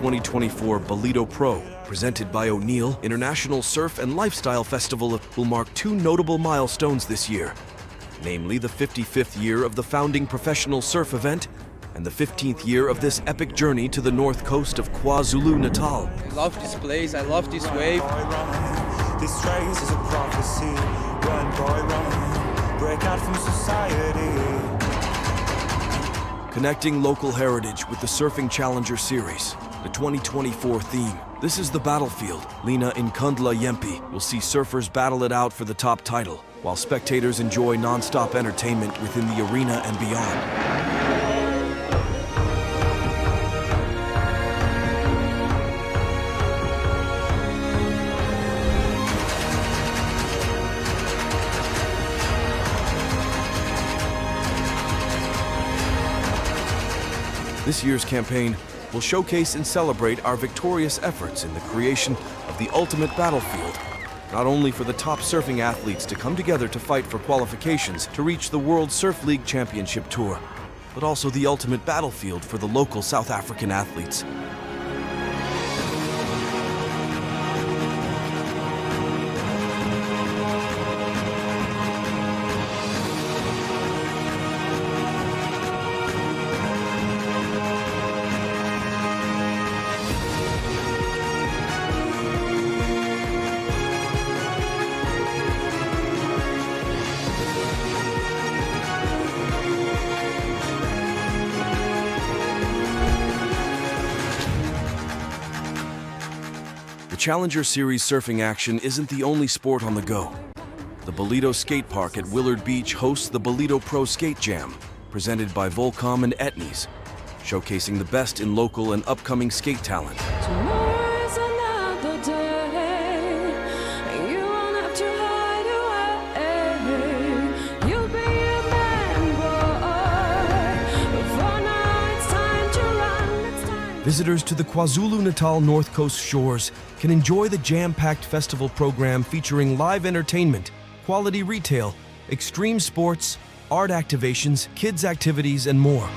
2024 Ballito Pro, presented by O'Neill, International Surf and Lifestyle Festival will mark two notable milestones this year, namely the 55th year of the founding professional surf event and the 15th year of this epic journey to the north coast of KwaZulu-Natal. I love this place, I love this wave. This race is a prophecy. Run, boy, run. Break out from society. Connecting local heritage with the Surfing Challenger Series, the 2024 theme. This is the battlefield. Lina Nkundla Yempi will see surfers battle it out for the top title, while spectators enjoy non-stop entertainment within the arena and beyond. This year's campaign will showcase and celebrate our victorious efforts in the creation of the ultimate battlefield, not only for the top surfing athletes to come together to fight for qualifications to reach the World Surf League Championship Tour, but also the ultimate battlefield for the local South African athletes. The Challenger Series surfing action isn't the only sport on the go. The Ballito Skate Park at Willard Beach hosts the Ballito Pro Skate Jam, presented by Volcom and Etnies, showcasing the best in local and upcoming skate talent. Tomorrow's another day. You won't have to hide away. You'll be a man, boy. For now it's time to run. Visitors to the KwaZulu-Natal North Coast shores can enjoy the jam-packed festival program featuring live entertainment, quality retail, extreme sports, art activations, kids activities, and more.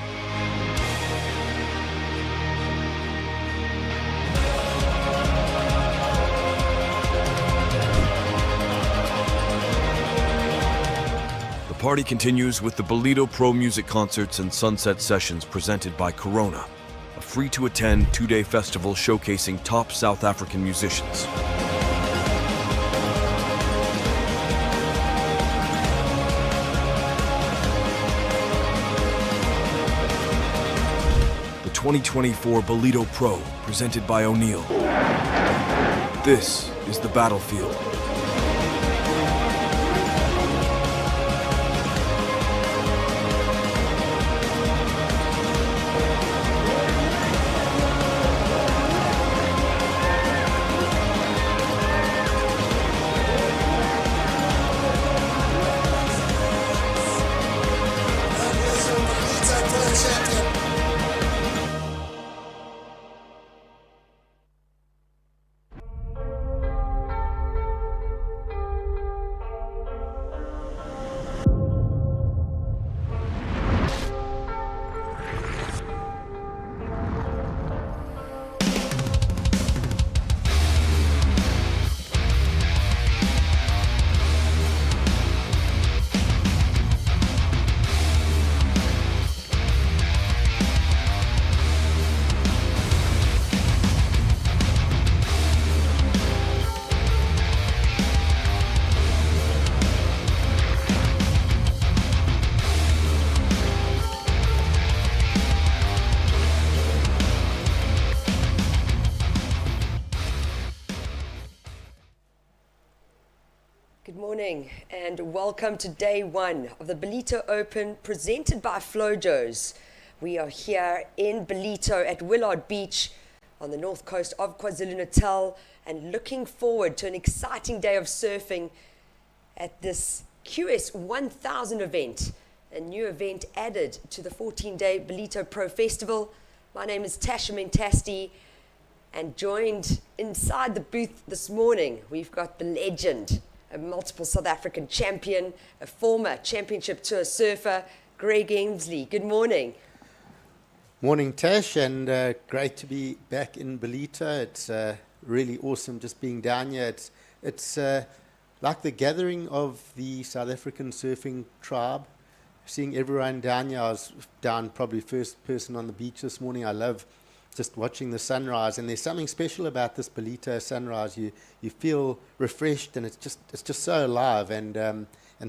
The party continues with the Ballito Pro music concerts and sunset sessions presented by Corona, a free-to-attend two-day festival showcasing top South African musicians. The 2024 Ballito Pro, presented by O'Neill. This is the battlefield. Good morning and welcome to day one of the Ballito Open presented by Flojos. We are here in Ballito at Willard Beach on the north coast of KwaZulu-Natal and looking forward to an exciting day of surfing at this QS 1000 event, a new event added to the 14-day Ballito Pro Festival. My name is Tasha Mentasti, and joined inside the booth this morning, we've got the legend, a multiple South African champion, a former championship tour surfer, Greg Emsley. Good morning. Morning, Tash, and great to be back in Ballito. It's really awesome just being down here. It's like the gathering of the South African surfing tribe. Seeing everyone down here, I was down probably first person on the beach this morning. I love just watching the sunrise, and there's something special about this Ballito sunrise. You feel refreshed, and it's just so alive, and the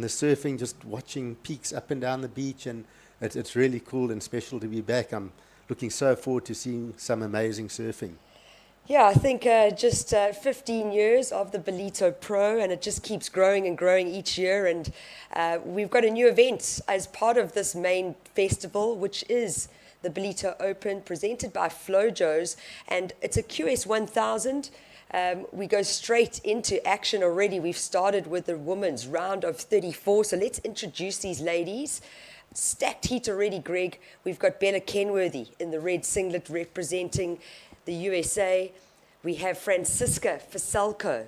surfing, just watching peaks up and down the beach, and it's really cool and special to be back. I'm looking so forward to seeing some amazing surfing. Yeah, I think just 15 years of the Ballito Pro, and it just keeps growing and growing each year. And we've got a new event as part of this main festival, which is the Ballito Open, presented by Flojos, and it's a QS 1000. We go straight into action already. We've started with the women's round of 34, so let's introduce these ladies. Stacked heat already, Greg. We've got Bella Kenworthy in the red singlet representing the USA. We have Francisca Fasalco,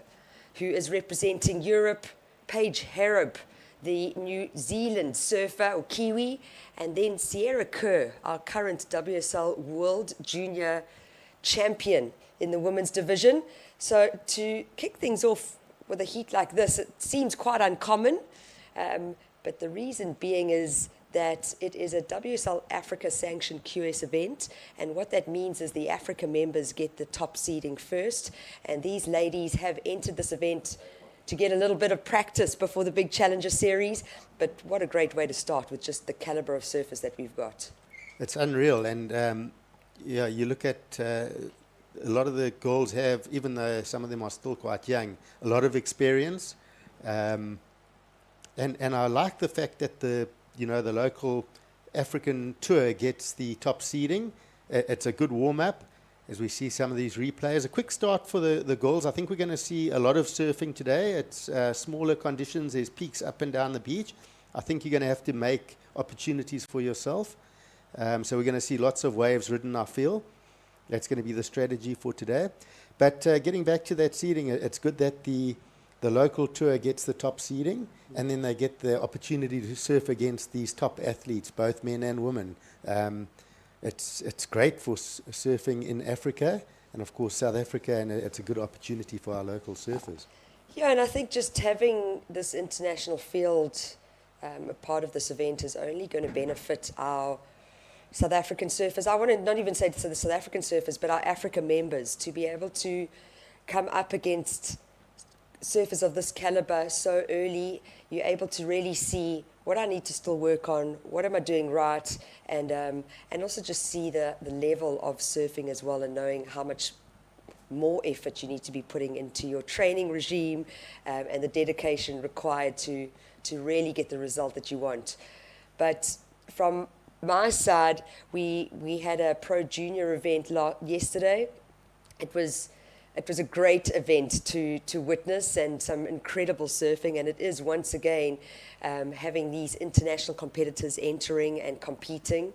who is representing Europe. Paige Harrop, the New Zealand surfer or Kiwi. And then Sierra Kerr, our current WSL World Junior Champion in the women's division. So to kick things off with a heat like this, it seems quite uncommon. But the reason being is that it is a WSL Africa sanctioned QS event, and what that means is the Africa members get the top seeding first, and these ladies have entered this event to get a little bit of practice before the big Challenger Series. But what a great way to start with just the caliber of surfers that we've got. It's unreal, and you look at a lot of the girls have, even though some of them are still quite young, a lot of experience, and I like the fact that the local African tour gets the top seeding. It's a good warm-up as we see some of these replays. A quick start for the girls. I think we're going to see a lot of surfing today. It's smaller conditions. There's peaks up and down the beach. I think you're going to have to make opportunities for yourself. So we're going to see lots of waves ridden, I feel. That's going to be the strategy for today. But getting back to that seeding, it's good that the local tour gets the top seeding, and then they get the opportunity to surf against these top athletes, both men and women. It's great for surfing in Africa and, of course, South Africa, and it's a good opportunity for our local surfers. Yeah, and I think just having this international field a part of this event is only going to benefit our South African surfers. I want to not even say to the South African surfers, but our Africa members, to be able to come up against surfers of this caliber so early. You're able to really see what I need to still work on, what am I doing right, and also just see the level of surfing as well, and knowing how much more effort you need to be putting into your training regime and the dedication required to really get the result that you want. But from my side, we had a pro junior event yesterday. It was a great event to witness, and some incredible surfing, and it is once again having these international competitors entering and competing.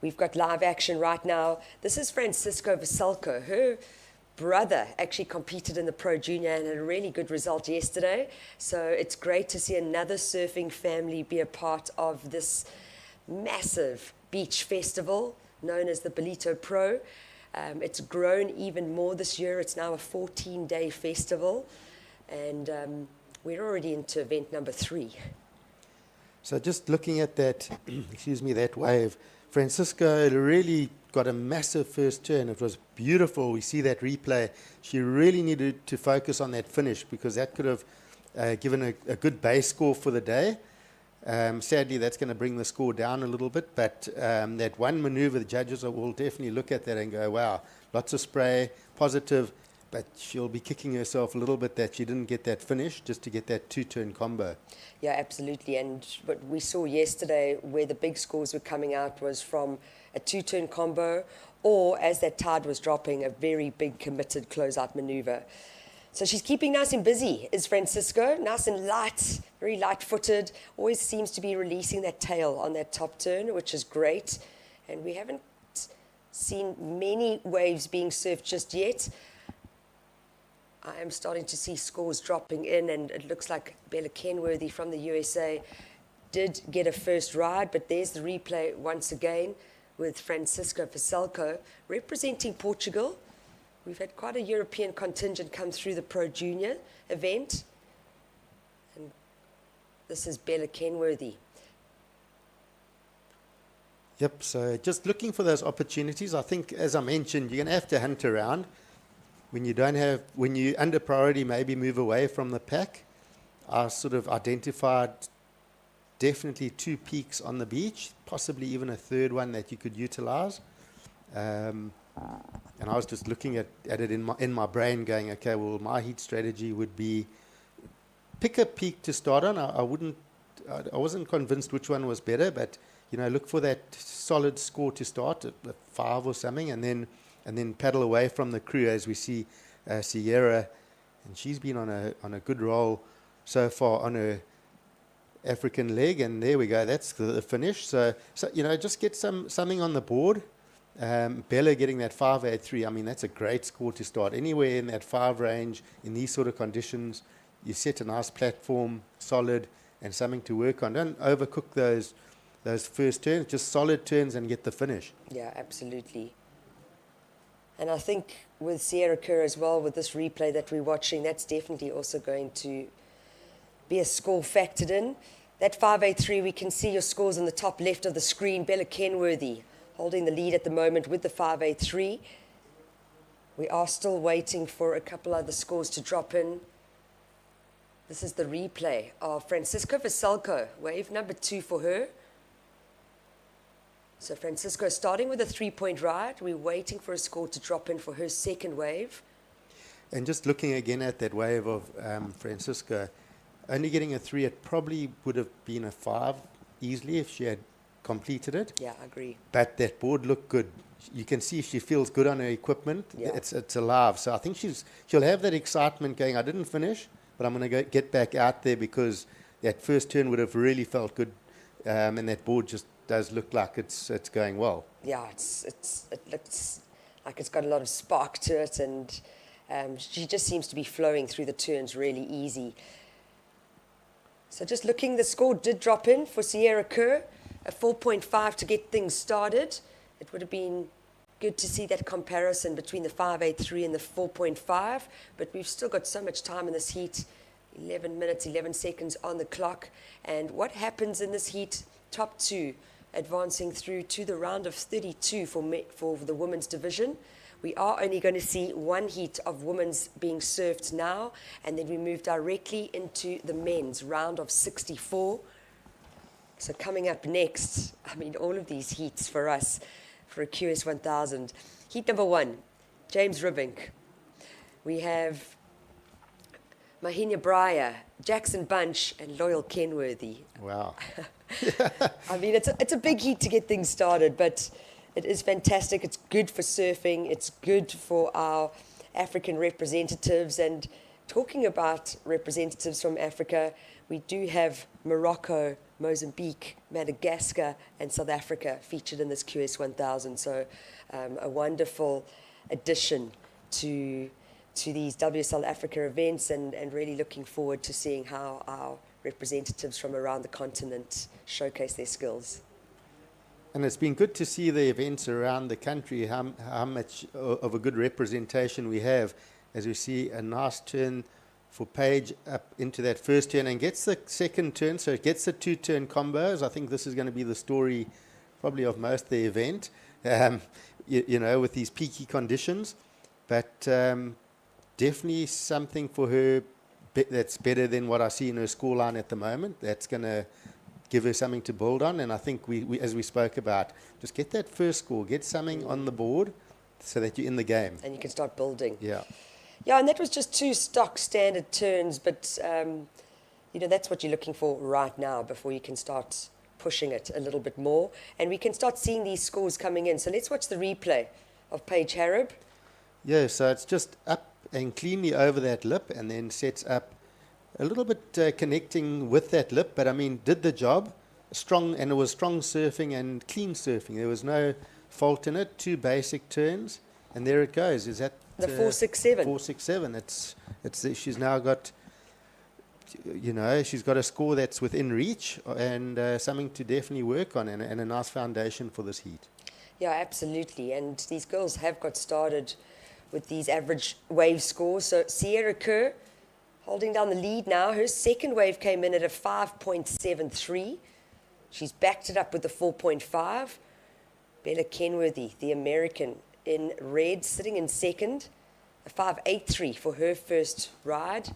We've got live action right now. This is Francisco Vasalco. Her brother actually competed in the Pro Junior and had a really good result yesterday. So it's great to see another surfing family be a part of this massive beach festival known as the Ballito Pro. It's grown even more this year. It's now a 14-day festival, and we're already into event number 3. So just looking at that, that wave, Francisco really got a massive first turn. It was beautiful. We see that replay. She really needed to focus on that finish, because that could have given a good base score for the day. Sadly, that's going to bring the score down a little bit, but that one maneuver, the judges will definitely look at that and go, wow, lots of spray, positive, but she'll be kicking herself a little bit that she didn't get that finish just to get that 2-turn combo. Yeah, absolutely. And what we saw yesterday, where the big scores were coming out, was from a 2-turn combo, or as that tide was dropping, a very big committed closeout maneuver. So she's keeping nice and busy, is Francisco. Nice and light, very light-footed. Always seems to be releasing that tail on that top turn, which is great. And we haven't seen many waves being surfed just yet. I am starting to see scores dropping in, and it looks like Bella Kenworthy from the USA did get a first ride, but there's the replay once again. with Francisco Pacelco, representing Portugal. We've had quite a European contingent come through the Pro Junior event. And this is Bella Kenworthy. Yep, so just looking for those opportunities. I think, as I mentioned, you're going to have to hunt around. When you under priority, maybe move away from the pack. I sort of identified definitely 2 peaks on the beach, possibly even a third one that you could utilize. And I was just looking at it in my brain going, okay, well, my heat strategy would be pick a peak to start on. I wasn't convinced which one was better, but look for that solid score to start, a 5 or something, and then paddle away from the crew as we see Sierra, and she's been on a good roll so far on her African leg, and there we go. That's the finish. So just get something on the board. Bella getting that 583. I mean, that's a great score to start. Anywhere in that 5 range in these sort of conditions, you set a nice platform, solid, and something to work on. Don't overcook those first turns. Just solid turns and get the finish. Yeah, absolutely. And I think with Sierra Kerr as well, with this replay that we're watching, that's definitely also going to be a score factored in. That 583, we can see your scores on the top left of the screen. Bella Kenworthy holding the lead at the moment with the 583. We are still waiting for a couple other scores to drop in. This is the replay of Francisco Pacelco, wave number 2 for her. So Francisco starting with a 3-point ride. We're waiting for a score to drop in for her second wave. And just looking again at that wave of Francisco, only getting a 3, it probably would have been a 5 easily if she had completed it. Yeah, I agree. But that board looked good. You can see she feels good on her equipment. Yeah. It's alive. So I think she'll have that excitement going, I didn't finish, but I'm going to get back out there because that first turn would have really felt good. And that board just does look like it's going well. Yeah, it looks like it's got a lot of spark to it, and she just seems to be flowing through the turns really easy. So just looking, the score did drop in for Sierra Kerr, a 4.5 to get things started. It would have been good to see that comparison between the 5.83 and the 4.5, but we've still got so much time in this heat, 11 minutes, 11 seconds on the clock. And what happens in this heat, top 2 advancing through to the round of 32 for the women's division. We are only going to see 1 heat of women's being served now, and then we move directly into the men's round of 64. So coming up next, I mean, all of these heats for us, for a QS 1000. Heat number 1, James Rubink. We have Mahinya Breyer, Jackson Bunch, and Loyal Kenworthy. Wow. I mean, it's a big heat to get things started, but it is fantastic. It's good for surfing. It's good for our African representatives. And talking about representatives from Africa, we do have Morocco, Mozambique, Madagascar, and South Africa featured in this QS 1000. So a wonderful addition to these WSL Africa events, and really looking forward to seeing how our representatives from around the continent showcase their skills. And it's been good to see the events around the country, how much of a good representation we have, as we see a nice turn for Paige up into that first turn and gets the second turn, so it gets the 2-turn combos. I think this is going to be the story probably of most of the event, with these peaky conditions. But definitely something for her that's better than what I see in her scoreline at the moment. That's going to give her something to build on. And I think we, as we spoke about, just get that first score, get something on the board so that you're in the game. And you can start building. Yeah. Yeah, and that was just 2 stock standard turns, but that's what you're looking for right now before you can start pushing it a little bit more. And we can start seeing these scores coming in. So let's watch the replay of Paige Harrop. Yeah, so it's just up and cleanly over that lip, and then sets up a little bit connecting with that lip, but I mean, did the job. Strong, and it was strong surfing and clean surfing. There was no fault in it. 2 basic turns, and there it goes. Is that the 467? 467. She's now got, she's got a score that's within reach, and something to definitely work on, and a nice foundation for this heat. Yeah, absolutely. And these girls have got started with these average wave scores. So Sierra Kerr holding down the lead now. Her second wave came in at a 5.73. She's backed it up with the 4.5. Bella Kenworthy, the American, in red, sitting in second. A 5.83 for her first ride.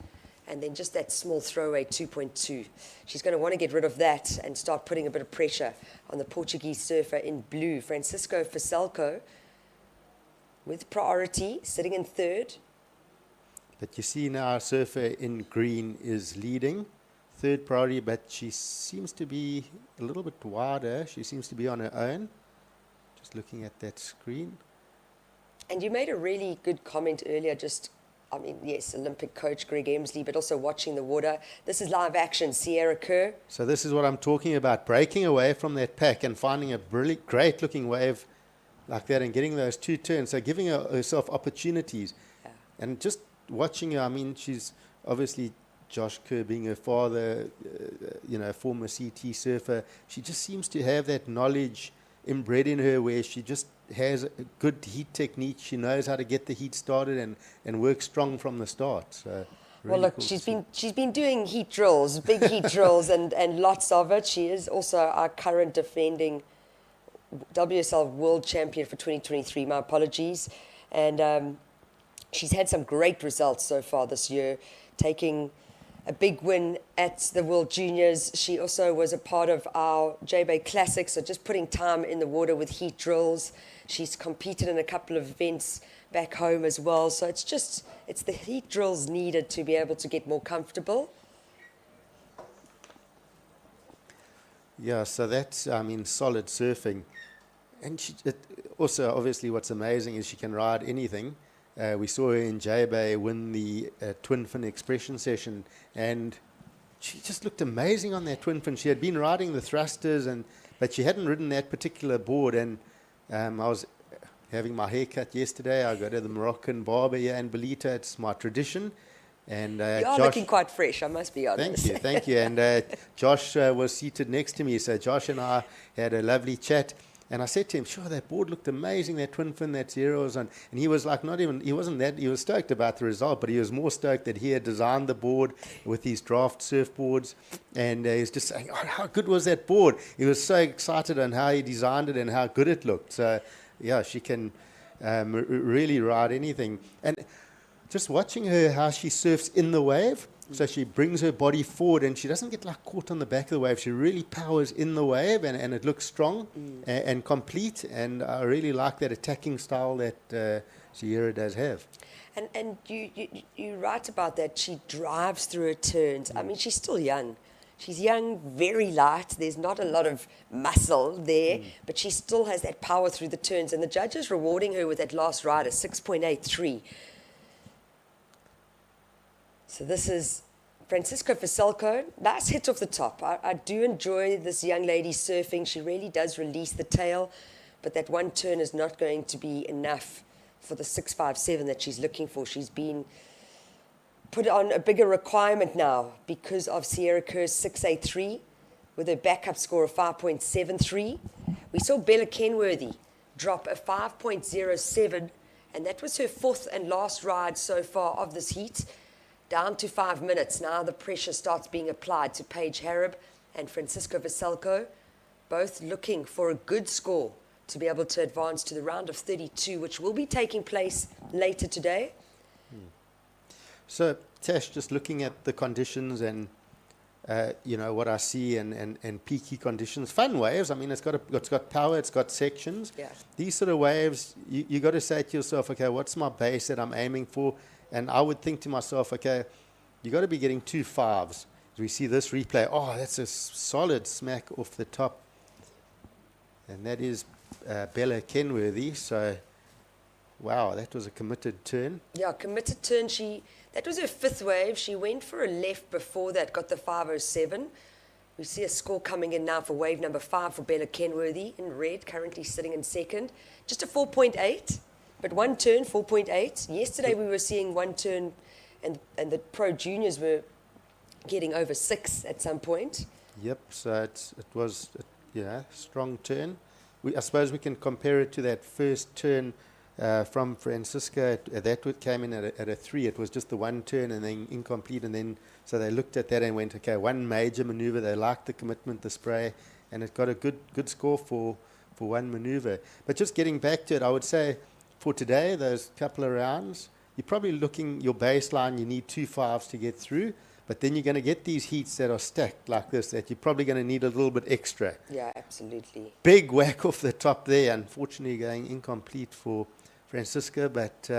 And then just that small throwaway 2.2. She's going to want to get rid of that and start putting a bit of pressure on the Portuguese surfer in blue, Francisco Fisalco, with priority, sitting in third. But you see now our surfer in green is leading, third priority, but she seems to be a little bit wider. She seems to be on her own. Just looking at that screen. And you made a really good comment earlier, yes, Olympic coach Greg Emsley, but also watching the water. This is live action, Sierra Kerr. So this is what I'm talking about, breaking away from that pack and finding a brilliant, great-looking wave like that and getting those two turns, so giving herself opportunities. Yeah. And just watching her, I mean, she's obviously Josh Kerr being her father, former CT surfer. She just seems to have that knowledge inbred in her where she just has a good heat technique. She knows how to get the heat started and work strong from the start. So Well, look, cool she's been doing heat drills, big heat drills, and lots of it. She is also our current defending WSL World Champion for 2023. My apologies. And she's had some great results so far this year, taking a big win at the World Juniors. She also was a part of our J-Bay Classic, so just putting time in the water with heat drills. She's competed in a couple of events back home as well. So it's the heat drills needed to be able to get more comfortable. Yeah, so that's, solid surfing. And also, obviously, what's amazing is she can ride anything. We saw her in J-Bay win the twin fin expression session, and she just looked amazing on that twin fin. She had been riding the thrusters, but she hadn't ridden that particular board. And I was having my hair cut yesterday. I go to the Moroccan barber here in Ballito. It's my tradition. And You're looking quite fresh, I must be honest. Thank you. And Josh was seated next to me, so Josh and I had a lovely chat. And I said to him, sure, that board looked amazing, that twin fin, that zero was on. And he was like, he was stoked about the result, but he was more stoked that he had designed the board with these draft surfboards. And he was just saying, oh, how good was that board? He was so excited on how he designed it and how good it looked. So, yeah, she can really ride anything. And just watching her, how she surfs in the wave. So she brings her body forward and she doesn't get like caught on the back of the wave. She really powers in the wave and it looks strong and complete. And I really like that attacking style that Sierra does have. And you write about that. She drives through her turns. I mean, she's still young. She's young, very light. There's not a lot of muscle there, but she still has that power through the turns. And the judges rewarding her with that last ride, a 6.83. So this is Francisco Fisalco. Nice hit off the top. I do enjoy this young lady surfing. She really does release the tail, but that one turn is not going to be enough for the 6.57 that she's looking for. She's been put on a bigger requirement now because of Sierra Kerr's 6.83 with her backup score of 5.73. We saw Bella Kenworthy drop a 5.07, and that was her fourth and last ride so far of this heat. Down to 5 minutes now, the pressure starts being applied to Paige Harrop and Francisco Fisalco, both looking for a good score to be able to advance to the round of 32, which will be taking place later today. So, Tash, just looking at the conditions and, what I see and peaky conditions, fun waves. I mean, it's got power, it's got sections. Yeah. These sort of waves, you got to say to yourself, okay, what's my base that I'm aiming for? And I would think to myself, okay, you got to be getting 2 5s. We see this replay. Oh, that's a solid smack off the top. And that is Bella Kenworthy. So, wow, that was a committed turn. Yeah, committed turn. That was her 5th wave. She went for a left before that, got the 5.07. We see a score coming in now for wave number 5 for Bella Kenworthy in red, currently sitting in second. Just a 4.8. But one turn, 4.8. Yesterday we were seeing one turn, and the pro juniors were getting over 6 at some point. Yep, so it was a strong turn. I suppose we can compare it to that first turn from Francisca. That came in at a 3. It was just the one turn and then incomplete. And then so they looked at that and went, okay, one major maneuver. They liked the commitment, the spray, and it got a good score for one maneuver. But just getting back to it, I would say for today, those couple of rounds, you're probably looking your baseline. You need 2 5s to get through. But then you're going to get these heats that are stacked like this, that you're probably going to need a little bit extra. Yeah, absolutely. Big whack off the top there, unfortunately going incomplete for Francisca, but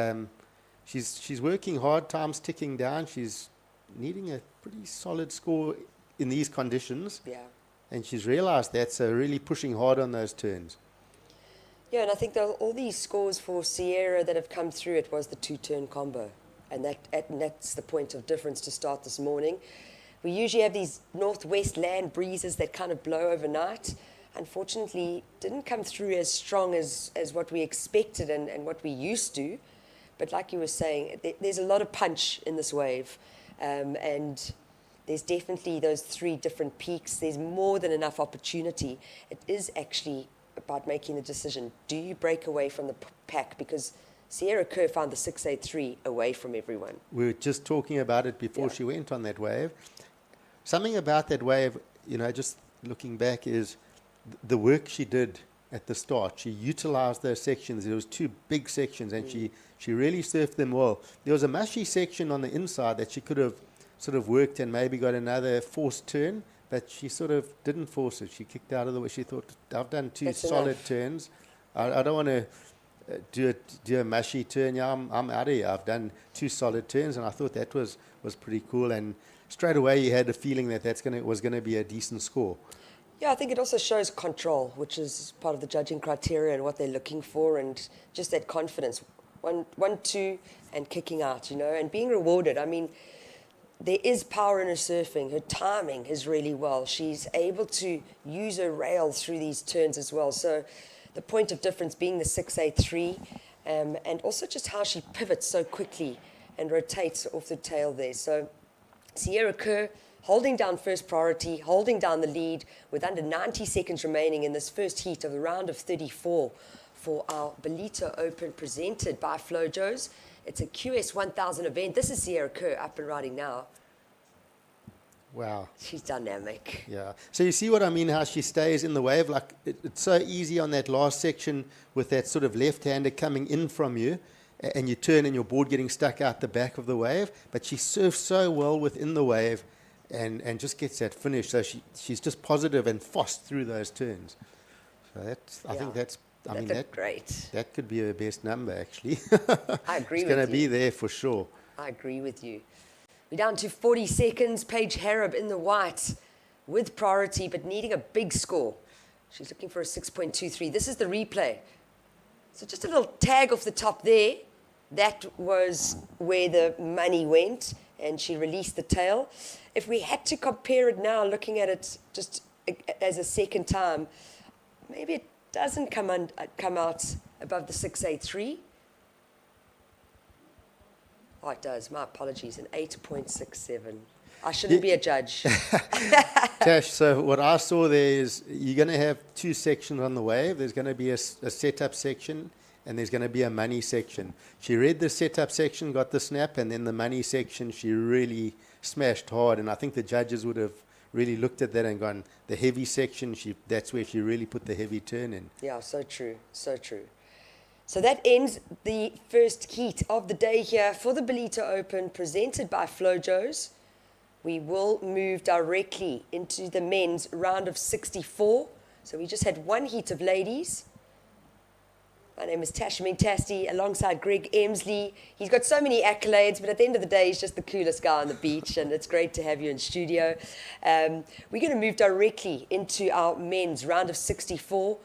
she's working hard, time's ticking down. She's needing a pretty solid score in these conditions. Yeah. And she's realized that, so really pushing hard on those turns. Yeah, and I think all these scores for Sierra that have come through, it was the 2-turn combo. And that's the point of difference to start this morning. We usually have these northwest land breezes that kind of blow overnight. Unfortunately, didn't come through as strong as what we expected and what we used to. But like you were saying, there's a lot of punch in this wave. And there's definitely those 3 different peaks. There's more than enough opportunity. It is actually about making the decision. Do you break away from the pack? Because Sierra Kerr found the 683 away from everyone. We were just talking about it before she went on that wave. Something about that wave, just looking back, is the work she did at the start. She utilized those sections. There was 2 big sections, and she really surfed them well. There was a mushy section on the inside that she could have sort of worked and maybe got another forced turn, but she sort of didn't force it. She kicked out of the way. She thought, I've done 2 solid turns. I don't want to do a mushy turn. Yeah, I'm out of here. I've done 2 solid turns, and I thought that was pretty cool. And straight away, you had a feeling that was going to be a decent score. Yeah, I think it also shows control, which is part of the judging criteria and what they're looking for, and just that confidence. 1, 2, and kicking out, and being rewarded. I mean, there is power in her surfing. Her timing is really well. She's able to use her rail through these turns as well. So the point of difference being the 683, and also just how she pivots so quickly and rotates off the tail there. So Sierra Kerr holding down first priority, holding down the lead with under 90 seconds remaining in this first heat of the round of 34 for our Ballito Open presented by Flojos. It's a QS 1000 event. This is Sierra Kerr up and riding now. Wow. She's dynamic. Yeah. So you see what I mean, how she stays in the wave? Like it's so easy on that last section with that sort of left-hander coming in from you, and you turn and your board getting stuck out the back of the wave. But she surfs so well within the wave and just gets that finish. So she's just positive and fast through those turns. So I think that's great. That could be her best number, actually. I agree with you. It's going to be there for sure. I agree with you. We're down to 40 seconds. Paige Harab in the white with priority, but needing a big score. She's looking for a 6.23. This is the replay. So just a little tag off the top there. That was where the money went, and she released the tail. If we had to compare it now, looking at it just as a second time, maybe it doesn't come out above the 683. Oh, it does. My apologies. An 8.67. I shouldn't be a judge. Tash, so what I saw there is you're going to have 2 sections on the wave. There's going to be a setup section, and there's going to be a money section. She read the setup section, got the snap, and then the money section, she really smashed hard. And I think the judges would have really looked at that and gone, the heavy section, that's where she really put the heavy turn in. Yeah, so true. So true. So that ends the first heat of the day here for the Ballito Open presented by Flojos. We will move directly into the men's round of 64. So we just had 1 heat of ladies. My name is Tash Mentasti alongside Greg Emsley. He's got so many accolades, but at the end of the day, he's just the coolest guy on the beach, and it's great to have you in studio. We're going to move directly into our men's round of 64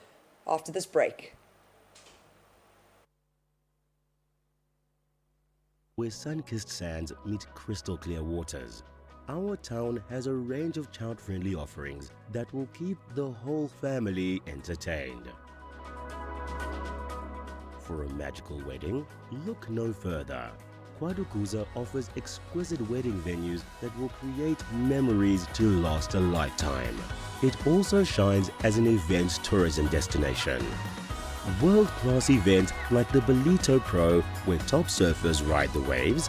after this break. Where sun-kissed sands meet crystal clear waters, our town has a range of child-friendly offerings that will keep the whole family entertained. For a magical wedding, look no further. KwaDukuza offers exquisite wedding venues that will create memories to last a lifetime. It also shines as an event tourism destination. World-class events like the Ballito Pro, where top surfers ride the waves,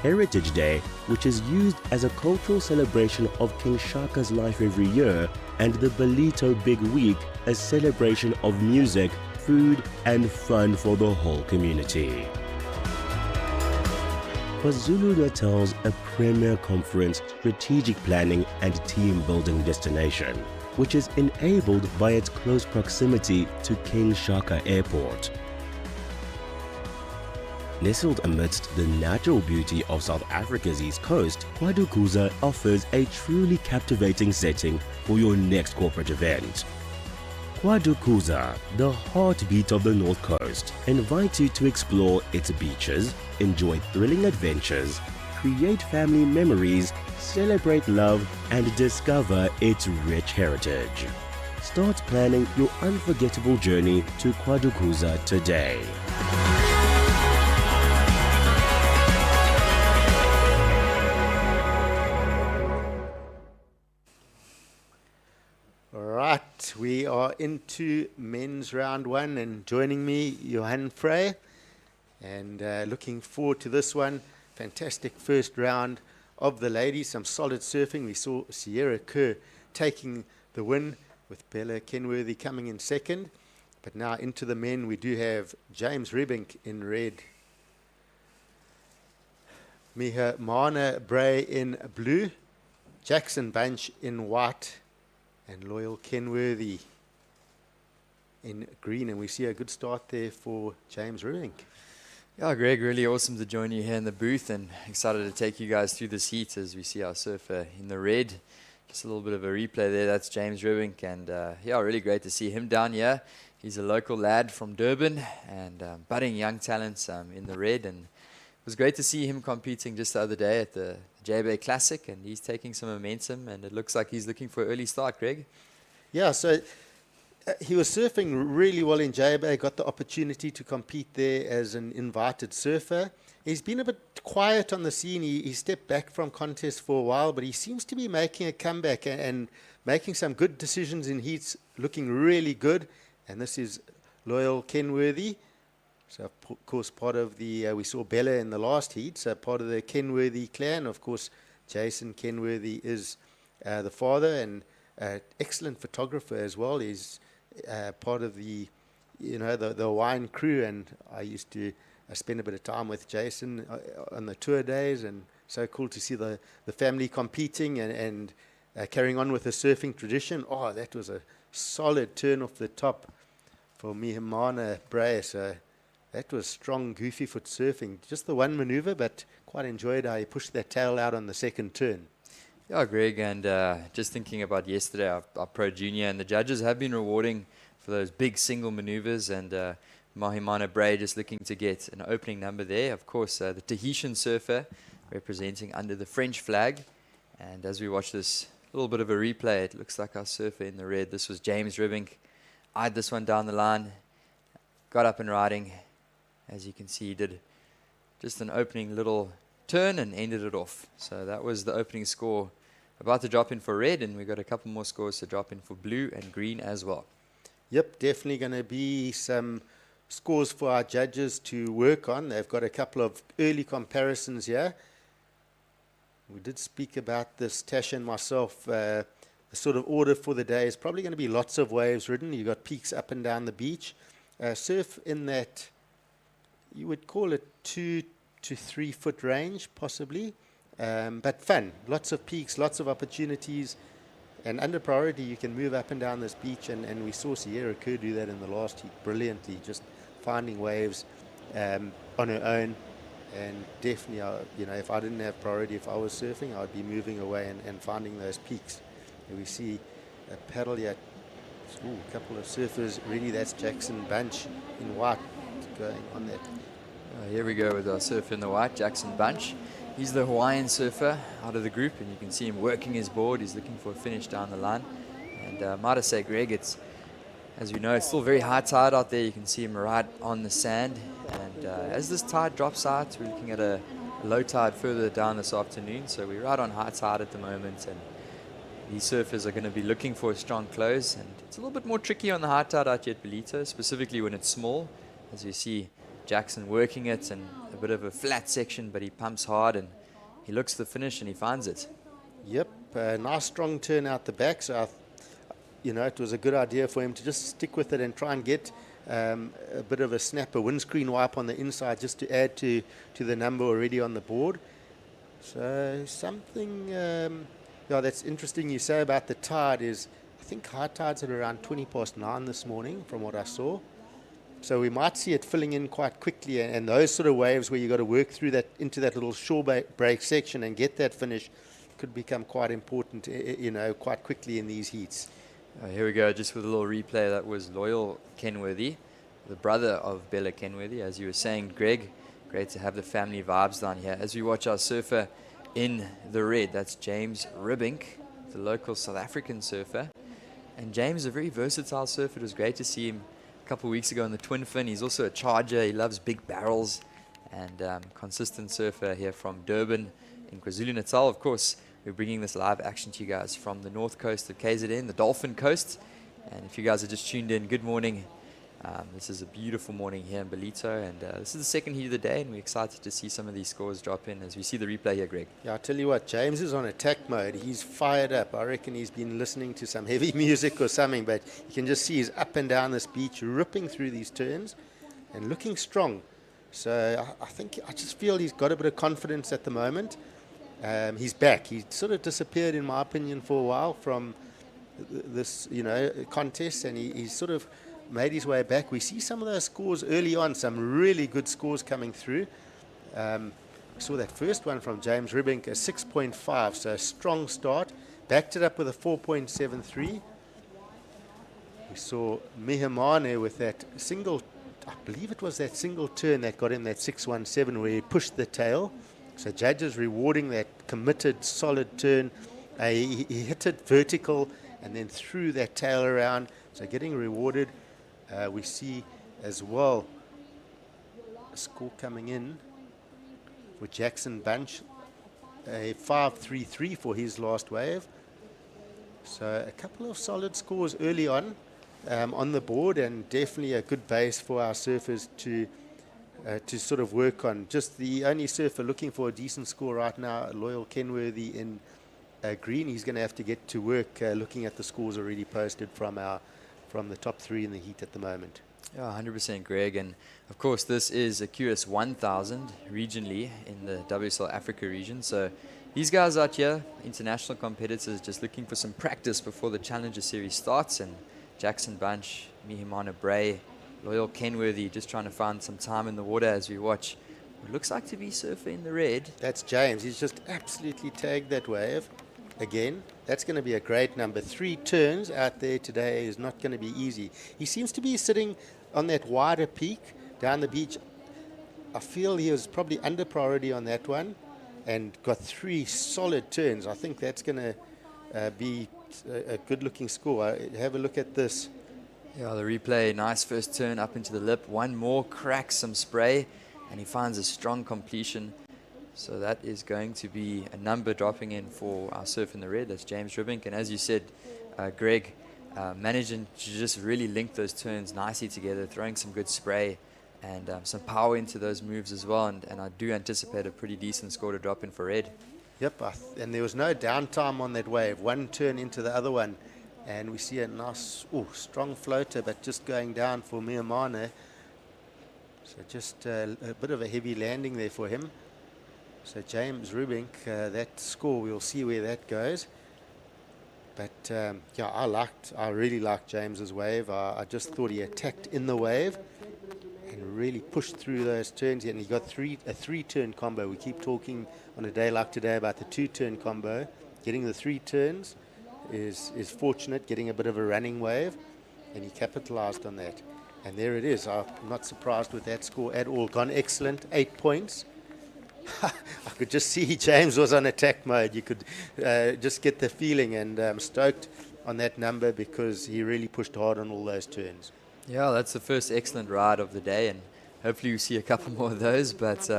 Heritage Day, which is used as a cultural celebration of King Shaka's life every year, and the Ballito Big Week, a celebration of music, food and fun for the whole community. KwaZulu-Natal's a premier conference, strategic planning and team building destination, which is enabled by its close proximity to King Shaka Airport. Nestled amidst the natural beauty of South Africa's east coast, KwaDukuza offers a truly captivating setting for your next corporate event. KwaDukuza, the heartbeat of the North Coast, invites you to explore its beaches, enjoy thrilling adventures, create family memories, celebrate love, and discover its rich heritage. Start planning your unforgettable journey to KwaDukuza today. Right, we are into men's round one, and joining me, Johan Frey, and looking forward to this one. Fantastic first round of the ladies, some solid surfing. We saw Sierra Kerr taking the win with Bella Kenworthy coming in second. But now into the men, we do have James Rebink in red, Mana Bray in blue, Jackson Bunch in white, and Loyal Kenworthy in green. And we see a good start there for James Rebink. Yeah, Greg, really awesome to join you here in the booth, and excited to take you guys through this heat as we see our surfer in the red. Just a little bit of a replay there. That's James Rebink, and yeah, really great to see him down here. He's a local lad from Durban and budding young talents in the red, and it was great to see him competing just the other day at the JBay Classic, and he's taking some momentum, and it looks like he's looking for an early start, Greg. Yeah, so he was surfing really well in JBay, got the opportunity to compete there as an invited surfer. He's been a bit quiet on the scene. He stepped back from contests for a while, but he seems to be making a comeback and making some good decisions in heats, looking really good. And this is Loyal Kenworthy. So, of course, part of the, we saw Bella in the last heat, so part of the Kenworthy clan. Of course, Jason Kenworthy is the father and excellent photographer as well. He's part of the, the wine crew, and I used to spend a bit of time with Jason on the tour days, and so cool to see the family competing and carrying on with the surfing tradition. Oh, that was a solid turn off the top for Mana Bray. So that was strong, goofy foot surfing. Just the one maneuver, but quite enjoyed how he pushed that tail out on the second turn. Yeah, Greg, and just thinking about yesterday, our Pro Junior, and the judges have been rewarding for those big single maneuvers, and Mana Bray just looking to get an opening number there. Of course, the Tahitian surfer representing under the French flag. And as we watch this little bit of a replay, it looks like our surfer in the red. This was James Rebink. Eyed this one down the line, got up and riding. As you can see, he did just an opening little turn and ended it off. So that was the opening score. About to drop in for red, and we've got a couple more scores to drop in for blue and green as well. Yep, definitely going to be some scores for our judges to work on. They've got a couple of early comparisons here. We did speak about this, Tash and myself. The sort of order for the day is probably going to be lots of waves ridden. You've got peaks up and down the beach. Surf in that, you would call it 2 to 3 foot range, possibly. But fun, lots of peaks, lots of opportunities. And under priority, you can move up and down this beach. And we saw Sierra Kerr do that in the last heat brilliantly, just finding waves on her own. And definitely, if I didn't have priority, if I was surfing, I would be moving away and finding those peaks. And we see a paddle here. Ooh, a couple of surfers. Really, that's Jackson Bunch in white going on that. Here we go with our surfer in the white, Jackson Bunch. He's the Hawaiian surfer out of the group, and you can see him working his board. He's looking for a finish down the line. And might I say, Greg, it's, as we know, it's still very high tide out there. You can see him right on the sand. And as this tide drops out, we're looking at a low tide further down this afternoon, so we're right on high tide at the moment, and these surfers are going to be looking for a strong close, and it's a little bit more tricky on the high tide out here at Ballito, specifically when it's small. As you see Jackson working it, and a bit of a flat section, but he pumps hard and he looks the finish and he finds it. Yep, nice strong turn out the back. So, it was a good idea for him to just stick with it and try and get a bit of a snap, a windscreen wipe on the inside, just to add to the number already on the board. So something that's interesting you say about the tide is, I think high tide's at around 9:20 this morning from what I saw. So we might see it filling in quite quickly, and those sort of waves where you got to work through that into that little shore break section and get that finish could become quite important, quite quickly in these heats. Here we go, just with a little replay. That was Loyal Kenworthy, the brother of Bella Kenworthy, as you were saying, Greg. Great to have the family vibes down here. As we watch our surfer in the red, that's James Ribbink, the local South African surfer. And James is a very versatile surfer. It was great to see him a couple of weeks ago in the twin fin. He's also a charger. He loves big barrels, and consistent surfer here from Durban in KwaZulu-Natal. Of course, we're bringing this live action to you guys from the north coast of KZN, the Dolphin Coast. And if you guys are just tuned in, good morning. This is a beautiful morning here in Ballito, and this is the second heat of the day, and we're excited to see some of these scores drop in as we see the replay here, Greg. Yeah, I'll tell you what, James is on attack mode. He's fired up. I reckon he's been listening to some heavy music or something, but you can just see he's up and down this beach, ripping through these turns and looking strong. So I just feel he's got a bit of confidence at the moment. He's back. He sort of disappeared, in my opinion, for a while from this, contest, and he's sort of made his way back. We see some of those scores early on, some really good scores coming through. We saw that first one from James Ribbink, a 6.5, so a strong start. Backed it up with a 4.73. We saw Mihimane with that single, I believe it was that single turn that got him that 6.17 where he pushed the tail. So judges rewarding that committed, solid turn. He hit it vertical and then threw that tail around, so getting rewarded. We see as well a score coming in for Jackson Bunch, a 5.33 for his last wave. So a couple of solid scores early on the board, and definitely a good base for our surfers to sort of work on. Just the only surfer looking for a decent score right now, Loyal Kenworthy in green. He's going to have to get to work looking at the scores already posted from the top three in the heat at the moment. Yeah, 100%, Greg. And of course, this is a QS 1000 regionally in the WSL Africa region. So these guys out here, international competitors, just looking for some practice before the Challenger Series starts. And Jackson Bunch, Mihimane Bray, Loyal Kenworthy, just trying to find some time in the water as we watch what looks like to be surfer in the red. That's James. He's just absolutely tagged that wave. Again, that's going to be a great number. 3 turns out there today is not going to be easy. He seems to be sitting on that wider peak down the beach. I feel he was probably under priority on that one and got 3 solid turns. I think that's going to be a good-looking score. Have a look at this. Yeah, the replay, nice first turn up into the lip. One more, cracks some spray, and he finds a strong completion. So that is going to be a number dropping in for our surf in the red. That's James Ribbink. And as you said, Greg, managing to just really link those turns nicely together, throwing some good spray and some power into those moves as well. And I do anticipate a pretty decent score to drop in for red. Yep, and there was no downtime on that wave. One turn into the other one. And we see a nice, strong floater, but just going down for Mihimane. So just a bit of a heavy landing there for him. So James Ribbink, that score, we'll see where that goes. But I really liked James's wave. I just thought he attacked in the wave and really pushed through those turns. And he got a 3-turn combo. We keep talking on a day like today about the 2-turn combo. Getting the 3 turns is fortunate, getting a bit of a running wave, and he capitalized on that. And there it is. I'm not surprised with that score at all. Gone excellent, 8 points. I could just see James was on attack mode. You could just get the feeling, and I'm stoked on that number because he really pushed hard on all those turns. Yeah, that's the first excellent ride of the day, and hopefully we see a couple more of those. But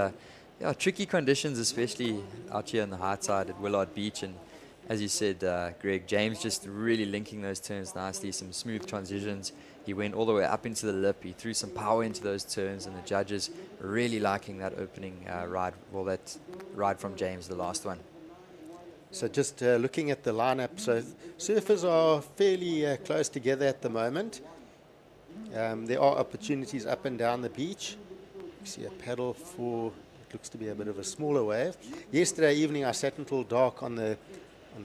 Yeah, tricky conditions, especially out here on the high side at Willard Beach. And as you said, Greg, James just really linking those turns nicely, some smooth transitions. He went all the way up into the lip. He threw some power into those turns, and the judges really liking that opening ride, well, that ride from James, the last one. So just looking at the lineup, so surfers are fairly close together at the moment. There are opportunities up and down the beach. You see a paddle for, it looks to be a bit of a smaller wave. Yesterday evening I sat until dark on the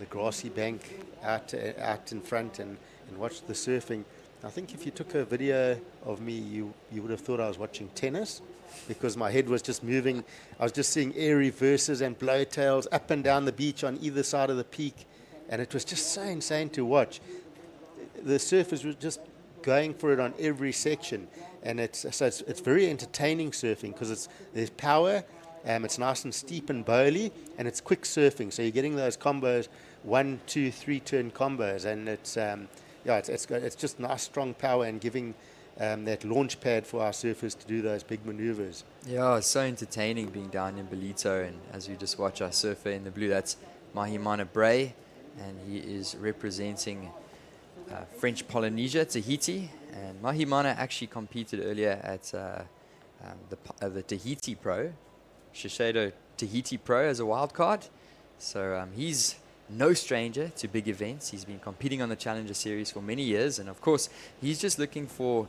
grassy bank out in front and watched the surfing. I think if you took a video of me, you would have thought I was watching tennis, because my head was just moving. I was just seeing air reverses and blowtails up and down the beach on either side of the peak, and it was just so insane to watch. The surfers were just going for it on every section, and it's very entertaining surfing because there's power, it's nice and steep and bowly, and it's quick surfing. So you're getting those combos, 1, 2, 3 turn combos, and it's just nice strong power and giving that launch pad for our surfers to do those big maneuvers. Yeah, it's so entertaining being down in Ballito, and as we just watch our surfer in the blue, that's Mahimana Bray, and he is representing French Polynesia, Tahiti. And Mahimana actually competed earlier at the Tahiti Pro, Shiseido Tahiti Pro, as a wild card. So he's no stranger to big events. He's been competing on the Challenger Series for many years, and of course he's just looking for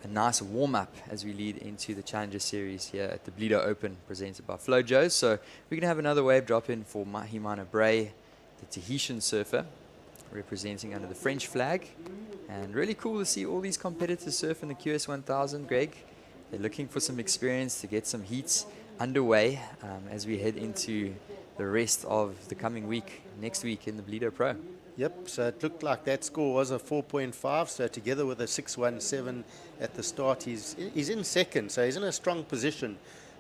a nice warm-up as we lead into the Challenger Series here at the Ballito Open, presented by Flojos. So we're going to have another wave drop in for Mahimana Bray, the Tahitian surfer, representing under the French flag. And really cool to see all these competitors surf in the QS 1000, Greg. They're looking for some experience to get some heats underway as we head into the rest of the coming week, next week in the Ballito Pro. Yep, so it looked like that score was a 4.5, so together with a 6.17 at the start, he's in second, so he's in a strong position,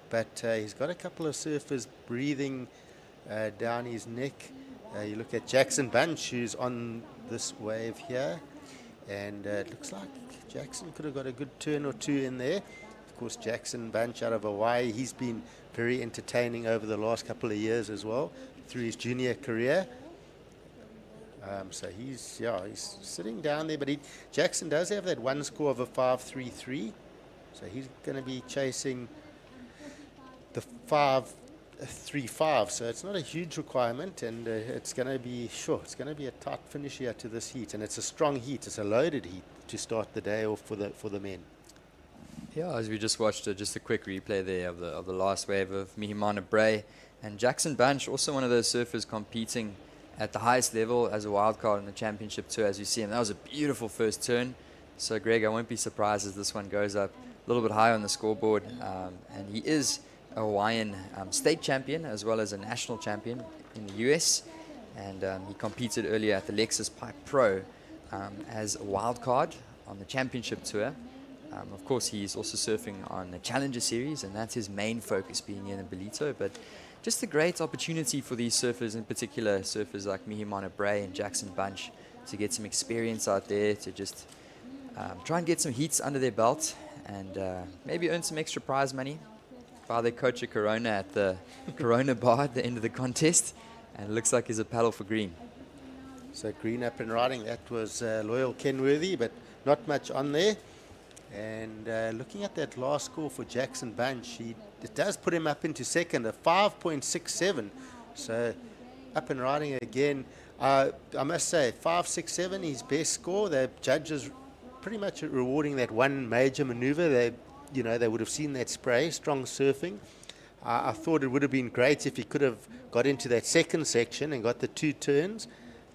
but he's got a couple of surfers breathing down his neck. You look at Jackson Bunch, who's on this wave here, and it looks like Jackson could have got a good turn or two in there. Of course, Jackson Bunch out of Hawaii, he's been very entertaining over the last couple of years as well, through his junior career. So he's sitting down there, but Jackson does have that one score of a 5.33, so he's going to be chasing the 5.35, so it's not a huge requirement, and it's going to be a tight finish here to this heat, and it's a strong heat, it's a loaded heat to start the day off for the men. Yeah, as we just watched just a quick replay there of the last wave of Mahimana Bray, and Jackson Bunch, also one of those surfers competing at the highest level as a wild card in the championship tour, as you see him. That was a beautiful first turn. So Greg, I won't be surprised as this one goes up a little bit higher on the scoreboard. And he is a Hawaiian state champion as well as a national champion in the US. And he competed earlier at the Lexus Pipe Pro as a wild card on the championship tour. Of course, he's also surfing on the Challenger Series, and that's his main focus, being in the Ballito. But just a great opportunity for these surfers, in particular surfers like Mahimana Bray and Jackson Bunch, to get some experience out there, to just try and get some heats under their belt, and maybe earn some extra prize money. Buy their coach a Corona at the Corona bar at the end of the contest, and it looks like he's a paddle for green. So green up and riding, that was Loyal Kenworthy, but not much on there. And looking at that last score for Jackson Bunch, it does put him up into second, a 5.67. So up and riding again. I must say, 5.67, his best score. The judges pretty much rewarding that one major maneuver. They would have seen that spray, strong surfing. I thought it would have been great if he could have got into that second section and got the two turns.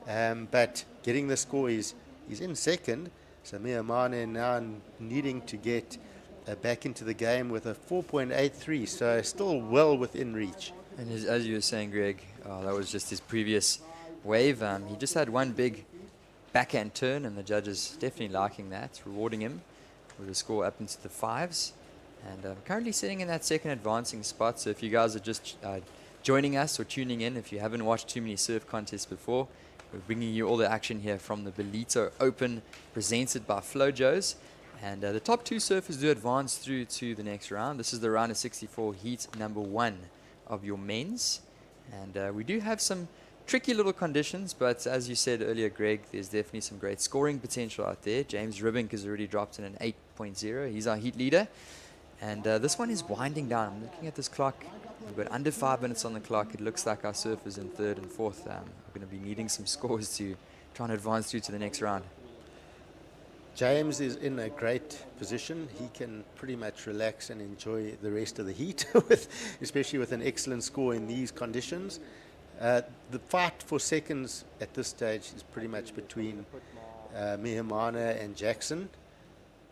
But getting the score, he's in second. So Mahimana now needing to get back into the game with a 4.83, so still well within reach. And as you were saying, Greg, that was just his previous wave. He just had one big backhand turn, and the judges definitely liking that, rewarding him with a score up into the fives. And currently sitting in that second advancing spot, so if you guys are just joining us or tuning in, if you haven't watched too many surf contests before, we're bringing you all the action here from the Ballito Open, presented by Flojos. And the top two surfers do advance through to the next round. This is the round of 64, heat number 1, of your men's. And we do have some tricky little conditions, but as you said earlier, Greg, there's definitely some great scoring potential out there. James Ribink has already dropped in an 8.0. He's our heat leader. And this one is winding down. I'm looking at this clock. We've got under 5 minutes on the clock. It looks like our surfers in third and fourth. We're going to be needing some scores to try and advance through to the next round. James is in a great position. He can pretty much relax and enjoy the rest of the heat, especially with an excellent score in these conditions. The fight for seconds at this stage is pretty much between Mihimana and Jackson,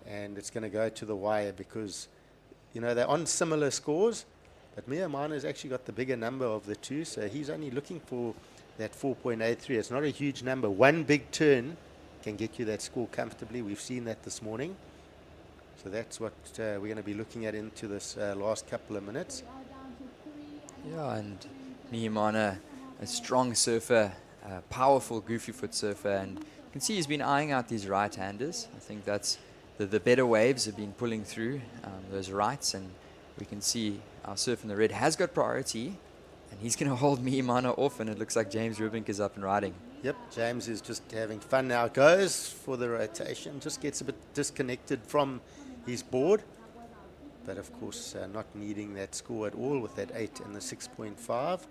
and it's going to go to the wire because, you know, they're on similar scores, but Mihimana has actually got the bigger number of the two, so he's only looking for that 4.83. It's not a huge number. One big turn can get you that score comfortably. We've seen that this morning. So that's what we're going to be looking at into this last couple of minutes. Yeah, and Mihimana, a strong surfer, a powerful goofy foot surfer, and you can see he's been eyeing out these right-handers. I think that's the better waves have been pulling through those rights, and we can see our surf in the red has got priority, and he's going to hold Mihimana off, and it looks like James Rubink is up and riding. Yep, James is just having fun now. Goes for the rotation, just gets a bit disconnected from his board, but of course not needing that score at all with that 8 and the 6.5.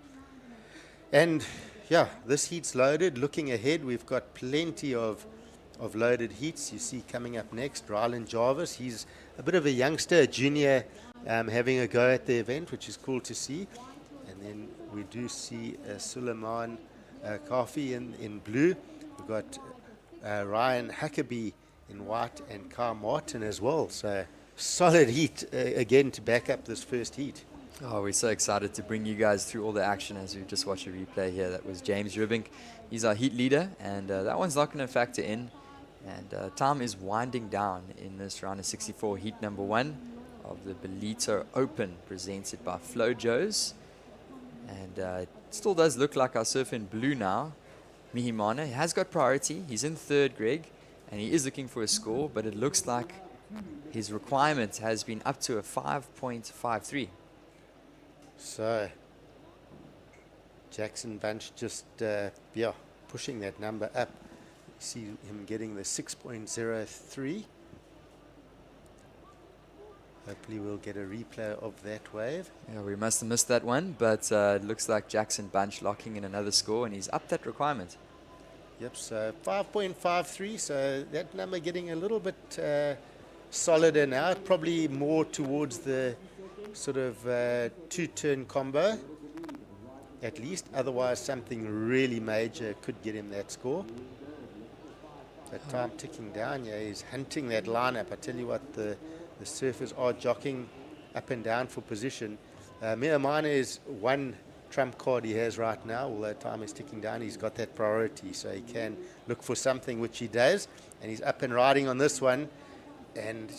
And yeah, this heat's loaded. Looking ahead, we've got plenty of loaded heats. You see coming up next, Rylan Jarvis. He's a bit of a youngster, a junior, having a go at the event, which is cool to see. And then we do see Suleiman Kafi in blue. We've got Ryan Huckabee in white and Carl Martin as well. So solid heat again to back up this first heat. Oh, we're so excited to bring you guys through all the action as we just watch a replay here. That was James Rubink. He's our heat leader, and that one's not going to factor in. And time is winding down in this round of 64, heat number 1 of the Ballito Open, presented by Flojos. And it still does look like our surfer in blue now, Mihimana. He has got priority. He's in third, Greg, and he is looking for a score, but it looks like his requirement has been up to a 5.53. So Jackson Bunch just pushing that number up. You see him getting the 6.03. Hopefully we'll get a replay of that wave. Yeah, we must have missed that one, but it looks like Jackson Bunch locking in another score, and he's up that requirement. Yep, so 5.53, so that number getting a little bit solider now, probably more towards the sort of two-turn combo, at least. Otherwise, something really major could get him that score. So time ticking down, yeah, he's hunting that lineup. I tell you what, the surfers are jockeying up and down for position. Mihimana is one trump card he has right now. Although time is ticking down, he's got that priority, so he can look for something, which he does, and he's up and riding on this one. And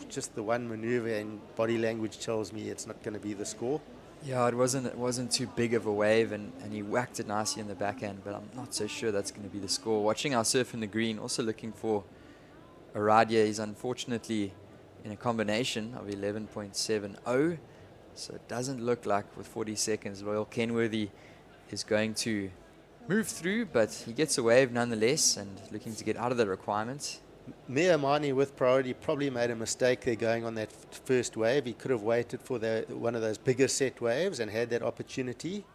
just the one maneuver and body language tells me it's not going to be the score. Yeah, it wasn't too big of a wave, and he whacked it nicely in the back end, but I'm not so sure that's going to be the score. Watching our surf in the green, also looking for a ride here. He's unfortunately in a combination of 11.70, so it doesn't look like with 40 seconds Loyal Kenworthy is going to move through, but he gets a wave nonetheless and looking to get out of the requirements. Mihimana with priority probably made a mistake there going on that first wave. He could have waited for one of those bigger set waves and had that opportunity,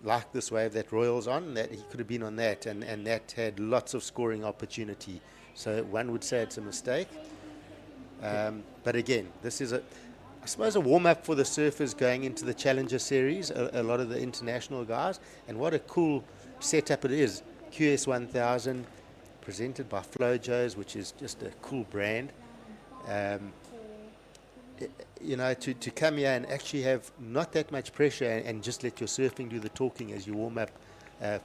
like this wave that Royal's on, that he could have been on that, and that had lots of scoring opportunity. So one would say it's a mistake. But again, this is I suppose a warm-up for the surfers going into the Challenger Series, a lot of the international guys, and what a cool setup it is. QS 1000, presented by Flojos, which is just a cool brand. You know, to come here and actually have not that much pressure and just let your surfing do the talking as you warm up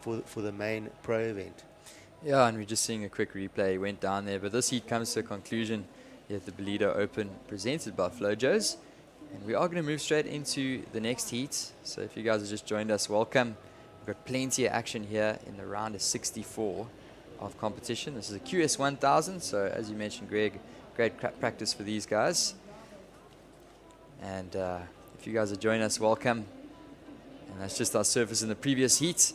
for the main pro event. Yeah, and we're just seeing a quick replay. He went down there, but this heat comes to a conclusion here at the Ballito Open, presented by Flojos. And we are going to move straight into the next heat. So if you guys have just joined us, welcome. We've got plenty of action here in the round of 64 of competition. This is a QS 1000, so as you mentioned, Greg, great practice for these guys. And if you guys are joining us, welcome. And that's just our surfers in the previous heat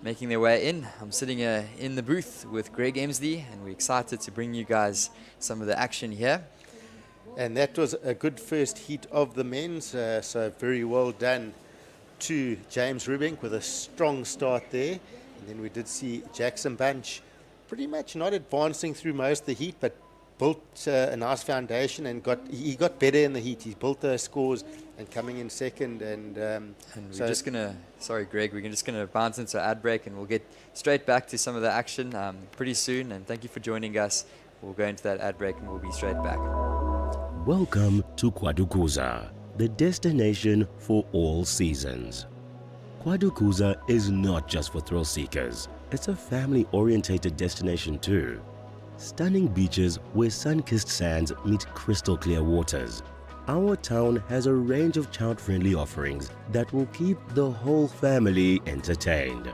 making their way in. I'm sitting here in the booth with Greg Emsley, and we're excited to bring you guys some of the action here. And that was a good first heat of the men's, so very well done to James Rubenk with a strong start there. And then we did see Jackson Bunch pretty much not advancing through most of the heat, but built a nice foundation and he got better in the heat. He built those scores and coming in second. And we're just gonna, sorry Greg, we're just gonna bounce into an ad break and we'll get straight back to some of the action pretty soon. And thank you for joining us. We'll go into that ad break and we'll be straight back. Welcome to KwaDukuza, the destination for all seasons. KwaDukuza is not just for thrill seekers. It's a family-orientated destination too. Stunning beaches where sun-kissed sands meet crystal clear waters. Our town has a range of child-friendly offerings that will keep the whole family entertained.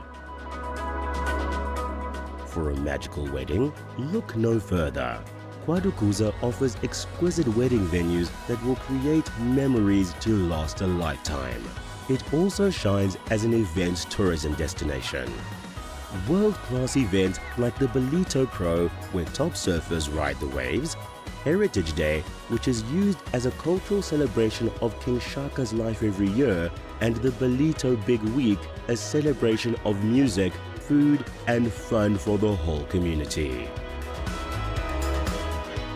For a magical wedding, look no further. KwaDukuza offers exquisite wedding venues that will create memories to last a lifetime. It also shines as an event tourism destination. World-class events like the Ballito Pro, where top surfers ride the waves, Heritage Day, which is used as a cultural celebration of King Shaka's life every year, and the Ballito Big Week, a celebration of music, food and fun for the whole community.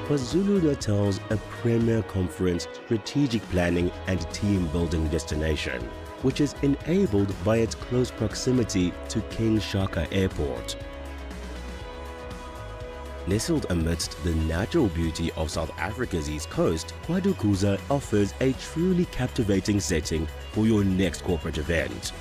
KwaZulu-Natal's a premier conference, strategic planning and team building destination, which is enabled by its close proximity to King Shaka Airport. Nestled amidst the natural beauty of South Africa's east coast, KwaDukuza offers a truly captivating setting for your next corporate event.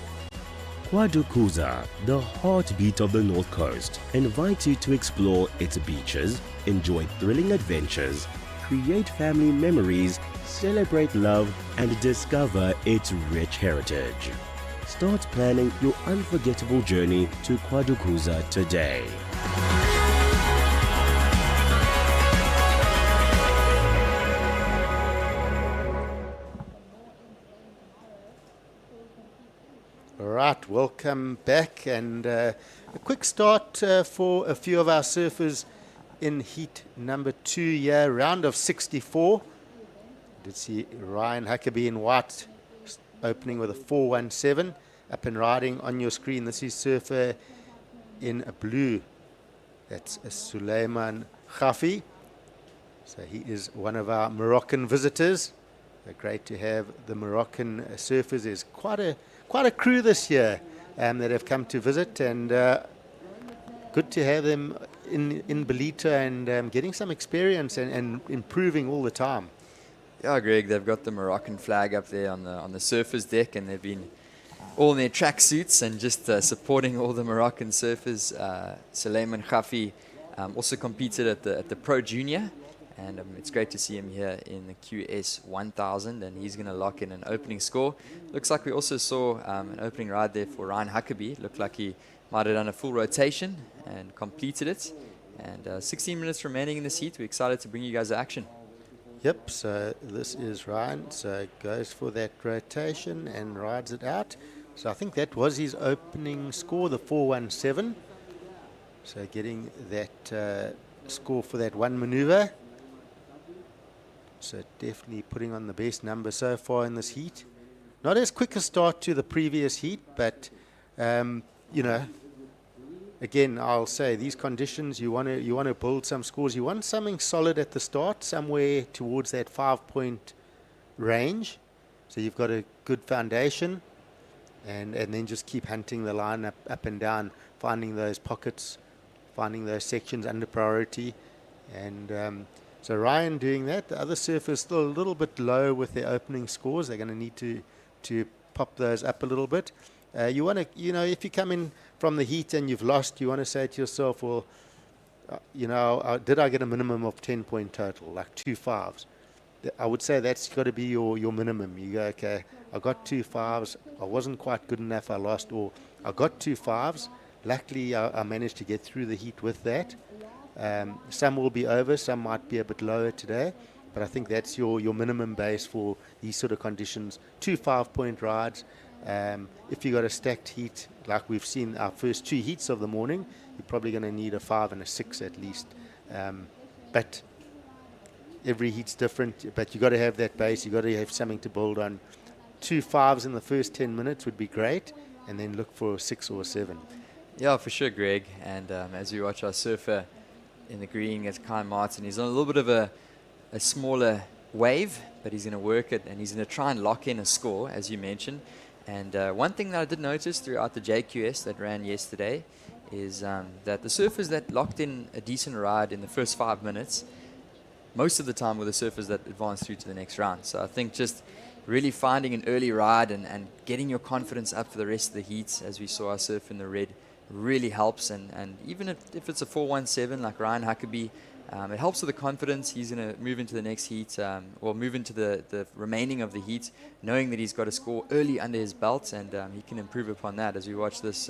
KwaDukuza, the heartbeat of the North Coast, invites you to explore its beaches, enjoy thrilling adventures, create family memories, celebrate love, and discover its rich heritage. Start planning your unforgettable journey to KwaDukuza today. All right, welcome back, and a quick start for a few of our surfers in heat number 2 here, round of 64. Did see Ryan Huckabee in white opening with a 417, up and riding on your screen. This is surfer in a blue. That's a Suleiman Khafi. So he is one of our Moroccan visitors. Great to have the Moroccan surfers. There's quite a crew this year that have come to visit, and good to have them in Ballito and getting some experience and improving all the time. Yeah, Greg, they've got the Moroccan flag up there on the surfers deck, and they've been all in their tracksuits and just supporting all the Moroccan surfers. Suleiman Khafi also competed at the Pro Junior, and it's great to see him here in the QS 1000, and he's going to lock in an opening score. Looks like we also saw an opening ride there for Ryan Huckabee. Looked like he might have done a full rotation and completed it. And 16 minutes remaining in this heat. We're excited to bring you guys the action. Yep, so this is Ryan, so goes for that rotation and rides it out. So I think that was his opening score, the 417. So getting that score for that one maneuver. So definitely putting on the best number so far in this heat. Not as quick a start to the previous heat, but you know, again, I'll say these conditions, you want to build some scores. You want something solid at the start, somewhere towards that 5-point range. So you've got a good foundation, and then just keep hunting the line up and down, finding those pockets, finding those sections under priority. And so Ryan doing that. The other surfers still a little bit low with their opening scores. They're going to need to pop those up a little bit. You want to, you know, if you come in from the heat and you've lost, you want to say to yourself, well, you know, did I get a minimum of 10-point total, like 2 5s? I would say that's got to be your minimum. You go, okay, I got 2 5s. I wasn't quite good enough. I lost, or I got 2 5s. Luckily, I managed to get through the heat with that. Some will be over, some might be a bit lower today, but I think that's your minimum base for these sort of conditions. 2 5-point rides, If you got a stacked heat, like we've seen our first 2 heats of the morning, you're probably going to need a 5 and a 6 at least. But every heat's different, but you got to have that base, you got to have something to build on. 2 5s in the first 10 minutes would be great, and then look for a 6 or a 7. Yeah, for sure, Greg. And as we watch our surfer in the green, it's Kai Martin. He's on a little bit of a smaller wave, but he's going to work it, and he's going to try and lock in a score, as you mentioned. And one thing that I did notice throughout the JQS that ran yesterday is that the surfers that locked in a decent ride in the first 5 minutes, most of the time were the surfers that advanced through to the next round. So I think just really finding an early ride and getting your confidence up for the rest of the heats, as we saw our surf in the red, really helps. And even if it's a 4-1-7 like Ryan Huckabee, it helps with the confidence. He's going to move into the next heat, or move into the remaining of the heat, knowing that he's got a score early under his belt, and he can improve upon that. As we watch this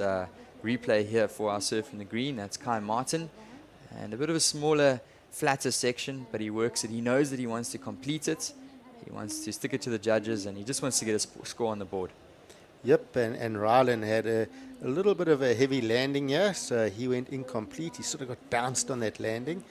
replay here for our surf in the green, that's Kai Martin, and a bit of a smaller, flatter section, but he works it. He knows that he wants to complete it. He wants to stick it to the judges, and he just wants to get a score on the board. Yep, and Rylan had a little bit of a heavy landing here, so he went incomplete. He sort of got bounced on that landing.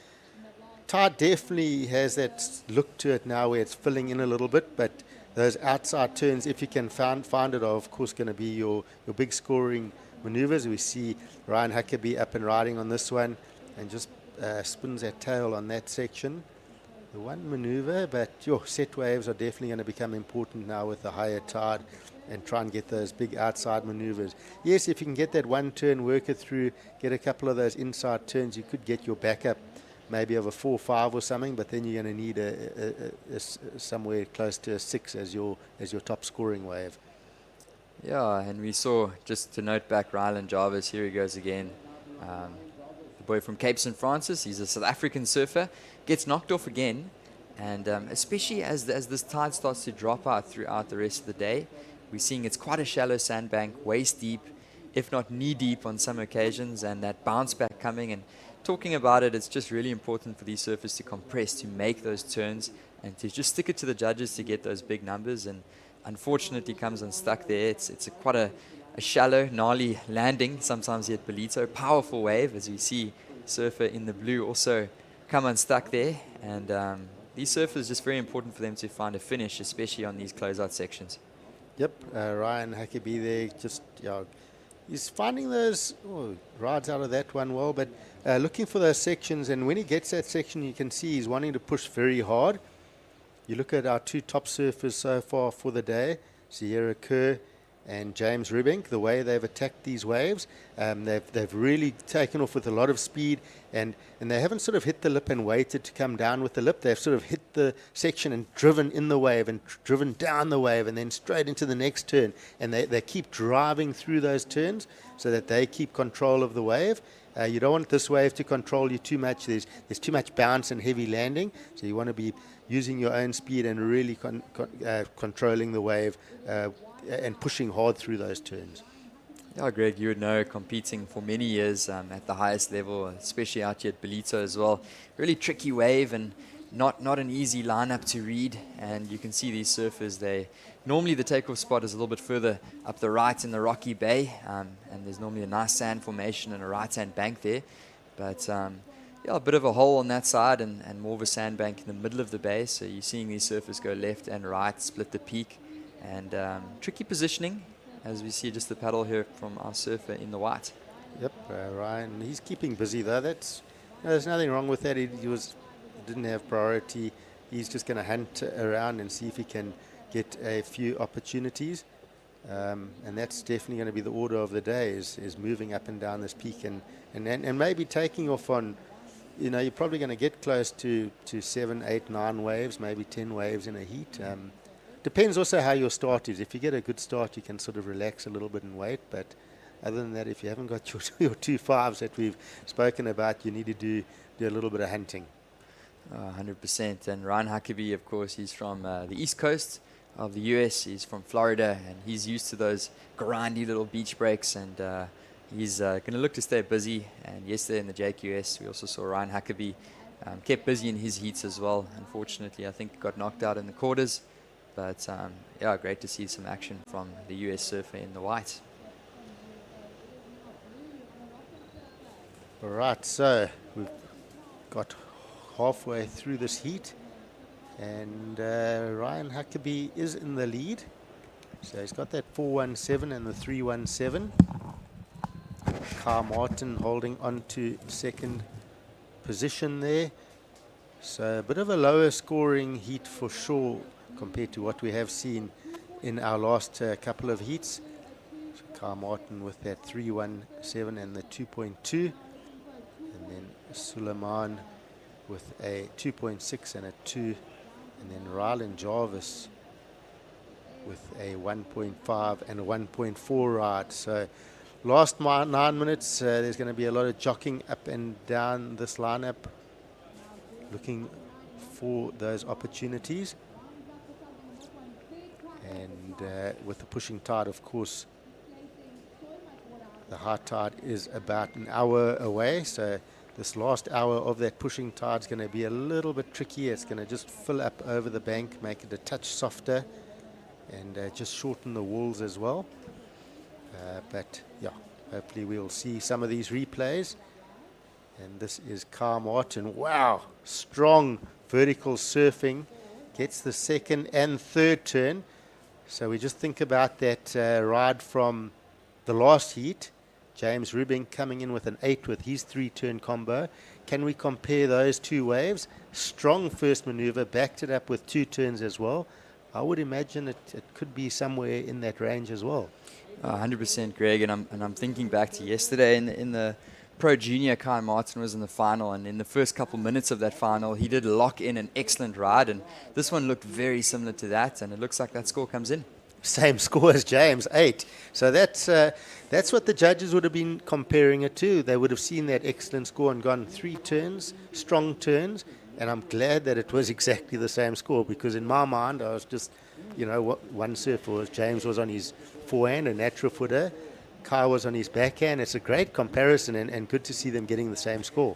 Tide definitely has that look to it now where it's filling in a little bit, but those outside turns, if you can find it, are of course going to be your big scoring maneuvers. We see Ryan Huckabee up and riding on this one and just spins that tail on that section. The one maneuver, but your set waves are definitely going to become important now with the higher tide, and try and get those big outside maneuvers. Yes, if you can get that one turn, work it through, get a couple of those inside turns, you could get your backup maybe of a 4-5 or something, but then you're going to need a somewhere close to a 6 as your top scoring wave. Yeah, and we saw, just to note back, Rylan Jarvis, here he goes again. The boy from Cape St. Francis, he's a South African surfer, gets knocked off again, and especially as this tide starts to drop out throughout the rest of the day, we're seeing it's quite a shallow sandbank, waist deep, if not knee deep on some occasions, and that bounce back coming. And talking about it, it's just really important for these surfers to compress, to make those turns, and to just stick it to the judges to get those big numbers. And unfortunately comes unstuck there. It's quite a shallow, gnarly landing sometimes here at Ballito. Powerful wave, as we see surfer in the blue also come unstuck there. And these surfers, just very important for them to find a finish, especially on these closeout sections. Yep, Ryan Huckabee there, just he's finding those rides out of that one well, but looking for those sections, and when he gets that section, you can see he's wanting to push very hard. You look at our 2 top surfers so far for the day, Sierra Kerr and James Rubink, the way they've attacked these waves. They've really taken off with a lot of speed, and they haven't sort of hit the lip and waited to come down with the lip. They've sort of hit the section and driven in the wave and driven down the wave and then straight into the next turn. And they keep driving through those turns so that they keep control of the wave. You don't want this wave to control you too much. There's too much bounce and heavy landing, so you want to be using your own speed and really controlling the wave and pushing hard through those turns. Yeah, Greg, you would know, competing for many years at the highest level, especially out here at Ballito as well. Really tricky wave and not an easy lineup to read. And you can see these surfers, normally the takeoff spot is a little bit further up the right in the rocky bay, and there's normally a nice sand formation and a right-hand bank there. But yeah, a bit of a hole on that side and more of a sandbank in the middle of the bay. So you're seeing these surfers go left and right, split the peak, and tricky positioning, as we see just the paddle here from our surfer in the white. Yep, Ryan, he's keeping busy though. There's nothing wrong with that. He didn't have priority. He's just going to hunt around and see if he can get a few opportunities. And that's definitely going to be the order of the day, is moving up and down this peak and maybe taking off on, you're probably going to get close to 7, 8, 9 waves, maybe 10 waves in a heat. Depends also how your start is. If you get a good start, you can sort of relax a little bit and wait. But other than that, if you haven't got your 2 5s that we've spoken about, you need to do a little bit of hunting. 100%. And Ryan Huckabee, of course, he's from the East Coast of the US. He's from Florida, and he's used to those grindy little beach breaks, and he's going to look to stay busy. And yesterday in the JQS, we also saw Ryan Huckabee kept busy in his heats as well. Unfortunately, I think got knocked out in the quarters, But yeah, great to see some action from the US surfer in the white. All right, so we've got halfway through this heat, and Ryan Huckabee is in the lead. So he's got that 417 and the 317. Kyle Martin holding on to second position there. So a bit of a lower scoring heat for sure compared to what we have seen in our last couple of heats. So Kyle Martin with that 317 and the 2.2. And then Suleiman with a 2.6 and a 2. And then Rylan Jarvis with a 1.5 and a 1.4 ride. So last 9 minutes, there's going to be a lot of jockeying up and down this lineup, looking for those opportunities. And with the pushing tide, of course, the high tide is about an hour away. So this last hour of that pushing tide is going to be a little bit tricky. It's going to just fill up over the bank, make it a touch softer, and just shorten the walls as well. But yeah, hopefully we'll see some of these replays. And this is Kyle Martin. Wow, strong vertical surfing. Gets the second and third turn. So we just think about that ride from the last heat. James Rubin coming in with an 8 with his 3-turn combo. Can we compare those two waves? Strong first maneuver, backed it up with 2 turns as well. I would imagine it could be somewhere in that range as well. 100%, Greg, and I'm thinking back to yesterday in the Pro Junior. Kai Martin was in the final, and in the first couple minutes of that final, he did lock in an excellent ride, and this one looked very similar to that, and it looks like that score comes in. Same score as James, 8. So that's what the judges would have been comparing it to. They would have seen that excellent score and gone 3 turns, strong turns, and I'm glad that it was exactly the same score, because in my mind I was just, one surfer was James was on his forehand, a natural footer. Kai was on his backhand. It's a great comparison, and good to see them getting the same score.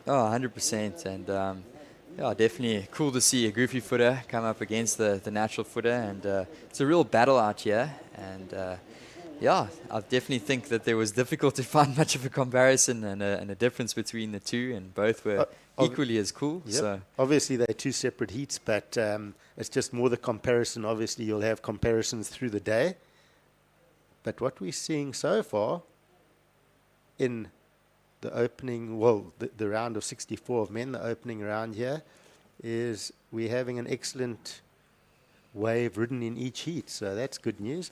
Oh, 100%, and yeah, definitely cool to see a goofy footer come up against the natural footer, and it's a real battle out here, and yeah, I definitely think that there was difficult to find much of a comparison and a difference between the two, and both were equally as cool. Yep. So obviously they're 2 separate heats, but it's just more the comparison. Obviously you'll have comparisons through the day, but what we're seeing so far in the opening, the round of 64 of men, the opening round here, is we're having an excellent wave ridden in each heat, so that's good news.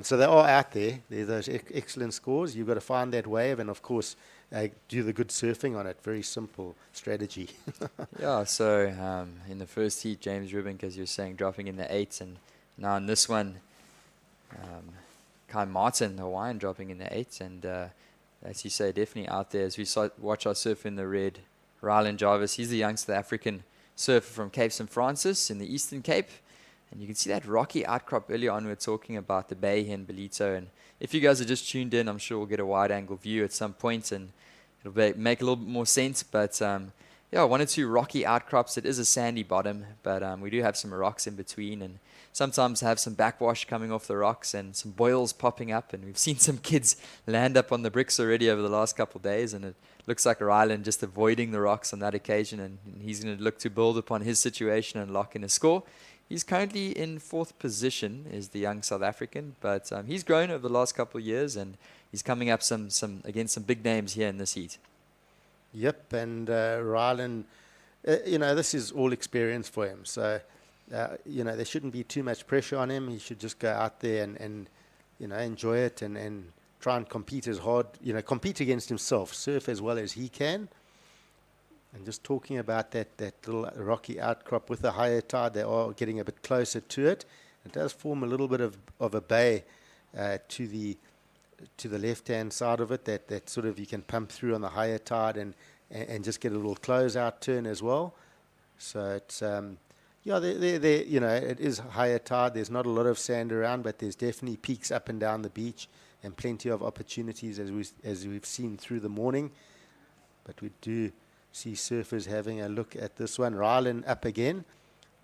So they are out there. There's those excellent scores. You've got to find that wave and, of course, do the good surfing on it. Very simple strategy. yeah, so in the first heat, James Rubin, as you're saying, dropping in the 8s, and now in this one, Kai Martin, the Hawaiian, dropping in the 8s, and as you say, definitely out there. As we watch our surfer in the red, Rylan Jarvis, he's the young South African surfer from Cape St. Francis in the Eastern Cape. And you can see that rocky outcrop earlier on. We were talking about the bay here in Ballito. And if you guys are just tuned in, I'm sure we'll get a wide-angle view at some point, and it'll make a little bit more sense. But yeah, 1 or 2 rocky outcrops. It is a sandy bottom, but we do have some rocks in between, and sometimes have some backwash coming off the rocks and some boils popping up. And we've seen some kids land up on the bricks already over the last couple of days, and it looks like Rylan just avoiding the rocks on that occasion, and he's going to look to build upon his situation and lock in a score. He's currently in 4th position, is the young South African, but he's grown over the last couple of years, and he's coming up against some big names here in this heat. Yep, and Rylan, this is all experience for him. So, there shouldn't be too much pressure on him. He should just go out there and enjoy it and try and compete as hard, compete against himself, surf as well as he can. And just talking about that little rocky outcrop with the higher tide, they are getting a bit closer to it. It does form a little bit of a bay to the left-hand side of it that sort of you can pump through on the higher tide and just get a little close-out turn as well. So it's it is higher tide. There's not a lot of sand around, but there's definitely peaks up and down the beach and plenty of opportunities as we've seen through the morning. But we do see surfers having a look at this one. Rylan up again.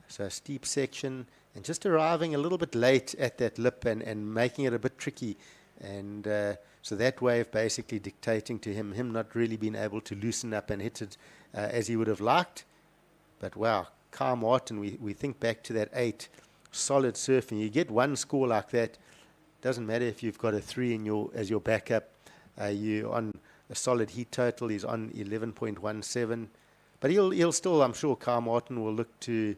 So a steep section, and just arriving a little bit late at that lip and making it a bit tricky. And so that wave basically dictating to him not really being able to loosen up and hit it as he would have liked. But wow, Kyle Martin, we think back to that 8, solid surfing. You get one score like that, doesn't matter if you've got a 3 as your backup. You're on a solid heat total. He's on 11.17. But he'll still, I'm sure, Kyle Martin will look to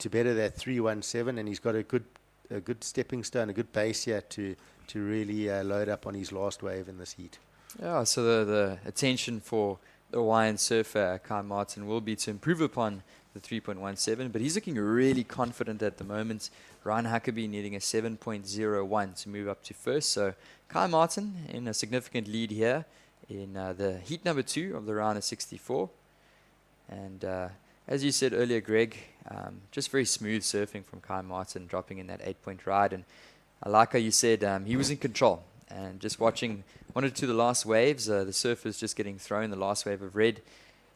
better that 317, and he's got a good stepping stone, a good base here to really load up on his last wave in this heat. Yeah, so the attention for the Hawaiian surfer, Kai Martin, will be to improve upon the 3.17, but he's looking really confident at the moment. Ryan Huckabee needing a 7.01 to move up to first. So Kai Martin in a significant lead here in the heat number 2 of the round of 64. And as you said earlier, Greg, just very smooth surfing from Kai Martin, dropping in that 8-point ride. And I like how you said he was in control. And just watching 1 or 2 of the last waves, the surfers just getting thrown, the last wave of red,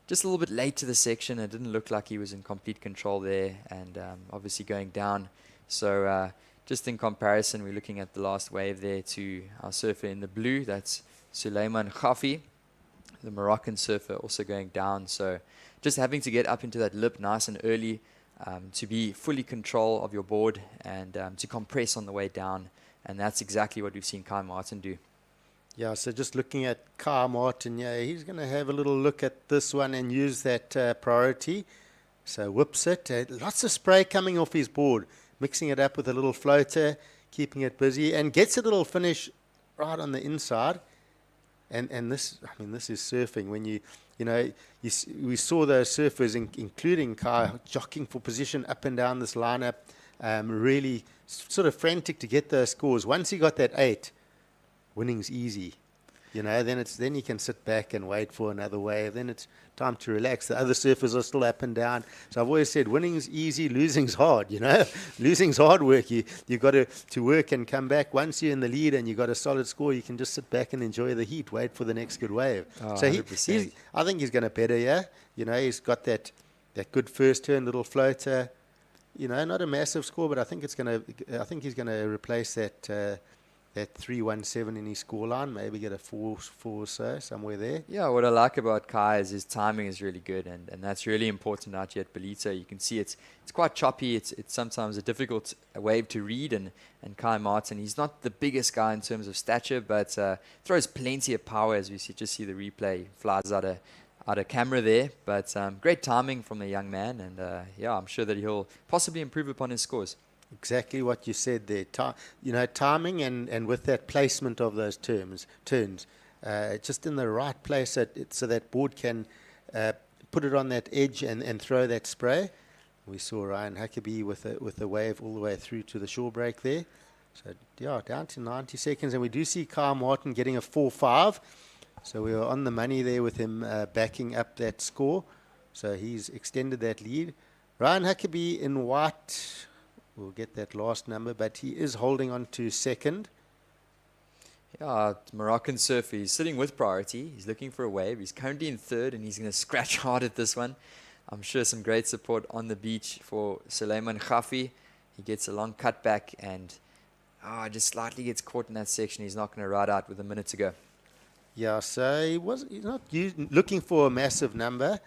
just a little bit late to the section. It didn't look like he was in complete control there, and obviously going down. So just in comparison, we're looking at the last wave there to our surfer in the blue. That's Suleiman Khafi, the Moroccan surfer, also going down. So just having to get up into that lip nice and early to be fully control of your board and to compress on the way down. And that's exactly what we've seen Kai Martin do. Yeah, so just looking at Kai Martin, yeah, he's going to have a little look at this one and use that priority. So whips it. Lots of spray coming off his board, mixing it up with a little floater, keeping it busy, and gets a little finish right on the inside. And this, I mean, this is surfing. When we saw those surfers, including Kai, jockeying for position up and down this lineup, really sort of frantic to get those scores. Once he got that 8, winning's easy. Then you can sit back and wait for another wave. Then it's time to relax. The other surfers are still up and down. So I've always said winning's easy, losing's hard. Losing's hard work. You've got to work and come back. Once you're in the lead and you've got a solid score, you can just sit back and enjoy the heat, wait for the next good wave. Oh, so I 100%. think he's going to better, yeah. He's got that good first turn, little floater. Not a massive score, but I think he's going to replace that 317 in his scoreline, maybe get a 4 or so, somewhere there. Yeah, what I like about Kai is his timing is really good, and that's really important out here at Ballito. You can see it's quite choppy. It's sometimes a difficult wave to read, and Kai Martin, he's not the biggest guy in terms of stature, but throws plenty of power, as we just see the replay. Flies out of camera there, but great timing from the young man, and I'm sure that he'll possibly improve upon his scores. Exactly what you said there. Timing and with that placement of those turns, just in the right place so that board can put it on that edge and throw that spray. We saw Ryan Huckabee with a wave all the way through to the shore break there. So down to 90 seconds, and we do see Kyle Martin getting a 4.5. So we were on the money there with him backing up that score. So he's extended that lead. Ryan Huckabee in white. We'll get that last number, but he is holding on to second. Yeah, Moroccan surfer. He's sitting with priority. He's looking for a wave. He's currently in third, and he's going to scratch hard at this one. I'm sure some great support on the beach for Suleiman Khafi. He gets a long cutback and just slightly gets caught in that section. He's not going to ride out with a minute to go. Yeah, so he's not looking for a massive number,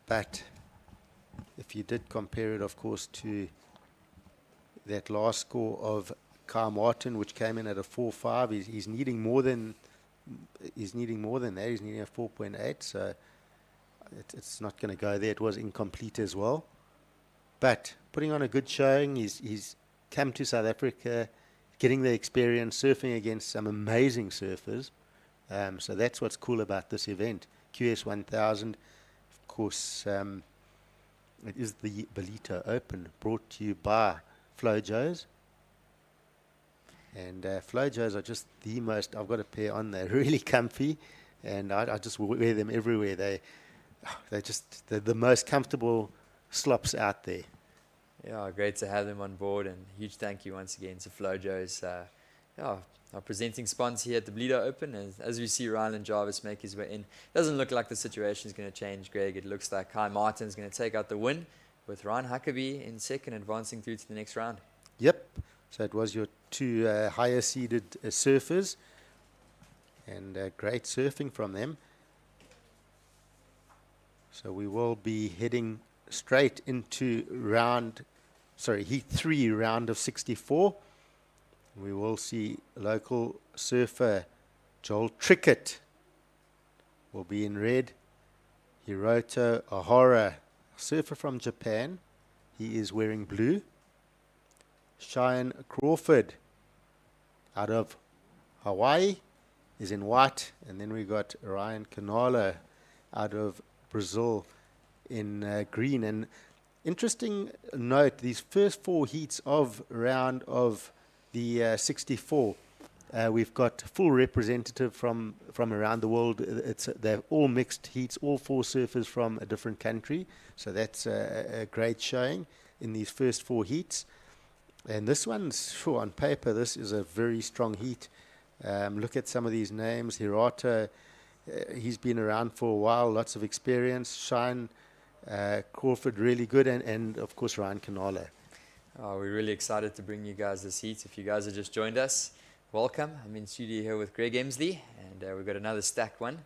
but if you did compare it, of course, to that last score of Kai Martin, which came in at a 4.5, he's needing more than that. He's needing a 4.8, so it's not going to go there. It was incomplete as well, but putting on a good showing. He's come to South Africa, getting the experience, surfing against some amazing surfers. So that's what's cool about this event. QS 1000, of course. It is the Ballito Open, brought to you by Flojos. And Flojos are just the most, I've got a pair on, they're really comfy, and I just wear them everywhere. They're the most comfortable slops out there. Yeah, great to have them on board, and huge thank you once again to Flojos. our presenting sponsor here at the Ballito Open. As we see Ryan Jarvis make his way in, doesn't look like the situation is going to change, Greg. It looks like Kai Martin's going to take out the win, with Ryan Huckabee in second, advancing through to the next round. Yep. So it was your two higher seeded surfers, and great surfing from them. So we will be heading straight into heat 3, round of 64. We will see local surfer Joel Trickett will be in red. Hiroto Ohara, surfer from Japan, he is wearing blue. Cheyenne Crawford out of Hawaii is in white. And then we got Ryan Canalo out of Brazil in green. And interesting note, these first 4 heats of round of the 64, we've got full representative from around the world. They're all mixed heats, all 4 surfers from a different country. So that's a great showing in these first 4 heats. And this one's, sure, on paper, this is a very strong heat. Look at some of these names. Hirata, he's been around for a while, lots of experience. Shine Crawford, really good. And of course, Ryan Canalo. We're really excited to bring you guys this heat. If you guys have just joined us, welcome. I'm in studio here with Greg Emsley, and we've got another stacked one.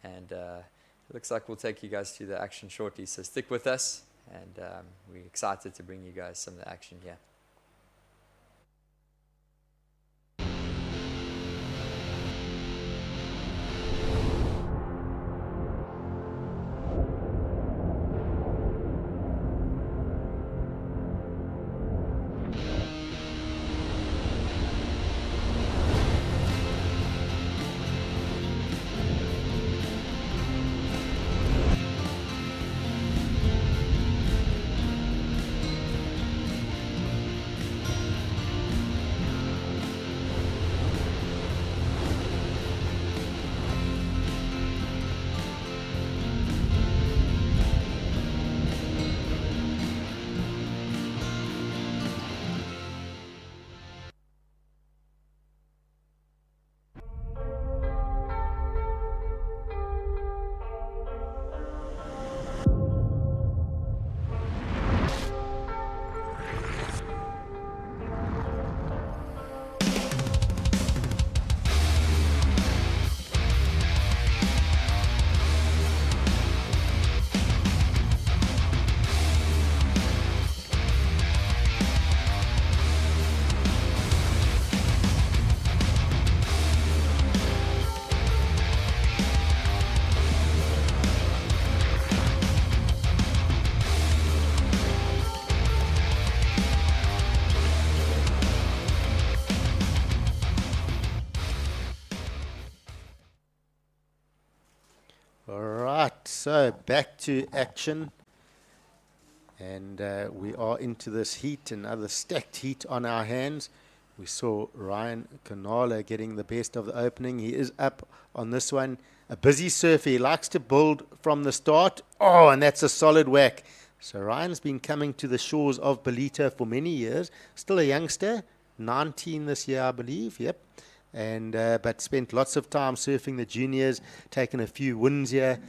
And it looks like we'll take you guys through the action shortly. So stick with us, and we're excited to bring you guys some of the action here. So back to action, and we are into this heat, another stacked heat on our hands. We saw Ryan Canalo getting the best of the opening. He is up on this one. A busy surfer. He likes to build from the start. Oh, and that's a solid whack. So Ryan's been coming to the shores of Ballito for many years. Still a youngster, 19 this year, I believe. Yep. And but spent lots of time surfing the juniors, taken a few wins here.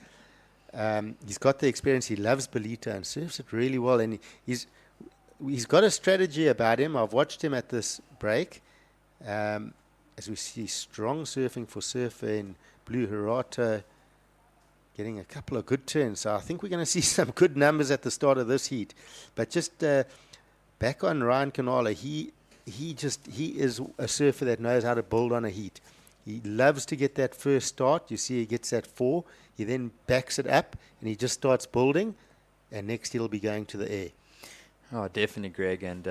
He's got the experience. He loves Ballito and surfs it really well. And he's got a strategy about him. I've watched him at this break. As we see strong surfing for surfer in blue. Hirata getting a couple of good turns. So I think we're going to see some good numbers at the start of this heat. But just back on Ryan Canalo, he is a surfer that knows how to build on a heat. He loves to get that first start. You see he gets that 4. He then backs it up, and he just starts building, and next he'll be going to the air. Oh, definitely, Greg. And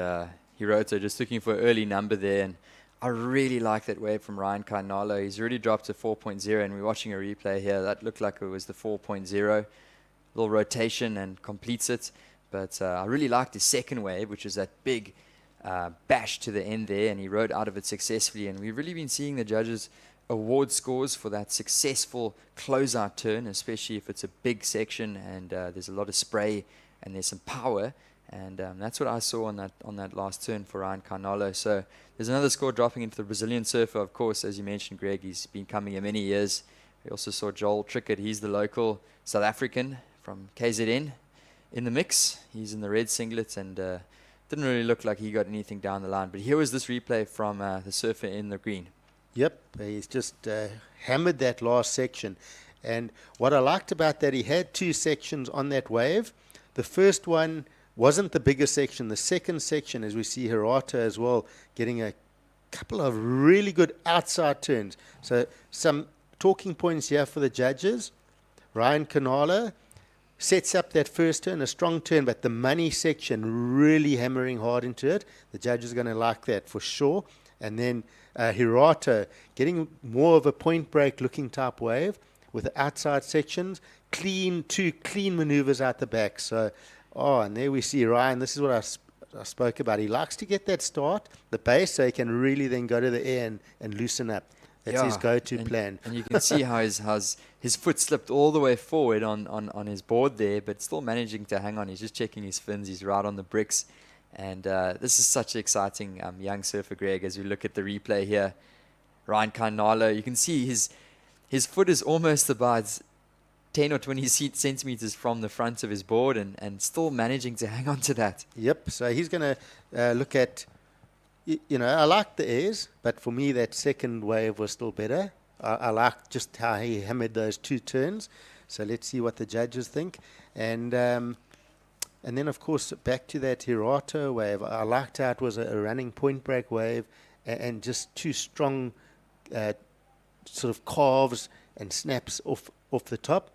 Hiroto just looking for an early number there. And I really like that wave from Ryan Canalo. He's already dropped to 4.0, and we're watching a replay here. That looked like it was the 4.0. Little rotation and completes it. But I really liked his second wave, which is that big bash to the end there, and he rode out of it successfully. And we've really been seeing the judges award scores for that successful closeout turn, especially if it's a big section and there's a lot of spray and there's some power. And that's what I saw on that last turn for Ryan Carnalo. So there's another score dropping into the Brazilian surfer. Of course, as you mentioned, Greg, he's been coming here many years. We also saw Joel Trickett. He's the local South African from KZN in the mix. He's in the red singlet and didn't really look like he got anything down the line. But here was this replay from the surfer in the green. Yep, he's just hammered that last section. And what I liked about that, he had 2 sections on that wave. The first one wasn't the biggest section. The second section, as we see Hirata as well, getting a couple of really good outside turns. So some talking points here for the judges. Ryan Canala sets up that first turn, a strong turn, but the money section really hammering hard into it. The judges are going to like that for sure. And then Hirata getting more of a point break looking type wave with the outside sections, two clean maneuvers out the back. So, and there we see Ryan. This is what I spoke about. He likes to get that start, the base, so he can really then go to the air and loosen up. That's his go-to plan. And you can see how his foot slipped all the way forward on his board there, but still managing to hang on. He's just checking his fins. He's right on the bricks. And this is such an exciting young surfer, Greg, as we look at the replay here. Ryan Carnalo, you can see his foot is almost about 10 or 20 centimeters from the front of his board and still managing to hang on to that. Yep, so he's going to look at, I like the airs, but for me that second wave was still better. I like just how he hammered those 2 turns. So let's see what the judges think. And then, of course, back to that Hirata wave. I liked how it was a running point break wave and just 2 strong sort of carves and snaps off the top.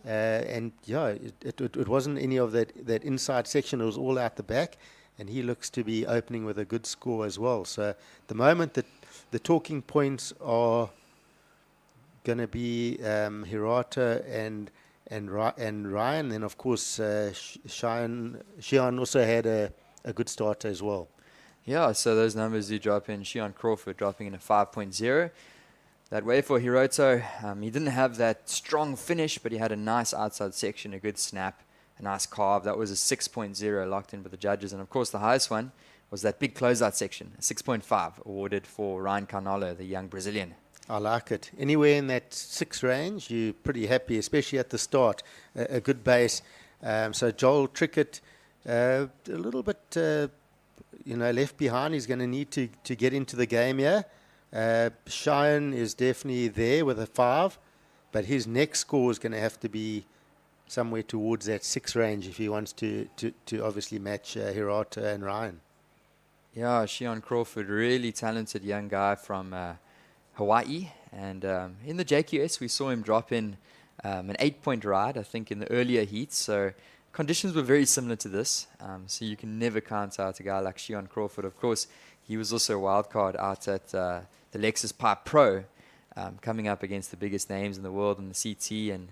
It wasn't any of that inside section. It was all out the back. And he looks to be opening with a good score as well. So at the moment, the talking points are going to be Hirata and Ryan. Then, of course, Shion also had a good start as well. Yeah, so those numbers do drop in. Shion Crawford dropping in a 5.0. That wave for Hiroto, he didn't have that strong finish, but he had a nice outside section, a good snap, a nice carve. That was a 6.0 locked in by the judges. And, of course, the highest one was that big closeout section, a 6.5 awarded for Ryan Carnalo, the young Brazilian. I like it. Anywhere in that 6 range, you're pretty happy, especially at the start. A good base. So Joel Trickett, a little bit, left behind. He's going to need to get into the game here. Cheyenne is definitely there with a 5, but his next score is going to have to be somewhere towards that 6 range if he wants to obviously match Hirata and Ryan. Yeah, Shion Crawford, really talented young guy from Hawaii. And in the JQS, we saw him drop in an 8-point ride, I think, in the earlier heats. So conditions were very similar to this. So you can never count out a guy like Shion Crawford. Of course, he was also a wild card out at the Lexus Pipe Pro, coming up against the biggest names in the world in the CT. And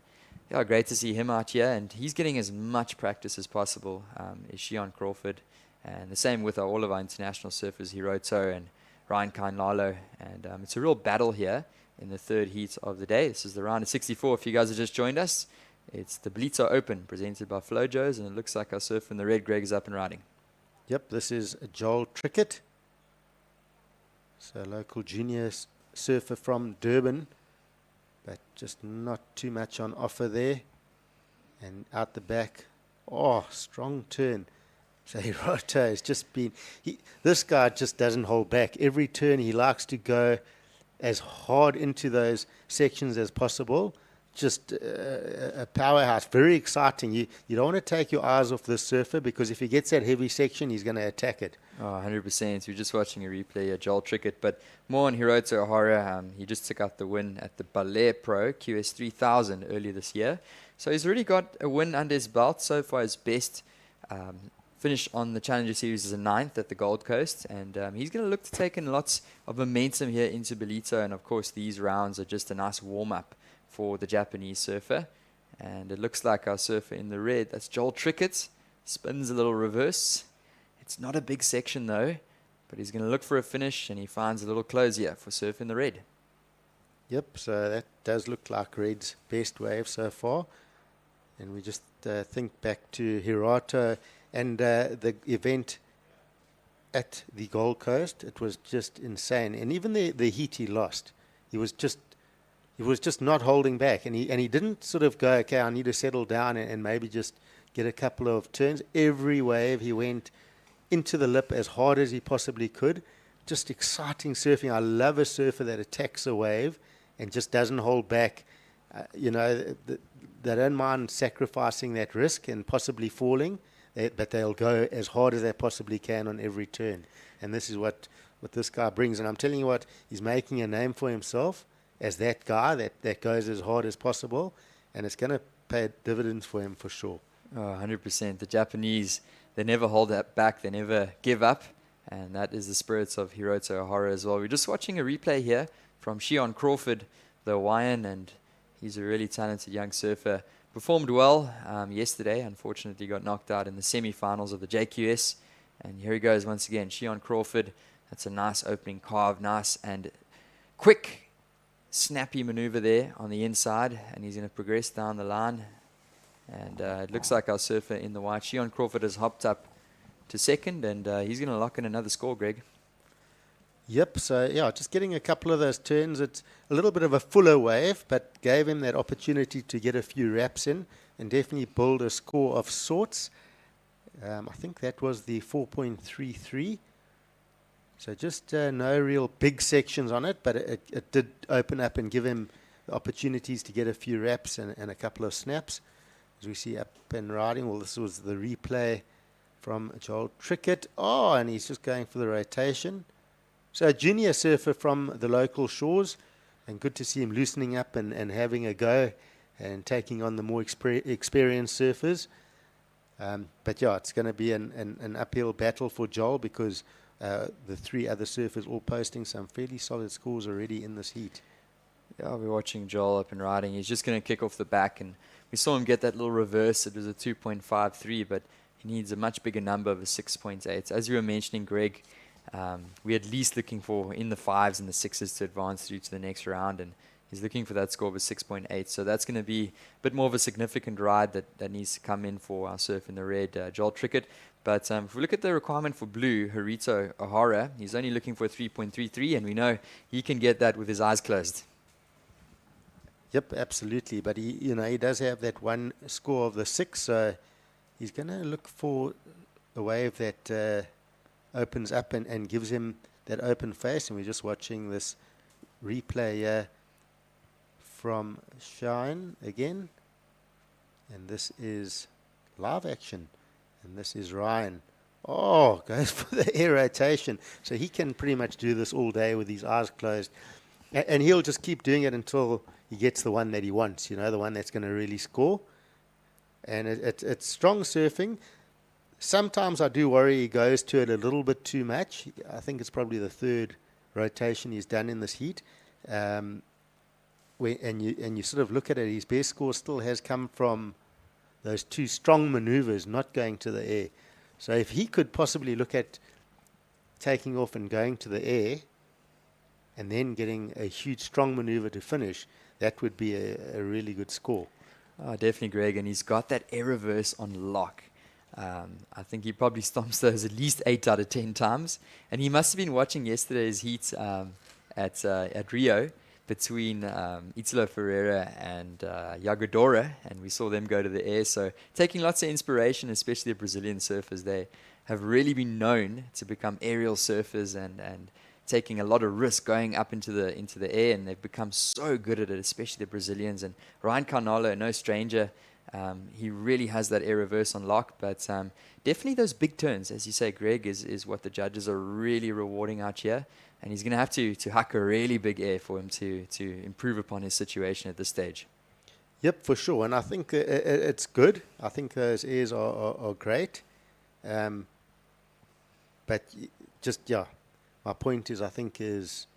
yeah, great to see him out here. And he's getting as much practice as possible, is Shion Crawford. And the same with all of our international surfers, Hiroto and Ryan Carnalo. And it's a real battle here in the 3rd heat of the day. This is the round of 64. If you guys have just joined us, it's the Ballito Open presented by Flojos. And it looks like our surfer in the red, Greg, is up and riding. Yep, this is Joel Trickett. So local junior surfer from Durban, but just not too much on offer there. And out the back, strong turn. So Hirata has just been, this guy just doesn't hold back. Every turn he likes to go as hard into those sections as possible. Just a powerhouse, very exciting. You don't want to take your eyes off this surfer because if he gets that heavy section, he's going to attack it. 100%. We're just watching a replay of Joel Trickett, but more on Hiroto Ohara. He just took out the win at the Ballito Pro QS 3000 earlier this year. So he's already got a win under his belt. So far his best finish on the Challenger Series is a 9th at the Gold Coast, and he's going to look to take in lots of momentum here into Ballito. And of course these rounds are just a nice warm-up for the Japanese surfer. And it looks like our surfer in the red, that's Joel Trickett, spins a little reverse. It's not a big section though, but he's going to look for a finish, and he finds a little close here for surf in the red. Yep, so that does look like red's best wave so far. And we just think back to Hirata And the event at the Gold Coast, it was just insane. And even the heat he lost, he was just not holding back. And he didn't sort of go, okay, I need to settle down and maybe just get a couple of turns. Every wave he went into the lip as hard as he possibly could. Just exciting surfing. I love a surfer that attacks a wave and just doesn't hold back. They don't mind sacrificing that risk and possibly falling, but they'll go as hard as they possibly can on every turn. And this is what this guy brings. And I'm telling you what, he's making a name for himself as that guy that goes as hard as possible. And it's going to pay dividends for him for sure. Oh, 100%. The Japanese, they never hold that back. They never give up. And that is the spirits of Hiroto Ohara as well. We're just watching a replay here from Shion Crawford, the Hawaiian, and he's a really talented young surfer. Performed well yesterday. Unfortunately, got knocked out in the semi-finals of the JQS. And here he goes once again. Shion Crawford. That's a nice opening carve. Nice and quick, snappy maneuver there on the inside. And he's going to progress down the line. And it looks like our surfer in the white, Shion Crawford, has hopped up to second. And he's going to lock in another score, Greg. Yep, so yeah, just getting a couple of those turns. It's a little bit of a fuller wave, but gave him that opportunity to get a few wraps in and definitely build a score of sorts. I think that was the 4.33. So just no real big sections on it, but it did open up and give him the opportunities to get a few wraps and a couple of snaps. As we see up and riding, well, this was the replay from Joel Trickett. Oh, and he's just going for the rotation. So a junior surfer from the local shores, and good to see him loosening up and having a go and taking on the more experienced surfers. But yeah, it's going to be an uphill battle for Joel because the three other surfers all posting some fairly solid scores already in this heat. Yeah, we're watching Joel up and riding. He's just going to kick off the back, and we saw him get that little reverse. It was a 2.53, but he needs a much bigger number of a 6.8. As you were mentioning, Greg, we're at least looking for in the 5s and the 6s to advance through to the next round, and he's looking for that score of a 6.8. So that's going to be a bit more of a significant ride that needs to come in for our surf in the red, Joel Trickett. But if we look at the requirement for blue, Hiroto Ohara, he's only looking for a 3.33, and we know he can get that with his eyes closed. Yep, absolutely. But he does have that one score of the 6, so he's going to look for a wave that opens up and gives him that open face. And we're just watching this replay from Shine again. And this is live action. And this is Ryan. Oh, goes for the air rotation. So he can pretty much do this all day with his eyes closed. And he'll just keep doing it until he gets the one that he wants, the one that's going to really score. And it's strong surfing. Sometimes I do worry he goes to it a little bit too much. I think it's probably the third rotation he's done in this heat. And you sort of look at it, his best score still has come from those two strong maneuvers, not going to the air. So if he could possibly look at taking off and going to the air and then getting a huge strong maneuver to finish, that would be a really good score. Oh, definitely, Greg. And he's got that air reverse on lock. I think he probably stomps those at least 8 out of 10 times. And he must have been watching yesterday's heat at Rio between Italo Ferreira and Yagodora, and we saw them go to the air. So taking lots of inspiration, especially the Brazilian surfers. They have really been known to become aerial surfers and taking a lot of risk going up into the air, and they've become so good at it, especially the Brazilians. And Ryan Carnalo, no stranger. He really has that air reverse on lock, but definitely those big turns, as you say, Greg, is what the judges are really rewarding out here. And he's going to have to hack a really big air for him to improve upon his situation at this stage. Yep, for sure. And I think it's good. I think those airs are great. But my point is, I think, is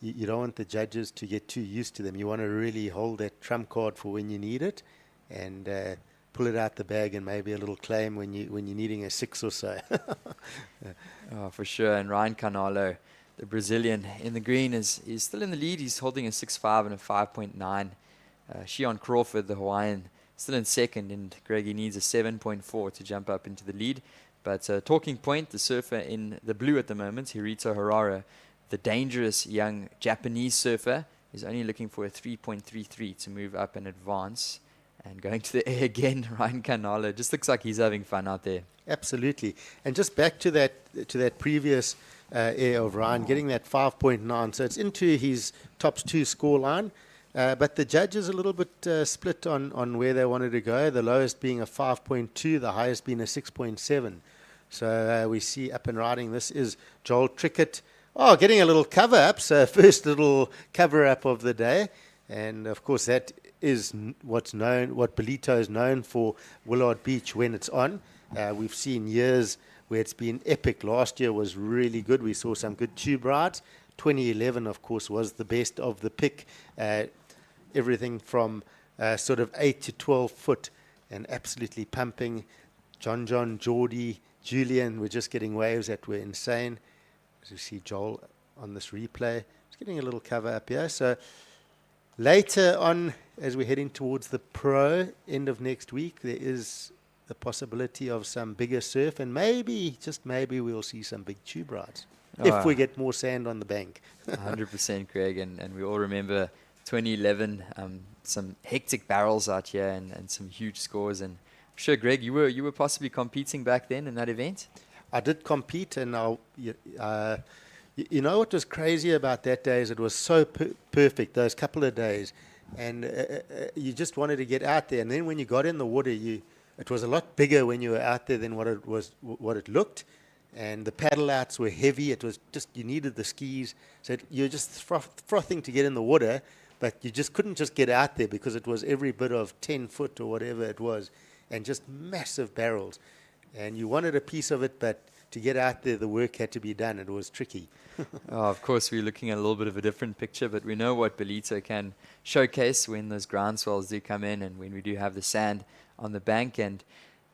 you don't want the judges to get too used to them. You want to really hold that trump card for when you need it, and pull it out the bag and maybe a little claim when you're needing a 6 or so. Oh, for sure. And Ryan Carnalo, the Brazilian in the green, is still in the lead. He's holding a 6.5 and a 5.9. Shion Crawford, the Hawaiian, still in second, and Greg, he needs a 7.4 to jump up into the lead. But talking point, the surfer in the blue at the moment, Hirito Harara, the dangerous young Japanese surfer, is only looking for a 3.33 to move up and advance. And going to the air again, Ryan Canala, just looks like he's having fun out there. Absolutely. And just back to that previous air of Ryan, getting that 5.9. So it's into his tops 2 score line. But the judges a little bit split on where they wanted to go, the lowest being a 5.2, the highest being a 6.7. So we see up and riding, this is Joel Trickett. Oh, getting a little cover up, so first little cover up of the day. And of course that is what Ballito is known for, Willard Beach, when it's on. We've seen years where it's been epic. Last year was really good. We saw some good tube rides. 2011, of course, was the best of the pick. Everything from sort of 8 to 12 foot and absolutely pumping. John, Geordie, Julian were just getting waves that were insane. As you see Joel on this replay, it's getting a little cover up here. So later on, as we're heading towards the pro end of next week, there is the possibility of some bigger surf, and maybe, just maybe, we'll see some big tube rides if we get more sand on the bank. 100%, Craig, and we all remember 2011, some hectic barrels out here and some huge scores. And I'm sure, Greg, you were possibly competing back then in that event? I did compete, and you know what was crazy about that day is it was so perfect, those couple of days, and you just wanted to get out there. And then when you got in the water, it was a lot bigger when you were out there than what it looked. And the paddle outs were heavy. It was just, you needed the skis. So you're just frothing to get in the water, but you just couldn't just get out there because it was every bit of 10 foot or whatever it was, and just massive barrels. And you wanted a piece of it, but to get out there, the work had to be done. It was tricky. Of course, we're looking at a little bit of a different picture, but we know what Ballito can showcase when those ground swells do come in and when we do have the sand on the bank. And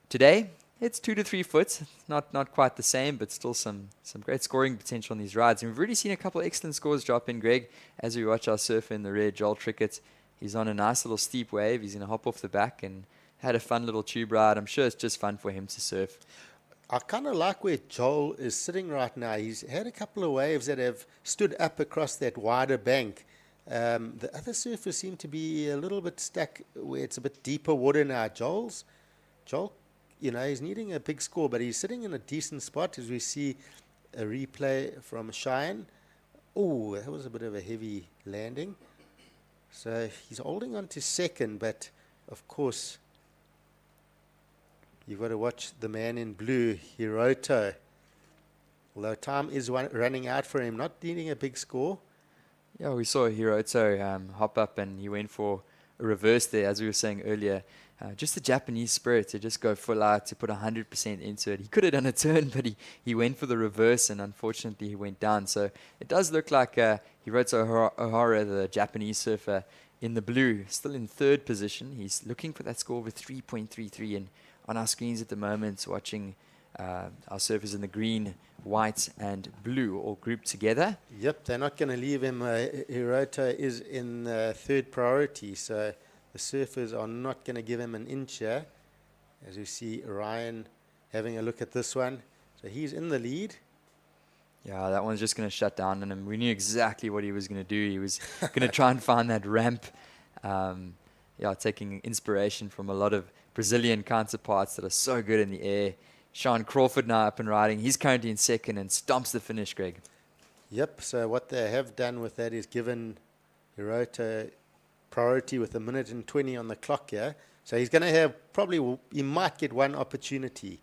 today, it's 2 to 3 foot. Not quite the same, but still some great scoring potential on these rides. And we've already seen a couple of excellent scores drop in, Greg, as we watch our surfer in the red, Joel Trickett. He's on a nice little steep wave. He's going to hop off the back and had a fun little tube ride. I'm sure it's just fun for him to surf. I kind of like where Joel is sitting right now. He's had a couple of waves that have stood up across that wider bank. The other surfers seem to be a little bit stuck where it's a bit deeper water now. Joel, he's needing a big score, but he's sitting in a decent spot as we see a replay from Cheyenne. Oh, that was a bit of a heavy landing. So he's holding on to second, but of course, you've got to watch the man in blue, Hiroto. Although time is running out for him, not needing a big score. Yeah, we saw Hiroto hop up and he went for a reverse there, as we were saying earlier. Just the Japanese spirit to just go full out, to put 100% into it. He could have done a turn, but he went for the reverse, and unfortunately he went down. So it does look like Hiroto Ohara, the Japanese surfer in the blue, still in third position. He's looking for that score of a 3.33, and on our screens at the moment, watching our surfers in the green, white, and blue all grouped together. Yep, they're not going to leave him. Hiroto is in third priority, so the surfers are not going to give him an inch here. As you see Ryan having a look at this one. So he's in the lead. Yeah, that one's just going to shut down on him. We knew exactly what he was going to do. He was going to try and find that ramp. Taking inspiration from a lot of Brazilian counterparts that are so good in the air. Sean Crawford now up and riding. He's currently in second and stomps the finish, Greg. Yep, so what they have done with that is given Hiroto priority with 1:20 on the clock here. So he's going to have he might get one opportunity.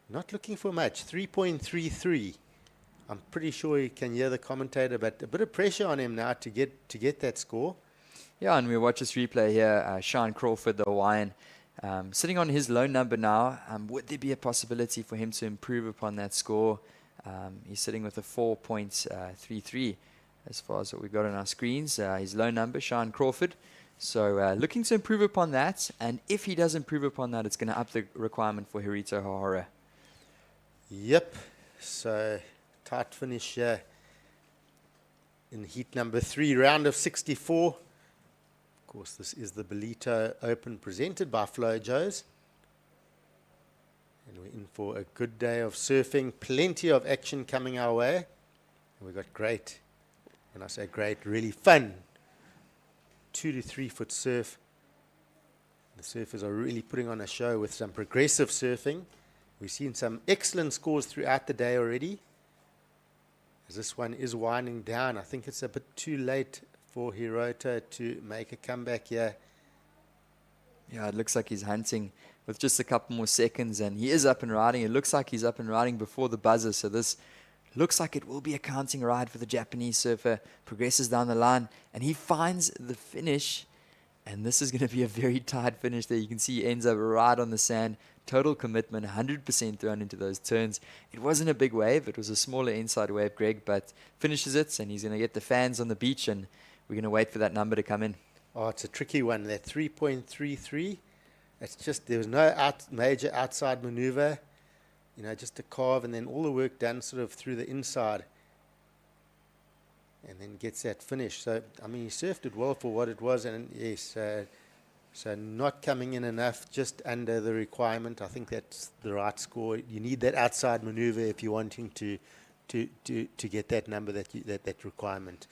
Not looking for much, 3.33. I'm pretty sure you can hear the commentator, but a bit of pressure on him now to get that score. Yeah, and we watch this replay here. Sean Crawford, the Hawaiian, sitting on his low number now. Would there be a possibility for him to improve upon that score? He's sitting with a 4.33 as far as what we've got on our screens. His low number, Sean Crawford. So looking to improve upon that. And if he does improve upon that, it's going to up the requirement for Hirito Hahara. Yep. So tight finish here in heat number 3, round of 64. Of course, this is the Ballito Open presented by Flojos. And we're in for a good day of surfing. Plenty of action coming our way. And we've got great, when I say great, really fun 2 to 3 foot surf. The surfers are really putting on a show with some progressive surfing. We've seen some excellent scores throughout the day already. As this one is winding down, I think it's a bit too late for Hirota to make a comeback here. Yeah, it looks like he's hunting with just a couple more seconds, and he is up and riding. It looks like he's up and riding before the buzzer, so this looks like it will be a counting ride for the Japanese surfer. Progresses down the line, and he finds the finish, and this is going to be a very tight finish there. You can see he ends up right on the sand. Total commitment, 100% thrown into those turns. It wasn't a big wave. It was a smaller inside wave, Greg, but finishes it, and he's going to get the fans on the beach, and we're going to wait for that number to come in. Oh, it's a tricky one. That 3.33. It's just, there was no major outside maneuver. You know, just a carve and then all the work done sort of through the inside. And then gets that finish. So, I mean, he surfed it well for what it was. And yes, so not coming in enough, just under the requirement. I think that's the right score. You need that outside maneuver if you're wanting to get that number, that requirement.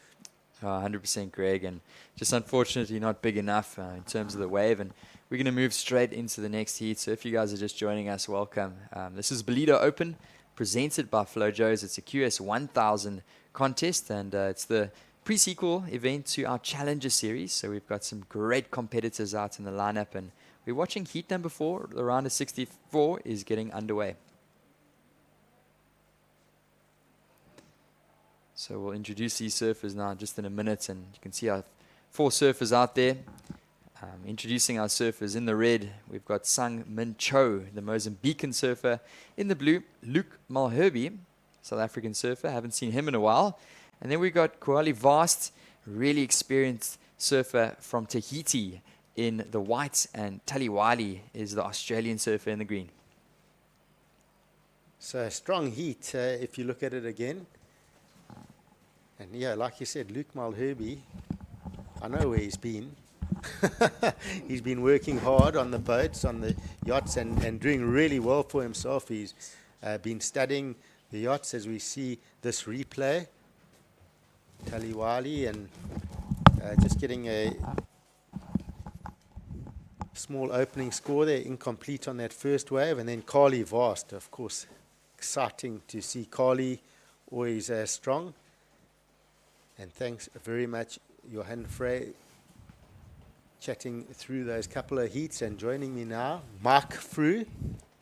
100% Greg, and just unfortunately not big enough in terms of the wave, and we're going to move straight into the next heat. So if you guys are just joining us, welcome. This is Ballito Open, presented by Flojos. It's a QS 1000 contest, and it's the pre-sequel event to our Challenger series. So we've got some great competitors out in the lineup, and we're watching heat number 4. The round of 64 is getting underway. So we'll introduce these surfers now just in a minute, and you can see our 4 surfers out there. Introducing our surfers in the red, we've got Sang Min Cho, the Mozambican surfer. In the blue, Luke Malherbe, South African surfer. Haven't seen him in a while. And then we've got KwaDukuza, really experienced surfer from Tahiti in the white, and Taliwali is the Australian surfer in the green. So strong heat if you look at it again. And yeah, like you said, Luke Malherbe, I know where he's been. He's been working hard on the boats, on the yachts, and doing really well for himself. He's been studying the yachts as we see this replay. Taliwali, and just getting a small opening score there, incomplete on that first wave. And then Carly Vast, of course, exciting to see Carly, always strong. And thanks very much, Johan Frey, chatting through those couple of heats, and joining me now, Mark Frew.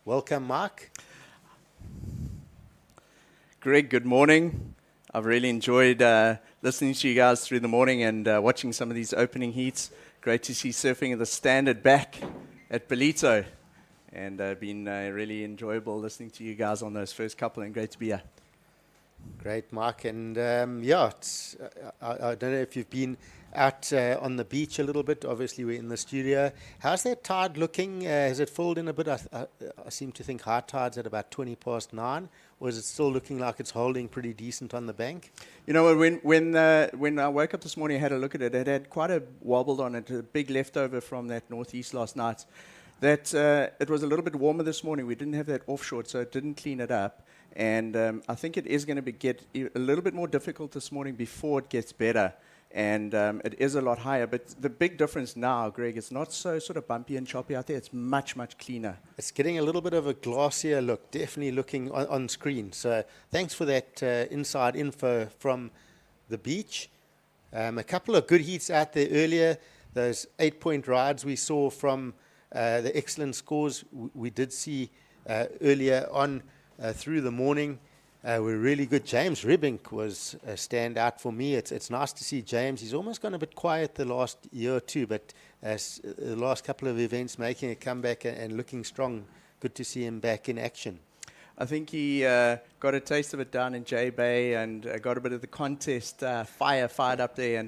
Welcome, Mark. Greg, good morning. I've really enjoyed listening to you guys through the morning and watching some of these opening heats. Great to see surfing at the standard back at Ballito. And been really enjoyable listening to you guys on those first couple, and great to be here. Great, Mark. And yeah, I don't know if you've been out on the beach a little bit. Obviously, we're in the studio. How's that tide looking? Has it filled in a bit? I seem to think high tide's at about 20 past 9. Or is it still looking like it's holding pretty decent on the bank? You know, when I woke up this morning, I had a look at it. It had quite a wobbled on it, a big leftover from that northeast last night. That it was a little bit warmer this morning. We didn't have that offshore, so it didn't clean it up. And I think it is going to get a little bit more difficult this morning before it gets better. And it is a lot higher. But the big difference now, Greg, it's not so sort of bumpy and choppy out there. It's much, much cleaner. It's getting a little bit of a glassier look, definitely looking on screen. So thanks for that inside info from the beach. A couple of good heats out there earlier. Those 8-point rides we saw from the excellent scores we did see earlier on through the morning were really good. James Ribbink was a standout for me. It's nice to see James. He's almost gone a bit quiet the last year or two, but the last couple of events making a comeback and looking strong. Good to see him back in action. I think he got a taste of it down in J Bay and got a bit of the contest fired up there,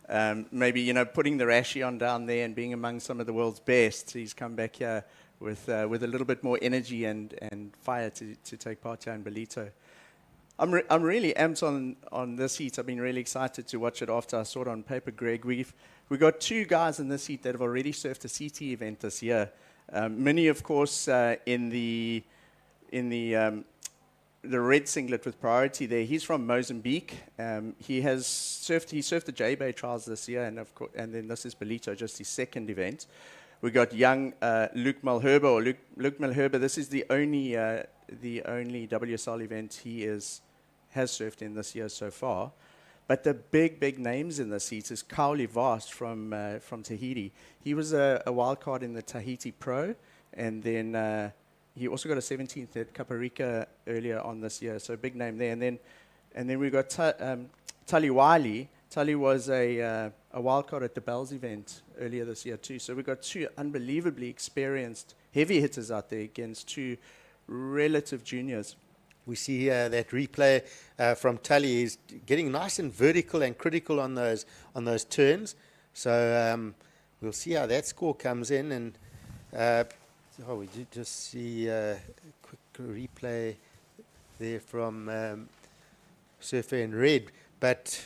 and maybe, you know, putting the Rashi on down there and being among some of the world's best. He's come back here with a little bit more energy and fire to take part here in Ballito. I'm really amped on this heat. I've been really excited to watch it after I saw it on paper, Greg. We got 2 guys in this heat that have already surfed a CT event this year. Minnie, of course, in the red singlet with priority there. He's from Mozambique. He surfed the J-Bay trials this year, and then this is Ballito, just his second event. We got young Luke Malherbe. Luke Malherbe, this is the only WSL event he has surfed in this year so far. But the big names in this heat is Kauli Vast from Tahiti. He was a wild card in the Tahiti Pro, and then he also got a 17th at Caparica earlier on this year, so a big name there. And then we got Tali Wiley. Tali was a wild card at the Bells event earlier this year too. So we got 2 unbelievably experienced heavy hitters out there against 2 relative juniors. We see that replay from Tully is getting nice and vertical and critical on those turns. So we'll see how that score comes in. And we did just see a quick replay there from Surfer in Red. But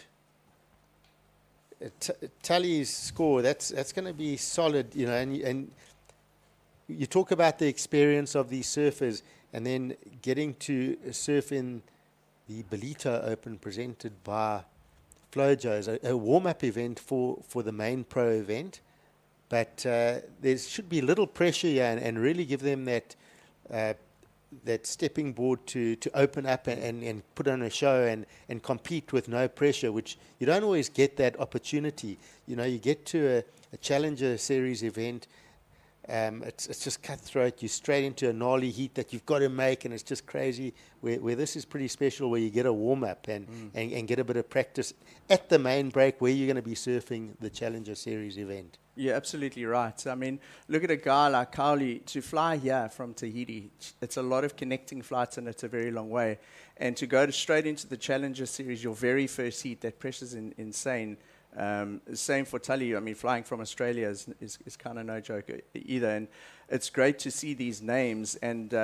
Tully's score, that's going to be solid, you know. And you talk about the experience of these surfers, and then getting to surf in the Ballito Open presented by Flojos, a warm-up event for the main pro event. But there should be little pressure here, and really give them that stepping board to open up and put on a show and compete with no pressure, which you don't always get that opportunity. You know, you get to a Challenger Series event, it's just cutthroat. You're straight into a gnarly heat that you've got to make, and it's just crazy. Where this is pretty special, where you get a warm-up and get a bit of practice at the main break where you're going to be surfing the Challenger Series event. You're absolutely right. I mean, look at a guy like Kauli. To fly here from Tahiti, it's a lot of connecting flights, and it's a very long way. And to go straight into the Challenger Series, your very first heat, that pressure's insane. Same for Tully. I mean, flying from Australia is kind of no joke either. And it's great to see these names. And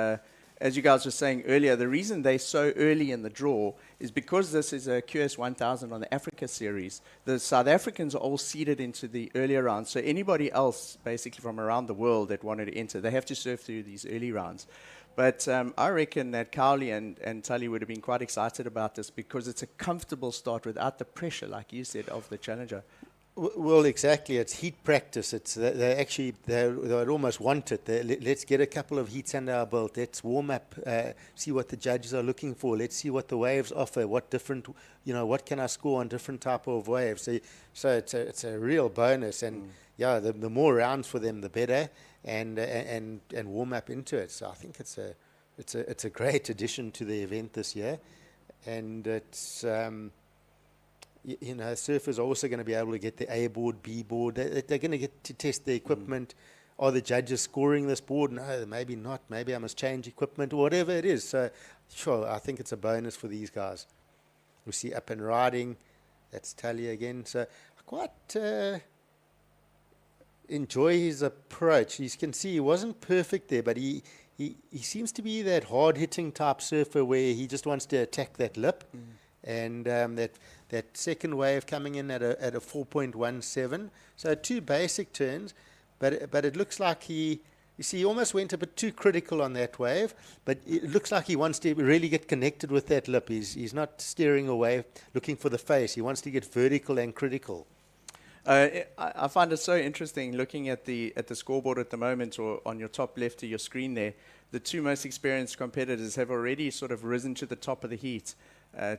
as you guys were saying earlier, the reason they're so early in the draw is because this is a QS 1000 on the Africa Series. The South Africans are all seeded into the earlier rounds. So anybody else, basically from around the world that wanted to enter, they have to surf through these early rounds. But I reckon that Kauli and Tully would have been quite excited about this because it's a comfortable start without the pressure, like you said, of the Challenger. Well, exactly. It's heat practice. It's they almost want it. Let's get a couple of heats under our belt. Let's warm up, see what the judges are looking for. Let's see what the waves offer. What different, what can I score on different type of waves. So it's a real bonus. And the more rounds for them, the better. And warm up into it. So I think it's a great addition to the event this year, and it's. Surfers are also going to be able to get the A board, B board. They're going to get to test the equipment. Are the judges scoring this board? No, maybe not. Maybe I must change equipment or whatever it is. So, sure, I think it's a bonus for these guys. We see Up and Riding. That's Tully again. So, I quite enjoy his approach. You can see he wasn't perfect there, but he seems to be that hard-hitting type surfer where he just wants to attack that lip. And that second wave coming in at a 4.17, so 2 basic turns, but it looks like he almost went a bit too critical on that wave, but it looks like he wants to really get connected with that lip. He's not steering away looking for the face. He wants to get vertical and critical. I find it so interesting looking at the scoreboard at the moment, or on your top left of your screen there. The 2 most experienced competitors have already sort of risen to the top of the heat.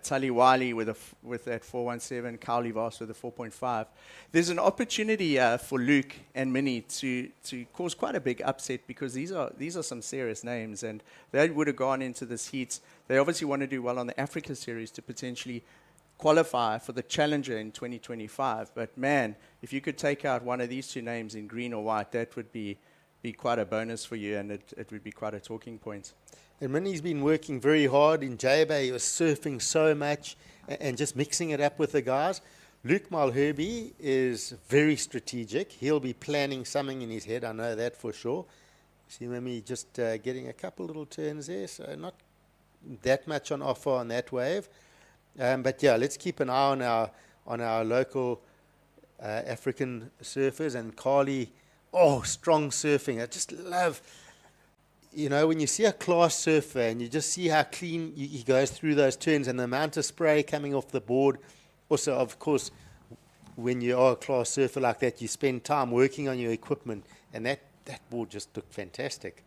Tully Wiley with that 417, Kauli Vast with a 4.5. There's an opportunity for Luke and Minnie to cause quite a big upset, because these are some serious names, and they would have gone into this heat. They obviously want to do well on the Africa Series to potentially qualify for the Challenger in 2025. But man, if you could take out one of these 2 names in green or white, that would be quite a bonus for you, and it would be quite a talking point. And Minnie's been working very hard in J-Bay. He was surfing so much and just mixing it up with the guys. Luke Malherbe is very strategic. He'll be planning something in his head, I know that for sure. See Minnie just getting a couple little turns there, so not that much on offer on that wave. But yeah, let's keep an eye on our local African surfers. And Carly, strong surfing. I just love, when you see a class surfer and you just see how clean he goes through those turns and the amount of spray coming off the board. Also, of course, when you are a class surfer like that, you spend time working on your equipment, and that board just looked fantastic.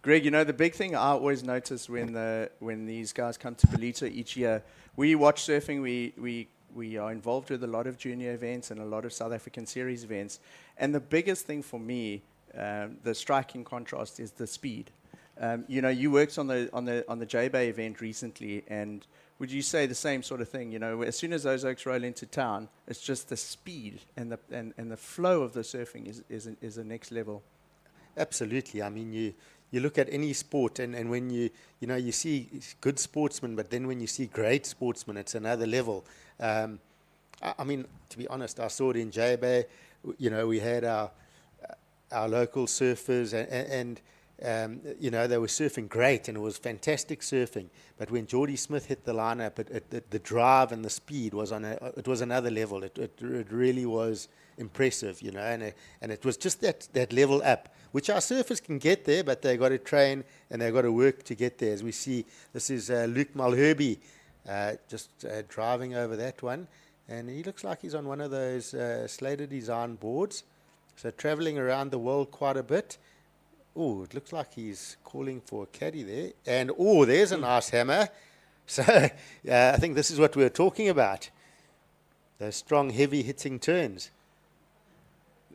Greg, the big thing I always notice when these guys come to Ballito each year, we watch surfing, we are involved with a lot of junior events and a lot of South African series events, and the biggest thing for me, the striking contrast, is the speed. You worked on the J-Bay event recently, and would you say the same sort of thing? As soon as those oaks roll into town, it's just the speed and the flow of the surfing is the next level. Absolutely. I mean, you look at any sport, and when you see good sportsmen, but then when you see great sportsmen, it's another level. I mean, to be honest, I saw it in J-Bay. We had our local surfers, and they were surfing great, and it was fantastic surfing. But when Geordie Smith hit the lineup, the drive and the speed was it was another level. It really was impressive, and it was just that level up, which our surfers can get there, but they got to train and they got to work to get there. As we see, this is Luke Malherbe just driving over that one, and he looks like he's on one of those Slater design boards, so traveling around the world quite a bit. It looks like he's calling for a caddy there. And, there's a nice hammer. So I think this is what we were talking about. Those strong, heavy hitting turns.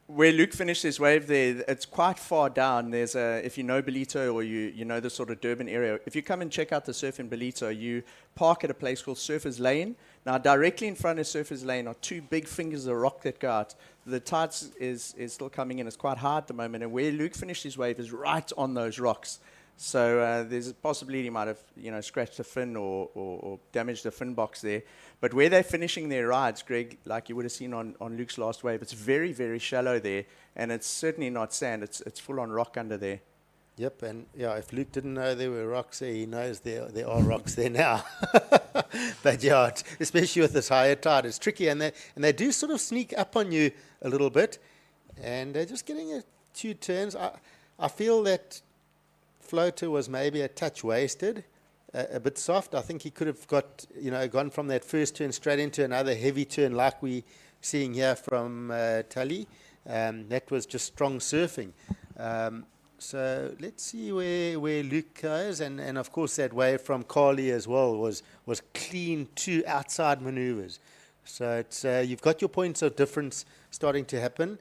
Where Luke finished his wave there, it's quite far down. There's if you know Ballito or you know the sort of Durban area, if you come and check out the surf in Ballito, you park at a place called Surfers Lane. Now, directly in front of Surfers Lane are two big fingers of rock that go out. The tide is still coming in. It's quite high at the moment. And where Luke finished his wave is right on those rocks. So there's a possibility he might have, scratched the fin or damaged the fin box there. But where they're finishing their rides, Greg, like you would have seen on Luke's last wave, it's very, very shallow there. And it's certainly not sand. It's full on rock under there. Yep, and if Luke didn't know there were rocks there, he knows there are rocks there now. But especially with this higher tide, it's tricky, and they do sort of sneak up on you a little bit, and they're just getting a few turns. I feel that Floater was maybe a touch wasted, a bit soft. I think he could have gone from that first turn straight into another heavy turn like we seeing here from Tully. That was just strong surfing. So let's see where Luke goes, and of course that wave from Carly as well was clean, two outside maneuvers. So it's you've got your points of difference starting to happen.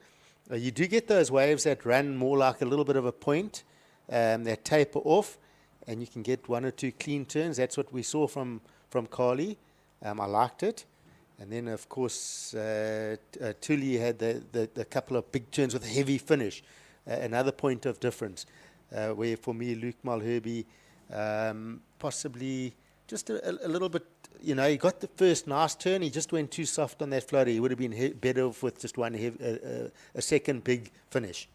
You do get those waves that run more like a little bit of a point, that taper off, and you can get one or two clean turns. That's what we saw from Carly. I liked it. And then of course Tully had the couple of big turns with a heavy finish. Another point of difference, where for me, Luke Malherbe, possibly just a little bit, he got the first nice turn, he just went too soft on that floater. He would have been better off with just a second big finish.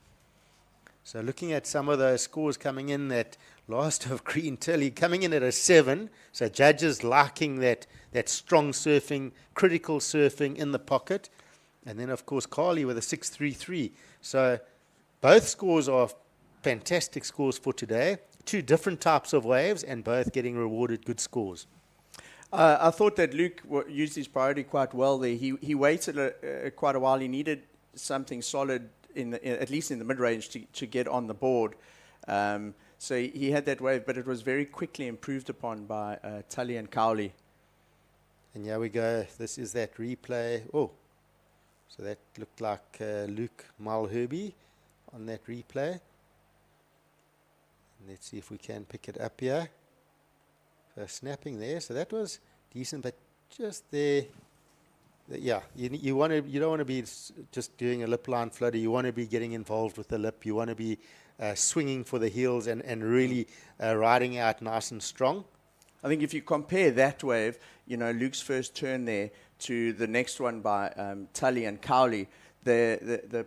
So looking at some of those scores coming in, that last of Green Tilly coming in at a 7, so judges liking that strong surfing, critical surfing in the pocket. And then, of course, Carly with a 6.33. So both scores are fantastic scores for today. Two different types of waves and both getting rewarded good scores. I thought that Luke used his priority quite well there. He waited quite a while. He needed something solid, at least in the mid-range, to get on the board. So he had that wave, but it was very quickly improved upon by Tully and Cowley. And here we go. This is that replay. So that looked like Luke Malherbe on that replay. And let's see if we can pick it up here. So snapping there. So that was decent, but just there. You don't want to be just doing a lip line flutter. You want to be getting involved with the lip. You want to be swinging for the heels and really riding out nice and strong. I think if you compare that wave, Luke's first turn there to the next one by Tully and Cowley, the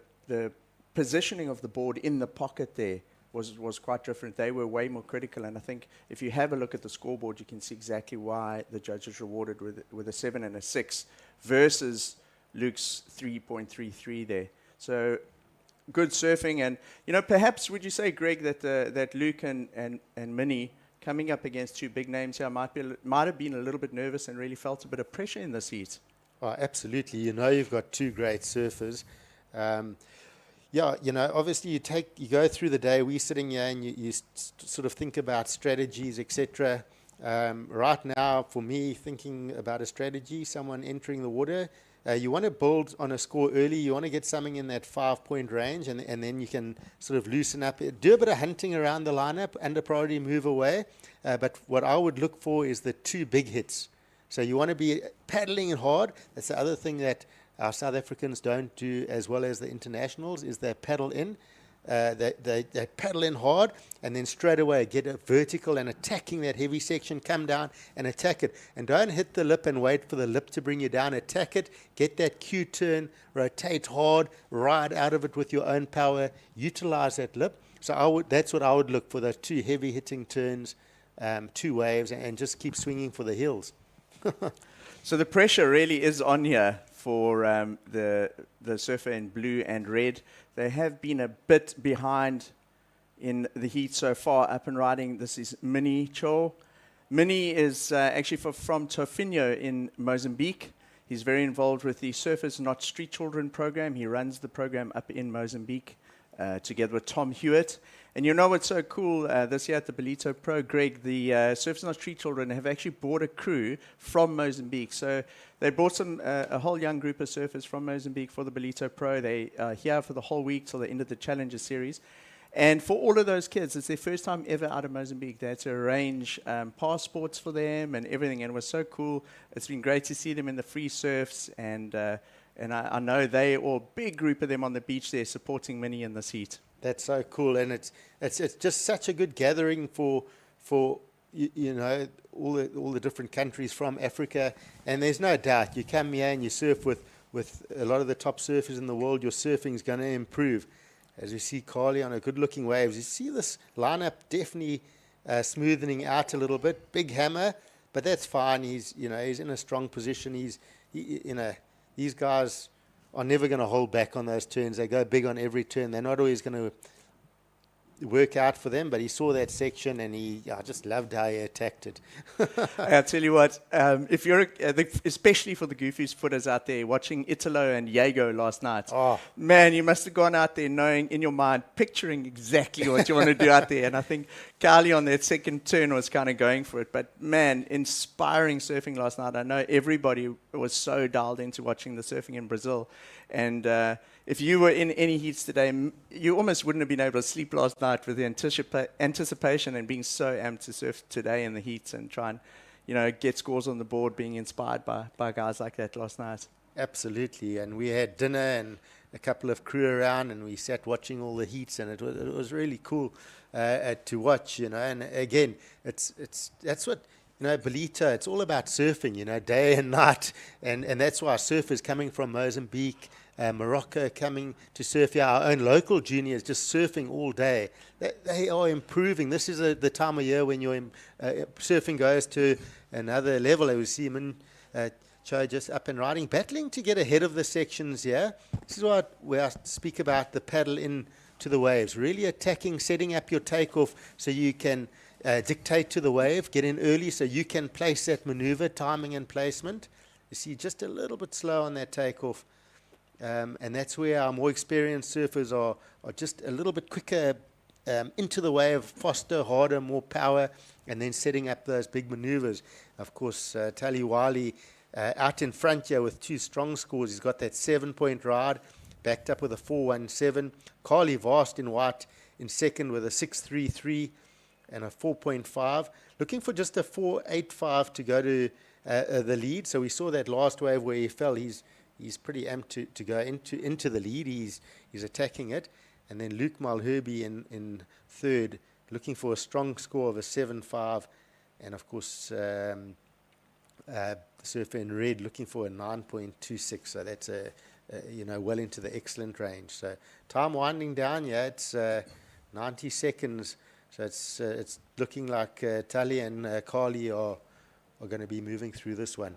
positioning of the board in the pocket there was quite different. They were way more critical, and I think if you have a look at the scoreboard, you can see exactly why the judges rewarded with a 7 and a 6 versus Luke's 3.33 there. So good surfing, and perhaps would you say, Greg, that that Luke and Minnie coming up against two big names here might have been a little bit nervous and really felt a bit of pressure in this heat? Oh, absolutely. You've got two great surfers. Obviously you go through the day, we're sitting here and you sort of think about strategies, etc. Right now, for me, thinking about a strategy, someone entering the water, you want to build on a score early. You want to get something in that 5-point range, and then you can sort of loosen up. Do a bit of hunting around the lineup, under priority, move away. But what I would look for is the two big hits. So you want to be paddling hard. That's the other thing that our South Africans don't do as well as the internationals, is they paddle in. They paddle in hard and then straight away get a vertical and attacking that heavy section, come down and attack it. And don't hit the lip and wait for the lip to bring you down. Attack it, get that Q turn, rotate hard, ride out of it with your own power, utilize that lip. So that's what I would look for, those two heavy hitting turns, two waves, and just keep swinging for the hills. So the pressure really is on here for the surfer in blue and red. They have been a bit behind in the heat so far, up and riding. This is Minnie Cho. Minnie is actually from Tofinho in Mozambique. He's very involved with the Surfers Not Street Children program. He runs the program up in Mozambique together with Tom Hewitt. And what's so cool this year at the Ballito Pro, Greg, the Surfers Not Street Children have actually brought a crew from Mozambique. So they brought a whole young group of surfers from Mozambique for the Ballito Pro. They are here for the whole week till the end of the Challenger Series. And for all of those kids, it's their first time ever out of Mozambique. They had to arrange passports for them and everything, and it was so cool. It's been great to see them in the free surfs, and I know they all, big group of them on the beach there supporting Minnie in this heat. That's so cool, and it's just such a good gathering for all the different countries from Africa. And there's no doubt, you come here and you surf with a lot of the top surfers in the world, your surfing is going to improve. As you see Carly on a good-looking waves, you see this lineup definitely smoothening out a little bit. Big hammer, but that's fine. He's in a strong position. These guys are never going to hold back on those turns. They go big on every turn. They're not always going to work out for them, but he saw that section and I just loved how he attacked it. I'll tell you what, if you're, especially for the Goofy's footers out there watching Italo and Jago last night, man, you must have gone out there knowing in your mind, picturing exactly what you want to do out there. And I think Carly on that second turn was kind of going for it. But man, inspiring surfing last night. I know everybody was so dialed into watching the surfing in Brazil. And if you were in any heats today, you almost wouldn't have been able to sleep last night with the anticipation and being so amped to surf today in the heats and try and, get scores on the board, being inspired by guys like that last night. Absolutely. And we had dinner and a couple of crew around, and we sat watching all the heats, and it was really cool to watch, And again, that's what, Ballito, it's all about surfing, day and night. And that's why surfers coming from Mozambique, Morocco coming to surf here, our own local juniors just surfing all day. They are improving. This is the time of year when your surfing goes to another level. We see him Cho just up and riding, battling to get ahead of the sections here. This is where I speak about the paddle in to the waves, really attacking, setting up your takeoff so you can dictate to the wave, get in early so you can place that maneuver, timing and placement. You see just a little bit slow on that takeoff. And that's where our more experienced surfers are just a little bit quicker into the wave, faster, harder, more power, and then setting up those big maneuvers. Of course, Tali Wali out in front here with two strong scores. He's got that 7-point ride, backed up with a 4.17. Carly Vast in white in second with a 6.33 and a 4.5. Looking for just a 4.85 to go to the lead. So we saw that last wave where he fell. He's pretty amped to go into the lead. He's attacking it. And then Luke Malherbe in third, looking for a strong score of a 7.5. And of course, the surfer in red looking for a 9.26. So that's well into the excellent range. So time winding down. Yeah, it's 90 seconds. So it's looking like Tali and Carly are going to be moving through this one.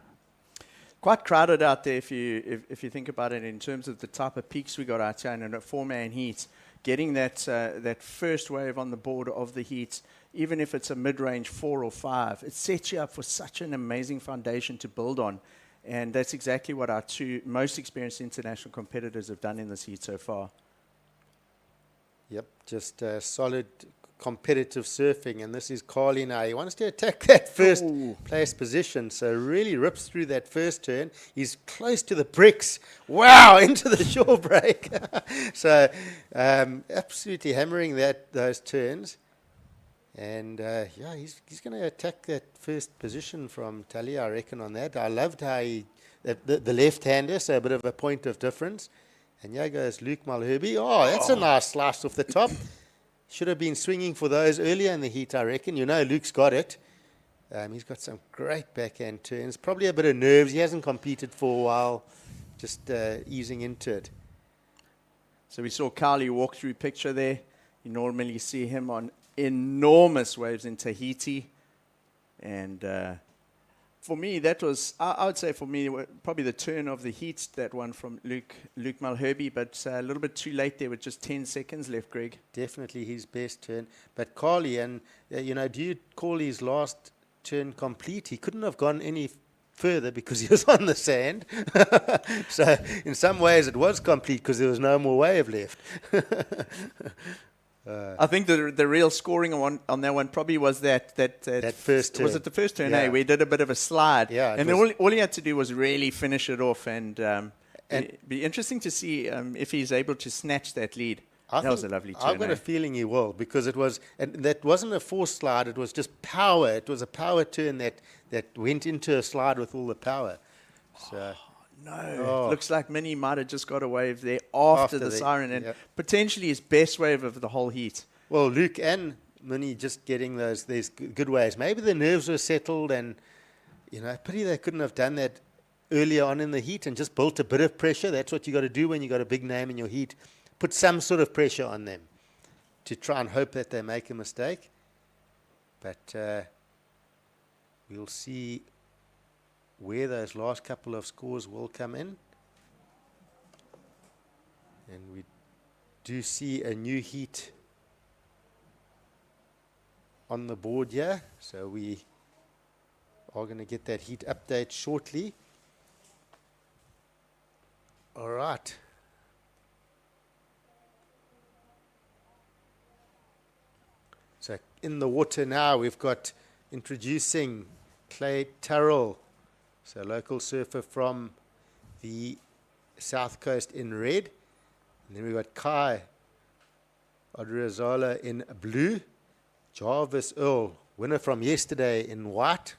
Quite crowded out there if you think about it in terms of the type of peaks we got out here in a 4-man heat. Getting that first wave on the board of the heat, even if it's a mid-range 4 or 5, it sets you up for such an amazing foundation to build on. And that's exactly what our 2 most experienced international competitors have done in this heat so far. Yep, just solid competitive surfing, and this is Carly now. He wants to attack that first place position, so really rips through that first turn. He's close to the bricks. Wow, into the shore break. So absolutely hammering those turns. And yeah, he's going to attack that first position from Tali, I reckon, on that. I loved how the left-hander, so a bit of a point of difference. And here goes Luke Malherbe. Oh, that's a nice slice off the top. Should have been swinging for those earlier in the heat, I reckon. You know, Luke's got it. He's got some great backhand turns. Probably a bit of nerves. He hasn't competed for a while. Just easing into it. So we saw Carly walk through picture there. You normally see him on enormous waves in Tahiti. And for me, that was, I would say for me, probably the turn of the heat, that one from Luke Malherbe, but a little bit too late there with just 10 seconds left, Greg. Definitely his best turn. But Carly, and you know, do you call his last turn complete? He couldn't have gone any further because he was on the sand. So in some ways it was complete because there was no more wave left. I think the real scoring on that one probably was that first turn. Was it the first turn? Yeah. Where he did a bit of a slide. Yeah, and then all he had to do was really finish it off, and it'd be interesting to see if he's able to snatch that lead. That was a lovely turn. I've got a feeling he will, because it was, and that wasn't a forced slide. It was just power. It was a power turn that went into a slide with all the power. So. No, looks like Minnie might have just got a wave there after the siren, and potentially his best wave of the whole heat. Well, Luke and Minnie just getting these good waves. Maybe the nerves were settled, and you know, pity they couldn't have done that earlier on in the heat and just built a bit of pressure. That's what you got to do when you got a big name in your heat. Put some sort of pressure on them to try and hope that they make a mistake. But we'll see where those last couple of scores will come in. And we do see a new heat on the board here. So we are going to get that heat update shortly. All right. So in the water now, we've got introducing Clay Turrell, so local surfer from the South Coast in red. And then we've got Kai Odriazola in blue. Jarvis Earl, winner from yesterday, in white.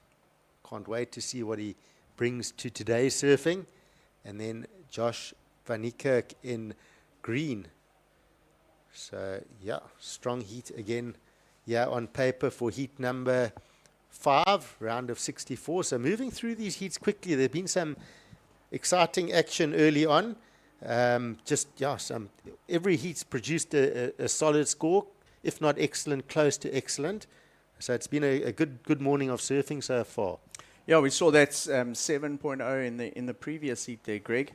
Can't wait to see what he brings to today's surfing. And then Josh Van Niekerk in green. So, yeah, strong heat again. Yeah, on paper for heat number 5, round of 64. So moving through these heats quickly. There's been some exciting action early on. Every heat's produced a solid score, if not excellent, close to excellent. So it's been a good morning of surfing so far. Yeah, we saw that 7.0 in the previous heat there, Greg.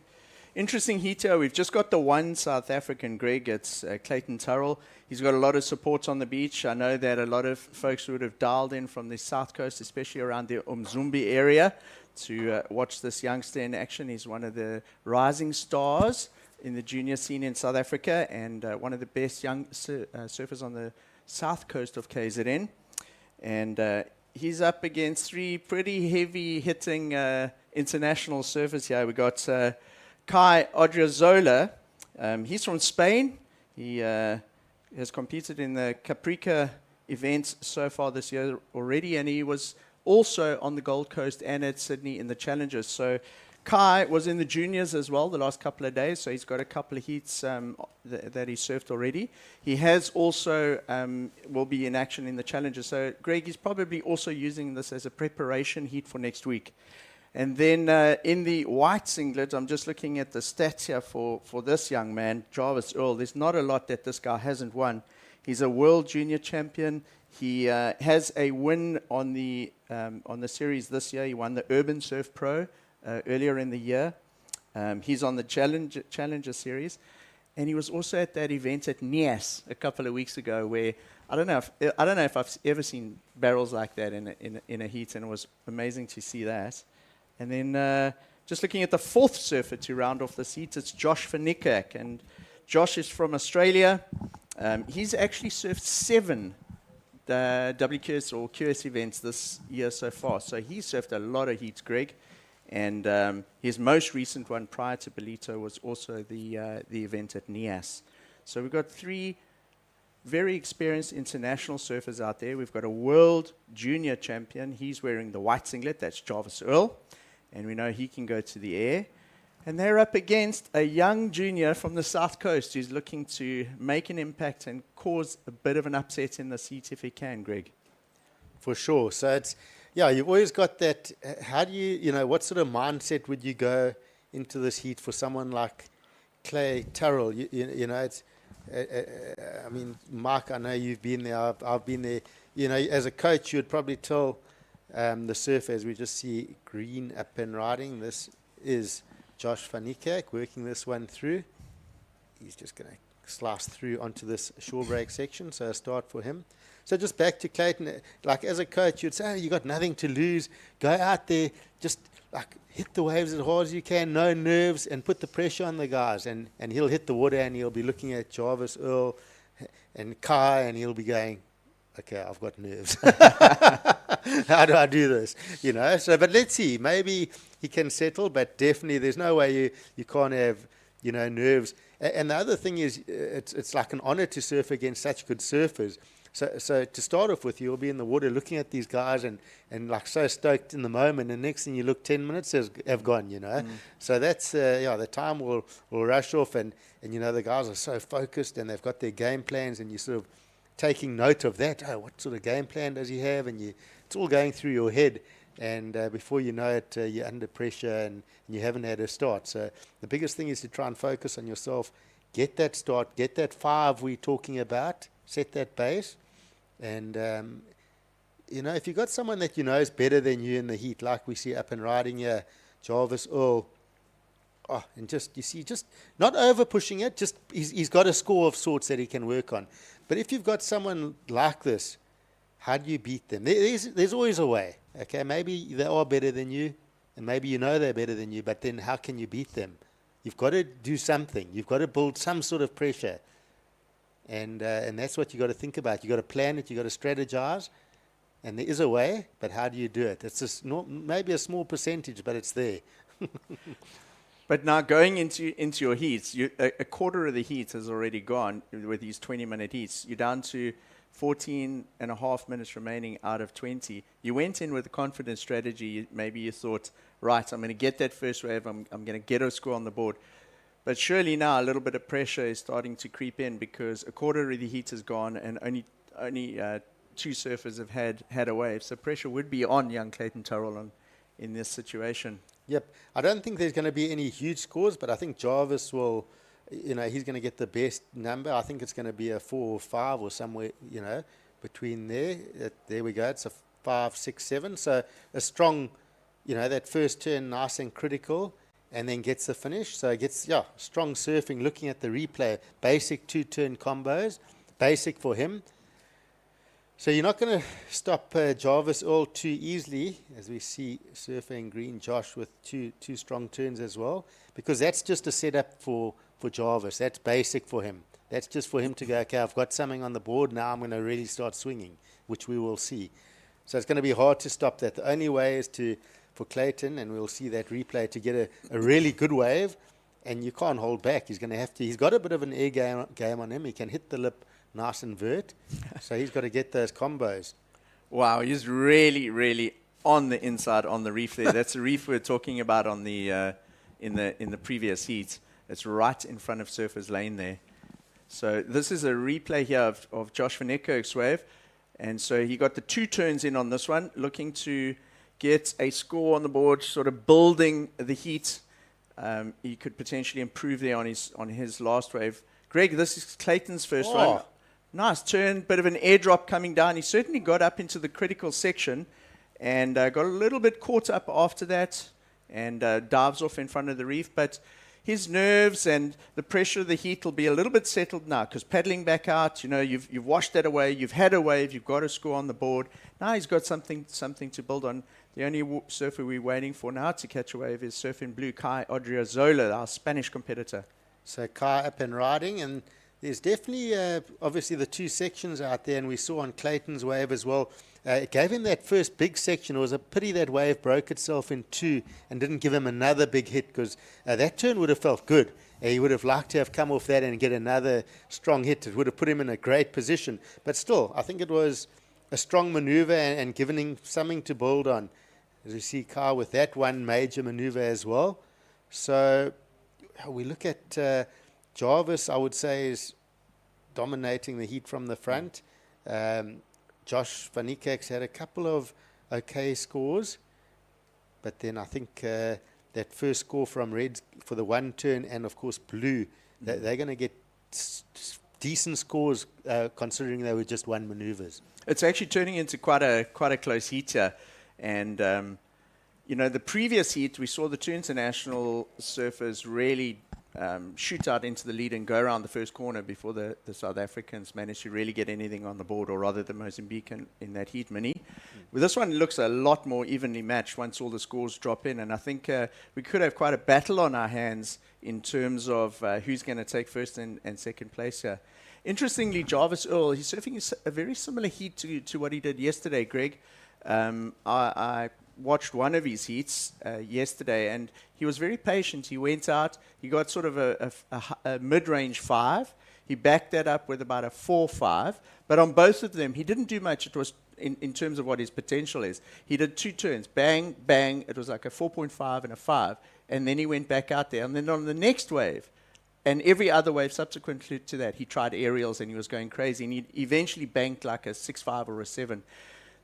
Interesting heat here. We've just got the one South African, Greg. It's Clayton Turrell. He's got a lot of support on the beach. I know that a lot of folks would have dialed in from the South Coast, especially around the Umzumbi area, to watch this youngster in action. He's one of the rising stars in the junior scene in South Africa, and one of the best young surfers on the South Coast of KZN. And he's up against 3 pretty heavy-hitting international surfers here. We got Kai Odriazola. He's from Spain. He has competed in the Caprica events so far this year already, and he was also on the Gold Coast and at Sydney in the Challengers. So Kai was in the juniors as well the last couple of days, so he's got a couple of heats that he surfed already. He has also will be in action in the Challengers. So Greg is probably also using this as a preparation heat for next week. And then in the white singlet, I'm just looking at the stats here for this young man, Jarvis Earl. There's not a lot that this guy hasn't won. He's a world junior champion. He has a win on the series this year. He won the Urban Surf Pro earlier in the year. He's on the Challenger series, and he was also at that event at NIAS a couple of weeks ago, where I don't know if I've ever seen barrels like that in a heat, and it was amazing to see that. And then just looking at the fourth surfer to round off this heat, it's Josh van Niekerk, and Josh is from Australia. He's actually surfed 7 WQS or QS events this year so far. So he surfed a lot of heats, Greg. And his most recent one prior to Ballito was also the event at NIAS. So we've got 3 very experienced international surfers out there. We've got a world junior champion. He's wearing the white singlet. That's Jarvis Earl. And we know he can go to the air. And they're up against a young junior from the South Coast who's looking to make an impact and cause a bit of an upset in the seat if he can, Greg. For sure. So it's, yeah, you've always got that. How do you know, what sort of mindset would you go into this heat for someone like Clay Terrell? You know, it's, I mean, Mark, I know you've been there. I've been there. You know, as a coach, you would probably tell the surfers, we just see green up and riding. This is Josh van Niekerk working this one through. He's just going to slice through onto this shore break section, so a start for him. So just back to Clayton, like as a coach, you'd say, you got nothing to lose. Go out there, just like hit the waves as hard as you can, no nerves, and put the pressure on the guys. And he'll hit the water, and he'll be looking at Jarvis, Earl, and Kai, and he'll be going, okay, I've got nerves. How do I do this? You know, so, but let's see. Maybe he can settle, but definitely there's no way you can't have, you know, nerves. And the other thing is, it's like an honor to surf against such good surfers. So to start off with, you'll be in the water looking at these guys and like so stoked in the moment, and next thing you look, 10 minutes have gone, you know. So that's, the time will rush off, and you know, the guys are so focused and they've got their game plans, and you sort of taking note of that. Oh, what sort of game plan does he have? And it's all going through your head. And before you know it, you're under pressure and you haven't had a start. So the biggest thing is to try and focus on yourself. Get that start. Get that 5 we're talking about. Set that base. And, you know, if you've got someone that you know is better than you in the heat, like we see up and riding here, Jarvis Earl, and just, you see, just not over pushing it, just he's got a score of sorts that he can work on. But if you've got someone like this, how do you beat them? There's always a way. Okay, maybe they are better than you, and maybe you know they're better than you, but then how can you beat them? You've got to do something. You've got to build some sort of pressure. And that's what you've got to think about. You've got to plan it. You've got to strategize. And there is a way, but how do you do it? It's just maybe a small percentage, but it's there. But now going into your heats, a quarter of the heat has already gone with these 20-minute heats. You're down to 14 and a half minutes remaining out of 20. You went in with a confident strategy. Maybe you thought, right, I'm going to get that first wave. I'm going to get a score on the board. But surely now a little bit of pressure is starting to creep in, because a quarter of the heat has gone and only 2 surfers have had a wave. So pressure would be on young Clayton Terrell in this situation. Yep. I don't think there's going to be any huge scores, but I think Jarvis will, you know, he's going to get the best number. I think it's going to be a 4 or 5 or somewhere, you know, between there. There we go. It's a 5, 6, 7. So a strong, you know, that first turn nice and critical, and then gets the finish. So it gets, strong surfing, looking at the replay, basic 2-turn combos, basic for him. So you're not going to stop Jarvis Earl too easily, as we see surfing green Josh with two strong turns as well, because that's just a setup for Jarvis. That's basic for him. That's just for him to go, okay, I've got something on the board, now I'm going to really start swinging, which we will see. So it's going to be hard to stop that. The only way is for Clayton, and we'll see that replay, to get a really good wave, and you can't hold back. He's going to have to. He's got a bit of an air game on him. He can hit the lip nice and vert, so he's got to get those combos. Wow, he's really, really on the inside on the reef there. That's the reef we were talking about on the in the previous heat. It's right in front of Surfer's Lane there. So this is a replay here of Josh van Niekerk's wave, and so he got the 2 turns in on this one, looking to get a score on the board, sort of building the heat. He could potentially improve there on his last wave. Greg, this is Clayton's first one. Nice turn, bit of an airdrop coming down. He certainly got up into the critical section and got a little bit caught up after that and dives off in front of the reef. But his nerves and the pressure of the heat will be a little bit settled now because paddling back out, you've washed that away, you've had a wave, you've got a score on the board. Now he's got something to build on. The only surfer we're waiting for now to catch a wave is surfing blue KwaDukuza, our Spanish competitor. So Kai up and riding, and there's definitely, obviously, the two sections out there, and we saw on Clayton's wave as well. It gave him that first big section. It was a pity that wave broke itself in two and didn't give him another big hit because that turn would have felt good. He would have liked to have come off that and get another strong hit. It would have put him in a great position. But still, I think it was a strong maneuver and given him something to build on. As you see Kai with that one major maneuver as well. So we look at Jarvis, I would say, is dominating the heat from the front. Josh Van Niekerk's had a couple of okay scores, but then I think that first score from Red for the one turn and, of course, Blue, they're going to get decent scores considering they were just one maneuvers. It's actually turning into quite a close heat here. And, the previous heat, we saw the two international surfers really shoot out into the lead and go around the first corner before the South Africans managed to really get anything on the board, or rather the Mozambican in that heat mini. Well, this one looks a lot more evenly matched once all the scores drop in, and I think we could have quite a battle on our hands in terms of who's going to take first and second place here. Interestingly, Jarvis Earl, he's surfing a very similar heat to what he did yesterday, Greg. I watched one of his heats yesterday, and he was very patient. He went out, he got sort of a mid-range 5. He backed that up with about a 4-5. But on both of them, he didn't do much. It was in terms of what his potential is. He did two turns, bang, bang. It was like a 4.5 and a 5. And then he went back out there. And then on the next wave, and every other wave subsequent to that, he tried aerials and he was going crazy. And he eventually banked like a 6.5 or a 7.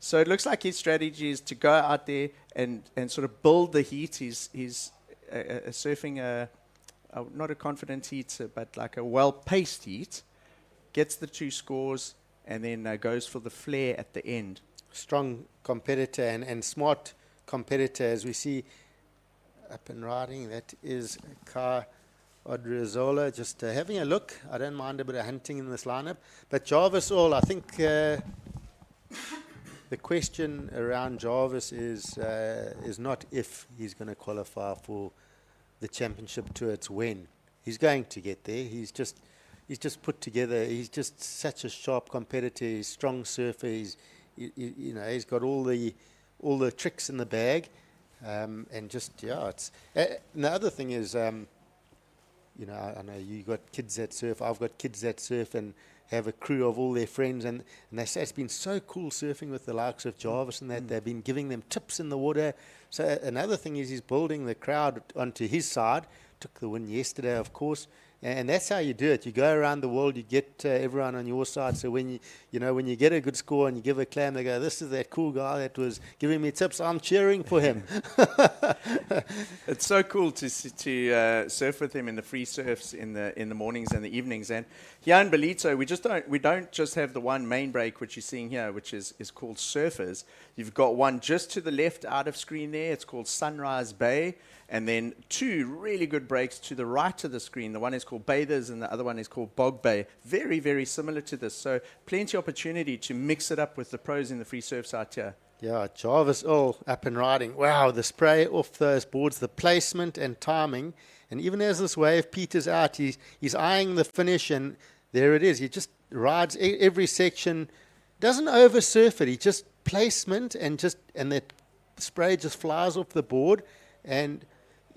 So it looks like his strategy is to go out there and sort of build the heat. He's surfing not a confident heat, but like a well-paced heat, gets the two scores, and then goes for the flare at the end. Strong competitor and smart competitor, as we see up and riding. That is KwaDukuza. Just having a look. I don't mind a bit of hunting in this lineup. But Jarvis All, I think... the question around Jarvis is not if he's going to qualify for the championship tour, it's when. He's going to get there. He's just put together. He's just such a sharp competitor. He's a strong surfer. He's got all the tricks in the bag, and just it's. And the other thing is, I know you got kids that surf. I've got kids that surf and have a crew of all their friends, and they say it's been so cool surfing with the likes of Jarvis and that they've been giving them tips in the water. So another thing is he's building the crowd onto his side. Took the win yesterday, of course, and that's how you do it. You go around the world, you get everyone on your side. So when you get a good score and you give a claim, they go, "This is that cool guy that was giving me tips. I'm cheering for him." It's so cool to surf with him in the free surfs in the mornings and the evenings. And here in Ballito, we don't just have the one main break which you're seeing here, which is called Surfers. You've got one just to the left out of screen there. It's called Sunrise Bay. And then two really good breaks to the right of the screen. The one is called Bathers and the other one is called Bog Bay. Very, very similar to this. So plenty of opportunity to mix it up with the pros in the free surfs out here. Yeah, Jarvis all up and riding. Wow, the spray off those boards, the placement and timing. And even as this wave peters out, he's eyeing the finish, and there it is. He just rides every section, doesn't over surf it. He just placement and that spray just flies off the board. And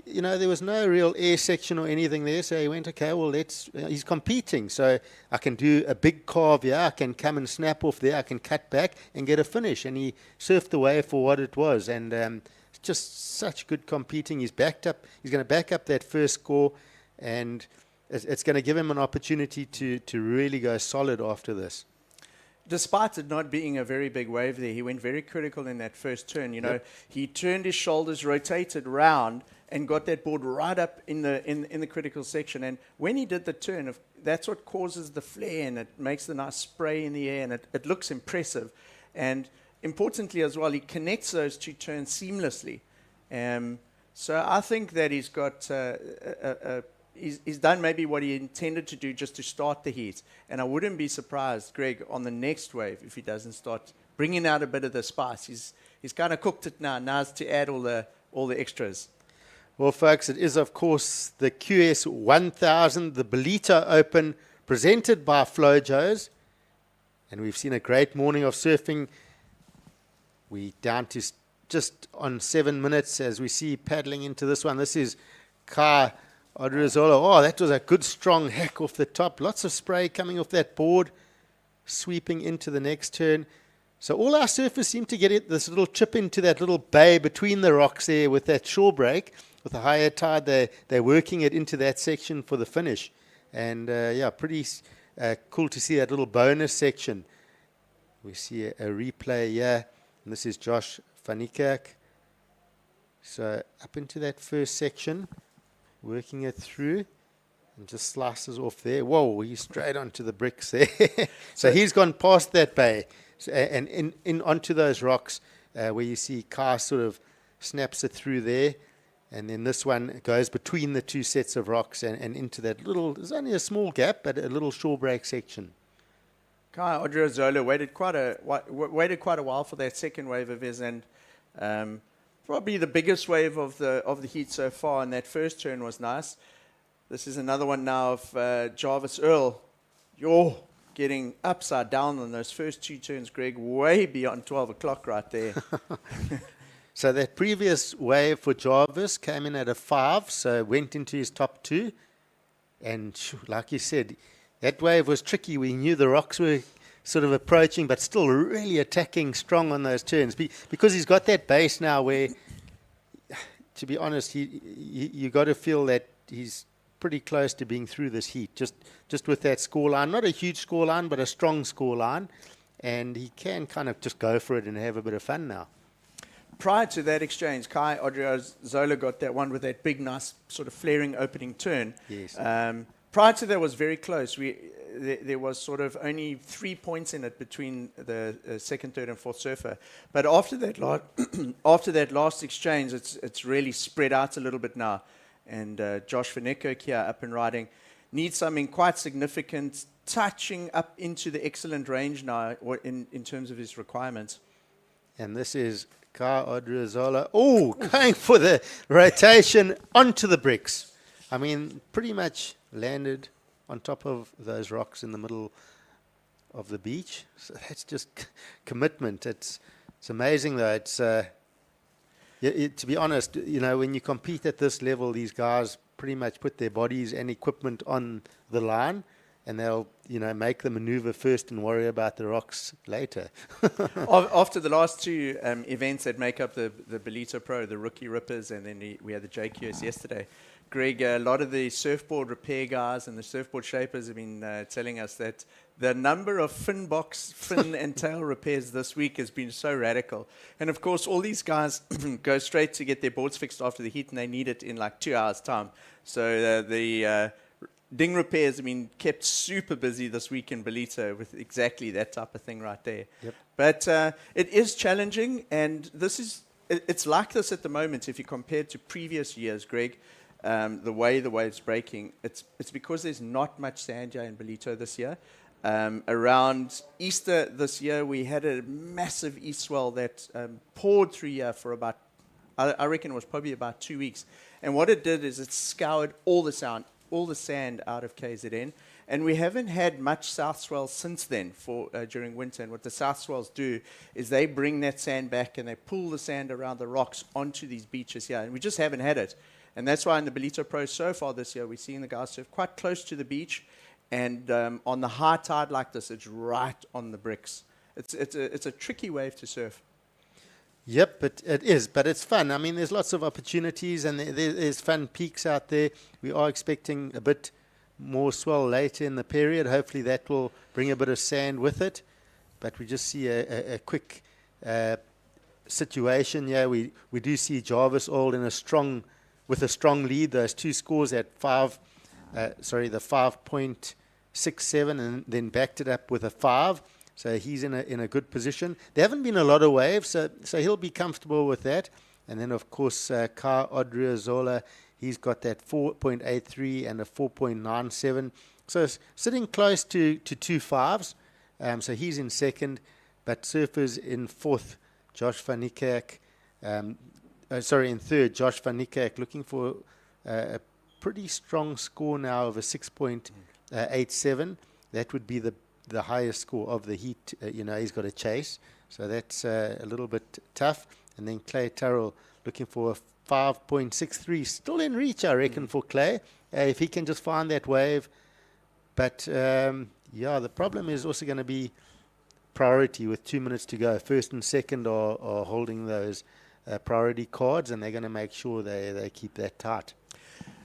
there was no real air section or anything there, so he went, okay, well, he's competing, so I can do a big carve here, I can come and snap off there, I can cut back and get a finish, and he surfed the wave for what it was, and just such good competing. He's going to back up that first score, and it's going to give him an opportunity to really go solid after this. Despite it not being a very big wave there, he went very critical in that first turn. He turned his shoulders, rotated round, and got that board right up in the critical section. And when he did the turn, that's what causes the flare, and it makes the nice spray in the air, and it looks impressive. And importantly as well, he connects those two turns seamlessly. So I think that he's got he's done maybe what he intended to do just to start the heat. And I wouldn't be surprised, Greg, on the next wave if he doesn't start bringing out a bit of the spice. He's kind of cooked it now. Now it's to add all the extras. Well, folks, it is, of course, the QS 1000, the Ballito Open, presented by Flojos. And we've seen a great morning of surfing. We're down to just on 7 minutes as we see paddling into this one. This is KwaDukuza. Oh, that was a good strong hack off the top. Lots of spray coming off that board, sweeping into the next turn. So all our surfers seem to get this little chip into that little bay between the rocks there with that shore break. With the higher tide, they're working it into that section for the finish. And, pretty cool to see that little bonus section. We see a replay here. And this is Josh Fanikak. So up into that first section, working it through. And just slices off there. Whoa, he's straight onto the bricks there. So he's gone past that bay. And in onto those rocks where you see Kai sort of snaps it through there. And then this one goes between the two sets of rocks and into that little, there's only a small gap, but a little shore break section. KwaDukuza waited quite a while for that second wave of his, and probably the biggest wave of the heat so far, and that first turn was nice. This is another one now of Jarvis Earl. You're getting upside down on those first two turns, Greg, way beyond 12 o'clock right there. So that previous wave for Jarvis came in at a 5, so went into his top 2. And like you said, that wave was tricky. We knew the rocks were sort of approaching, but still really attacking strong on those turns. Because he's got that base now where, to be honest, you got to feel that he's pretty close to being through this heat. Just with that scoreline, not a huge scoreline, but a strong scoreline. And he can kind of just go for it and have a bit of fun now. Prior to that exchange, KwaDukuza got that one with that big, nice sort of flaring opening turn. Yes. Prior to that was very close. There was sort of only 3 points in it between the second, third, and fourth surfer. But after that last exchange, it's really spread out a little bit now. And Josh Vanekirk here up and riding needs something quite significant, touching up into the excellent range now in terms of his requirements. And this is KwaDukuza. Oh, going for the rotation onto the bricks. I mean, pretty much landed on top of those rocks in the middle of the beach. So that's just commitment. It's amazing, though. It's to be honest, when you compete at this level, these guys pretty much put their bodies and equipment on the line, and they'll, make the maneuver first and worry about the rocks later. After the last two events that make up the Ballito Pro, the Rookie Rippers, and then we had the JQS yesterday, Greg, a lot of the surfboard repair guys and the surfboard shapers have been telling us that the number of fin and tail repairs this week has been so radical. And of course, all these guys go straight to get their boards fixed after the heat, and they need it in like 2 hours' time. So the ding repairs have been kept super busy this week in Ballito with exactly that type of thing right there. Yep. But it is challenging, and it's like this at the moment if you compare it to previous years, Greg. The way the wave's breaking, it's because there's not much sand here in Ballito this year. Around Easter this year, we had a massive east swell that poured through here for about, I reckon it was probably about 2 weeks. And what it did is it scoured all the sand out of KZN. And we haven't had much south swell since then during winter. And what the south swells do is they bring that sand back and they pull the sand around the rocks onto these beaches here. And we just haven't had it. And that's why in the Ballito Pro so far this year, we're seeing the guys surf quite close to the beach. And on the high tide like this, it's right on the bricks. It's a tricky wave to surf. Yep, it is, but it's fun. I mean, there's lots of opportunities, and there's fun peaks out there. We are expecting a bit more swell later in the period. Hopefully that will bring a bit of sand with it. But we just see a quick situation here. We do see Jarvis Old in a strong with a strong lead. Those two scores at the 5.67, and then backed it up with a 5. So he's in a good position. There haven't been a lot of waves, so he'll be comfortable with that. And then, of course, KwaDukuza, he's got that 4.83 and a 4.97. So sitting close to 2 5s. So he's in second, but surfers in fourth, Josh van Niekerk. In third, Josh van Niekerk, looking for a pretty strong score now of a 6.87. That would be the highest score of the heat. He's got a chase, so that's a little bit tough. And then Clay Turrell looking for a 5.63, still in reach, I reckon, for Clay, if he can just find that wave. But the problem is also going to be priority with 2 minutes to go. First and second are holding those priority cards, and they're going to make sure they keep that tight.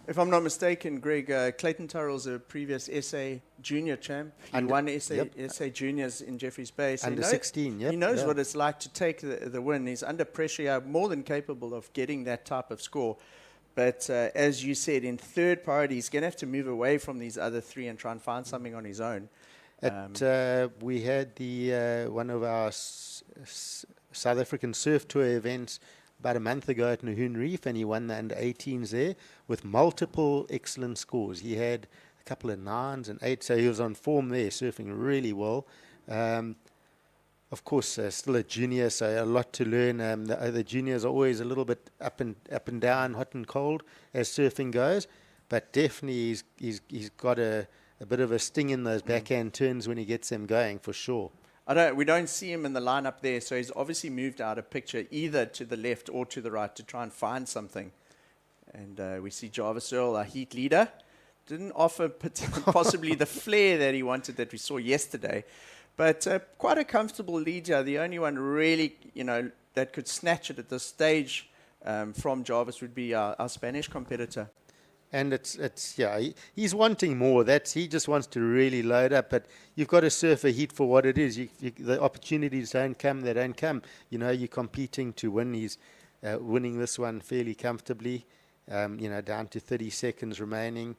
If I'm not mistaken, Greg, Clayton Turrell's a previous SA junior champ. He won SA juniors in Jeffreys Bay. So Under 16, He knows what it's like to take the win. He's under pressure, more than capable of getting that type of score. But as you said, in third priority, he's going to have to move away from these other three and try and find something on his own. We had the one of our South African Surf Tour events about a month ago at Nahoon Reef, and he won the under-18s there with multiple excellent scores. He had a couple of 9s and 8s, so he was on form there, surfing really well. Of course, still a junior, so a lot to learn. The juniors are always a little bit up and down, hot and cold, as surfing goes. But definitely, he's got a bit of a sting in those backhand turns when he gets them going, for sure. We don't see him in the lineup there, so he's obviously moved out of picture either to the left or to the right to try and find something. And we see Jarvis Earl, our heat leader, didn't offer possibly the flair that he wanted that we saw yesterday, but quite a comfortable leader. The only one really, that could snatch it at this stage from Jarvis would be our Spanish competitor. And he's wanting more. He just wants to really load up. But you've got to surf a heat for what it is. The opportunities don't come; they don't come. You're competing to win. He's winning this one fairly comfortably. Down to 30 seconds remaining,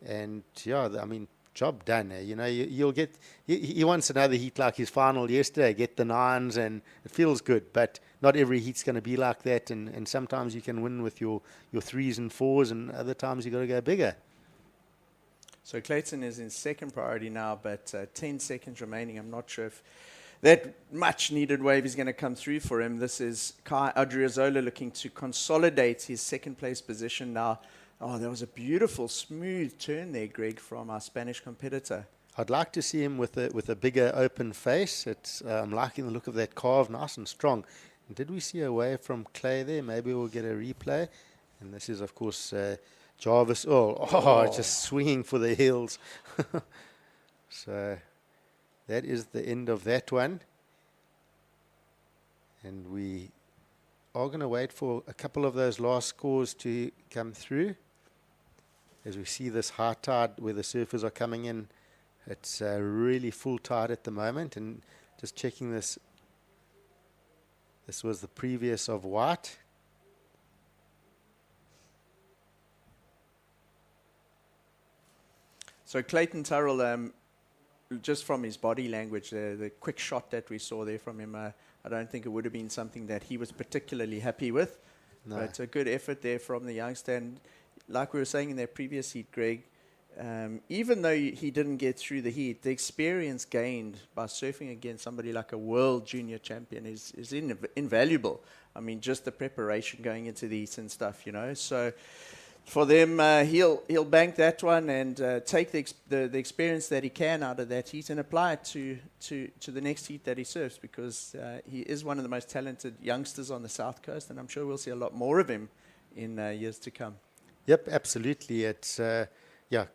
and job done. You'll get. He wants another heat like his final yesterday. Get the 9s, and it feels good. But not every heat's going to be like that, and sometimes you can win with your 3s and 4s, and other times you got to go bigger. So Clayton is in second priority now, but 10 seconds remaining. I'm not sure if that much needed wave is going to come through for him. This is KwaDukuza looking to consolidate his second place position now. Oh, that was a beautiful, smooth turn there, Greg, from our Spanish competitor. I'd like to see him with a bigger open face. I'm liking the look of that carve, nice and strong. And did we see a wave from Clay there? Maybe we'll get a replay. And this is, of course, Jarvis Earl. Just swinging for the heels. So that is the end of that one. And we are going to wait for a couple of those last scores to come through. As we see this high tide where the surfers are coming in, it's really full tide at the moment. And just checking this. This was the previous of white. So Clayton Turrell, just from his body language, the quick shot that we saw there from him, I don't think it would have been something that he was particularly happy with. No. But a good effort there from the youngster. And like we were saying in that previous heat, Greg, even though he didn't get through the heat, the experience gained by surfing against somebody like a world junior champion is invaluable. I mean, just the preparation going into the heats and stuff, So for them, he'll bank that one and take the experience that he can out of that heat and apply it to the next heat that he surfs, because he is one of the most talented youngsters on the South Coast, and I'm sure we'll see a lot more of him in years to come. Yep, absolutely. It's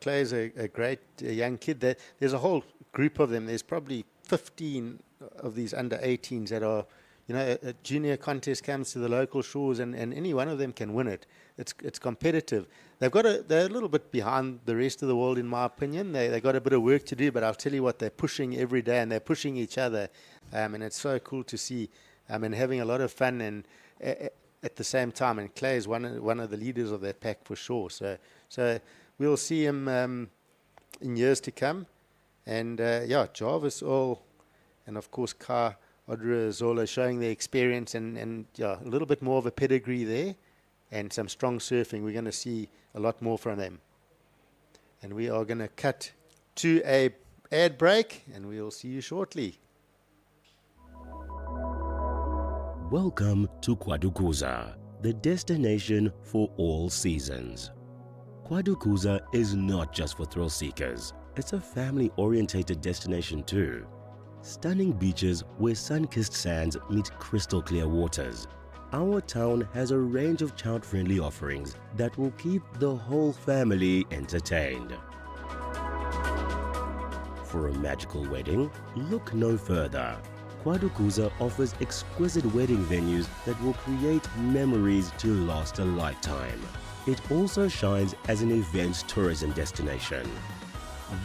Clay's a great young kid. There's a whole group of them. There's probably 15 of these under-18s that are, a junior contest comes to the local shores, and any one of them can win it. It's competitive. They're a little bit behind the rest of the world, in my opinion. They got a bit of work to do, but I'll tell you what, they're pushing every day, and they're pushing each other, and it's so cool to see, and having a lot of fun. And at the same time, and Clay is one of the leaders of that pack for sure. So we'll see him in years to come. And Jarvis and of course KwaDukuza showing their experience and a little bit more of a pedigree there, and some strong surfing. We're going to see a lot more from them. And we are going to cut to a ad break, and we will see you shortly. Welcome to KwaDukuza, the destination for all seasons. KwaDukuza is not just for thrill seekers. It's a family-orientated destination too. Stunning beaches where sun-kissed sands meet crystal clear waters. Our town has a range of child-friendly offerings that will keep the whole family entertained. For a magical wedding, look no further. KwaDukuza offers exquisite wedding venues that will create memories to last a lifetime. It also shines as an events tourism destination.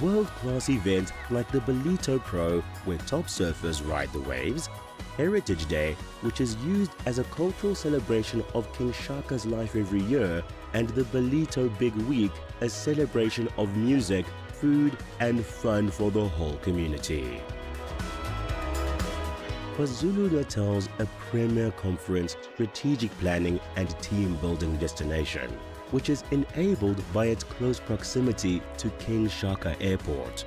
World-class events like the Ballito Pro, where top surfers ride the waves, Heritage Day, which is used as a cultural celebration of King Shaka's life every year, and the Ballito Big Week, a celebration of music, food and fun for the whole community. KwaZulu-Natal's a premier conference, strategic planning and team building destination, which is enabled by its close proximity to King Shaka Airport.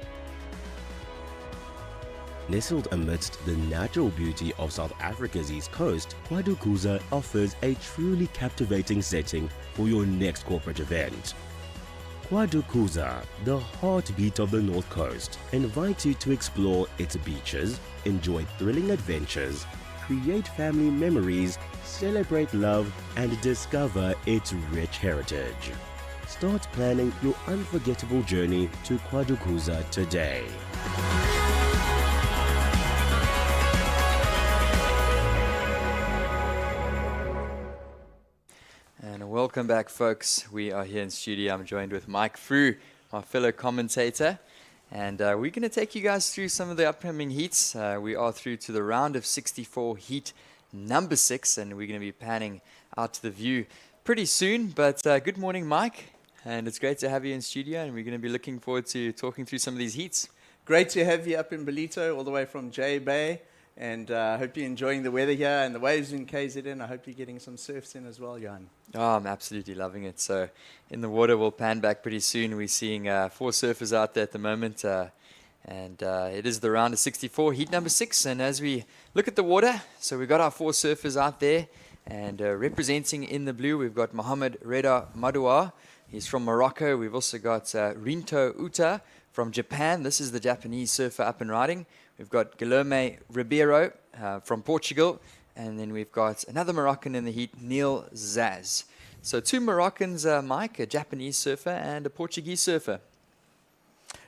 Nestled amidst the natural beauty of South Africa's east coast, KwaDukuza offers a truly captivating setting for your next corporate event. KwaDukuza, the heartbeat of the North Coast, invites you to explore its beaches, enjoy thrilling adventures, create family memories, celebrate love, and discover its rich heritage. Start planning your unforgettable journey to KwaDukuza today. And welcome back, folks. We are here in studio. I'm joined with Mike Frew, my fellow commentator. And we're going to take you guys through some of the upcoming heats. We are through to the round of 64 heat number 6, and we're going to be panning out to the view pretty soon. But good morning, Mike. And it's great to have you in studio, and we're going to be looking forward to talking through some of these heats. Great to have you up in Ballito, all the way from J Bay. And I hope you're enjoying the weather here and the waves in KZN. I hope you're getting some surfs in as well, Johan. Oh, I'm absolutely loving it. So in the water, we'll pan back pretty soon. We're seeing 4 surfers out there at the moment. And it is the round of 64, heat number 6. And as we look at the water, so we've got our 4 surfers out there. And representing in the blue, we've got Mohammed Reda Madoua. He's from Morocco. We've also got Rinto Uta from Japan. This is the Japanese surfer up and riding. We've got Guilherme Ribeiro from Portugal. And then we've got another Moroccan in the heat, Neil Zaz. So 2 Moroccans, Mike, a Japanese surfer and a Portuguese surfer.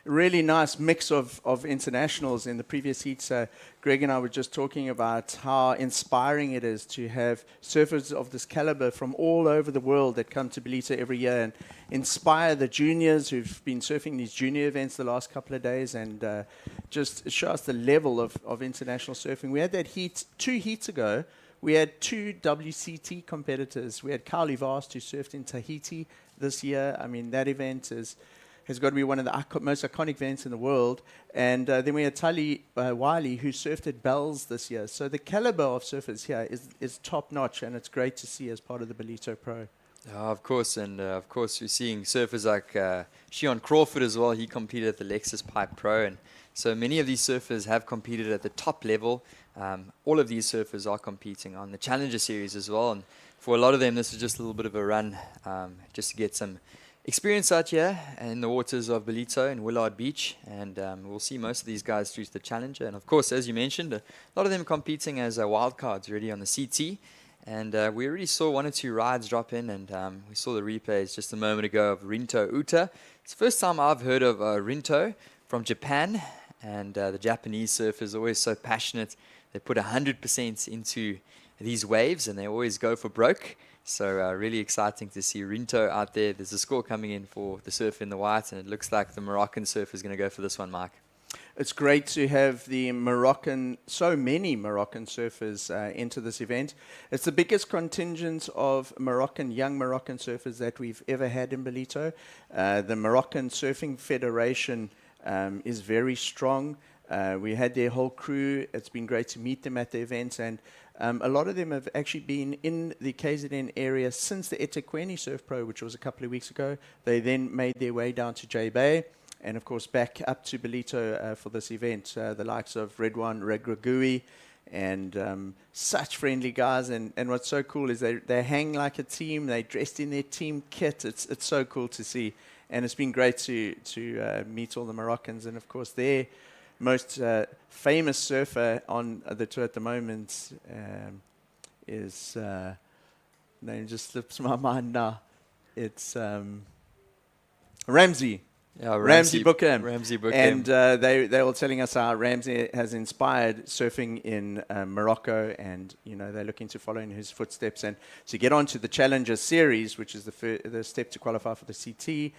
Really nice mix of internationals in the previous heats. Greg and I were just talking about how inspiring it is to have surfers of this caliber from all over the world that come to Ballito every year and inspire the juniors who've been surfing these junior events the last couple of days, and just show us the level of international surfing. We had that heat 2 heats ago. We had 2 WCT competitors. We had Kyle Vast, who surfed in Tahiti this year. I mean, that event has got to be one of the most iconic events in the world. And then we had Tali Wiley, who surfed at Bells this year. So the caliber of surfers here is top-notch, and it's great to see as part of the Ballito Pro. Of course, and of course we're seeing surfers like Shion Crawford as well. He competed at the Lexus Pipe Pro, and so many of these surfers have competed at the top level. All of these surfers are competing on the Challenger Series as well, and for a lot of them this is just a little bit of a run just to get some experience out here in the waters of Ballito and Willard Beach, and we'll see most of these guys through to the Challenger. And of course, as you mentioned, a lot of them competing as wildcards already on the CT. And we already saw 1 or 2 rides drop in, and we saw the replays just a moment ago of Rinto Uta. It's the first time I've heard of Rinto from Japan, and the Japanese surfers are always so passionate. They put 100% into these waves, and they always go for broke. So really exciting to see Rinto out there. There's a score coming in for the surf in the white, and it looks like the Moroccan surfer is going to go for this one, Mike. it's great to have so many Moroccan surfers enter this event. It's the biggest contingent of young Moroccan surfers that we've ever had in Ballito. The Moroccan Surfing Federation is very strong. We had their whole crew. It's been great to meet them at the events, and a lot of them have actually been in the KZN area since the eThekwini Surf Pro, which was a couple of weeks ago. They then made their way down to J Bay, and of course back up to Ballito for this event. The likes of Redwan Regragui, and such friendly guys. And what's so cool is they hang like a team. They're dressed in their team kit. It's so cool to see, and it's been great to meet all the Moroccans. And of course their most famous surfer on the tour at the moment is name just slips my mind now. It's Ramsey. Yeah, Ramsey Bookham. Ramsey Bookham. And they were telling us how Ramsey has inspired surfing in Morocco, and they're looking to follow in his footsteps and to get onto the Challenger Series, which is the step to qualify for the CT.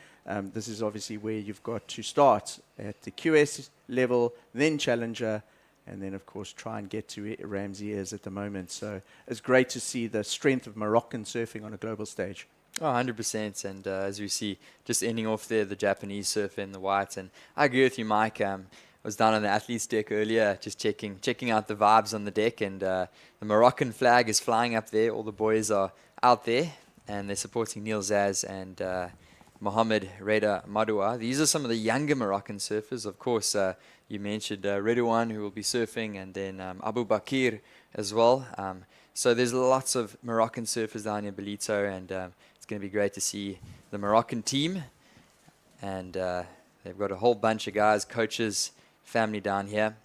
This is obviously where you've got to start at the QS level, then Challenger, and then of course try and get to where Ramsey is at the moment. So it's great to see the strength of Moroccan surfing on a global stage. Oh, 100%. And as we see, just ending off there, the Japanese surfer in the white. And I agree with you, Mike. I was down on the athletes deck earlier, just checking out the vibes on the deck. And the Moroccan flag is flying up there. All the boys are out there, and they're supporting Neil Zaz and Mohamed Reda Madoua. These are some of the younger Moroccan surfers. Of course, you mentioned Redouane, who will be surfing, and then Abu Bakir as well. So there's lots of Moroccan surfers down in Ballito, and it's going to be great to see the Moroccan team. And they've got a whole bunch of guys, coaches, family down here.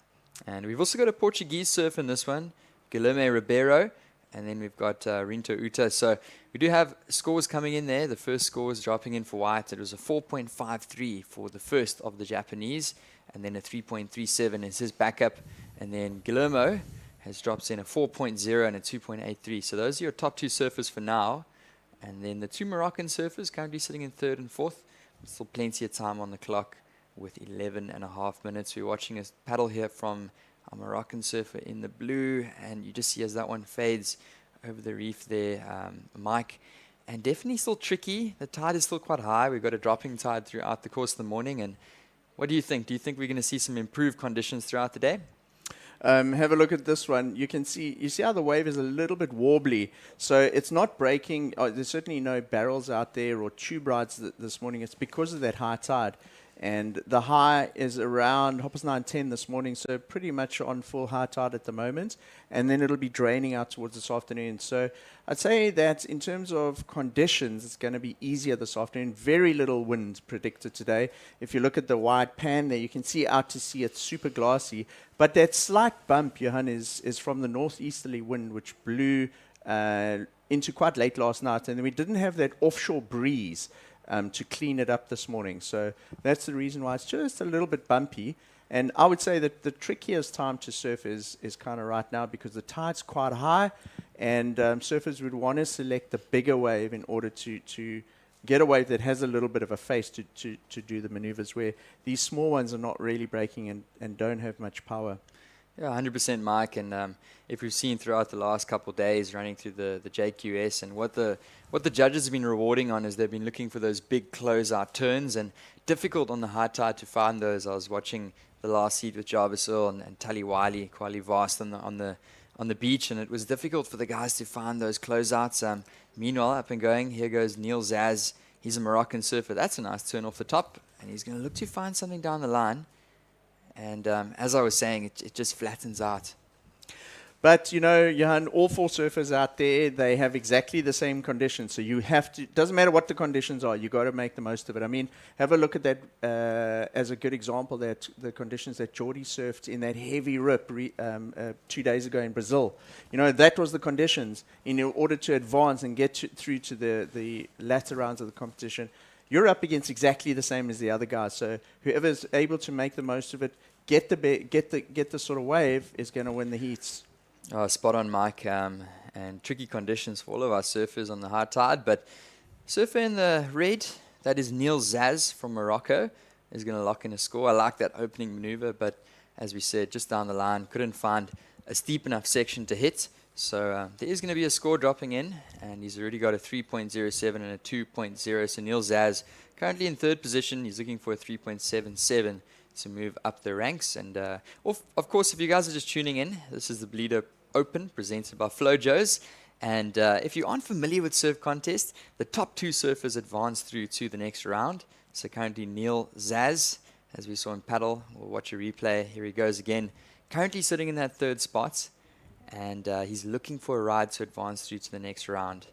And we've also got a Portuguese surfer in this one, Guilherme Ribeiro. And then we've got Rinto Uta. So we do have scores coming in there. The first score is dropping in for white. It was a 4.53 for the first of the Japanese, and then a 3.37 is his backup. And then Guillermo has dropped in a 4.0 and a 2.83. So those are your top two surfers for now. And then the two Moroccan surfers currently sitting in third and fourth. Still plenty of time on the clock with 11.5 minutes. We're watching a paddle here from a Moroccan surfer in the blue, and you just see as that one fades over the reef there, Mike. And definitely still tricky. The tide is still quite high. We've got a dropping tide throughout the course of the morning. And what do you think? Do you think we're going to see some improved conditions throughout the day? Have a look at this one. You see how the wave is a little bit wobbly. So it's not breaking. There's certainly no barrels out there or tube rides this morning. It's because of that high tide. And the high is around 9:10 this morning, so pretty much on full high tide at the moment. And then it'll be draining out towards this afternoon. So I'd say that in terms of conditions, it's going to be easier this afternoon. Very little wind predicted today. If you look at the wide pan there, you can see out to sea it's super glassy. But that slight bump, Johan, is from the northeasterly wind, which blew into quite late last night. And we didn't have that offshore breeze to clean it up this morning. So that's the reason why it's just a little bit bumpy. And I would say that the trickiest time to surf is kind of right now, because the tide's quite high, and surfers would want to select the bigger wave in order to get a wave that has a little bit of a face to do the maneuvers, where these small ones are not really breaking and don't have much power. Yeah, 100%, Mike. And if we've seen throughout the last couple of days running through the JQS, and what the judges have been rewarding on is they've been looking for those big closeout turns, and difficult on the high tide to find those. I was watching the last heat with Jarvis Earl and Tali Wiley, Kwali Vast on the beach, and it was difficult for the guys to find those closeouts. Meanwhile, up and going, here goes Neil Zaz. He's a Moroccan surfer. That's a nice turn off the top, and he's going to look to find something down the line. And as I was saying, it just flattens out. But, Johan, all four surfers out there, they have exactly the same conditions. So you have to, doesn't matter what the conditions are, you got to make the most of it. I mean, have a look at that as a good example, that the conditions that Jordy surfed in that heavy rip 2 days ago in Brazil. That was the conditions in order to advance and get through to the latter rounds of the competition. You're up against exactly the same as the other guys. So whoever's able to make the most of it, get the sort of wave, is going to win the heats. Oh, spot on, Mike. And tricky conditions for all of our surfers on the high tide. But surfer in the red, that is Neil Zaz from Morocco. is going to lock in a score. I like that opening maneuver, but as we said, just down the line, couldn't find a steep enough section to hit. So there is going to be a score dropping in, and he's already got a 3.07 and a 2.0. So Neil Zaz currently in third position. He's looking for a 3.77 to move up the ranks. And of course, if you guys are just tuning in, this is the Ballito Open presented by Flojos. And if you aren't familiar with surf contest, the top 2 surfers advance through to the next round. So currently Neil Zaz, as we saw him paddle, we'll watch a replay. Here he goes again. Currently sitting in that third spot. And he's looking for a ride to advance through to the next round.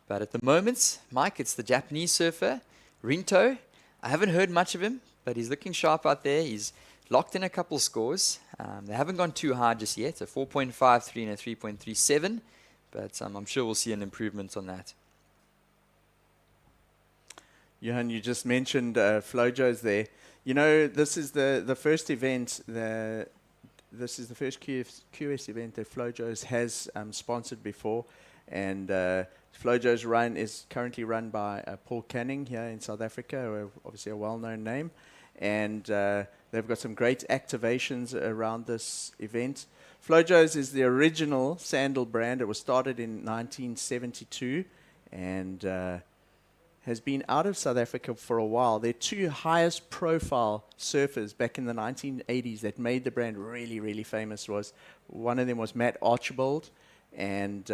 But at the moment, Mike, it's the Japanese surfer, Rinto. I haven't heard much of him, but he's looking sharp out there. He's locked in a couple scores. They haven't gone too hard just yet, a 4.53 and a 3.37. But I'm sure we'll see an improvement on that. Johan, you just mentioned Flojos there. You know, this is the first event, this is the first QS event that Flojos has sponsored before. And Flojos run is currently run by Paul Canning here in South Africa, obviously a well-known name. And they've got some great activations around this event. Flojos is the original sandal brand. It was started in 1972 and has been out of South Africa for a while. Their 2 highest profile surfers back in the 1980s that made the brand really, really famous was, one of them was Matt Archibald, and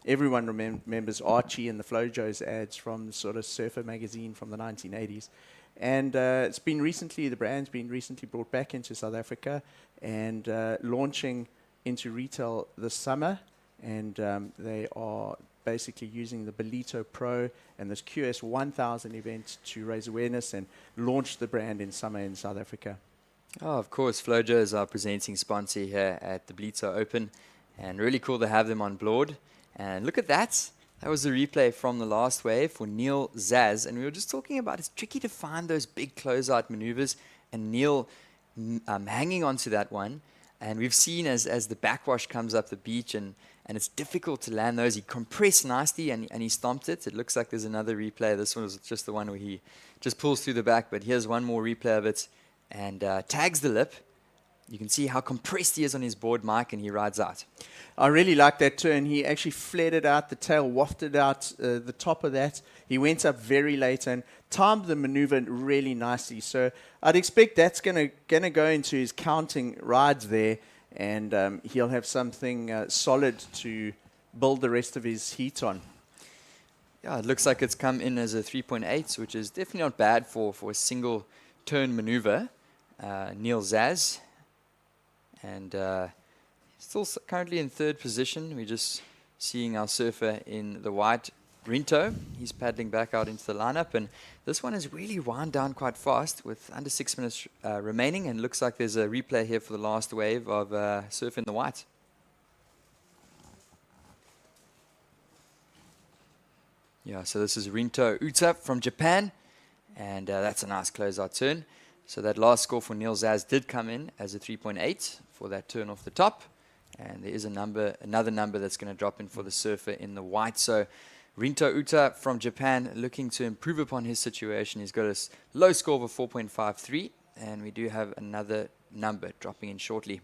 everyone remembers Archie and the Flojos ads from the sort of surfer magazine from the 1980s. And it's been recently, the brand's been recently brought back into South Africa and launching into retail this summer, and they are basically using the Ballito Pro and this QS 1000 event to raise awareness and launch the brand in summer in South Africa. Oh, of course, Flojo is our presenting sponsor here at the Ballito Open, and really cool to have them on board. And look at that. That was the replay from the last wave for Neil Zaz, and we were just talking about it's tricky to find those big closeout maneuvers, and Neil hanging on to that one. And we've seen as the backwash comes up the beach, and it's difficult to land those. He compressed nicely and he stomped it. It looks like there's another replay. This one was just the one where he just pulls through the back, but here's one more replay of it and tags the lip. You can see how compressed he is on his board, Mike, and he rides out. I really like that turn. He actually flared it out, the tail wafted out the top of that. He went up very late and timed the maneuver really nicely. So I'd expect that's gonna go into his counting rides there, and he'll have something solid to build the rest of his heat on. Yeah, it looks like it's come in as a 3.8, which is definitely not bad for a single turn maneuver. Neil Zaz, and still currently in third position. We're just seeing our surfer in the white, Rinto. He's paddling back out into the lineup, and this one has really wound down quite fast with under 6 minutes remaining, and looks like there's a replay here for the last wave of surf in the white. Yeah, so this is Rinto Uta from Japan, and that's a nice closeout turn. So that last score for Neil Zaz did come in as a 3.8 for that turn off the top. And there is another number that's going to drop in for the surfer in the white. So Rinto Uta from Japan looking to improve upon his situation. He's got a low score of a 4.53. And we do have another number dropping in shortly.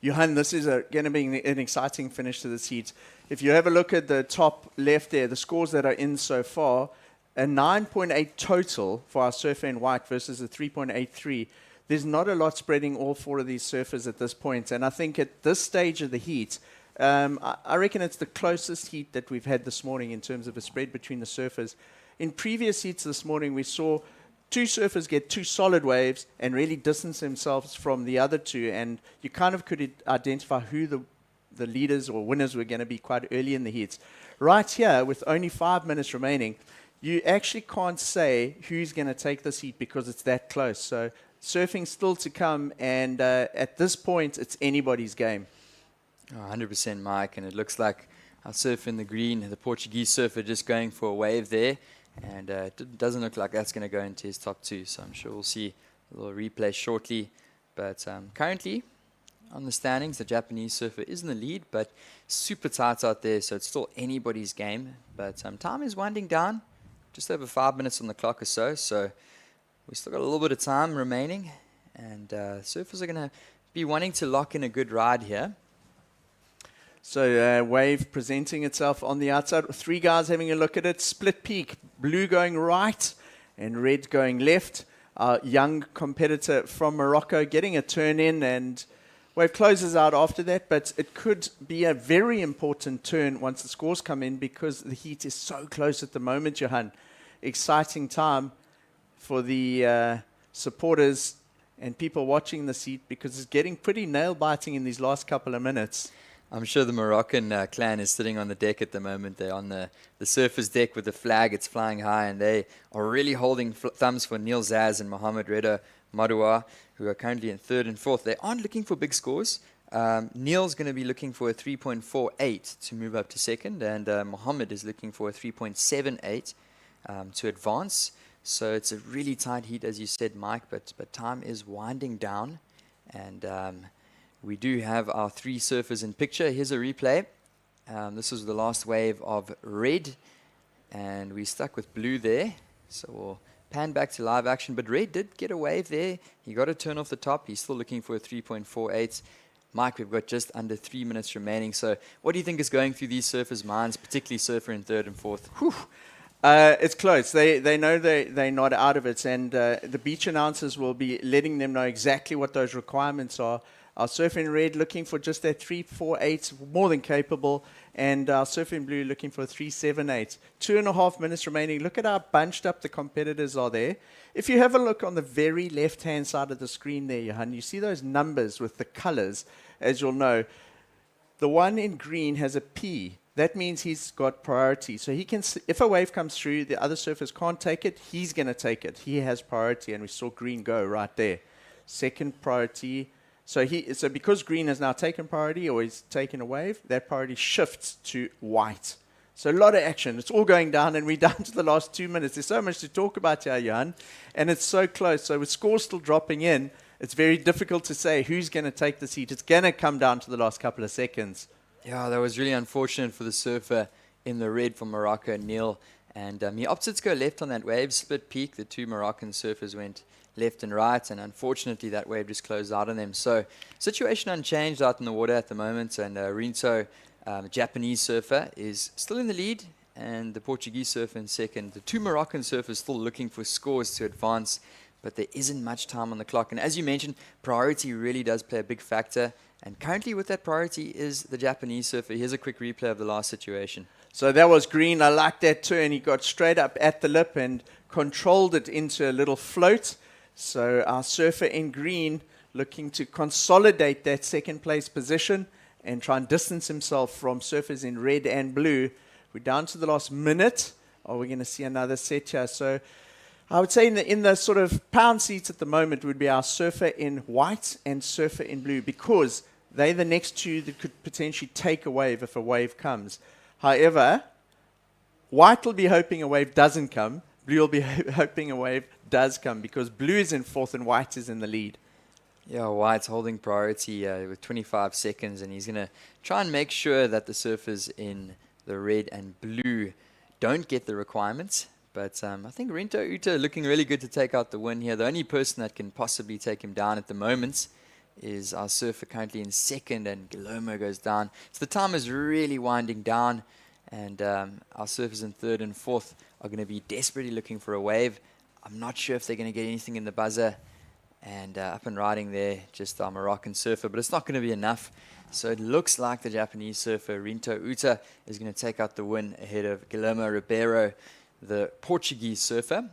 Johan, this is going to be an exciting finish to this heat. If you have a look at the top left there, the scores that are in so far, a 9.8 total for our surfer in white versus a 3.83. There's not a lot spreading all 4 of these surfers at this point. And I think at this stage of the heat, I reckon it's the closest heat that we've had this morning in terms of a spread between the surfers. In previous heats this morning, we saw 2 surfers get 2 solid waves and really distance themselves from the other 2. And you kind of could identify who the leaders or winners were going to be quite early in the heats. Right here, with only 5 minutes remaining, you actually can't say who's going to take this heat because it's that close. So surfing still to come, and at this point, it's anybody's game. 100%, Mike, and it looks like our surfer in the green, the Portuguese surfer, just going for a wave there, and it doesn't look like that's going to go into his top 2, so I'm sure we'll see a little replay shortly. But currently, on the standings, the Japanese surfer is in the lead, but super tight out there, so it's still anybody's game. But time is winding down, just over 5 minutes on the clock or so We still got a little bit of time remaining, and surfers are going to be wanting to lock in a good ride here. So wave presenting itself on the outside. 3 guys having a look at it. Split peak. Blue going right and red going left. Our young competitor from Morocco getting a turn in, and wave closes out after that, but it could be a very important turn once the scores come in because the heat is so close at the moment, Johan. Exciting time for the supporters and people watching this heat because it's getting pretty nail-biting in these last couple of minutes. I'm sure the Moroccan clan is sitting on the deck at the moment. They're on the surfers deck with the flag. It's flying high, and they are really holding thumbs for Neil Zaz and Mohamed Reda Madoua, who are currently in 3rd and 4th. They aren't looking for big scores. Neil's going to be looking for a 3.48 to move up to 2nd, and Mohamed is looking for a 3.78 to advance. So it's a really tight heat, as you said, Mike, but time is winding down, and we do have our 3 surfers in picture. Here's a replay. This was the last wave of red, and we stuck with blue there. So we'll pan back to live action, but red did get a wave there. He got a turn off the top. He's still looking for a 3.48. Mike, we've got just under 3 minutes remaining. So what do you think is going through these surfers' minds, particularly surfer in 3rd and 4th? It's close. They know they're not out of it, and the beach announcers will be letting them know exactly what those requirements are. Our surfer in red looking for just that 3.48, more than capable, and our surfer in blue looking for a 3.78. 2.5 minutes remaining. Look at how bunched up the competitors are there. If you have a look on the very left-hand side of the screen there, Johan, you see those numbers with the colors, as you'll know. The one in green has a P. That means he's got priority. So he can, if a wave comes through, the other surfers can't take it, he's going to take it. He has priority, and we saw green go right there. Second priority. So because green has now taken priority or he's taken a wave, that priority shifts to white. So a lot of action. It's all going down, and we're down to the last 2 minutes. There's so much to talk about here, Johan, and it's so close. So with scores still dropping in, it's very difficult to say who's going to take this heat. It's going to come down to the last couple of seconds. Yeah, that was really unfortunate for the surfer in the red from Morocco, Neil. And he opted to go left on that wave, split peak. The 2 Moroccan surfers went left and right, and unfortunately that wave just closed out on them. So situation unchanged out in the water at the moment, and Rinto, Japanese surfer, is still in the lead, and the Portuguese surfer in 2nd. The 2 Moroccan surfers still looking for scores to advance, but there isn't much time on the clock. And as you mentioned, priority really does play a big factor, and currently with that priority is the Japanese surfer. Here's a quick replay of the last situation. So that was green. I like that turn. He got straight up at the lip and controlled it into a little float. So our surfer in green looking to consolidate that 2nd place position and try and distance himself from surfers in red and blue. We're down to the last minute. Are we going to see another set here? So I would say in the sort of pound seats at the moment would be our surfer in white and surfer in blue, because they're the next 2 that could potentially take a wave if a wave comes. However, white will be hoping a wave doesn't come. Blue will be hoping a wave does come, because blue is in 4th and white is in the lead. Yeah, White's holding priority with 25 seconds, and he's going to try and make sure that the surfers in the red and blue don't get the requirements. But I think Rinto Uta looking really good to take out the win here. The only person that can possibly take him down at the moment is our surfer currently in 2nd, and Guillermo goes down. So the time is really winding down, and our surfers in 3rd and 4th are going to be desperately looking for a wave. I'm not sure if they're going to get anything in the buzzer. And up and riding there, just our Moroccan surfer, but it's not going to be enough. So it looks like the Japanese surfer, Rinto Uta, is going to take out the win ahead of Guillermo Ribeiro, the Portuguese surfer,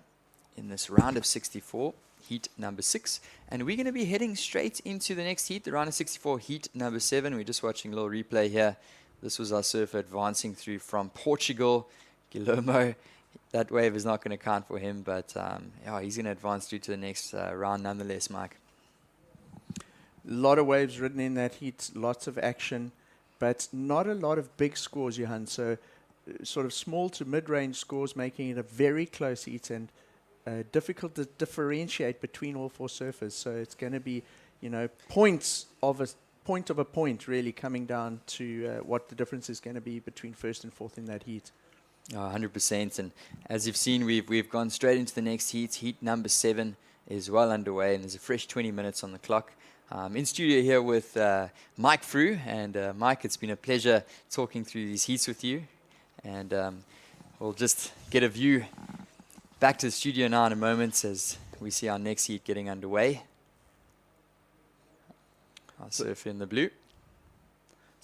in this round of 64, heat number 6. And we're going to be heading straight into the next heat, the round of 64, heat number 7. We're just watching a little replay here. This was our surfer advancing through from Portugal, Guillermo. That wave is not going to count for him, but yeah, he's going to advance through to the next round nonetheless, Mike. A lot of waves ridden in that heat, lots of action, but not a lot of big scores, Johan. So sort of small to mid-range scores, making it a very close heat and difficult to differentiate between all 4 surfers. So it's going to be, point of a point really coming down to what the difference is going to be between 1st and 4th in that heat. Oh, 100%. And as you've seen, we've gone straight into the next heat. Heat number 7 is well underway, and there's a fresh 20 minutes on the clock. In studio here with Mike Frew. And Mike, it's been a pleasure talking through these heats with you. And we'll just get a view back to the studio now in a moment as we see our next heat getting underway. Our surfer in the blue.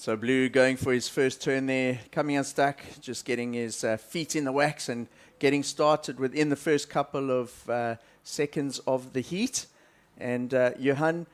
So Blue going for his first turn there, coming unstuck, just getting his feet in the wax and getting started within the first couple of seconds of the heat. And Johan,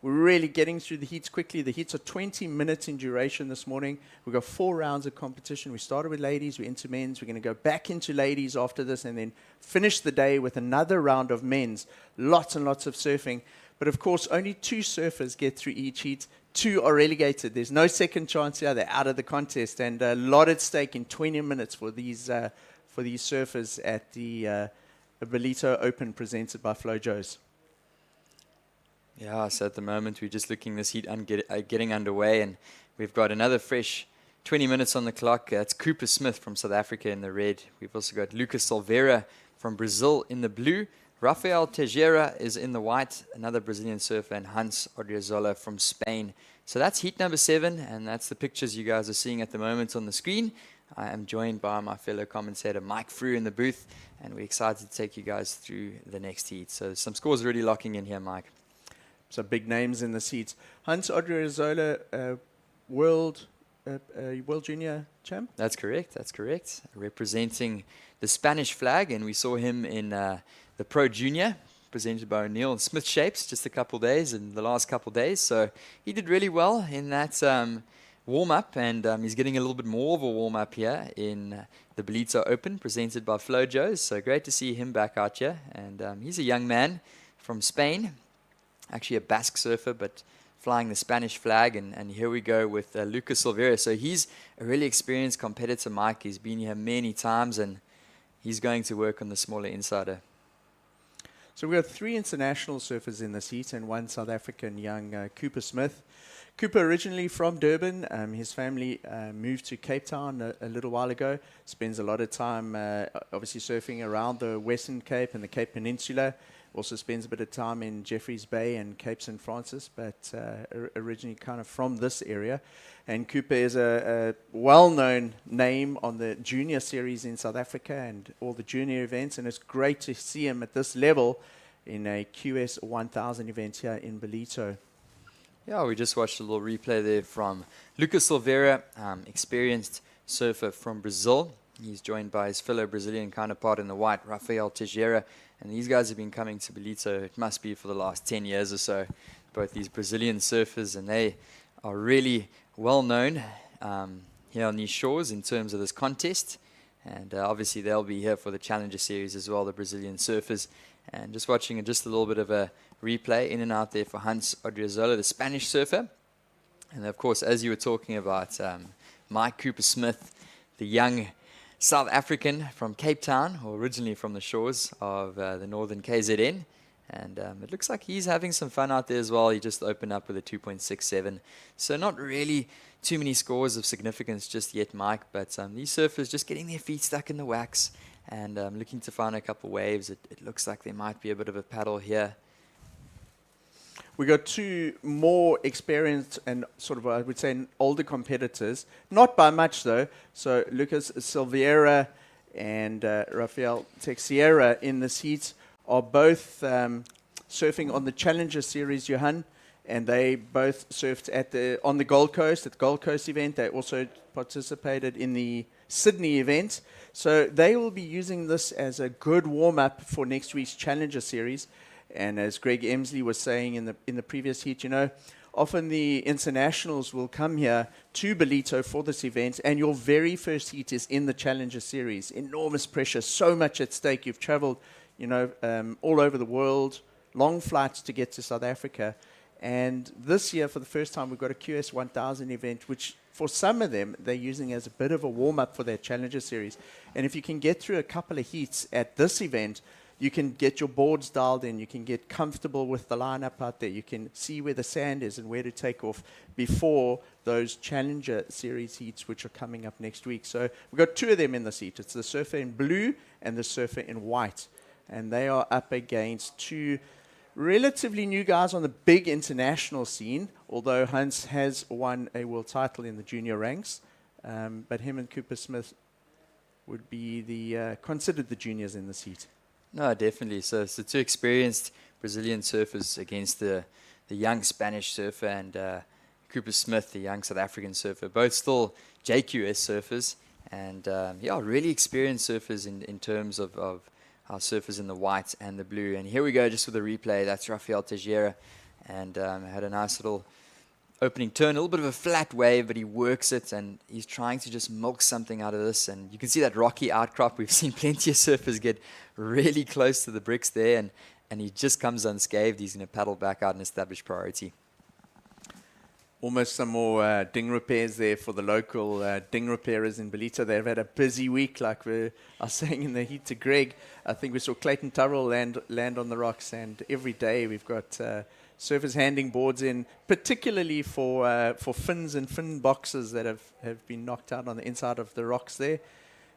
we're really getting through the heats quickly. The heats are 20 minutes in duration this morning. We've got 4 rounds of competition. We started with ladies, we're into men's. We're going to go back into ladies after this and then finish the day with another round of men's. Lots and lots of surfing. But of course, only 2 surfers get through each heat. 2 are relegated. There's no second chance here. They're out of the contest, and a lot at stake in 20 minutes for these surfers at the Ballito Open presented by Flojos. Yeah, so at the moment we're just looking this heat getting underway, and we've got another fresh 20 minutes on the clock. It's Cooper Smith from South Africa in the red. We've also got Lucas Silveira from Brazil in the blue. Rafael Teixeira is in the white, another Brazilian surfer, and Hans Odriozola from Spain. So that's heat number 7, and that's the pictures you guys are seeing at the moment on the screen. I am joined by my fellow commentator Mike Frew in the booth, and we're excited to take you guys through the next heat. So some scores already locking in here, Mike. So big names in the seats. Hans Odriozola, world junior champ? That's correct, representing the Spanish flag, and we saw him in the Pro Junior, presented by O'Neill and Smith Shapes just a couple days, in the last couple days. So he did really well in that warm-up, and he's getting a little bit more of a warm-up here in the Ballito Open, presented by Flojos. So great to see him back out here. And he's a young man from Spain, actually a Basque surfer, but flying the Spanish flag. And here we go with Lucas Silveira. So he's a really experienced competitor, Mike. He's been here many times, and he's going to work on the smaller insider. So we've got 3 international surfers in this heat and 1 South African young Cooper Smith. Cooper originally from Durban. His family moved to Cape Town a little while ago. Spends a lot of time obviously surfing around the Western Cape and the Cape Peninsula. Also spends a bit of time in Jeffreys Bay and Cape St. Francis, but originally kind of from this area. And Cooper is a well-known name on the junior series in South Africa and all the junior events, and it's great to see him at this level in a QS 1000 event here in Ballito. Yeah, we just watched a little replay there from Lucas Silveira, experienced surfer from Brazil. He's joined by his fellow Brazilian counterpart in the white, Rafael Teixeira. And these guys have been coming to Ballito, it must be for the last 10 years or so, both these Brazilian surfers, and they are really well known here on these shores in terms of this contest. And obviously they'll be here for the Challenger Series as well, the Brazilian surfers. And just watching just a little bit of a replay in and out there for Hans Odriozola, the Spanish surfer. And of course, as you were talking about, Mike Cooper Smith, the young South African from Cape Town, or originally from the shores of the northern KZN. And it looks like he's having some fun out there as well. He just opened up with a 2.67. So not really too many scores of significance just yet, Mike. But these surfers just getting their feet stuck in the wax and looking to find a couple waves. It looks like there might be a bit of a paddle here. We got 2 more experienced and sort of, I would say, older competitors. Not by much, though. So Lucas Silveira and Rafael Teixeira in this heat are both surfing on the Challenger Series, Johan. And they both surfed on the Gold Coast, at the Gold Coast event. They also participated in the Sydney event. So they will be using this as a good warm-up for next week's Challenger Series. And as Greg Emsley was saying in the previous heat, often the internationals will come here to Ballito for this event, and your very first heat is in the Challenger Series. Enormous pressure, so much at stake. You've traveled, all over the world, long flights to get to South Africa. And this year, for the first time, we've got a QS 1000 event, which for some of them, they're using as a bit of a warm-up for their Challenger Series. And if you can get through a couple of heats at this event, you can get your boards dialed in, you can get comfortable with the lineup out there, you can see where the sand is and where to take off before those Challenger Series heats, which are coming up next week. So we've got 2 of them in the heat. It's the surfer in blue and the surfer in white. And they are up against 2 relatively new guys on the big international scene, although Hans has won a world title in the junior ranks. But him and Cooper Smith would be considered the juniors in this heat. No, definitely. So 2 experienced Brazilian surfers against the young Spanish surfer and Cooper Smith, the young South African surfer, both still JQS surfers. And really experienced surfers in terms of our surfers in the white and the blue. And here we go, just with a replay. That's Rafael Teixeira. And had a nice little opening turn, a little bit of a flat wave, but he works it, and he's trying to just milk something out of this. And you can see that rocky outcrop. We've seen plenty of surfers get really close to the bricks there, and he just comes unscathed. He's going to paddle back out and establish priority. Almost some more ding repairs there for the local ding repairers in Ballito. They've had a busy week, like we are saying in the heat to Greg. I think we saw Clayton Turrell land on the rocks, and every day we've got surfers handing boards in, particularly for fins and fin boxes that have been knocked out on the inside of the rocks there.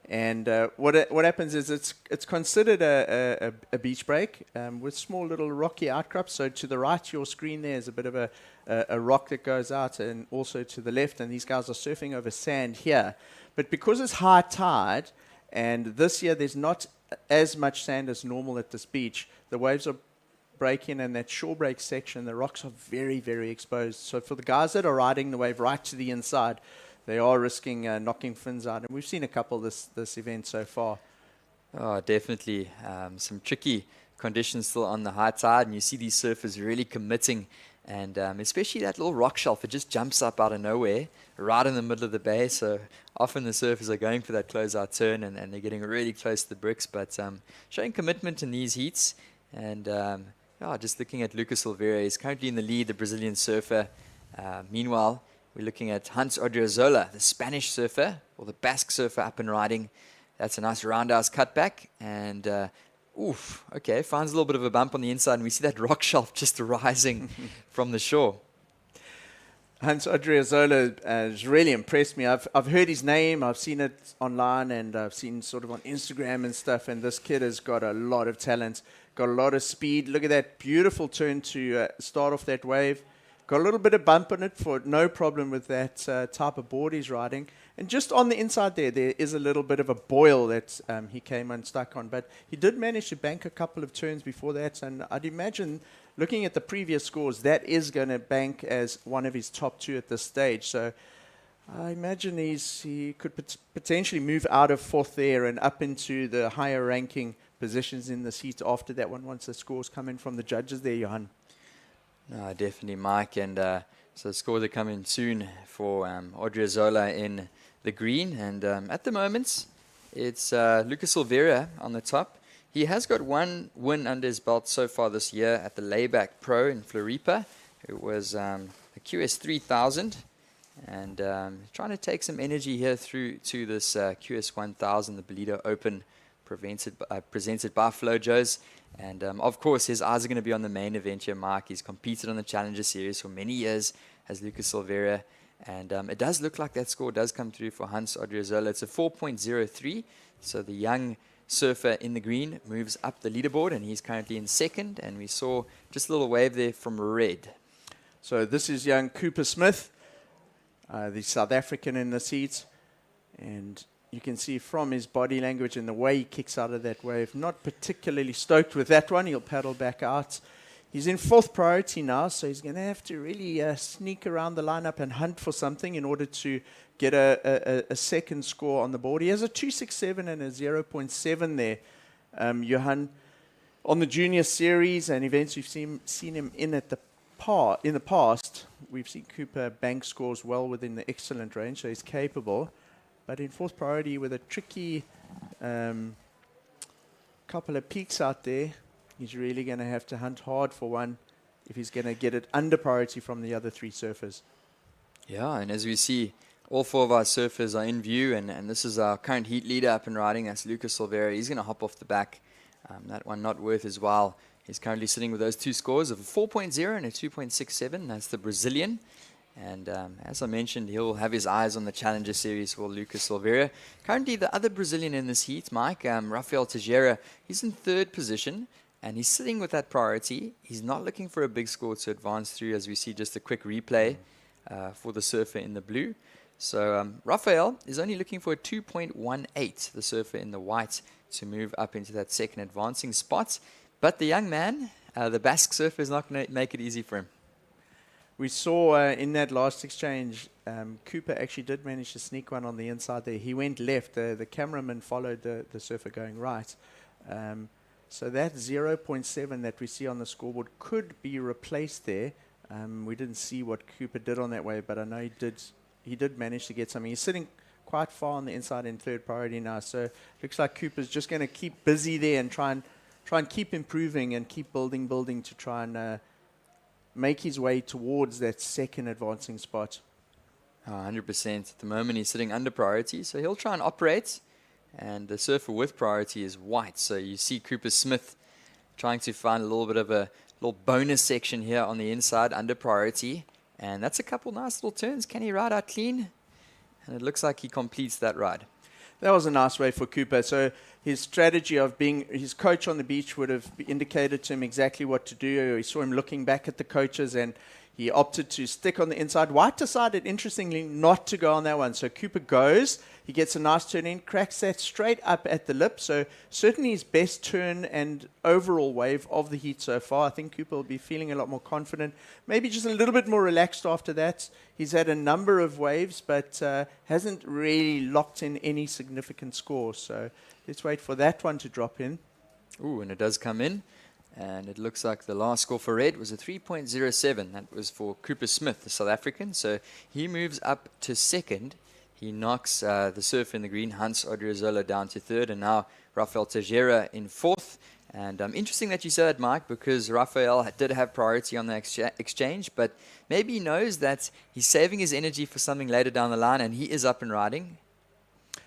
And what happens is it's considered a beach break with small little rocky outcrops. So to the right of your screen there is a bit of a rock that goes out, and also to the left. And these guys are surfing over sand here. But because it's high tide, and this year there's not as much sand as normal at this beach, the waves are breaking, and that shore break section, the rocks are very, very exposed. So for the guys that are riding the wave right to the inside, they are risking knocking fins out. And we've seen a couple this event so far. Oh, definitely. Some tricky conditions still on the high tide, and you see these surfers really committing. And especially that little rock shelf, it just jumps up out of nowhere, right in the middle of the bay. So often the surfers are going for that closeout turn, and they're getting really close to the bricks. But showing commitment in these heats. And just looking at Lucas Silveira, he's currently in the lead, the Brazilian surfer. Meanwhile, we're looking at Hans Odriozola, the Spanish surfer, or the Basque surfer, up and riding. That's a nice roundhouse cutback. And finds a little bit of a bump on the inside, and we see that rock shelf just rising from the shore. Hans Odriozola has really impressed me. I've heard his name, I've seen it online, and I've seen sort of on Instagram and stuff, and this kid has got a lot of talent, got a lot of speed. Look at that beautiful turn to start off that wave. Got a little bit of bump on it, for no problem with that type of board he's riding. And just on the inside there is a little bit of a boil that he came unstuck on. But he did manage to bank a couple of turns before that. And I'd imagine, looking at the previous scores, that is going to bank as one of his top 2 at this stage. So I imagine he could potentially move out of 4th there and up into the higher ranking positions in the seat after that one, once the scores come in from the judges there, Johan. No, definitely, Mike. And so scores are coming soon for Odriozola in the green. And at the moment, it's Lucas Silveira on the top. He has got 1 win under his belt so far this year at the Layback Pro in Floripa. It was the QS 3000. And trying to take some energy here through to this QS 1000, the Ballito Open, presented by Flojos. And of course, his eyes are going to be on the main event here, Mark. He's competed on the Challenger Series for many years as Lucas Silveira. And it does look like that score does come through for Hans Odriozola. It's a 4.03. So the young surfer in the green moves up the leaderboard, and he's currently in 2nd. And we saw just a little wave there from red. So this is young Cooper Smith, the South African in the seat. And you can see from his body language and the way he kicks out of that wave, not particularly stoked with that one. He'll paddle back out. He's in 4th priority now, so he's going to have to really sneak around the lineup and hunt for something in order to get a second score on the board. He has a 2.67 and a 0.7 there. Johan, on the junior series and events we've seen him in in the past, we've seen Cooper bank scores well within the excellent range, so he's capable. But in 4th priority, with a tricky couple of peaks out there, he's really going to have to hunt hard for one if he's going to get it under priority from the other 3 surfers. Yeah, and as we see, all 4 of our surfers are in view, and this is our current heat leader up and riding. That's Lucas Silveira. He's going to hop off the back That one not worth his while. He's currently sitting with those two scores of a 4.0 and a 2.67. That's the Brazilian. And as I mentioned, he'll have his eyes on the Challenger Series for Lucas Silveira. Currently, the other Brazilian in this heat, Mike, Rafael Teixeira, he's in third position, and he's sitting with that priority. He's not looking for a big score to advance through, as we see just a quick replay for the surfer in the blue. So Rafael is only looking for a 2.18, the surfer in the white, to move up into that second advancing spot. But the young man, the Basque surfer, is not going to make it easy for him. We saw in that last exchange, Cooper actually did manage to sneak one on the inside there. He went left. The cameraman followed the surfer going right. So that 0.7 that we see on the scoreboard could be replaced there. We didn't see what Cooper did on that wave, but I know he did manage to get something. He's sitting quite far on the inside in third priority now. So looks like Cooper's just going to keep busy there and try and keep improving and keep building to try and make his way towards that second advancing spot. 100%. At the moment, he's sitting under priority, so he'll try and operate. And the surfer with priority is white. So you see Cooper Smith trying to find a little bit of a little bonus section here on the inside under priority. And that's a couple nice little turns. Can he ride out clean? And it looks like he completes that ride. That was a nice way for Cooper. So his strategy of being his coach on the beach would have indicated to him exactly what to do. He saw him looking back at the coaches and he opted to stick on the inside. White decided, interestingly, not to go on that one. So Cooper goes. He gets a nice turn in, cracks that straight up at the lip. So certainly his best turn and overall wave of the heat so far. I think Cooper will be feeling a lot more confident. Maybe just a little bit more relaxed after that. He's had a number of waves, but hasn't really locked in any significant scores. So let's wait for that one to drop in. Ooh, and it does come in. And it looks like the last score for red was a 3.07. That was for Cooper Smith, the South African. So he moves up to second. He knocks the surfer in the green, Hans Odriozola, down to third. And now Rafael Teixeira in fourth. And interesting that you said that, Mike, because Rafael did have priority on the exchange. But maybe he knows that he's saving his energy for something later down the line. And he is up and riding.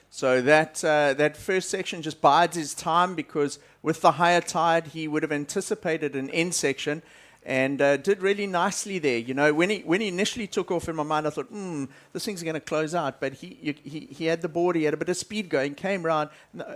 So that first section just bides his time because with the higher tide, he would have anticipated an end section and did really nicely there. You know, when he initially took off in my mind, I thought, this thing's going to close out. But he had the board, he had a bit of speed going, came round,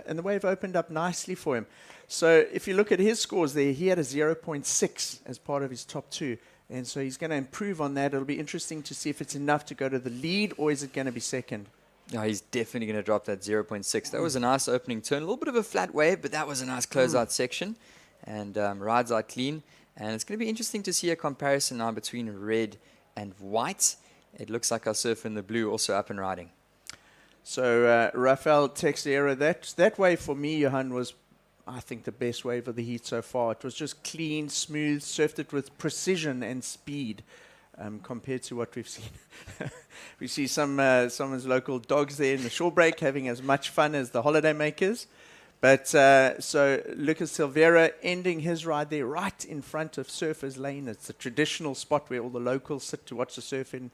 and the wave opened up nicely for him. So if you look at his scores there, he had a 0.6 as part of his top two. And so he's going to improve on that. It'll be interesting to see if it's enough to go to the lead or is it going to be second. No, he's definitely going to drop that 0.6. That was a nice opening turn. A little bit of a flat wave, but that was a nice closeout section. And rides out clean. And it's going to be interesting to see a comparison now between red and white. It looks like our surfer in the blue also up and riding. So Rafael Teixeira, that wave for me, Johan, was, I think, the best wave of the heat so far. It was just clean, smooth, surfed it with precision and speed. Compared to what we've seen. We see some of his local dogs there in the shore break having as much fun as the holiday makers. But so Lucas Silveira ending his ride there right in front of Surfers Lane. It's a traditional spot where all the locals sit to watch the surf in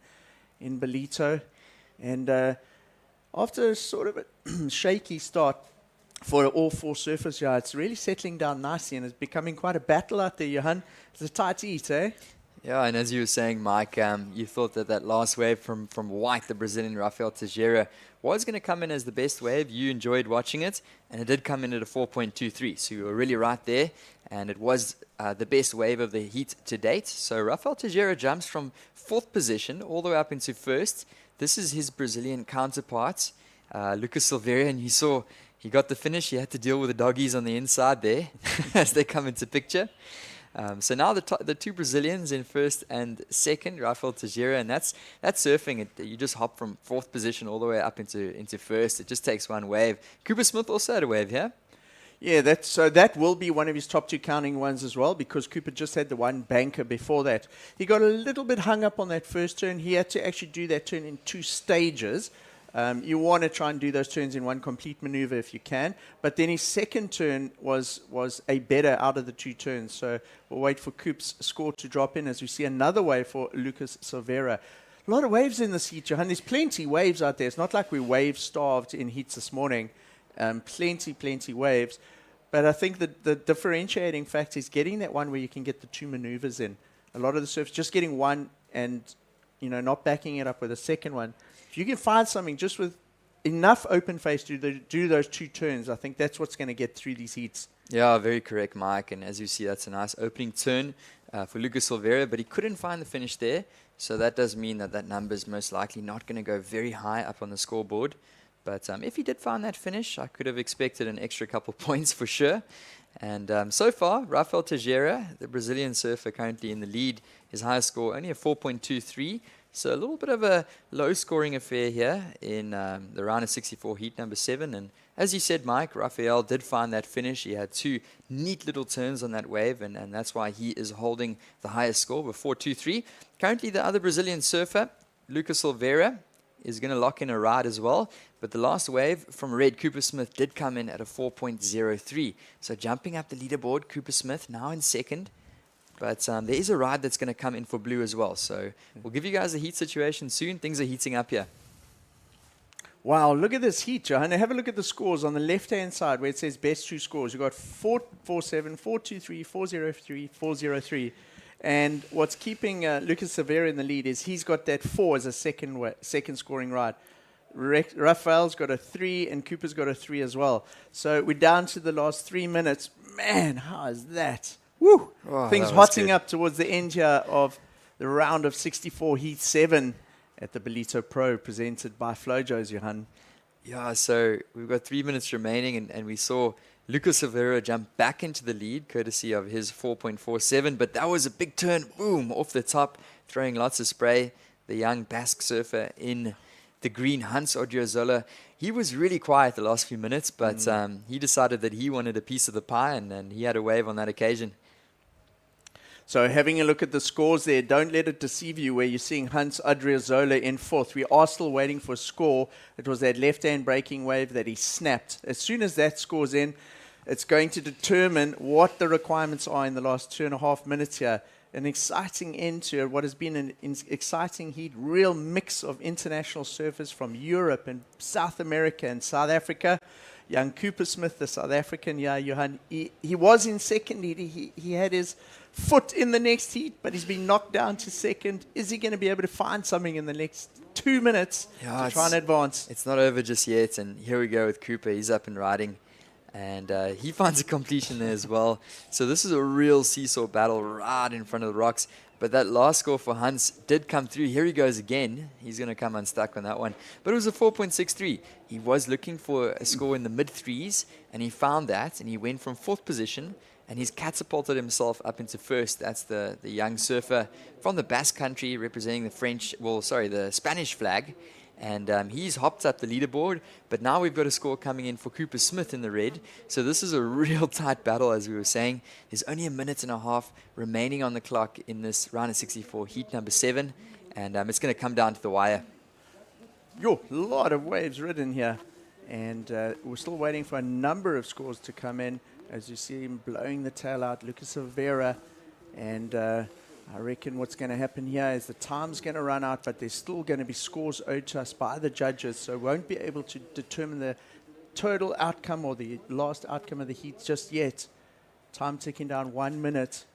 Ballito. And after a sort of a shaky start for all four surfers, yeah, it's really settling down nicely and it's becoming quite a battle out there, Johan. It's a tight heat, eh? Yeah, and as you were saying, Mike, you thought that last wave from white, the Brazilian Rafael Teixeira, was going to come in as the best wave. You enjoyed watching it, and it did come in at a 4.23. So you were really right there, and it was the best wave of the heat to date. So Rafael Teixeira jumps from fourth position all the way up into first. This is his Brazilian counterpart, Lucas Silveira, and you saw he got the finish. He had to deal with the doggies on the inside there as they come into picture. So now the two Brazilians in first and second, Rafael Teixeira, and that's surfing. You just hop from fourth position all the way up into first. It just takes one wave. Cooper Smith also had a wave here. Yeah, that will be one of his top two counting ones as well because Cooper just had the one banker before that. He got a little bit hung up on that first turn. He had to actually do that turn in two stages. You want to try and do those turns in one complete maneuver if you can. But then his second turn was a better out of the two turns. So we'll wait for Coop's score to drop in as we see another wave for Lucas Silveira. A lot of waves in this heat, Johan. There's plenty waves out there. It's not like we're wave-starved in heats this morning. Plenty waves. But I think that the differentiating factor is getting that one where you can get the 2 maneuvers in. A lot of the surfs, just getting one and, not backing it up with a second one. If you can find something just with enough open face to do those 2 turns, I think that's what's going to get through these heats. Yeah, very correct, Mike. And as you see, that's a nice opening turn for Lucas Silveira, but he couldn't find the finish there. So that does mean that number is most likely not going to go very high up on the scoreboard. But if he did find that finish, I could have expected an extra couple points for sure. And so far, Rafael Teixeira, the Brazilian surfer currently in the lead, his highest score only a 4.23. So a little bit of a low-scoring affair here in the round of 64 heat number 7. And as you said, Mike, Rafael did find that finish. He had 2 neat little turns on that wave, and that's why he is holding the highest score with 4.23. Currently, the other Brazilian surfer, Lucas Silveira, is going to lock in a ride as well. But the last wave from red, Cooper Smith, did come in at a 4.03. So jumping up the leaderboard, Cooper Smith now in second. But there is a ride that's going to come in for blue as well. So we'll give you guys a heat situation soon. Things are heating up here. Wow, look at this heat, Johan. Have a look at the scores on the left-hand side where it says best 2 scores. You've got 447, 423, 403, 403. And what's keeping Lucas Silveira in the lead is he's got that 4 as a second scoring ride. Rafael's got a 3 and Cooper's got a 3 as well. So we're down to the last 3 minutes. Man, how is that? Woo! Oh, Things that was hotting good. up towards the end here of the round of 64 Heat 7 at the Ballito Pro presented by Flojos, Johan. Yeah, so we've got 3 minutes remaining, and we saw Lucas Silveira jump back into the lead, courtesy of his 4.47. But that was a big turn, boom, off the top, throwing lots of spray. The young Basque surfer in the green, Hans Odriozola, he was really quiet the last few minutes, but he decided that he wanted a piece of the pie, and he had a wave on that occasion. So having a look at the scores there, don't let it deceive you where you're seeing Hans Odriozola in 4th. We are still waiting for a score. It was that left-hand breaking wave that he snapped. As soon as that scores in, it's going to determine what the requirements are in the last 2.5 minutes here. An exciting end to what has been an exciting heat, real mix of international surfers from Europe and South America and South Africa. Young Cooper Smith, the South African, Johan, he was in second. He had his foot in the next heat, but he's been knocked down to second. Is he going to be able to find something in the next 2 minutes to try and advance? It's not over just yet, and here we go with Cooper. He's up and riding, and he finds a completion there as well. So this is a real seesaw battle right in front of the rocks. But that last score for Hans did come through. Here he goes again. He's going to come unstuck on that one. But it was a 4.63. He was looking for a score in the mid-3s, and he found that, and he went from 4th position, and he's catapulted himself up into 1st. That's the young surfer from the Basque country representing the Spanish flag. And he's hopped up the leaderboard, but now we've got a score coming in for Cooper Smith in the red. So this is a real tight battle, as we were saying. There's only a minute and a half remaining on the clock in this round of 64 heat number 7, and it's going to come down to the wire. A lot of waves ridden here, and we're still waiting for a number of scores to come in. As you see him blowing the tail out, Lucas Silveira, and I reckon what's going to happen here is the time's going to run out, but there's still going to be scores owed to us by the judges, so we won't be able to determine the total outcome or the last outcome of the heat just yet. Time ticking down 1 minute.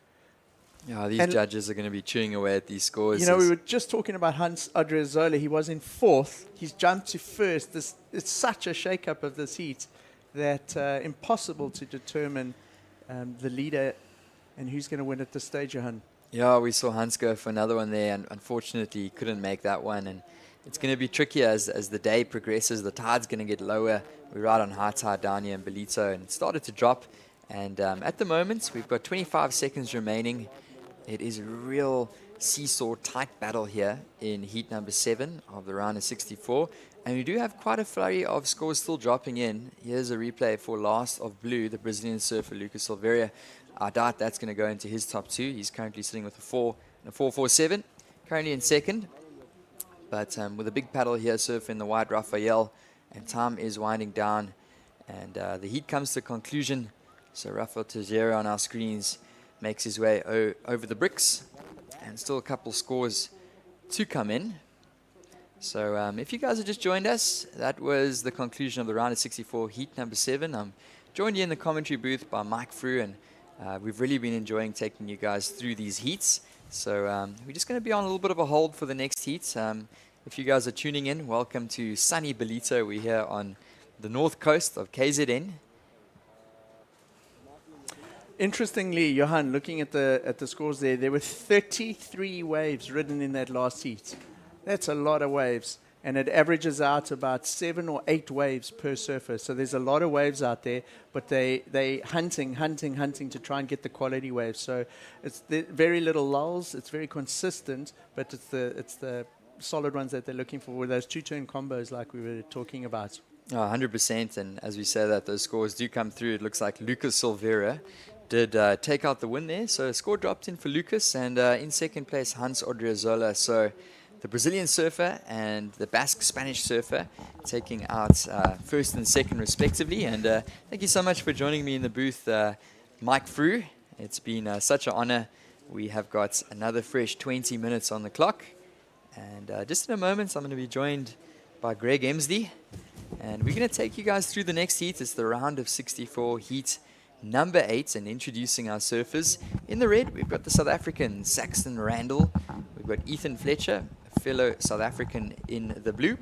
Yeah, these judges are going to be chewing away at these scores. We were just talking about Hans Odriozola. He was in 4th. He's jumped to 1st. It's such a shake-up of this heat that impossible to determine the leader and who's going to win at this stage, Johan. Yeah, we saw Hans go for another one there, and unfortunately he couldn't make that one. And it's going to be trickier as the day progresses. The tide's going to get lower. We're right on high tide down here in Ballito, and it started to drop. And at the moment, we've got 25 seconds remaining. It is a real seesaw tight battle here in heat number 7 of the round of 64. And we do have quite a flurry of scores still dropping in. Here's a replay for last of blue, the Brazilian surfer Lucas Silveira. I doubt that's going to go into his top 2. He's currently sitting with a 4 and a 4.47, currently in second. But with a big paddle here surfing the white Rafael, and time is winding down. And the heat comes to conclusion. So Rafael Teixeira on our screens makes his way over the bricks. And still a couple scores to come in. So if you guys have just joined us, that was the conclusion of the round of 64 heat number 7. I'm joined here in the commentary booth by Mike Frew, and we've really been enjoying taking you guys through these heats. So we're just going to be on a little bit of a hold for the next heat. If you guys are tuning in, welcome to sunny Ballito. We're here on the north coast of KZN. Interestingly, Johan, looking at the scores there were 33 waves ridden in that last heat. That's a lot of waves, and it averages out about 7 or 8 waves per surfer. So there's a lot of waves out there, but they hunting to try and get the quality waves. So it's very little lulls. It's very consistent, but it's the solid ones that they're looking for with those two-turn combos like we were talking about. 100%, and as we say that, those scores do come through. It looks like Lucas Silveira did take out the win there. So a score dropped in for Lucas, and in second place, Hans Odriozola. So the Brazilian surfer and the Basque Spanish surfer taking out first and second respectively. And thank you so much for joining me in the booth, Mike Frew. It's been such an honor. We have got another fresh 20 minutes on the clock. And just in a moment, I'm going to be joined by Greg Emsley. And we're going to take you guys through the next heat. It's the round of 64 heat number 8, and introducing our surfers. In the red, we've got the South African Saxon Randall. We've got Ethan Fletcher, a fellow South African, in the blue.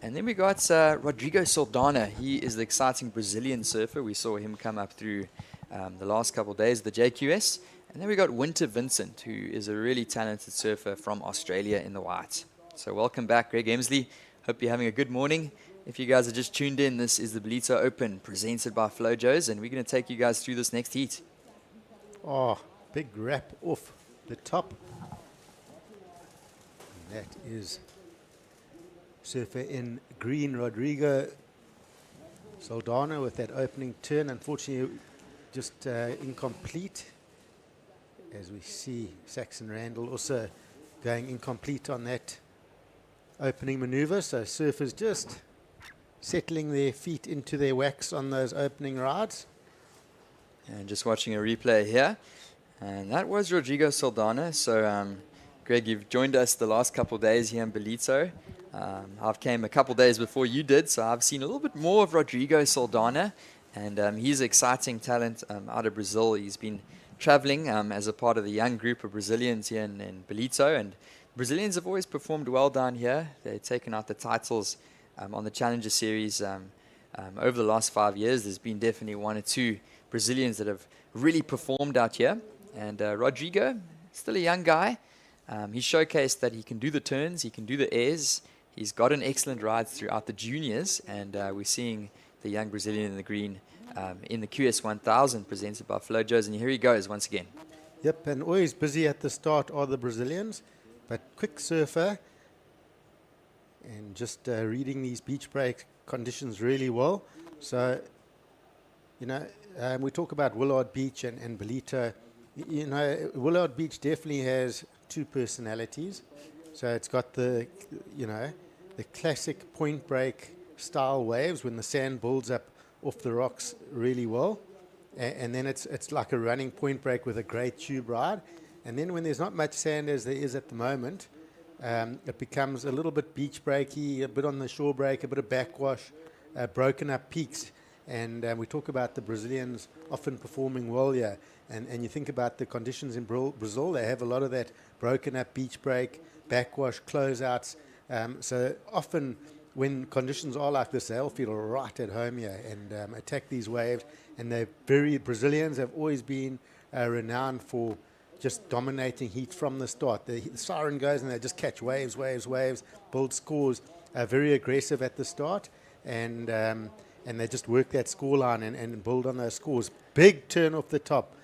And then we got Rodrigo Saldana. He is the exciting Brazilian surfer. We saw him come up through the last couple of days of the JQS. And then we got Winter Vincent, who is a really talented surfer from Australia in the white. So welcome back, Greg Emsley. Hope you're having a good morning. If you guys are just tuned in, this is the Ballito Open presented by Flojos, and we're going to take you guys through this next heat. Oh, big wrap off the top. And that is surfer in green, Rodrigo Saldana, with that opening turn. Unfortunately, just incomplete. As we see Saxon Randall also going incomplete on that opening maneuver. So surfers just settling their feet into their wax on those opening rides. And just watching a replay here. And that was Rodrigo Saldana. So, Greg, you've joined us the last couple of days here in Ballito. I've came a couple of days before you did, so I've seen a little bit more of Rodrigo Saldana. And he's an exciting talent out of Brazil. He's been traveling as a part of the young group of Brazilians here in Ballito. And Brazilians have always performed well down here. They've taken out the titles on the Challenger Series. Over the last 5 years, there's been definitely 1 or 2 Brazilians that have really performed out here. And Rodrigo, still a young guy, he showcased that he can do the turns, he can do the airs. He's got an excellent ride throughout the juniors, and we're seeing the young Brazilian in the green in the QS 1000 presented by Flojos. And here he goes once again. Yep, and always busy at the start are the Brazilians, but quick surfer. And just reading these beach break conditions really well. So, you know, we talk about Willard Beach and Ballito. You know, Willard Beach definitely has 2 personalities. So it's got the classic point break style waves when the sand builds up off the rocks really well. And then it's like a running point break with a great tube ride. And then when there's not much sand as there is at the moment, it becomes a little bit beach breaky, a bit on the shore break, a bit of backwash, broken up peaks. And we talk about the Brazilians often performing well here. And you think about the conditions in Brazil, they have a lot of that broken up beach break, backwash, closeouts. So often when conditions are like this, they'll feel right at home here and attack these waves. And Brazilians have always been renowned for just dominating heat from the start. The siren goes and they just catch waves, build scores, very aggressive at the start, and they just work that score line and build on those scores. Big turn off the top.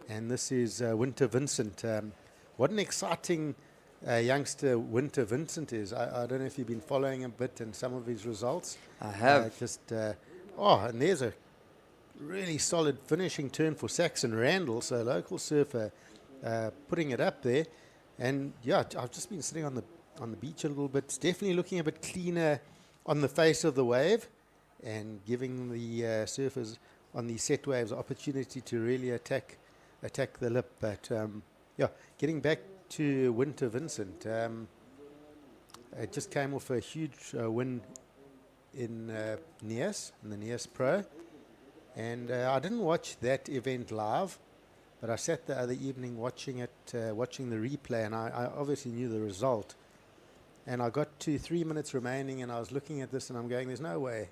And this is Winter Vincent. What an exciting youngster Winter Vincent is. I don't know if you've been following a bit and some of his results. I have. And there's a really solid finishing turn for Saxon Randall, so local surfer putting it up there. And yeah, I've just been sitting on the beach a little bit. It's definitely looking a bit cleaner on the face of the wave and giving the surfers on these set waves opportunity to really attack the lip. But getting back to Winter Vincent, it just came off a huge win in Nias, in the Nias Pro. And I didn't watch that event live, but I sat the other evening watching it, watching the replay, and I obviously knew the result. And I got to 3 minutes remaining, and I was looking at this, and I'm going, there's no way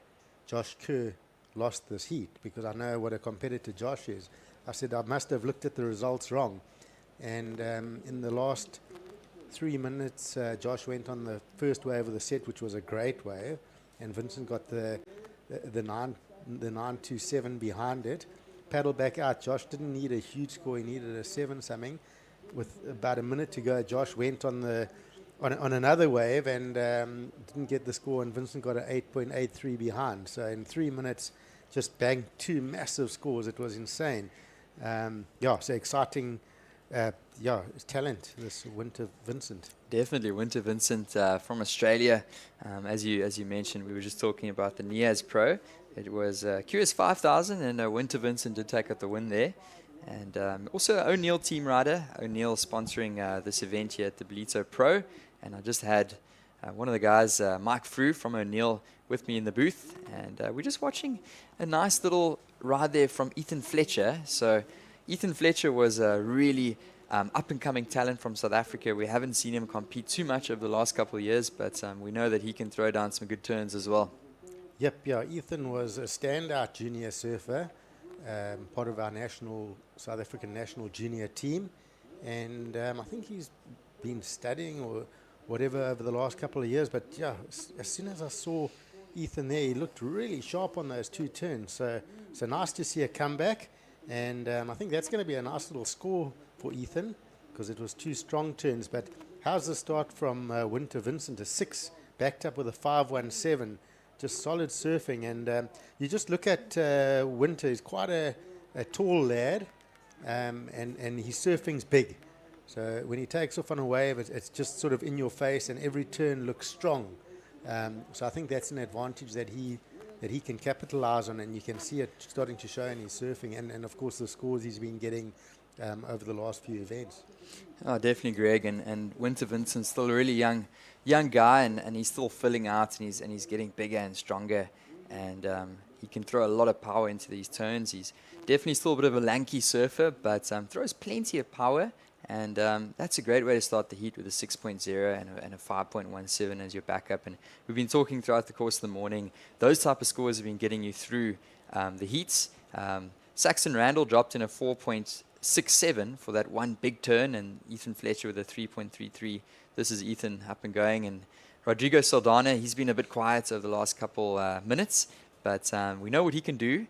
Josh Kerr lost this heat, because I know what a competitor Josh is. I said, I must have looked at the results wrong. And in the last 3 minutes, Josh went on the first wave of the set, which was a great wave, and Vincent got the 927 behind it. Paddled back out. Josh didn't need a huge score; he needed a 7 something. With about a minute to go, Josh went on another wave and didn't get the score, and Vincent got an 8.83 behind. So in 3 minutes, just banged 2 massive scores. It was insane. So exciting. Talent, this Winter Vincent. Definitely Winter Vincent from Australia. As you mentioned, we were just talking about the Niaz Pro. It was QS 5000, and Winter Vincent did take out the win there. And also O'Neill team rider, O'Neill sponsoring this event here at the Ballito Pro. And I just had one of the guys, Mike Frew from O'Neill, with me in the booth. And we're just watching a nice little ride there from Ethan Fletcher. So Ethan Fletcher was a really up-and-coming talent from South Africa. We haven't seen him compete too much over the last couple of years, but we know that he can throw down some good turns as well. Ethan was a standout junior surfer, part of our South African national junior team, and I think he's been studying or whatever over the last couple of years, but as soon as I saw Ethan there, he looked really sharp on those 2 turns, so nice to see a comeback. And I think that's going to be a nice little score for Ethan, because it was 2 strong turns. But how's the start from Winter Vincent? A 6, backed up with a 517. Just solid surfing. And you just look at Winter, he's quite a tall lad, and his surfing's big. So when he takes off on a wave, it's just sort of in your face, and every turn looks strong. So I think that's an advantage that he can capitalize on, and you can see it starting to show in his surfing, and of course the scores he's been getting over the last few events. Oh, definitely, Greg, and Winter Vincent's still a really young guy, and he's still filling out, and he's getting bigger and stronger, and he can throw a lot of power into these turns. He's definitely still a bit of a lanky surfer, but throws plenty of power, and that's a great way to start the heat with a 6.0 and a 5.17 as your backup. And we've been talking throughout the course of the morning, those type of scores have been getting you through the heats. Saxon Randall dropped in a 4.67 for that one big turn, and Ethan Fletcher with a 3.33. This is Ethan up and going. And Rodrigo Saldana, he's been a bit quiet over the last couple minutes, but we know what he can do.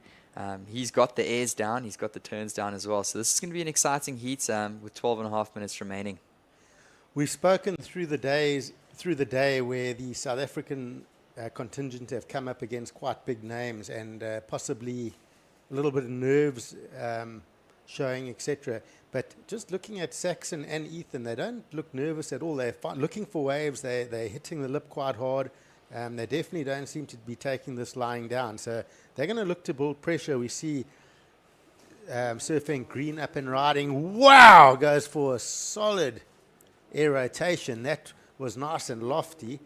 He's got the airs down, he's got the turns down as well. So this is going to be an exciting heat with 12.5 minutes remaining. We've spoken through the day where the South African contingent have come up against quite big names, and possibly a little bit of nerves showing, etc. But just looking at Saxon and Ethan, they don't look nervous at all. They're looking for waves. They're hitting the lip quite hard. They definitely don't seem to be taking this lying down. So they're going to look to build pressure. We see surfing Green up and riding. Wow! Goes for a solid air rotation. That was nice and lofty.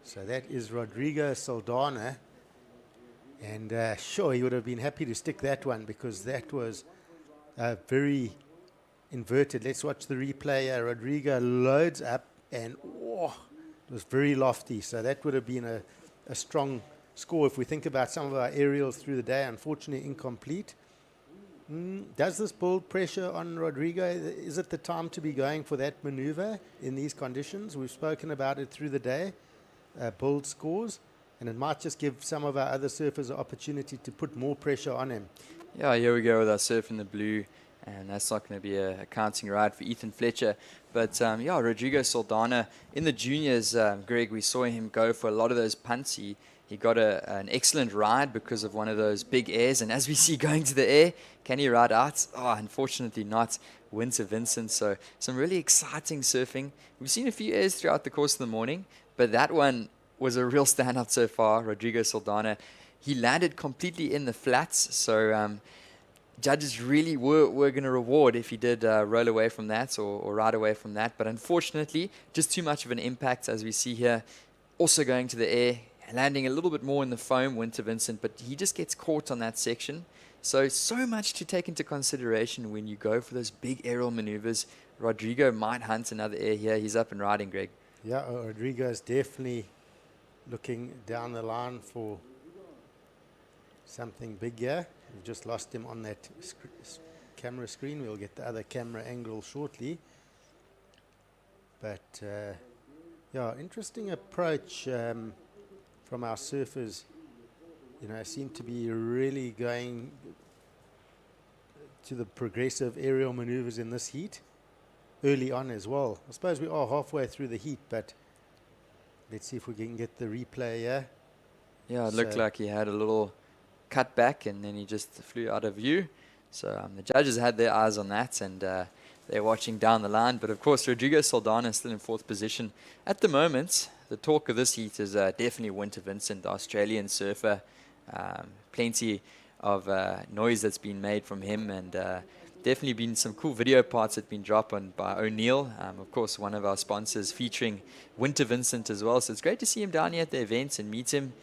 So that is Rodrigo Saldana. And sure, he would have been happy to stick that one, because that was very inverted. Let's watch the replay. Rodrigo loads up, and it was very lofty. So that would have been a strong score if we think about some of our aerials through the day. Unfortunately, incomplete. Does this build pressure on Rodrigo? Is it the time to be going for that maneuver in these conditions? We've spoken about it through the day. Build scores, and it might just give some of our other surfers an opportunity to put more pressure on him. Yeah, here we go with our surf in the blue, and that's not going to be a counting ride for Ethan Fletcher. But Rodrigo Saldana in the juniors, Greg, we saw him go for a lot of those punts. He got an excellent ride because of one of those big airs, and as we see going to the air, can he ride out? Unfortunately not. Winter Vincent. So some really exciting surfing. We've seen a few airs throughout the course of the morning, but that one was a real standout so far. Rodrigo Saldana, he landed completely in the flats, so judges really were going to reward if he did roll away from that or ride away from that. But unfortunately, just too much of an impact, as we see here. Also going to the air, landing a little bit more in the foam, Winter Vincent, but he just gets caught on that section. So much to take into consideration when you go for those big aerial maneuvers. Rodrigo might hunt another air here. He's up and riding, Greg. Yeah, Rodrigo's definitely looking down the line for something big here. We've just lost him on that camera screen. We'll get the other camera angle shortly. But yeah, interesting approach from our surfers. You know, seem to be really going to the progressive aerial maneuvers in this heat early on as well. I suppose we are halfway through the heat, but let's see if we can get the replay here. Yeah, it looked like he had a little cut back and then he just flew out of view. So the judges had their eyes on that, and they're watching down the line. But of course, Rodrigo Saldana is still in 4th position. At the moment, the talk of this heat is definitely Winter Vincent, the Australian surfer. Plenty of noise that's been made from him, and definitely been some cool video parts that have been dropped on by O'Neill, of course one of our sponsors, featuring Winter Vincent as well. So it's great to see him down here at the event and meet him.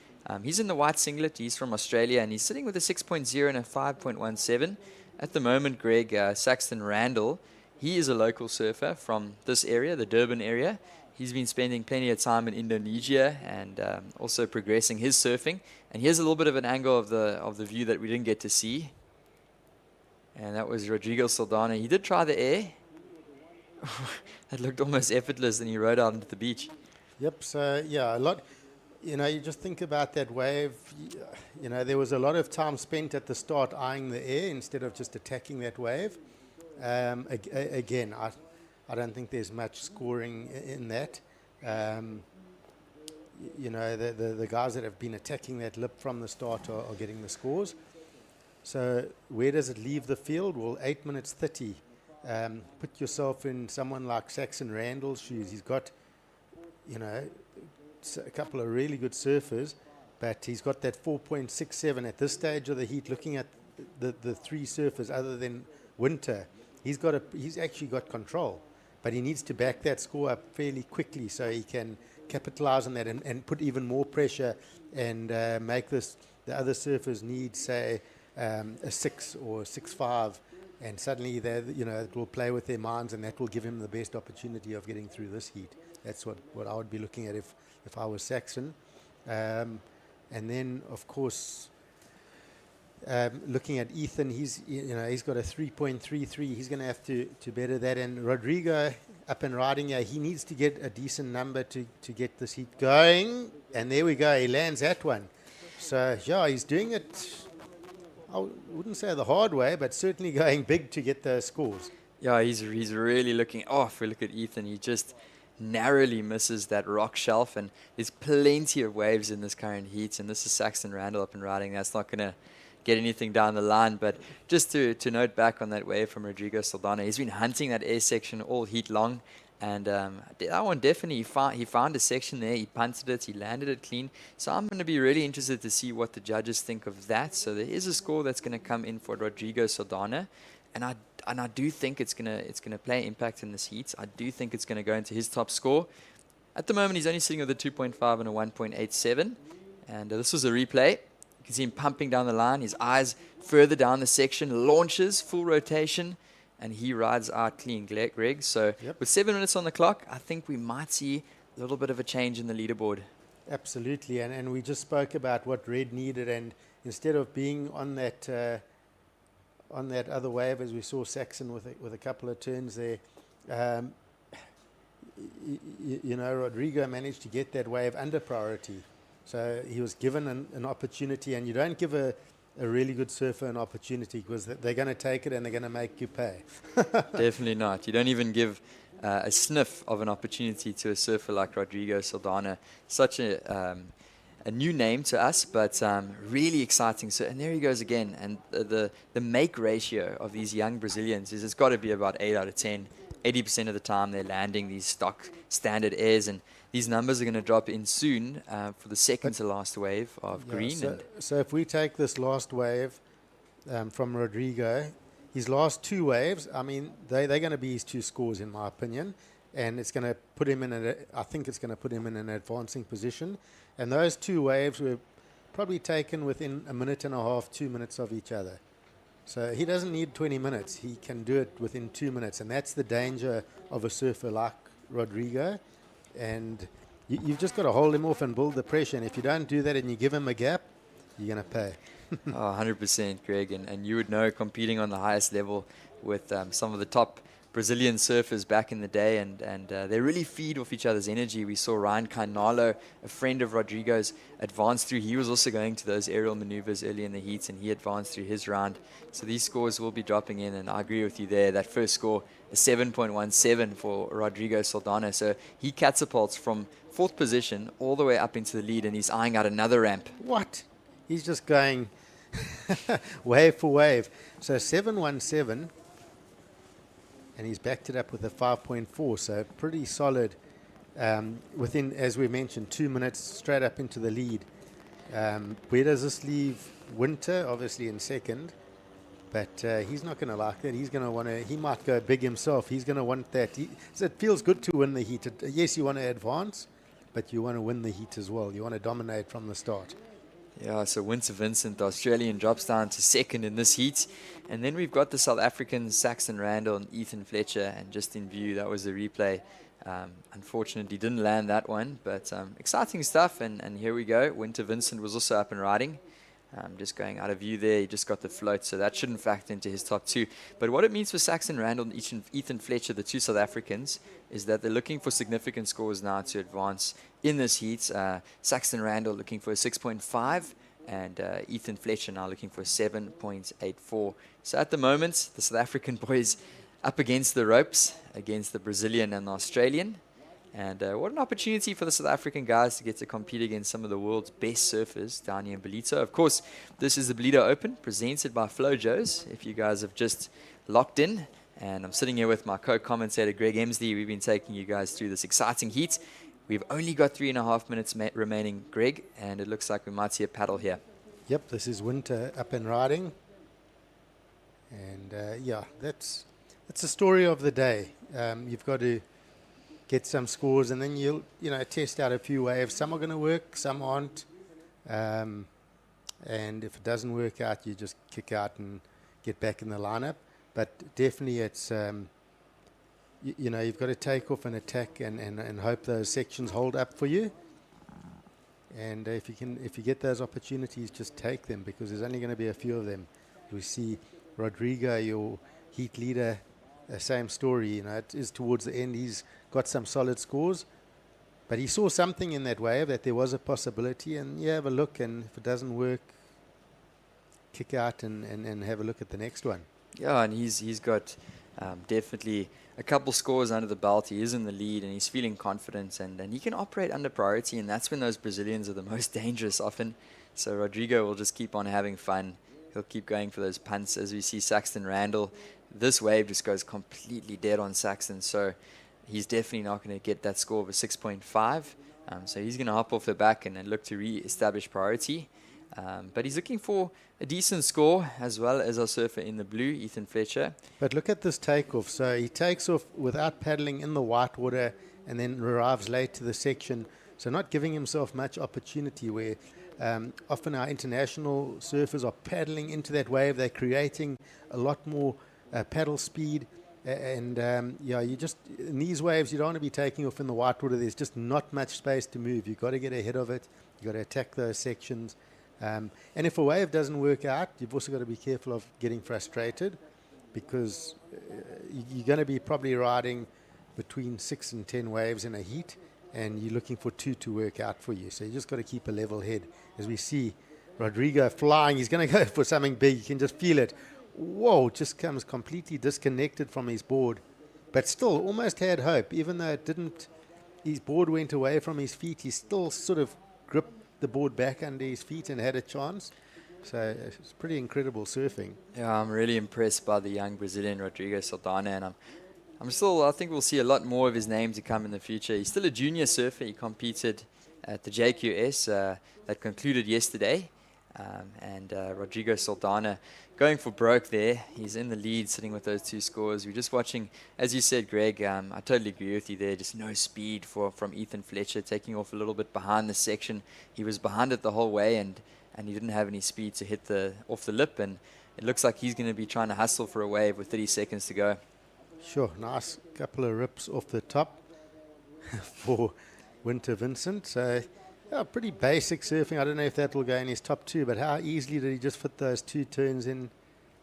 He's in the white singlet, he's from Australia, and he's sitting with a 6.0 and a 5.17. At the moment, Greg, Saxton Randall, he is a local surfer from this area, the Durban area. He's been spending plenty of time in Indonesia and also progressing his surfing. And here's a little bit of an angle of the view that we didn't get to see. And that was Rodrigo Saldana. He did try the air. That looked almost effortless, and he rode out into the beach. Yep, so yeah, a lot. You know, you just think about that wave. You know, there was a lot of time spent at the start eyeing the air instead of just attacking that wave. Again, I don't think there's much scoring in that. You know, the guys that have been attacking that lip from the start are getting the scores. So where does it leave the field? Well, 8 minutes 30. Put yourself in someone like Saxon Randall's shoes. He's got, you know, a couple of really good surfers, but he's got that 4.67 at this stage of the heat. Looking at the 3 surfers other than Winter, he's actually got control, but he needs to back that score up fairly quickly so he can capitalize on that and put even more pressure and make the other surfers need, say, a 6 or a 6.5, and suddenly it will play with their minds, and that will give him the best opportunity of getting through this heat. That's what I would be looking at if I was Saxon. And then, of course, looking at Ethan, he's got a 3.33. He's going to have to better that. And Rodrigo, up and riding here, he needs to get a decent number to get this heat going. And there we go. He lands that one. So, yeah, he's doing it, I wouldn't say the hard way, but certainly going big to get those scores. Yeah, he's really looking. Oh, if we look at Ethan, he just narrowly misses that rock shelf, and there's plenty of waves in this current heat, and this is Saxton Randall up and riding. That's not going to get anything down the line, but just to note back on that wave from Rodrigo Saldana, he's been hunting that air section all heat long, and that one definitely, he found a section there, he punted it, he landed it clean. So I'm going to be really interested to see what the judges think of that. So there is a score that's going to come in for Rodrigo Saldana, and I do think it's gonna play impact in this heat. I do think it's going to go into his top score. At the moment, he's only sitting with a 2.5 and a 1.87, and this was a replay. You can see him pumping down the line, his eyes further down the section, launches, full rotation, and he rides out clean, Greg. So with 7 minutes on the clock, I think we might see a little bit of a change in the leaderboard. Absolutely, and we just spoke about what Red needed, and instead of being on that other wave, as we saw Saxon with a couple of turns there, Rodrigo managed to get that wave under priority. So he was given an opportunity, and you don't give a really good surfer an opportunity because they're going to take it and they're going to make you pay. Definitely not. You don't even give a sniff of an opportunity to a surfer like Rodrigo Saldana. Such a new name to us, but really exciting. So, and there he goes again. And the make ratio of these young Brazilians is it's got to be about 8 out of 10. 80% of the time they're landing these stock standard airs, and these numbers are going to drop in soon for the second to last wave of green. So if we take this last wave from Rodrigo, his last 2 waves, I mean, they're going to be his 2 scores in my opinion, and it's going to put him I think it's going to put him in an advancing position. And those 2 waves were probably taken within a minute and a half, 2 minutes of each other. So he doesn't need 20 minutes. He can do it within 2 minutes. And that's the danger of a surfer like Rodrigo. And you've just got to hold him off and build the pressure. And if you don't do that and you give him a gap, you're going to pay. Oh, 100%, Greg. And you would know, competing on the highest level with some of the top Brazilian surfers back in the day, and they really feed off each other's energy. We saw Ryan Kainalo, a friend of Rodrigo's, advance through. He was also going to those aerial maneuvers early in the heats, and he advanced through his round. So these scores will be dropping in, and I agree with you there. That first score, a 7.17 for Rodrigo Saldana. So he catapults from 4th position all the way up into the lead, and he's eyeing out another ramp. What? He's just going wave for wave. So 7.17. And he's backed it up with a 5.4, so pretty solid within, as we mentioned, 2 minutes straight up into the lead. Where does this leave Winter? Obviously in second, but he's not going to like that. He's going to want to, he might go big himself. He's going to want that. So it feels good to win the heat. Yes, you want to advance, but you want to win the heat as well. You want to dominate from the start. Yeah, so Winter Vincent, the Australian, drops down to second in this heat. And then we've got the South Africans, Saxon Randall and Ethan Fletcher. And just in view, that was the replay. Unfortunately, didn't land that one. But exciting stuff. And here we go. Winter Vincent was also up and riding. Just going out of view there, he just got the float, so that shouldn't factor into his top 2. But what it means for Saxon Randall and Ethan Fletcher, the 2 South Africans, is that they're looking for significant scores now to advance in this heat. Saxon Randall looking for a 6.5, and Ethan Fletcher now looking for a 7.84. So at the moment, the South African boys up against the ropes, against the Brazilian and the Australian. And what an opportunity for the South African guys to get to compete against some of the world's best surfers down here in Ballito. Of course, this is the Ballito Open, presented by Flojos, if you guys have just locked in. And I'm sitting here with my co-commentator, Greg Emsley. We've been taking you guys through this exciting heat. We've only got 3.5 minutes remaining, Greg, and it looks like we might see a paddle here. Yep, this is Winter up and riding. And yeah, that's the story of the day. You've got to get some scores, and then you'll test out a few waves. Some are going to work, some aren't. And if it doesn't work out, you just kick out and get back in the lineup. But definitely, it's you've got to take off and attack and hope those sections hold up for you. And if you get those opportunities, just take them, because there's only going to be a few of them. We see Rodrigo, your heat leader, same story. It is towards the end. He's got some solid scores, but he saw something in that wave that there was a possibility, and you have a look, and if it doesn't work, kick out and have a look at the next one. Yeah, and he's got definitely a couple scores under the belt. He is in the lead, and he's feeling confident, and he can operate under priority, and that's when those Brazilians are the most dangerous often. So Rodrigo will just keep on having fun. He'll keep going for those punts. As we see Saxon Randall, this wave just goes completely dead on Saxon, so he's definitely not going to get that score of a 6.5. So he's going to hop off the back and then look to re-establish priority. But he's looking for a decent score, as well as our surfer in the blue, Ethan Fletcher. But look at this takeoff. So he takes off without paddling in the white water, and then arrives late to the section. So not giving himself much opportunity, where often our international surfers are paddling into that wave. They're creating a lot more paddle speed. And you just, in these waves, you don't want to be taking off in the white water. There's just not much space to move. You've got to get ahead of it. You've got to attack those sections. And if a wave doesn't work out, you've also got to be careful of getting frustrated, because you're going to be probably riding between 6 and 10 waves in a heat, and you're looking for 2 to work out for you. So you just got to keep a level head. As we see Rodrigo flying, he's going to go for something big. You can just feel it. Whoa, just comes completely disconnected from his board, but still almost had hope. Even though it didn't, his board went away from his feet, he still sort of gripped the board back under his feet and had a chance. So it's pretty incredible surfing. Yeah, I'm really impressed by the young Brazilian Rodrigo Saldana, and I think we'll see a lot more of his name to come in the future. He's still a junior surfer. He competed at the JQS that concluded yesterday. And Rodrigo Saldana going for broke there. He's in the lead, sitting with those 2 scores. We're just watching, as you said, Greg, I totally agree with you there. Just no speed from Ethan Fletcher, taking off a little bit behind the section. He was behind it the whole way, and he didn't have any speed to hit off the lip. And it looks like he's going to be trying to hustle for a wave with 30 seconds to go. Sure, nice couple of rips off the top for Winter Vincent. So, yeah, pretty basic surfing. I don't know if that will go in his top two, but how easily did he just fit those two turns in?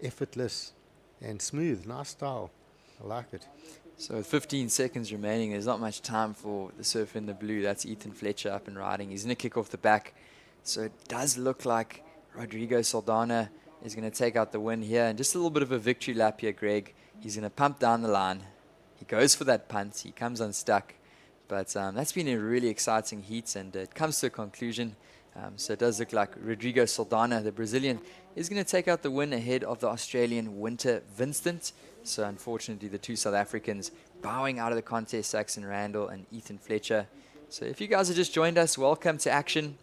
Effortless and smooth. Nice style. I like it. So with 15 seconds remaining, there's not much time for the surfer in the blue. That's Ethan Fletcher up and riding. He's going to kick off the back. So it does look like Rodrigo Saldana is going to take out the win here. And just a little bit of a victory lap here, Greg. He's going to pump down the line. He goes for that punt. He comes unstuck. But that's been a really exciting heat, and it comes to a conclusion. So it does look like Rodrigo Saldana, the Brazilian, is going to take out the win ahead of the Australian Winter Vincent. So unfortunately, the two South Africans bowing out of the contest, Saxon Randall and Ethan Fletcher. So if you guys have just joined us, welcome to action.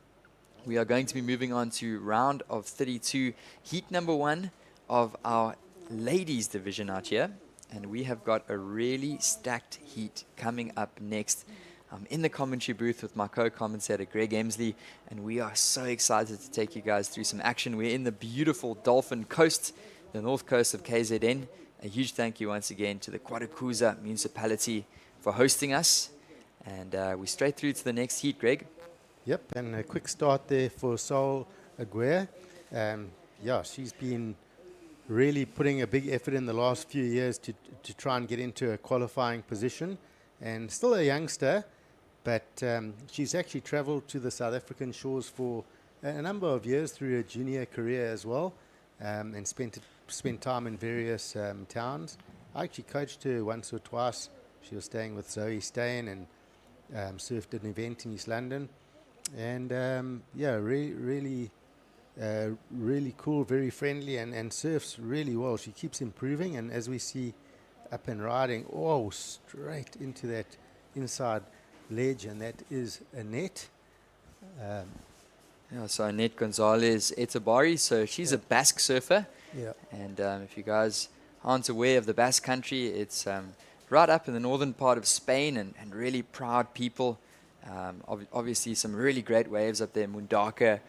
We are going to be moving on to round of 32, heat number 1 of our ladies division out here. And we have got a really stacked heat coming up next. I'm in the commentary booth with my co-commentator Greg Emsley, and we are so excited to take you guys through some action. We're in the beautiful Dolphin Coast, the north coast of KZN. A huge thank you once again to the KwaDukuza municipality for hosting us. And we're straight through to the next heat, Greg. Yep, and a quick start there for Sol Aguirre. Yeah, she's been really putting a big effort in the last few years to try and get into a qualifying position, and still a youngster, but she's actually traveled to the South African shores for a number of years through her junior career as well, and spent time in various towns. I actually coached her once or twice. She was staying with Zoe Steyn and surfed an event in East London, and yeah, really cool, very friendly, and surfs really well. She keeps improving, and as we see up and riding, straight into that inside ledge, and that is a net. Yeah, so Annette Gonzalez Etabari, so she's a Basque surfer. Yeah. And if you guys aren't aware of the Basque country, it's right up in the northern part of Spain, and really proud people. Obviously some really great waves up there, Mundaka,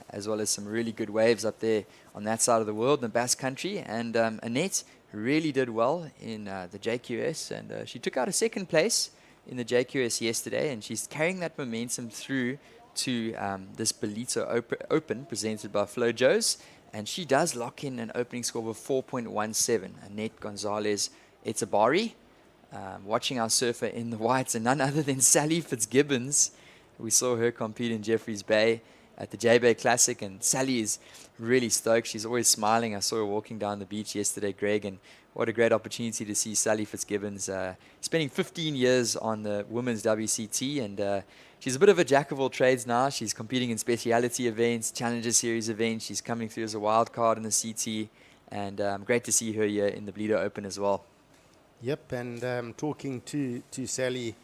as well as some really good waves up there on that side of the world in the Basque country. And Annette really did well in the JQS, and she took out a second place in the JQS yesterday, and she's carrying that momentum through to this Ballito Open presented by Flojos, and she does lock in an opening score of 4.17. Annette Gonzalez Etabari, watching our surfer in the whites, and none other than Sally Fitzgibbons. We saw her compete in Jeffreys Bay at the J-Bay Classic, and Sally is really stoked. She's always smiling. I saw her walking down the beach yesterday, Greg, and what a great opportunity to see Sally Fitzgibbons spending 15 years on the women's WCT, and she's a bit of a jack of all trades now. She's competing in speciality events, Challenger Series events. She's coming through as a wild card in the CT, and great to see her here in the Ballito Open as well. Yep, and talking to Sally,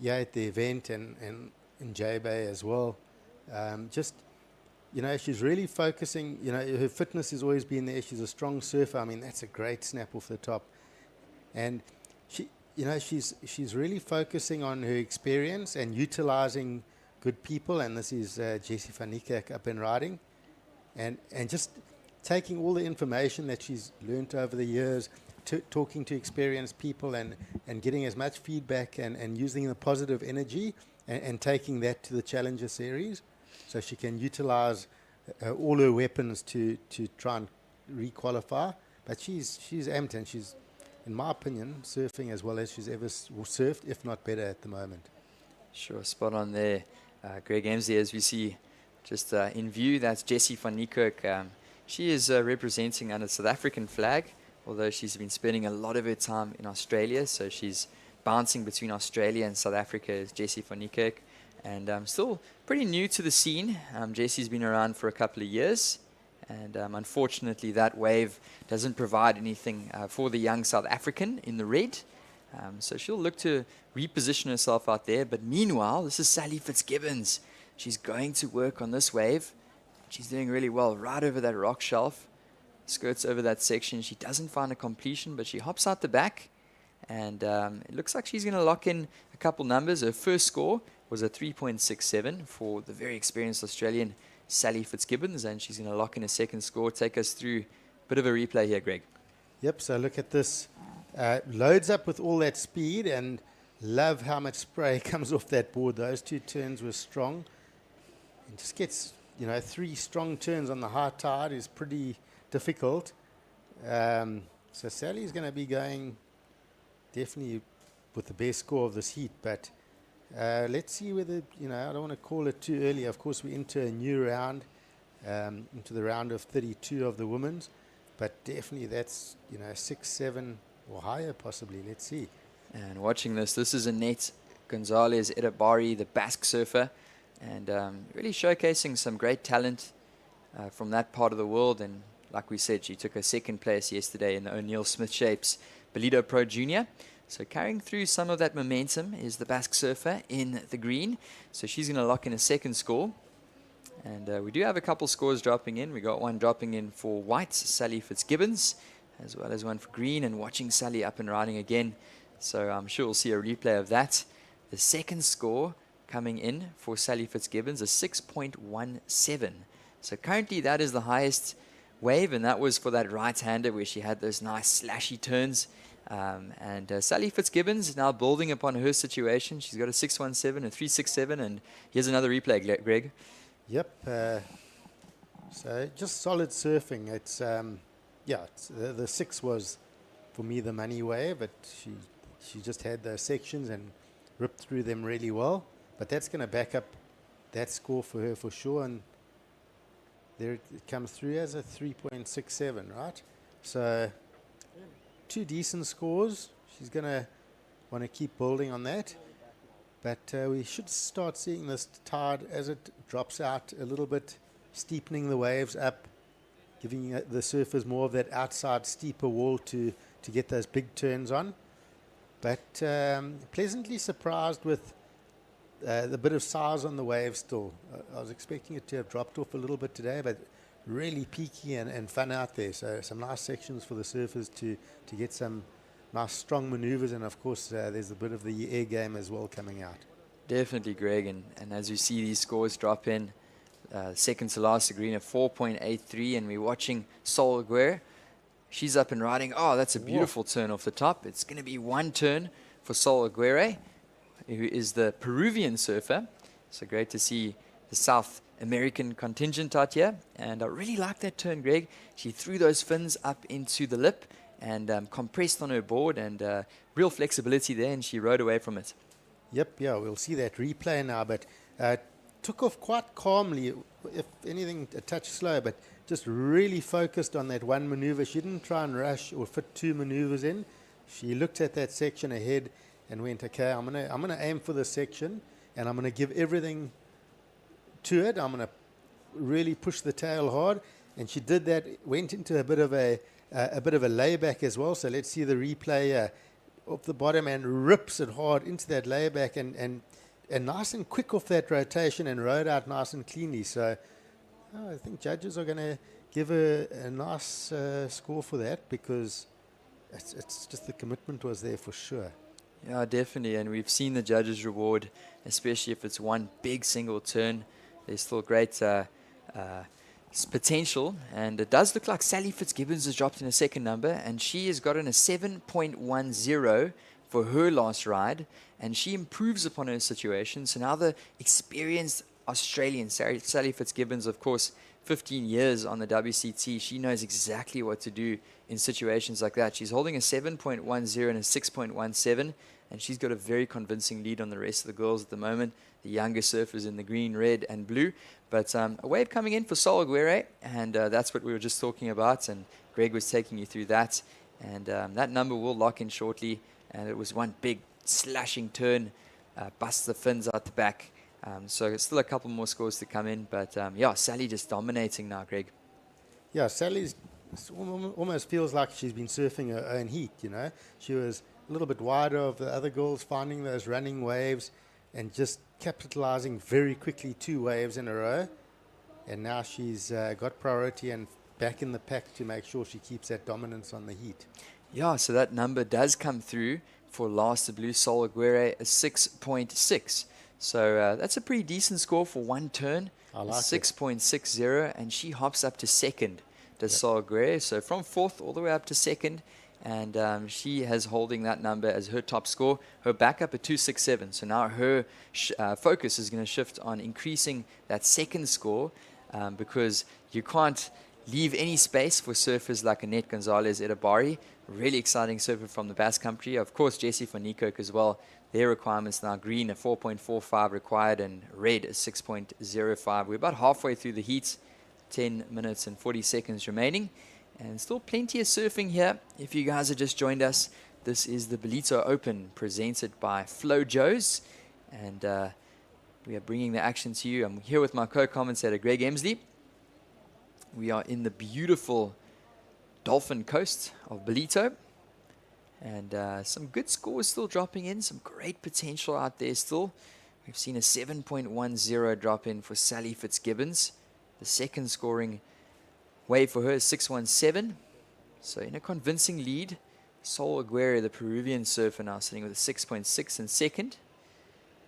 yeah, at the event and in J-Bay as well. Just, you know, she's really focusing, you know, her fitness has always been there. She's a strong surfer. I mean, that's a great snap off the top. And she, you know, she's really focusing on her experience and utilizing good people. And this is Jessie van Niekerk up and riding. And just taking all the information that she's learnt over the years, talking to experienced people and getting as much feedback and using the positive energy and taking that to the Challenger Series, so she can utilize all her weapons to try and re-qualify. But she's amped, and she's, in my opinion, surfing as well as she's ever surfed, if not better at the moment. Sure, spot on there. Greg Emsley, as we see just in view, that's Jessie van Niekerk. She is representing under the South African flag, although she's been spending a lot of her time in Australia, so she's bouncing between Australia and South Africa as Jessie van Niekerk. And still pretty new to the scene. Jessie's been around for a couple of years, and unfortunately that wave doesn't provide anything for the young South African in the red. So she'll look to reposition herself out there. But meanwhile, this is Sally Fitzgibbons. She's going to work on this wave. She's doing really well right over that rock shelf. Skirts over that section. She doesn't find a completion, but she hops out the back. And it looks like she's going to lock in a couple numbers. Her first score was a 3.67 for the very experienced Australian Sally Fitzgibbons, and she's going to lock in a second score, take us through Bit of a replay here, Greg. Yep, so look at this. Loads up with all that speed, and love how much spray comes off that board. Those 2 turns were strong. And just gets, 3 strong turns on the high tide is pretty difficult. So Sally's going to be going definitely with the best score of this heat, but let's see whether, I don't want to call it too early. Of course, we enter a new round, into the round of 32 of the women's, but definitely that's, 6, 7 or higher possibly. Let's see. And watching this is Annette Gonzalez Edabari, the Basque surfer, and really showcasing some great talent from that part of the world. And like we said, she took a 2nd place yesterday in the O'Neill Smith Shapes Ballito Pro Junior. So carrying through some of that momentum is the Basque surfer in the green. So she's going to lock in a 2nd score. And we do have a couple scores dropping in. We got one dropping in for white, Sally Fitzgibbons, as well as one for green, and watching Sally up and riding again. So I'm sure we'll see a replay of that. The 2nd score coming in for Sally Fitzgibbons is 6.17. So currently that is the highest wave, and that was for that right-hander where she had those nice slashy turns. And Sally Fitzgibbons now building upon her situation. She's got a 6.17, a 3.67, and here's another replay, Greg. Yep. So just solid surfing. It's the 6 was for me the money wave, but she just had those sections and ripped through them really well. But that's going to back up that score for her for sure, and there it comes through as a 3.67, right? So 2 decent scores. She's going to want to keep building on that. But we should start seeing this tide as it drops out a little bit, steepening the waves up, giving the surfers more of that outside steeper wall to get those big turns on. But pleasantly surprised with the bit of size on the wave still. I was expecting it to have dropped off a little bit today, but really peaky and fun out there. So some nice sections for the surfers to get some nice strong maneuvers, and of course there's a bit of the air game as well coming out. Definitely, Greg, and as you see these scores drop in, second to last, the green at 4.83, and we're watching Sol Aguirre. She's up and riding. Oh, that's a beautiful turn off the top. It's going to be 1 turn for Sol Aguirre, who is the Peruvian surfer. So great to see the South American contingent out here, and I really like that turn, Greg. She threw those fins up into the lip and compressed on her board, and real flexibility there, and she rode away from it. Yep, yeah, we'll see that replay now, but took off quite calmly, if anything a touch slow, but just really focused on that one maneuver. She didn't try and rush or fit 2 maneuvers in. She looked at that section ahead and went, okay, I'm gonna aim for this section, and I'm gonna give everything to it. I'm gonna really push the tail hard, and she did that. Went into a bit of a layback as well. So let's see the replay off the bottom, and rips it hard into that layback, and nice and quick off that rotation, and rode out nice and cleanly. So I think judges are going to give a nice score for that, because it's just the commitment was there for sure. Yeah, definitely, and we've seen the judges' reward, especially if it's one big single turn. There's still great potential, and it does look like Sally Fitzgibbons has dropped in a 2nd number, and she has gotten a 7.10 for her last ride, and she improves upon her situation. So now the experienced Australian Sally Fitzgibbons, of course, 15 years on the WCT, she knows exactly what to do in situations like that. She's holding a 7.10 and a 6.17, and she's got a very convincing lead on the rest of the girls at the moment, the younger surfers in the green, red, and blue. But a wave coming in for Sol Aguirre, and that's what we were just talking about, and Greg was taking you through that. And that number will lock in shortly, and it was one big slashing turn, busts the fins out the back. So it's still a couple more scores to come in, but yeah, Sally just dominating now, Greg. Yeah, Sally's almost feels like she's been surfing her own heat, She was a little bit wider of the other girls, finding those running waves and just capitalizing very quickly 2 waves in a row. And now she's got priority and back in the pack to make sure she keeps that dominance on the heat. Yeah, so that number does come through for last the blue Sol Aguirre, a 6.6. So that's a pretty decent score for 1 turn. I like 6.60, and she hops up to 2nd Desaguerre. So from 4th all the way up to 2nd. And she has holding that number as her top score. Her backup at 267. So now her focus is going to shift on increasing that 2nd score because you can't leave any space for surfers like Annette Gonzalez Edabari. Really exciting surfer from the Basque Country. Of course, Jessie van Niekerk as well. Their requirements now: green a 4.45 required and red a 6.05. We're about halfway through the heat. 10 minutes and 40 seconds remaining. And still plenty of surfing here. If you guys have just joined us, this is the Ballito Open presented by Flojos. And we are bringing the action to you. I'm here with my co-commentator, Greg Emsley. We are in the beautiful Dolphin Coast of Ballito. And some good scores still dropping in. Some great potential out there still. We've seen a 7.10 drop in for Sally Fitzgibbons. The second scoring wave for her is 6.17. So in a convincing lead. Sol Aguirre, the Peruvian surfer, now sitting with a 6.6 in second.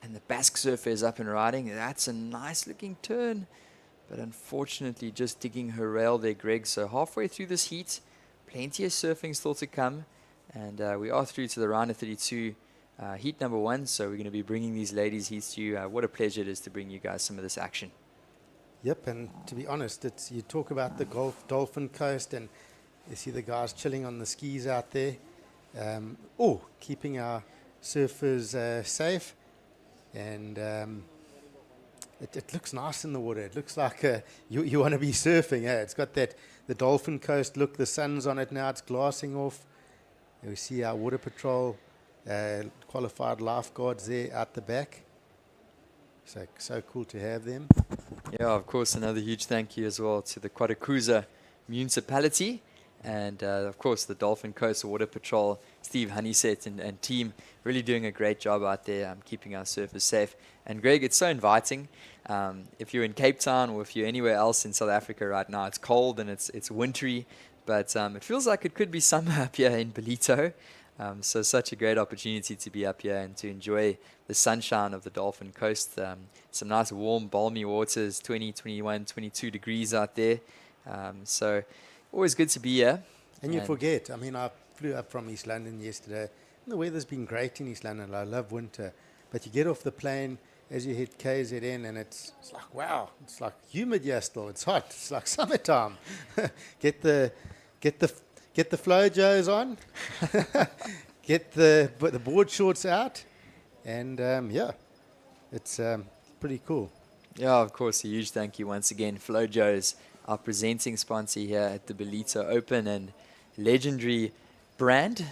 And the Basque surfer is up and riding. That's a nice looking turn. But unfortunately just digging her rail there, Greg. So halfway through this heat. Plenty of surfing still to come. And we are through to the round of 32, heat number 1. So we're going to be bringing these ladies' heats to you. What a pleasure it is to bring you guys some of this action. Yep, and to be honest, you talk about the Dolphin Coast and you see the guys chilling on the skis out there. Keeping our surfers safe. And it looks nice in the water. It looks like you want to be surfing. It's got the Dolphin Coast look. The sun's on it now. It's glassing off. And we see our water patrol qualified lifeguards there out the back. So cool to have them. Yeah, of course, another huge thank you as well to the KwaDukuza municipality and, of course, the Dolphin Coast Water Patrol, Steve Honeyset and team, really doing a great job out there keeping our surfers safe. And, Greg, it's so inviting. If you're in Cape Town or if you're anywhere else in South Africa right now, it's cold and it's wintry, but it feels like it could be summer up here in Ballito. So such a great opportunity to be up here and to enjoy the sunshine of the Dolphin Coast. Some nice warm, balmy waters, 20, 21, 22 degrees out there. So always good to be here. And you forget, I mean, I flew up from East London yesterday. And the weather's been great in East London. I love winter. But you get off the plane as you hit KZN and it's like, wow, it's like humid here still. It's hot. It's like summertime. Get the Flojos on, get the board shorts out, and it's pretty cool. Yeah, of course, a huge thank you once again, Flojos, our presenting sponsor here at the Ballito Open and legendary brand,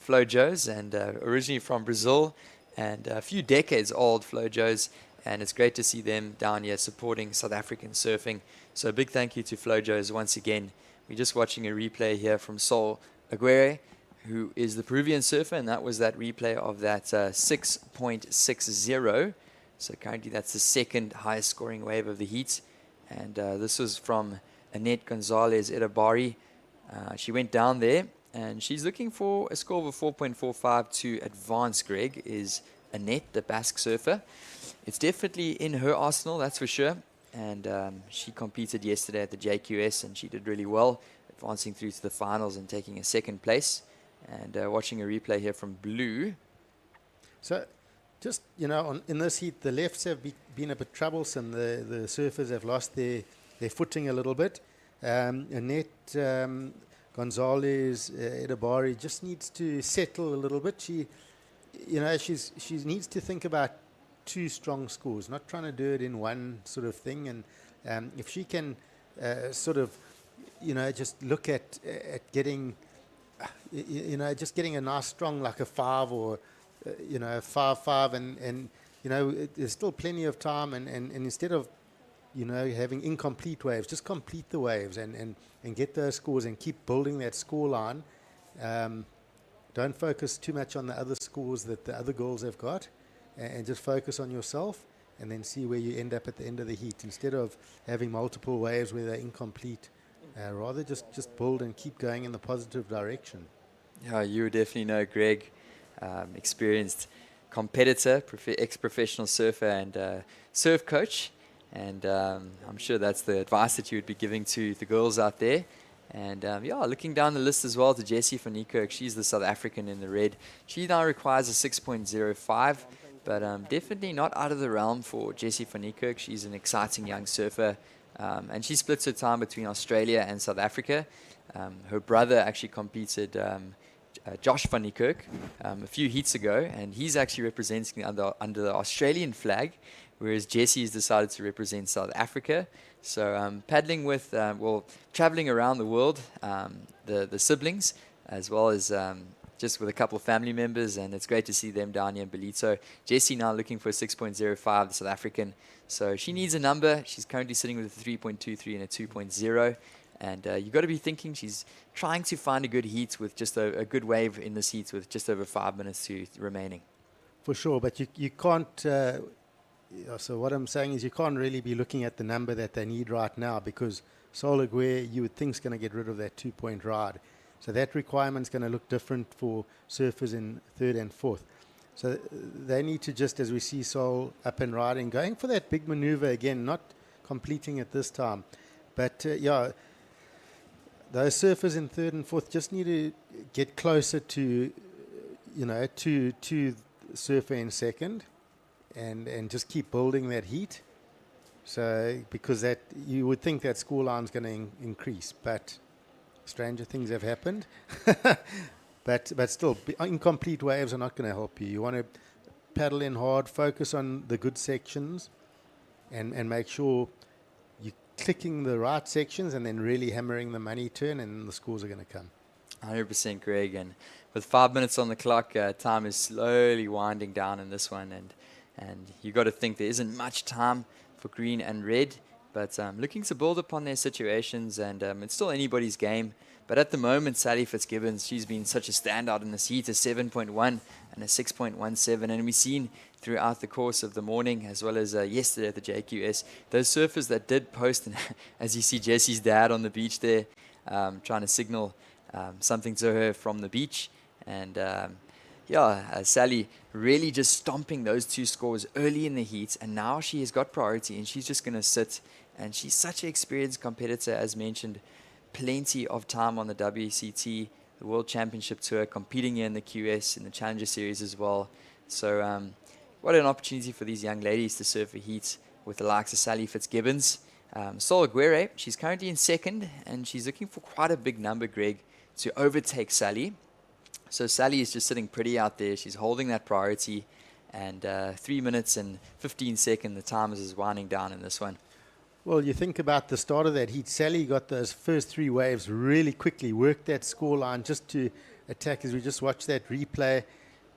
Flojos, and originally from Brazil and a few decades old, Flojos, and it's great to see them down here supporting South African surfing. So a big thank you to Flojos once again. We're just watching a replay here from Sol Aguirre, who is the Peruvian surfer, and that was that replay of that 6.60. So currently that's the second highest scoring wave of the heat. And this was from Annette Gonzalez Edabari. She went down there, and she's looking for a score of a 4.45 to advance, Greg, is Annette, the Basque surfer. It's definitely in her arsenal, that's for sure. And she competed yesterday at the JQS and she did really well, advancing through to the finals and taking a second place. And watching a replay here from Blue. So just, in this heat, the lefts have been a bit troublesome. The surfers have lost their footing a little bit. Annette Gonzalez Edabari just needs to settle a little bit. She needs to think about two strong scores, not trying to do it in one sort of thing. And if she can just look at getting, just getting a nice strong, like a 5 or, 5, and there's still plenty of time. And instead of, having incomplete waves, just complete the waves and get those scores and keep building that score line. Don't focus too much on the other scores that the other girls have got. And just focus on yourself and then see where you end up at the end of the heat instead of having multiple waves where they're incomplete. Rather just build and keep going in the positive direction. Yeah, you definitely know Greg, experienced competitor, ex-professional surfer and surf coach. And I'm sure that's the advice that you would be giving to the girls out there. And yeah, looking down the list as well to Jessie van Niekerk, she's the South African in the red. She now requires a 6.05, but definitely not out of the realm for Jessie van Niekerk. She's an exciting young surfer, and she splits her time between Australia and South Africa. Her brother actually competed, Josh van Niekerk, a few heats ago, and he's actually representing under the Australian flag, whereas Jessie has decided to represent South Africa. So paddling with, traveling around the world, the siblings, as well as just with a couple of family members, and it's great to see them down here in Ballito. Jessie now looking for a 6.05, the South African. So she needs a number. She's currently sitting with a 3.23 and a 2.0. And you've got to be thinking she's trying to find a good heat with just a good wave in this heat with just over 5 minutes remaining. For sure, but you can't. So what I'm saying is you can't really be looking at the number that they need right now, because Sol Aguirre, you would think, is going to get rid of that 2-point ride. So that requirement's going to look different for surfers in third and fourth. So they need to just, as we see Sol up and riding, going for that big maneuver again, not completing it this time. But yeah, those surfers in third and fourth just need to get closer to, to surfer in second, and just keep building that heat. So because that, you would think that score line's going to increase, but stranger things have happened. but still, incomplete waves are not going to help you. You want to paddle in hard, focus on the good sections, and make sure you're clicking the right sections and then really hammering the money turn, and the scores are going to come. 100% Greg, and with 5 minutes on the clock, time is slowly winding down in this one, and you got to think there isn't much time for green and red, but looking to build upon their situations, and it's still anybody's game. But at the moment, Sally Fitzgibbons, she's been such a standout in this heat, a 7.1 and a 6.17, and we've seen throughout the course of the morning, as well as yesterday at the JQS, those surfers that did post, and as you see Jessie's dad on the beach there, trying to signal something to her from the beach, and Sally really just stomping those two scores early in the heat, and now she has got priority, and she's just going to sit, and she's such an experienced competitor, as mentioned, plenty of time on the WCT, the World Championship Tour, competing here in the QS, in the Challenger Series as well. So what an opportunity for these young ladies to surf a heat with the likes of Sally Fitzgibbons. Sol Aguirre, she's currently in second, and she's looking for quite a big number, Greg, to overtake Sally. So Sally is just sitting pretty out there. She's holding that priority, and 3 minutes and 15 seconds, the time is winding down in this one. Well, you think about the start of that heat. Sally got those first three waves really quickly, worked that score line just to attack. As we just watched that replay,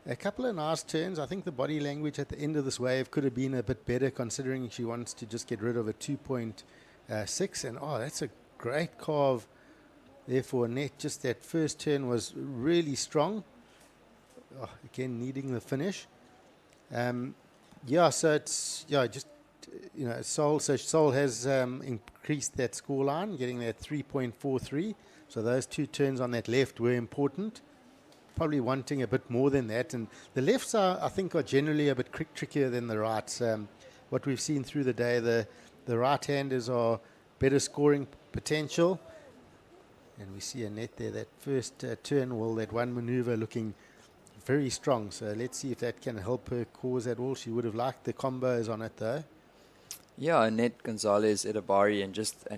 a couple of nice turns. I think the body language at the end of this wave could have been a bit better, considering she wants to just get rid of a 2.6. And that's a great carve there for Annette. Just that first turn was really strong. Again, needing the finish. So it's just. Sol has increased that score line, getting that 3.43. So those two turns on that left were important. Probably wanting a bit more than that. And the lefts I think are generally a bit trickier than the rights. What we've seen through the day, the right-handers are better scoring potential. And we see Annette there, that first turn, that one maneuver looking very strong. So let's see if that can help her cause at all. She would have liked the combos on it though. Yeah, Annette Gonzalez Edabari, and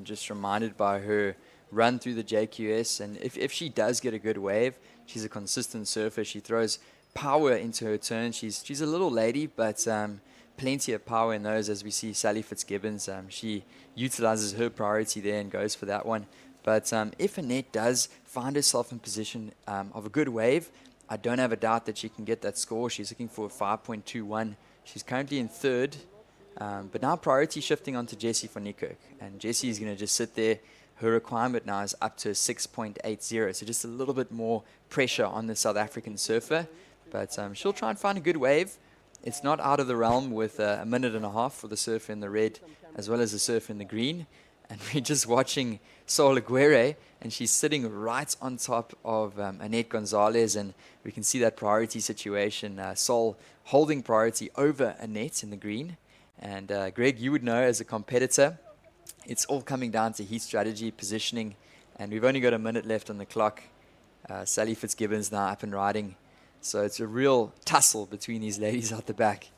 just reminded by her run through the JQS, and if she does get a good wave, she's a consistent surfer. She throws power into her turn. She's a little lady, but plenty of power in those, as we see Sally Fitzgibbons. She utilizes her priority there and goes for that one. But if Annette does find herself in position of a good wave, I don't have a doubt that she can get that score. She's looking for a 5.21. She's currently in third. But now priority shifting onto Jessie van Niekerk, and Jessie is going to just sit there. Her requirement now is up to 6.80, so just a little bit more pressure on the South African surfer. But she'll try and find a good wave. It's not out of the realm with a minute and a half for the surfer in the red as well as the surfer in the green. And we're just watching Sol Aguirre, and she's sitting right on top of Annette Gonzalez, and we can see that priority situation. Sol holding priority over Annette in the green. And Greg, you would know as a competitor, it's all coming down to heat strategy, positioning, and we've only got a minute left on the clock. Sally Fitzgibbon's now up and riding, so it's a real tussle between these ladies out the back.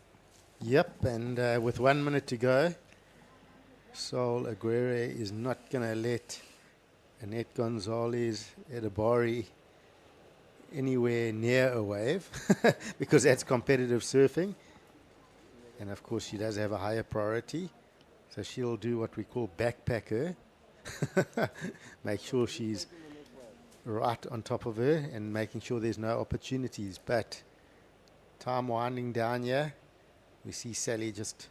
Yep, and with 1 minute to go, Sol Aguirre is not going to let Annette Gonzalez Edabari anywhere near a wave because that's competitive surfing. And of course, she does have a higher priority. So she'll do what we call backpack her. Make sure she's right on top of her and making sure there's no opportunities. But time winding down here, we see Sally just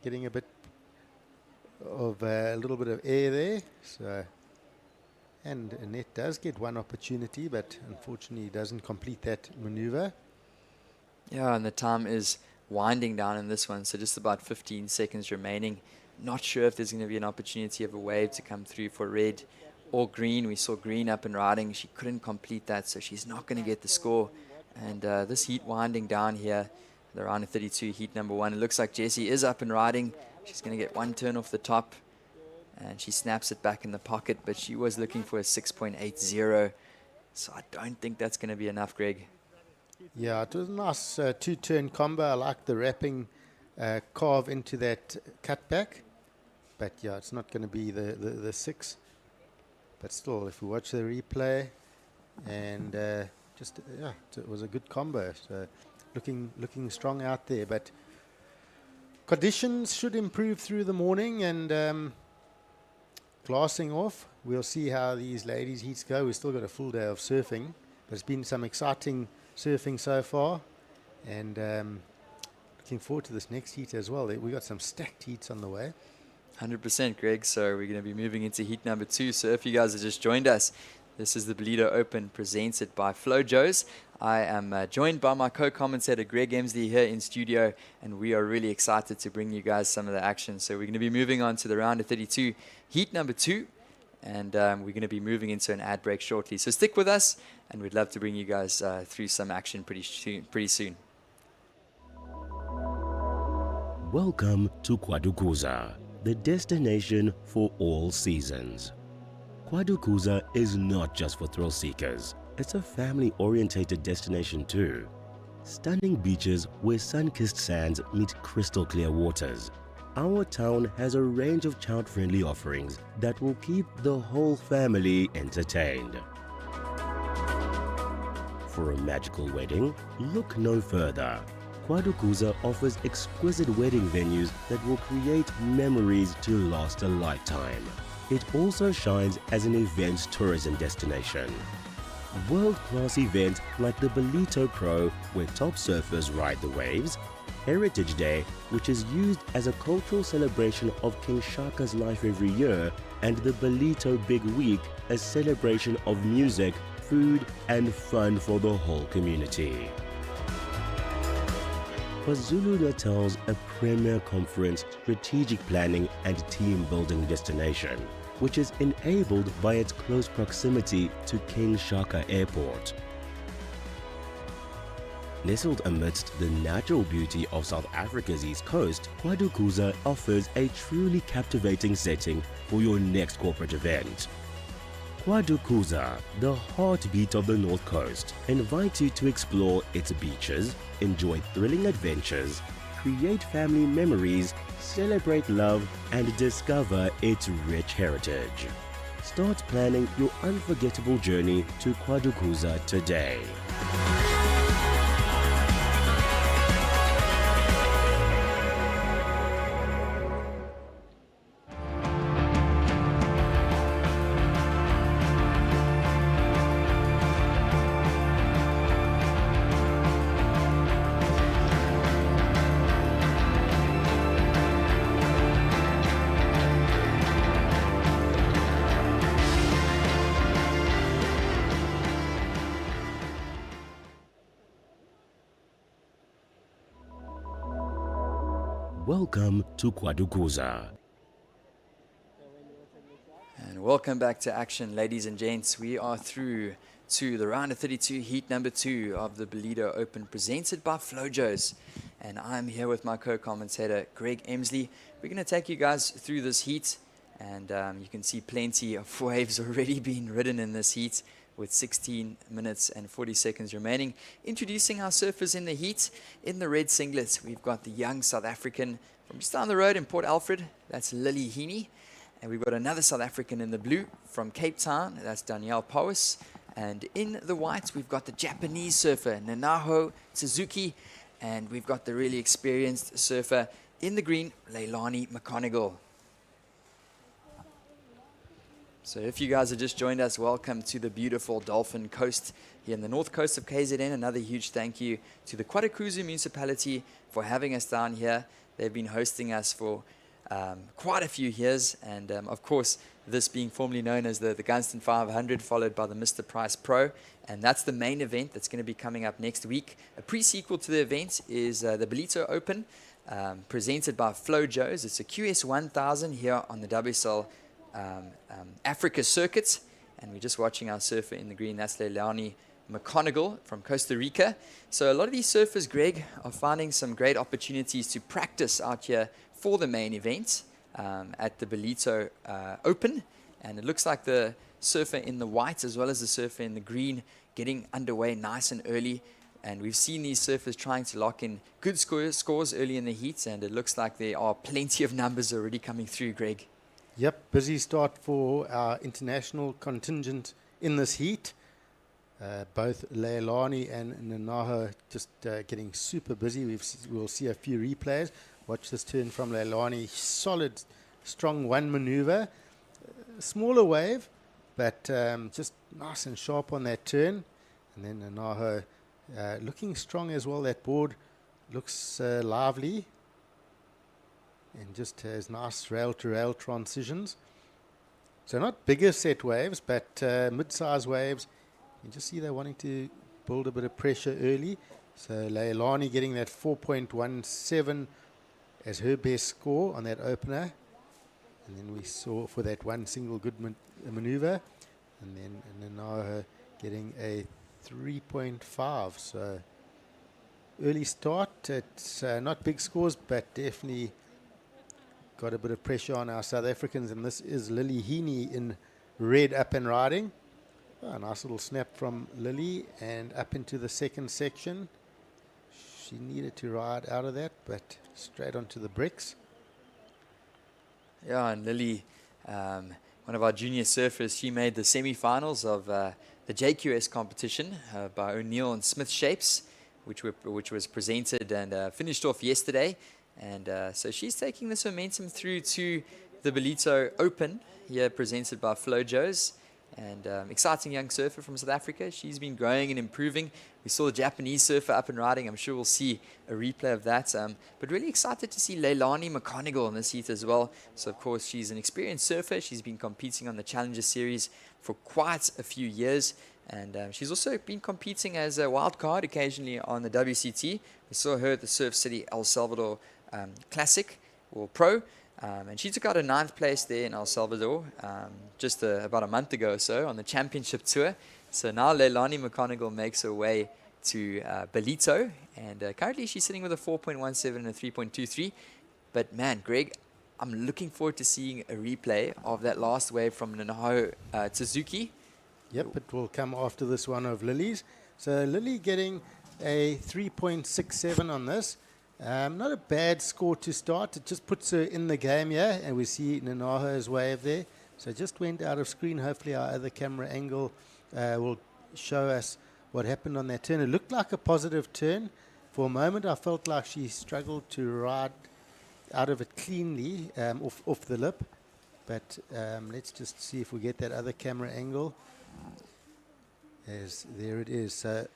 getting a bit of a little bit of air there. So, and Annette does get one opportunity, but unfortunately doesn't complete that maneuver. Yeah, and the time is winding down in this one, so just about 15 seconds remaining. Not sure if there's going to be an opportunity of a wave to come through for red or green. We saw green up and riding. She couldn't complete that, so she's not going to get the score. And this heat winding down here, the round of 32, heat number 1. It looks like Jessie is up and riding. She's going to get one turn off the top, and she snaps it back in the pocket, but she was looking for a 6.80, so I don't think that's going to be enough, Greg. Yeah, it was a nice two-turn combo. I like the wrapping carve into that cutback. But yeah, it's not going to be the 6. But still, if we watch the replay, and it was a good combo. So looking strong out there. But conditions should improve through the morning, and glassing off. We'll see how these ladies' heats go. We've still got a full day of surfing. But it's been some exciting surfing so far, and looking forward to this next heat as well. We got some stacked heats on the way. 100%, Greg. So we're going to be moving into heat number 2. So if you guys have just joined us, this is the Ballito Open presented by Flojos. I am joined by my co-commentator Greg Emsley here in studio, and we are really excited to bring you guys some of the action. So we're going to be moving on to the round of 32, heat number 2, and we're going to be moving into an ad break shortly. So stick with us, and we'd love to bring you guys through some action pretty soon. Welcome to KwaDukuza, the destination for all seasons. KwaDukuza is not just for thrill seekers. It's a family-orientated destination too. Stunning beaches where sun-kissed sands meet crystal clear waters. Our town has a range of child-friendly offerings that will keep the whole family entertained. For a magical wedding, look no further. KwaDukuza offers exquisite wedding venues that will create memories to last a lifetime. It also shines as an events tourism destination. World-class events like the Ballito Pro, where top surfers ride the waves, Heritage Day, which is used as a cultural celebration of King Shaka's life every year, and the Ballito Big Week, a celebration of music, food and fun for the whole community. KwaZulu-Natal's a premier conference, strategic planning and team building destination, which is enabled by its close proximity to King Shaka Airport. Nestled amidst the natural beauty of South Africa's east coast, KwaDukuza offers a truly captivating setting for your next corporate event. KwaDukuza, the heartbeat of the North Coast, invites you to explore its beaches, enjoy thrilling adventures, create family memories, celebrate love, and discover its rich heritage. Start planning your unforgettable journey to KwaDukuza today. Welcome to KwaDukuza. And welcome back to action, ladies and gents. We are through to the round of 32, heat number 2 of the Ballito Open, presented by Flojos. And I'm here with my co-commentator, Greg Emsley. We're going to take you guys through this heat, and you can see plenty of waves already being ridden in this heat, with 16 minutes and 40 seconds remaining. Introducing our surfers in the heat. In the red singlets, we've got the young South African from just down the road in Port Alfred. That's Lily Heaney. And we've got another South African in the blue from Cape Town. That's Danielle Powis. And in the white, we've got the Japanese surfer, Nanaho Suzuki. And we've got the really experienced surfer in the green, Leilani McConigal. So if you guys have just joined us, welcome to the beautiful Dolphin Coast here in the north coast of KZN. Another huge thank you to the KwaDukuza municipality for having us down here. They've been hosting us for quite a few years, and of course this being formerly known as the Gunston 500, followed by the Mr. Price Pro, and that's the main event that's going to be coming up next week. A pre-sequel to the event is the Ballito Open, presented by Flojos. It's a QS 1000 here on the WSL Africa circuit, and we're just watching our surfer in the green. That's Leilani McConigal from Costa Rica. So a lot of these surfers, Greg, are finding some great opportunities to practice out here for the main event at the Ballito Open, and it looks like the surfer in the white as well as the surfer in the green getting underway nice and early. And we've seen these surfers trying to lock in good scores early in the heats, and it looks like there are plenty of numbers already coming through, Greg. Yep, busy start for our international contingent in this heat. Both Leilani and Nanaho just getting super busy. We'll see a few replays. Watch this turn from Leilani. Solid, strong one maneuver. Smaller wave, but just nice and sharp on that turn. And then Nanaho looking strong as well. That board looks lively, and just has nice rail-to-rail transitions. So not bigger set waves, but mid-size waves. You just see they're wanting to build a bit of pressure early. So Leilani getting that 4.17 as her best score on that opener. And then we saw for that one single good maneuver. And then Nanaho getting a 3.5. So early start. It's not big scores, but definitely got a bit of pressure on our South Africans, and this is Lily Heaney in red up and riding. A nice little snap from Lily and up into the second section. She needed to ride out of that, but straight onto the bricks. Yeah, and Lily, one of our junior surfers, she made the semi-finals of the JQS competition by O'Neill and Smith Shapes, which was presented and finished off yesterday. And so she's taking this momentum through to the Ballito Open here, presented by Flojos. And exciting young surfer from South Africa. She's been growing and improving. We saw the Japanese surfer up and riding. I'm sure we'll see a replay of that. But really excited to see Leilani McConigal in this heat as well. So, of course, she's an experienced surfer. She's been competing on the Challenger Series for quite a few years. And she's also been competing as a wild card occasionally on the WCT. We saw her at the Surf City El Salvador Classic or Pro, and she took out a 9th place there in El Salvador just about a month ago or so on the championship tour. So now Leilani McConigal makes her way to Ballito, and currently she's sitting with a 4.17 and a 3.23. But man, Greg, I'm looking forward to seeing a replay of that last wave from Nanaho Suzuki. Yep, it will come after this one of Lily's. So Lily getting a 3.67 on this. Not a bad score to start. It just puts her in the game here, and we see Nanaho's wave there. So just went out of screen. Hopefully our other camera angle will show us what happened on that turn. It looked like a positive turn. For a moment I felt like she struggled to ride out of it cleanly off the lip. But let's just see if we get that other camera angle. There it is. So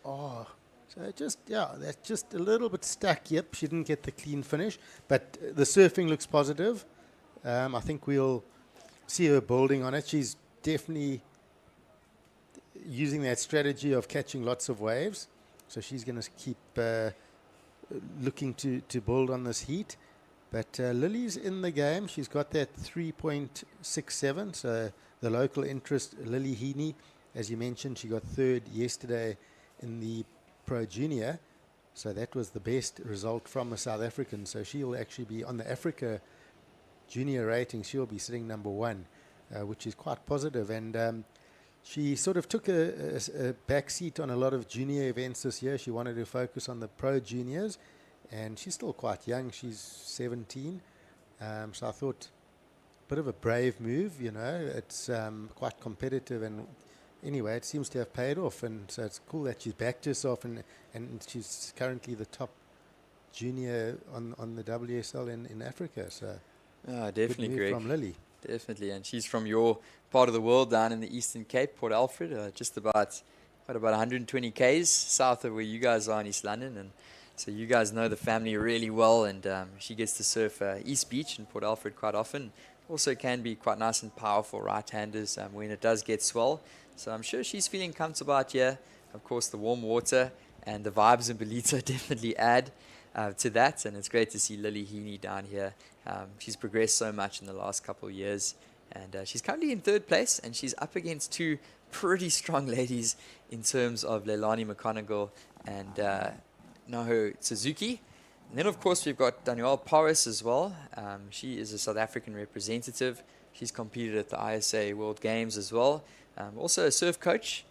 that's just a little bit stuck. Yep, she didn't get the clean finish, but the surfing looks positive. I think we'll see her building on it. She's definitely using that strategy of catching lots of waves. So she's going to keep looking to build on this heat. But Lily's in the game. She's got that 3.67. So the local interest, Lily Heaney, As you mentioned, she got third yesterday in the Pro Junior. So that was the best result from a South African. So she'll actually be on the Africa Junior rating. She'll be sitting number 1, which is quite positive. And she sort of took a back seat on a lot of junior events this year. She wanted to focus on the Pro Juniors. And she's still quite young. She's 17. So I thought, bit of a brave move, you know. It's quite competitive, and anyway, it seems to have paid off. And so it's cool that she's backed herself, and she's currently the top junior on the WSL in Africa. So Definitely, good move Greg. from Lily. Definitely, and she's from your part of the world down in the Eastern Cape, Port Alfred, just about 120 k's south of where you guys are in East London, and so you guys know the family really well. And she gets to surf East Beach in Port Alfred quite often. Also can be quite nice and powerful right-handers when it does get swell. So I'm sure she's feeling comfortable out here. Of course, the warm water and the vibes in Ballito definitely add to that, and it's great to see Lily Heaney down here. She's progressed so much in the last couple of years, and she's currently in 3rd place, and she's up against 2 pretty strong ladies in terms of Leilani McConaughey and Naho Suzuki. And then, of course, we've got Danielle Powis as well. She is a South African representative. She's competed at the ISA World Games as well. Also a surf coach,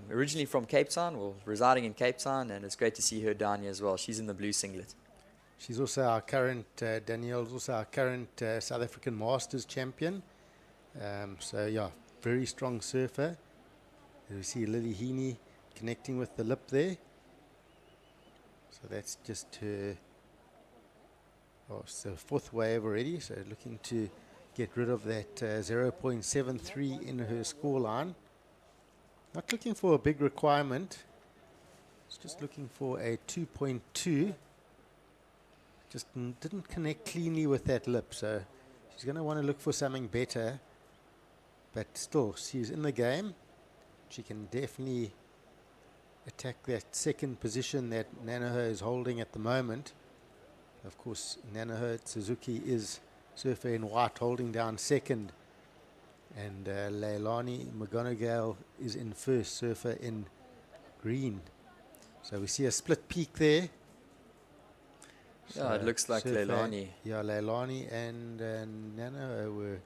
originally from Cape Town, well, residing in Cape Town, and it's great to see her down here as well. She's in the blue singlet. She's also our current, Danielle's also our current South African Masters champion. So, yeah, very strong surfer. You see Lily Heaney connecting with the lip there. So that's just her, it's the 4th wave already, so looking to get rid of that 0.73 in her scoreline. Not looking for a big requirement, it's just looking for a 2.2. Just didn't connect cleanly with that lip, so she's going to want to look for something better, but still, she's in the game. She can definitely attack that 2nd position that Nanaho is holding at the moment. Of course, Nanaho Suzuki is surfer in white holding down 2nd, and Leilani McGonigal is in 1st, surfer in green. So we see a split peak there. So it looks like Leilani. Yeah, Leilani and Nanaho were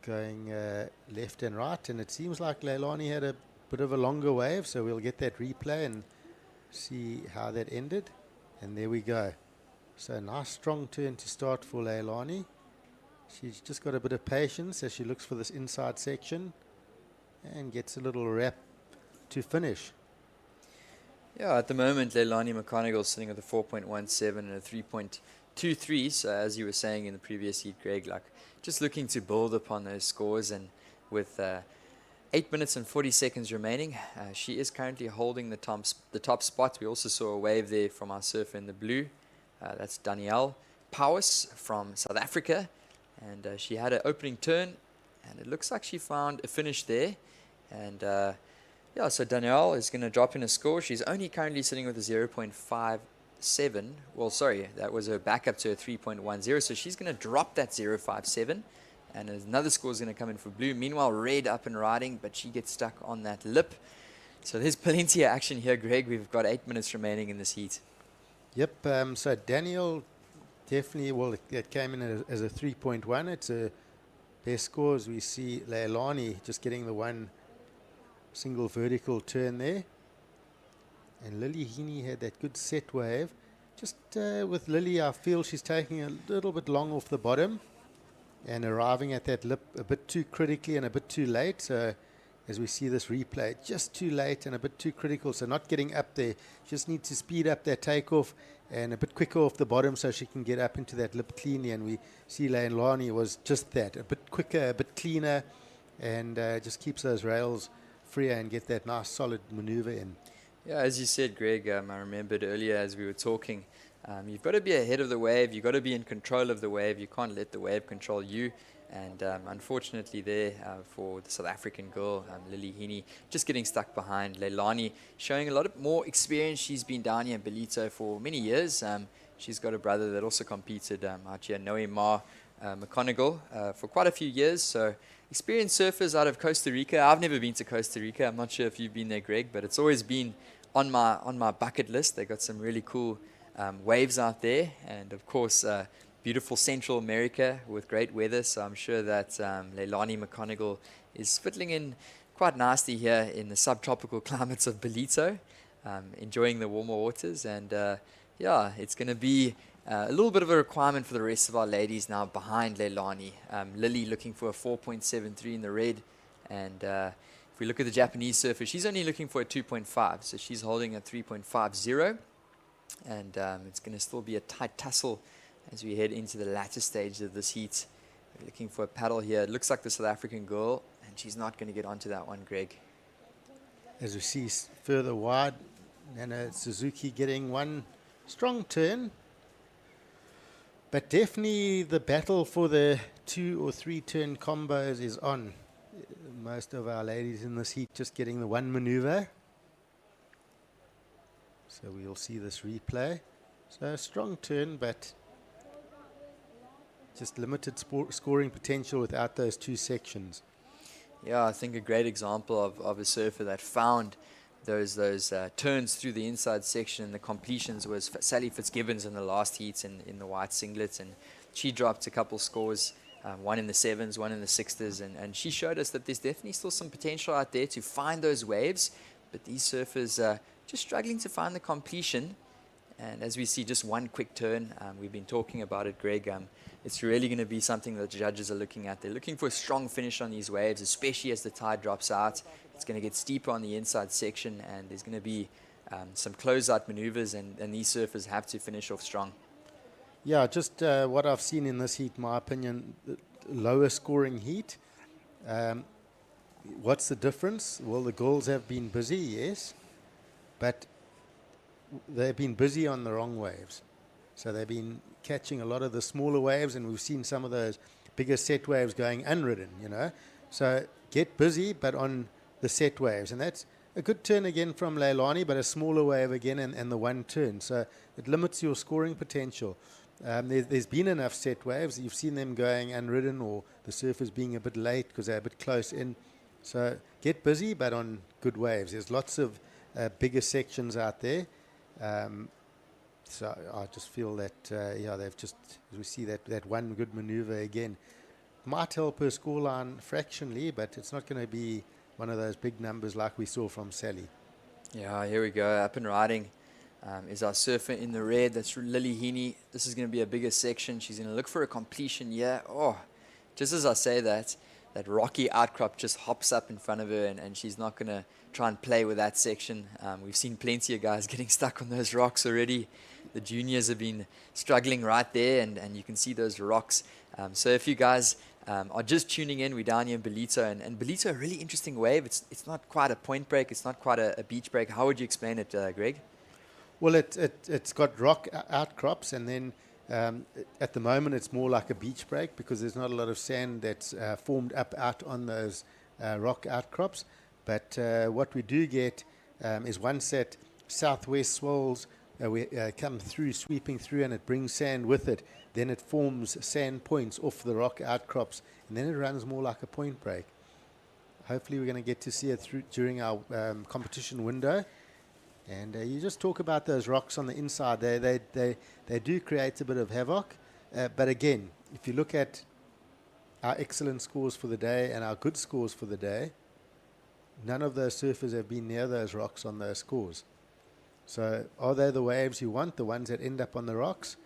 going left and right, and it seems like Leilani had a bit of a longer wave, so we'll get that replay and see how that ended. And there we go. So a nice strong turn to start for Leilani. She's just got a bit of patience as she looks for this inside section and gets a little wrap to finish. Yeah, at the moment, Leilani McConaughey is sitting with a 4.17 and a 3.23. So as you were saying in the previous heat, Greg, like just looking to build upon those scores, and with 8 minutes and 40 seconds remaining, she is currently holding the top spot. We also saw a wave there from our surfer in the blue. That's Danielle Powis from South Africa, and she had an opening turn, and it looks like she found a finish there. And yeah, so Danielle is going to drop in a score. She's only currently sitting with a 0.57. Well, sorry, that was her backup to a 3.10. So she's going to drop that 0.57. And another score is going to come in for blue. Meanwhile, red up and riding, but she gets stuck on that lip. So there's plenty of action here, Greg. We've got 8 minutes remaining in this heat. Yep, so Daniel definitely, well, it came in as a 3.1. It's a best score as we see Leilani just getting the one single vertical turn there. And Lily Heaney had that good set wave. Just with Lily, I feel she's taking a little bit long off the bottom and arriving at that lip a bit too critically and a bit too late. So as we see this replay, just too late and a bit too critical. So not getting up there. Just need to speed up that takeoff and a bit quicker off the bottom so she can get up into that lip cleanly. And we see Leilani was just that, a bit quicker, a bit cleaner, and just keeps those rails freer and get that nice solid maneuver in. Yeah, as you said, Greg, I remembered earlier as we were talking, you've got to be ahead of the wave. You've got to be in control of the wave. You can't let the wave control you. And unfortunately there for the South African girl, Lily Heaney, just getting stuck behind. Leilani showing a lot of more experience. She's been down here in Ballito for many years. She's got a brother that also competed out here, Noe Ma, McConaughey for quite a few years. So experienced surfers out of Costa Rica. I've never been to Costa Rica. I'm not sure if you've been there, Greg, but it's always been on my bucket list. They got some really cool waves out there, and of course beautiful Central America with great weather. So I'm sure that Leilani McConaughey is fiddling in quite nicely here in the subtropical climates of Ballito, enjoying the warmer waters. And yeah, it's going to be a little bit of a requirement for the rest of our ladies now behind Leilani. Lily looking for a 4.73 in the red, and if we look at the Japanese surfer, she's only looking for a 2.5, so she's holding a 3.50, and it's going to still be a tight tussle as we head into the latter stage of this heat. We're looking for a paddle here. It looks like the South African girl, and she's not going to get onto that one, Greg. As we see further wide, Nana Suzuki getting one strong turn. But definitely the battle for the 2 or 3 turn combos is on. Most of our ladies in this heat just getting the one maneuver. So we'll see this replay. So a strong turn, but just limited scoring potential without those 2 sections. Yeah, I think a great example of a surfer that found those turns through the inside section and the completions was Sally Fitzgibbons in the last heats in the white singlets, and she dropped a couple scores, one in the 7s, one in the 6s, and she showed us that there's definitely still some potential out there to find those waves, but these surfers are just struggling to find the completion. And as we see just one quick turn, we've been talking about it, Greg, it's really going to be something that the judges are looking at. They're looking for a strong finish on these waves, especially as the tide drops out. It's going to get steeper on the inside section, and there's going to be some closeout maneuvers, and these surfers have to finish off strong. Yeah, just what I've seen in this heat, my opinion, lower scoring heat. What's the difference? Well, the girls have been busy, yes, but they've been busy on the wrong waves. So they've been catching a lot of the smaller waves, and we've seen some of those bigger set waves going unridden, you know. So get busy, but on the set waves. And that's a good turn again from Leilani, but a smaller wave again, and the one turn. So it limits your scoring potential. There's been enough set waves. You've seen them going unridden, or the surfers being a bit late because they're a bit close in. So get busy, but on good waves. There's lots of bigger sections out there. So I just feel that, they've just, as we see that one good maneuver again, might help her scoreline fractionally, but it's not going to be one of those big numbers like we saw from Sally. Yeah, here we go. Up and riding is our surfer in the red. That's Lily Heaney. This is going to be a bigger section. She's going to look for a completion. Yeah. Oh, just as I say that rocky outcrop just hops up in front of her, and she's not going to try and play with that section. We've seen plenty of guys getting stuck on those rocks already. The juniors have been struggling right there, and you can see those rocks. So if you guys are just tuning in, we're down here in Ballito, and Ballito, a really interesting wave. It's not quite a point break. It's not quite a beach break. How would you explain it, Greg? Well, it's got rock outcrops, and then at the moment it's more like a beach break because there's not a lot of sand that's formed up out on those rock outcrops. But what we do get is once that southwest swells we come through, sweeping through, and it brings sand with it, then it forms sand points off the rock outcrops, and then it runs more like a point break. Hopefully we're going to get to see it through during our competition window. And you just talk about those rocks on the inside. They do create a bit of havoc. But again, if you look at our excellent scores for the day and our good scores for the day, none of those surfers have been near those rocks on those scores. So are they the waves you want, the ones that end up on the rocks?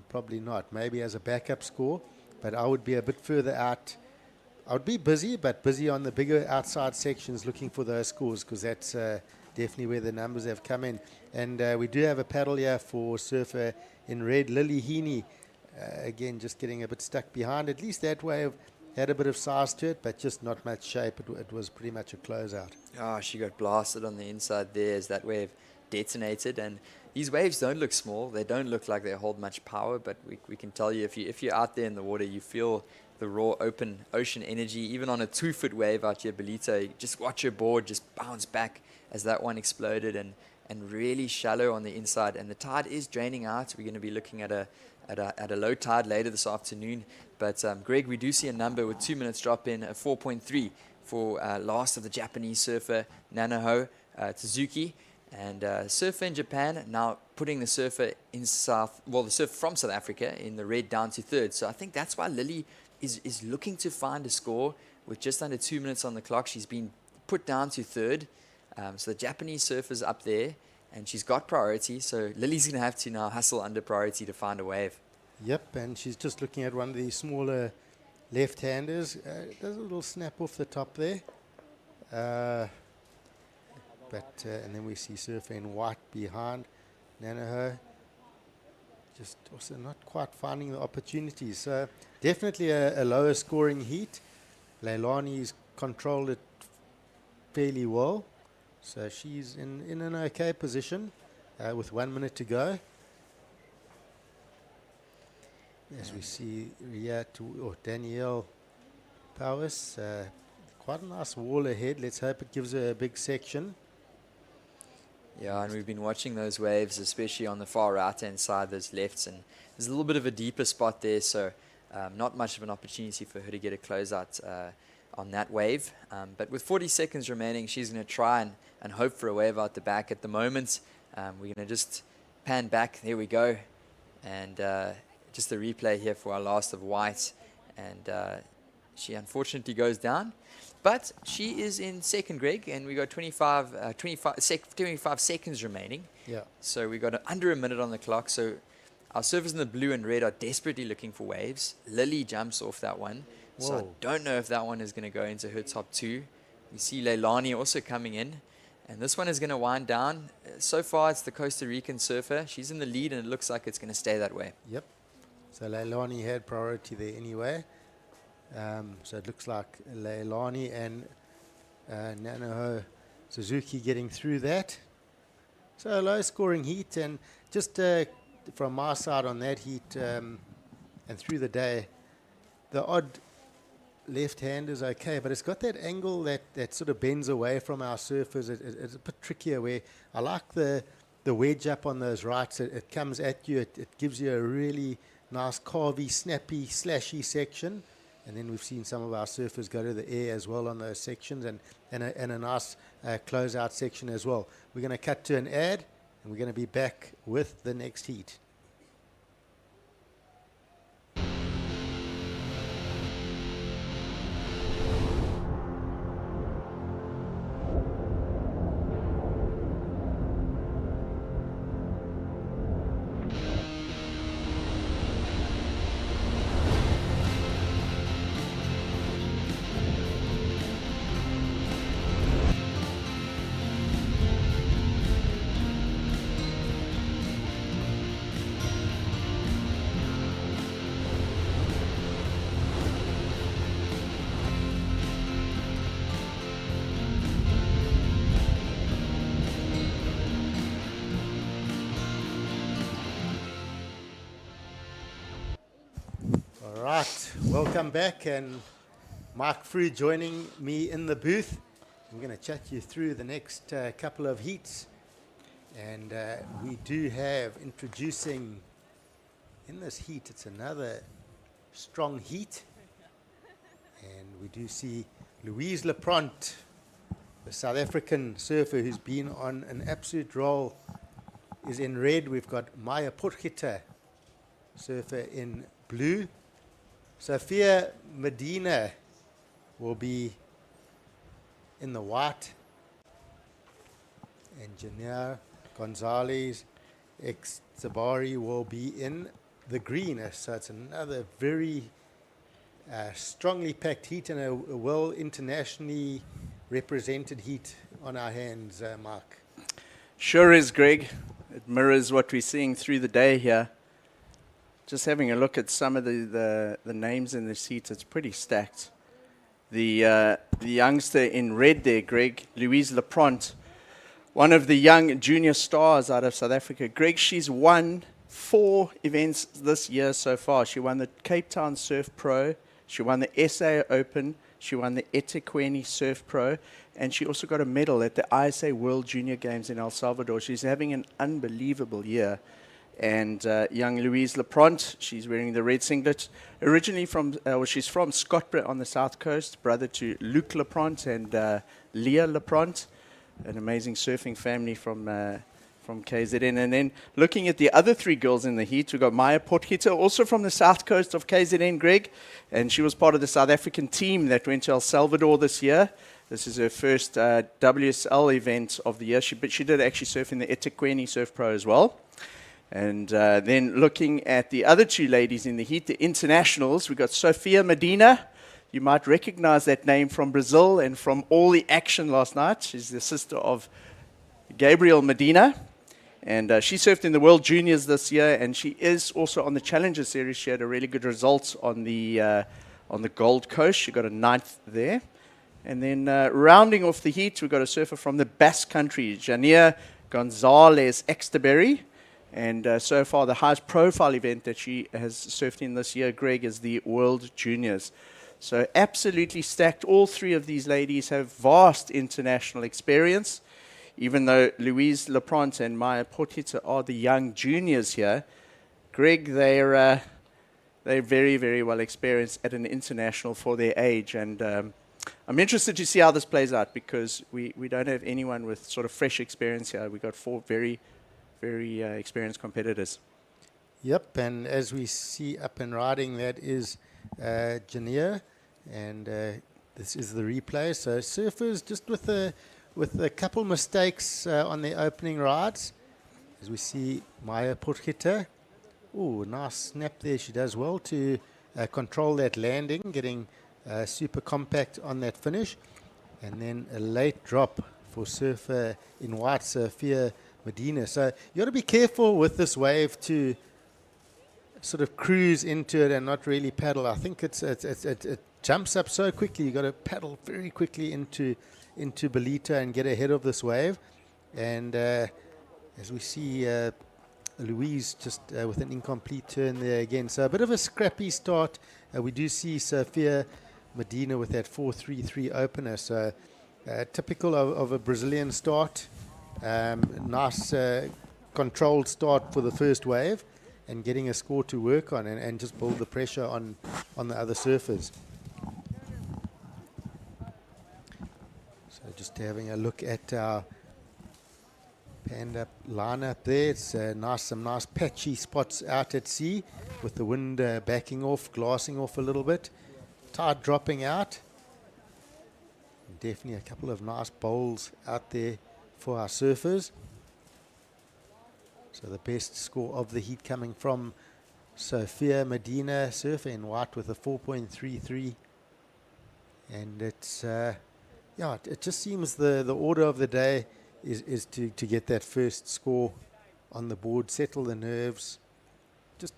Probably not. Maybe as a backup score, but I would be a bit further out. I would be busy, but busy on the bigger outside sections looking for those scores, because that's definitely where the numbers have come in. And we do have a paddle here for surfer in red, Lily Heaney. Again, just getting a bit stuck behind. At least that wave had a bit of size to it, but just not much shape. It was pretty much a closeout. Oh, she got blasted on the inside there as that wave detonated. And these waves don't look small. They don't look like they hold much power, but we can tell you, if you're out there in the water, you feel the raw open ocean energy. Even on a 2-foot wave out here, Ballito, just watch your board just bounce back as that one exploded, and really shallow on the inside. And the tide is draining out. We're going to be looking at a at a low tide later this afternoon. But Greg, we do see a number with 2 minutes drop in, a 4.3 for last of the Japanese surfer Nanaho Tsuzuki. And surfer in Japan now putting the surfer the surfer from South Africa in the red down to third. So I think that's why Lily is looking to find a score with just under 2 minutes on the clock. She's been put down to third. So the Japanese surfer's up there, and she's got priority. So Lily's going to have to now hustle under priority to find a wave. Yep, and she's just looking at one of the smaller left-handers. There's a little snap off the top there. And then we see surfer in white behind Nanaho. Just also not quite finding the opportunities. So definitely a lower scoring heat. Leilani's controlled it fairly well. So she's in an okay position with 1 minute to go. As we see Danielle Powers, quite a nice wall ahead. Let's hope it gives her a big section. Yeah, and we've been watching those waves, especially on the far right-hand side, those lefts, and there's a little bit of a deeper spot there, so not much of an opportunity for her to get a closeout on that wave. But with 40 seconds remaining, she's going to try and hope for a wave out the back. At the moment, we're going to just pan back. There we go. And just a replay here for our last of white. And she unfortunately goes down. But she is in second, Greg, and we got 25 seconds remaining. Yeah. So we got under a minute on the clock. So our surfers in the blue and red are desperately looking for waves. Lily jumps off that one. Whoa. So I don't know if that one is going to go into her top two. We see Leilani also coming in. And this one is going to wind down. So far, it's the Costa Rican surfer. She's in the lead, and it looks like it's going to stay that way. Yep. So Leilani had priority there anyway. So it looks like Leilani and Nanaho Suzuki getting through that. So a low-scoring heat, and just from my side on that heat and through the day, the odd left-hand is okay, but it's got that angle that sort of bends away from our surfers. It's a bit trickier where I like the wedge up on those rights. It comes at you. It gives you a really nice carvy, snappy, slashy section. And then we've seen some of our surfers go to the air as well on those sections, and a nice closeout section as well. We're going to cut to an ad, and we're going to be back with the next heat. Right, welcome back, and Mark Frew joining me in the booth. I'm going to chat you through the next couple of heats, and we do have introducing in this heat, it's another strong heat, and we do see Louise Lepront, the South African surfer who's been on an absolute roll, is in red. We've got Maya Potgieter, surfer in blue. Sophia Medina will be in the white, and Janelle Gonzalez ex-Zabari will be in the green. So it's another very strongly packed heat and a well internationally represented heat on our hands, Mark. Sure is, Greg. It mirrors what we're seeing through the day here. Just having a look at some of the names in the seats, it's pretty stacked. The youngster in red there, Greg, Louise Lepront, one of the young junior stars out of South Africa. Greg, she's won 4 events this year so far. She won the Cape Town Surf Pro, she won the SA Open, she won the eThekwini Surf Pro, and she also got a medal at the ISA World Junior Games in El Salvador. She's having an unbelievable year. And young Louise Lapront, she's wearing the red singlet. Originally she's from Scotbridge on the south coast, brother to Luke Lapront and Leah Lapront, an amazing surfing family from KZN. And then looking at the other three girls in the heat, we've got Maya Potgieter, also from the south coast of KZN, Greg, and she was part of the South African team that went to El Salvador this year. This is her first WSL event of the year, but she did actually surf in the eThekwini Surf Pro as well. And then looking at the other two ladies in the heat, the internationals, we've got Sofia Medina. You might recognize that name from Brazil and from all the action last night. She's the sister of Gabriel Medina. And she surfed in the World Juniors this year, and she is also on the Challenger Series. She had a really good result on the Gold Coast. She got a 9th there. And then rounding off the heat, we've got a surfer from the Basque Country, Jania Gonzalez Exterberry. And so far, the highest profile event that she has surfed in this year, Greg, is the World Juniors. So absolutely stacked. All three of these ladies have vast international experience. Even though Louise Lapront and Maya Potgieter are the young juniors here, Greg, they're very, very well experienced at an international for their age. And I'm interested to see how this plays out, because we don't have anyone with sort of fresh experience here. We've got four very experienced competitors. Yep, and as we see up and riding, that is Jania, and this is the replay. So surfers just with a couple mistakes on their opening rides, as we see Maya Potgieter. Oh, nice snap there. She does well to control that landing, getting super compact on that finish. And then a late drop for surfer in white, Sofia Medina. So you got to be careful with this wave to sort of cruise into it and not really paddle. I think it jumps up so quickly. You got to paddle very quickly into Ballito and get ahead of this wave. And as we see Louise just with an incomplete turn there again. So a bit of a scrappy start. We do see Sofia Medina with that 4.33 opener. So typical of a Brazilian start. Nice controlled start for the first wave and getting a score to work on and just build the pressure on the other surfers. So just having a look at our panned up lineup there. It's some nice patchy spots out at sea with the wind backing off, glassing off a little bit. Tide dropping out. And definitely a couple of nice bowls out there for our surfers. So the best score of the heat coming from Sofia Medina, surfer in white with a 4.33. And it's it just seems the order of the day is to get that first score on the board, settle the nerves, just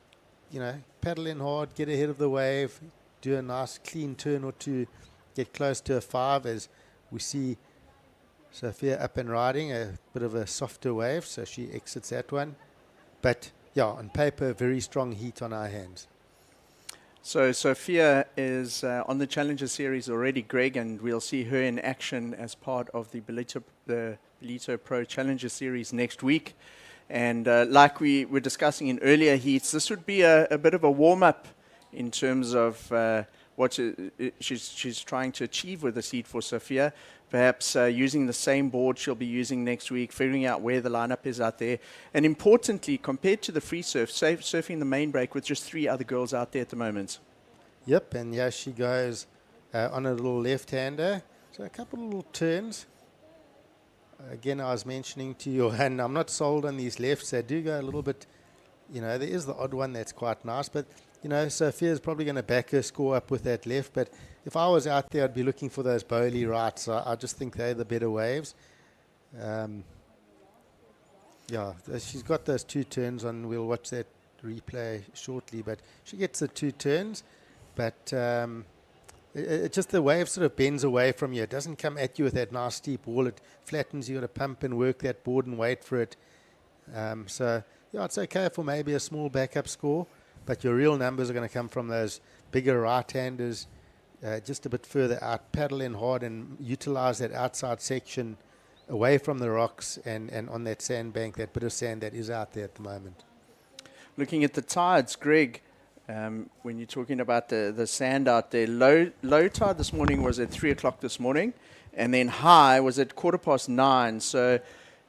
paddle in hard, get ahead of the wave, do a nice clean turn or two, get close to a 5 as we see Sofia up and riding, a bit of a softer wave, so she exits that one. But yeah, on paper, very strong heat on our hands. So Sofia is on the Challenger Series already, Greg, and we'll see her in action as part of the Ballito Pro Challenger Series next week. And like we were discussing in earlier heats, this would be a bit of a warm-up in terms of what she's trying to achieve with this heat for Sofia. Perhaps using the same board she'll be using next week, figuring out where the lineup is out there. And importantly, compared to the free surf, surfing the main break with just 3 other girls out there at the moment. Yep, and yeah, she goes on a little left-hander. So a couple of little turns. Again, I was mentioning to you, and I'm not sold on these lefts. They do go a little bit, there is the odd one that's quite nice, but Sofia's probably going to back her score up with that left. But if I was out there, I'd be looking for those bowly rights. I just think they're the better waves. She's got those 2 turns on. We'll watch that replay shortly. But she gets the 2 turns. But it just the wave sort of bends away from you. It doesn't come at you with that nice steep wall. It flattens. You got to pump and work that board and wait for it. It's okay for maybe a small backup score. But your real numbers are going to come from those bigger right-handers, just a bit further out. Paddle in hard and utilize that outside section away from the rocks and on that sandbank, that bit of sand that is out there at the moment. Looking at the tides, Greg, when you're talking about the sand out there, low tide this morning was at 3 o'clock this morning, and then high was at 9:15. So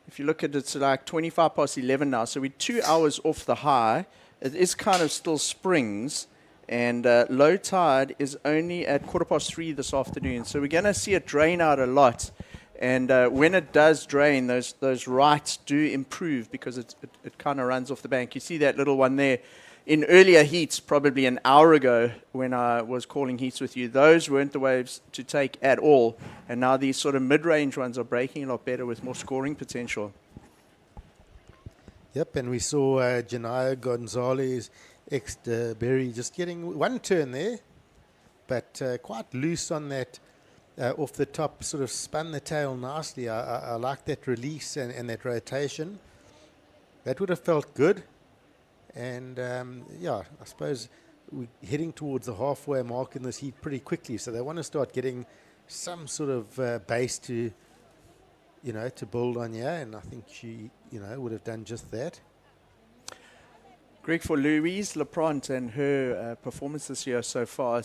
if you look at it, it's like 11:25 now. So we're 2 hours off the high. It is kind of still springs, and low tide is only at 3:15 this afternoon. So we're going to see it drain out a lot. And when it does drain, those rights do improve because it kind of runs off the bank. You see that little one there. In earlier heats, probably an hour ago when I was calling heats with you, those weren't the waves to take at all. And now these sort of mid-range ones are breaking a lot better with more scoring potential. Yep, and we saw Janaya Gonzalez, ex-Berry, just getting one turn there, but quite loose on that. Off the top, sort of spun the tail nicely. I like that release and that rotation. That would have felt good. And yeah, I suppose we're heading towards the halfway mark in this heat pretty quickly. So they want to start getting some sort of base to, to build on here. And I think she, would have done just that. Greg, for Louise Laprante and her performance this year so far,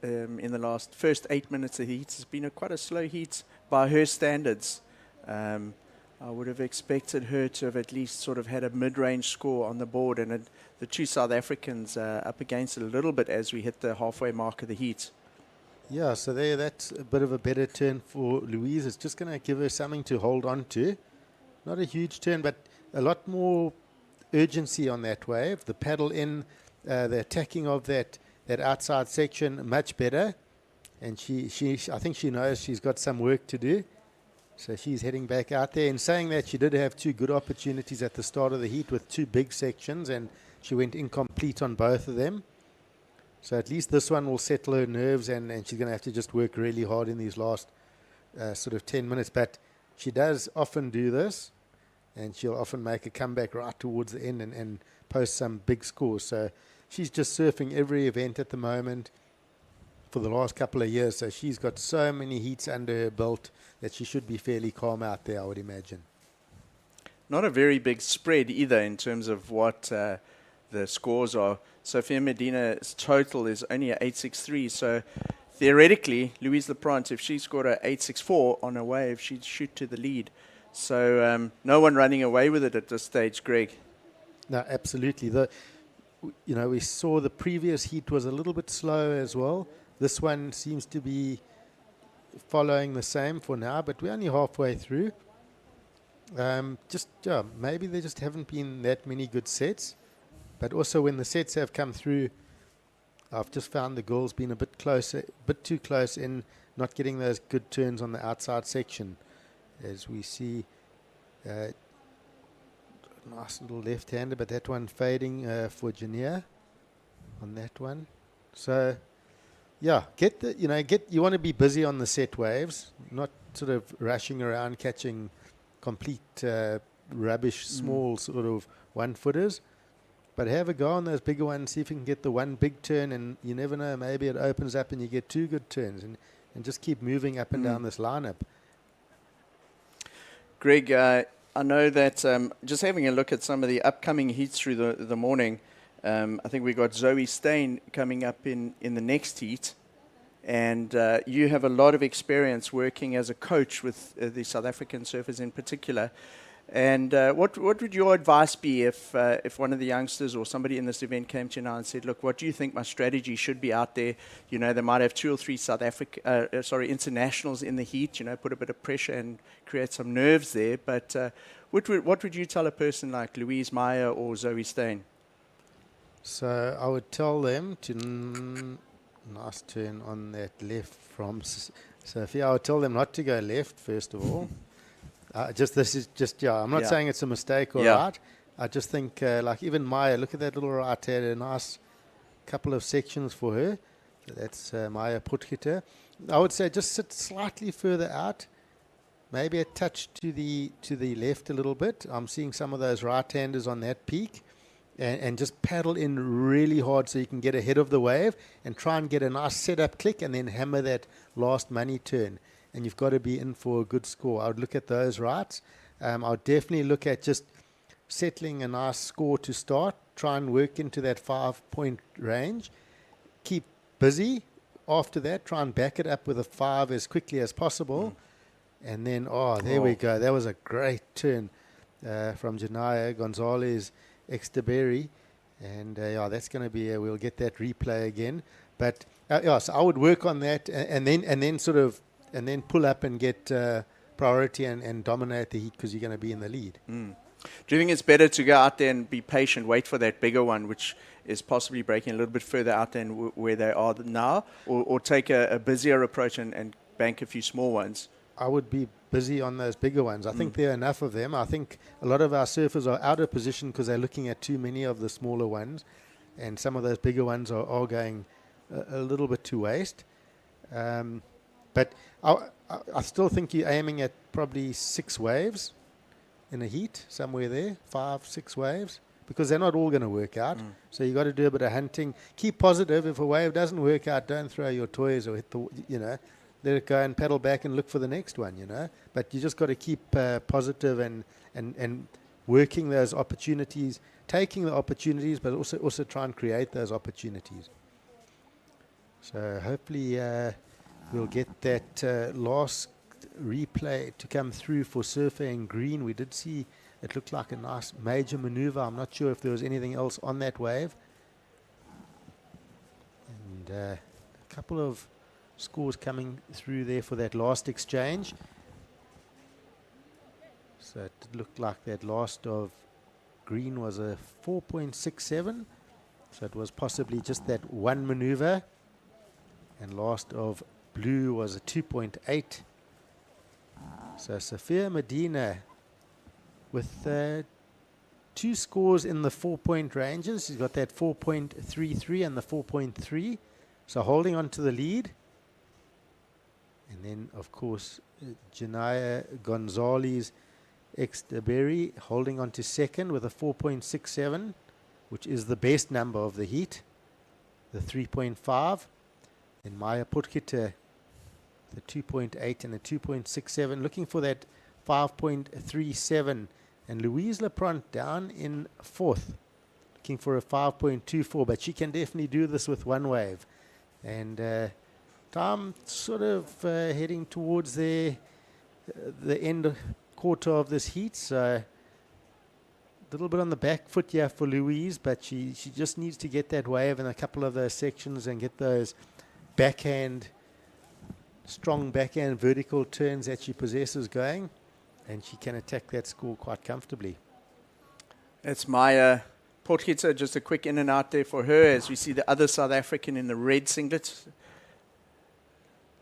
in the first 8 minutes of heat, it's been quite a slow heat by her standards. I would have expected her to have at least sort of had a mid-range score on the board, and the two South Africans up against it a little bit as we hit the halfway mark of the heat. Yeah, so that's a bit of a better turn for Louise. It's just going to give her something to hold on to. Not a huge turn, but a lot more urgency on that wave. The paddle in, the attacking of that outside section, much better. And I think she knows she's got some work to do. So she's heading back out there. In saying that, she did have two good opportunities at the start of the heat with two big sections, and she went incomplete on both of them. So at least this one will settle her nerves, and she's going to have to just work really hard in these last sort of 10 minutes. But she does often do this, and she'll often make a comeback right towards the end and post some big scores. So she's just surfing every event at the moment for the last couple of years. So she's got so many heats under her belt that she should be fairly calm out there, I would imagine. Not a very big spread either in terms of what the scores are. Sophia Medina's total is only at 8.63. So theoretically, Louise Laprante, if she scored a 8.64 on a wave, she'd shoot to the lead. So no one running away with it at this stage, Greg. No, absolutely. We saw the previous heat was a little bit slow as well. This one seems to be following the same for now, but we're only halfway through. Maybe there just haven't been that many good sets. But also when the sets have come through, I've just found the girls been a bit too close in not getting those good turns on the outside section. As we see, nice little left-hander, but that one fading for Jania on that one. So, yeah, you want to be busy on the set waves, not sort of rushing around catching complete rubbish, small sort of one-footers. But have a go on those bigger ones, see if you can get the one big turn, and you never know, maybe it opens up and you get two good turns, and just keep moving up and down this lineup. Greg, I know that just having a look at some of the upcoming heats through the morning, I think we got Zoe Steyn coming up in the next heat, and you have a lot of experience working as a coach with the South African surfers in particular. And what would your advice be if one of the youngsters or somebody in this event came to you now and said, look, what do you think my strategy should be out there? They might have 2 or 3 internationals in the heat, put a bit of pressure and create some nerves there. But what would you tell a person like Louise Meyer or Zoe Steyn? So I would tell them to, nice turn on that left from Sophia. I would tell them not to go left, first of all. I'm not saying it's a mistake or right. I just think, like even Maya, look at that little right had a nice couple of sections for her. So that's Maya Potgieter. I would say just sit slightly further out, maybe a touch to the left a little bit. I'm seeing some of those right-handers on that peak, and just paddle in really hard so you can get ahead of the wave and try and get a nice setup click and then hammer that last money turn. And you've got to be in for a good score. I would look at those rights. I would definitely look at just settling a nice score to start. Try and work into that 5-point range. Keep busy. After that, try and back it up with a 5 as quickly as possible. And then, there we go. That was a great turn from Janaya Gonzalez Exterberry. And that's going to be, we'll get that replay again. But so I would work on that and then pull up and get priority and dominate the heat because you're going to be in the lead. Do you think it's better to go out there and be patient, wait for that bigger one, which is possibly breaking a little bit further out than where they are now, or take a busier approach and bank a few small ones? I would be busy on those bigger ones. I think there are enough of them. I think a lot of our surfers are out of position because they're looking at too many of the smaller ones, and some of those bigger ones are going a little bit to waste. But I still think you're aiming at probably 6 waves in a heat, somewhere there, 5, 6 waves, because they're not all going to work out. So you got to do a bit of hunting. Keep positive. If a wave doesn't work out, don't throw your toys or hit the, let it go and paddle back and look for the next one, But you just got to keep positive and working those opportunities, taking the opportunities, but also try and create those opportunities. So hopefully we'll get that last replay to come through for Surfer and Green. We did see it looked like a nice major maneuver. I'm not sure if there was anything else on that wave. And a couple of scores coming through there for that last exchange. So it looked like that last of Green was a 4.67. So it was possibly just that one maneuver. And last of Blue was a 2.8. So Sophia Medina with 2 scores in the 4-point ranges. She's got that 4.33 and the 4.3. So holding on to the lead. And then, of course, Janaya Gonzalez Exterberry holding on to second with a 4.67, which is the best number of the heat, the 3.5. And Maya Potgieter, the 2.8 and the 2.67, looking for that 5.37. And Louise Lepront down in 4th, looking for a 5.24, but she can definitely do this with one wave. And Tom sort of heading towards the end quarter of this heat, so a little bit on the back foot here for Louise, but she just needs to get that wave in a couple of those sections and get those strong backhand vertical turns that she possesses going, and she can attack that score quite comfortably. That's Maya Potgieter, just a quick in and out there for her as we see the other South African in the red singlet,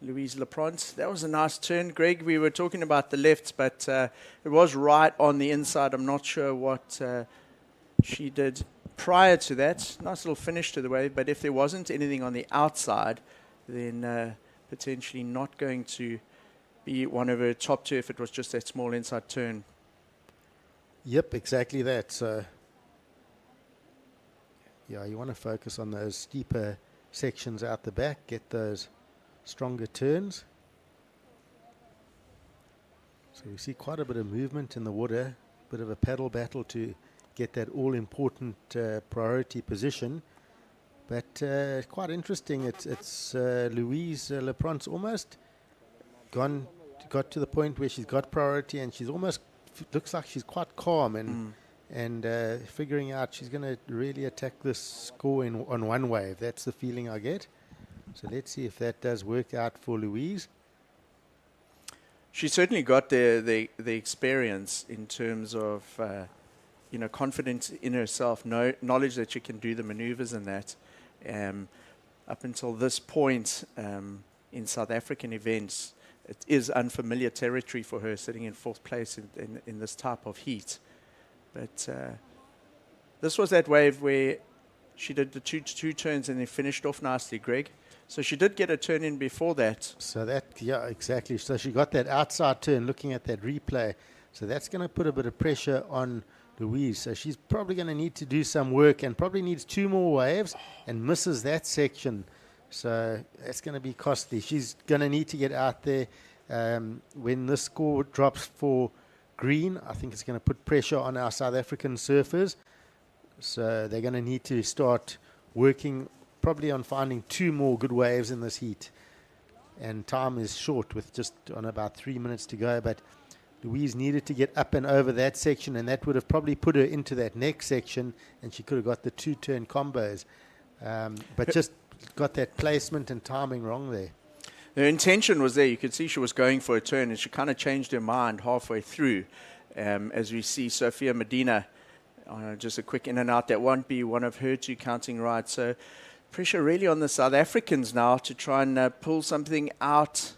Louise Lepront. That was a nice turn, Greg. We were talking about the lefts, but it was right on the inside. I'm not sure what she did prior to that. Nice little finish to the wave, but if there wasn't anything on the outside, then potentially not going to be one of her top 2 if it was just that small inside turn. Yep, exactly that. So, yeah, you want to focus on those steeper sections out the back, get those stronger turns. So we see quite a bit of movement in the water, a bit of a paddle battle to get that all-important priority position. But quite interesting. It's Louise Lepront's almost got to the point where she's got priority, and she's almost looks like she's quite calm and figuring out she's going to really attack this score on one wave. That's the feeling I get. So let's see if that does work out for Louise. She certainly got the experience in terms of confidence in herself, knowledge that she can do the maneuvers and that. Up until this point in South African events, it is unfamiliar territory for her, sitting in 4th place in this type of heat. But this was that wave where she did the two turns and then finished off nicely, Greg. So she did get a turn in before that. So yeah, exactly. So she got that outside turn, looking at that replay. So that's going to put a bit of pressure on Louise. So she's probably going to need to do some work and probably needs 2 more waves and misses that section. So that's going to be costly. She's going to need to get out there when the score drops for green. I think it's going to put pressure on our South African surfers. So they're going to need to start working probably on finding 2 more good waves in this heat. And time is short with just on about 3 minutes to go. But Louise needed to get up and over that section, and that would have probably put her into that next section, and she could have got the 2-turn combos. But just got that placement and timing wrong there. The intention was there. You could see she was going for a turn, and she kind of changed her mind halfway through. As we see Sophia Medina, just a quick in and out. That won't be one of her 2 counting right. So pressure really on the South Africans now to try and pull something out.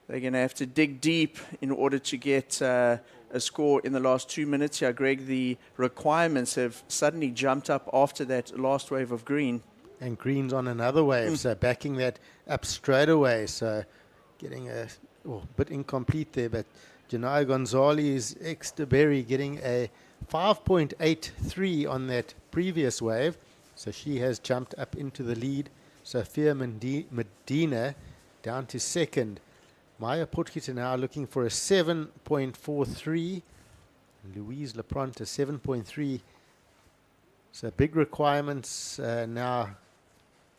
They're going to have to dig deep in order to get a score in the last 2 minutes here. Greg, the requirements have suddenly jumped up after that last wave of green. And green's on another wave, so backing that up straight away. So getting a bit incomplete there, but Janaya Gonzalez, ex-DeBerry, getting a 5.83 on that previous wave. So she has jumped up into the lead. Sophia Medina down to second. Maya Potgieter now looking for a 7.43. Louise Lepront a 7.3. So big requirements now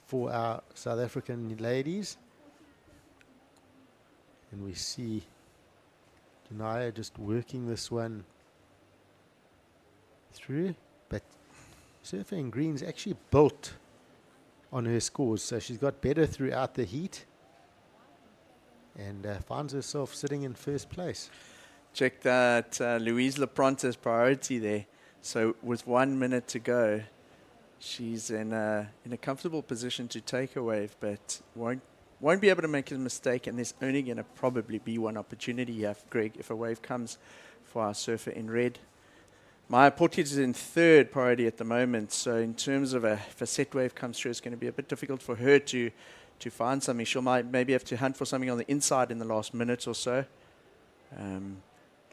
for our South African ladies. And we see Janaya just working this one through. But Surfing Green's actually built on her scores. So she's got better throughout the heat. And finds herself sitting in first place. Check that Louise Lepronte's priority there. So with 1 minute to go, she's in a comfortable position to take a wave, but won't be able to make a mistake. And there's only going to probably be one opportunity here, Greg, if a wave comes for our surfer in red. Maya Potgieter is in third priority at the moment. So in terms of if a set wave comes through, it's going to be a bit difficult for her to find something. She'll maybe have to hunt for something on the inside in the last minute or so.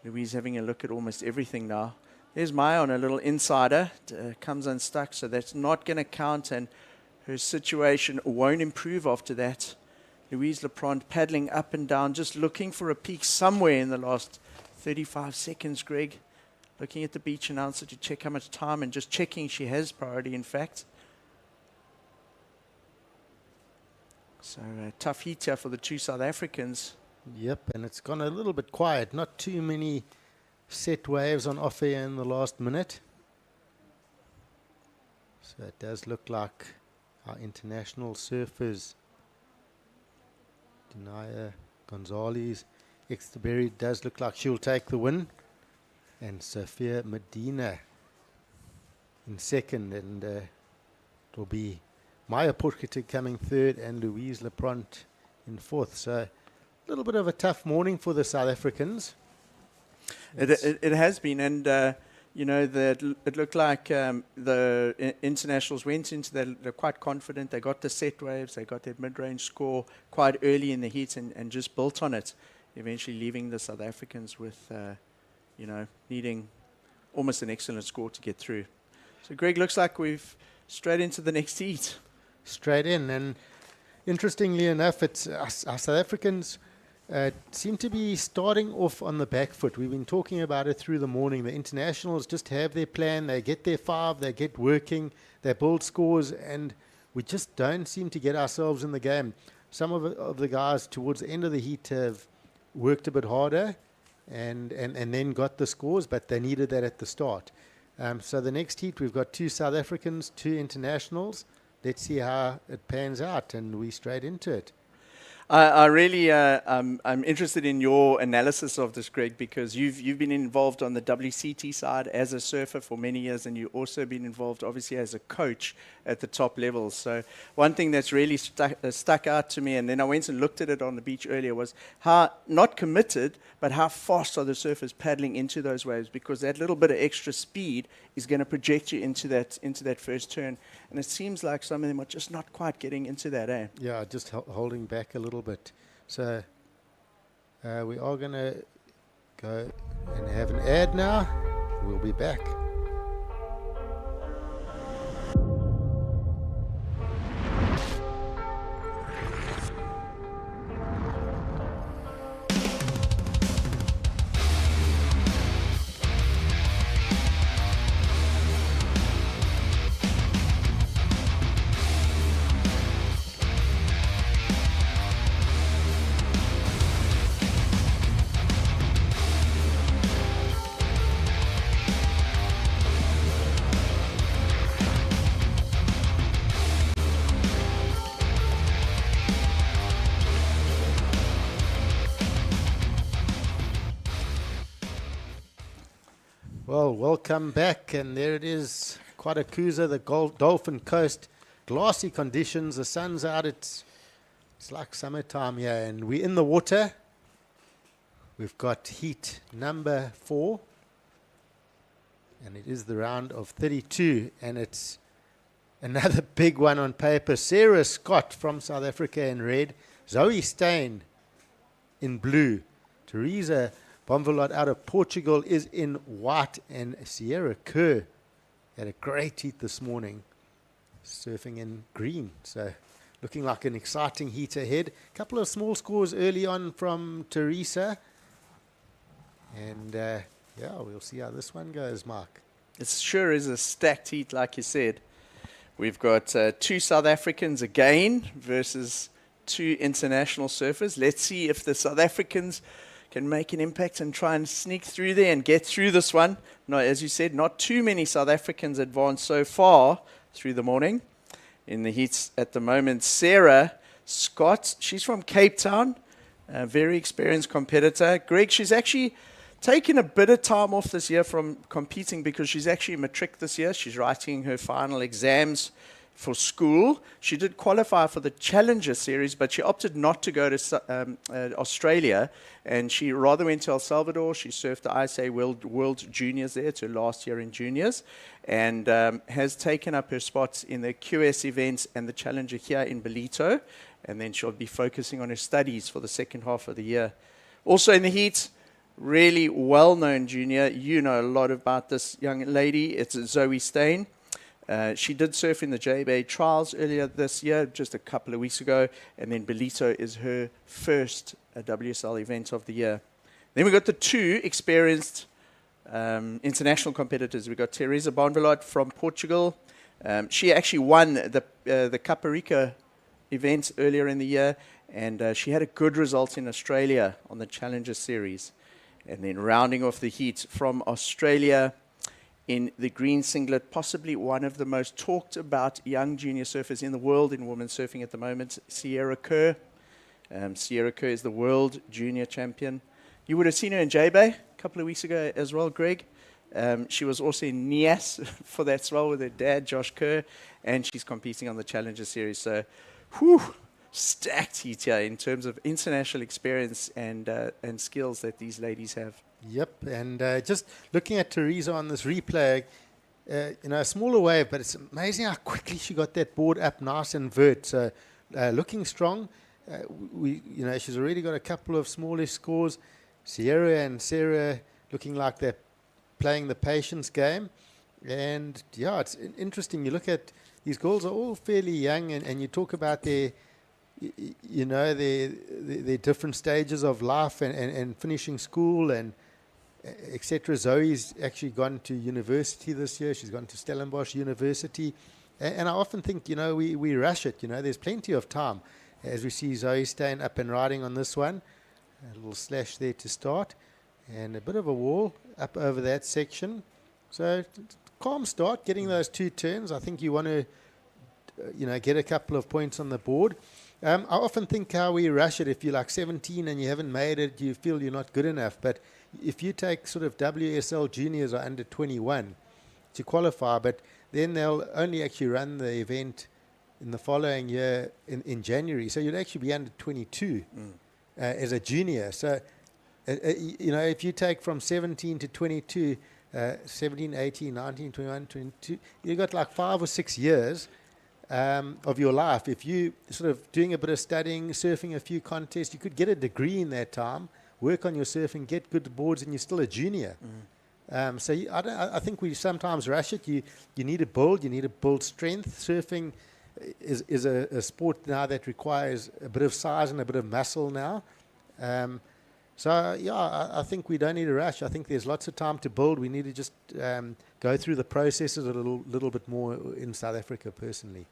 Louise having a look at almost everything now. There's Maya on a little insider. Comes unstuck, so that's not going to count, and her situation won't improve after that. Louise Lepront paddling up and down, just looking for a peak somewhere in the last 35 seconds, Greg. Looking at the beach announcer to check how much time, and just checking she has priority, in fact. So a tough heat here for the 2 South Africans. Yep, and it's gone a little bit quiet. Not too many set waves on offer in the last minute. So it does look like our international surfers, Janaya Gonzalez, ex-DeBerry, does look like she'll take the win. And Sophia Medina in second, and it'll be Maya Potgieter coming third and Louise Lepront in fourth. So a little bit of a tough morning for the South Africans. It has been, and it looked like the internationals went into that. They're quite confident. They got the set waves. They got their mid-range score quite early in the heat, and just built on it. Eventually, leaving the South Africans with needing almost an excellent score to get through. So, Greg, looks like we've straight into the next heat. Straight in, and interestingly enough, it's our South Africans seem to be starting off on the back foot. We've been talking about it through the morning. The internationals just have their plan. They get their 5, they get working, they build scores, and we just don't seem to get ourselves in the game. Some of the guys towards the end of the heat have worked a bit harder and then got the scores, but they needed that at the start. So the next heat, we've got 2 South Africans, 2 internationals. Let's see how it pans out, and we straight into it. I really, I'm interested in your analysis of this, Greg, because you've been involved on the WCT side as a surfer for many years, and you've also been involved, obviously, as a coach at the top levels. So one thing that's really stuck out to me, and then I went and looked at it on the beach earlier, was how not committed, but how fast are the surfers paddling into those waves, because that little bit of extra speed is going to project you into that first turn. And it seems like some of them are just not quite getting into that, eh? Yeah, just holding back a little bit. So we are going to go and have an ad now. We'll be back. Well, welcome back, and there it is, KwaDukuza, the Dolphin Coast. Glassy conditions, the sun's out, it's like summertime here, and we're in the water. We've got heat number 4, and it is the round of 32, and it's another big one on paper. Sarah Scott from South Africa in red, Zoe Steyn in blue, Teresa Bonvalot out of Portugal is in white, and Sierra Kerr had a great heat this morning, surfing in green. So looking like an exciting heat ahead. A couple of small scores early on from Teresa. And we'll see how this one goes, Mark. It sure is a stacked heat, like you said. We've got 2 South Africans again versus 2 international surfers. Let's see if the South Africans can make an impact and try and sneak through there and get through this one. No, as you said, not too many South Africans advanced so far through the morning. In the heats at the moment, Sarah Scott, she's from Cape Town, a very experienced competitor. Greg, she's actually taken a bit of time off this year from competing because she's actually matric this year. She's writing her final exams for school. She did qualify for the Challenger Series, but she opted not to go to Australia, and she rather went to El Salvador. She surfed the ISA World Juniors there. It's her last year in juniors, and has taken up her spots in the QS events and the Challenger here in Ballito, and then she'll be focusing on her studies for the second half of the year. Also in the heat, really well-known junior. You know a lot about this young lady. It's Zoe Steyn. She did surf in the J-Bay Trials earlier this year, just a couple of weeks ago, and then Ballito is her first WSL event of the year. Then we got the 2 experienced international competitors. We got Teresa Bonvalot from Portugal. She actually won the Caparica event earlier in the year, and she had a good result in Australia on the Challenger Series. And then rounding off the heat from Australia, in the green singlet, possibly one of the most talked about young junior surfers in the world in women's surfing at the moment, Sierra Kerr. Sierra Kerr is the world junior champion. You would have seen her in J-Bay a couple of weeks ago as well, Greg. She was also in Nias for that role with her dad, Josh Kerr, and she's competing on the Challenger Series. So, stacked heat here in terms of international experience and skills that these ladies have. Yep, and just looking at Teresa on this replay, a smaller wave, but it's amazing how quickly she got that board up nice and vert. So looking strong. She's already got a couple of smallish scores. Sierra and Sarah looking like they're playing the patience game. And yeah, it's interesting. You look at these girls are all fairly young, and you talk about their different stages of life and finishing school and etc. Zoe's actually gone to university this year. She's gone to Stellenbosch University. And I often think, we rush it. There's plenty of time. As we see Zoe Steyn up and riding on this one. A little slash there to start. And a bit of a wall up over that section. So calm start, getting those 2 turns. I think you want to, get a couple of points on the board. I often think how we rush it. If you're like 17 and you haven't made it, you feel you're not good enough. But if you take sort of WSL juniors or under 21 to qualify, but then they'll only actually run the event in the following year in January. So you'd actually be under 22 as a junior. So, if you take from 17 to 22, 17, 18, 19, 21, 22, you've got like 5 or 6 years of your life. If you sort of doing a bit of studying, surfing a few contests, you could get a degree in that time, work on your surfing, get good boards, and you're still a junior. I think we sometimes rush it. You need to build strength. Surfing is a sport now that requires a bit of size and a bit of muscle now. I think we don't need to rush. I think there's lots of time to build. We need to just go through the processes a little bit more in South Africa personally.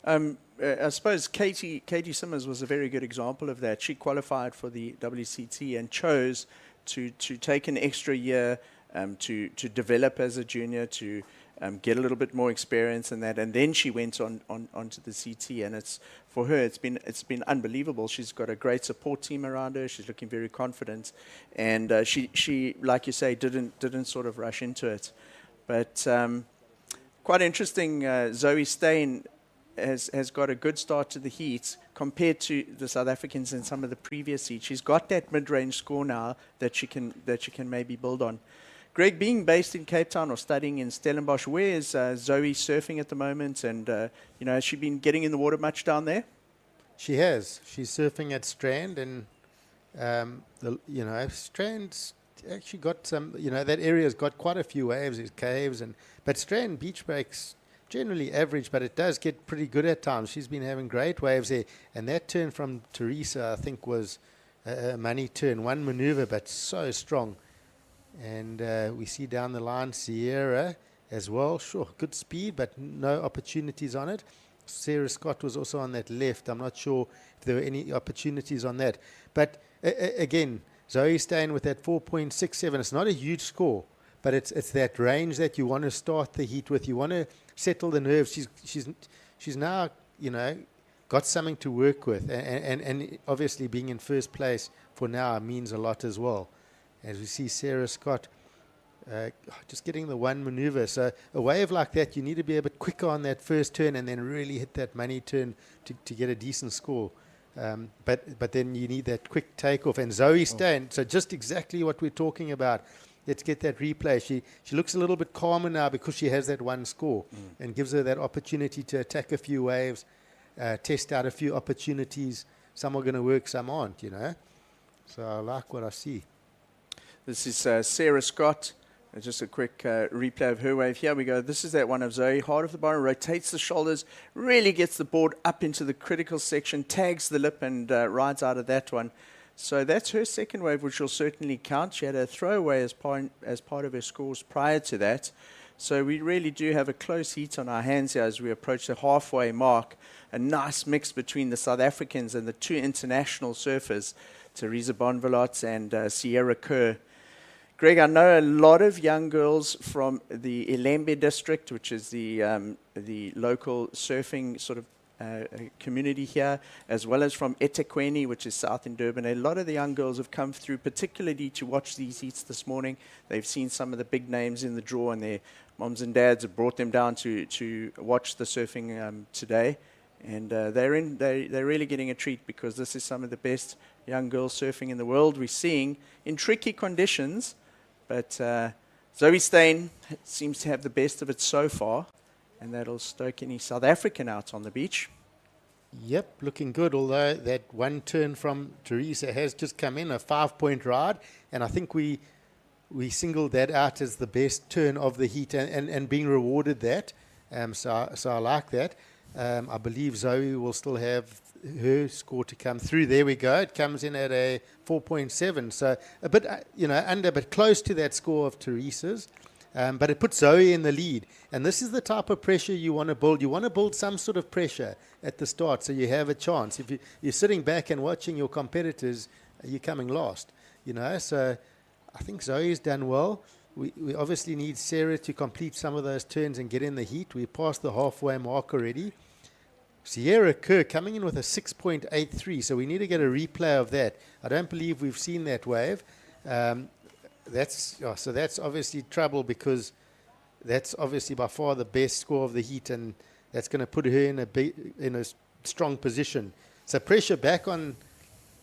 I suppose Katie Simmers was a very good example of that. She qualified for the WCT and chose to take an extra year to develop as a junior, to get a little bit more experience in that, and then she went onto the CT, and for her it's been unbelievable. She's got a great support team around her. She's looking very confident, and she like you say didn't sort of rush into it, but quite interesting. Zoe Steyn has got a good start to the heat compared to the South Africans in some of the previous heats. She's got that mid-range score now that she can maybe build on. Greg, being based in Cape Town or studying in Stellenbosch, where is Zoe surfing at the moment? And has she been getting in the water much down there? She has. She's surfing at Strand, and Strand's actually got some. That area's got quite a few waves, there's caves, but Strand beach breaks generally average, but it does get pretty good at times. She's been having great waves there, and that turn from Teresa, I think, was a money turn. One maneuver, but so strong. And we see down the line Sierra as well. Sure, good speed, but no opportunities on it. Sarah Scott was also on that left. I'm not sure if there were any opportunities on that. But again, Zoe Steyn with that 4.67. It's not a huge score, but it's that range that you want to start the heat with. You want to settle the nerves. She's now got something to work with, and obviously being in first place for now means a lot as well. As we see Sarah Scott just getting the one maneuver. So a wave like that, you need to be a bit quicker on that first turn and then really hit that money turn to get a decent score. But then you need that quick takeoff. And Zoe Steyn, so just exactly what we're talking about. Let's get that replay. She looks a little bit calmer now because she has that one score and gives her that opportunity to attack a few waves, test out a few opportunities. Some are going to work, some aren't, So I like what I see. This is Sarah Scott. Just a quick replay of her wave. Here we go. This is that one of Zoe. Hard off the bottom, rotates the shoulders, really gets the board up into the critical section, tags the lip, and rides out of that one. So that's her second wave, which will certainly count. She had a throwaway as part of her scores prior to that. So we really do have a close heat on our hands here as we approach the halfway mark. A nice mix between the South Africans and the two international surfers, Teresa Bonvalot and Sierra Kerr. Greg, I know a lot of young girls from the Ilembe district, which is the local surfing sort of community here, as well as from eThekwini, which is south in Durban. A lot of the young girls have come through, particularly to watch these heats this morning. They've seen some of the big names in the draw, and their moms and dads have brought them down to watch the surfing today. And they're really getting a treat because this is some of the best young girls surfing in the world we're seeing in tricky conditions. But Zoe Steyn seems to have the best of it so far, and that'll stoke any South African out on the beach. Yep, looking good, although that one turn from Teresa has just come in, a 5-point ride, and I think we singled that out as the best turn of the heat and being rewarded that. So I like that. I believe Zoe will still have her score to come through. There we go. It comes in at a 4.7. So a bit, under, but close to that score of Teresa's. But it puts Zoe in the lead. And this is the type of pressure you want to build. You want to build some sort of pressure at the start so you have a chance. If you're sitting back and watching your competitors, you're coming last. So I think Zoe's done well. We obviously need Sarah to complete some of those turns and get in the heat. We're past the halfway mark already. Sierra Kerr coming in with a 6.83, so we need to get a replay of that. I don't believe we've seen that wave. That's obviously trouble because that's obviously by far the best score of the heat, and that's going to put her in a strong position. So pressure back on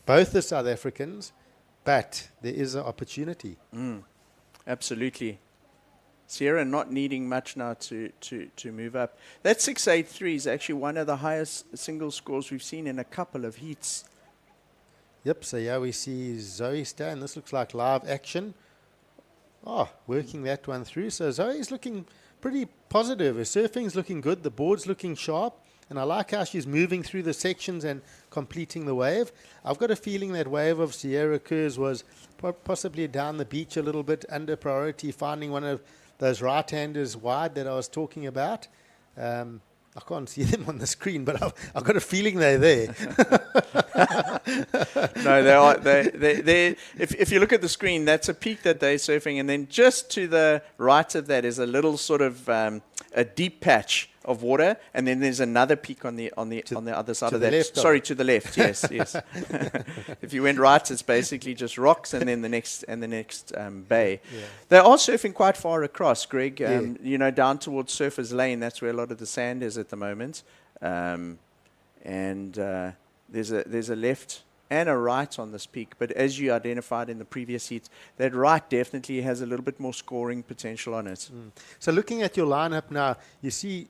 both the South Africans, but there is an opportunity. Absolutely. Sierra not needing much now to move up. That 6.83 is actually one of the highest single scores we've seen in a couple of heats. Yep, so yeah, we see Zoe Steyn. This looks like live action. Working that one through. So Zoe's looking pretty positive. Her surfing's looking good. The board's looking sharp. And I like how she's moving through the sections and completing the wave. I've got a feeling that wave of Sierra Kerr's was possibly down the beach a little bit under priority, finding one of those right-handers wide that I was talking about. I can't see them on the screen, but I've got a feeling they're there. No, they are. They. If you look at the screen, that's a peak that they're surfing, and then just to the right of that is a little sort of a deep patch of water, and then there's another peak on the other side of that. Sorry, to the left. Yes, yes. If you went right, it's basically just rocks, and then the next bay. Yeah. They are surfing quite far across, Greg. You know, down towards Surfers Lane. That's where a lot of the sand is at the moment. There's a left and a right on this peak, but as you identified in the previous heats, that right definitely has a little bit more scoring potential on it. So looking at your lineup now, you see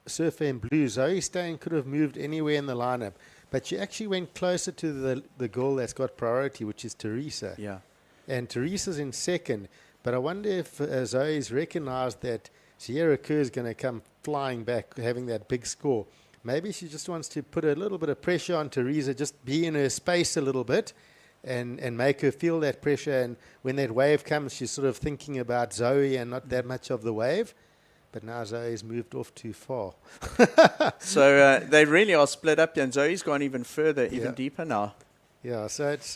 Surfer in blue. Zoe Stein could have moved anywhere in the lineup, but she actually went closer to the girl that's got priority, which is Teresa. Yeah. And Teresa's in second, but I wonder if Zoe's recognised that Sierra Kerr is going to come flying back, having that big score. Maybe she just wants to put a little bit of pressure on Teresa, just be in her space a little bit and make her feel that pressure. And when that wave comes, she's sort of thinking about Zoe and not that much of the wave. But now Zoe's moved off too far. So they really are split up, and Zoe's gone even further, even deeper now. Yeah, so it's,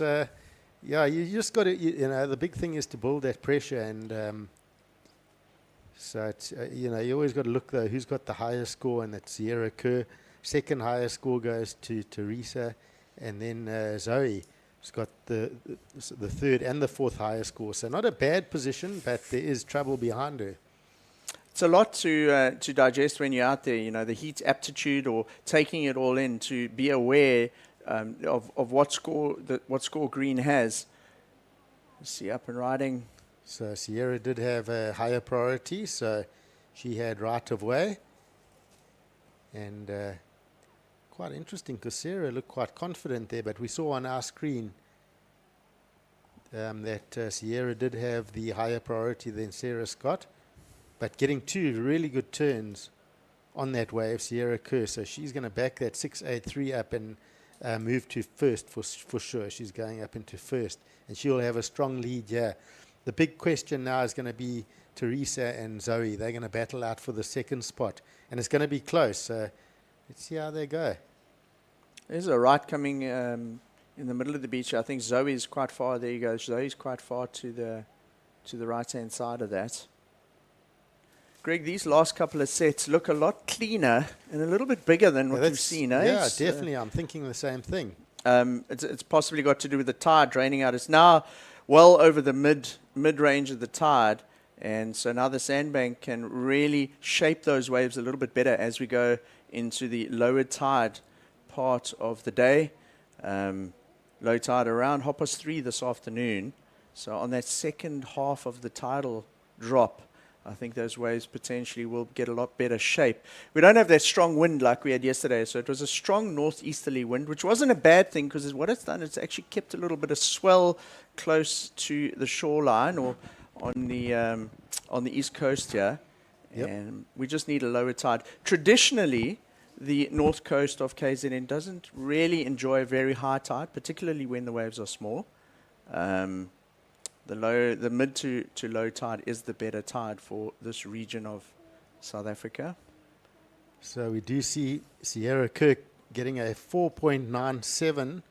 you just got to, you know, the big thing is to build that pressure. And so it's, you know, you always got to look, though, who's got the highest score, and that's Sierra Kerr. Second highest score goes to Teresa, and then Zoe has got the third and the fourth highest score. So not a bad position, but there is trouble behind her. It's a lot to digest when you're out there, you know, the heat aptitude or taking it all in, to be aware of what score green has. Let's see, up and riding. So Sierra did have a higher priority, so she had right of way. And quite interesting, because Sarah looked quite confident there, but we saw on our screen that Sierra did have the higher priority than Sarah Scott, but getting two really good turns on that wave, Sierra Kerr. So she's going to back that 683 up and move to first for sure. She's going up into first, and she'll have a strong lead here. The big question now is going to be Teresa and Zoe. They're going to battle out for the second spot, and it's going to be close. So let's see how they go. There's a right coming in the middle of the beach. I think Zoe's quite far. There you go. Zoe's quite far to the right-hand side of that. Greg, these last couple of sets look a lot cleaner and a little bit bigger than what we've seen. Yeah, definitely. I'm thinking the same thing. It's possibly got to do with the tide draining out. It's now well over the mid-range of the tide, and so now the sandbank can really shape those waves a little bit better as we go into the lower tide part of the day. Low tide around 3:30 this afternoon. So on that second half of the tidal drop, I think those waves potentially will get a lot better shape. We don't have that strong wind like we had yesterday, so it was a strong northeasterly wind, which wasn't a bad thing, because what it's done, it's actually kept a little bit of swell close to the shoreline or on the east coast here. Yep. And we just need a lower tide. Traditionally, the north coast of KZN doesn't really enjoy a very high tide, particularly when the waves are small. The mid to low tide is the better tide for this region of South Africa. So we do see Sierra Kerr getting a 4.97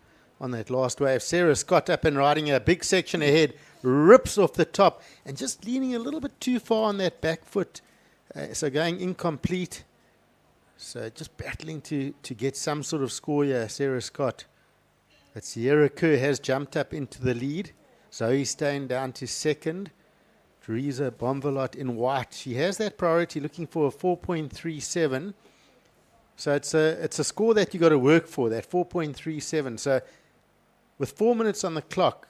on that last wave. Sarah Scott up and riding a big section ahead, rips off the top, and just leaning a little bit too far on that back foot. So going incomplete. So just battling to get some sort of score here, Sarah Scott. But Sierra Kerr has jumped up into the lead. Zoe Stein down to second. Teresa Bomvalot in white. She has that priority, looking for a 4.37. So it's a score that you got to work for, that 4.37. So with 4 minutes on the clock,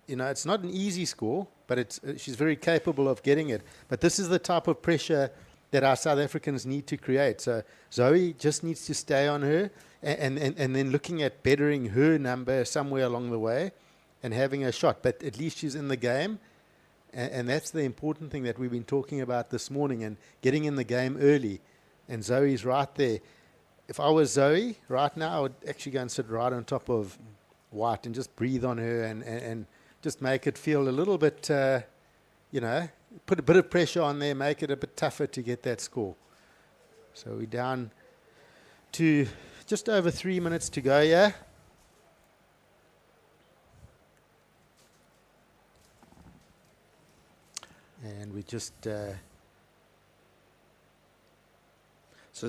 it's not an easy score, but she's very capable of getting it. But this is the type of pressure that our South Africans need to create. So Zoe just needs to stay on her, and then looking at bettering her number somewhere along the way and having a shot. But at least she's in the game, and that's the important thing that we've been talking about this morning, and getting in the game early. And Zoe's right there. If I was Zoe right now, I would actually go and sit right on top of White and just breathe on her and just make it feel a little bit, put a bit of pressure on there, make it a bit tougher to get that score. So we're down to just over 3 minutes to go, yeah? And we just... So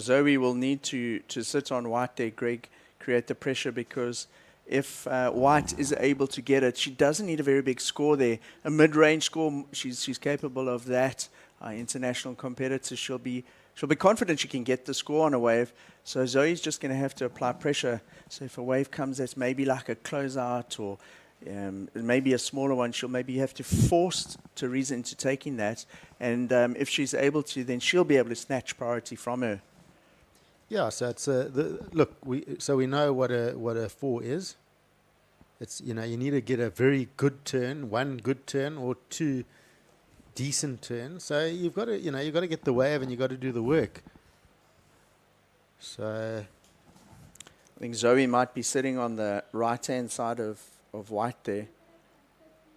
Zoe will need to sit on white there, Greg, create the pressure, because if white is able to get it, she doesn't need a very big score there. A mid-range score, she's capable of that. International competitor, she'll be confident she can get the score on a wave. So Zoe's just going to have to apply pressure. So if a wave comes that's maybe like a closeout or maybe a smaller one, she'll maybe have to force Teresa into taking that. And if she's able to, then she'll be able to snatch priority from her. Yeah, so it's we know what a 4 is. It's, you need to get a very good turn, 1 good turn or 2 decent turns. So you've got to get the wave and you've got to do the work. So I think Zoe might be sitting on the right-hand side of white there,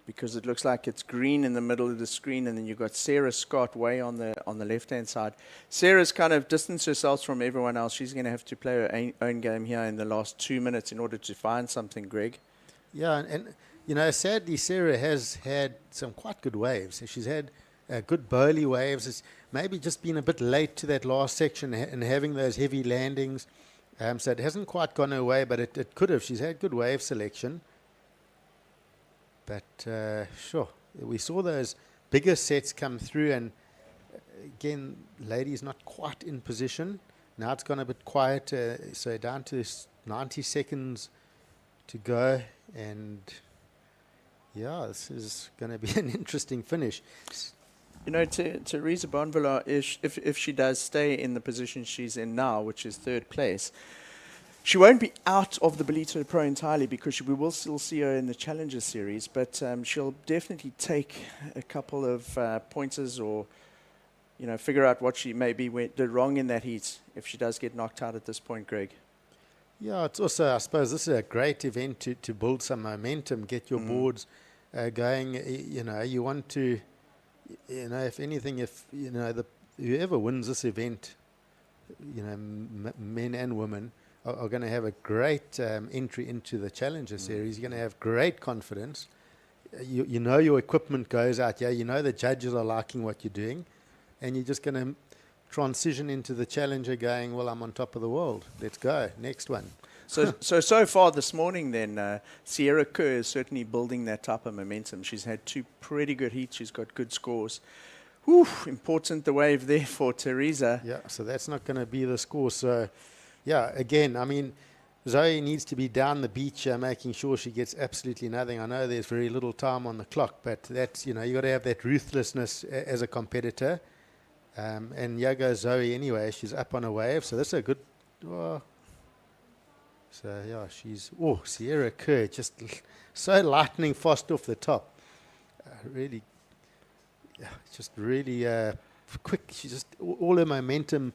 because it looks like it's green in the middle of the screen, and then you've got Sarah Scott way on the left-hand side. Sarah's kind of distanced herself from everyone else. She's going to have to play her own game here in the last 2 minutes in order to find something, Greg. yeah, and sadly Sarah has had some quite good waves. She's had good bowly waves. It's maybe just been a bit late to that last section and having those heavy landings. So it hasn't quite gone her way, but it could have. She's had good wave selection. But sure, we saw those bigger sets come through, and again, lady's not quite in position. Now it's gone a bit quieter, so down to 90 seconds to go, and yeah, this is going to be an interesting finish. Teresa Bonvilla, if she does stay in the position she's in now, which is 3rd place, she won't be out of the Ballito Pro entirely, because we will still see her in the Challenger Series, but she'll definitely take a couple of pointers, or figure out what she maybe did wrong in that heat if she does get knocked out at this point, Greg. Yeah, it's also, I suppose, this is a great event to build some momentum, get your boards going. You want to, if anything, whoever wins this event, men and women, are going to have a great entry into the Challenger Series. You're going to have great confidence. Your equipment goes out. Yeah, the judges are liking what you're doing, and you're just going to transition into the Challenger going, well, I'm on top of the world. Let's go. Next one. So far this morning then, Sierra Kerr is certainly building that type of momentum. She's had 2 pretty good heats. She's got good scores. Whew, important the wave there for Teresa. Yeah, so that's not going to be the score. So, yeah, again, I mean, Zoe needs to be down the beach making sure she gets absolutely nothing. I know there's very little time on the clock, but that's, you got to have that ruthlessness as a competitor. And here goes Zoe anyway. She's up on a wave, so that's a good... So, yeah, Sierra Kerr, just so lightning fast off the top. Really quick. She just, all her momentum,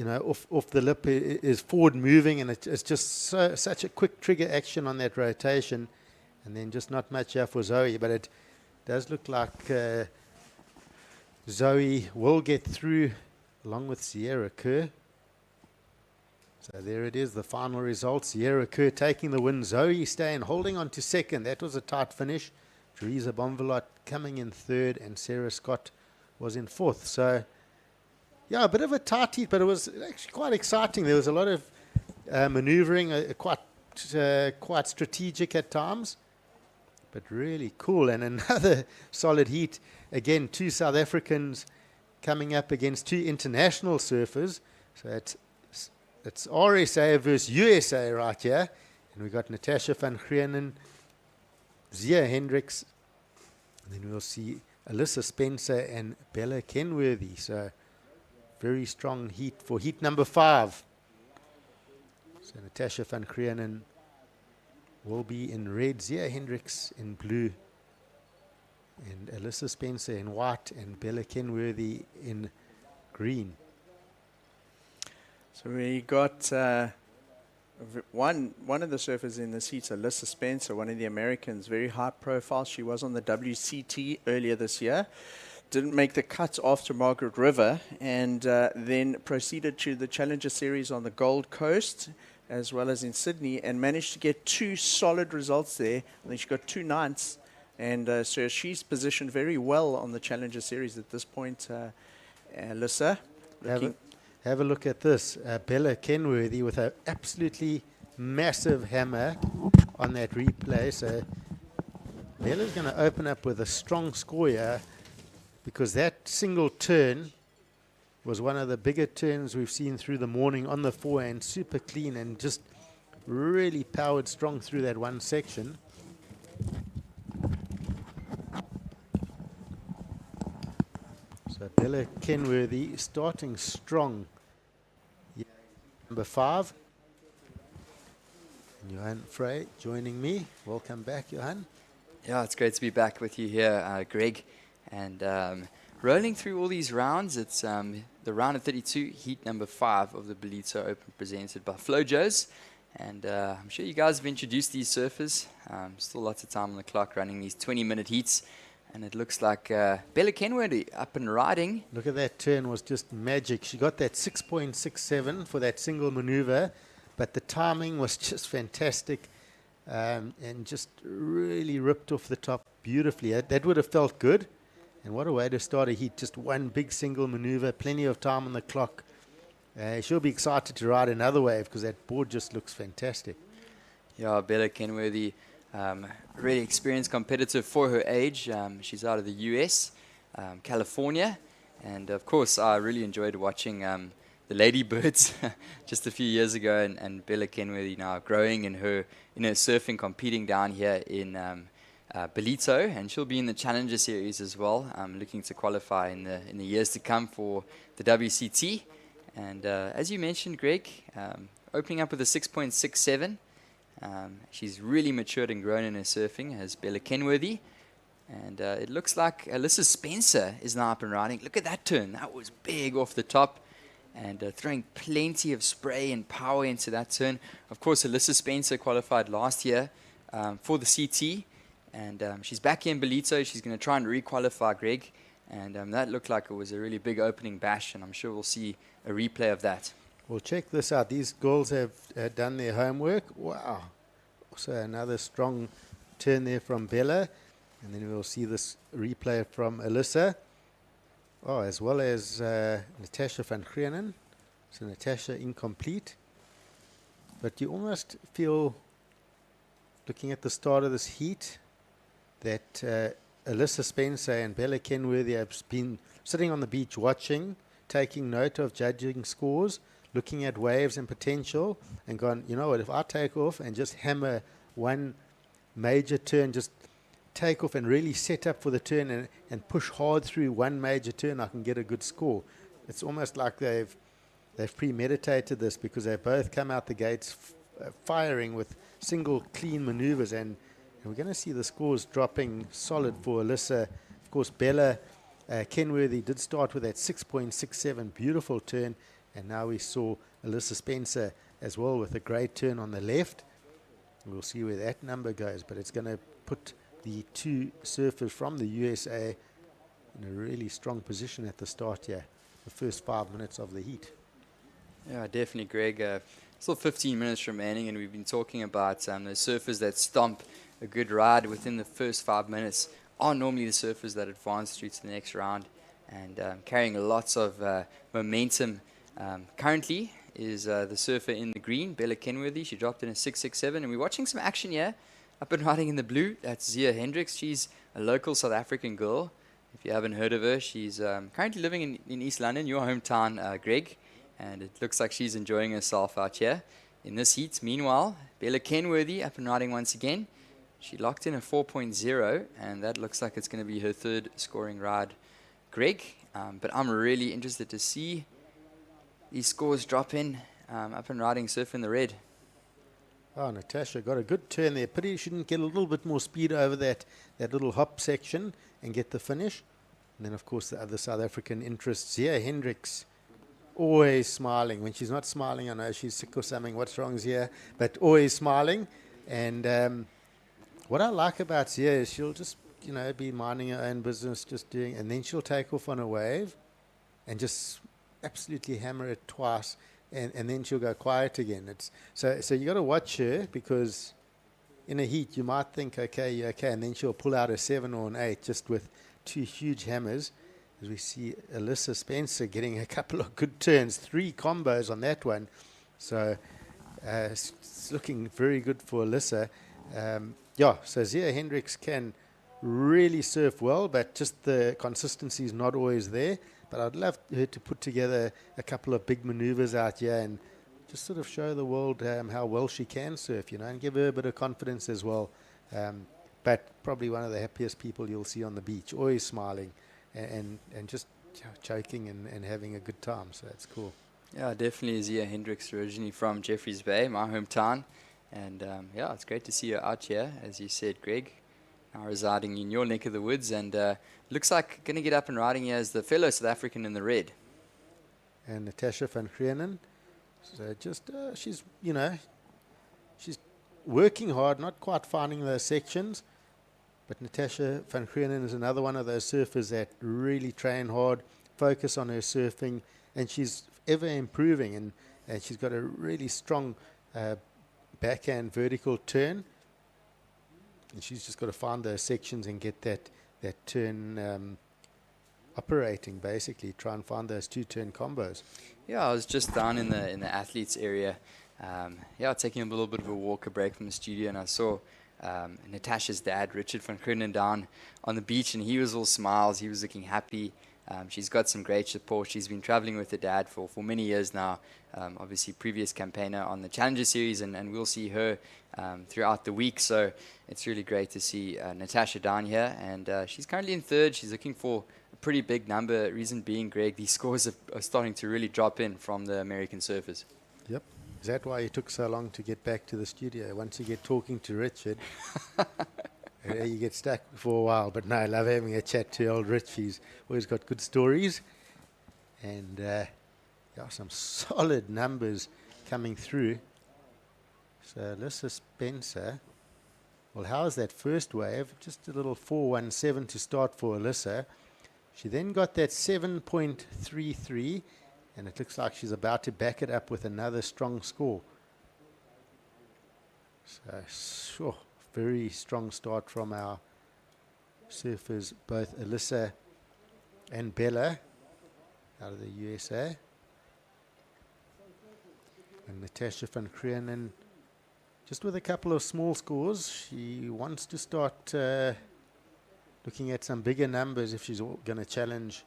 off the lip is forward moving, and it's just such a quick trigger action on that rotation, and then just not much here for Zoe. But it does look like Zoe will get through along with Sierra Kerr. So there it is, the final result. Sierra Kerr taking the win. Zoe staying, holding on to 2nd. That was a tight finish. Teresa Bonvilla coming in 3rd, and Sarah Scott was in 4th. So, yeah, a bit of a tight heat, but it was actually quite exciting. There was a lot of maneuvering, quite strategic at times, but really cool. And another solid heat. Again, 2 South Africans coming up against 2 international surfers. So it's RSA versus USA right here. And we've got Natasha van Grienen, Zia Hendricks, and then we'll see Alyssa Spencer and Bella Kenworthy. So very strong heat for heat number 5. So Natasha van Grienen will be in red, Zia Hendricks in blue, and Alyssa Spencer in white, and Bella Kenworthy in green. So we got one of the surfers in this heat, Alyssa Spencer, one of the Americans, very high profile. She was on the WCT earlier this year. didn't make the cut after Margaret River, and then proceeded to the Challenger Series on the Gold Coast, as well as in Sydney, and managed to get 2 solid results there. I think she got 2 ninths, and so she's positioned very well on the Challenger Series at this point. Alyssa, Have a look at this. Bella Kenworthy with an absolutely massive hammer on that replay. So Bella's going to open up with a strong score here, because that single turn was one of the bigger turns we've seen through the morning on the forehand. Super clean and just really powered strong through that one section. So Bella Kenworthy starting strong. Number 5. And Johan Frey joining me. Welcome back, Johan. Yeah, it's great to be back with you here, Greg. And rolling through all these rounds, it's the round of 32, heat number 5 of the Ballito Open, presented by Flojos. And I'm sure you guys have introduced these surfers. Still lots of time on the clock running these 20-minute heats. And it looks like Bella Kenworthy up and riding. Look at that turn, was just magic. She got that 6.67 for that single maneuver, but the timing was just fantastic, and just really ripped off the top beautifully. That would have felt good. And what a way to start a heat. Just one big single maneuver, plenty of time on the clock. She'll be excited to ride another wave, because that board just looks fantastic. Yeah, Bella Kenworthy, really experienced competitor for her age. She's out of the US, California, and of course I really enjoyed watching the Ladybirds just a few years ago, and Bella Kenworthy now growing in her surfing, competing down here in Ballito, and she'll be in the Challenger Series as well, looking to qualify in the years to come for the WCT. And as you mentioned, Greg, opening up with a 6.67. She's really matured and grown in her surfing, as Bella Kenworthy. And it looks like Alyssa Spencer is now up and riding. Look at that turn. That was big off the top. And throwing plenty of spray and power into that turn. Of course, Alyssa Spencer qualified last year for the CT. And she's back here in Ballito. She's going to try and re-qualify, Greg. And that looked like it was a really big opening bash. And I'm sure we'll see a replay of that. Well, check this out. These girls have done their homework. Wow. So another strong turn there from Bella. And then we'll see this replay from Alyssa. Oh, as well as Natasha van Grienen. So Natasha incomplete. But you almost feel, looking at the start of this heat, that Alyssa Spencer and Bella Kenworthy have been sitting on the beach watching, taking note of judging scores, looking at waves and potential, and gone, you know what, if I take off and just hammer one major turn, just take off and really set up for the turn and push hard through one major turn, I can get a good score. It's almost like they've premeditated this, because they both come out the gates firing with single clean maneuvers, and we're going to see the scores dropping solid for Alyssa. Of course, Bella Kenworthy did start with that 6.67 beautiful turn, and now we saw Alyssa Spencer as well with a great turn on the left. We'll see where that number goes, but it's going to put the 2 surfers from the USA in a really strong position at the start here, the first 5 minutes of the heat. Yeah, definitely, Greg. Still 15 minutes remaining, and we've been talking about the surfers that stomp a good ride within the first 5 minutes are normally the surfers that advance through to the next round, and carrying lots of momentum. Currently is the surfer in the green, Bella Kenworthy. She dropped in a 6.67, and we're watching some action here. Up and riding in the blue, that's Zia Hendricks. She's a local South African girl. If you haven't heard of her, she's currently living in East London, your hometown, Greg. And it looks like she's enjoying herself out here in this heat. Meanwhile, Bella Kenworthy up and riding once again. She locked in a 4.0, and that looks like it's going to be her 3rd scoring ride, Greg. But I'm really interested to see these scores drop in, up and riding, surfing the red. Oh, Natasha got a good turn there. Pity she didn't get a little bit more speed over that little hop section and get the finish. And then, of course, the other South African interest, Zia Hendricks, always smiling. When she's not smiling, I know she's sick or something. What's wrong, Zia? But always smiling. And what I like about Zia is she'll just be minding her own business, just doing, and then she'll take off on a wave and just absolutely hammer it twice, and then she'll go quiet again. It's so you got to watch her, because in a heat you might think, okay, you're okay, and then she'll pull out a 7 or an 8 just with 2 huge hammers. As we see Alyssa Spencer getting a couple of good turns, 3 combos on that one. So it's looking very good for Alyssa. So Zia Hendricks can really surf well, but just the consistency is not always there. But I'd love her to put together a couple of big maneuvers out here and just sort of show the world how well she can surf, and give her a bit of confidence as well. But probably one of the happiest people you'll see on the beach, always smiling and just choking and having a good time. So it's cool. Yeah, definitely Zia Hendricks, originally from Jeffreys Bay, my hometown. And it's great to see her out here, as you said, Greg, now residing in your neck of the woods. And looks like going to get up and riding here as the fellow South African in the red. And Natasha van Grienen. So just, she's working hard, not quite finding those sections. But Natasha van Grienen is another one of those surfers that really train hard, focus on her surfing, and she's ever improving. And she's got a really strong backhand vertical turn. And she's just got to find those sections and get that turn operating, basically. Try and find those 2-turn combos. Yeah, I was just down in the athletes area. Taking a little bit of a walk, a break from the studio, and I saw Natasha's dad, Richard van Grienen, down on the beach, and he was all smiles. He was looking happy. She's got some great support. She's been traveling with her dad for many years now. Obviously, previous campaigner on the Challenger Series, and we'll see her throughout the week. So it's really great to see Natasha down here, and she's currently in third. She's looking for a pretty big number. Reason being, Greg, these scores are starting to really drop in from the American surfers. Yep. Is that why it took so long to get back to the studio? Once you get talking to Richard, you get stuck for a while. But no, I love having a chat to old Rich. He's always got good stories. And some solid numbers coming through. So Alyssa Spencer. Well, how's that first wave? Just a little 417 to start for Alyssa. She then got that 7.33. And it looks like she's about to back it up with another strong score. So, very strong start from our surfers, both Alyssa and Bella, out of the USA. And Natasha van Grienen, just with a couple of small scores. She wants to start looking at some bigger numbers if she's going to challenge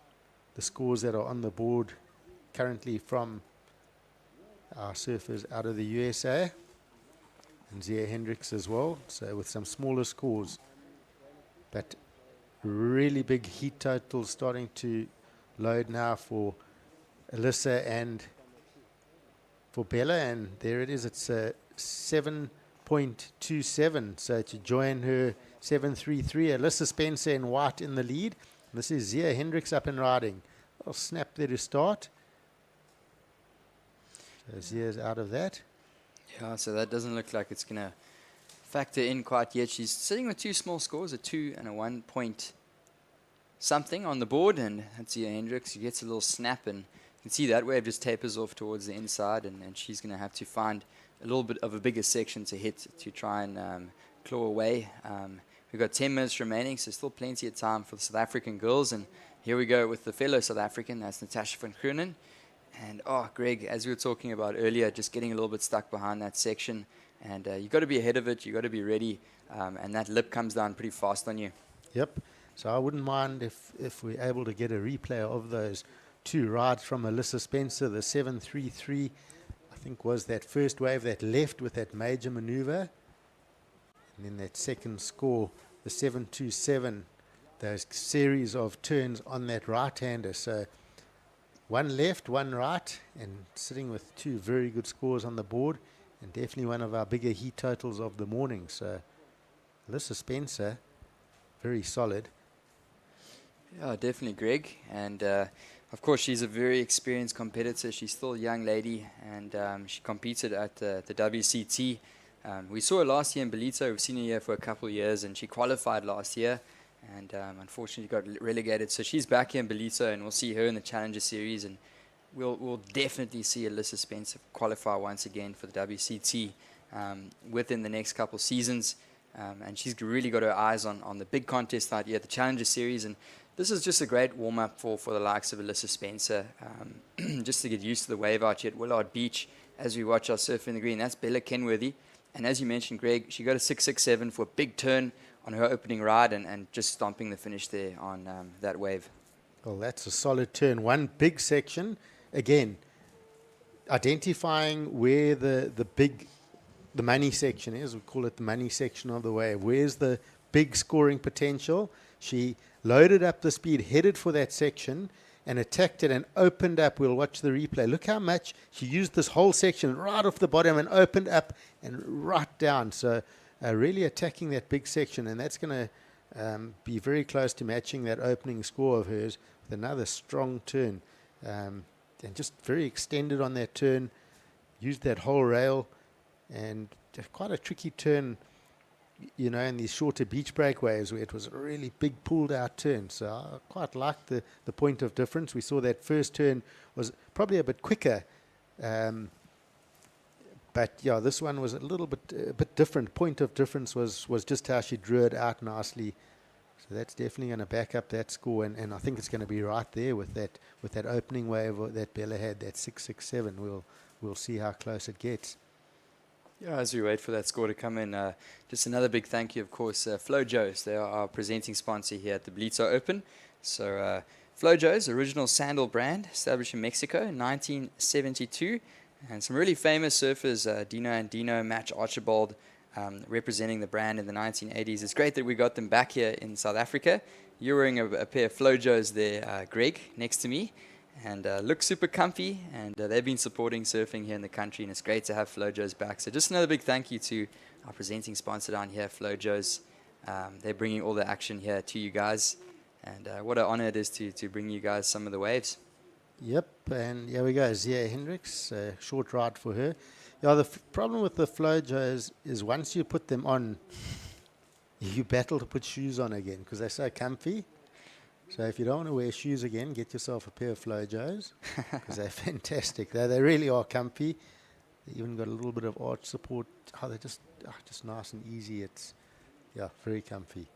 the scores that are on the board currently from our surfers out of the USA, and Zia Hendricks as well, so with some smaller scores, but really big heat totals starting to load now for Alyssa and for Bella, and there it is, it's 7.27, so to join her 733, Alyssa Spencer in white in the lead. This is Zia Hendricks up and riding. I'll snap there to start. So Zia's out of that. Yeah, so that doesn't look like it's going to factor in quite yet. She's sitting with 2 small scores, a 2 and a 1 point something on the board, and that's Zia Hendricks. She gets a little snap, and you can see that wave just tapers off towards the inside, and she's going to have to find a little bit of a bigger section to hit to try and claw away. We've got 10 minutes remaining, so still plenty of time for the South African girls, and here we go with the fellow South African, that's Natasha van Grienen. And, Greg, as we were talking about earlier, just getting a little bit stuck behind that section. And you've got to be ahead of it. You've got to be ready. And that lip comes down pretty fast on you. Yep. So I wouldn't mind if we're able to get a replay of those 2 rides from Alyssa Spencer. The 733, I think, was that first wave that left with that major maneuver. And then that second score, the 727, those series of turns on that right-hander. So 1 left, 1 right, and sitting with 2 very good scores on the board, and definitely one of our bigger heat totals of the morning. So Alyssa Spencer, very solid. Yeah, definitely, Greg. And, of course, she's a very experienced competitor. She's still a young lady, and she competed at the WCT. We saw her last year in Ballito. We've seen her here for a couple of years, and she qualified last year. and unfortunately got relegated. So she's back here in Ballito, and we'll see her in the Challenger Series, and we'll definitely see Alyssa Spencer qualify once again for the WCT within the next couple seasons. And she's really got her eyes on the big contest out here, the Challenger Series, and this is just a great warm-up for the likes of Alyssa Spencer, just to get used to the wave out here at Willard Beach as we watch our surf in the green. That's Bella Kenworthy, and as you mentioned, Greg, she got a 667 for a big turn on her opening ride, and just stomping the finish there on that wave. Well, that's a solid turn. One big section. Again, identifying where the money section is. We call it the money section of the wave. Where's the big scoring potential? She loaded up the speed, headed for that section, and attacked it and opened up. We'll watch the replay. Look how much she used this whole section right off the bottom and opened up and right down. So really attacking that big section, and that's going to be very close to matching that opening score of hers with another strong turn. And just very extended on that turn, used that whole rail, and quite a tricky turn, you know, in these shorter beach break waves where it was a really big pulled out turn. So I quite liked the point of difference. We saw that first turn was probably a bit quicker, but yeah, this one was a bit different. Point of difference was just how she drew it out nicely. So that's definitely going to back up that score, and I think it's going to be right there with that opening wave that Bella had, that 667. We'll see how close it gets. Yeah, as we wait for that score to come in, just another big thank you, of course, Flojos. They are our presenting sponsor here at the Ballito Open. So Flojos, original sandal brand, established in Mexico in 1972. And some really famous surfers, Dino Andino, Match Archibald, representing the brand in the 1980s. It's great that we got them back here in South Africa. You're wearing a pair of Flojos there, Greg, next to me. And look super comfy, and they've been supporting surfing here in the country, and it's great to have Flojos back. So just another big thank you to our presenting sponsor down here, Flojos. They're bringing all the action here to you guys, and what an honor it is to bring you guys some of the waves. Yep, and here we go, Zia Hendricks, short ride for her. Yeah, the problem with the Flojos is once you put them on, you battle to put shoes on again because they're so comfy. So if you don't want to wear shoes again, get yourself a pair of Flojos because they're fantastic. They really are comfy. They even got a little bit of arch support. Oh, they're just nice and easy. It's, yeah, very comfy.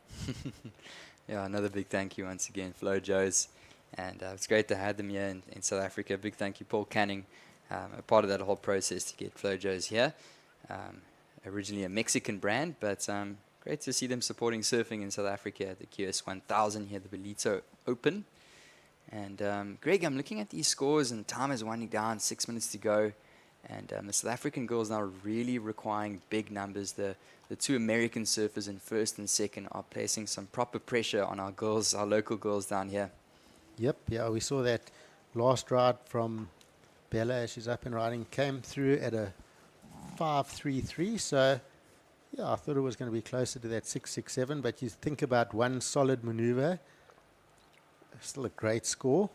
Yeah, another big thank you once again, Flojos. And it's great to have them here in South Africa. Big thank you, Paul Canning, a part of that whole process to get Flojos here. Originally a Mexican brand, but great to see them supporting surfing in South Africa at the QS 1000 here at the Ballito Open. And Greg, I'm looking at these scores, and time is winding down, 6 minutes to go. And the South African girls now really requiring big numbers. The two American surfers in first and second are placing some proper pressure on our girls, our local girls down here. Yep, yeah, we saw that last ride from Bella as she's up and riding, came through at a 5.33, so yeah, I thought it was going to be closer to that 6.67, but you think about one solid maneuver, still a great score.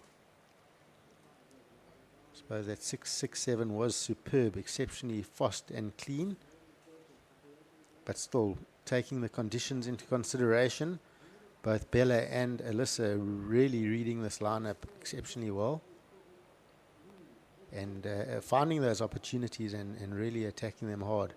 I suppose that 6.67 was superb, exceptionally fast and clean, but still taking the conditions into consideration. Both Bella and Alyssa really reading this lineup exceptionally well, and finding those opportunities and really attacking them hard.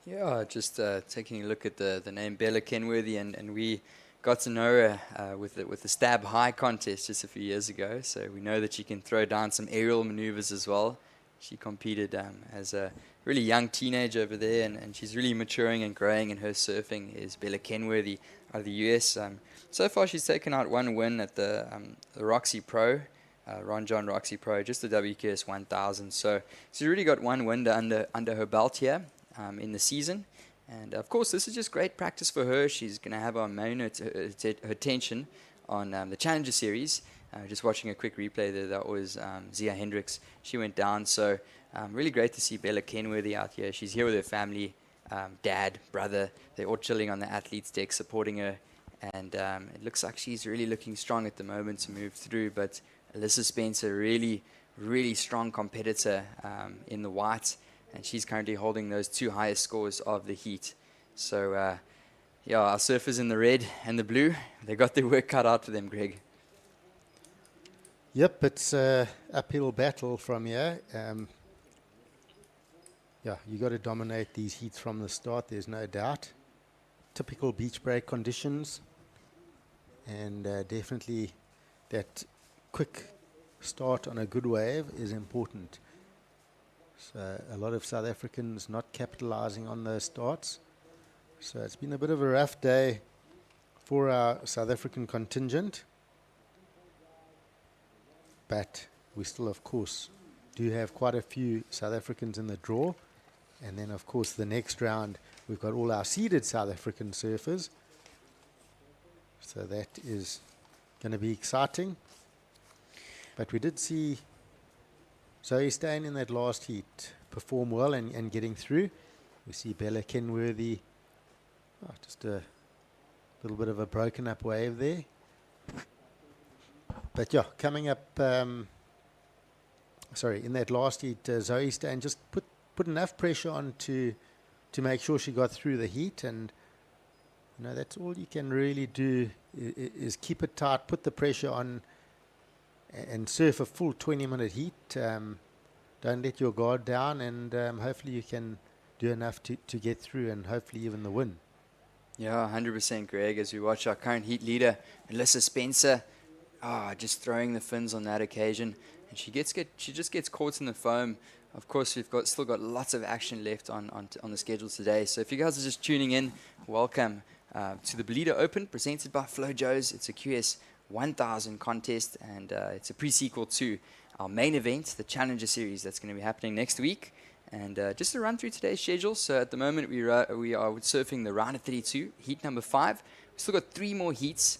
Yeah, just taking a look at the name Bella Kenworthy, and we got to know her with the Stab High contest just a few years ago, so we know that she can throw down some aerial maneuvers as well. She competed as a really young teenager over there, and she's really maturing and growing in her surfing, is Bella Kenworthy out of the US. So far she's taken out one win at the Roxy Pro, Ron John Roxy Pro, just the WQS 1000. So she's really got one win under her belt here in the season. And of course this is just great practice for her. She's going to have our main attention on the Challenger Series. Just watching a quick replay there, that was Zia Hendricks. She went down, so really great to see Bella Kenworthy out here. She's here with her family, dad, brother. They're all chilling on the athletes deck supporting her, and it looks like she's really looking strong at the moment to move through. But Alyssa Spencer, really, really strong competitor in the white, and she's currently holding those two highest scores of the heat. So Yeah, our surfers in the red and the blue, they got their work cut out for them, Greg. Yep, it's a uphill battle from here. Yeah, you got to dominate these heats from the start, there's no doubt. Typical beach break conditions, and definitely that quick start on a good wave is important. So a lot of South Africans not capitalizing on those starts. So it's been a bit of a rough day for our South African contingent. But we still, of course, do have quite a few South Africans in the draw. And then, of course, the next round, we've got all our seeded South African surfers. So that is going to be exciting. But we did see Zoe Steyn in that last heat perform well and getting through. We see Bella Kenworthy, just a little bit of a broken up wave there. But yeah, coming up, in that last heat, Zoe Steyn just put enough pressure on to make sure she got through the heat, and that's all you can really do is keep it tight, put the pressure on, and surf a full 20-minute heat. Don't let your guard down, and hopefully you can do enough to get through, and hopefully even the win. Yeah, 100%, Greg. As we watch our current heat leader, Alyssa Spencer, just throwing the fins on that occasion, and she just gets caught in the foam. Of course, we've still got lots of action left on the schedule today. So if you guys are just tuning in, welcome to the Ballito Open, presented by Flojos. It's a QS 1000 contest, and it's a pre-sequel to our main event, the Challenger Series, that's going to be happening next week. And just to run through today's schedule, so at the moment we are surfing the round of 32, heat number 5. We've still got 3 more heats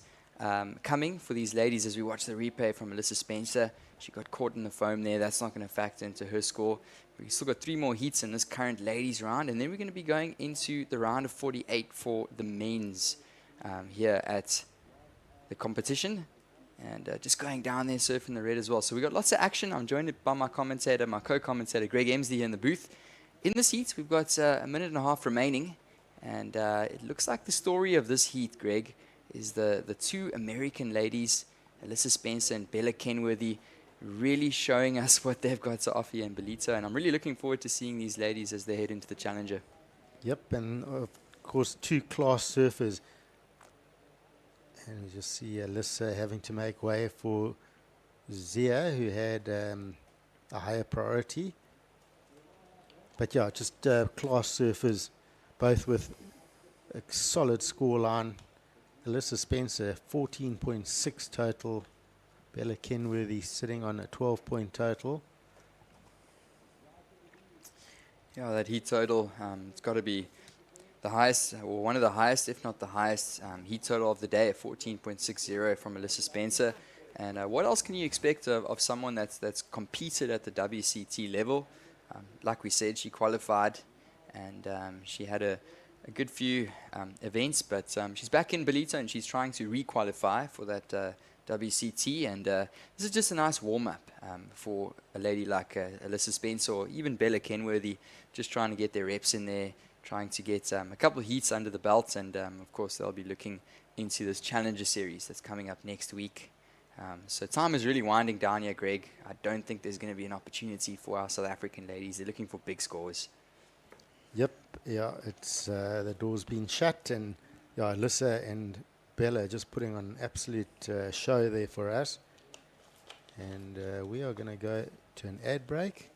coming for these ladies as we watch the replay from Alyssa Spencer. She got caught in the foam there. That's not going to factor into her score. We've still got 3 more heats in this current ladies round, and then we're going to be going into the round of 48 for the men's here at the competition. And just going down there, surfing the red as well. So we got lots of action. I'm joined by my co-commentator, Greg Emsley, here in the booth. In this heat, we've got a minute and a half remaining. And it looks like the story of this heat, Greg, is the 2 American ladies, Alyssa Spencer and Bella Kenworthy, really showing us what they've got to offer here in Ballito. And I'm really looking forward to seeing these ladies as they head into the Challenger. Yep, and of course 2 class surfers. And you just see Alyssa having to make way for Zia, who had a higher priority. But yeah, just class surfers, both with a solid score line. Alyssa Spencer, 14.6 total. Bella Kenworthy sitting on a 12-point total. Yeah, that heat total, it's got to be the highest, or one of the highest, if not the highest, heat total of the day, at 14.60 from Alyssa Spencer. And what else can you expect of someone that's competed at the WCT level? Like we said, she qualified, and she had a good few events, but she's back in Ballito, and she's trying to re-qualify for that WCT. And this is just a nice warm-up for a lady like Alyssa Spencer, or even Bella Kenworthy, just trying to get their reps in there, trying to get a couple of heats under the belt, and of course they'll be looking into this Challenger Series that's coming up next week. So time is really winding down here, Greg. I don't think there's going to be an opportunity for our South African ladies. They're looking for big scores. Yep, yeah, it's the door's been shut, and yeah, Alyssa and Bella just putting on an absolute show there for us. And we are going to go to an ad break.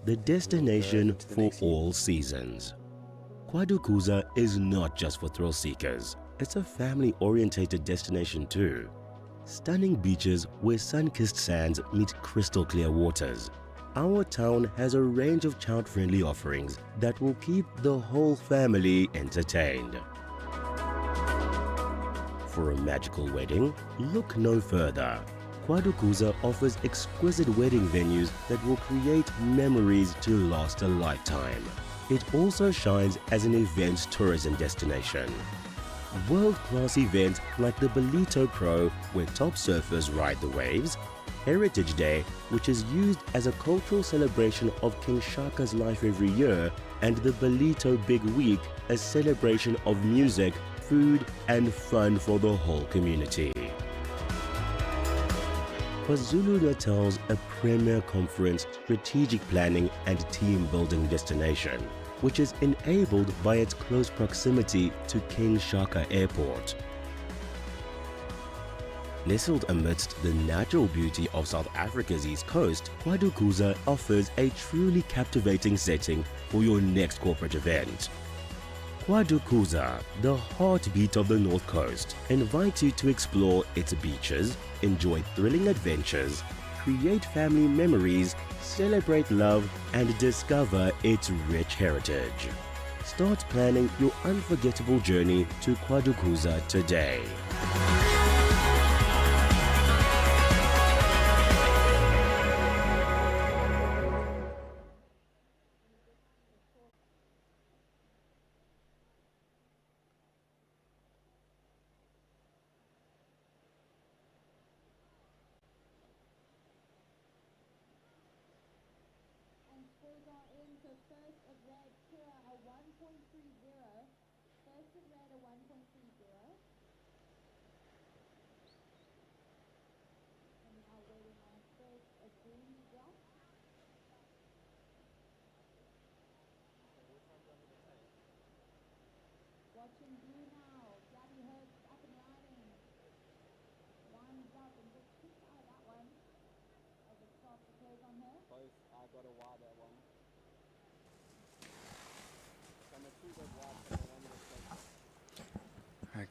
The destination for all seasons. KwaDukuza is not just for thrill seekers. It's a family-orientated destination too. Stunning beaches where sun-kissed sands meet crystal clear waters. Our town has a range of child-friendly offerings that will keep the whole family entertained. For a magical wedding, look no further. KwaDukuza offers exquisite wedding venues that will create memories to last a lifetime. It also shines as an event tourism destination. World-class events like the Ballito Pro, where top surfers ride the waves, Heritage Day, which is used as a cultural celebration of King Shaka's life every year, and the Ballito Big Week, a celebration of music, food and fun for the whole community. KwaZulu-Natal's a premier conference, strategic planning and team building destination, which is enabled by its close proximity to King Shaka Airport. Nestled amidst the natural beauty of South Africa's east coast, KwaDukuza offers a truly captivating setting for your next corporate event. KwaDukuza, the heartbeat of the North Coast, invites you to explore its beaches, enjoy thrilling adventures, create family memories, celebrate love, and discover its rich heritage. Start planning your unforgettable journey to KwaDukuza today.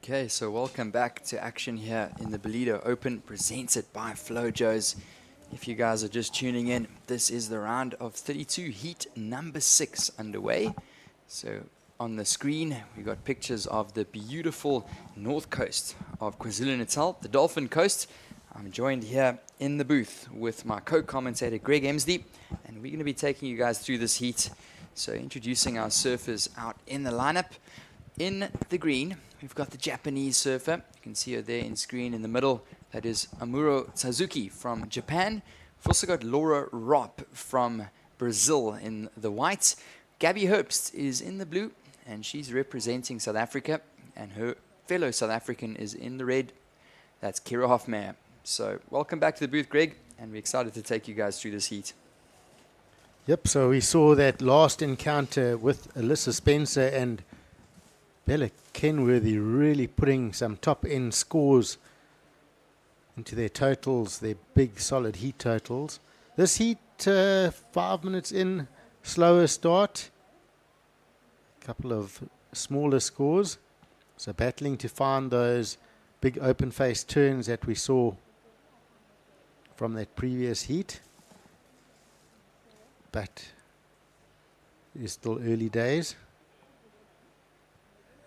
Okay, so welcome back to action here in the Ballito Open, presented by Flojos. If you guys are just tuning in, this is the round of 32, heat number 6 underway. So on the screen, we got pictures of the beautiful north coast of KwaZulu-Natal, the Dolphin Coast. I'm joined here in the booth with my co-commentator Greg Emsdy, and we're going to be taking you guys through this heat. So introducing our surfers out in the lineup. In the green, we've got the Japanese surfer. You can see her there in screen in the middle. That is Amuro Sazuki from Japan. We've also got Laura Ropp from Brazil in the white. Gabby Herbst is in the blue, and she's representing South Africa. And her fellow South African is in the red. That's Kira Hofmeyer. So welcome back to the booth, Greg, and we're excited to take you guys through this heat. Yep, so we saw that last encounter with Alyssa Spencer and Bella Kenworthy really putting some top-end scores into their totals, their big, solid heat totals. This heat, 5 minutes in, slower start. A couple of smaller scores. So battling to find those big open-face turns that we saw from that previous heat. But it's still early days.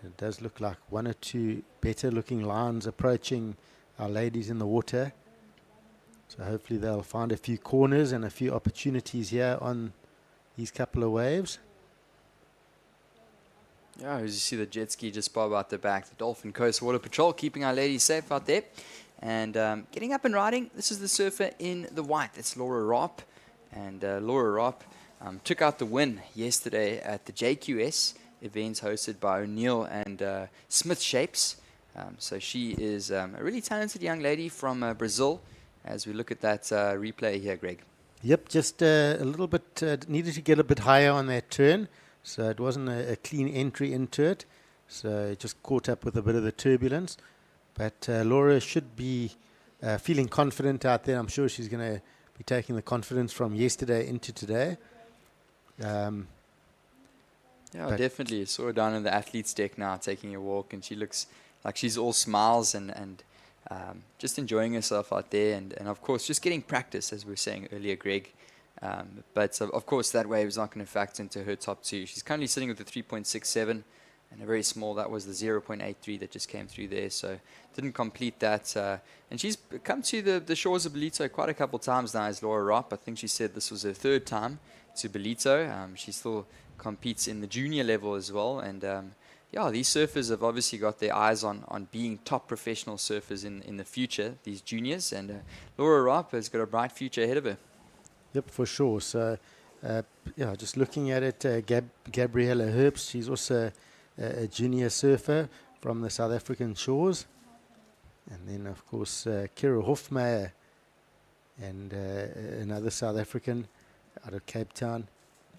It does look like 1 or 2 better looking lines approaching our ladies in the water. So hopefully they'll find a few corners and a few opportunities here on these couple of waves. Yeah, as you see the jet ski just bob out the back, the Dolphin Coast Water Patrol keeping our ladies safe out there. And getting up and riding, this is the surfer in the white. That's Laura Ropp. And Laura Ropp took out the win yesterday at the JQS events hosted by O'Neill and Smith Shapes. So she is a really talented young lady from Brazil. As we look at that replay here, Greg. Yep, just a little bit, needed to get a bit higher on that turn. So it wasn't a clean entry into it. So it just caught up with a bit of the turbulence. But Laura should be feeling confident out there. I'm sure she's going to be taking the confidence from yesterday into today. Yeah, definitely. I saw her down in the athlete's deck now taking a walk, and she looks like she's all smiles and just enjoying herself out there. And of course, just getting practice, as we were saying earlier, Greg. But of course, that wave is not going to factor into her top 2. She's currently sitting with a 3.67 and a very small. That was the 0.83 that just came through there. So didn't complete that. And she's come to the shores of Ballito quite a couple times now as Laura Ropp. I think she said this was her 3rd time to Ballito. She still competes in the junior level as well. And yeah, these surfers have obviously got their eyes on being top professional surfers in the future, these juniors, and Laura Rapp has got a bright future ahead of her. Yep, for sure. So, yeah, just looking at it, Gabriella Herbst, she's also a junior surfer from the South African shores. And then, of course, Kira Hofmeyer and another South African out of Cape Town.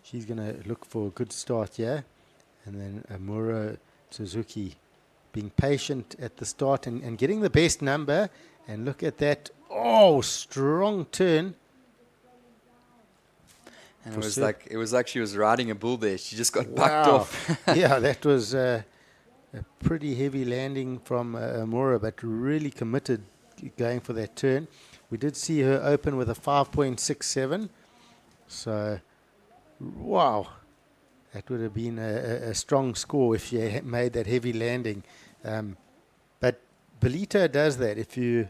She's going to look for a good start here. And then Amuro Suzuki being patient at the start and getting the best number. And look at that. Oh, strong turn. And it was like she was riding a bull there. She just got bucked off. Yeah, that was a pretty heavy landing from Amora, but really committed going for that turn. We did see her open with a 5.67. So, wow. That would have been a strong score if she made that heavy landing. But Ballito does that. If you're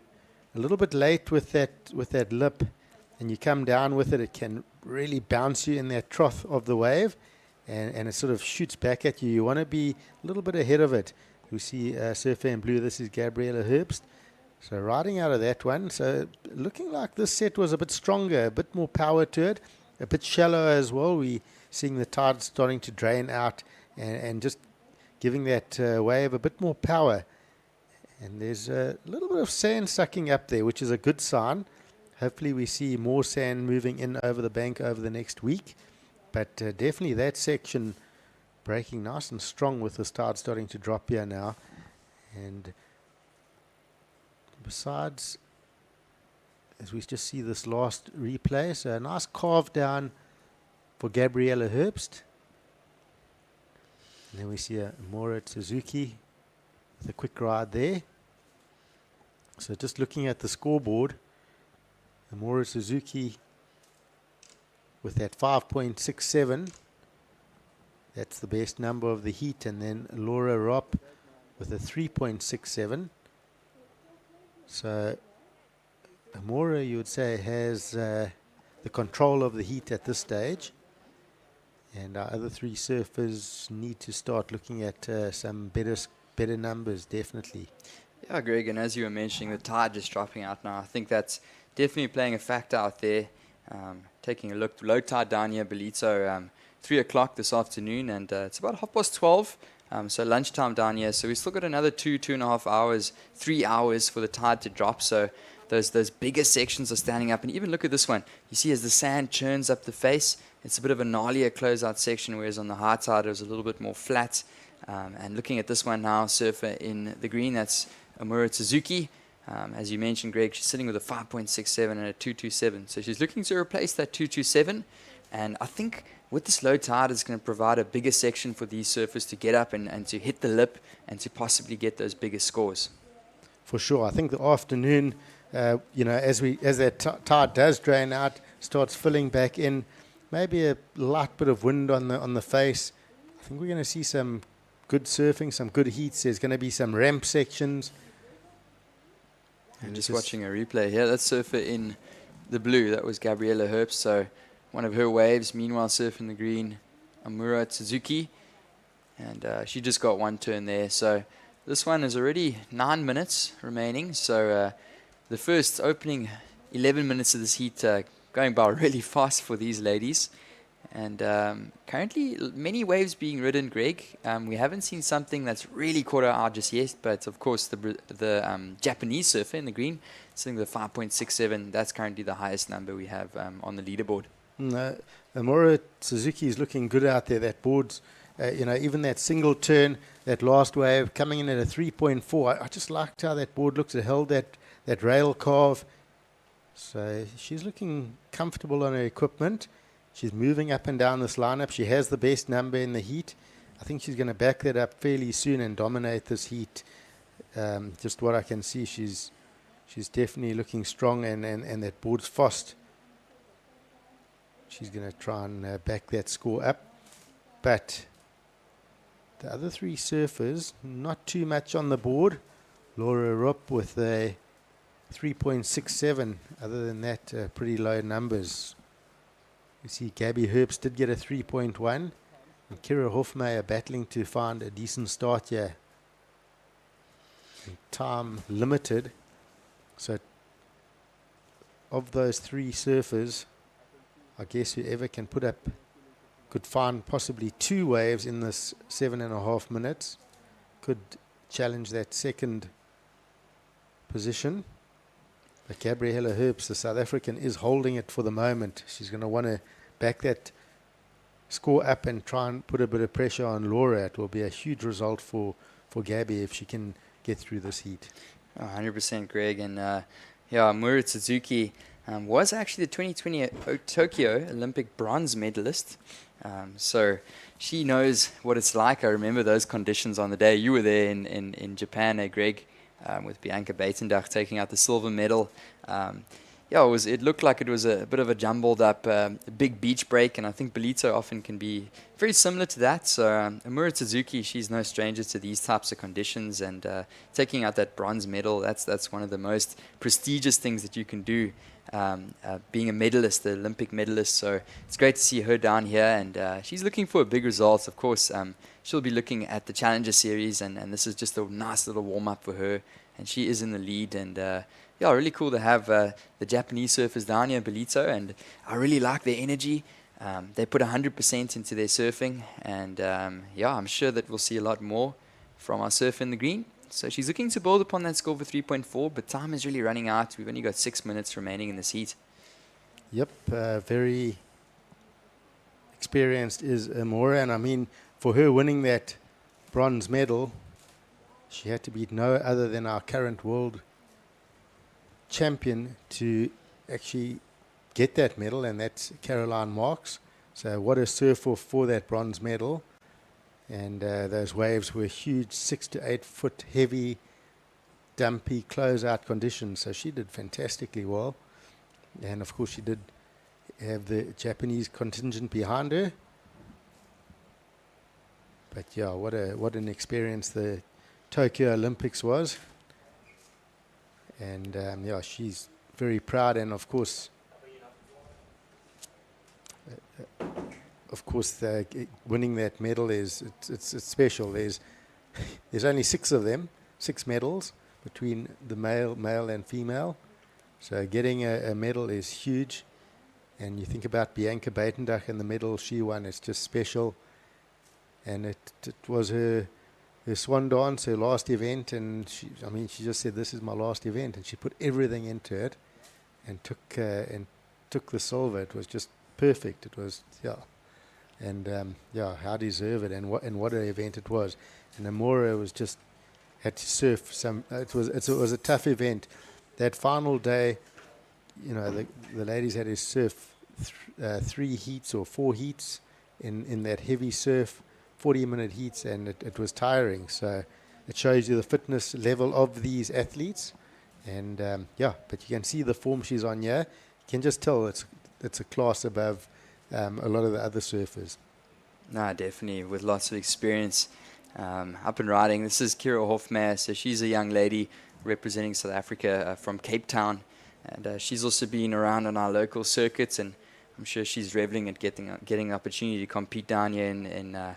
a little bit late with that lip and you come down with it, it can really bounce you in that trough of the wave, and it sort of shoots back at you. You want to be a little bit ahead of it. You see surfer in blue, this is Gabriella Herbst. So riding out of that one. So looking like this set was a bit stronger, a bit more power to it, a bit shallower as well. We seeing the tide starting to drain out and just giving that wave a bit more power. And there's a little bit of sand sucking up there, which is a good sign. Hopefully we see more sand moving in over the bank over the next week. But definitely that section breaking nice and strong with the tide starting to drop here now. And besides, as we just see this last replay, so a nice carve down for Gabriella Herbst. And then we see a Mora Suzuki with a quick ride there. So just looking at the scoreboard, Amora Suzuki with that 5.67, that's the best number of the heat, and then Laura Ropp with a 3.67. So Amora, you would say, has the control of the heat at this stage, and our other three surfers need to start looking at some better numbers, definitely. Yeah, Greg, and as you were mentioning, the tide just dropping out now. I think that's definitely playing a factor out there. Taking a look, low tide down here, Ballito, 3 o'clock this afternoon, and it's about 12:30, so lunchtime down here. So we've still got another 2.5 hours, 3 hours for the tide to drop. So those bigger sections are standing up. And even look at this one. You see as the sand churns up the face, it's a bit of a gnarlier closeout section, whereas on the high tide it was a little bit more flat. And looking at this one now, surfer in the green, that's Amura Suzuki. As you mentioned, Greg, she's sitting with a 5.67 and a 2.27. So she's looking to replace that 2.27. And I think with this low tide, it's going to provide a bigger section for these surfers to get up and to hit the lip and to possibly get those bigger scores. For sure. I think the afternoon, as that tide does drain out, starts filling back in, maybe a light bit of wind on the face. I think we're going to see some good surfing, some good heats. There's going to be some ramp sections. And just watching a replay here. That surfer in the blue, that was Gabriella Herbst. So one of her waves. Meanwhile, surfing the green, Amura Suzuki. And she just got one turn there. So this one is already 9 minutes remaining. So the first opening 11 minutes of this heat going by really fast for these ladies. And currently, many waves being ridden, Greg. We haven't seen something that's really caught our eye just yet, but of course, the Japanese surfer in the green, sitting with a 5.67, that's currently the highest number we have on the leaderboard. Amora Suzuki is looking good out there. That board's, even that single turn, that last wave coming in at a 3.4. I just liked how that board looks. It held that rail carve. So she's looking comfortable on her equipment. She's moving up and down this lineup. She has the best number in the heat. I think she's going to back that up fairly soon and dominate this heat. Just what I can see, she's definitely looking strong, and that board's fast. She's going to try and back that score up. But the other three surfers, not too much on the board. Laura Rupp with a 3.67. Other than that, pretty low numbers. You see Gabby Herbst did get a 3.1, and Kira Hofmeyer battling to find a decent start here. And time limited. So of those 3 surfers, I guess whoever can put up could find possibly 2 waves in this 7.5 minutes, could challenge that second position. But Gabriella Herbst, the South African, is holding it for the moment. She's going to want to back that score up and try and put a bit of pressure on Laura. It will be a huge result for Gabby if she can get through this heat. 100% Greg. And Mura Suzuki was actually the 2020 Tokyo Olympic bronze medalist. So she knows what it's like. I remember those conditions on the day. You were there in Japan, Greg, with Bianca Buitendach taking out the silver medal. It looked like it was a bit of a jumbled up big beach break, and I think Ballito often can be very similar to that. So Amura Suzuki, she's no stranger to these types of conditions, and taking out that bronze medal, that's one of the most prestigious things that you can do, being a medalist, the Olympic medalist. So it's great to see her down here, and she's looking for a big result. Of course, she'll be looking at the Challenger Series, and this is just a nice little warm-up for her, and she is in the lead, and really cool to have the Japanese surfers down here in Ballito, and I really like their energy. They put 100% into their surfing, and I'm sure that we'll see a lot more from our surfer in the green. So she's looking to build upon that score for 3.4, but time is really running out. We've only got 6 minutes remaining in this heat. Yep, very experienced is Amora, and I mean, for her winning that bronze medal, she had to beat no other than our current world champion to actually get that medal, and that's Caroline Marks. So what a surf-off for that bronze medal. And those waves were huge, 6 to 8 foot heavy, dumpy closeout conditions. So she did fantastically well. And of course she did have the Japanese contingent behind her. But yeah, what an experience the Tokyo Olympics was. And she's very proud, and of course, winning that medal it's special. There's only 6 of them, 6 medals between the male and female. So getting a medal is huge. And you think about Bianca Buitendach and the medal she won, it's just special. And it was her swan dance, her last event, and she just said, "This is my last event," and she put everything into it, and took the silver. It was just perfect. It was how deserved it, and what an event it was. And Amora was just had to surf some. It was a tough event. That final day, the ladies had to surf 3 heats or 4 heats in that heavy surf. 40-minute heats, and it was tiring. So it shows you the fitness level of these athletes, and but you can see the form she's on here. You can just tell it's a class above a lot of the other surfers. No, definitely, with lots of experience up and riding. This is Kira Hofmeyer, so she's a young lady representing South Africa from Cape Town, and she's also been around on our local circuits, and I'm sure she's reveling at getting an opportunity to compete down here in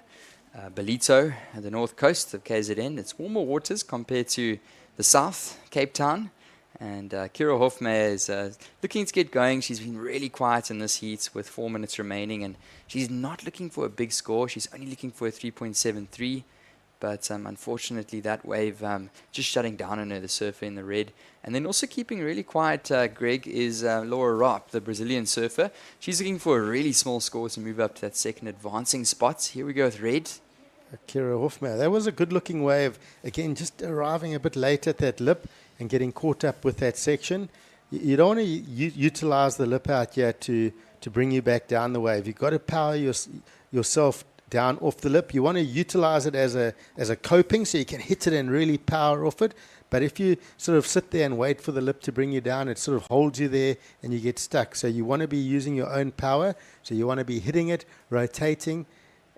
Ballito, at the north coast of KZN. It's warmer waters compared to the south, Cape Town. And Kira Hofmeyer is looking to get going. She's been really quiet in this heat with 4 minutes remaining, and she's not looking for a big score. She's only looking for a 3.73. But unfortunately, that wave just shutting down on her, the surfer in the red. And then also keeping really quiet, Greg, is Laura Rapp, the Brazilian surfer. She's looking for a really small score to move up to that second advancing spot. Here we go with red. Kira Hofmeyer. That was a good-looking wave. Again, just arriving a bit late at that lip and getting caught up with that section. You don't want to utilize the lip out here to bring you back down the wave. You've got to power yourself down off the lip. You want to utilize it as a coping, so you can hit it and really power off it. But if you sort of sit there and wait for the lip to bring you down, it sort of holds you there and you get stuck. So you want to be using your own power. So you want to be hitting it, rotating,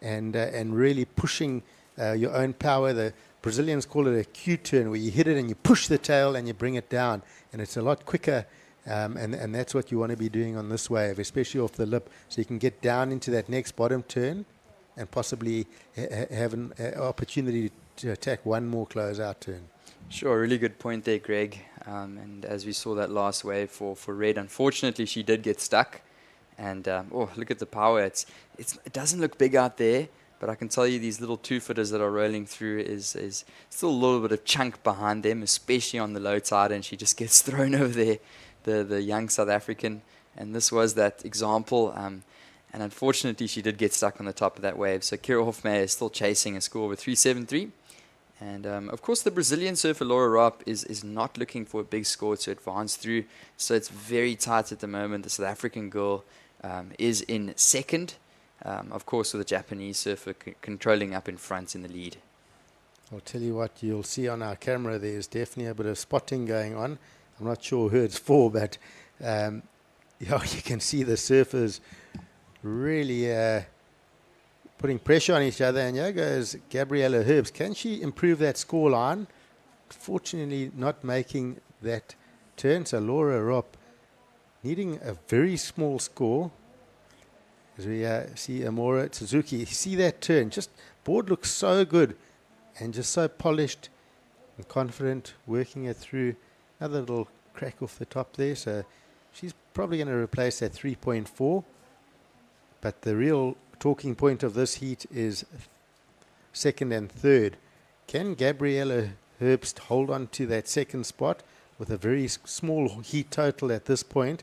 and really pushing your own power. The Brazilians call it a Q-turn, where you hit it and you push the tail and you bring it down. And it's a lot quicker, and that's what you want to be doing on this wave, especially off the lip, so you can get down into that next bottom turn and possibly have an opportunity to attack one more close-out turn. Sure, really good point there, Greg. And as we saw that last wave for red, unfortunately she did get stuck. And oh, look at the power. It doesn't look big out there, but I can tell you these little 2-footers that are rolling through is still a little bit of chunk behind them, especially on the low tide, and she just gets thrown over there, the young South African. And this was that example. And unfortunately, she did get stuck on the top of that wave. So Kira Hofmeyer is still chasing a score with 373. And of course, the Brazilian surfer Laura Ropp is not looking for a big score to advance through. So it's very tight at the moment. The South African girl is in second. Of course, with the Japanese surfer controlling up in front in the lead. I'll tell you what, you'll see on our camera there's definitely a bit of spotting going on. I'm not sure who it's for, but yeah, you can see the surfers really putting pressure on each other. And here goes Gabriella Herbst. Can she improve that score line? Fortunately, not making that turn. So Laura Ropp needing a very small score. As we see Amora Suzuki, see that turn. Just board looks so good and just so polished and confident, working it through. Another little crack off the top there. So she's probably going to replace that 3.4. But the real talking point of this heat is second and third. Can Gabriella Herbst hold on to that second spot with a very small heat total at this point?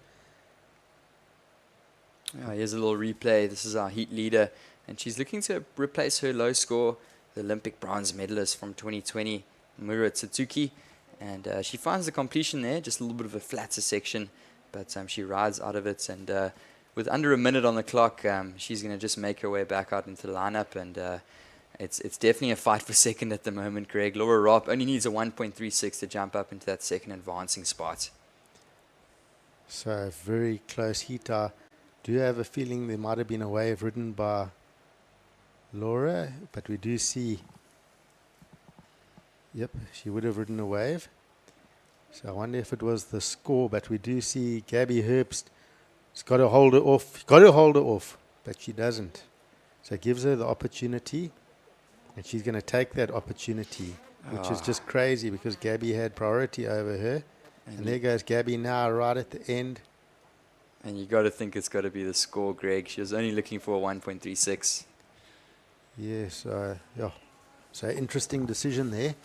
Here's a little replay. This is our heat leader, and she's looking to replace her low score, the Olympic bronze medalist from 2020, Mura Tsutsuki. And she finds the completion there, just a little bit of a flatter section, but she rides out of it. And with under a minute on the clock, she's going to just make her way back out into the lineup. And it's definitely a fight for second at the moment, Greg. Laura Ropp only needs a 1.36 to jump up into that second advancing spot. So very close heat. I do have a feeling there might have been a wave ridden by Laura, but we do see, yep, she would have ridden a wave. So I wonder if it was the score, but we do see Gabby Herbst. She's got to hold her off, but she doesn't. So it gives her the opportunity, and she's going to take that opportunity, which is just crazy because Gabby had priority over her. And there goes Gabby now right at the end. And you got to think it's got to be the score, Greg. She was only looking for a 1.36. Yes, yeah. So interesting decision there.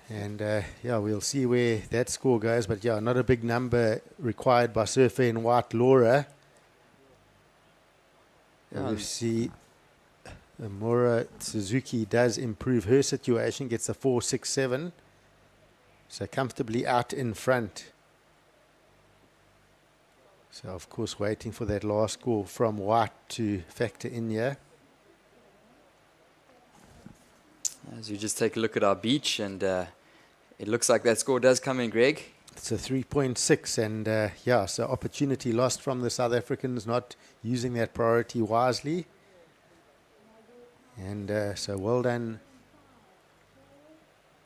And yeah, we'll see where that score goes. But yeah, not a big number required by surfer in white Laura. We see Mura Suzuki does improve her situation, gets a 4.67. So comfortably out in front. So of course waiting for that last score from white to factor in here. As we just take a look at our beach, and it looks like that score does come in, Greg. It's a 3.6, and yeah, so opportunity lost from the South Africans not using that priority wisely. And so well done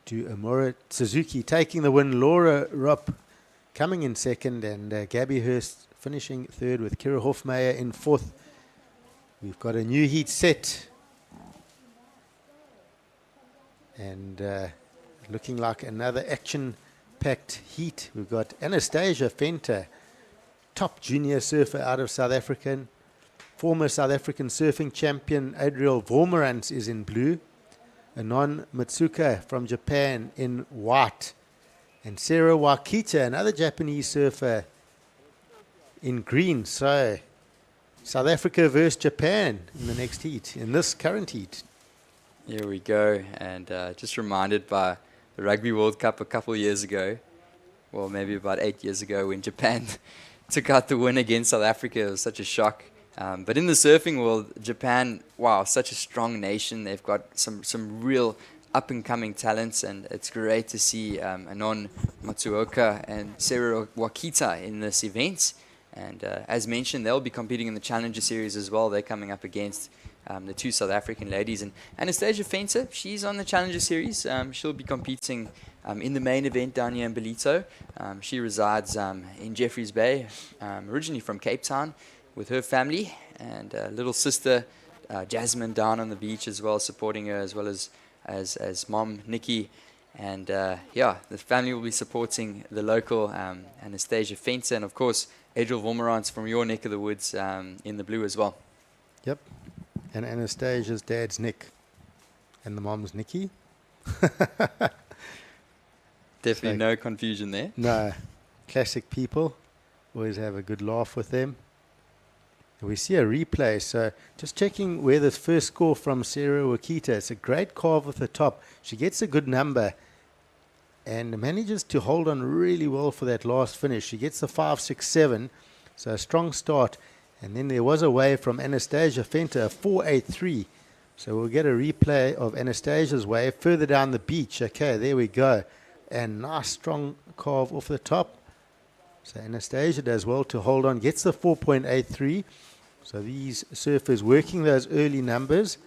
to Amora Suzuki taking the win. Laura Ropp coming in second, and Gabby Herbst finishing third with Kira Hofmeyer in fourth. We've got a new heat set. And looking like another action-packed heat. We've got Anastasia Venter, top junior surfer out of South Africa. Former South African surfing champion Adriel Vormerans is in blue. Anon Matsuka from Japan in white. And Sarah Wakita, another Japanese surfer, in green. So South Africa versus Japan in the next heat, in this current heat. Here we go, and just reminded by the Rugby World Cup a couple of years ago, well, maybe about 8 years ago, when Japan took out the win against South Africa. It was such a shock. But in the surfing world, Japan, wow, such a strong nation. They've got some real up-and-coming talents, and it's great to see Anon Matsuoka and Sarah Wakita in this event. And as mentioned, they'll be competing in the Challenger Series as well. They're coming up against the two South African ladies. And Anastasia Venter, she's on the Challenger Series. She'll be competing in the main event down here in Ballito. She resides in Jeffreys Bay, originally from Cape Town. with her family, and little sister Jasmine down on the beach as well, supporting her, as well as mom Nikki. And yeah, the family will be supporting the local Anastasia Fenter, and of course Adriel Vormerans from your neck of the woods in the blue as well. Yep. And Anastasia's dad's Nick. And the mom's Nikki. Definitely no confusion there. No. Classic people. Always have a good laugh with them. We see a replay, so just checking where this first score from Sarah Wakita. It's a great carve with the top. She gets a good number and manages to hold on really well for that last finish. She gets the 5.67, so a strong start. And then there was a wave from Anastasia Fenter, a 4.83. So we'll get a replay of Anastasia's wave further down the beach. Okay, there we go. And nice strong carve off the top. So Anastasia does well to hold on, gets the 4.83. So these surfers working those early numbers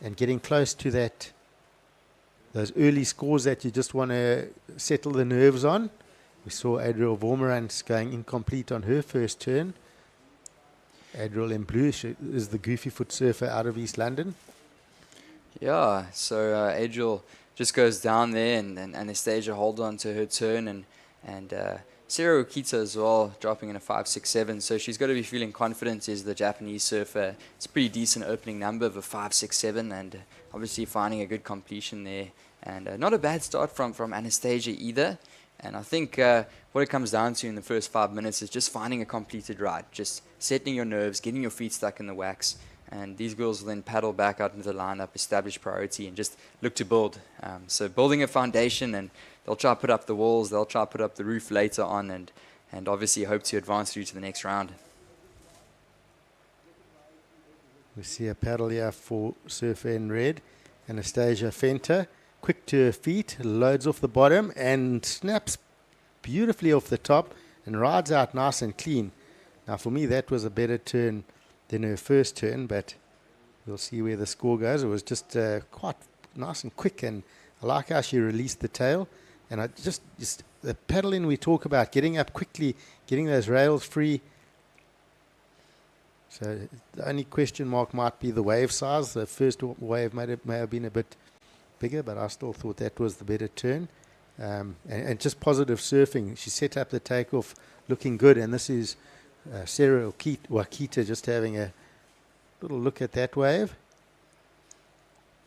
and getting close to that, those early scores that you just want to settle the nerves on. We saw Adriel Vormerans going incomplete on her first turn. Adriel in blue is the goofy foot surfer out of East London. Yeah, so Adriel just goes down there, and Anastasia holds on to her turn, and Sarah Okita as well, dropping in a 5.67. So she's got to be feeling confident as the Japanese surfer. It's a pretty decent opening number of a 5.67, and obviously finding a good completion there. And not a bad start from Anastasia either. And I think what it comes down to in the first 5 minutes is just finding a completed ride, just settling your nerves, getting your feet stuck in the wax. And these girls will then paddle back out into the lineup, establish priority, and just look to build. So building a foundation, and they'll try to put up the walls, they'll try to put up the roof later on, and obviously hope to advance through to the next round. We see a paddle here for surfer in red, Anastasia Fenter. Quick to her feet, loads off the bottom, and snaps beautifully off the top, and rides out nice and clean. Now for me that was a better turn than her first turn, but we'll see where the score goes. It was just quite nice and quick, and I like how she released the tail. And I just the paddling we talk about, getting up quickly, getting those rails free. So the only question mark might be the wave size. The first wave may have been a bit bigger, but I still thought that was the better turn. And just positive surfing. She set up the takeoff looking good, and this is Sarah Wakita just having a little look at that wave.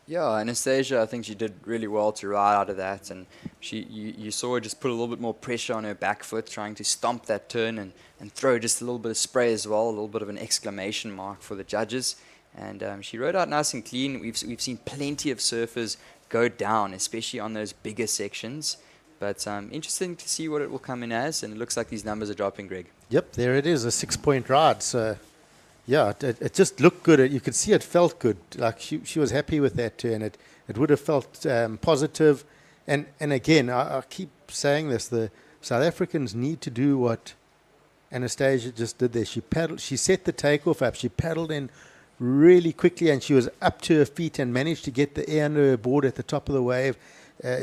Yeah, Anastasia, I think she did really well to ride out of that, and you saw her just put a little bit more pressure on her back foot, trying to stomp that turn and throw just a little bit of spray as well, a little bit of an exclamation mark for the judges. And she rode out nice and clean. We've seen plenty of surfers go down, especially on those bigger sections. But interesting to see what it will come in as, and it looks like these numbers are dropping, Greg. Yep, there it is, a 6-point ride. So, yeah, it just looked good. You could see it felt good. Like she was happy with that turn. It would have felt positive. And again, I keep saying this, the South Africans need to do what Anastasia just did there. She set the takeoff up. She paddled in really quickly, and she was up to her feet and managed to get the air under her board at the top of the wave.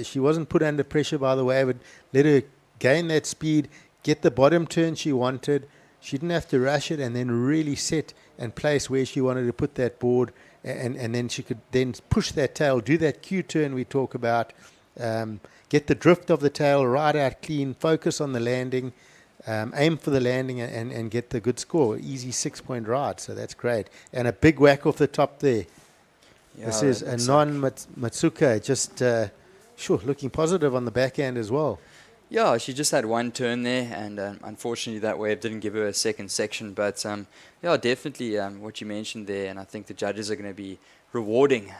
She wasn't put under pressure by the wave. It let her gain that speed, get the bottom turn she wanted. She didn't have to rush it, and then really set and place where she wanted to put that board, and then she could then push that tail, do that Q turn we talk about, get the drift of the tail, ride out clean, focus on the landing, aim for the landing, and get the good score. Easy 6-point ride, so that's great. And a big whack off the top there. Yeah, this is a non-Matsuka, just looking positive on the backhand as well. Yeah, she just had one turn there, and unfortunately that wave didn't give her a second section. But yeah, definitely what you mentioned there, and I think the judges are going to be rewarding,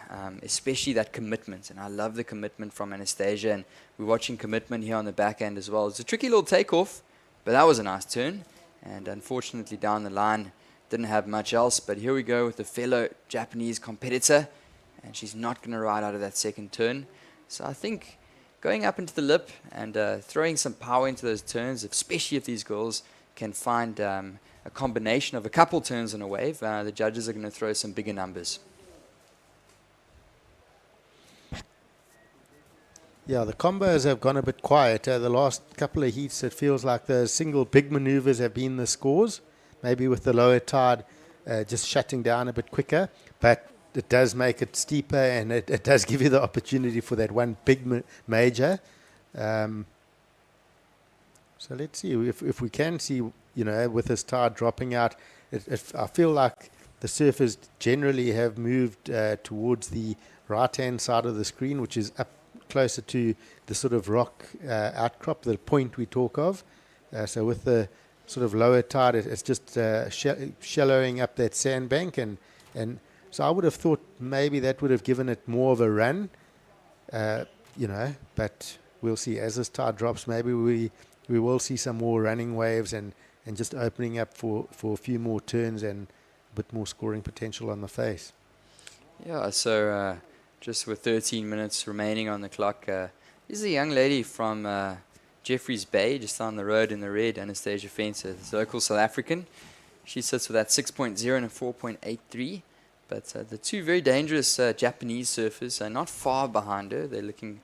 especially that commitment. And I love the commitment from Anastasia, and we're watching commitment here on the back end as well. It's a tricky little takeoff, but that was a nice turn. And unfortunately down the line, didn't have much else. But here we go with the fellow Japanese competitor, and she's not going to ride out of that second turn. So I think going up into the lip and throwing some power into those turns, especially if these girls can find a combination of a couple turns on a wave, the judges are going to throw some bigger numbers. Yeah, the combos have gone a bit quiet. The last couple of heats, it feels like the single big maneuvers have been the scores. maybe with the lower tide just shutting down a bit quicker, but it does make it steeper, and it does give you the opportunity for that one big major. So let's see if we can see, with this tide dropping out, I feel like the surfers generally have moved towards the right-hand side of the screen, which is up closer to the sort of rock outcrop, the point we talk of. So with the sort of lower tide, it's just shallowing up that sandbank, and so I would have thought maybe that would have given it more of a run, but we'll see. As this tide drops, maybe we will see some more running waves and just opening up for a few more turns and a bit more scoring potential on the face. Yeah, so just with 13 minutes remaining on the clock, this is a young lady from Jeffreys Bay, just down the road in the red, Anastasia Fenter, this local South African. She sits with that 6.0 and a 4.83. But the two very dangerous Japanese surfers are not far behind her. They're looking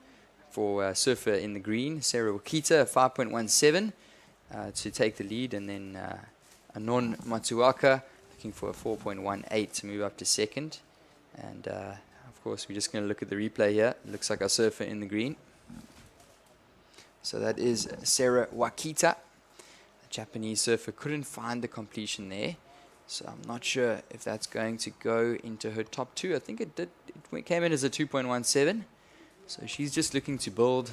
for a surfer in the green, Sarah Wakita, 5.17 to take the lead. And then Anon Matsuaka looking for a 4.18 to move up to second. And of course, we're just going to look at the replay here. It looks like our surfer in the green. So that is Sarah Wakita. The Japanese surfer couldn't find the completion there. So I'm not sure if that's going to go into her top two. I think it did. It came in as a 2.17. So she's just looking to build.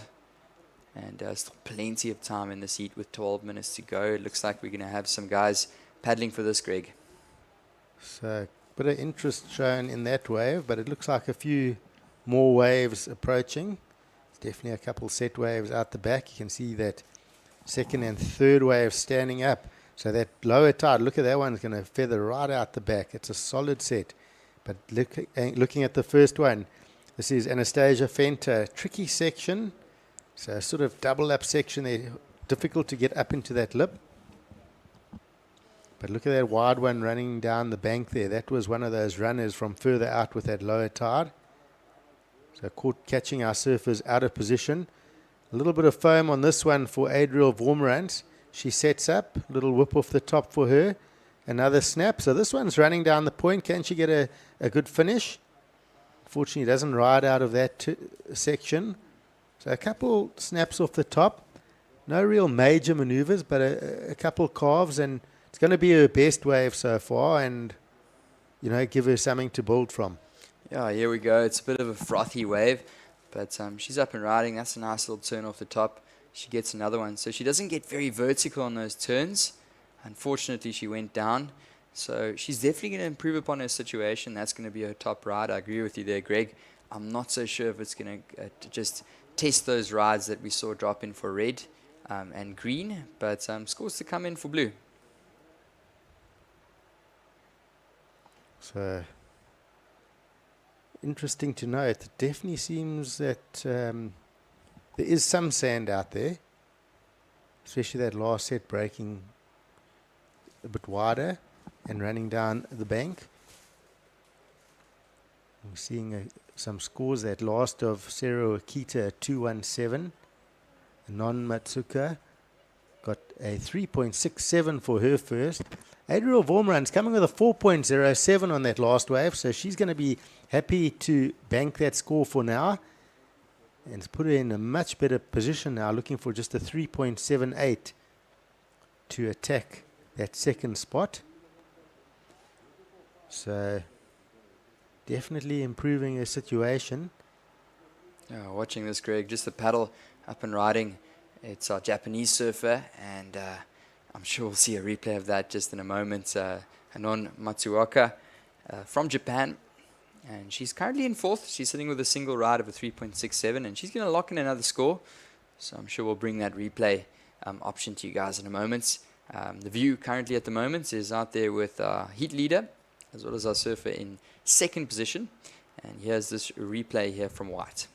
And still plenty of time in this heat with 12 minutes to go. It looks like we're going to have some guys paddling for this, Greg. So a bit of interest shown in that wave, but it looks like a few more waves approaching. Definitely a couple set waves out the back. You can see that second and third wave standing up. So that lower tide, look at that one, is going to feather right out the back. It's a solid set. But looking at the first one, this is Anastasia Fenter, tricky section. So sort of double up section there, difficult to get up into that lip. But look at that wide one running down the bank there. That was one of those runners from further out with that lower tide. So catching our surfers out of position. A little bit of foam on this one for Adriel Vormerans. She sets up, a little whip off the top for her. Another snap. So this one's running down the point. Can she get a good finish? Fortunately, doesn't ride out of that section. So a couple snaps off the top. No real major maneuvers, but a couple carves, and it's going to be her best wave so far, and give her something to build from. Yeah, here we go. It's a bit of a frothy wave, but she's up and riding. That's a nice little turn off the top. She gets another one. So she doesn't get very vertical on those turns. Unfortunately, she went down. So she's definitely going to improve upon her situation. That's going to be her top ride. I agree with you there, Greg. I'm not so sure if it's going to just test those rides that we saw drop in for red and green, but scores to come in for blue. So interesting to note. It definitely seems that there is some sand out there, especially that last set breaking a bit wider and running down the bank. We're seeing some scores. That last of Sarah Akita 217. Non Matsuka got a 3.67 for her first. Adriel Vormerans coming with a 4.07 on that last wave, so she's going to be happy to bank that score for now and put her in a much better position now, looking for just a 3.78 to attack that second spot. So definitely improving her situation. Yeah, watching this, Greg, just the paddle up and riding. It's our Japanese surfer, and I'm sure we'll see a replay of that just in a moment. Anon Matsuoka from Japan, and she's currently in fourth. She's sitting with a single ride of a 3.67, and she's going to lock in another score. So I'm sure we'll bring that replay option to you guys in a moment. The view currently at the moment is out there with our heat leader, as well as our surfer in second position. And here's this replay here from White.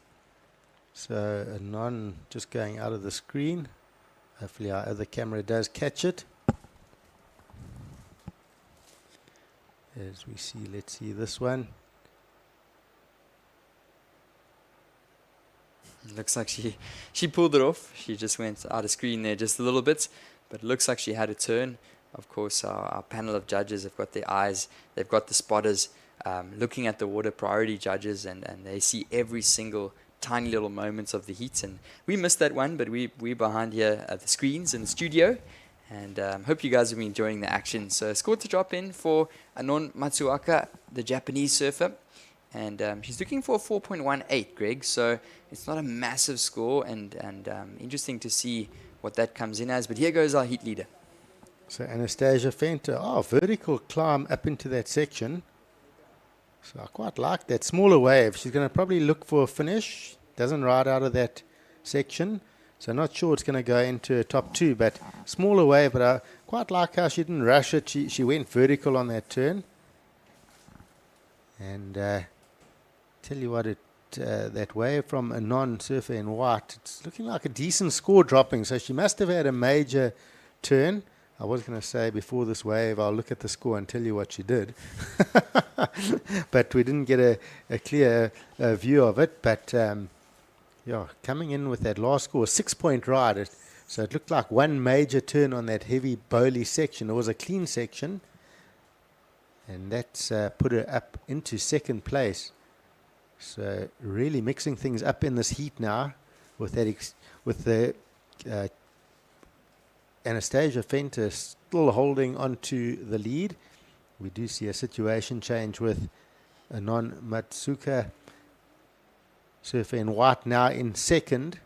So Anon just going out of the screen. Hopefully our other camera does catch it. As we see, let's see this one. Looks like she pulled it off. She just went out of screen there just a little bit, but it looks like she had a turn. Of course, our panel of judges have got their eyes, they've got the spotters looking at the water priority judges, and they see every single tiny little moments of the heat. And we missed that one, but we're behind here at the screens in the studio, and hope you guys have been enjoying the action. So score to drop in for Anon Matsuaka, the Japanese surfer, and she's looking for a 4.18, Greg. So it's not a massive score, and interesting to see what that comes in as. But here goes our heat leader. So Anastasia Fenter, vertical climb up into that section. So I quite like that smaller wave. She's going to probably look for a finish. Doesn't ride out of that section. So not sure it's going to go into a top 2, but smaller wave. But I quite like how she didn't rush it. She went vertical on that turn. And tell you what, that wave from a non-surfer in white, it's looking like a decent score dropping. So she must have had a major turn. I was going to say before this wave, I'll look at the score and tell you what she did. But we didn't get a clear view of it. But, coming in with that last score, 6-point ride. So it looked like one major turn on that heavy bowly section. It was a clean section. And that's put her up into second place. So really mixing things up in this heat now with that with the Anastasia Fenter still holding on to the lead. We do see a situation change with Anon Matsuka, surfer in white, now in second.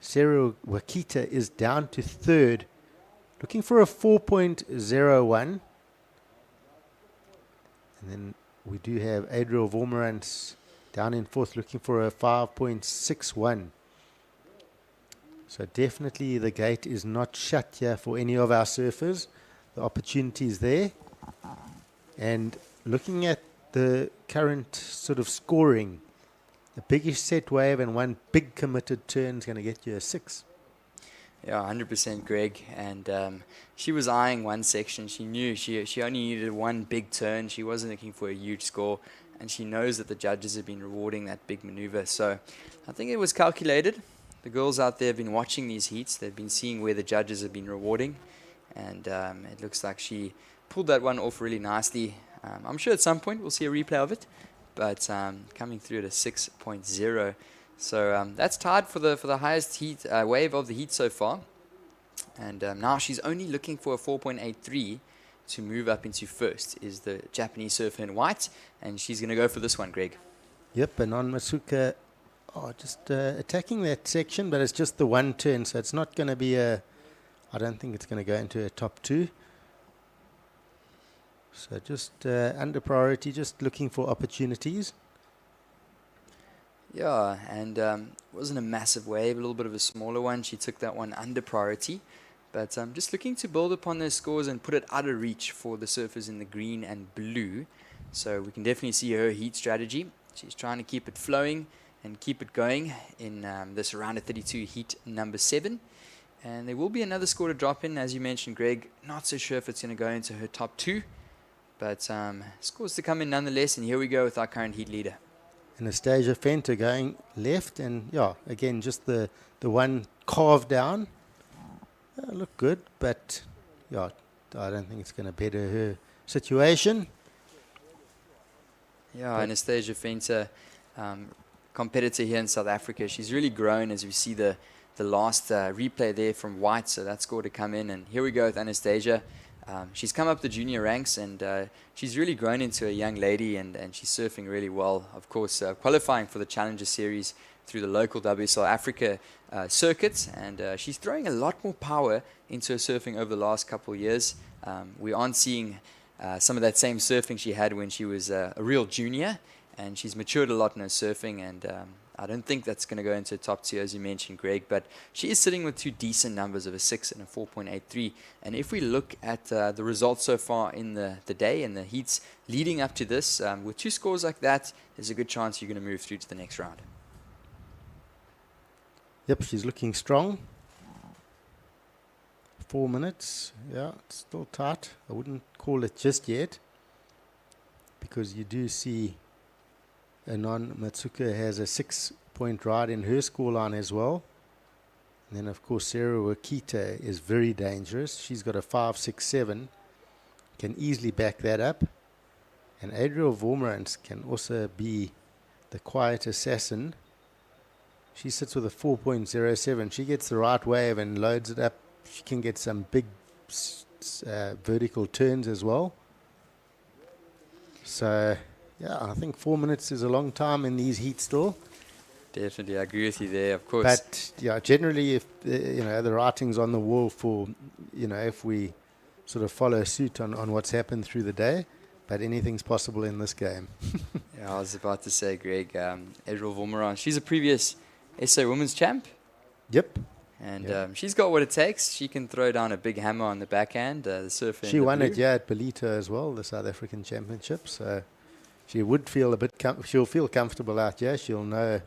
Seru Wakita is down to third, looking for a 4.01. And then we do have Adriel Vormerans down in fourth, looking for a 5.61. So definitely the gate is not shut here for any of our surfers. The opportunity is there. And looking at the current sort of scoring, the biggest set wave and one big committed turn is going to get you a 6. Yeah, 100%, Greg. And she was eyeing one section. She knew she only needed one big turn. She wasn't looking for a huge score. And she knows that the judges have been rewarding that big maneuver. So I think it was calculated. The girls out there have been watching these heats. They've been seeing where the judges have been rewarding. And it looks like she pulled that one off really nicely. I'm sure at some point we'll see a replay of it. But coming through at a 6.0. So that's tied for the highest heat wave of the heat so far. And now she's only looking for a 4.83 to move up into first, is the Japanese surfer in white. And she's going to go for this one, Greg. Yep, Anon Matsuka just attacking that section, but it's just the one turn, so it's not going to be I don't think it's going to go into a top 2. So just under priority, just looking for opportunities. Yeah, and it wasn't a massive wave, a little bit of a smaller one. She took that one under priority. But just looking to build upon those scores and put it out of reach for the surfers in the green and blue. So we can definitely see her heat strategy. She's trying to keep it flowing and keep it going in this round of 32 heat number 7. And there will be another score to drop in, as you mentioned, Greg. Not so sure if it's going to go into her top 2. But scores to come in nonetheless. And here we go with our current heat leader. Anastasia Fenter going left. And, again, just the one carved down. Look good, but, I don't think it's going to better her situation. Yeah, Anastasia Fenter, competitor here in South Africa. She's really grown, as we see the last replay there from white, so that score to come in. And here we go with Anastasia. She's come up the junior ranks, and she's really grown into a young lady, and she's surfing really well. Of course, qualifying for the Challenger Series through the local WSL Africa circuit, and she's throwing a lot more power into her surfing over the last couple of years. We aren't seeing some of that same surfing she had when she was a real junior, and she's matured a lot in her surfing, and I don't think that's going to go into top 2, as you mentioned, Greg, but she is sitting with 2 decent numbers of a 6 and a 4.83. And if we look at the results so far in the day and the heats leading up to this, with 2 scores like that, there's a good chance you're going to move through to the next round. Yep, she's looking strong. 4 minutes. Yeah, it's still tight. I wouldn't call it just yet, because you do see Anon Matsuka has a 6-point ride in her scoreline as well. And then, of course, Sarah Wakita is very dangerous. She's got a 5.67, can easily back that up. And Adriel Vormerans can also be the quiet assassin. She sits with a 4.07. She gets the right wave and loads it up. She can get some big vertical turns as well. So, yeah, I think 4 minutes is a long time in these heats still. Definitely, I agree with you there, of course. But yeah, generally, if the writing's on the wall for, if we sort of follow suit on what's happened through the day, but anything's possible in this game. Yeah, I was about to say, Greg, Adriel Vormerans, she's a previous SA Women's champ, Yep. and she's got what it takes. She can throw down a big hammer on the backhand. The surfer. She won it, at Ballito as well, the South African Championship. So she would feel she'll feel comfortable out here. She'll know.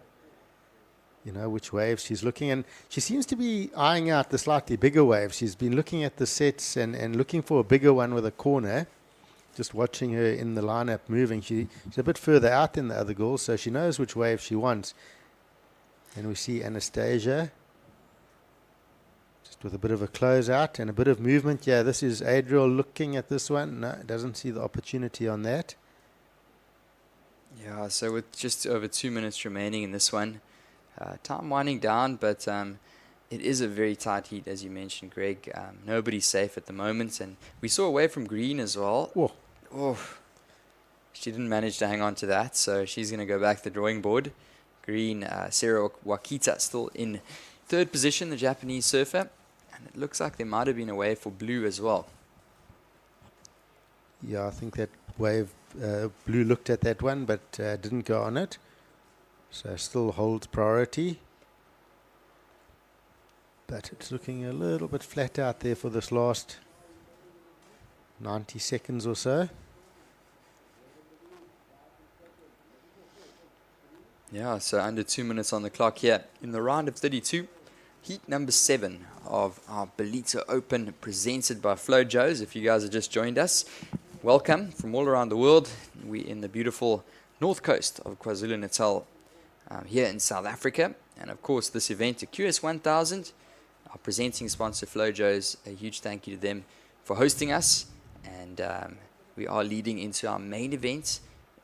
Which waves she's looking, and she seems to be eyeing out the slightly bigger waves. She's been looking at the sets and looking for a bigger one with a corner, just watching her in the lineup moving. She's a bit further out than the other girls, so she knows which wave she wants. And we see Anastasia just with a bit of a closeout and a bit of movement. Yeah, this is Adriel looking at this one. No, doesn't see the opportunity on that. Yeah, so with just over 2 minutes remaining in this one, time winding down, but it is a very tight heat, as you mentioned, Greg. Nobody's safe at the moment, and we saw away from green as well. Whoa. Oh, she didn't manage to hang on to that, so she's going to go back to the drawing board. Green, Sarah Wakita still in third position, the Japanese surfer, and it looks like there might have been a wave for blue as well. Yeah, I think that wave, blue looked at that one, but didn't go on it. So still holds priority. But it's looking a little bit flat out there for this last 90 seconds or so. Yeah, so under 2 minutes on the clock here in the round of 32. Heat number 7 of our Ballito Open presented by Flojos. If you guys have just joined us, welcome from all around the world. We're in the beautiful north coast of KwaZulu-Natal here in South Africa. And of course, this event, the QS 1000, our presenting sponsor Flojos, a huge thank you to them for hosting us. And we are leading into our main event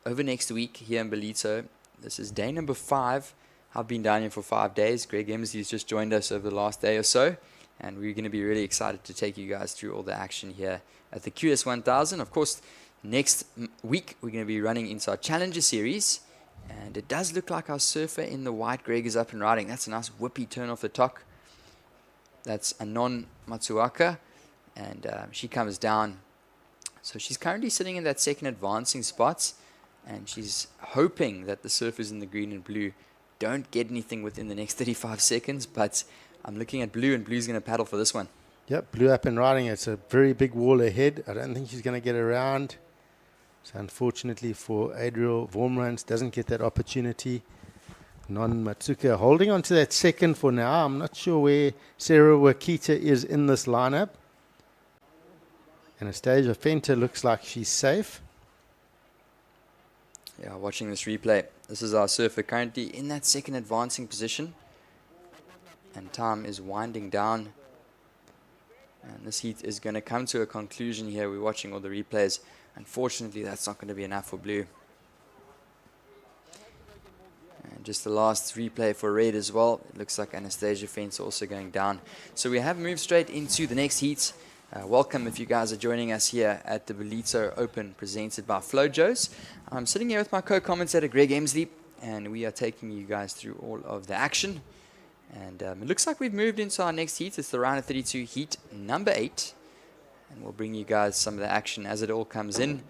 over next week here in Ballito. This is day number 5. I've been down here for 5 days. Greg Emsley's just joined us over the last day or so. And we're going to be really excited to take you guys through all the action here at the QS 1000. Of course, next week we're going to be running into our Challenger Series. And it does look like our surfer in the white, Greg, is up and riding. That's a nice whippy turn off the top. That's Anon Matsuaka. And she comes down. So she's currently sitting in that second advancing spot. And she's hoping that the surfers in the green and blue don't get anything within the next 35 seconds. But I'm looking at blue, and blue's going to paddle for this one. Yep, blue up and riding. It's a very big wall ahead. I don't think she's going to get around. So unfortunately for Adriel Vormerans, doesn't get that opportunity. Non Matsuka holding on to that second for now. I'm not sure where Sarah Wakita is in this lineup. Anastasia Fenter looks like she's safe. Yeah, watching this replay. This is our surfer currently in that second advancing position. And time is winding down. And this heat is going to come to a conclusion here. We're watching all the replays. Unfortunately, that's not going to be enough for blue. And just the last replay for red as well. It looks like Anastasia Fence also going down. So we have moved straight into the next heat. Welcome if you guys are joining us here at the Ballito Open presented by Flojos. I'm sitting here with my co-commentator Greg Emsley, and we are taking you guys through all of the action. And it looks like we've moved into our next heat. It's the round of 32 heat number 8. And we'll bring you guys some of the action as it all comes in. You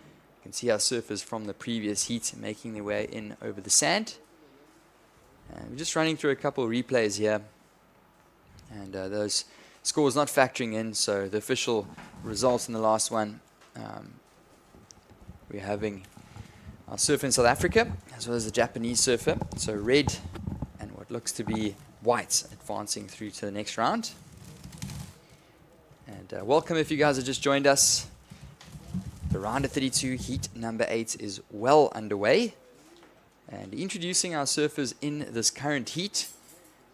can see our surfers from the previous heat making their way in over the sand. And we're just running through a couple of replays here. And those scores not factoring in, so the official results in the last one, we're having our surfer in South Africa as well as the Japanese surfer. So red and what looks to be white advancing through to the next round. And welcome if you guys have just joined us. The round of 32 heat number 8 is well underway. And introducing our surfers in this current heat,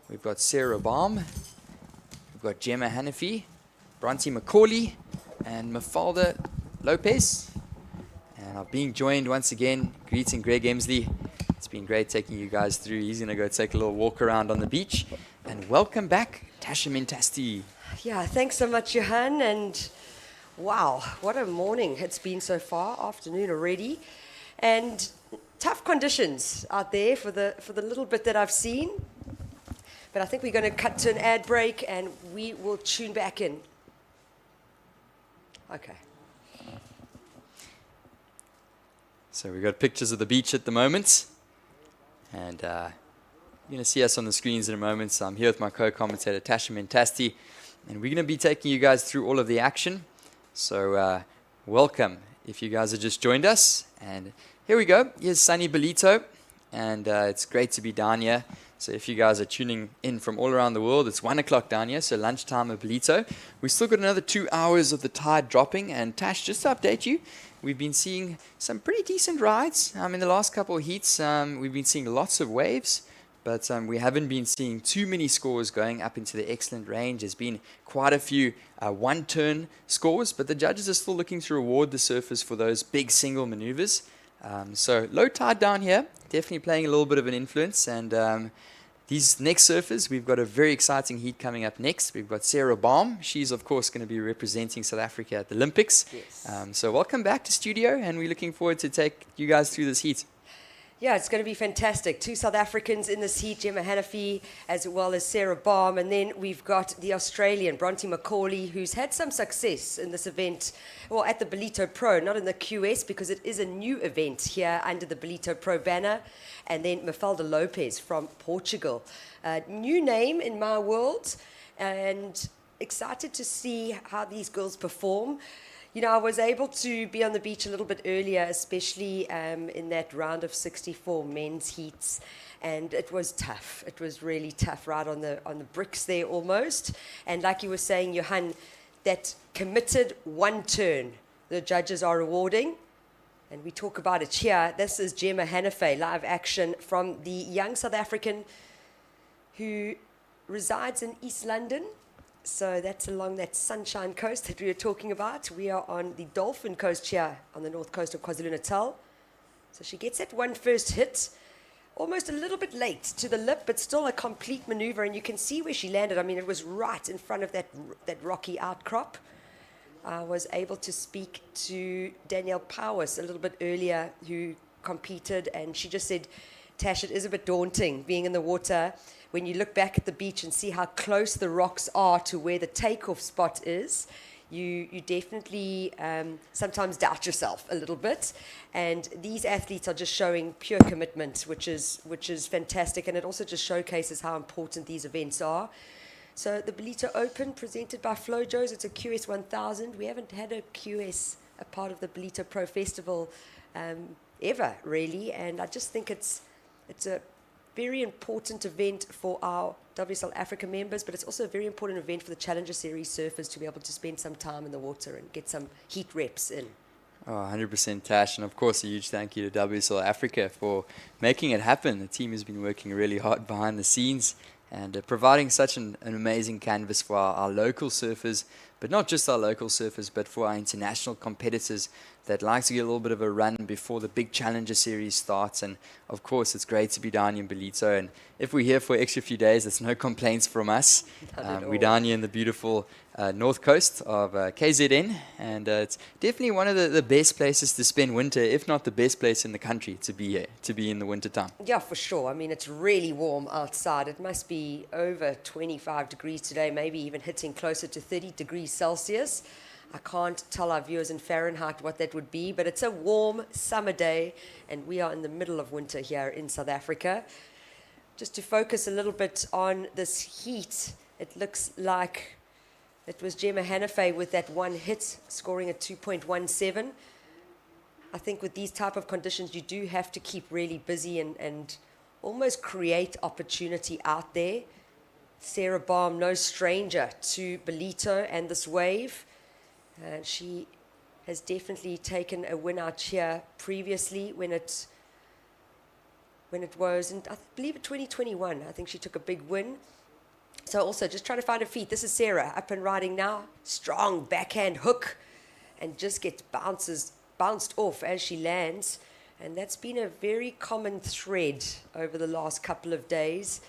we've got Sarah Baum got Gemma Hanafi, Bronte Macaulay, and Mafalda Lopez. And I'm being joined once again, greeting Greg Emsley. It's been great taking you guys through. He's going to go take a little walk around on the beach. And welcome back, Tasha Mentasti. Yeah, thanks so much, Johan. And wow, what a morning it's been so far, afternoon already. And tough conditions out there for the little bit that I've seen. But I think we're going to cut to an ad break and we will tune back in. Okay. So we've got pictures of the beach at the moment. And you're going to see us on the screens in a moment. So I'm here with my co-commentator, Tasha Mentasti. And we're going to be taking you guys through all of the action. So welcome if you guys have just joined us. And here we go. Here's sunny Ballito. And it's great to be down here. So if you guys are tuning in from all around the world, it's 1 o'clock down here, so lunchtime at Ballito. We've still got another 2 hours of the tide dropping. And Tash, just to update you, we've been seeing some pretty decent rides. In the last couple of heats, we've been seeing lots of waves. But we haven't been seeing too many scores going up into the excellent range. There's been quite a few one-turn scores, but the judges are still looking to reward the surfers for those big single maneuvers. So low tide down here, definitely playing a little bit of an influence. And these next surfers, we've got a very exciting heat coming up next. We've got Sarah Baum. She's, of course, going to be representing South Africa at the Olympics. Yes. So welcome back to studio, and we're looking forward to take you guys through this heat. Yeah, it's going to be fantastic. 2 South Africans in this heat, Gemma Hanafi as well as Sarah Baum. And then we've got the Australian, Bronte Macaulay, who's had some success in this event, well, at the Ballito Pro, not in the QS, because it is a new event here under the Ballito Pro banner. And then Mafalda Lopez from Portugal. New name in my world, and excited to see how these girls perform. You know, I was able to be on the beach a little bit earlier, especially in that round of 64 men's heats, and it was tough. It was really tough, right on the bricks there almost. And like you were saying, Johan, that committed one turn the judges are rewarding, and we talk about it here. This is Gemma Hanafi, live action from the young South African who resides in East London. So that's along that Sunshine Coast that we were talking about. We are on the Dolphin Coast here on the north coast of KwaZulu-Natal. So she gets that one first hit, almost a little bit late to the lip, but still a complete maneuver. And you can see where she landed. I mean, it was right in front of that rocky outcrop. I was able to speak to Danielle Powers a little bit earlier, who competed, and she just said, Tash, it is a bit daunting being in the water when you look back at the beach and see how close the rocks are to where the takeoff spot is. You definitely sometimes doubt yourself a little bit, and these athletes are just showing pure commitment, which is fantastic, and it also just showcases how important these events are. So the Ballito Open, presented by Flojos, it's a QS 1000. We haven't had a QS, a part of the Ballito Pro Festival, ever really, and I just think it's a very important event for our WSL Africa members, but it's also a very important event for the Challenger Series surfers to be able to spend some time in the water and get some heat reps in. Oh, 100% Tash, and of course a huge thank you to WSL Africa for making it happen. The team has been working really hard behind the scenes and providing such an amazing canvas for our local surfers, but not just our local surfers, but for our international competitors that like to get a little bit of a run before the big Challenger Series starts. And of course, it's great to be down in Ballito. And if we're here for an extra few days, there's no complaints from us. We're down here in the beautiful north coast of KZN. And it's definitely one of the best places to spend winter, if not the best place in the country to be here, to be in the winter time. Yeah, for sure. I mean, it's really warm outside. It must be over 25 degrees today, maybe even hitting closer to 30 degrees Celsius. I can't tell our viewers in Fahrenheit what that would be, but it's a warm summer day, and we are in the middle of winter here in South Africa. Just to focus a little bit on this heat, it looks like it was Gemma Hanafi with that one hit, scoring a 2.17. I think with these type of conditions, you do have to keep really busy and almost create opportunity out there. Sarah Baum, no stranger to Ballito and this wave. She has definitely taken a win out here previously when it was, in, I believe, in 2021. I think she took a big win. So also just trying to find her feet. This is Sarah up and riding now. Strong backhand hook and just gets bounced off as she lands. And that's been a very common thread over the last couple of days,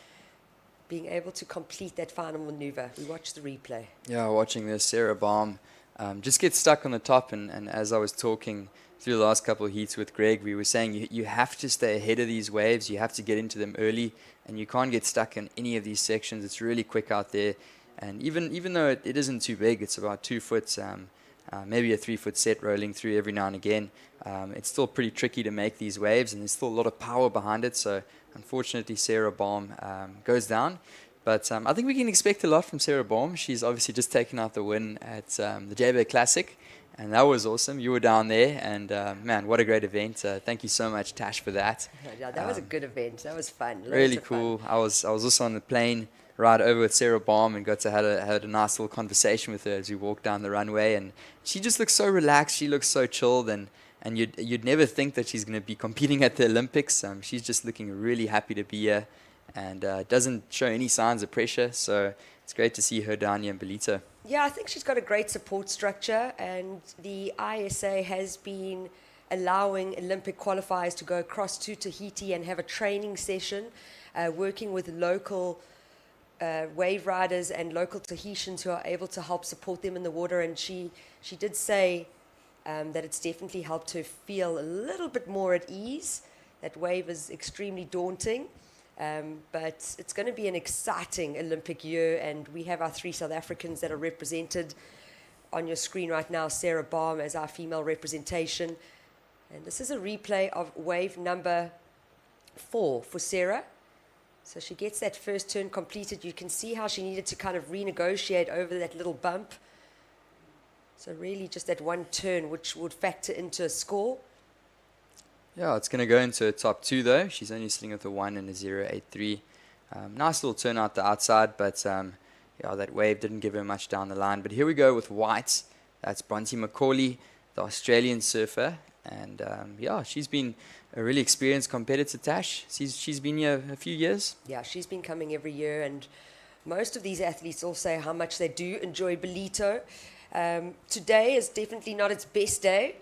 being able to complete that final maneuver. We watched the replay. Yeah, watching this, Sarah Baum just gets stuck on the top. And as I was talking through the last couple of heats with Greg, we were saying you have to stay ahead of these waves. You have to get into them early, and you can't get stuck in any of these sections. It's really quick out there. And even though it isn't too big, it's about 2 foot, maybe a 3 foot set rolling through every now and again. It's still pretty tricky to make these waves, and there's still a lot of power behind it. So unfortunately, Sarah Baum goes down. But I think we can expect a lot from Sarah Baum. She's obviously just taken out the win at the JBay Classic, and that was awesome. You were down there, and man, what a great event. Thank you so much, Tash, for that. Yeah, that was a good event. That was fun. Loads Really of cool. fun. I was also on the plane ride over with Sarah Baum and got to had a nice little conversation with her as we walked down the runway, and she just looks so relaxed. She looks so chilled, and you'd never think that she's going to be competing at the Olympics. She's just looking really happy to be here, and doesn't show any signs of pressure. So it's great to see her down here in Ballito. Yeah, I think she's got a great support structure, and the ISA has been allowing Olympic qualifiers to go across to Tahiti and have a training session, working with local wave riders and local Tahitians who are able to help support them in the water. And she did say that it's definitely helped her feel a little bit more at ease. That wave is extremely daunting. But it's going to be an exciting Olympic year, and we have our 3 South Africans that are represented on your screen right now. Sarah Baum as our female representation. And this is a replay of wave number 4 for Sarah. So she gets that first turn completed. You can see how she needed to kind of renegotiate over that little bump. So really just that one turn which would factor into a score. Yeah, it's going to go into a top 2 though. She's only sitting with a 1 and a 0.83. Nice little turn out the outside, but yeah, that wave didn't give her much down the line. But here we go with white. That's Bronte McCauley, the Australian surfer. And yeah, she's been a really experienced competitor, Tash. She's been here a few years. Yeah, she's been coming every year, and most of these athletes all say how much they do enjoy Ballito. Today is definitely not its best day,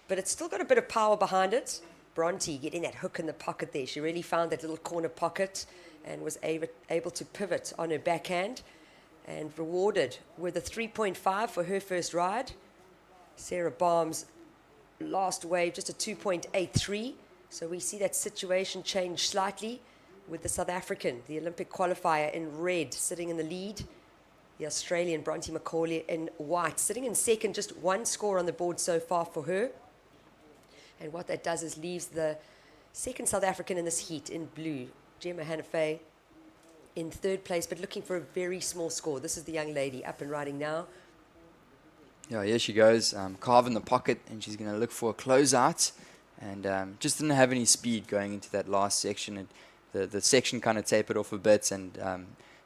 but it's still got a bit of power behind it. Bronte getting that hook in the pocket there. She really found that little corner pocket and was able to pivot on her backhand, and rewarded with a 3.5 for her first ride. Sarah Baum's last wave, just a 2.83. So we see that situation change slightly with the South African, the Olympic qualifier in red, sitting in the lead. The Australian Bronte McCauley in white, sitting in second, just 1 score on the board so far for her. And what that does is leaves the second South African in this heat in blue, Gemma Hanafay, in third place, but looking for a very small score. This is the young lady up and riding now. Yeah, here she goes, carve in the pocket, and she's going to look for a closeout. And just didn't have any speed going into that last section. And the section kind of tapered off a bit, and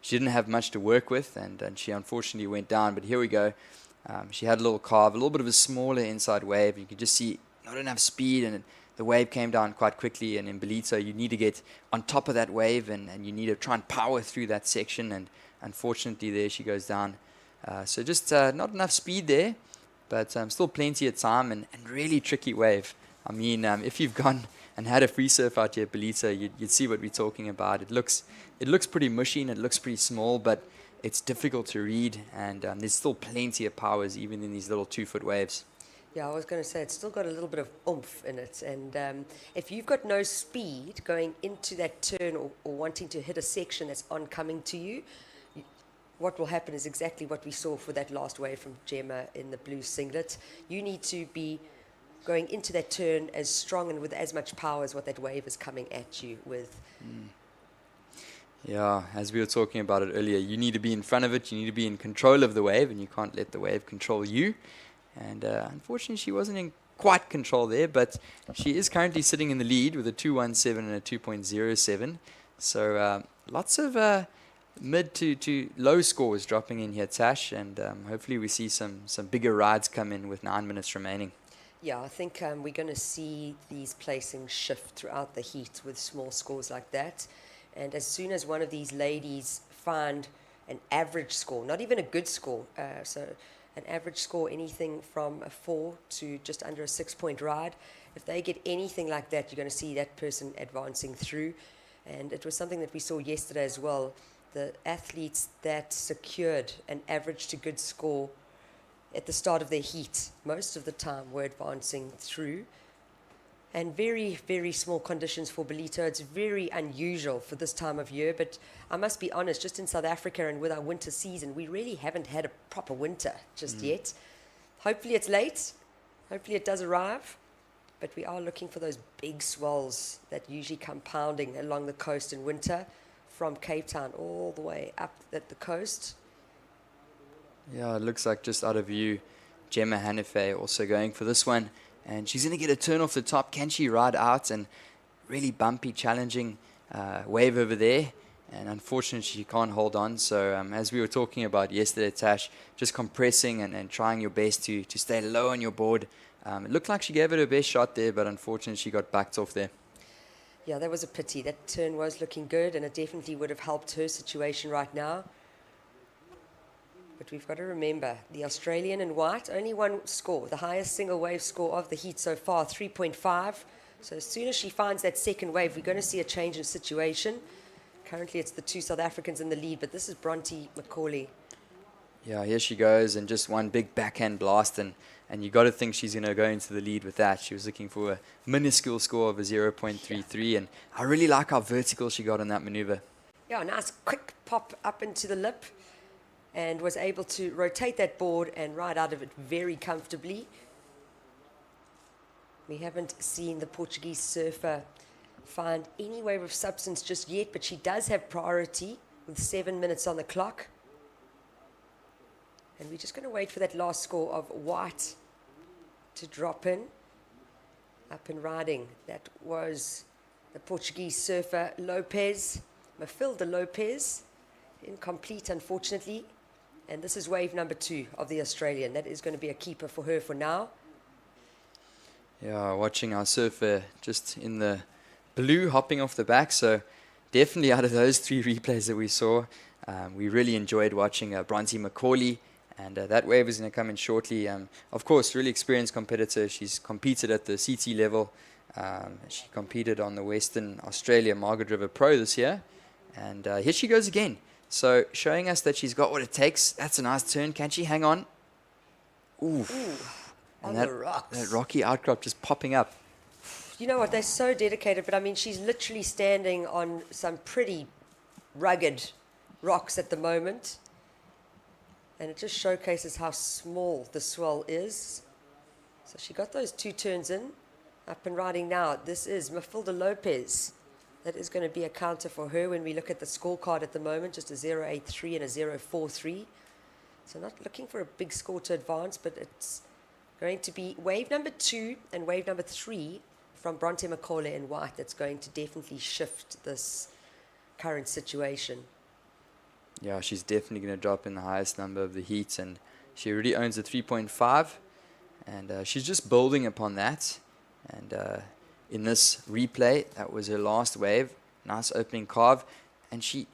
she didn't have much to work with, and she unfortunately went down. But here we go. She had a little carve, a little bit of a smaller inside wave. You could just see not enough speed, and the wave came down quite quickly. And in Ballito, you need to get on top of that wave, and you need to try and power through that section. And unfortunately, there she goes down. So just not enough speed there, but still plenty of time, and really tricky wave. I mean, if you've gone and had a free surf out here at Ballito, you'd see what we're talking about. It looks pretty mushy, and it looks pretty small, but it's difficult to read, and there's still plenty of powers even in these little 2-foot waves. Yeah, I was going to say, it's still got a little bit of oomph in it. And if you've got no speed going into that turn or wanting to hit a section that's oncoming to you, what will happen is exactly what we saw for that last wave from Gemma in the blue singlet. You need to be going into that turn as strong and with as much power as what that wave is coming at you with. Yeah, as we were talking about it earlier, you need to be in front of it, you need to be in control of the wave, and you can't let the wave control you. And unfortunately, she wasn't in quite control there, but she is currently sitting in the lead with a 2.17 and a 2.07. So lots of mid to low scores dropping in here, Tash, and hopefully we see some bigger rides come in with 9 minutes remaining. Yeah, I think we're going to see these placings shift throughout the heat with small scores like that. And as soon as one of these ladies find an average score, not even a good score. So an average score, anything from a 4 to just under a 6-point ride. If they get anything like that, you're going to see that person advancing through. And it was something that we saw yesterday as well. The athletes that secured an average to good score at the start of their heat, most of the time were advancing through. And very, very small conditions for Ballito. It's very unusual for this time of year, but I must be honest, just in South Africa and with our winter season, we really haven't had a proper winter just yet. Hopefully it's late. Hopefully it does arrive. But we are looking for those big swells that usually come pounding along the coast in winter from Cape Town all the way up at the coast. Yeah, it looks like just out of view, Gemma Hannafay also going for this one. And she's going to get a turn off the top. Can she ride out? And really bumpy, challenging wave over there. And unfortunately, she can't hold on. So as we were talking about yesterday, Tash, just compressing and trying your best to stay low on your board. It looked like she gave it her best shot there, but unfortunately, she got backed off there. Yeah, that was a pity. That turn was looking good, and it definitely would have helped her situation right now. But we've got to remember, the Australian in white, only one score, the highest single wave score of the heat so far, 3.5. So as soon as she finds that second wave, we're going to see a change in situation. Currently, it's the two South Africans in the lead, but this is Bronte McCauley. Yeah, here she goes, and just one big backhand blast, and you got to think she's going to go into the lead with that. She was looking for a minuscule score of a 0.33, and I really like how vertical she got on that maneuver. Yeah, nice quick pop up into the lip, and was able to rotate that board and ride out of it very comfortably. We haven't seen the Portuguese surfer find any wave of substance just yet, but she does have priority with 7 minutes on the clock. And we're just going to wait for that last score of white to drop in. Up and riding. That was the Portuguese surfer Lopez, Mafilda Lopez. Incomplete, unfortunately. And this is wave number 2 of the Australian. That is going to be a keeper for her for now. Yeah, watching our surfer just in the blue hopping off the back. So definitely out of those 3 replays that we saw, we really enjoyed watching Bronte McCauley. And that wave is going to come in shortly. Of course, really experienced competitor. She's competed at the CT level. She competed on the Western Australia Margaret River Pro this year. And here she goes again. So showing us that she's got what it takes. That's a nice turn. Can she hang on? Ooh. On that, the rocks. That rocky outcrop just popping up. You know what? They're so dedicated. But I mean, she's literally standing on some pretty rugged rocks at the moment. And it just showcases how small the swell is. So she got those 2 turns in. Up and riding now. This is Mafilda Lopez. That is going to be a counter for her when we look at the scorecard at the moment. Just a 0.83 and a 0.43. So not looking for a big score to advance, but it's going to be wave number 2 and wave number 3 from Bronte McCauley in white. That's going to definitely shift this current situation. Yeah, she's definitely going to drop in the highest number of the heats, and she already owns a 3.5, and she's just building upon that. And in this replay, that was her last wave, nice opening carve, and she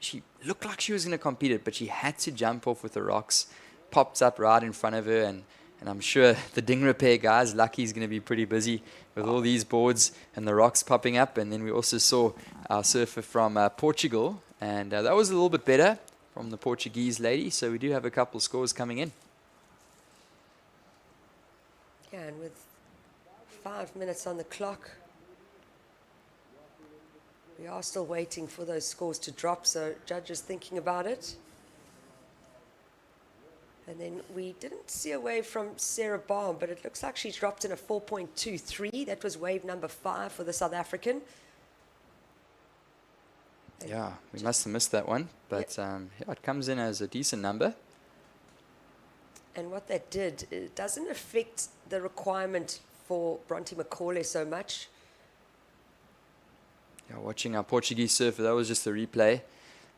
looked like she was going to compete it, but she had to jump off with the rocks, popped up right in front of her, and I'm sure the ding repair guys, Lucky, is going to be pretty busy with all these boards and the rocks popping up. And then we also saw our surfer from Portugal, and that was a little bit better from the Portuguese lady, so we do have a couple scores coming in. Yeah, and with 5 minutes on the clock, we are still waiting for those scores to drop, so judges thinking about it. And then we didn't see a wave from Sarah Baum, but it looks like she dropped in a 4.23. That was wave number 5 for the South African. Yeah, we must have missed that one, but yeah, it comes in as a decent number. And what that did, it doesn't affect the requirement for Bronte McCauley so much. Yeah, watching our Portuguese surfer, that was just a replay,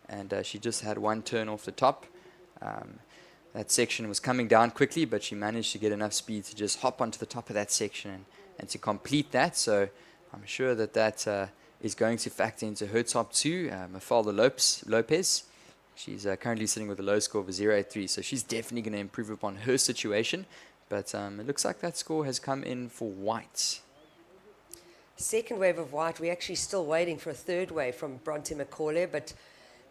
and she just had 1 turn off the top. That section was coming down quickly, but she managed to get enough speed to just hop onto the top of that section and to complete that. So I'm sure that is going to factor into her top 2, Mafalda Lopez. She's currently sitting with a low score of a 0.83, so she's definitely going to improve upon her situation. But it looks like that score has come in for white. Second wave of white. We're actually still waiting for a third wave from Bronte Macaulay, but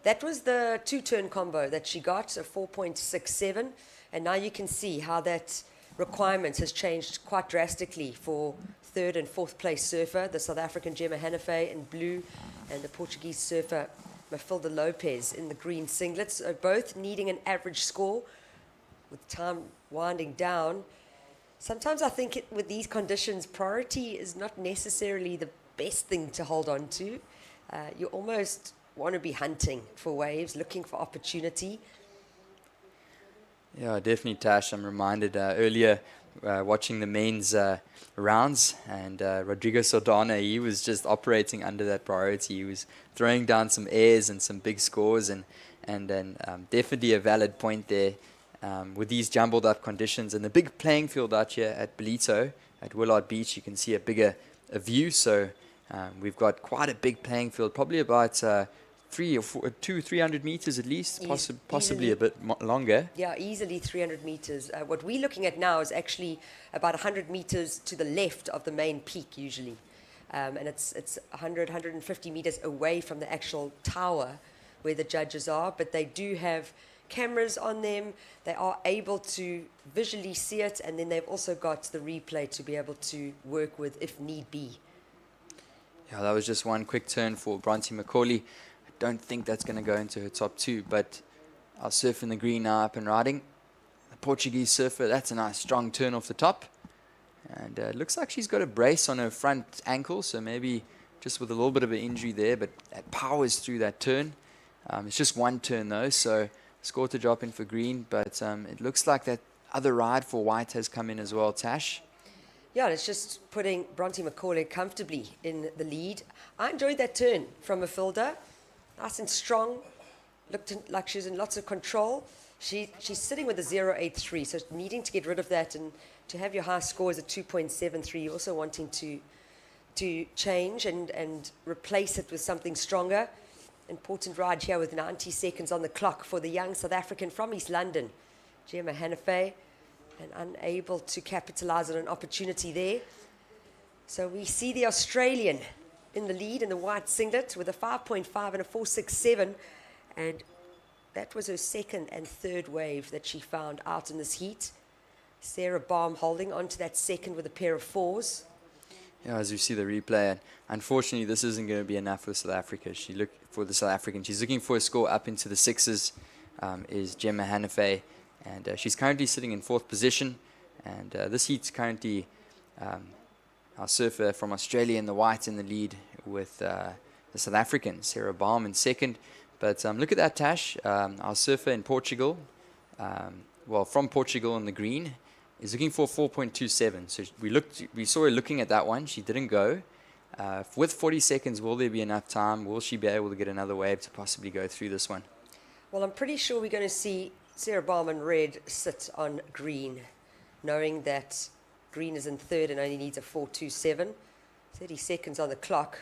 that was the two-turn combo that she got, a 4.67. And now you can see how that requirement has changed quite drastically for third and fourth place surfer, the South African Gemma Hannafay in blue and the Portuguese surfer Mafilda Lopez in the green singlets, so both needing an average score with time winding down. Sometimes I think with these conditions, priority is not necessarily the best thing to hold on to. You almost want to be hunting for waves, looking for opportunity. Yeah, definitely, Tash. I'm reminded earlier watching the men's rounds, and Rodrigo Saldana, he was just operating under that priority. He was throwing down some airs and some big scores, and then definitely a valid point there with these jumbled up conditions and the big playing field out here at Ballito at Willard Beach. You can see a view, so we've got quite a big playing field, probably about 300 meters at least, possibly a bit longer. Yeah, easily 300 meters. What we're looking at now is actually about 100 meters to the left of the main peak usually. And it's 100, 150 meters away from the actual tower where the judges are, but they do have cameras on them. They are able to visually see it, and then they've also got the replay to be able to work with if need be. Yeah, that was just one quick turn for Bronte Macaulay. I don't think that's going to go into her top two, but our surf in the green now up and riding. The Portuguese surfer, that's a nice strong turn off the top. And it looks like she's got a brace on her front ankle, so maybe just with a little bit of an injury there, but that powers through that turn. It's just one turn though, so score to drop in for green, but it looks like that other ride for white has come in as well, Tash. Yeah, it's just putting Bronte Macaulay comfortably in the lead. I enjoyed that turn from Mafilda. Nice and strong. Looked like she's in lots of control. She's sitting with a 0.83, so needing to get rid of that, and to have your high score is a 2.73. You're also wanting to change and replace it with something stronger. Important ride here with 90 seconds on the clock for the young South African from East London, Gemma Hannafay, and unable to capitalize on an opportunity there. So we see the Australian in the lead in the white singlet with a 5.5 and a 4.67, and that was her second and third wave that she found out in this heat. Sarah Baum holding on to that second with a pair of fours. Yeah, as you see the replay, and unfortunately this isn't going to be enough for South Africa. She's looking for a score up into the sixes, is Gemma Hannafay, and she's currently sitting in fourth position, and this heat's currently our surfer from Australia in the white in the lead with the South African, Sarah Baum, in second. But look at that, Tash. Our surfer in Portugal, from Portugal in the green, is looking for 4.27. So we saw her looking at that one. She didn't go. With 40 seconds, will there be enough time? Will she be able to get another wave to possibly go through this one? Well, I'm pretty sure we're going to see Sarah Baum in red sit on green, knowing that green is in third and only needs a 4.27. 30 seconds on the clock.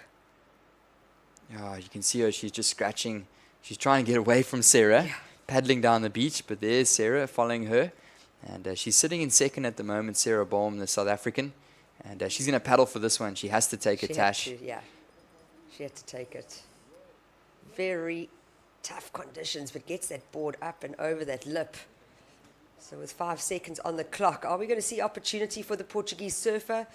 Yeah, you can see her. She's just scratching. She's trying to get away from Sarah, paddling down the beach. But there's Sarah following her. And she's sitting in second at the moment, Sarah Baum, the South African. And she's going to paddle for this one. She has to take it, Tash. She had to take it. Very tough conditions, but gets that board up and over that lip. So with 5 seconds on the clock, are we going to see opportunity for the Portuguese surfer?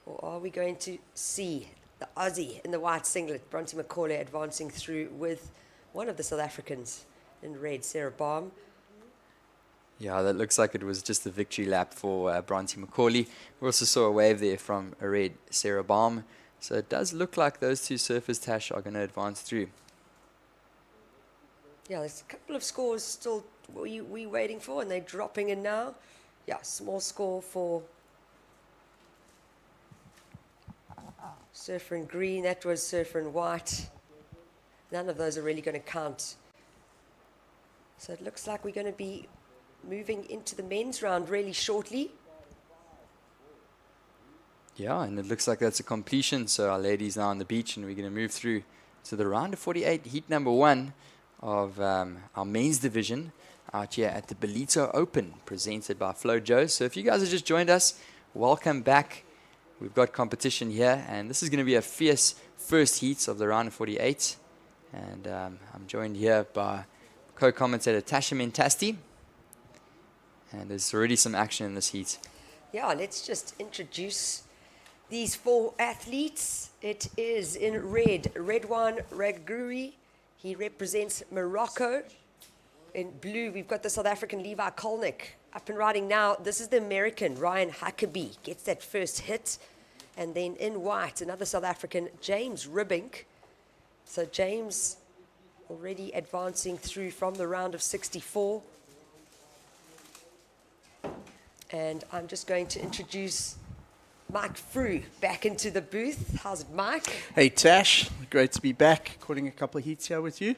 Or are we going to see the Aussie in the white singlet, Bronte Macaulay, advancing through with one of the South Africans in red, Sarah Baum? Yeah, that looks like it was just a victory lap for Bronte Macaulay. We also saw a wave there from a red Sarah Baum. So it does look like those two surfers, Tash, are going to advance through. Yeah, there's a couple of scores still we waiting for, and they're dropping in now. Yeah, small score for surfer in green. That was surfer in white. None of those are really going to count. So it looks like we're going to be moving into the men's round really shortly. Yeah, and it looks like that's a completion. So our ladies now on the beach, and we're going to move through to the round of 48, heat number 1 of our men's division out here at the Ballito Open, presented by Flojos. So if you guys have just joined us, welcome back. We've got competition here, and this is going to be a fierce first heat of the round of 48. And I'm joined here by co-commentator Tasha Mentasti. And there's already some action in this heat. Yeah, let's just introduce these 4 athletes. It is in red, Redwan Raguri. He represents Morocco. In blue, we've got the South African Levi Kolnick up and riding now. This is the American Ryan Huckabee, gets that first hit. And then in white, another South African, James Ribbink. So James already advancing through from the round of 64. And I'm just going to introduce Mike Frew back into the booth. How's it, Mike? Hey Tash, great to be back, calling a couple of heats here with you.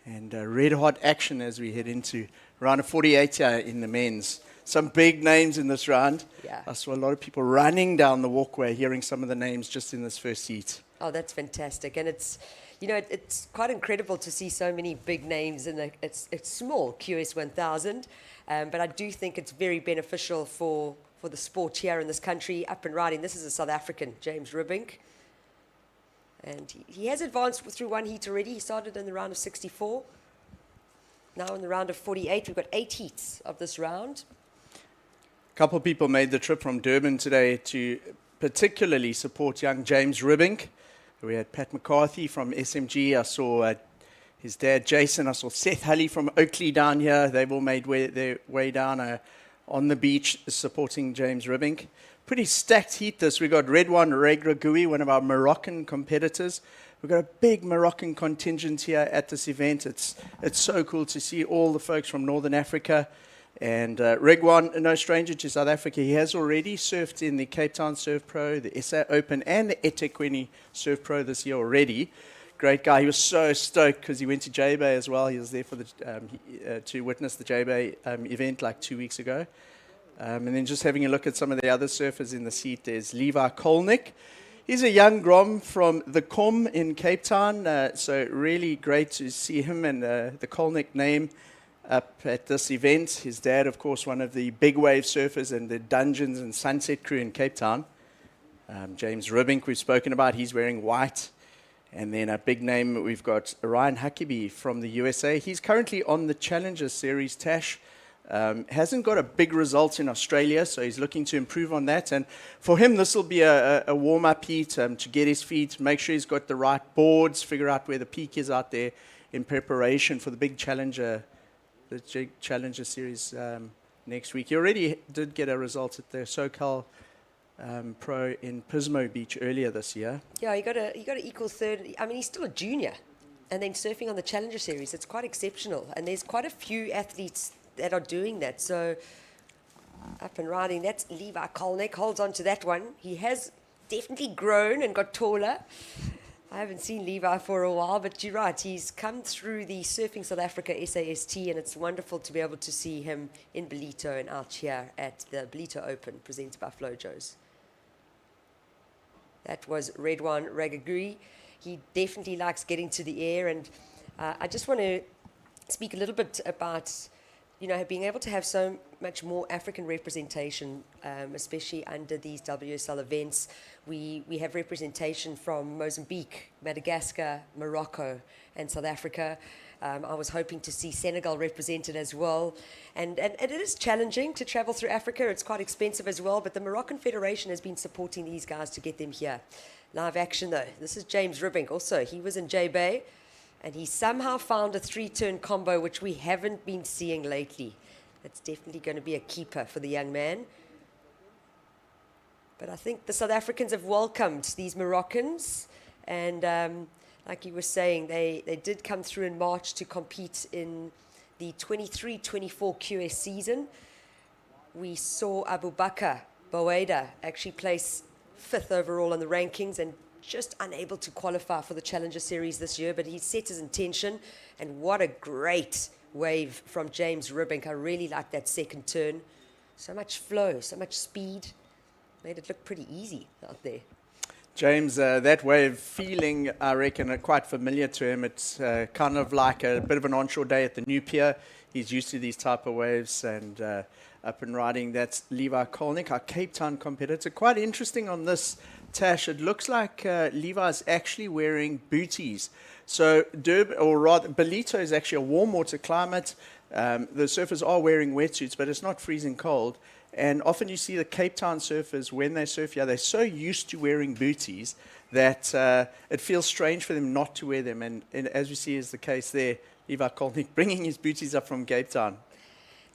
And red hot action as we head into round of 48 here in the men's. Some big names in this round. Yeah. I saw a lot of people running down the walkway, hearing some of the names just in this first heat. Oh, that's fantastic. And it's, you know, it's quite incredible to see so many big names in the, it's small QS 1000. But I do think it's very beneficial for the sport here in this country, up and riding. This is a South African, James Ribbink. And he has advanced through 1 heat already. He started in the round of 64. Now in the round of 48, we've got 8 heats of this round. A couple of people made the trip from Durban today to particularly support young James Ribbink. We had Pat McCarthy from SMG. I saw his dad, Jason. I saw Seth Hulley from Oakley down here. They've all made their way down on the beach supporting James Ribbink. Pretty stacked heat this. We've got Redwan Regragui, one of our Moroccan competitors. We've got a big Moroccan contingent here at this event. It's so cool to see all the folks from Northern Africa. And Redwan, no stranger to South Africa. He has already surfed in the Cape Town Surf Pro, the SA Open, and the eThekwini Surf Pro this year already. Great guy. He was so stoked because he went to J-Bay as well. He was there for to witness the J-Bay event like 2 weeks ago. And then just having a look at some of the other surfers in the seat, there's Levi Kolnick. He's a young Grom from the Com in Cape Town. So really great to see him and the Kolnick name up at this event. His dad, of course, one of the big wave surfers and the Dungeons and Sunset crew in Cape Town. James Ribbink, we've spoken about. He's wearing white. And then a big name, we've got Ryan Huckabee from the USA. He's currently on the Challenger Series, Tash. Hasn't got a big result in Australia, so he's looking to improve on that. And for him, this will be a warm-up heat to get his feet, make sure he's got the right boards, figure out where the peak is out there in preparation for the big Challenger, Series next week. He already did get a result at the SoCal Pro in Pismo Beach earlier this year. Yeah, he got an equal third. I mean, he's still a junior. And then surfing on the Challenger Series, it's quite exceptional. And there's quite a few athletes that are doing that. So up and riding, that's Levi Kolnick, holds on to that one. He has definitely grown and got taller. I haven't seen Levi for a while, but you're right, he's come through the Surfing South Africa SAST, and it's wonderful to be able to see him in Ballito and out here at the Ballito Open, presented by Flojos. That was Redwan Ragagui. He definitely likes getting to the air, and I just want to speak a little bit about, you know, being able to have so much more African representation, especially under these WSL events. We have representation from Mozambique, Madagascar, Morocco, and South Africa. I was hoping to see Senegal represented as well. And it is challenging to travel through Africa. It's quite expensive as well, but the Moroccan Federation has been supporting these guys to get them here. Live action, though. This is James Ribbink. Also, he was in J-Bay, and he somehow found a 3-turn combo, which we haven't been seeing lately. It's definitely going to be a keeper for the young man. But I think the South Africans have welcomed these Moroccans. And like you were saying, they did come through in March to compete in the 23-24 QS season. We saw Abubakar Baweda actually place 5th overall on the rankings and just unable to qualify for the Challenger Series this year, but he set his intention, and what a great wave from James Ribbink. I really like that second turn. So much flow, so much speed. Made it look pretty easy out there. James, that wave feeling, I reckon, quite familiar to him. It's kind of like a bit of an onshore day at the New Pier. He's used to these type of waves and up and riding. That's Levi Kolnick, our Cape Town competitor. Quite interesting on this, Tash. It looks like Levi's actually wearing booties. So Ballito is actually a warm water climate. The surfers are wearing wetsuits, but it's not freezing cold. And often you see the Cape Town surfers, when they surf here, they're so used to wearing booties that it feels strange for them not to wear them. And as we see is the case there, Levi Kolnick bringing his booties up from Cape Town.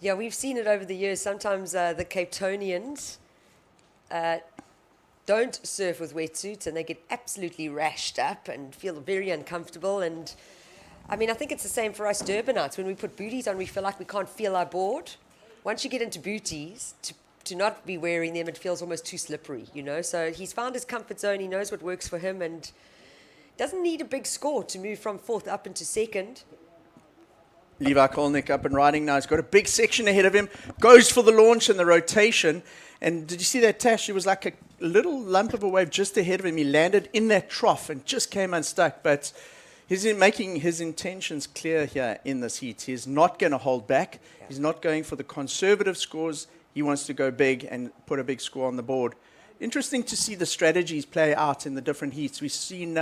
Yeah, we've seen it over the years. Sometimes the Cape Townians don't surf with wetsuits and they get absolutely rashed up and feel very uncomfortable. And I mean, I think it's the same for us Durbanites. When we put booties on, we feel like we can't feel our board. Once you get into booties, to not be wearing them, it feels almost too slippery, you know. So he's found his comfort zone. He knows what works for him and doesn't need a big score to move from fourth up into second. Levi Kolnick up and riding now. He's got a big section ahead of him. Goes for the launch and the rotation. And did you see that, Tash? It was like a little lump of a wave just ahead of him. He landed in that trough and just came unstuck. But he's making his intentions clear here in this heat. He's not going to hold back. Yeah. He's not going for the conservative scores. He wants to go big and put a big score on the board. Interesting to see the strategies play out in the different heats. We've seen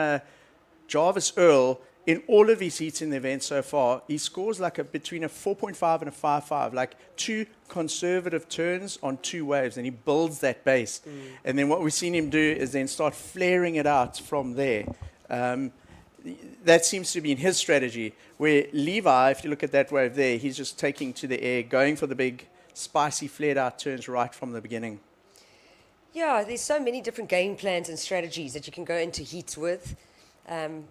Jarvis Earl in all of his heats in the event so far. He scores like between a 4.5 and a 5.5, like two conservative turns on two waves, and he builds that base. And then what we've seen him do is then start flaring it out from there. That seems to be in his strategy, where Levi, if you look at that wave there, he's just taking to the air, going for the big, spicy, flared-out turns right from the beginning. Yeah, there's so many different game plans and strategies that you can go into heats with.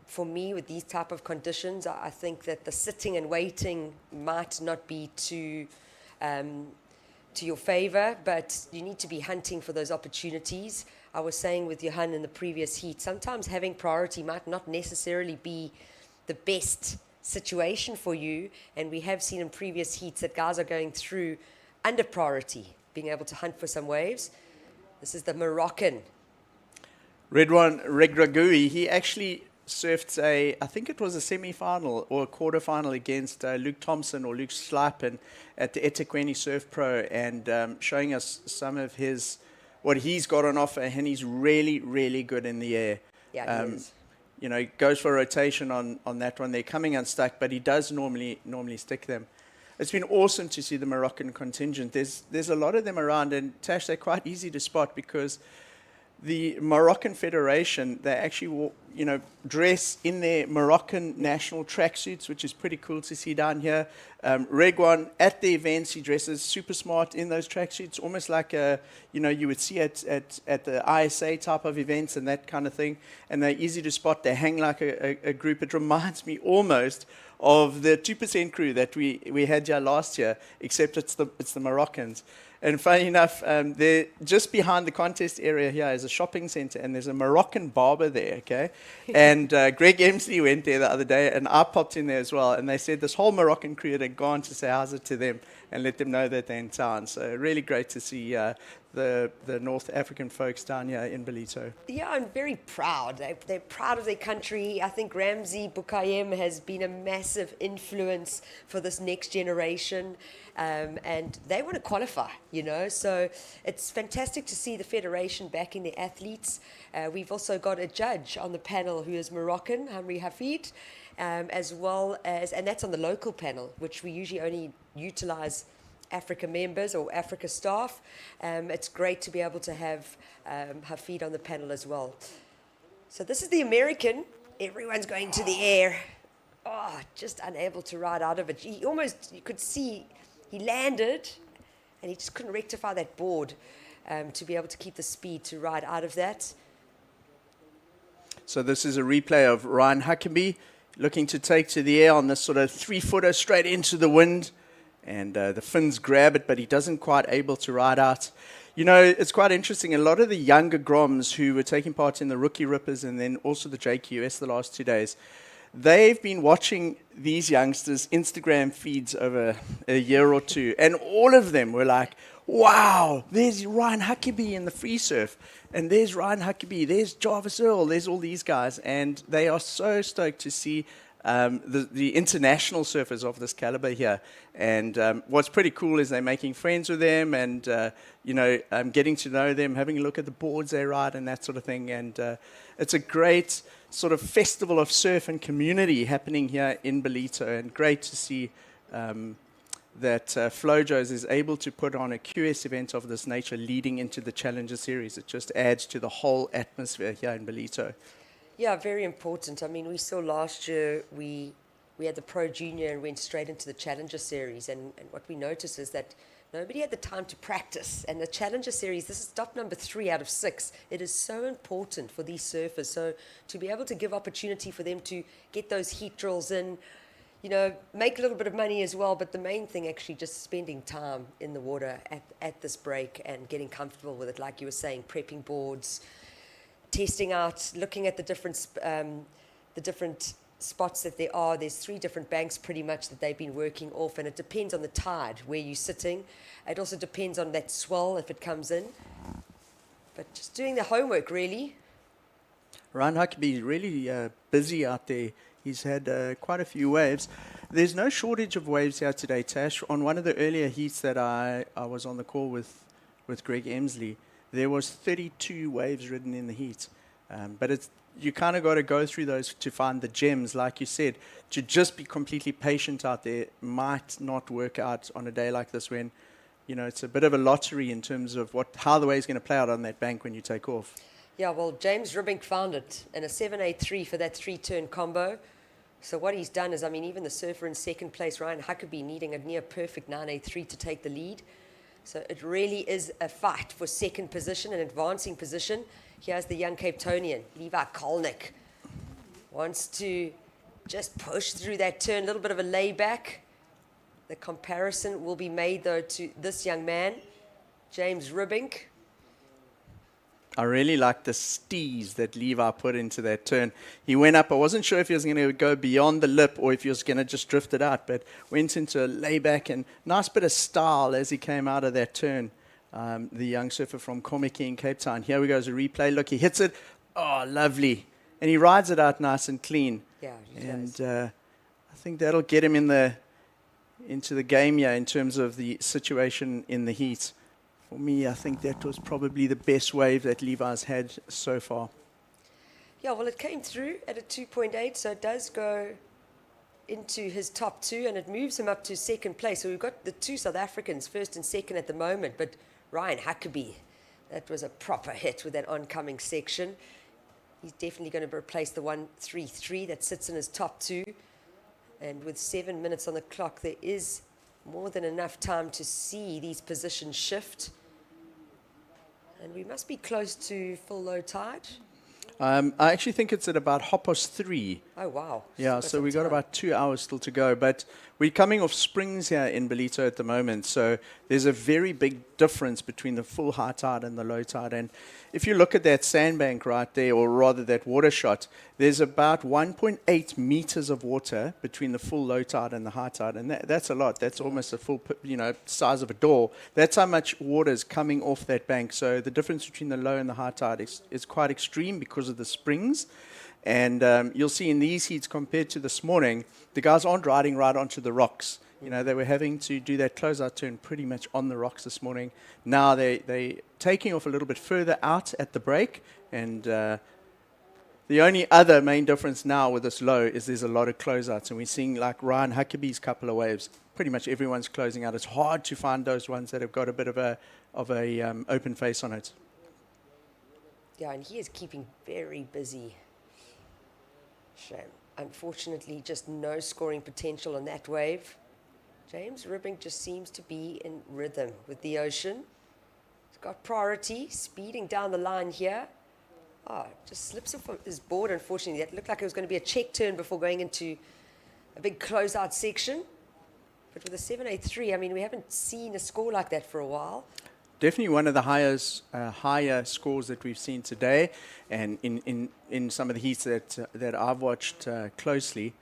For me, with these type of conditions, I think that the sitting and waiting might not be to your favor, but you need to be hunting for those opportunities. I was saying with Johan in the previous heat, sometimes having priority might not necessarily be the best situation for you, and we have seen in previous heats that guys are going through under priority, being able to hunt for some waves. This is the Moroccan. Redwan Regragui, he actually surfed I think it was a semi-final or a quarter-final against Luke Thompson or Luke Slipen at the eThekwini Surf Pro, and showing us some of what he's got on offer, and he's really, really good in the air. Yeah, he is. You know, he goes for a rotation on that one. They're coming unstuck, but he does normally stick them. It's been awesome to see the Moroccan contingent. There's a lot of them around, and Tash, they're quite easy to spot because the Moroccan Federation, they actually, dress in their Moroccan national tracksuits, which is pretty cool to see down here. Regwan, at the events, he dresses super smart in those tracksuits, almost like you would see at the ISA type of events and that kind of thing. And they're easy to spot. They hang like a group. It reminds me almost of the 2% crew that we had here last year, except it's the Moroccans. And funny enough, they're just behind the contest area here is a shopping center, and there's a Moroccan barber there, okay? And Greg Emsley went there the other day, and I popped in there as well, and they said this whole Moroccan crew had gone to say how's it to them and let them know that they're in town. So really great to see the North African folks down here in Ballito. Yeah, I'm very proud. They're proud of their country. I think Ramzi Bukayem has been a massive influence for this next generation, and they want to qualify, So it's fantastic to see the federation backing the athletes. We've also got a judge on the panel who is Moroccan, Hamri Hafid, as well as, and that's on the local panel, which we usually only utilize Africa members or Africa staff. It's great to be able to have Hafid on the panel as well. So this is the American. Everyone's going to the air. Oh, just unable to ride out of it. You could see he landed and he just couldn't rectify that board to be able to keep the speed to ride out of that. So this is a replay of Ryan Huckabee looking to take to the air on this sort of 3-footer straight into the wind. And the Finns grab it, but he doesn't quite able to ride out. It's quite interesting. A lot of the younger Groms who were taking part in the Rookie Rippers and then also the JQS the last 2 days, they've been watching these youngsters' Instagram feeds over a year or two. And all of them were like, wow, there's Ryan Huckabee in the free surf, and there's Ryan Huckabee, there's Jarvis Earl, there's all these guys, and they are so stoked to see the international surfers of this caliber here. And what's pretty cool is they're making friends with them, and getting to know them, having a look at the boards they ride, and that sort of thing. And it's a great sort of festival of surf and community happening here in Ballito, and great to see that Flojos is able to put on a QS event of this nature leading into the Challenger Series. It just adds to the whole atmosphere here in Ballito. Yeah, very important. I mean, we saw last year we had the Pro Junior and went straight into the Challenger Series, and what we noticed is that nobody had the time to practice. And the Challenger Series, this is stop number 3 out of 6. It is so important for these surfers. So to be able to give opportunity for them to get those heat drills in, make a little bit of money as well, but the main thing actually just spending time in the water at this break and getting comfortable with it, like you were saying, prepping boards, testing out, looking at the different spots that there are. There's 3 different banks pretty much that they've been working off, and it depends on the tide where you're sitting. It also depends on that swell if it comes in. But just doing the homework, really. Ryan Huckabee is really busy out there. He's had quite a few waves. There's no shortage of waves here today, Tash. On one of the earlier heats that I was on the call with Greg Emsley, there was 32 waves ridden in the heat. But you kind of got to go through those to find the gems, like you said. To just be completely patient out there might not work out on a day like this when, it's a bit of a lottery in terms of how the wave's going to play out on that bank when you take off. Yeah, well, James Rubink found it in a 7.83 for that 3-turn combo. So what he's done is, even the surfer in second place, Ryan Huckabee, needing a near-perfect 9.83 to take the lead. So it really is a fight for second position, an advancing position. Here's the young Cape Townian, Levi Kolnick. Wants to just push through that turn, a little bit of a layback. The comparison will be made, though, to this young man, James Rubink. I really like the steez that Levi put into that turn. He went up. I wasn't sure if he was going to go beyond the lip or if he was going to just drift it out, but went into a layback and nice bit of style as he came out of that turn. The young surfer from Komiki in Cape Town. Here we go as a replay. Look, he hits it. Oh, lovely. And he rides it out nice and clean. Yeah, he and does. I think that'll get him into the game here in terms of the situation in the heat. For me, I think that was probably the best wave that Levi's had so far. Yeah, well, it came through at a 2.8, so it does go into his top 2, and it moves him up to second place. So we've got the 2 South Africans, first and second at the moment, but Ryan Huckabee, that was a proper hit with that oncoming section. He's definitely going to replace the 1.33 that sits in his top 2. And with 7 minutes on the clock, there is more than enough time to see these positions shift. And we must be close to full low tide. I actually think it's at about 3:30. Oh, wow. Yeah, so we got about 2 hours still to go. But we're coming off springs here in Ballito at the moment. So there's a very big difference between the full high tide and the low tide. And if you look at that sandbank right there, or rather that water shot, there's about 1.8 meters of water between the full low tide and the high tide. And that's a lot. That's almost a full, size of a door. That's how much water is coming off that bank. So the difference between the low and the high tide is quite extreme because of the springs. And you'll see in these heats compared to this morning, the guys aren't riding right onto the rocks. They were having to do that closeout turn pretty much on the rocks this morning. Now they're taking off a little bit further out at the break. And the only other main difference now with this low is there's a lot of closeouts. And we're seeing like Ryan Huckabee's couple of waves. Pretty much everyone's closing out. It's hard to find those ones that have got a bit of a open face on it. Yeah, and he is keeping very busy. Shame. Unfortunately, just no scoring potential on that wave. James Rubink just seems to be in rhythm with the ocean. He's got priority, speeding down the line here. Just slips off his board, unfortunately. That looked like it was going to be a check turn before going into a big closeout section. But with a 7.83, we haven't seen a score like that for a while. Definitely one of the higher scores that we've seen today, and in some of the heats that I've watched closely.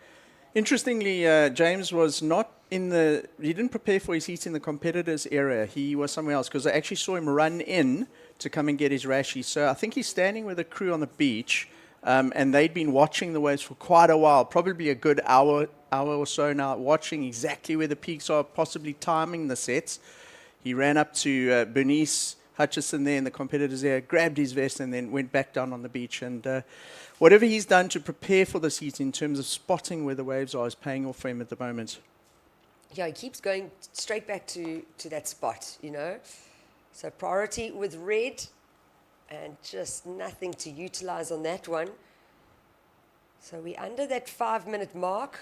Interestingly, James was not he didn't prepare for his heat in the competitors area. He was somewhere else because I actually saw him run in to come and get his rashie. So I think he's standing with a crew on the beach, and they'd been watching the waves for quite a while, probably a good hour or so now, watching exactly where the peaks are, possibly timing the sets. He ran up to Bernice Hutchison there in the competitors area, grabbed his vest, and then went back down on the beach. And whatever he's done to prepare for this heat in terms of spotting where the waves are is paying off for him at the moment. Yeah, he keeps going straight back to that spot, you know. So priority with red, and just nothing to utilize on that one. So we're under that 5-minute mark.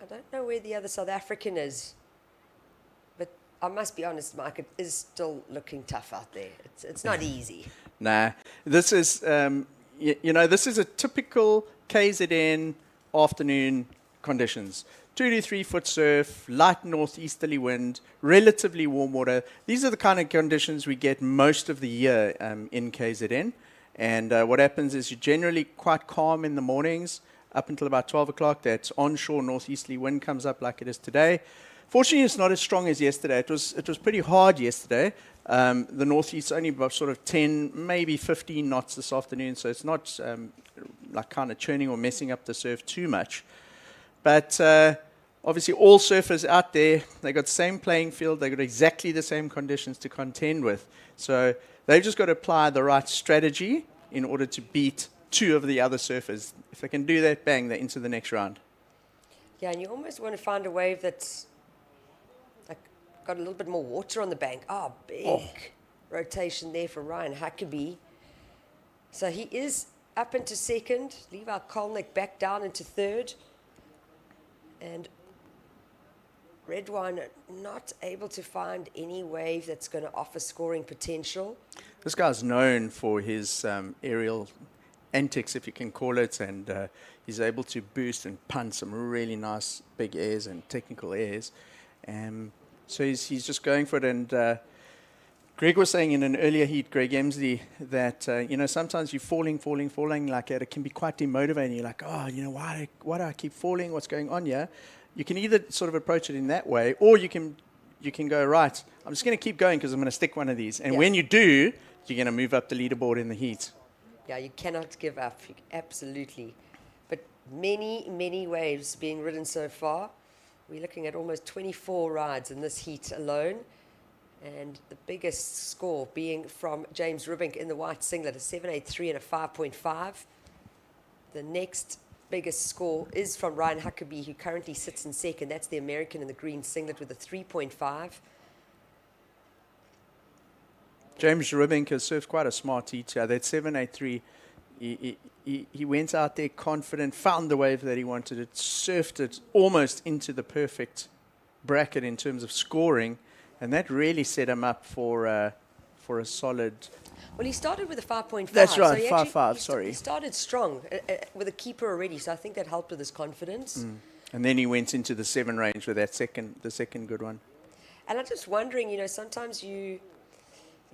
I don't know where the other South African is, but I must be honest, Mike, it is still looking tough out there. It's not easy. Nah, this is, this is a typical KZN afternoon conditions. 2 to 3 foot surf, light northeasterly wind, relatively warm water. These are the kind of conditions we get most of the year in KZN. And what happens is you're generally quite calm in the mornings up until about 12 o'clock. That onshore northeasterly wind comes up like it is today. Fortunately, it's not as strong as yesterday. It was pretty hard yesterday. The northeast only about sort of 10, maybe 15 knots this afternoon, so it's not like kind of churning or messing up the surf too much. But obviously, all surfers out there, they got the same playing field. They got exactly the same conditions to contend with. So they've just got to apply the right strategy in order to beat 2 of the other surfers. If they can do that, bang, they're into the next round. Yeah, and you almost want to find a wave that's like got a little bit more water on the bank. Big rotation there for Ryan Huckabee. So he is up into second. Levi Kolnick back down into third. And Redwine not able to find any wave that's going to offer scoring potential. This guy's known for his aerial antics, if you can call it, and he's able to boost and punt some really nice big airs and technical airs. So he's just going for it. And Greg was saying in an earlier heat, Greg Emsley, that sometimes you're falling like that. It can be quite demotivating. You're like, why do I keep falling? What's going on here? You can either sort of approach it in that way, or you can go, right, I'm just going to keep going because I'm going to stick one of these. And when you do, you're going to move up the leaderboard in the heat. Yeah, you cannot give up, absolutely. But many, many waves being ridden so far. We're looking at almost 24 rides in this heat alone. And the biggest score being from James Rubink in the white singlet, a 7.83 and a 5.5. The next biggest score is from Ryan Huckabee, who currently sits in second. That's the American in the green singlet with a 3.5. James Rubink has surfed quite a smart heat here. That 7.83, he went out there confident, found the wave that he wanted, it surfed it almost into the perfect bracket in terms of scoring. And that really set him up for a solid. Well, he started with a 5.5. That's right, so 5.5, sorry. He started strong with a keeper already, so I think that helped with his confidence. And then he went into the 7 range with the second good one. And I'm just wondering, sometimes you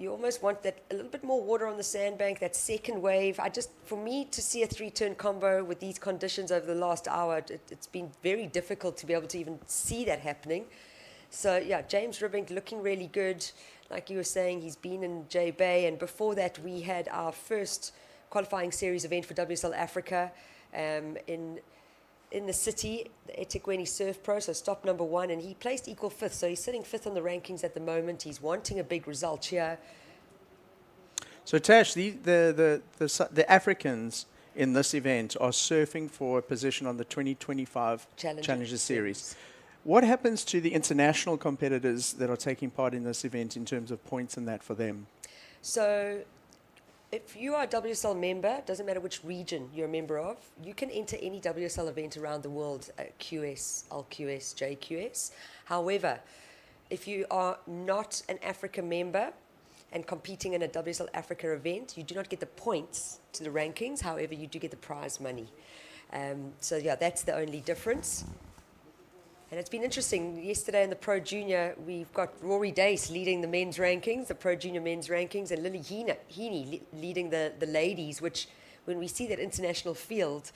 almost want that a little bit more water on the sandbank, that second wave. For me to see a 3-turn combo with these conditions over the last hour, it's been very difficult to be able to even see that happening. So, yeah, James Rubink looking really good. Like you were saying, he's been in J Bay, and before that we had our first qualifying series event for WSL Africa in the city, the eThekwini Surf Pro, so stop number 1, and he placed equal 5th, so he's sitting 5th on the rankings at the moment. He's wanting a big result here. So Tash, the Africans in this event are surfing for a position on the 2025 Challenger Series. What happens to the international competitors that are taking part in this event in terms of points and that for them? So if you are a WSL member, doesn't matter which region you're a member of, you can enter any WSL event around the world, QS, LQS, JQS. However, if you are not an Africa member and competing in a WSL Africa event, you do not get the points to the rankings. However, you do get the prize money. So, yeah, that's the only difference. And it's been interesting. Yesterday in the Pro Junior, we've got Rory Dace leading the men's rankings, the Pro Junior men's rankings, and Lily Heaney leading the ladies, which when we see that international field,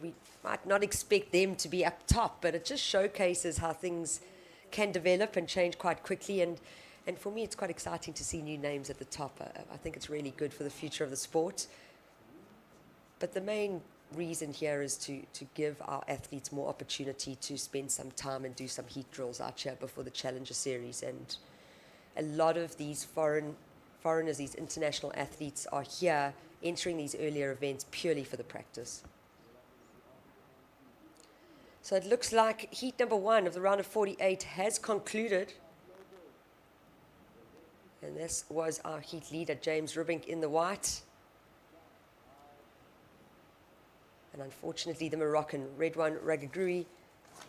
we might not expect them to be up top, but it just showcases how things can develop and change quite quickly. And for me, it's quite exciting to see new names at the top. I think it's really good for the future of the sport. But the main reason here is to give our athletes more opportunity to spend some time and do some heat drills out here before the Challenger Series. And a lot of these foreigners, these international athletes are here entering these earlier events purely for the practice. So it looks like heat number 1 of the round of 48 has concluded. And this was our heat leader, James Rubink, in the white. And unfortunately, the Moroccan, Redouane Ragagrui,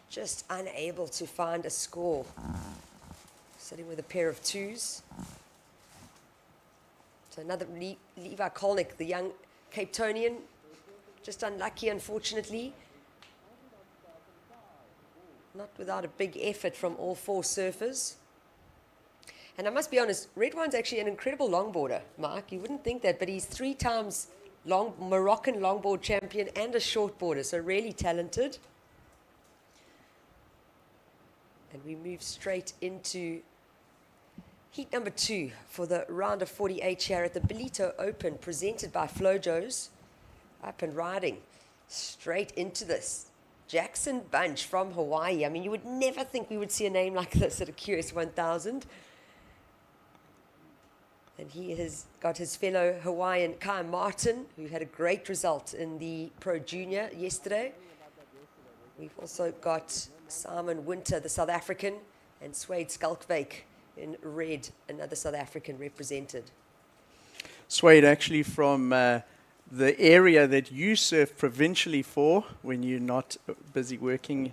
just unable to find a score. Sitting with a pair of 2s. So another Levi Kolnick, the young Cape Townian, just unlucky, unfortunately. Not without a big effort from all 4 surfers. And I must be honest, Redouane's actually an incredible longboarder, Mark. You wouldn't think that, but he's 3 times Moroccan longboard champion and a shortboarder, so really talented. And we move straight into heat number 2 for the round of 48 here at the Ballito Open, presented by Flojos. Up and riding straight into this. Jackson Bunch from Hawaii. I mean, you would never think we would see a name like this at a QS 1000. And he has got his fellow Hawaiian Kai Martin, who had a great result in the Pro Junior yesterday. We've also got Simon Winter, the South African, and Swade Skalkwyk in red, another South African represented. Swade, actually from the area that you surf provincially for when you're not busy working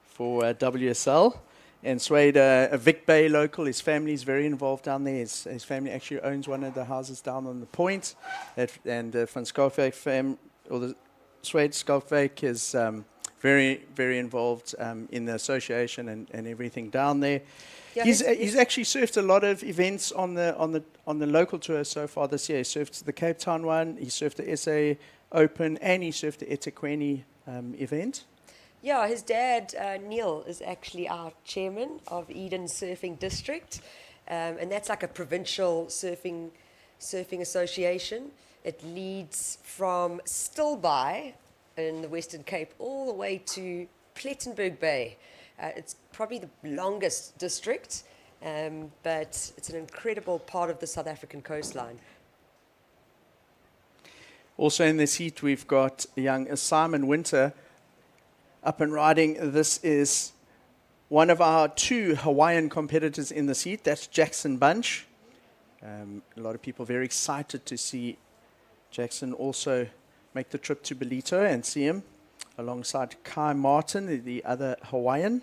for WSL. And Swade, a Vic Bay local, his family is very involved down there. His family actually owns one of the houses down on the point. And Van Skalkwyk or the Swade Skalkwyk is very, very involved in the association and everything down there. Yeah, he's actually surfed a lot of events on the local tour so far this year. He surfed the Cape Town one, he surfed the SA Open, and he surfed the eThekwini event. Yeah, his dad, Neil, is actually our chairman of Eden Surfing District. And that's like a provincial surfing association. It leads from Stilbaai in the Western Cape all the way to Plettenberg Bay. It's probably the longest district, but it's an incredible part of the South African coastline. Also in this heat, we've got young Simon Winter up and riding. This is one of our 2 Hawaiian competitors in this heat. That's Jackson Bunch. A lot of people very excited to see Jackson also make the trip to Ballito and see him alongside Kai Martin, the other Hawaiian.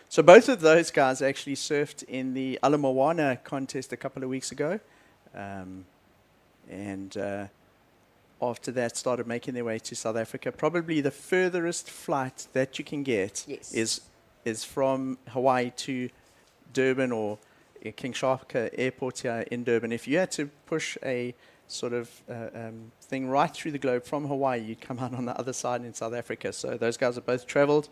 So both of those guys actually surfed in the Ala Moana contest a couple of weeks ago. After that started making their way to South Africa. Probably the furthest flight that you can get is from Hawaii to Durban or King Shaka Airport here in Durban. If you had to push a sort of thing right through the globe from Hawaii, you'd come out on the other side in South Africa. So those guys have both traveled.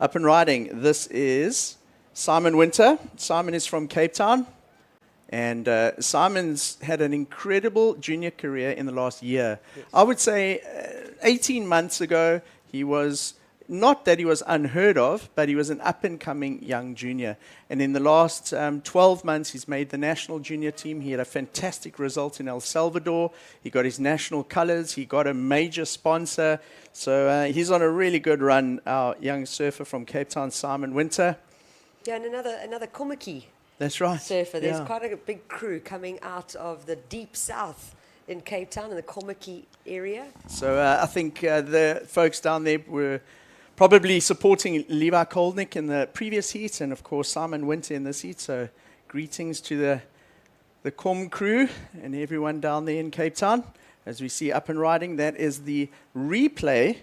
Up and riding. This is Simon Winter. Simon is from Cape Town. And Simon's had an incredible junior career in the last year. Yes. I would say 18 months ago, he was, not that he was unheard of, but he was an up-and-coming young junior. And in the last 12 months, he's made the national junior team. He had a fantastic result in El Salvador. He got his national colors. He got a major sponsor. So he's on a really good run, our young surfer from Cape Town, Simon Winter. Yeah, and another Komaki. That's right. Surfer. There's quite a big crew coming out of the deep south in Cape Town, in the Komaki area. So I think the folks down there were probably supporting Levi Kolnick in the previous heat, and of course Simon Winter in this heat. So greetings to the Kom crew and everyone down there in Cape Town. As we see up and riding, that is the replay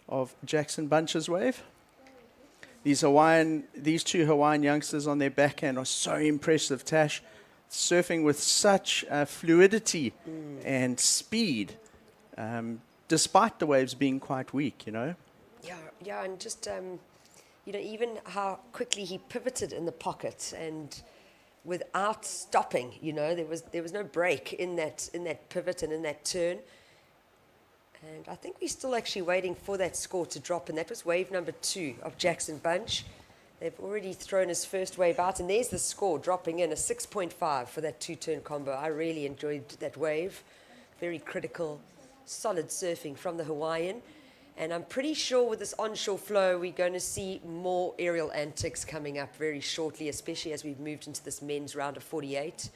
of Jackson Bunch's wave. These 2 Hawaiian youngsters on their backhand are so impressive, Tash. Surfing with such fluidity and speed. despite the waves being quite weak, you know. Yeah, and just even how quickly he pivoted in the pocket and without stopping, there was no break in that pivot and in that turn. And I think we're still actually waiting for that score to drop, and that was wave number 2 of Jackson Bunch. They've already thrown his first wave out, and there's the score dropping in, a 6.5 for that 2-turn combo. I really enjoyed that wave. Very critical, solid surfing from the Hawaiian. And I'm pretty sure with this onshore flow, we're going to see more aerial antics coming up very shortly, especially as we've moved into this men's round of 48.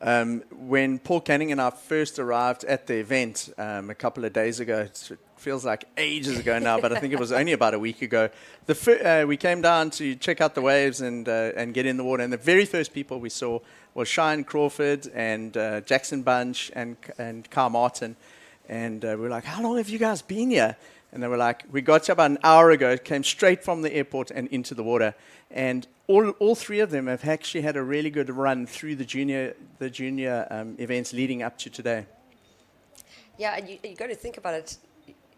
When Paul Canning and I first arrived at the event a couple of days ago, it feels like ages ago now, but I think it was only about a week ago, we came down to check out the waves and get in the water, and the very first people we saw was Cheyenne Crawford and Jackson Bunch and Carl Martin, and we were like, how long have you guys been here? And they were like, we got here about an hour ago, came straight from the airport and into the water. And all three of them have actually had a really good run through the junior events leading up to today. Yeah, and you got to think about it.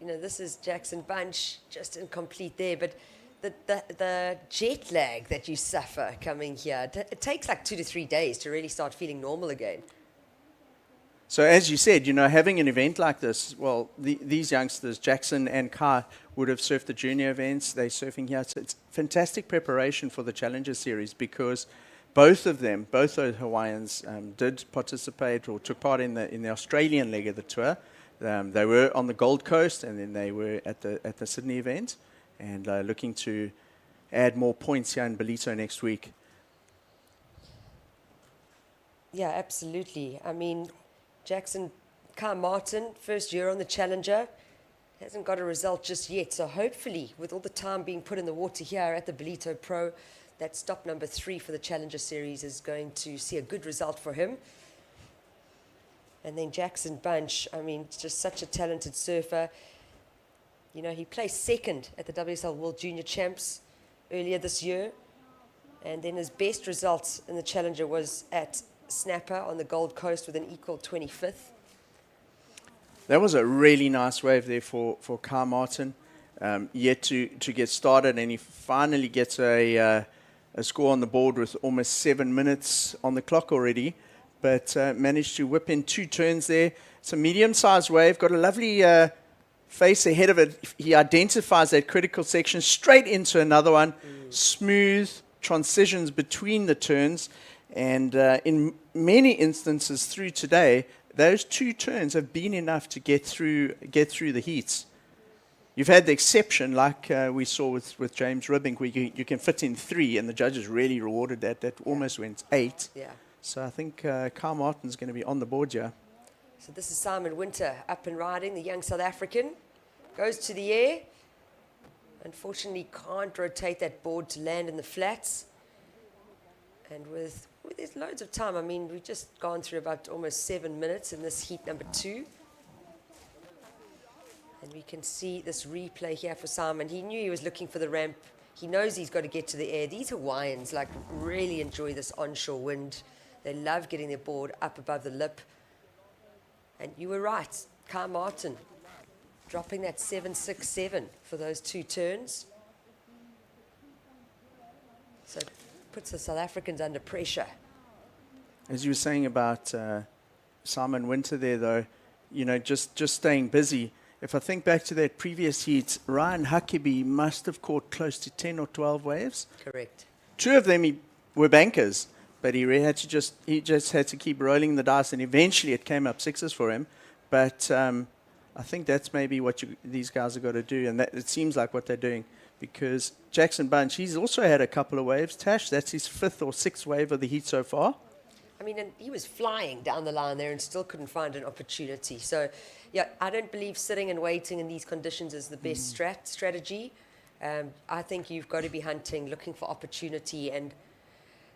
This is Jackson Bunch, just incomplete there, but the jet lag that you suffer coming here, it takes like 2 to 3 days to really start feeling normal again. So as you said, having an event like this, well, these youngsters, Jackson and Kai, would have surfed the junior events. They're surfing here. So it's fantastic preparation for the Challenger Series because both those Hawaiians did participate or took part in the Australian leg of the tour. They were on the Gold Coast, and then they were at the Sydney event, and looking to add more points here in Ballito next week. Yeah, absolutely. I mean, Kai Martin, first year on the Challenger, hasn't got a result just yet. So hopefully, with all the time being put in the water here at the Ballito Pro, that stop number 3 for the Challenger Series is going to see a good result for him. And then Jackson Bunch, I mean, just such a talented surfer. He placed second at the WSL World Junior Champs earlier this year. And then his best results in the Challenger was at Snapper on the Gold Coast with an equal 25th. That was a really nice wave there for Kai Martin. Yet to get started, and he finally gets a score on the board with almost 7 minutes on the clock already, but managed to whip in 2 turns there. It's a medium-sized wave, got a lovely face ahead of it. He identifies that critical section straight into another one, smooth transitions between the turns, and in many instances through today, those 2 turns have been enough to get through the heats. You've had the exception, like we saw with James Ribbink, where you can fit in 3, and the judges really rewarded that. That almost went 8. Yeah. So I think Kai Martin's going to be on the board here. So this is Simon Winter up and riding, the young South African. Goes to the air. Unfortunately, can't rotate that board to land in the flats. And with there's loads of time. I mean, we've just gone through about almost 7 minutes in this heat number 2. And we can see this replay here for Simon. He knew he was looking for the ramp. He knows he's got to get to the air. These Hawaiians really enjoy this onshore wind. They love getting their board up above the lip. And you were right, Kai Martin dropping that 7.67 for those 2 turns. So it puts the South Africans under pressure. As you were saying about Simon Winter there, though, just staying busy. If I think back to that previous heat, Ryan Huckabee must have caught close to 10 or 12 waves. Correct. 2 of them were bankers, but he just had to keep rolling the dice, and eventually it came up 6s for him. But I think that's maybe what these guys have got to do, and that it seems like what they're doing, because Jackson Bunch, he's also had a couple of waves. Tash, that's his 5th or 6th wave of the heat so far. I mean, and he was flying down the line there and still couldn't find an opportunity. So, yeah, I don't believe sitting and waiting in these conditions is the best strategy. I think you've got to be hunting, looking for opportunity, and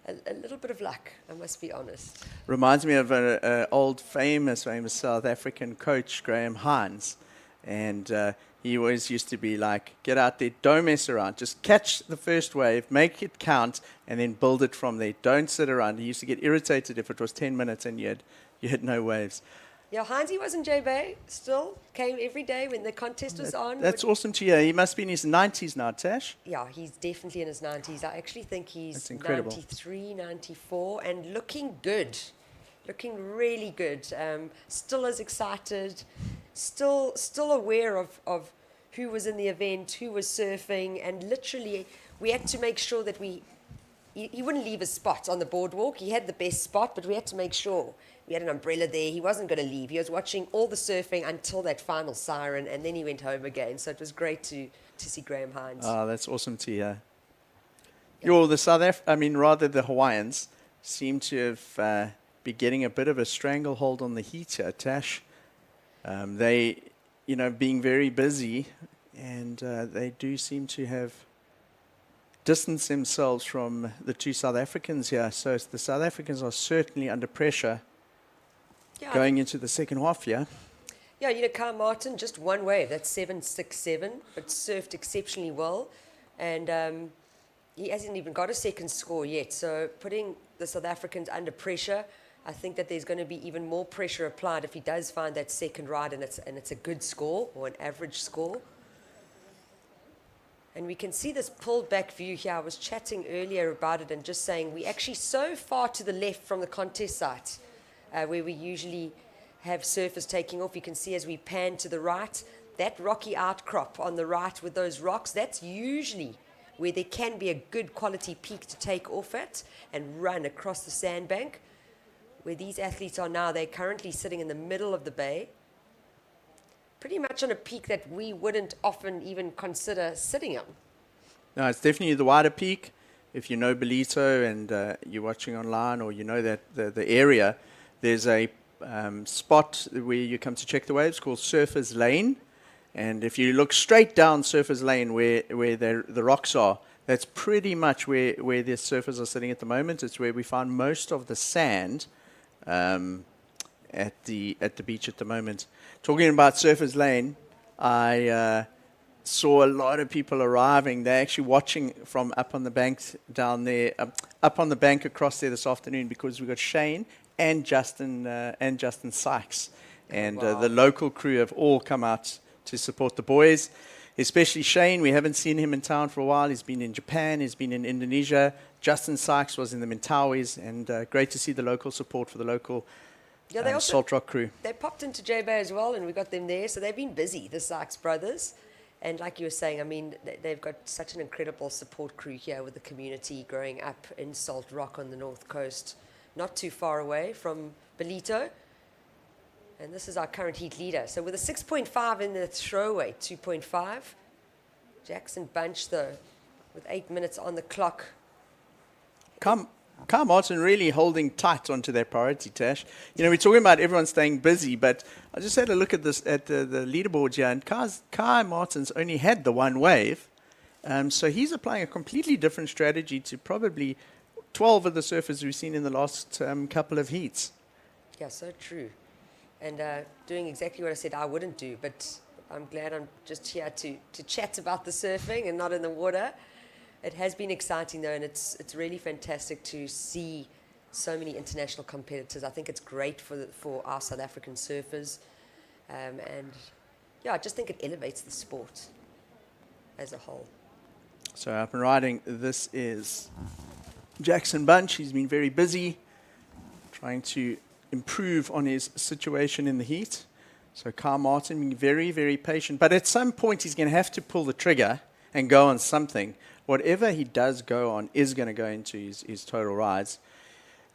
a little bit of luck, I must be honest. Reminds me of an old famous South African coach, Graham Hines. And he always used to be like, get out there, don't mess around. Just catch the first wave, make it count, and then build it from there. Don't sit around. He used to get irritated if it was 10 minutes and you had no waves. Yeah, Heinzie was in J-Bay still, came every day when the contest was on. That's awesome to hear. He must be in his 90s now, Tash. Yeah, he's definitely in his 90s. I actually think he's That's incredible. 93, 94, and looking good. Looking really good. Still as excited, still aware of who was in the event, who was surfing, and literally we had to make sure that he wouldn't leave his spot on the boardwalk. He had the best spot, but we had to make sure we had an umbrella there. He wasn't going to leave. He was watching all the surfing until that final siren, and then he went home again. So it was great to see Graham Hines. Oh, that's awesome to hear. The Hawaiians seem to have be getting a bit of a stranglehold on the heat here, Tash. They, being very busy, and they do seem to have distanced themselves from the two South Africans here. So the South Africans are certainly under pressure going into the second half here. Yeah, Kyle Martin, just one wave. That's 7.67, but surfed exceptionally well. And he hasn't even got a second score yet. So putting the South Africans under pressure, I think that there's going to be even more pressure applied if he does find that second ride and it's a good score or an average score. And we can see this pulled back view here. I was chatting earlier about it and just saying we're actually so far to the left from the contest site where we usually have surfers taking off. You can see as we pan to the right, that rocky outcrop on the right with those rocks, that's usually where there can be a good quality peak to take off at and run across the sandbank. Where these athletes are now, they're currently sitting in the middle of the bay, pretty much on a peak that we wouldn't often even consider sitting on. No, it's definitely the wider peak. If you know Ballito and you're watching online or you know that the area, there's a spot where you come to check the waves called Surfer's Lane. And if you look straight down Surfer's Lane where the rocks are, that's pretty much where the surfers are sitting at the moment. It's where we find most of the sand at the beach at the moment. Talking about Surfer's Lane, I saw a lot of people arriving. They're actually watching from up on the bank down there, up on the bank across there this afternoon because we've got Shane and Justin Sykes. And the local crew have all come out to support the boys, especially Shane. We haven't seen him in town for a while. He's been in Japan, he's been in Indonesia. Justin Sykes was in the Mentawis, and great to see the local support for the local Salt Rock crew. They popped into J-Bay as well, and we got them there. So they've been busy, the Sykes brothers. And like you were saying, I mean, they've got such an incredible support crew here with the community growing up in Salt Rock on the north coast, not too far away from Ballito. And this is our current heat leader. So with a 6.5 in the throwaway, 2.5. Jackson Bunch, though, with 8 minutes on the clock. Kyle Martin really holding tight onto their priority, Tash. We're talking about everyone staying busy, but I just had a look at this at the leaderboard here, and Kyle Martin's only had the one wave. So he's applying a completely different strategy to probably 12 of the surfers we've seen in the last couple of heats. Yeah, so true. And doing exactly what I said I wouldn't do, but I'm glad I'm just here to chat about the surfing and not in the water. It has been exciting, though, and it's really fantastic to see so many international competitors. I think it's great for our South African surfers. And, yeah, I just think it elevates the sport as a whole. So up and riding, this is Jackson Bunch. He's been very busy trying to improve on his situation in the heat. So Kyle Martin being very, very patient. But at some point, he's going to have to pull the trigger and go on something. Whatever he does go on is going to go into his total rides.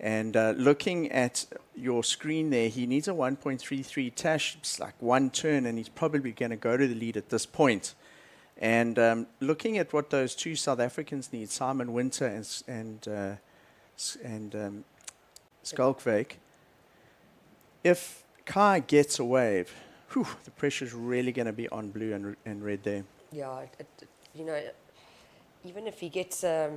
And looking at your screen there, he needs a 1.33. Tash, it's like one turn, and he's probably going to go to the lead at this point. And looking at what those two South Africans need, Simon Winter and Skalkwyk, if Kai gets a wave, the pressure's really going to be on blue and red there. Yeah, even if he gets a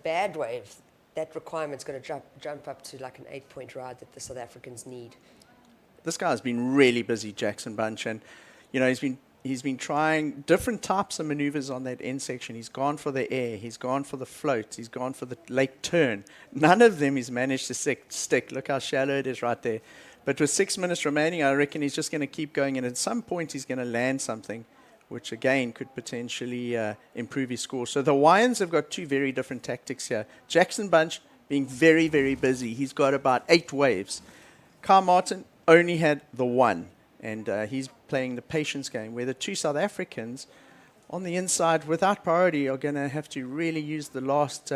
bad wave, that requirement's going to jump up to like an 8-point ride that the South Africans need. This guy's been really busy, Jackson Bunch, and he's been trying different types of maneuvers on that end section. He's gone for the air, he's gone for the float, he's gone for the lake turn. None of them he's managed to stick. Look how shallow it is right there. But with 6 minutes remaining, I reckon he's just going to keep going, and at some point he's going to land something, which again could potentially improve his score. So the Hawaiians have got two very different tactics here. Jackson Bunch being very, very busy. He's got about 8 waves. Carl Martin only had the one, and he's playing the patience game, where the two South Africans on the inside without priority are going to have to really use the last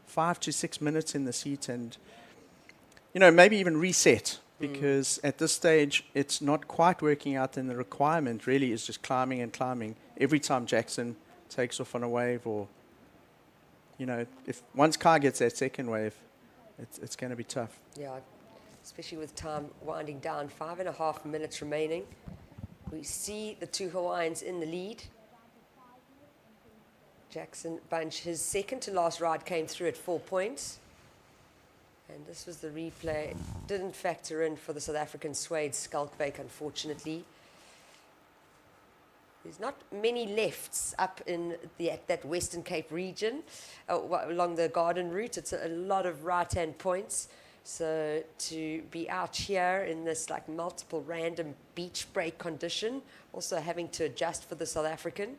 5 to 6 minutes in the heat and, maybe even reset. Because at this stage, it's not quite working out, and the requirement really is just climbing and climbing every time Jackson takes off on a wave, or, if once Kai gets that second wave, it's going to be tough. Yeah, especially with time winding down, 5.5 minutes remaining. We see the two Hawaiians in the lead. Jackson Bunch, his second to last ride came through at 4 points. And this was the replay. Didn't factor in for the South African Suede Skalkwyk, unfortunately. There's not many lefts up in that Western Cape region along the Garden Route. It's a lot of right-hand points. So to be out here in this like multiple random beach break condition, also having to adjust for the South African.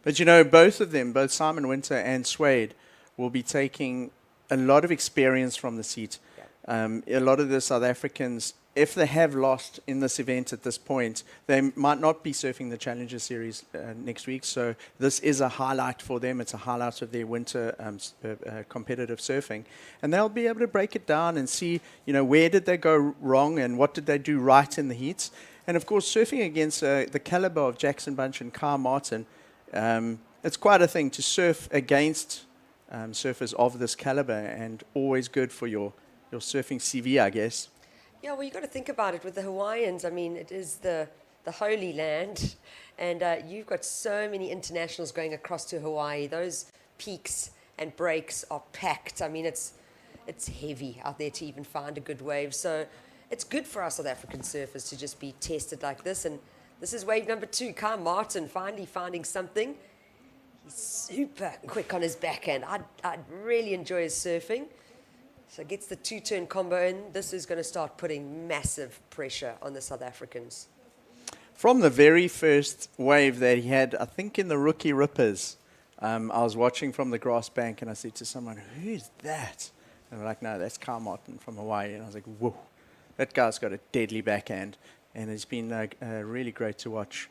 But both of them, both Simon Winter and Suede, will be taking a lot of experience from the seat. Yeah. A lot of the South Africans, if they have lost in this event at this point, they might not be surfing the Challenger Series next week. So this is a highlight for them. It's a highlight of their winter competitive surfing. And they'll be able to break it down and see, where did they go wrong and what did they do right in the heats. And, of course, surfing against the caliber of Jackson Bunch and Carl Martin, it's quite a thing to surf against surfers of this caliber, and always good for your surfing CV, I guess. Yeah, well, you've got to think about it with the Hawaiians. I mean, it is the Holy Land, and you've got so many internationals going across to Hawaii. Those peaks and breaks are packed. I mean, it's heavy out there to even find a good wave. So it's good for our South African surfers to just be tested like this. And this is wave number 2. Kai Martin finally finding something. He's super quick on his backhand. I'd really enjoy his surfing. So gets the 2-turn combo in. This is going to start putting massive pressure on the South Africans. From the very first wave that he had, I think in the Rookie Rippers, I was watching from the grass bank, and I said to someone, "Who's that?" And they're like, "No, that's Kai Martin from Hawaii." And I was like, "Whoa, that guy's got a deadly backhand." And it's been really great to watch.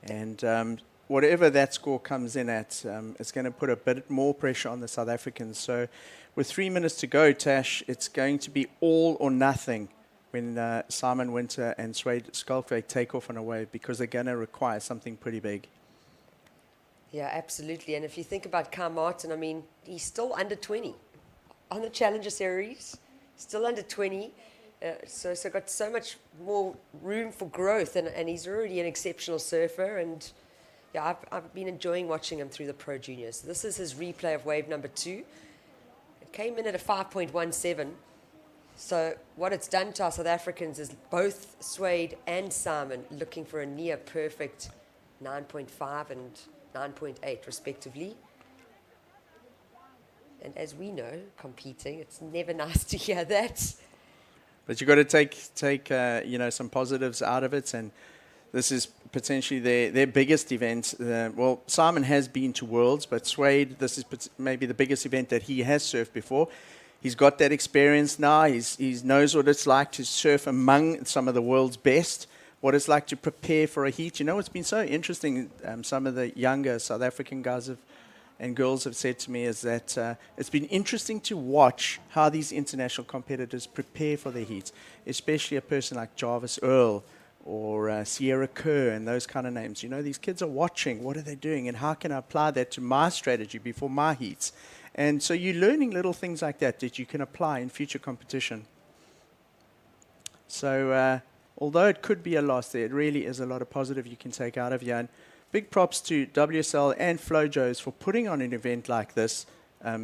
And whatever that score comes in at, it's going to put a bit more pressure on the South Africans. So with 3 minutes to go, Tash, it's going to be all or nothing when Simon Winter and Suede Skalkwyk take off on a wave, because they're going to require something pretty big. Yeah, absolutely. And if you think about Kai Martin, I mean, he's still under 20 on the Challenger Series, still under 20. So got so much more room for growth, and he's already an exceptional surfer. And yeah, I've been enjoying watching him through the Pro Juniors. This is his replay of wave number 2. It came in at a 5.17. So what it's done to our South Africans is both Suede and Simon looking for a near perfect 9.5 and 9.8 respectively. And as we know, competing, it's never nice to hear that. But you've got to take some positives out of it, and this is potentially their biggest event. Well, Simon has been to Worlds, but Suede, this is maybe the biggest event that he has surfed before. He's got that experience now. He knows what it's like to surf among some of the world's best, what it's like to prepare for a heat. It's been so interesting. Some of the younger South African guys and girls have said to me is that it's been interesting to watch how these international competitors prepare for their heats, especially a person like Jarvis Earl or Sierra Kerr and those kind of names. These kids are watching. What are they doing? And how can I apply that to my strategy before my heats? And so you're learning little things like that you can apply in future competition. So although it could be a loss there, it really is a lot of positive you can take out of here. And big props to WSL and Flojos for putting on an event like this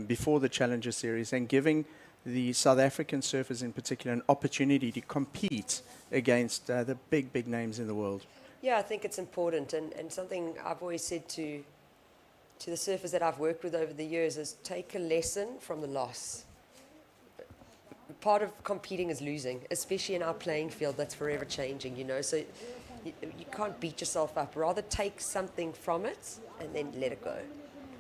before the Challenger Series and giving the South African surfers in particular an opportunity to compete against the big names in the world. Yeah, I think it's important, and something I've always said to the surfers that I've worked with over the years is take a lesson from the loss. part of competing is losing, especially in our playing field that's forever changing, you know. So you can't beat yourself up. Rather take something from it and then let it go.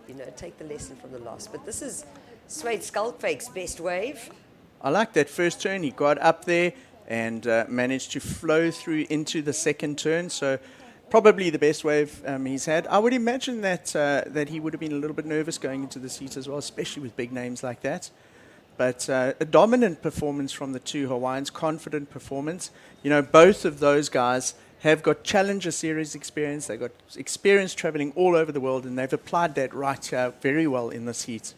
You know, take the lesson from the loss. But this is Suede Skulkfake's best wave. I like that first turn. He got up there and managed to flow through into the second turn. So probably the best wave he's had. I would imagine that that he would have been a little bit nervous going into this heat as well, especially with big names like that. But a dominant performance from the two Hawaiians, confident performance. You know, both of those guys have got Challenger Series experience. They've got experience traveling all over the world, and they've applied that right here very well in this heat.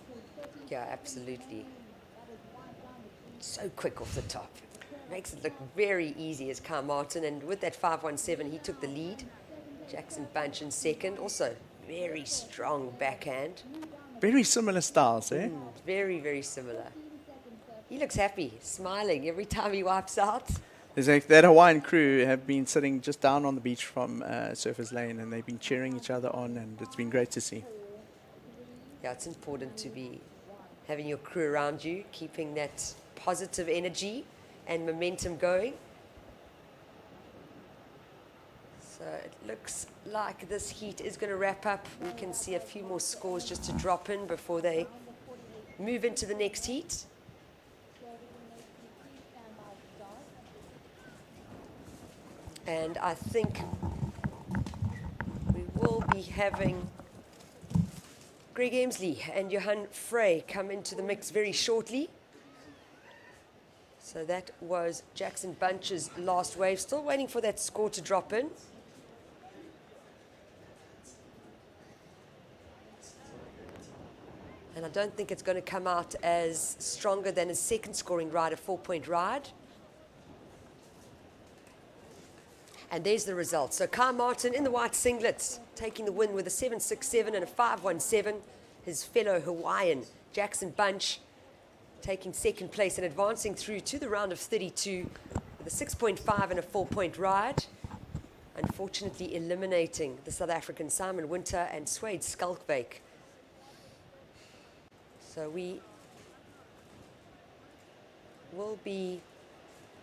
Yeah, absolutely. So quick off the top. Makes it look very easy as Kyle Martin, and with that 517 he took the lead. Jackson Bunch in second, also very strong backhand. Very similar styles, eh? Very, very similar. He looks happy, smiling every time he wipes out. That Hawaiian crew have been sitting just down on the beach from Surfers Lane, and they've been cheering each other on, and it's been great to see. Yeah, it's important to be having your crew around you, keeping that positive energy and momentum going. So it looks like this heat is going to wrap up. We can see a few more scores just to drop in before they move into the next heat. And I think we will be having Greg Emsley and Johan Frey come into the mix very shortly. So that was Jackson Bunch's last wave. Still waiting for that score to drop in. And I don't think it's going to come out as stronger than his second scoring ride, a 4-point ride. And there's the result. So Kyle Martin in the white singlets, taking the win with a 7.67 and a 5.17. His fellow Hawaiian, Jackson Bunch, taking second place and advancing through to the round of 32 with a 6.5 and a 4-point ride. Unfortunately eliminating the South African Simon Winter and Suede Skulkfake. So we will be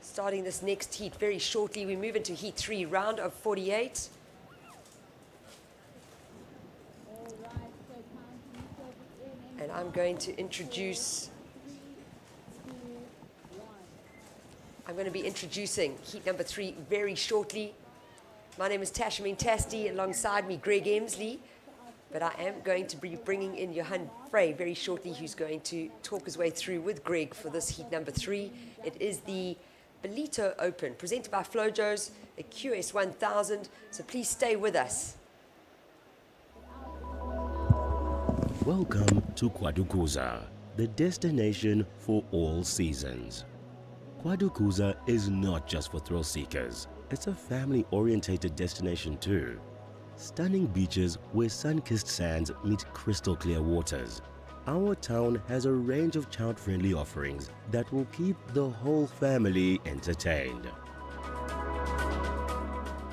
starting this next heat very shortly. We move into heat 3, round of 48. And I'm going to be introducing heat number 3 very shortly. My name is Tashamin Tasti, alongside me Greg Emsley. But I am going to be bringing in Johan Frey very shortly, who's going to talk his way through with Greg for this heat number 3. It is the Ballito Open, presented by Flojos, the QS 1000. So please stay with us. Welcome to KwaDukuza, the destination for all seasons. KwaDukuza is not just for thrill seekers, it's a family-orientated destination too. Stunning beaches where sun-kissed sands meet crystal clear waters. Our town has a range of child-friendly offerings that will keep the whole family entertained.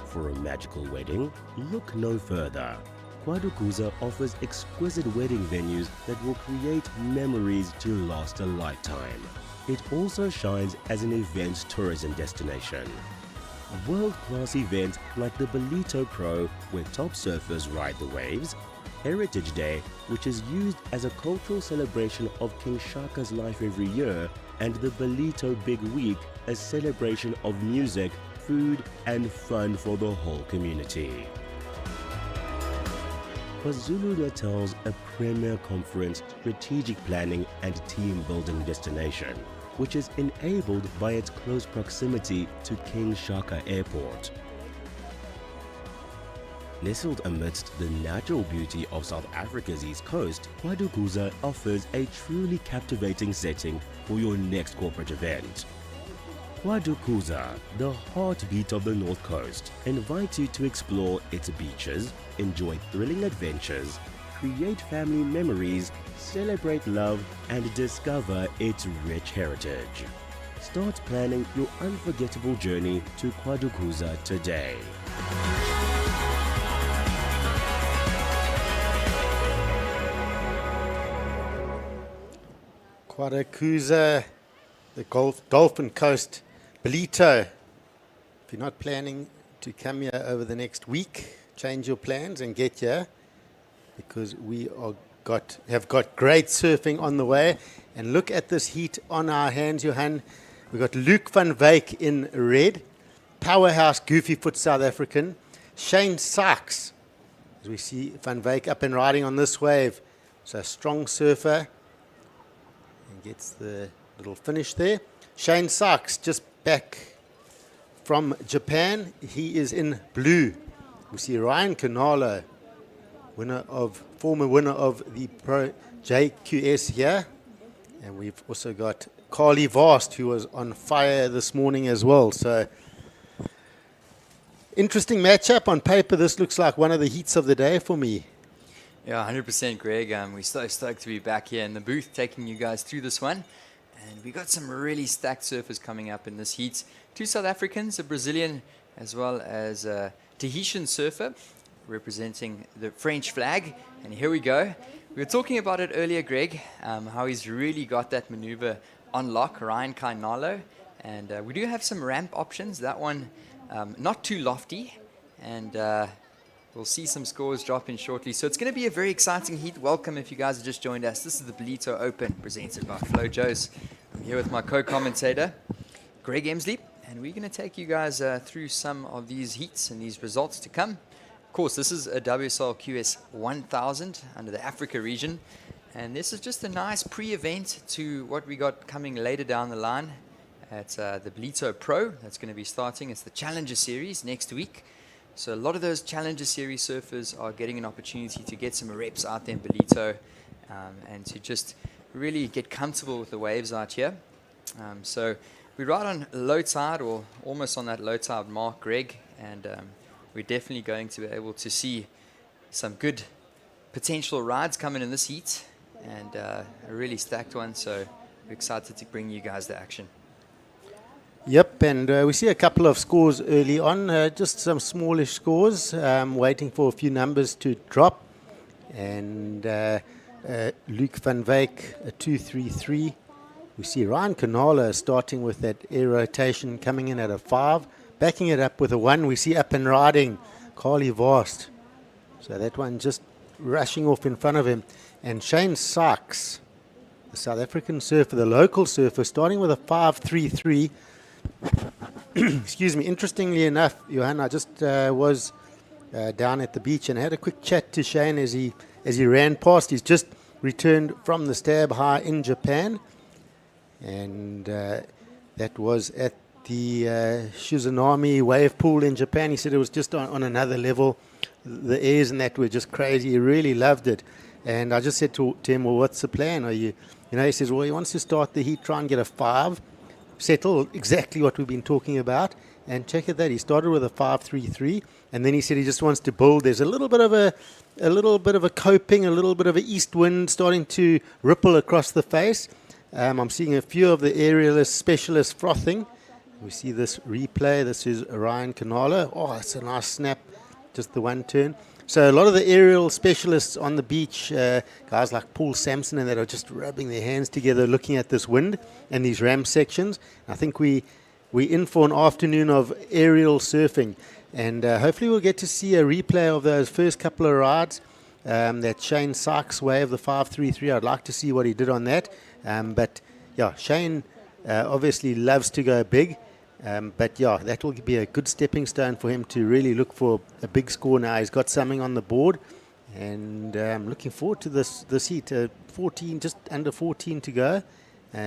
For a magical wedding, look no further. KwaDukuza offers exquisite wedding venues that will create memories to last a lifetime. It also shines as an event tourism destination. World-class events like the Ballito Pro, where top surfers ride the waves, Heritage Day, which is used as a cultural celebration of King Shaka's life every year, and the Ballito Big Week, a celebration of music, food and fun for the whole community. KwaZulu-Natal's a premier conference, strategic planning and team building destination, which is enabled by its close proximity to King Shaka Airport. Nestled amidst the natural beauty of South Africa's east coast, KwaDukuza offers a truly captivating setting for your next corporate event. KwaDukuza, the heartbeat of the North Coast, invites you to explore its beaches, enjoy thrilling adventures, create family memories, celebrate love, and discover its rich heritage. Start planning your unforgettable journey to KwaDukuza today. KwaDukuza, the Dolphin Coast, Ballito. If you're not planning to come here over the next week, change your plans and get here, because we have got great surfing on the way. And look at this heat on our hands, Johan. We've got Luke van Wyk in red, powerhouse goofy foot South African. Shane Sykes, as we see van Wyk up and riding on this wave. So strong surfer, and gets the little finish there. Shane Sykes just back from Japan. He is in blue. We see Ryan Canalo, former winner of the Pro JQS here. And we've also got Carly Vast, who was on fire this morning as well. So interesting matchup. On paper, this looks like one of the heats of the day for me. Yeah, 100%, Greg. We're so stoked to be back here in the booth taking you guys through this one. And we got some really stacked surfers coming up in this heat. 2 South Africans, a Brazilian, as well as a Tahitian surfer representing the French flag. And here we go. We were talking about it earlier, Greg, how he's really got that maneuver on lock, Ryan Kainalo. And we do have some ramp options. That one, not too lofty. And we'll see some scores drop in shortly. So it's going to be a very exciting heat. Welcome if you guys have just joined us. This is the Ballito Open presented by Flojos. I'm here with my co-commentator, Greg Emsley. And we're going to take you guys through some of these heats and these results to come. Of course, this is a WSL QS 1000 under the Africa region. And this is just a nice pre-event to what we got coming later down the line at the Ballito Pro. That's going to be starting. It's the Challenger Series next week. So a lot of those Challenger Series surfers are getting an opportunity to get some reps out there in Ballito and to just really get comfortable with the waves out here. So we're right on low tide, or almost on that low tide mark, Greg, and we're definitely going to be able to see some good potential rides coming in this heat, and a really stacked one, so we're excited to bring you guys the action. Yep, and we see a couple of scores early on, just some smallish scores, waiting for a few numbers to drop. And Luke van Wyk, a 2.33. We see Ryan Canalo starting with that air rotation, coming in at a 5. Backing it up with a 1, we see up and riding Carly Vast. So that one just rushing off in front of him. And Shane Sykes, the South African surfer, the local surfer, starting with a 5.33. Excuse me. Interestingly enough, Johan, I just was down at the beach and had a quick chat to Shane as he ran past. He's just returned from the Stab High in Japan, and that was at the Shizunami wave pool in Japan. He said it was just on another level. The airs and that were just crazy. He really loved it. And I just said to him, well, what's the plan? Are he says, well, he wants to start the heat, try and get a 5. Settle exactly what we've been talking about, and check at that. He started with a 5.33, and then he said he just wants to build. There's a little bit of a coping, a little bit of an east wind starting to ripple across the face. I'm seeing a few of the aerialist specialists frothing. We see this replay. This is Ryan Canalo. Oh, it's a nice snap, just the one turn. So a lot of the aerial specialists on the beach, guys like Paul Sampson and that, are just rubbing their hands together looking at this wind and these ramp sections. I think we're in for an afternoon of aerial surfing, and hopefully we'll get to see a replay of those first couple of rides. That Shane Sykes wave, the 5.33, I'd like to see what he did on that. But yeah, Shane obviously loves to go big. But yeah, that will be a good stepping stone for him to really look for a big score now. He's got something on the board, and I'm looking forward to this heat. 14, just under 14 to go.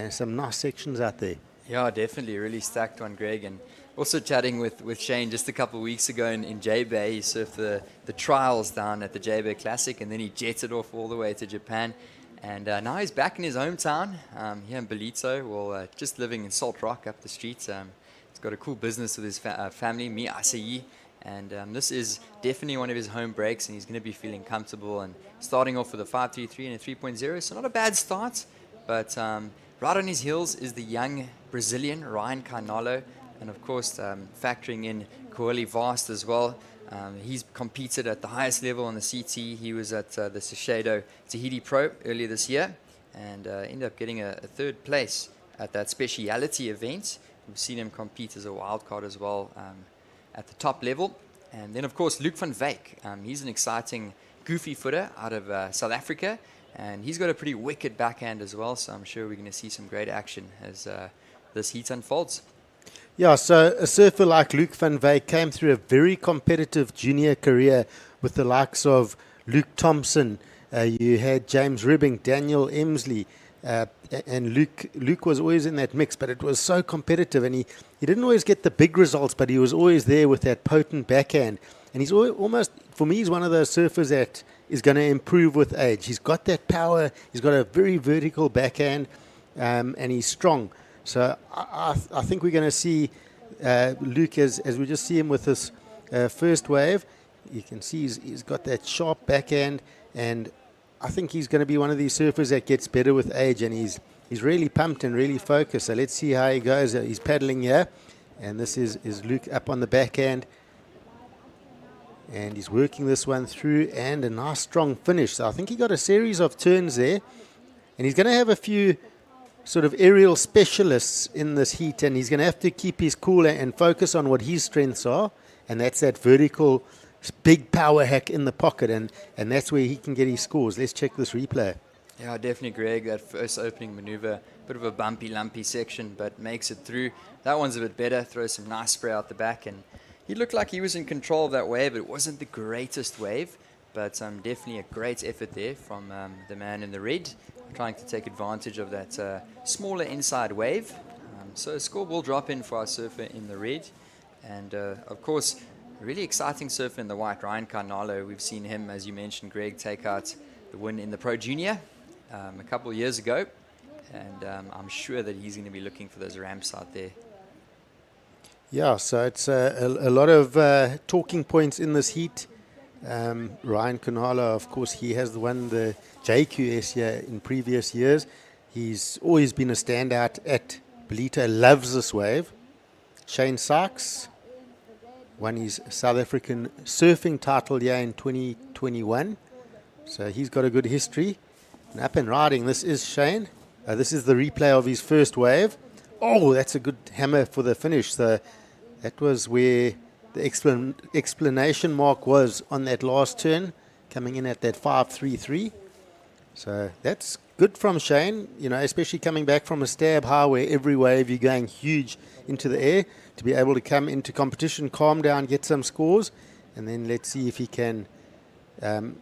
Some nice sections out there. Yeah, definitely. A really stacked one, Greg. And also chatting with Shane just a couple of weeks ago in J-Bay. He surfed the trials down at the J-Bay Classic, and then he jetted off all the way to Japan. And now he's back in his hometown here in Ballito, just living in Salt Rock up the street. Got a cool business with his family, Mi Asayi, and this is definitely one of his home breaks, and he's going to be feeling comfortable and starting off with a 5.33 and a 3.0, so not a bad start, but right on his heels is the young Brazilian Ryan Canalo, and of course factoring in Carly Vast as well. He's competed at the highest level on the CT. He was at the Shiseido Tahiti Pro earlier this year, and ended up getting a third place at that speciality event. We've seen him compete as a wild card as well at the top level. And then, of course, Luke van Wyk. He's an exciting, goofy footer out of South Africa. And he's got a pretty wicked backhand as well. So I'm sure we're going to see some great action as this heat unfolds. Yeah, so a surfer like Luke van Wyk came through a very competitive junior career with the likes of Luke Thompson. You had James Ribbing, Daniel Emsley, and Luke was always in that mix, but it was so competitive, and he didn't always get the big results, but he was always there with that potent backhand. And he's almost, for me, he's one of those surfers that is going to improve with age. He's got that power, he's got a very vertical backhand, and he's strong. So I think we're going to see Luke, as we just see him with this first wave. You can see he's got that sharp backhand, and I think he's going to be one of these surfers that gets better with age, and he's really pumped and really focused. So let's see how he goes. He's paddling here, and this is Luke up on the backhand, and he's working this one through, and a nice strong finish. So I think he got a series of turns there, and he's going to have a few sort of aerial specialists in this heat, and he's going to have to keep his cool and focus on what his strengths are, and that's that vertical big power hack in the pocket, and that's where he can get his scores. Let's check this replay. Yeah, definitely, Greg. That first opening maneuver, bit of a bumpy, lumpy section, but makes it through. That one's a bit better. Throws some nice spray out the back, and he looked like he was in control of that wave. It wasn't the greatest wave, but definitely a great effort there from the man in the red, trying to take advantage of that smaller inside wave. So a score will drop in for our surfer in the red, and of course, a really exciting surfer in the white, Ryan Carnalo. We've seen him, as you mentioned, Greg, take out the win in the Pro Junior a couple of years ago. And I'm sure that he's going to be looking for those ramps out there. Yeah, so it's a lot of talking points in this heat. Ryan Carnalo, of course, he has won the JQS here in previous years. He's always been a standout at Ballito, loves this wave. Shane Sykes won his South African surfing title here in 2021. So he's got a good history. And up and riding, this is Shane. This is the replay of his first wave. Oh, that's a good hammer for the finish. So that was where the explanation mark was on that last turn, coming in at that 5.33. So that's good from Shane, especially coming back from a stab high where every wave you're going huge into the air, to be able to come into competition, calm down, get some scores, and then let's see if he can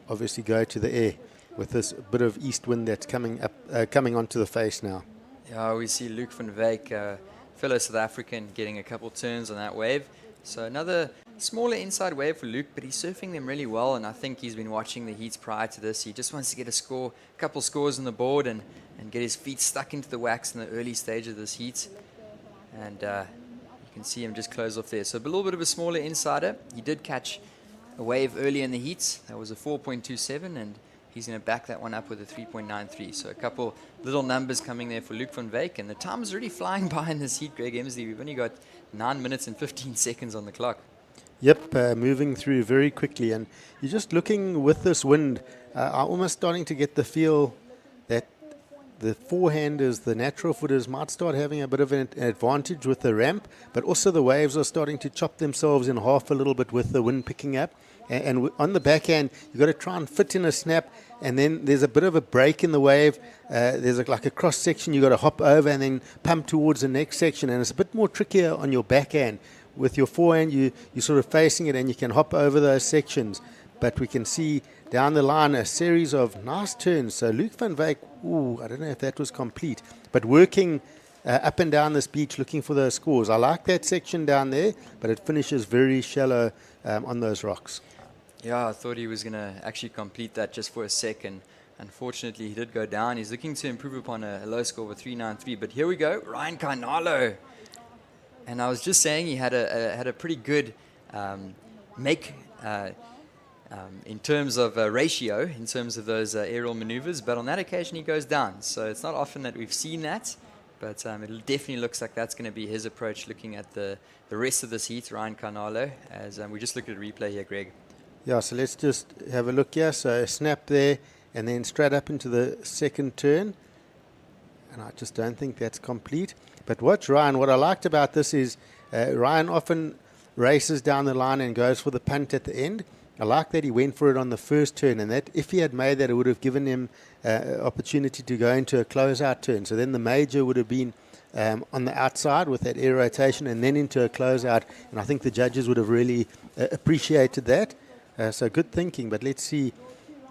obviously go to the air with this bit of east wind that's coming onto the face now. Yeah, we see Luke van Wyk, fellow South African, getting a couple turns on that wave. So another smaller inside wave for Luke, but he's surfing them really well, and I think he's been watching the heats prior to this. He just wants to get a couple scores on the board and get his feet stuck into the wax in the early stage of this heat. And you can see him just close off there. So a little bit of a smaller insider. He did catch a wave early in the heats. That was a 4.27, and he's going to back that one up with a 3.93. So a couple little numbers coming there for Luke van Wyk. And the time is already flying by in this heat, Greg Emsley. We've only got 9 minutes and 15 seconds on the clock. Yep, moving through very quickly. And you're just looking with this wind, I'm almost starting to get the feel that the forehanders, the natural footers, might start having a bit of an advantage with the ramp, but also the waves are starting to chop themselves in half a little bit with the wind picking up. And on the backhand, you've got to try and fit in a snap, and then there's a bit of a break in the wave. There's like a cross section you've got to hop over and then pump towards the next section, and it's a bit more trickier on your backhand. With your forehand, you're sort of facing it, and you can hop over those sections. But we can see down the line a series of nice turns. So Luke van Wyk, I don't know if that was complete, but working up and down this beach looking for those scores. I like that section down there, but it finishes very shallow on those rocks. Yeah, I thought he was going to actually complete that just for a second. Unfortunately, he did go down. He's looking to improve upon a low score of a 3.93. But here we go, Ryan Carnalo. And I was just saying he had a pretty good in terms of ratio, in terms of those aerial maneuvers. But on that occasion, he goes down. So it's not often that we've seen that. But it definitely looks like that's going to be his approach looking at the rest of this heat, Ryan Carnalo, as we just look at a replay here, Greg. Yeah, so let's just have a look here. So a snap there, and then straight up into the second turn. and I just don't think that's complete. But watch Ryan. What I liked about this is Ryan often races down the line and goes for the punt at the end. I like that he went for it on the first turn, and that if he had made that, it would have given him opportunity to go into a closeout turn. So then the major would have been on the outside with that air rotation and then into a closeout, and I think the judges would have really appreciated that. So good thinking, but let's see.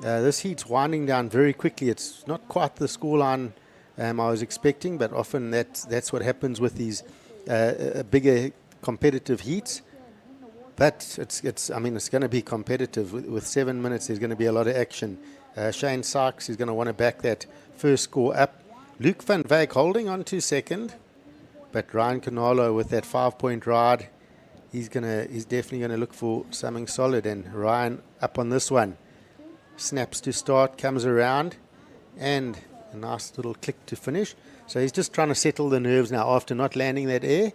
This heat's winding down very quickly. It's not quite the scoreline I was expecting, but often that's what happens with these bigger competitive heats. But it's going to be competitive. With 7 minutes, there's going to be a lot of action. Shane Sykes is going to want to back that first score up. Luke van Wyk holding on to second, but Ryan Canolo with that 5-point ride, he's definitely going to look for something solid. And Ryan up on this one, snaps to start, comes around, and a nice little click to finish. So he's just trying to settle the nerves now after not landing that air.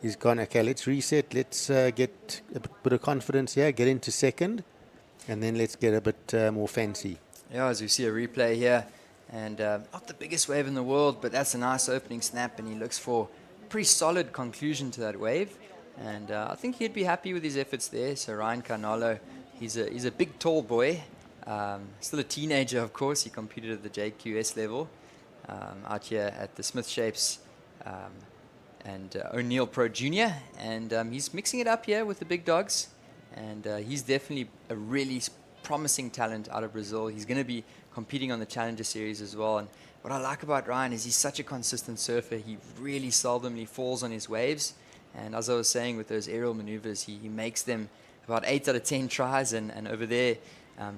He's gone, okay, let's reset, let's get a bit of confidence here, get into second, and then let's get a bit more fancy. Yeah, as we see a replay here, and not the biggest wave in the world, but that's a nice opening snap, and he looks for a pretty solid conclusion to that wave. And I think he'd be happy with his efforts there. So Ryan Carnalo, he's a big, tall boy, still a teenager, of course. He competed at the JQS level out here at the Smith Shapes and O'Neill Pro Junior, and he's mixing it up here with the big dogs, and he's definitely a really promising talent out of Brazil. He's going to be competing on the Challenger Series as well, and what I like about Ryan is he's such a consistent surfer. He really seldomly falls on his waves, and as I was saying with those aerial maneuvers, he makes them about 8 out of 10 tries, and over there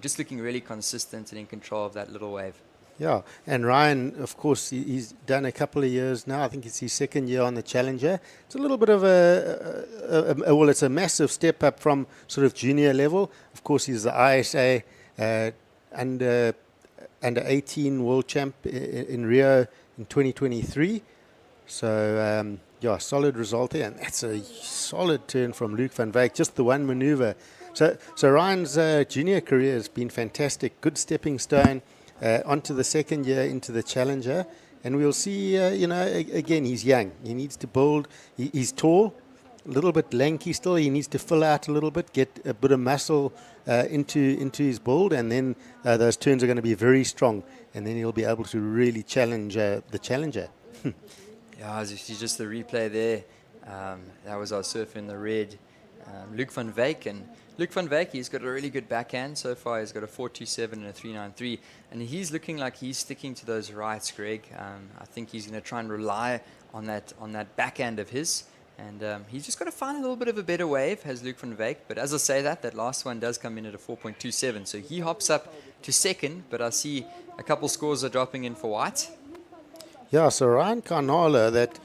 just looking really consistent and in control of that little wave. Yeah, and Ryan, of course, he's done a couple of years now. I think it's his second year on the Challenger. It's a little bit of well, it's a massive step up from sort of junior level. Of course, he's the ISA under 18 world champ in Rio in 2023. So, yeah, solid result there. And that's a solid turn from Luke van Wyk, just the one maneuver. So Ryan's junior career has been fantastic. Good stepping stone. Onto the second year into the Challenger, and we'll see, again, he's young. He needs to build. He's tall, a little bit lanky still. He needs to fill out a little bit, get a bit of muscle into his build, and then those turns are going to be very strong, and then he'll be able to really challenge the Challenger. Yeah, as you see just the replay there, that was our surfer in the red, Luke van Wyk, and Luke van Wyk, he's got a really good backhand so far. He's got a 4.27 and a 3.93, and he's looking like he's sticking to those rights, Greg. I think he's going to try and rely on that backhand of his, and he's just got to find a little bit of a better wave, has Luke van Wyk. But as I say that last one does come in at a 4.27, so he hops up to second, but I see a couple scores are dropping in for white. Yeah, so Ryan Carnala, that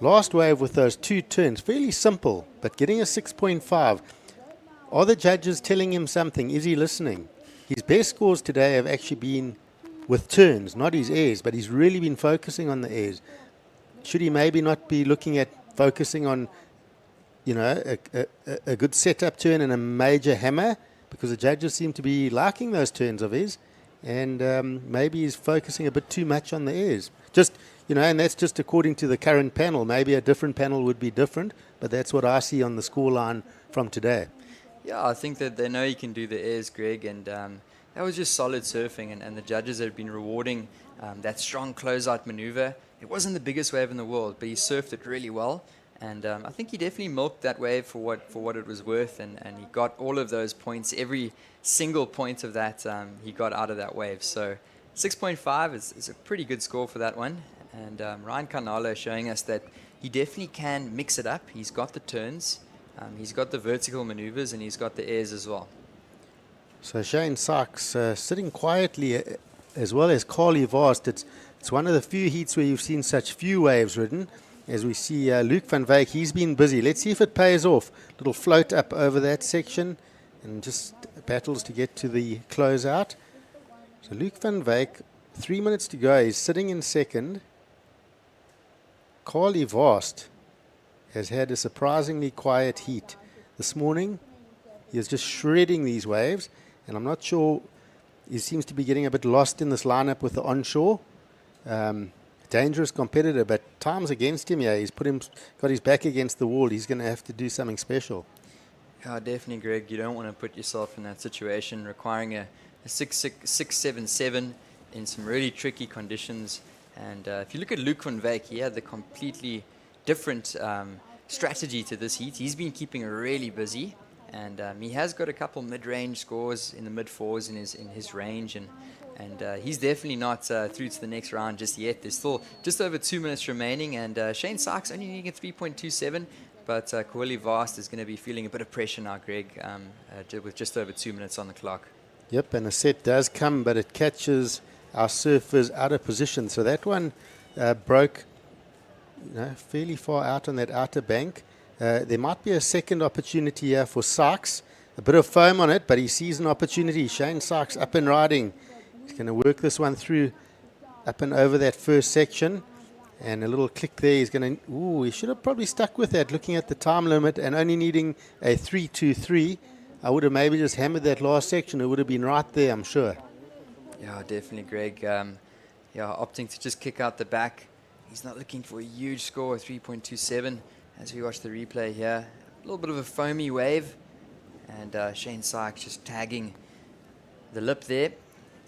last wave with those two turns, fairly simple, but getting a 6.5. Are the judges telling him something? Is he listening? His best scores today have actually been with turns, not his airs, but he's really been focusing on the airs. Should he maybe not be looking at focusing on, a good setup turn and a major hammer? Because the judges seem to be liking those turns of his, and maybe he's focusing a bit too much on the airs. And that's just according to the current panel. Maybe a different panel would be different, but that's what I see on the scoreline from today. Yeah, I think that they know he can do the airs, Greg, and that was just solid surfing, and the judges have been rewarding that strong closeout maneuver. It wasn't the biggest wave in the world, but he surfed it really well, and I think he definitely milked that wave for what it was worth, and he got all of those points. Every single point of that he got out of that wave. So 6.5 is a pretty good score for that one, and Ryan Carnalo showing us that he definitely can mix it up. He's got the turns. He's got the vertical maneuvers, and he's got the airs as well. So Shane Sykes sitting quietly as well as Carly Vast. It's one of the few heats where you've seen such few waves ridden. As we see Luke van Wyk, he's been busy. Let's see if it pays off. Little float up over that section and just battles to get to the closeout. So Luke van Wyk, 3 minutes to go. He's sitting in second. Carly Vast has had a surprisingly quiet heat. This morning, he is just shredding these waves, and I'm not sure, he seems to be getting a bit lost in this lineup with the onshore. dangerous competitor, but time's against him here. He's got his back against the wall. He's going to have to do something special. Yeah, definitely, Greg. You don't want to put yourself in that situation, requiring a 6-7-7 in some really tricky conditions. And if you look at Luke van Wyk, he had the completely different strategy to this heat. He's been keeping really busy, and he has got a couple mid-range scores in the mid-fours in his range, and he's definitely not through to the next round just yet. There's still just over 2 minutes remaining, and Shane Sykes only needing a 3.27, but qualification is going to be feeling a bit of pressure now, Greg, with just over 2 minutes on the clock. Yep, and a set does come, but it catches our surfers out of position. So that one broke fairly far out on that outer bank. There might be a second opportunity here for Sykes. A bit of foam on it, but he sees an opportunity. Shane Sykes up and riding. He's going to work this one through up and over that first section. And a little click there. He's going to... Ooh, he should have probably stuck with that, looking at the time limit and only needing a 3.23. I would have maybe just hammered that last section. It would have been right there, I'm sure. Yeah, definitely, Greg. Opting to just kick out the back. He's not looking for a huge score, 3.27, as we watch the replay here. A little bit of a foamy wave. And Shane Sykes just tagging the lip there.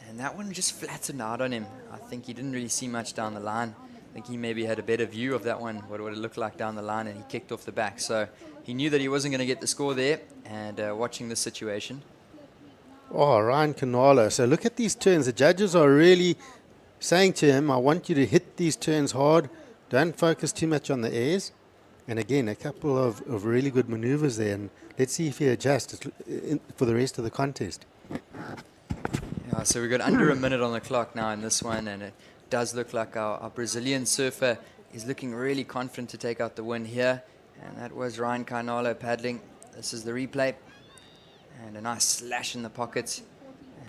And that one just flattened out on him. I think he didn't really see much down the line. I think he maybe had a better view of that one, what it would look like down the line, and he kicked off the back. So he knew that he wasn't going to get the score there. And watching this situation. Oh, Ryan Canalo. So look at these turns. The judges are really saying to him, I want you to hit these turns hard. Don't focus too much on the airs. And again, a couple of really good maneuvers there. And let's see if he adjusts for the rest of the contest. Yeah, so we've got under a minute on the clock now in this one. And it does look like our Brazilian surfer is looking really confident to take out the win here. And that was Ryan Canalo paddling. This is the replay. And a nice slash in the pocket.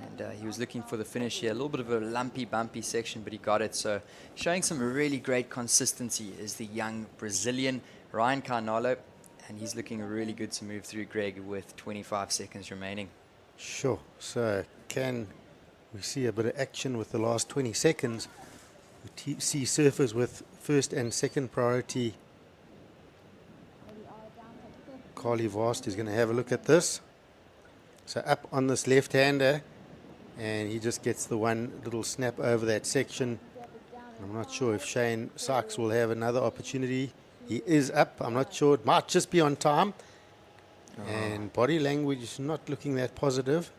And he was looking for the finish here. A little bit of a lumpy, bumpy section, but he got it. So showing some really great consistency is the young Brazilian Ryan Canalo. And he's looking really good to move through, Greg, with 25 seconds remaining. Sure. So can we see a bit of action with the last 20 seconds? We see surfers with first and second priority. Carly Vast is going to have a look at this. So up on this left-hander, and he just gets the one little snap over that section. I'm not sure if Shane Sykes will have another opportunity. He is up. I'm not sure. It might just be on time. And body language is not looking that positive.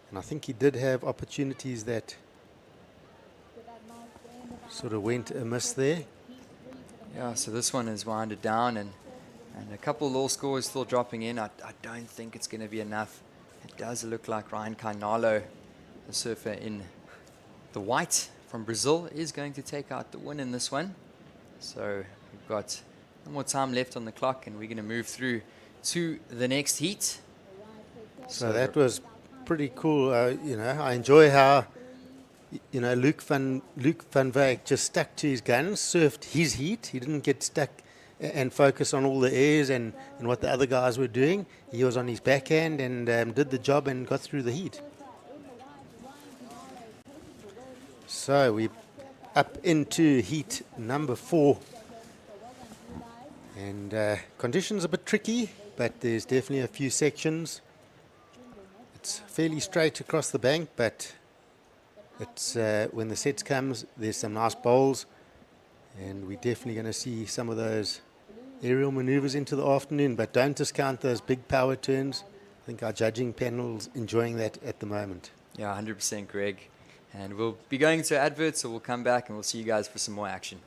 And I think he did have opportunities that sort of went amiss there. Yeah, so this one is winded down, and a couple of low scores still dropping in. I don't think it's going to be enough. It does look like Ryan Canalo, the surfer in the white from Brazil, is going to take out the win in this one. So we've got no more time left on the clock, and we're going to move through to the next heat. So that was pretty cool. I enjoy how Luke van Wyk just stuck to his guns, surfed his heat. He didn't get stuck and focus on all the airs and what the other guys were doing. He was on his backhand and did the job and got through the heat. So we up into heat number 4. And conditions a bit tricky, but there's definitely a few sections. It's fairly straight across the bank, but it's when the sets comes, there's some nice bowls. And we're definitely going to see some of those aerial maneuvers into the afternoon, but don't discount those big power turns. I think our judging panel's enjoying that at the moment. Yeah, 100%, Greg. And we'll be going to adverts, so we'll come back and we'll see you guys for some more action.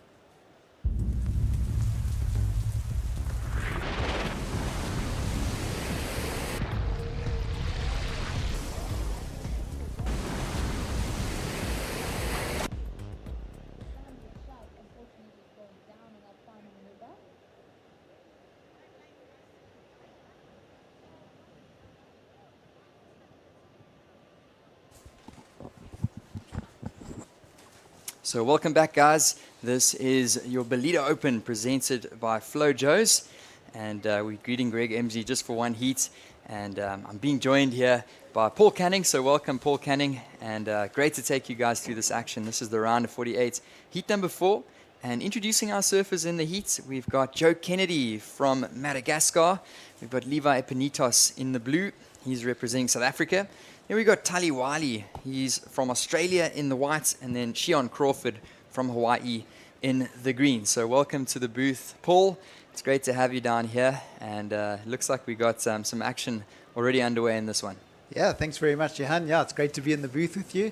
So welcome back, guys. This is your Ballito Open presented by Flojos. And we're greeting Greg MG just for one heat. And I'm being joined here by Paul Canning. So welcome, Paul Canning. And great to take you guys through this action. This is the round of 48, heat number 4. And introducing our surfers in the heat, we've got Joe Kennedy from Madagascar. We've got Levi Epinitos in the blue. He's representing South Africa. Then we've got Tali Wali. He's from Australia in the white. And then Shion Crawford from Hawaii in the green. So welcome to the booth, Paul. It's great to have you down here. And looks like we got some action already underway in this one. Yeah, thanks very much, Johan. Yeah, it's great to be in the booth with you.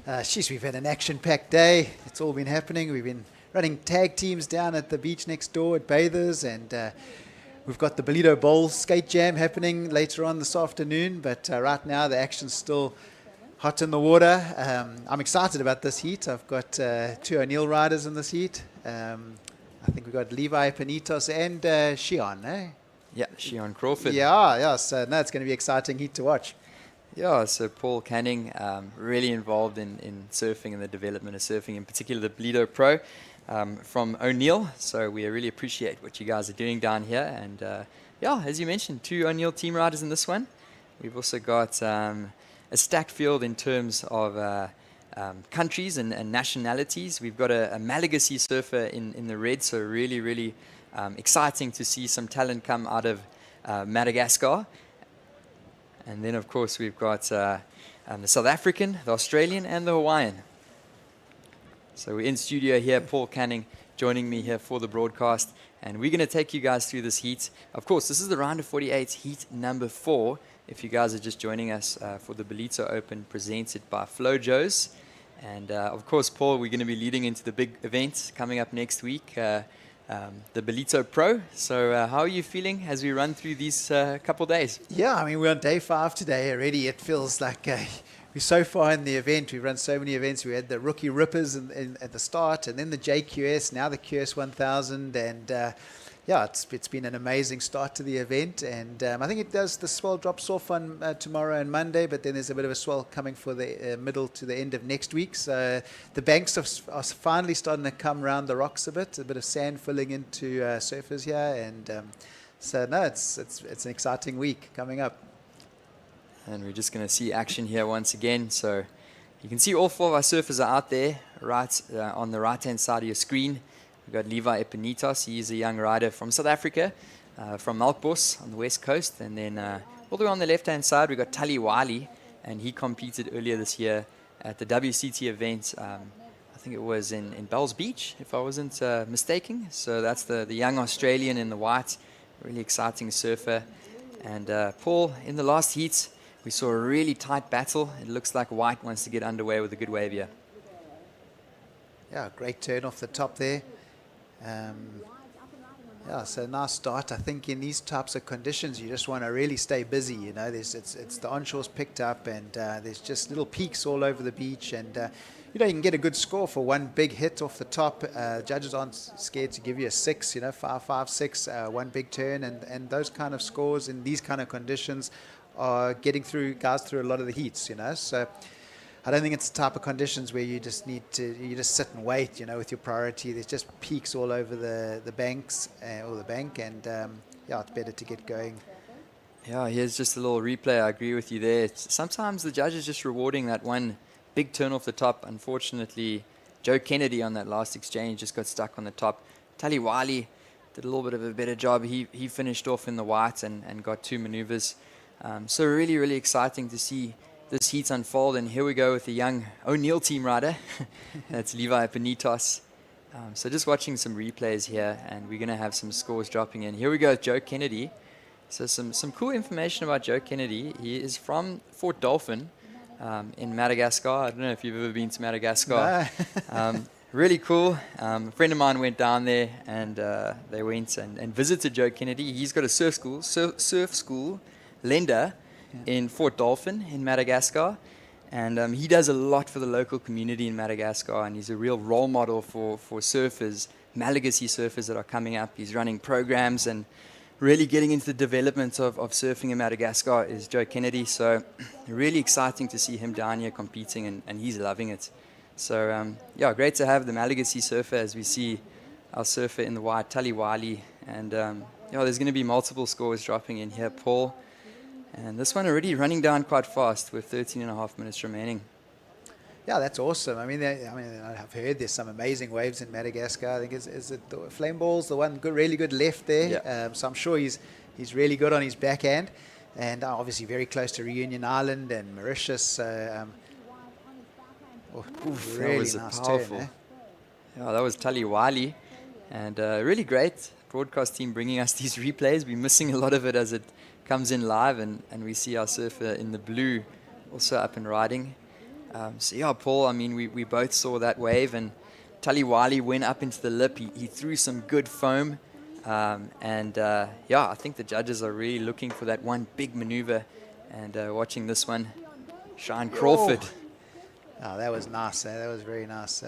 We've had an action-packed day. It's all been happening. We've been running tag teams down at the beach next door at Bathers, and we've got the Ballito Bowl skate jam happening later on this afternoon. But right now, the action's still hot in the water. I'm excited about this heat. I've got 2 O'Neill riders in this heat. I think we've got Levi Panitos and Shion, eh? Yeah, Shion Crawford. Yeah. So no, it's going to be exciting heat to watch. Yeah, so Paul Canning, really involved in surfing and the development of surfing, in particular the Ballito Pro from O'Neill. So we really appreciate what you guys are doing down here. And yeah, as you mentioned, 2 O'Neill team riders in this one. We've also got a stacked field in terms of countries and nationalities. We've got a Malagasy surfer in the red, so really exciting to see some talent come out of Madagascar. And then, of course, we've got the South African, the Australian, and the Hawaiian. So we're in studio here, Paul Canning joining me here for the broadcast. And we're going to take you guys through this heat. Of course, this is the round of 48, heat number 4. If you guys are just joining us for the Ballito Open presented by Flojos. And, of course, Paul, we're going to be leading into the big event coming up next week, the Ballito Pro. So how are you feeling as we run through these couple days? Yeah, I mean, we're on day 5 today already. It feels like we're so far in the event. We've run so many events. We had the Rookie Rippers at the start, and then the JQS, now the QS 1000. And yeah, it's been an amazing start to the event. And I think the swell drops off on tomorrow and Monday, but then there's a bit of a swell coming for the middle to the end of next week. So the banks are finally starting to come around the rocks a bit of sand filling into surfers here. And so, no, it's an exciting week coming up. And we're just going to see action here once again. So you can see all 4 of our surfers are out there, right on the right-hand side of your screen. We've got Levi Epinitos. He's a young rider from South Africa, from Melkbos on the west coast. And then all the way on the left-hand side, we've got Tali Wali, and he competed earlier this year at the WCT event. I think it was in Bells Beach, if I wasn't mistaken. So that's the young Australian in the white, really exciting surfer. And Paul, in the last heat, we saw a really tight battle. It looks like white wants to get underway with a good wave here. Yeah, great turn off the top there. Yeah, so nice start. I think in these types of conditions, you just want to really stay busy. You know, it's the onshore's picked up, and there's just little peaks all over the beach, and you can get a good score for one big hit off the top. Judges aren't scared to give you a 6, 5, 5, 6, one big turn, and those kind of scores in these kind of conditions are getting guys through a lot of the heats. So I don't think it's the type of conditions where you just just sit and wait, with your priority. There's just peaks all over the banks or the bank, and yeah, it's better to get going. Yeah, here's just a little replay. I agree with you there. Sometimes the judge is just rewarding that one big turn off the top. Unfortunately, Joe Kennedy on that last exchange just got stuck on the top. Tali Wali did a little bit of a better job. He finished off in the white and got 2 maneuvers. So really exciting to see this heat unfold. And here we go with the young O'Neill team rider. That's Levi Panitos. So just watching some replays here, and we're going to have some scores dropping in. Here we go with Joe Kennedy. So some cool information about Joe Kennedy. He is from Fort Dauphin in Madagascar. I don't know if you've ever been to Madagascar. No. Really cool. A friend of mine went down there, and they went and visited Joe Kennedy. He's got a surf school, Lenda, in Fort Dauphin in Madagascar. And he does a lot for the local community in Madagascar, and he's a real role model for surfers, Malagasy surfers that are coming up. He's running programs and really getting into the development of surfing in Madagascar is Joe Kennedy. So really exciting to see him down here competing, and he's loving it. So yeah, great to have the Malagasy surfer as we see our surfer in the white, Tali Wali. And yeah, there's going to be multiple scores dropping in here, Paul. And this one already running down quite fast with 13 and a half minutes remaining. Yeah, that's awesome. I mean, I've heard there's some amazing waves in Madagascar. I think is it the Flame Ball's the one good, really good left there. Yeah. So I'm sure he's really good on his backhand, and obviously very close to Reunion Island and Mauritius. Really that was nice powerful. turn. Yeah, that was Taliwali, and really great broadcast team bringing us these replays. We're missing a lot of it as it comes in live, and we see our surfer in the blue also up and riding. So yeah, Paul, I mean, we both saw that wave, and Taliwali went up into the lip. He threw some good foam, and I think the judges are really looking for that one big maneuver, and watching this one, Sean Crawford. Oh, that was nice. That was very nice.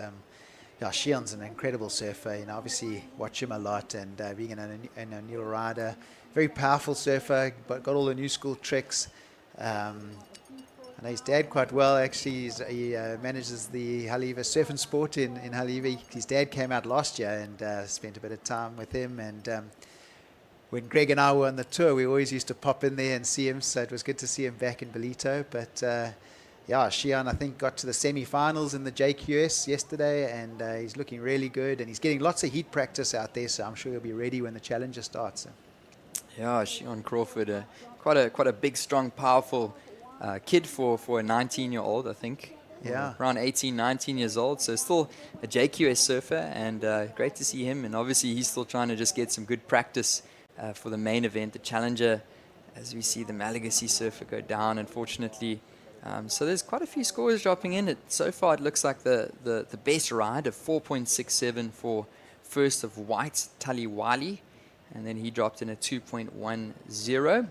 Shian's an incredible surfer. Obviously watch him a lot, and being an O'Neill rider, very powerful surfer, but got all the new school tricks. I know his dad quite well, actually. He manages the Haleiwa Surf and Sport in Haleiwa. His dad came out last year and spent a bit of time with him. And when Greg and I were on the tour, we always used to pop in there and see him. So it was good to see him back in Ballito. But Shian, I think, got to the semi-finals in the JQS yesterday, and he's looking really good. And he's getting lots of heat practice out there, so I'm sure he'll be ready when the Challenger starts. Yeah, Sean Crawford, quite a big, strong, powerful kid for a 19-year-old, I think. Yeah. Around 18, 19 years old. So still a JQS surfer, and great to see him. And obviously he's still trying to just get some good practice for the main event, the Challenger, as we see the Malagasy surfer go down, unfortunately. So there's quite a few scores dropping in. So far it looks like the best ride of 4.67 for first of white Taliwali, and then he dropped in a 2.10.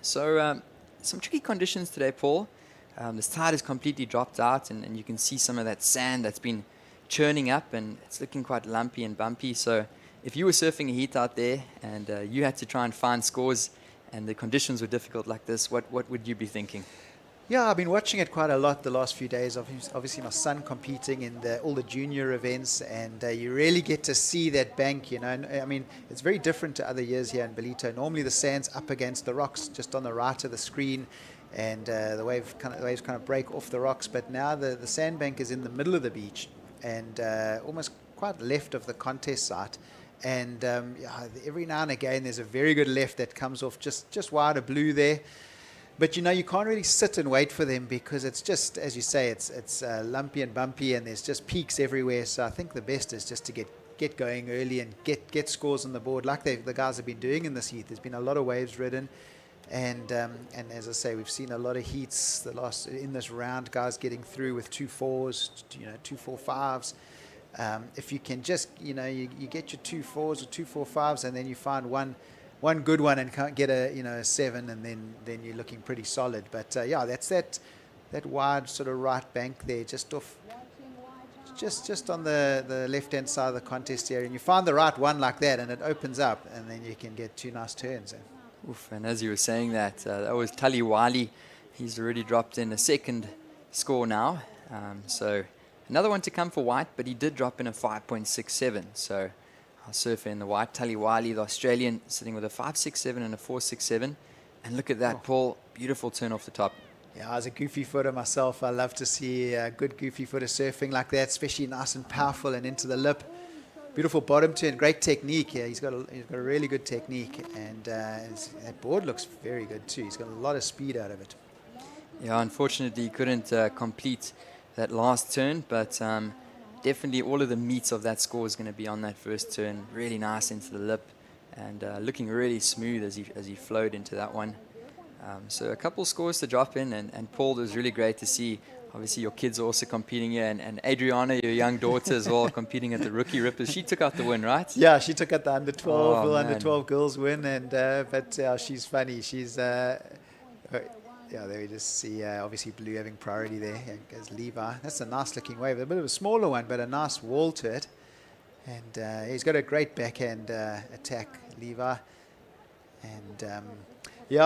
So some tricky conditions today, Paul. This tide has completely dropped out, and you can see some of that sand that's been churning up, and it's looking quite lumpy and bumpy. So if you were surfing a heat out there and you had to try and find scores and the conditions were difficult like this, what would you be thinking? Yeah, I've been watching it quite a lot the last few days. Obviously, my son competing in all the junior events, and you really get to see that bank, And, I mean, it's very different to other years here in Ballito. Normally, the sand's up against the rocks, just on the right of the screen, and the waves kind of break off the rocks. But now the sandbank is in the middle of the beach, and almost quite left of the contest site. And every now and again, there's a very good left that comes off just wide of blue there. But you can't really sit and wait for them, because it's just, as you say, it's lumpy and bumpy, and there's just peaks everywhere. So I think the best is just to get going early and get scores on the board, like the guys have been doing in this heat. There's been a lot of waves ridden, and as I say, we've seen a lot of heats in this round. Guys getting through with 2.4s, 2.45s. If you can just you get your 2.4s or 2.45s, and then you find one good one and can't get a 7, and then you're looking pretty solid. But that's that wide sort of right bank there, just off, just on the left hand side of the contest area, and you find the right one like that, and it opens up, and then you can get 2 nice turns. Oof, and as you were saying that was Taliwali. He's already dropped in a second score now. So another one to come for white, but he did drop in a 5.67. So our surfer in the white, Taliwali, the Australian, sitting with a 5.67 and a 4.67. And look at that, Paul. Beautiful turn off the top. Yeah, I was a goofy footer myself. I love to see good goofy footer surfing like that, especially nice and powerful and into the lip. Beautiful bottom turn, great technique. Yeah, he's got a really good technique, and that board looks very good too. He's got a lot of speed out of it. Yeah, unfortunately, he couldn't complete that last turn, but definitely all of the meat of that score is going to be on that first turn. Really nice into the lip, and looking really smooth as he flowed into that one. So a couple scores to drop in, and Paul, it was really great to see. Obviously, your kids are also competing here, and Adriana, your young daughter as well, competing at the Rookie Rippers. She took out the win, right? Yeah, she took out the under 12, under 12 girls win, and but she's funny. She's there we just see obviously blue having priority there. As Levi, that's a nice looking wave, a bit of a smaller one, but a nice wall to it, and he's got a great backhand attack, Levi, and.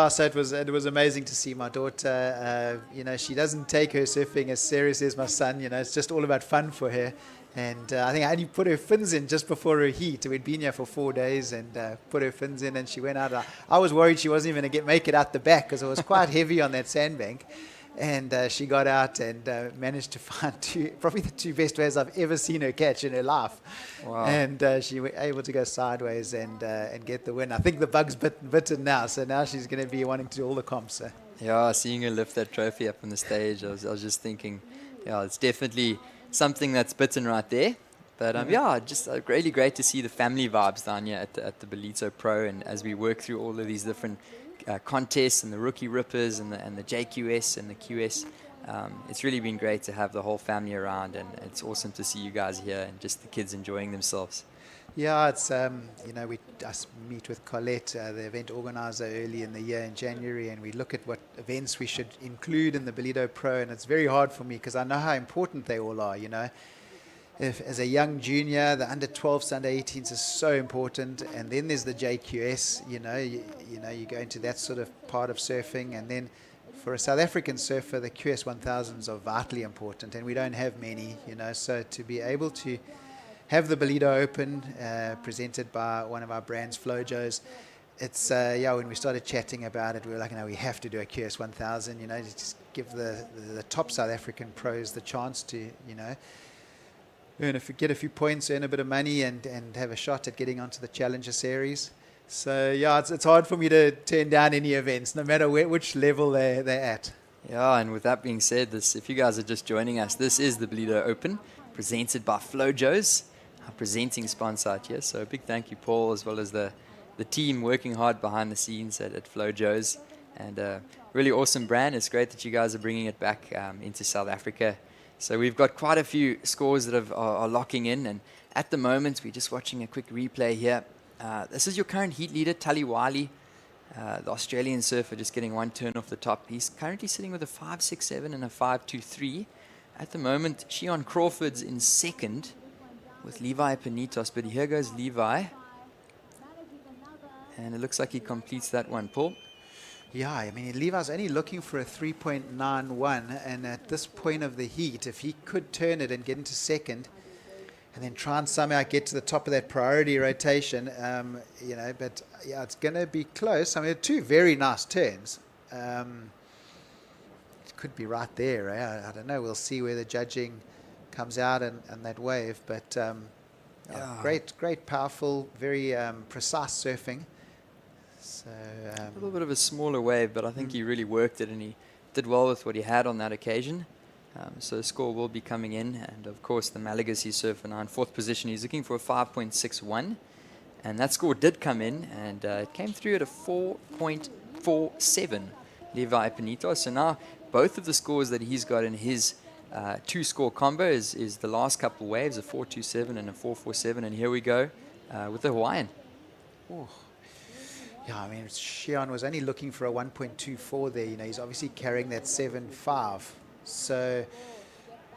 So it was amazing to see my daughter. She doesn't take her surfing as serious as my son. It's just all about fun for her, And I think I only put her fins in just before her heat. We'd been here for 4 days and put her fins in, and she went out. I was worried she wasn't even going to make it out the back because it was quite heavy on that sandbank. And she got out and managed to find probably the two best waves I've ever seen her catch in her life. Wow. And she was able to go sideways and get the win. I think the bug's bitten now, so now she's going to be wanting to do all the comps. So. Yeah, seeing her lift that trophy up on the stage, I was just thinking, yeah, it's definitely something that's bitten right there. But yeah, just really great to see the family vibes down here at the Ballito Pro, and as we work through all of these different contests and the rookie rippers and the JQS and the QS. It's really been great to have the whole family around, and it's awesome to see you guys here and just the kids enjoying themselves. Yeah, it's I meet with Colette, the event organizer, early in the year in January, and we look at what events we should include in the Ballito Pro, and it's very hard for me because I know how important they all are. If, as a young junior, the under 12s, under 18s is so important, and then there's the JQS. You go into that sort of part of surfing, and then for a South African surfer, the QS 1000s are vitally important, and we don't have many. So to be able to have the Ballito Open presented by one of our brands, Flojos, it's when we started chatting about it, we were like, we have to do a QS 1000. To just give the top South African pros the chance to get a few points, earn a bit of money, and have a shot at getting onto the Challenger Series. So, yeah, it's hard for me to turn down any events, no matter which level they're at. Yeah, and with that being said, if you guys are just joining us, this is the Ballito Open, presented by Flojos, our presenting sponsor out here. So a big thank you, Paul, as well as the team working hard behind the scenes at Flojos. And really awesome brand. It's great that you guys are bringing it back into South Africa. So we've got quite a few scores that are locking in, and at the moment we're just watching a quick replay here. This is your current heat leader, Tali Wiley, the Australian surfer, just getting one turn off the top. He's currently sitting with a 5.67 and a 5.23. At the moment, Shion Crawford's in second with Levi Panitos, but here goes Levi. And it looks like he completes that one, Paul. Yeah, Levi's only looking for a 3.91, and at this point of the heat, if he could turn it and get into second, and then try and somehow get to the top of that priority rotation, but yeah, it's going to be close. Two very nice turns. It could be right there. I don't know. We'll see where the judging comes out and that wave, but great, powerful, very precise surfing. So, a little bit of a smaller wave, but I think he really worked it, and he did well with what he had on that occasion. So the score will be coming in, and of course the Malagasy surfer now in fourth position. He's looking for a 5.61, and that score did come in, and it came through at a 4.47, Levi Panito. So now both of the scores that he's got in his two-score combo is the last couple waves, a 4.27 and a 4.47, and here we go with the Hawaiian. Oh. Yeah, Shion was only looking for a 1.24 there. He's obviously carrying that 7.5. So,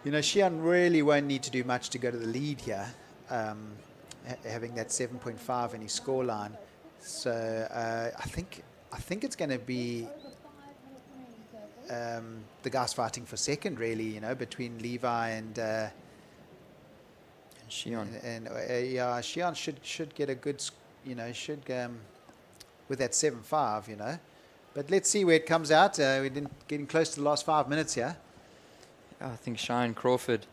Shion really won't need to do much to go to the lead here, having that 7.5 in his scoreline. So, I think it's going to be the guys fighting for second, really. Between Levi and Shion. And Shion should get a good, with that 7.5, But let's see where it comes out. We're getting close to the last 5 minutes here. I think Shion Crawford,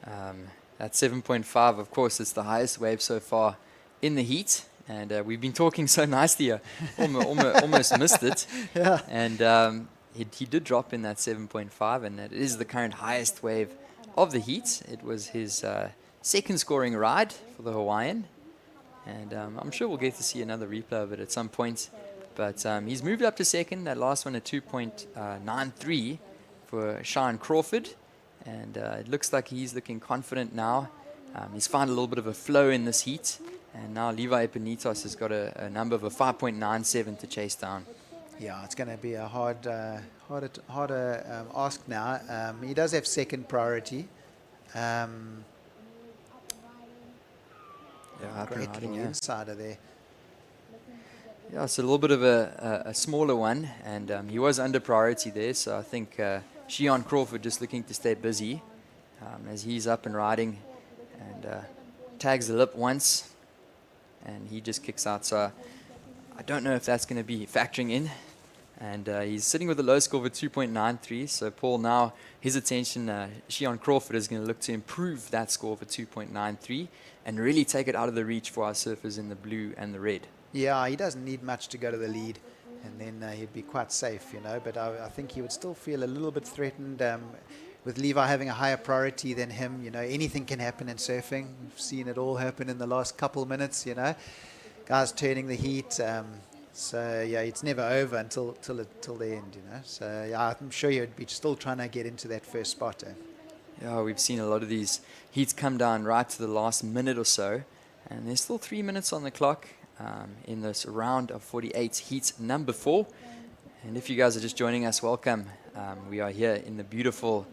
at 7.5, of course, it's the highest wave so far in the heat. And we've been talking so nicely here. Almost missed it. Yeah. And he did drop in that 7.5, and it is the current highest wave of the heat. It was his second scoring ride for the Hawaiian. And I'm sure we'll get to see another replay of it at some point. But he's moved up to second. That last one at 2.93 for Shion Crawford. And it looks like he's looking confident now. He's found a little bit of a flow in this heat. And now Levi Panitos has got a number of a 5.97 to chase down. Yeah, it's going to be a harder ask now. He does have second priority. Great little insider there. Yeah, it's a little bit of a smaller one, and he was under priority there, so I think Shion Crawford just looking to stay busy as he's up and riding and tags the lip once, and he just kicks out. So I don't know if that's going to be factoring in. And he's sitting with a low score of a 2.93. So Paul, now his attention, Shion Crawford is going to look to improve that score of a 2.93 and really take it out of the reach for our surfers in the blue and the red. Yeah, he doesn't need much to go to the lead, and then he'd be quite safe, you know. But I think he would still feel a little bit threatened with Levi having a higher priority than him. You know, anything can happen in surfing. We've seen it all happen in the last couple of minutes, you know. Guys turning the heat. So yeah, it's never over until the end, you know. So yeah, I'm sure you'd be still trying to get into that first spot. Yeah, we've seen a lot of these heats come down right to the last minute or so, and there's still 3 minutes on the clock in this round of 48, heat number 4. And if you guys are just joining us, welcome. We are here in the beautiful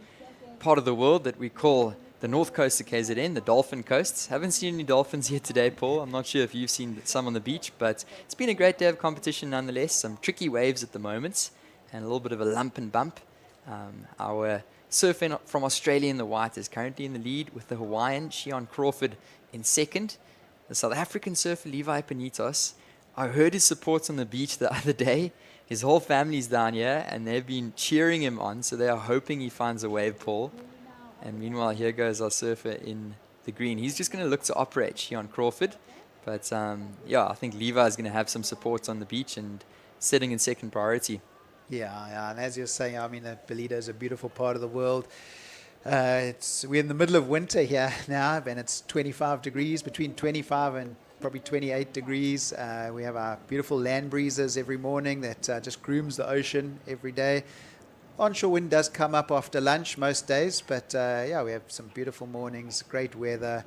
part of the world that we call the north coast of KZN, the Dolphin Coast. Haven't seen any dolphins here today, Paul. I'm not sure if you've seen some on the beach, but it's been a great day of competition nonetheless. Some tricky waves at the moment and a little bit of a lump and bump. Our surfer from Australia in the white is currently in the lead with the Hawaiian, Shion Crawford, in second. The South African surfer, Levi Panitos, I heard his supports on the beach the other day. His whole family's down here, and they've been cheering him on, so they are hoping he finds a wave, Paul. And meanwhile, here goes our surfer in the green. He's just going to look to operate Shion Crawford. But yeah, I think Levi is going to have some support on the beach and setting in second priority. Yeah, and as you're saying, I mean, Ballito is a beautiful part of the world. We're in the middle of winter here now, and it's 25 degrees, between 25 and probably 28 degrees. We have our beautiful land breezes every morning that just grooms the ocean every day. Onshore wind does come up after lunch most days, but yeah, we have some beautiful mornings, great weather,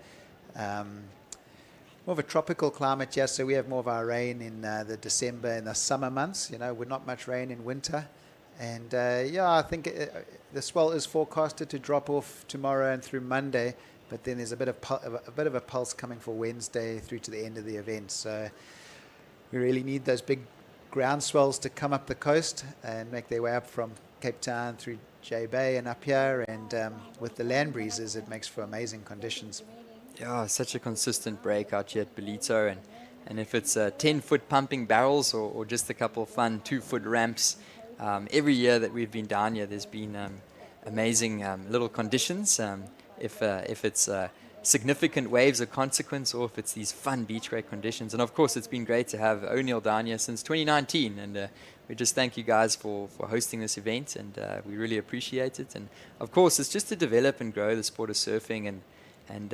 more of a tropical climate here, so we have more of our rain in the December and the summer months, you know, with not much rain in winter. And yeah, I think the swell is forecasted to drop off tomorrow and through Monday, but then there's a bit of a pulse coming for Wednesday through to the end of the event. So we really need those big ground swells to come up the coast and make their way up from Cape Town through J Bay and up here, and with the land breezes it makes for amazing conditions. Yeah, such a consistent break out here at Ballito, and if it's 10-foot pumping barrels or just a couple of fun 2-foot ramps, every year that we've been down here there's been amazing little conditions. If it's significant waves of consequence, or if it's these fun beach break conditions. And of course it's been great to have O'Neill down here since 2019, and we just thank you guys for hosting this event, and we really appreciate it. And of course it's just to develop and grow the sport of surfing, and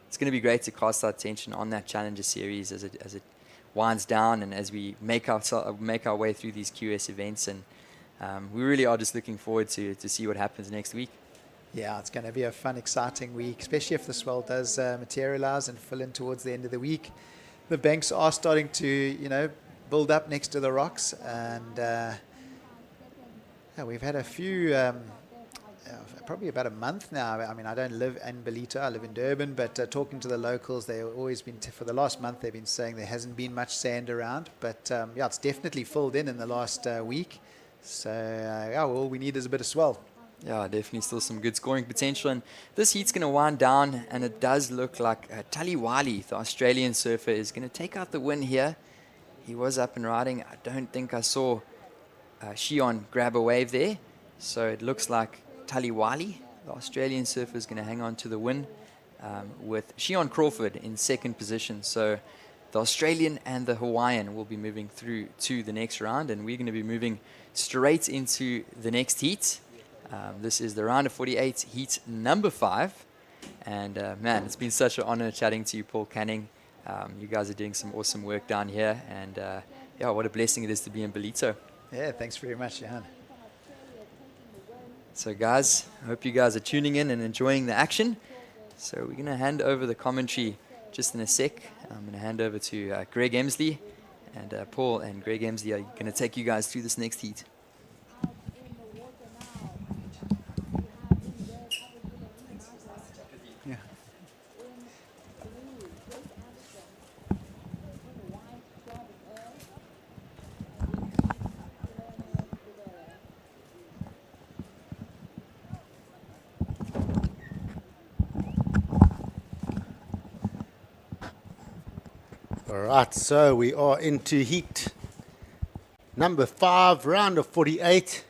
it's going to be great to cast our attention on that Challenger Series as it winds down, and as we make our way through these QS events. And we really are just looking forward to see what happens next week. Yeah, it's going to be a fun, exciting week, especially if the swell does materialize and fill in towards the end of the week. The banks are starting to, you know, build up next to the rocks, and yeah, we've had a few, probably about a month now. I mean, I don't live in Ballito, I live in Durban, but talking to the locals, they've always been, for the last month, they've been saying there hasn't been much sand around, but yeah, it's definitely filled in the last week. So yeah, all we need is a bit of swell. Yeah, definitely still some good scoring potential. And this heat's going to wind down, and it does look like Taliwali, the Australian surfer, is going to take out the win here. He was up and riding. I don't think I saw Shion grab a wave there. So it looks like Taliwali, the Australian surfer, is going to hang on to the win with Shion Crawford in second position. So the Australian and the Hawaiian will be moving through to the next round, and we're going to be moving straight into the next heat. This is the round of 48, heat number 5. And man, it's been such an honor chatting to you, Paul Canning. You guys are doing some awesome work down here, and yeah, what a blessing it is to be in Ballito. Yeah, thanks very much, Johan. So guys, I hope you guys are tuning in and enjoying the action. So we're going to hand over the commentary just in a sec. I'm going to hand over to Greg Emsley, and Paul and Greg Emsley are going to take you guys through this next heat. All right, so we are into heat number 5, round of 48.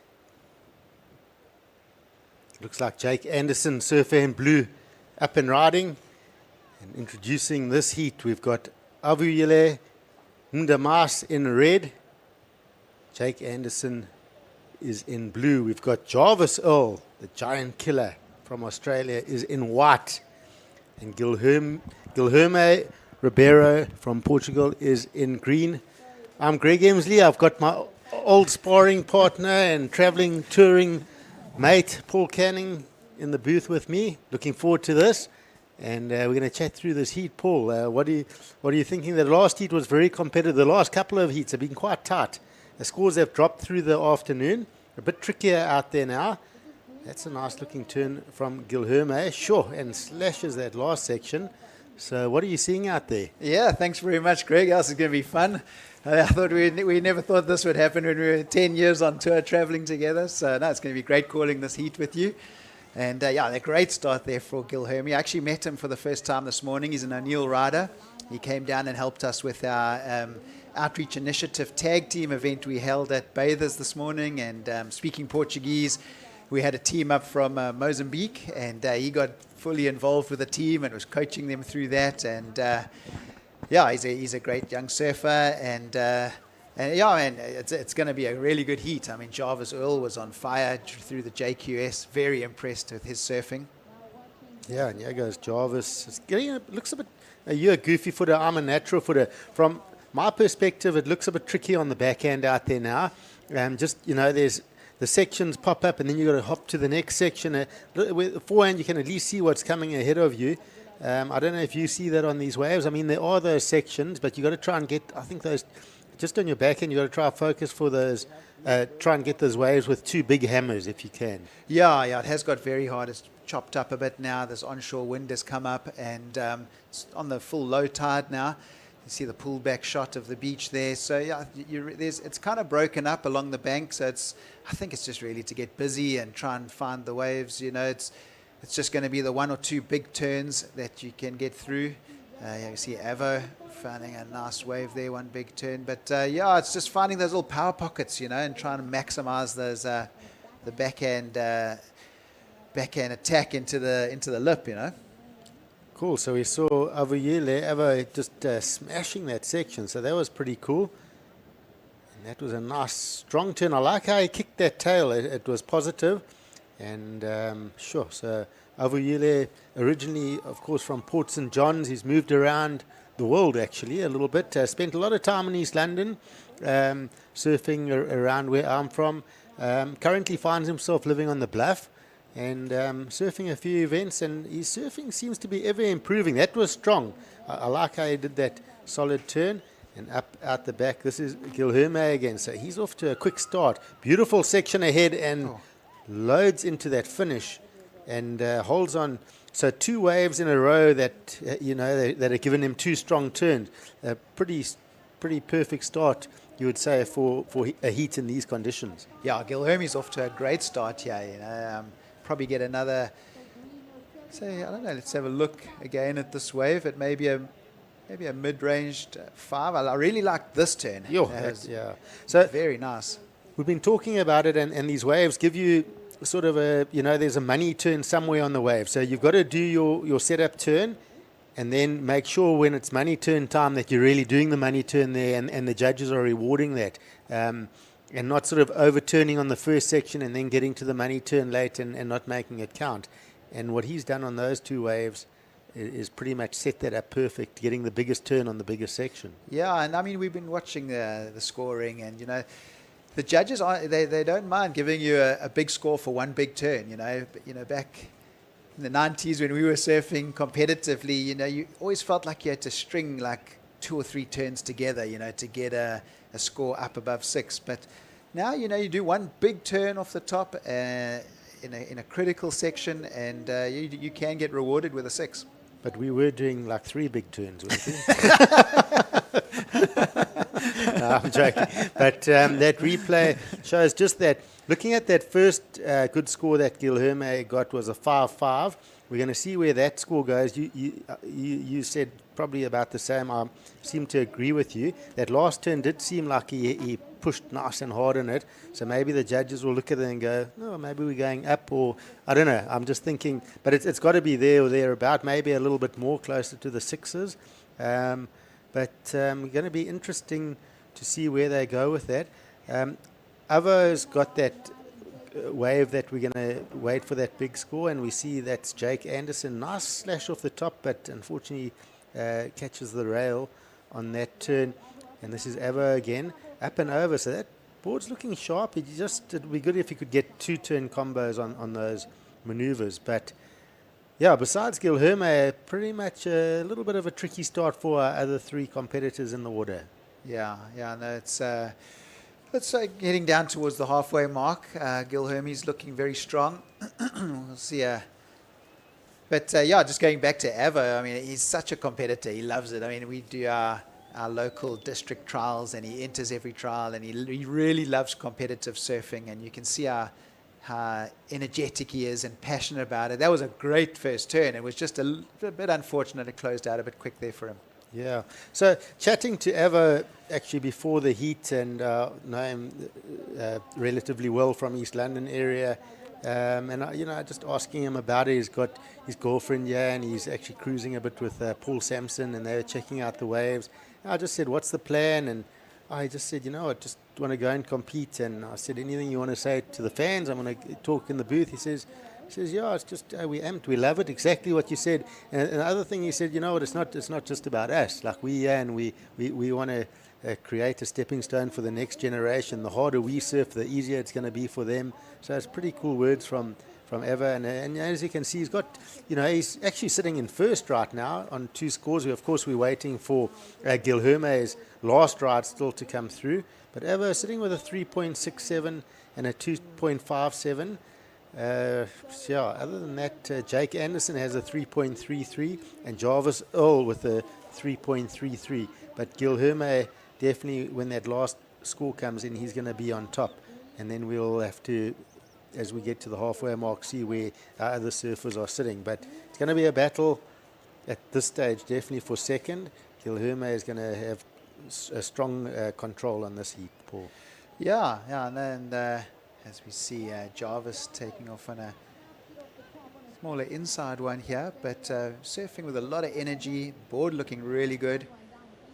Looks like Jake Anderson, surfer in blue, up and riding. And introducing this heat, we've got Avuyile Ndamas in red. Jake Anderson is in blue. We've got Jarvis Earl, the giant killer from Australia, is in white. And Guilherme Ribeiro from Portugal is in green. I'm Greg Emsley. I've got my old sparring partner and traveling, touring mate, Paul Canning, in the booth with me. Looking forward to this. And we're going to chat through this heat. Paul, what are you thinking? The last heat was very competitive. The last couple of heats have been quite tight. The scores have dropped through the afternoon. A bit trickier out there now. That's a nice looking turn from Guilherme. Sure, and slashes that last section. So what are you seeing out there? Yeah, thanks very much, Greg. This is going to be fun. I thought we never thought this would happen when we were 10 years on tour traveling together. So no, it's going to be great calling this heat with you. And a great start there for Guilherme. I actually met him for the first time this morning. He's an O'Neill rider. He came down and helped us with our Outreach Initiative tag team event we held at Bathers this morning. And speaking Portuguese, we had a team up from Mozambique, and he got fully involved with the team and was coaching them through that. And he's a great young surfer, and it's going to be a really good heat. I mean, Jarvis Earl was on fire through the JQS. Very impressed with his surfing. Yeah, and here goes Jarvis. It's getting looks a bit. You're a goofy footer. I'm a natural footer. From my perspective, it looks a bit tricky on the backhand out there now. There's the sections pop up, and then you've got to hop to the next section. With the forehand, you can at least see what's coming ahead of you. I don't know if you see that on these waves. I mean, there are those sections, but you've got to try and get, I think, those just on your backhand. You've got to try and focus for those, try and get those waves with 2 big hammers if you can. Yeah, it has got very hard. It's chopped up a bit now. This onshore wind has come up, and it's on the full low tide now. You see the pullback shot of the beach there. So it's kind of broken up along the bank. So I think it's just really to get busy and try and find the waves. It's just going to be the 1 or 2 big turns that you can get through. You see Avo finding a nice wave there, 1 big turn. But it's just finding those little power pockets, and trying to maximize those the backhand attack into the lip, Cool. So we saw Avo just smashing that section. So that was pretty cool. And that was a nice strong turn. I like how he kicked that tail. It was positive. And sure. So Avuyile, originally, of course, from Port St. John's. He's moved around the world, actually, a little bit. Spent a lot of time in East London, surfing around where I'm from. Currently finds himself living on the Bluff and surfing a few events. And his surfing seems to be ever improving. That was strong. I like how he did that solid turn. And up out the back, this is Guilherme again. So he's off to a quick start. Beautiful section ahead and loads into that finish and holds on. So 2 waves in a row that that have given him 2 strong turns. A pretty perfect start, you would say, for a heat in these conditions. Yeah, Guilherme's off to a great start here. Probably get another. Say, I don't know. Let's have a look again at this wave. It may be a mid-ranged 5. I really like this turn. So very nice. We've been talking about it, and these waves give you sort of there's a money turn somewhere on the wave. So you've got to do your setup turn and then make sure when it's money turn time that you're really doing the money turn there and the judges are rewarding that. And not sort of overturning on the first section and then getting to the money turn late and not making it count. And what he's done on those 2 waves is pretty much set that up perfect, getting the biggest turn on the biggest section. Yeah, and I mean, we've been watching the scoring, and the judges they don't mind giving you a big score for 1 big turn. Back in the 90s when we were surfing competitively, you always felt like you had to string like 2 or 3 turns together, to get a score up above 6. But now, you do 1 big turn off the top in a critical section, and you can get rewarded with a 6. But we were doing like 3 big turns, weren't we? I'm joking. But that replay shows just that. Looking at that first good score that Guilherme got was a 5-5. We're going to see where that score goes. You said probably about the same. I seem to agree with you. That last turn did seem like he pushed nice and hard in it. So maybe the judges will look at it and go, no, maybe we're going up, or I don't know. I'm just thinking, but it's got to be there or thereabout, maybe a little bit more closer to the sixes. But going to be interesting to see where they go with that. Avo's got that wave that we're going to wait for that big score, and we see that's Jake Anderson. Nice slash off the top, but unfortunately catches the rail on that turn. And this is Avo again, up and over. So that board's looking sharp. It'd be good if you could get 2-turn combos on those maneuvers. But yeah, besides Guilherme, pretty much a little bit of a tricky start for our other three competitors in the order. Yeah, no, it's getting down towards the halfway mark. Guilherme's looking very strong. We'll see. But just going back to Avo, I mean, he's such a competitor. He loves it. I mean, we do our local district trials, and he enters every trial, and he really loves competitive surfing, and you can see how energetic he is and passionate about it. That was a great first turn. It was just a bit unfortunate it closed out a bit quick there for him. Yeah. So chatting to Avo actually before the heat, and know him relatively well from East London area, and just asking him about it. He's got his girlfriend here, and he's actually cruising a bit with Paul Sampson, and they were checking out the waves. And I just said, "What's the plan?" And I just said, I just want to go and compete. And I said, "Anything you want to say to the fans? I'm going to talk in the booth." He says, "Yeah, it's just we amped. We love it. Exactly what you said." And the other thing he said, it's not just about us. Like we want to create a stepping stone for the next generation. The harder we surf, the easier it's going to be for them. So it's pretty cool words from Avo. And as you can see, he's got, he's actually sitting in first right now on 2 scores. Of course, we're waiting for Guilherme's last ride still to come through. But Avo sitting with a 3.67 and a 2.57. Other than that, Jake Anderson has a 3.33 and Jarvis Earl with a 3.33. But Guilherme, definitely when that last score comes in, he's going to be on top. And then we'll have to, as we get to the halfway mark, see where our other surfers are sitting. But it's going to be a battle at this stage, definitely for second. Guilherme is going to have a strong control on this heat, Paul. Yeah, and then as we see Jarvis taking off on a smaller inside one here, but surfing with a lot of energy, board looking really good,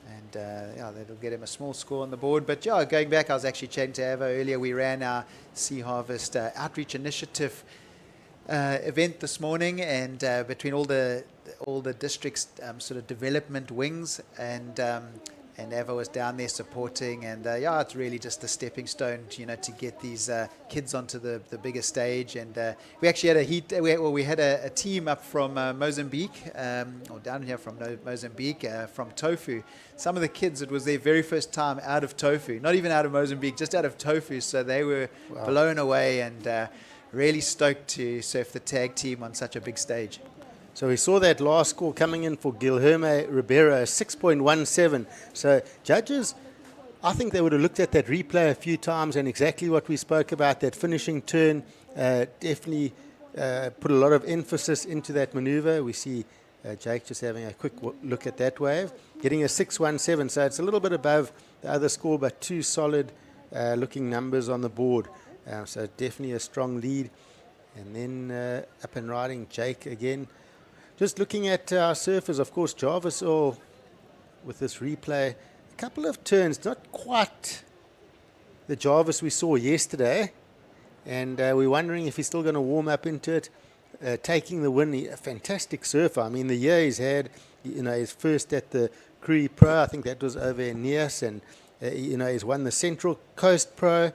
and that'll get him a small score on the board. But going back, I was actually chatting to Avo earlier. We ran our Sea Harvest Outreach Initiative event this morning, and between all the districts sort of development wings, and Avo was down there supporting, and it's really just a stepping stone, to get these kids onto the bigger stage. And we actually had a heat. We had a team up from Mozambique, or down here from Mozambique, from Tofu. Some of the kids, it was their very first time out of Tofu, not even out of Mozambique, just out of Tofu. So they were blown away and really stoked to surf the tag team on such a big stage. So we saw that last score coming in for Guilherme Ribeiro, 6.17. So judges, I think they would have looked at that replay a few times, and exactly what we spoke about, that finishing turn, definitely put a lot of emphasis into that maneuver. We see Jake just having a quick look at that wave, getting a 6.17. So it's a little bit above the other score, but 2 solid looking numbers on the board. So definitely a strong lead. And then up and riding Jake again. Just looking at our surfers, of course, Jarvis Earl with this replay. A couple of turns, not quite the Jarvis we saw yesterday. And we're wondering if he's still going to warm up into it. Taking the win, a fantastic surfer. I mean, the year he's had, his first at the Cree Pro, I think that was over in Nias. And, he's won the Central Coast Pro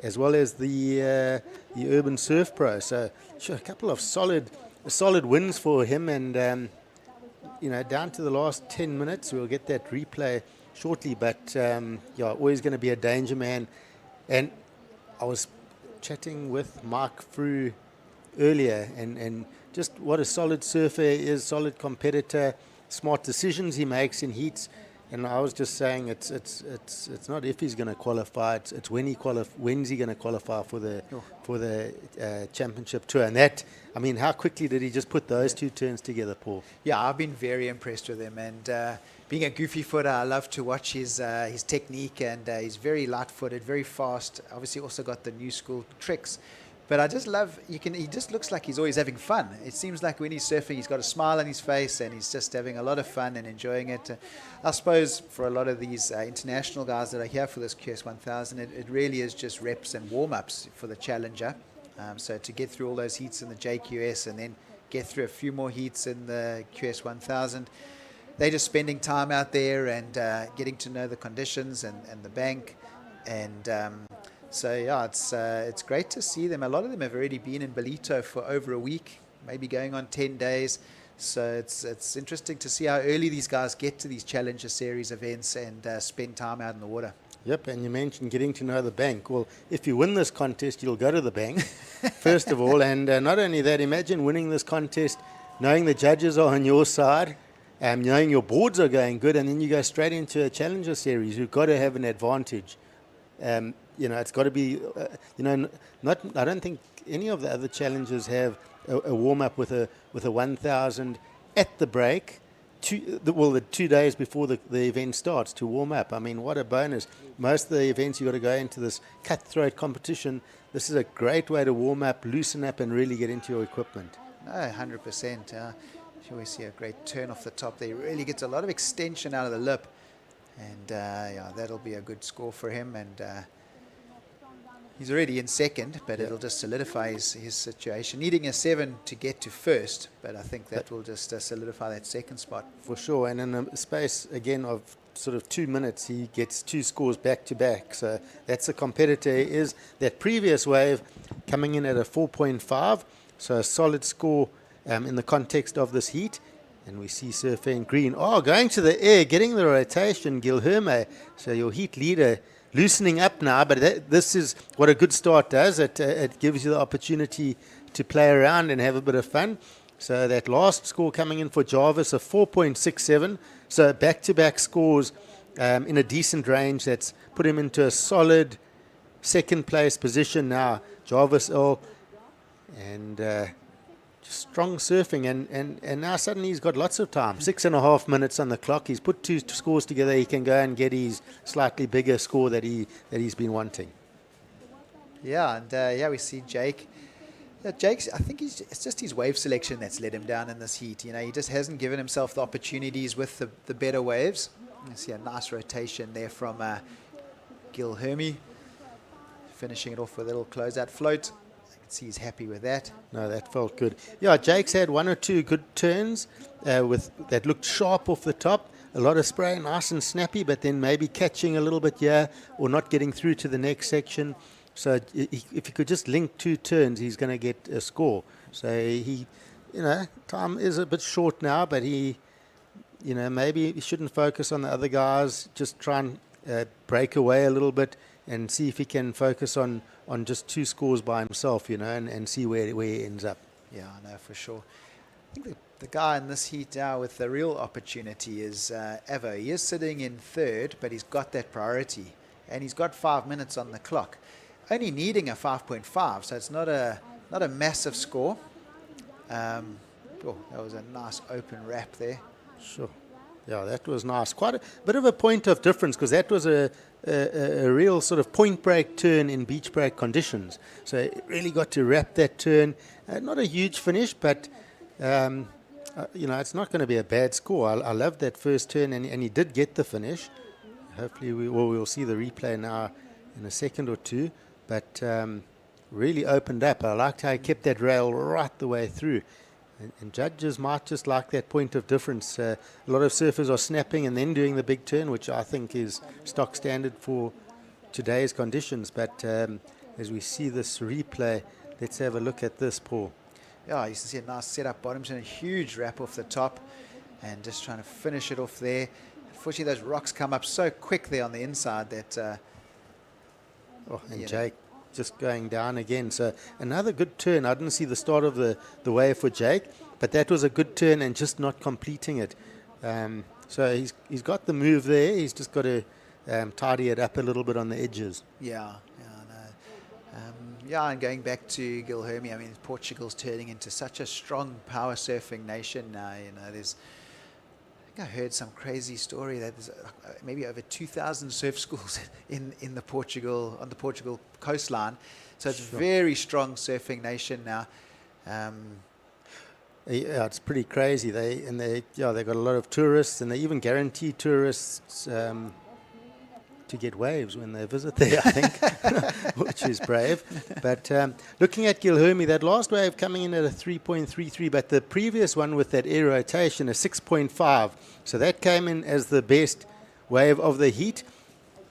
as well as the Urban Surf Pro. So, sure, a couple of solid wins for him, and down to the last 10 minutes. We'll get that replay shortly, but always going to be a danger man. And I was chatting with Mark Frew earlier, and just what a solid surfer he is, solid competitor, smart decisions he makes in heats. And I was just saying, it's not if he's going to qualify. It's when when's he going to qualify for the championship tour. And that, I mean, how quickly did he just put those two turns together, Paul? Yeah, I've been very impressed with him. And being a goofy footer, I love to watch his technique. And he's very light-footed, very fast. Obviously, also got the new school tricks. But I just love, he just looks like he's always having fun. It seems like when he's surfing, he's got a smile on his face and he's just having a lot of fun and enjoying it. I suppose for a lot of these international guys that are here for this QS 1000, it really is just reps and warm-ups for the challenger. So to get through all those heats in the JQS and then get through a few more heats in the QS 1000, they're just spending time out there and getting to know the conditions and the bank. And so yeah, it's great to see them. A lot of them have already been in Ballito for over a week, maybe going on 10 days. So it's interesting to see how early these guys get to these Challenger Series events and spend time out in the water. Yep, and you mentioned getting to know the bank. Well, if you win this contest, you'll go to the bank, first of all. And not only that, imagine winning this contest, knowing the judges are on your side, knowing your boards are going good, and then you go straight into a Challenger Series. You've got to have an advantage. It's got to be, I don't think any of the other challengers have a warm-up with a 1,000 at the break, the 2 days before the event starts to warm up. I mean, what a bonus. Most of the events, you've got to go into this cutthroat competition. This is a great way to warm up, loosen up, and really get into your equipment. No, 100%. You always see a great turn off the top there. He really gets a lot of extension out of the lip. And that'll be a good score for him. And he's already in second, but it'll just solidify his situation. Needing a 7 to get to first, but I think that will just solidify that second spot. For sure. And in a space, again, of sort of 2 minutes, he gets 2 scores back to back. So that's a competitor. Is that previous wave coming in at a 4.5, so a solid score in the context of this heat. And we see Surfer in green. Oh, going to the air, getting the rotation, Guilherme. So your heat leader loosening up now, but this is what a good start does. It gives you the opportunity to play around and have a bit of fun. So that last score coming in for Jarvis, a 4.67. So back-to-back scores in a decent range. That's put him into a solid second place position now. Jarvis Earl. And strong surfing, and now suddenly he's got lots of time. 6.5 minutes on the clock. He's put 2 scores together. He can go and get his slightly bigger score that he's been wanting. Yeah, and we see Jake. Jake's, I think it's just his wave selection that's let him down in this heat. You know, he just hasn't given himself the opportunities with the better waves. You see a nice rotation there from Guilherme, finishing it off with a little closeout float. See, he's happy with that. No, that felt good. Yeah, Jake's had 1 or 2 good turns with that looked sharp off the top. A lot of spray, nice and snappy, but then maybe catching a little bit here or not getting through to the next section. So if he could just link 2 turns, he's going to get a score. So time is a bit short now, but maybe he shouldn't focus on the other guys. Just try and break away a little bit and see if he can focus on just 2 scores by himself, and see where he ends up. Yeah, I know for sure. I think the guy in this heat now with the real opportunity is Avo. He is sitting in third, but he's got that priority, and he's got 5 minutes on the clock. Only needing a 5.5, so it's not a massive score. That was a nice open wrap there. Sure. Yeah, that was nice. Quite a bit of a point of difference, because that was a real sort of point break turn in beach break conditions. So it really got to wrap that turn. Not a huge finish, but it's not going to be a bad score. I love that first turn, and he did get the finish. Hopefully we'll see the replay now in a second or two. But really opened up. I liked how he kept that rail right the way through. And judges might just like that point of difference. A lot of surfers are snapping and then doing the big turn, which I think is stock standard for today's conditions. But as we see this replay, let's have a look at this, Paul. Yeah, you can see a nice setup bottoms and a huge wrap off the top, and just trying to finish it off there. Unfortunately, those rocks come up so quick there on the inside that... Jake just going down again. So another good turn. I didn't see the start of the wave for Jake, but that was a good turn and just not completing it. So he's got the move there. He's just got to tidy it up a little bit on the edges. Yeah, and going back to Guilherme, I mean, Portugal's turning into such a strong power surfing nation now. You know, I think I heard some crazy story that there's maybe over 2,000 surf schools on the Portugal coastline. So it's a very strong surfing nation now. Yeah, it's pretty crazy. They got a lot of tourists, and they even guarantee tourists to get waves when they visit there, I think, which is brave. But looking at Guilherme, that last wave coming in at a 3.33, but the previous one with that air rotation, a 6.5. So that came in as the best wave of the heat.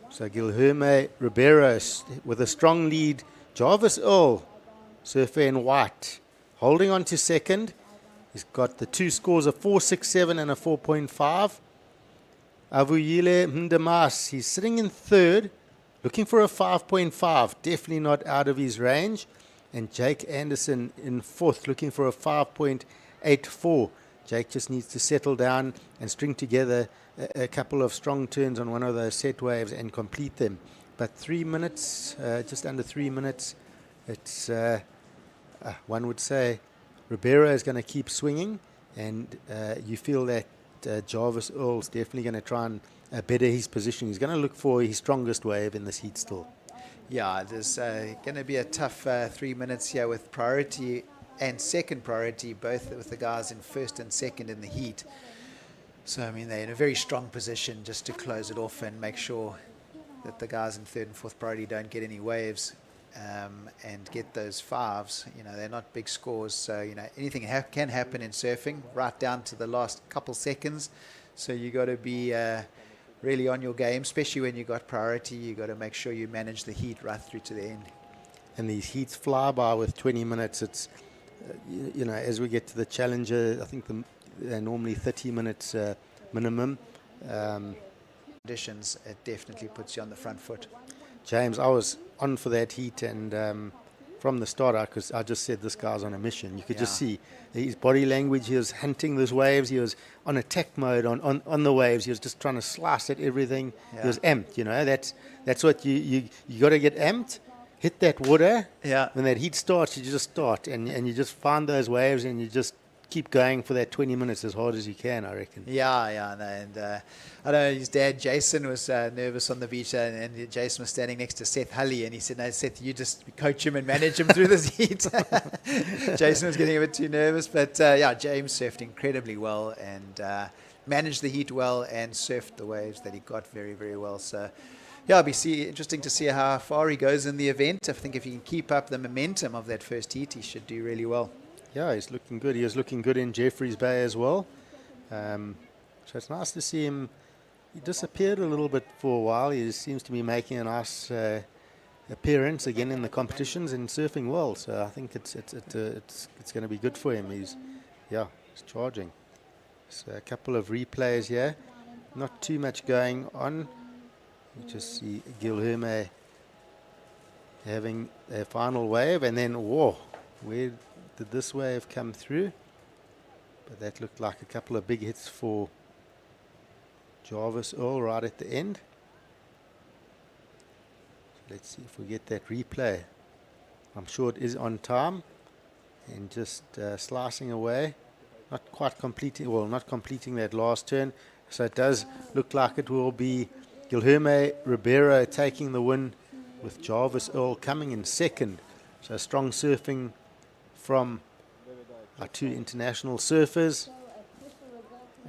So Guilherme Ribeiro with a strong lead. Jarvis Earl, surfer in white, holding on to second. He's got the two scores, a 4.67 and a 4.5. Avuyile Mndamas, he's sitting in third, looking for a 5.5, definitely not out of his range. And Jake Anderson in fourth, looking for a 5.84. Jake just needs to settle down and string together a couple of strong turns on one of those set waves and complete them. But 3 minutes, just under 3 minutes, it's one would say Ribeiro is going to keep swinging, and you feel that Jarvis Earl's definitely going to try and better his position. He's going to look for his strongest wave in this heat still. Yeah, there's going to be a tough 3 minutes here with priority and second priority, both with the guys in first and second in the heat. So, I mean, they're in a very strong position just to close it off and make sure that the guys in third and fourth priority don't get any waves and get those fives. You know, they're not big scores, so, you know, anything can happen in surfing right down to the last couple seconds. So you got to be really on your game, especially when you got priority. You got to make sure you manage the heat right through to the end. And these heats fly by with 20 minutes. It's you know, as we get to the Challenger, I think they're normally 30 minutes minimum. Conditions, it definitely puts you on the front foot. James, I was on for that heat, and from the start, I just said this guy's on a mission. You could just see his body language. He was hunting those waves. He was on attack mode on the waves. He was just trying to slice at everything. Yeah. He was amped. You know, that's what you got to get amped. Hit that water. Yeah. When that heat starts, you just start, and you just find those waves, and you just keep going for that 20 minutes as hard as you can, I reckon. Yeah, no, and I know his dad, Jason, was nervous on the beach, and Jason was standing next to Seth Hulley, and he said, no, Seth, you just coach him and manage him through this heat. Jason was getting a bit too nervous, but yeah, James surfed incredibly well and managed the heat well and surfed the waves that he got very, very well. So yeah, it'll be interesting to see how far he goes in the event. I think if he can keep up the momentum of that first heat, he should do really well. Yeah, he's looking good. He was looking good in Jeffreys Bay as well. So it's nice to see him. He disappeared a little bit for a while. He seems to be making a nice appearance again in the competitions and surfing well. So I think it's going to be good for him. He's charging. So a couple of replays here. Not too much going on. You just see Guilherme having a final wave, and then whoa, where did this wave come through? But that looked like a couple of big hits for Jarvis Earl right at the end. So let's see if we get that replay. I'm sure it is on time, and just slicing away, not completing that last turn. So it does look like it will be Guilherme Ribeiro taking the win, with Jarvis Earl coming in second. So strong surfing from our two international surfers.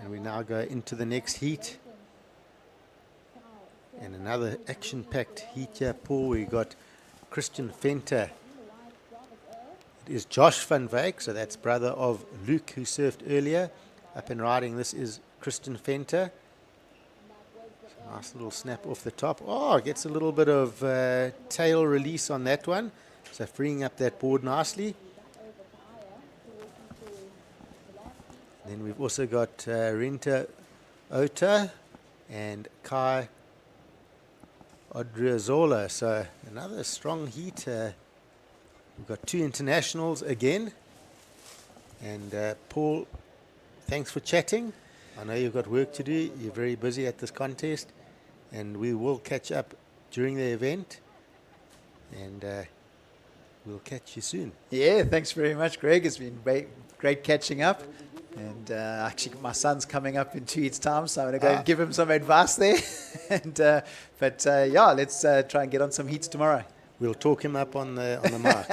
And we now go into the next heat. And another action-packed heat here, Paul. We got Christian Venter. It is Josh van Wyk, so that's brother of Luke, who surfed earlier. Up and riding, this is Christian Venter. Nice little snap off the top. Oh, gets a little bit of tail release on that one. So freeing up that board nicely. Then we've also got Renta Ota and Kai Odriozola. So another strong heat. We've got two internationals again. And Paul, thanks for chatting. I know you've got work to do. You're very busy at this contest, and we will catch up during the event, and we'll catch you soon. Yeah, thanks very much, Greg. It's been great catching up. And actually, my son's coming up in 2 weeks' time, so I'm going to go and give him some advice there. But yeah, let's try and get on some heats tomorrow. We'll talk him up on the mark.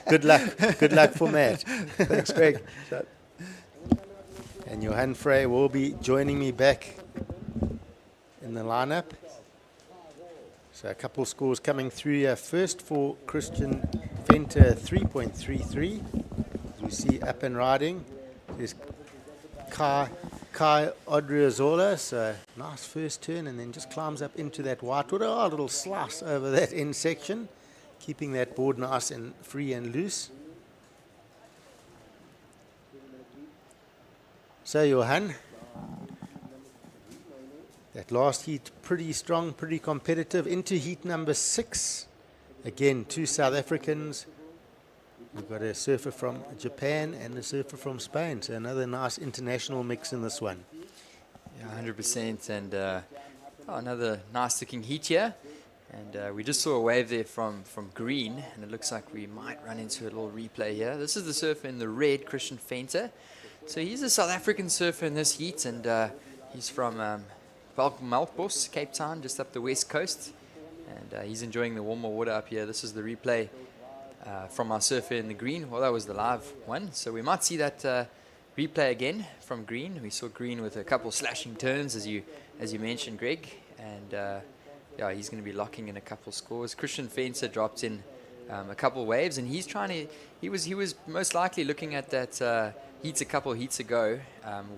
Good luck. Good luck for Matt. Thanks, Greg. And Johan Frey will be joining me back in the lineup. So a couple scores coming through here. First for Christian Venter, 3.33. We see up and riding. There's KwaDukuza, so nice first turn, and then just climbs up into that whitewood. Oh, a little slice over that end section, keeping that board nice and free and loose. So Johan, that last heat pretty strong, pretty competitive. Into heat number 6, again 2 South Africans. We've got a surfer from Japan and a surfer from Spain, so another nice international mix in this one. Yeah, 100%, and another nice looking heat here. And we just saw a wave there from green, and it looks like we might run into a little replay here. This is the surfer in the red, Christian Venter. So he's a South African surfer in this heat, and he's from Melkbos, Cape Town, just up the west coast. And he's enjoying the warmer water up here. This is the replay from our surfer in the green. Well, that was the live one, so we might see that replay again from green. We saw green with a couple slashing turns, as you mentioned, Greg, and yeah, he's going to be locking in a couple scores. Christian Venter dropped in a couple waves, and he's trying to. He was most likely looking at that heats a couple heats ago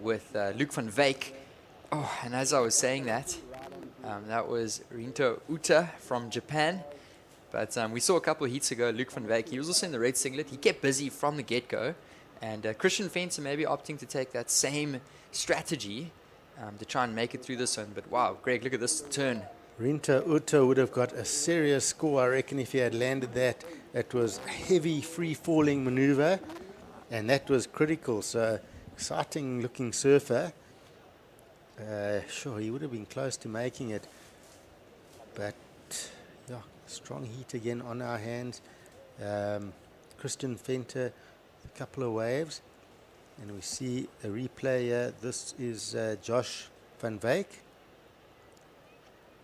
with Luke van Wyk. Oh, and as I was saying that, that was Rinto Uta from Japan. But we saw a couple of heats ago, Luke van Wyk. He was also in the red singlet. He kept busy from the get-go. And Christian Venter maybe opting to take that same strategy to try and make it through this one. But wow, Greg, look at this turn. Rinto Uta would have got a serious score, I reckon, if he had landed that. It was a heavy, free-falling maneuver, and that was critical. So, exciting-looking surfer. Sure, he would have been close to making it. But, yeah, strong heat again on our hands. Christian Venter, a couple of waves. And we see a replay here. This is Josh van Wyk.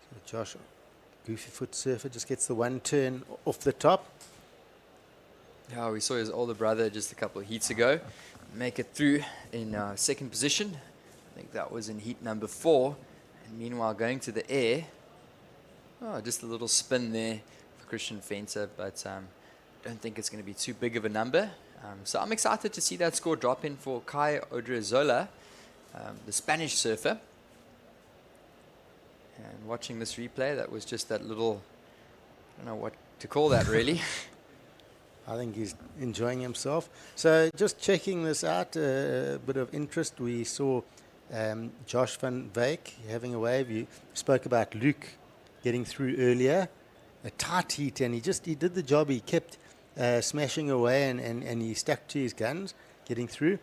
So Josh, goofy foot surfer, just gets the one turn off the top. Yeah, we saw his older brother just a couple of heats ago make it through in second position. I think that was in heat number 4. And meanwhile, going to the air. Oh, just a little spin there for Christian Venter, but don't think it's going to be too big of a number. So I'm excited to see that score drop in for KwaDukuza, the Spanish surfer. And watching this replay, that was just that little, I don't know what to call that really. I think he's enjoying himself. So just checking this out, a bit of interest. We saw Josh van Wyk having a wave. You spoke about Luke getting through earlier. A tight heat, and he did the job. He kept smashing away, and he stuck to his guns, getting through.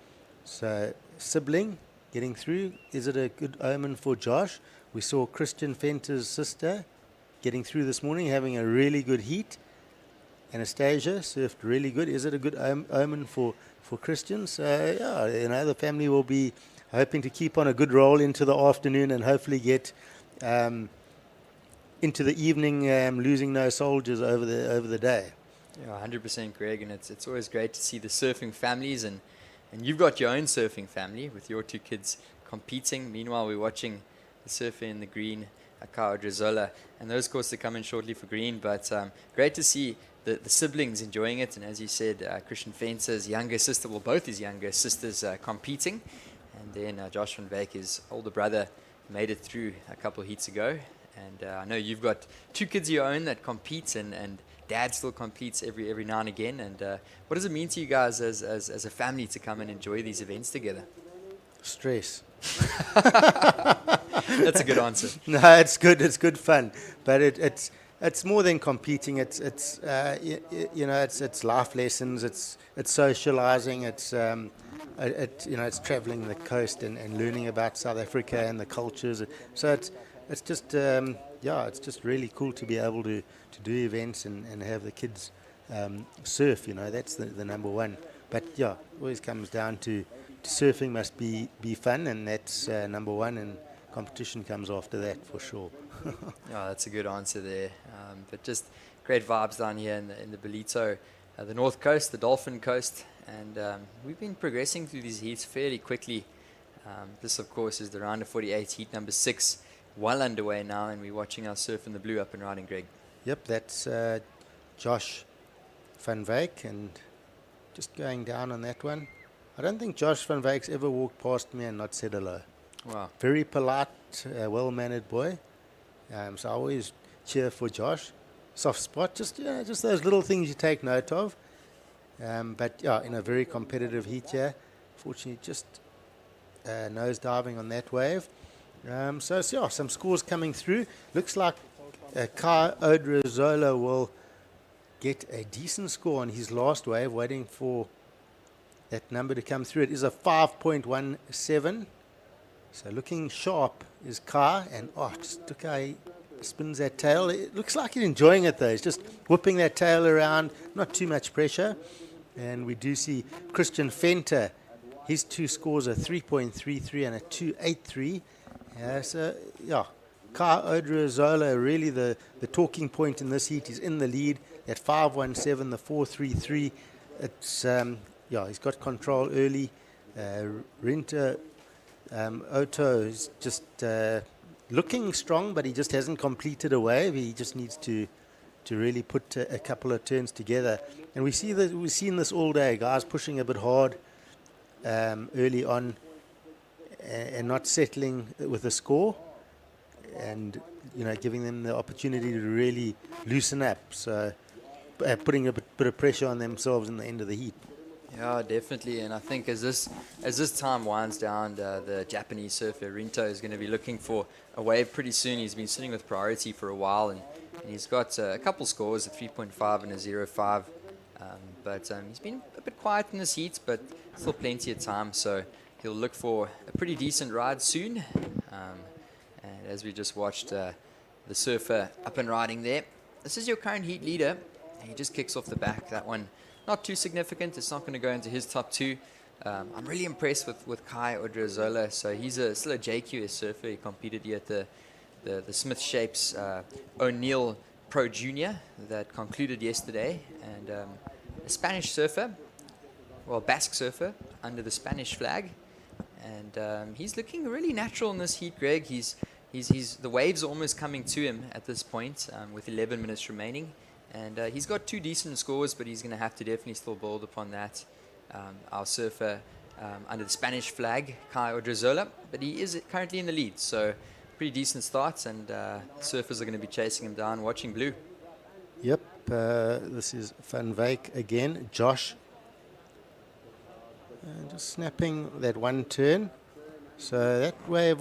So sibling getting through. Is it a good omen for Josh? We saw Christian Venter's sister getting through this morning, having a really good heat. Anastasia surfed really good. Is it a good omen for Christian? So, yeah, the family will be hoping to keep on a good roll into the afternoon and hopefully get into the evening, losing no soldiers over the day. Yeah, 100%, Greg, and it's always great to see the surfing families, and you've got your own surfing family with your 2 kids competing. Meanwhile, we're watching the surfer in the green, KwaDukuza, and those scores to come in shortly for green, but great to see the siblings enjoying it, and as you said, Christian Venter's younger sister, well, both his younger sisters competing, and then Josh van Wyk, his older brother, made it through a couple of heats ago, and I know you've got 2 kids of your own that compete, and Dad still competes every now and again, and what does it mean to you guys as a family to come and enjoy these events together? Stress. That's a good answer. No, it's good. It's good fun, but it's more than competing. It's life lessons. It's socializing. It's it's traveling the coast and learning about South Africa and the cultures. So it's just it's just really cool to be able to do events and have the kids surf. That's the number one. But yeah, always comes down to surfing must be fun, and that's number one, and competition comes after that for sure. Yeah, that's a good answer there. But just great vibes down here in the Ballito, the North Coast, the Dolphin Coast, and we've been progressing through these heats fairly quickly. This, of course, is the round of 48, heat number 6, well underway now, and we're watching our surf in the blue up and riding, Greg. Yep, that's Josh van Wyk, and just going down on that one. I don't think Josh van Wyk's ever walked past me and not said hello. Wow. Very polite, well-mannered boy. So I always cheer for Josh. Soft spot, just those little things you take note of. But yeah, in a very competitive heat here, fortunately just nose diving on that wave. So yeah, some scores coming through. Looks like KwaDukuza will get a decent score on his last wave, waiting for that number to come through. It is a 5.17. So looking sharp is Kai, and just look how he spins that tail. It looks like he's enjoying it though. He's just whipping that tail around, not too much pressure. And we do see Christian Venter. His two scores are 3.33 and a 2.83. So yeah, KwaDukuza really the talking point in this heat. Is in the lead at 5.17, the 4.33. It's he's got control early. Rinta Otto is just looking strong, but he just hasn't completed a wave. He just needs to really put a couple of turns together. And we've seen this all day, guys pushing a bit hard early on and not settling with a score, and giving them the opportunity to really loosen up. So putting a bit of pressure on themselves in the end of the heat. Yeah, definitely. And I think as this time winds down, the Japanese surfer Rinto is going to be looking for a wave pretty soon. He's been sitting with priority for a while, and he's got a couple scores, a 3.5 and a 0.5. But he's been a bit quiet in this heat, but still plenty of time. So he'll look for a pretty decent ride soon. And as we just watched the surfer up and riding there, this is your current heat leader. He just kicks off the back. That one not too significant. It's not going to go into his top two. I'm really impressed with KwaDukuza. So he's still a JQS surfer. He competed here at the Smith Shapes O'Neill Pro Junior that concluded yesterday. And a Spanish surfer, Basque surfer under the Spanish flag. And he's looking really natural in this heat, Greg. The waves are almost coming to him at this point with 11 minutes remaining. And he's got two decent scores, but he's going to have to definitely still build upon that. Our surfer under the Spanish flag, KwaDukuza, but he is currently in the lead. So pretty decent starts, and surfers are going to be chasing him down, watching blue. Yep, this is Van Wyk again. Josh just snapping that one turn. So that wave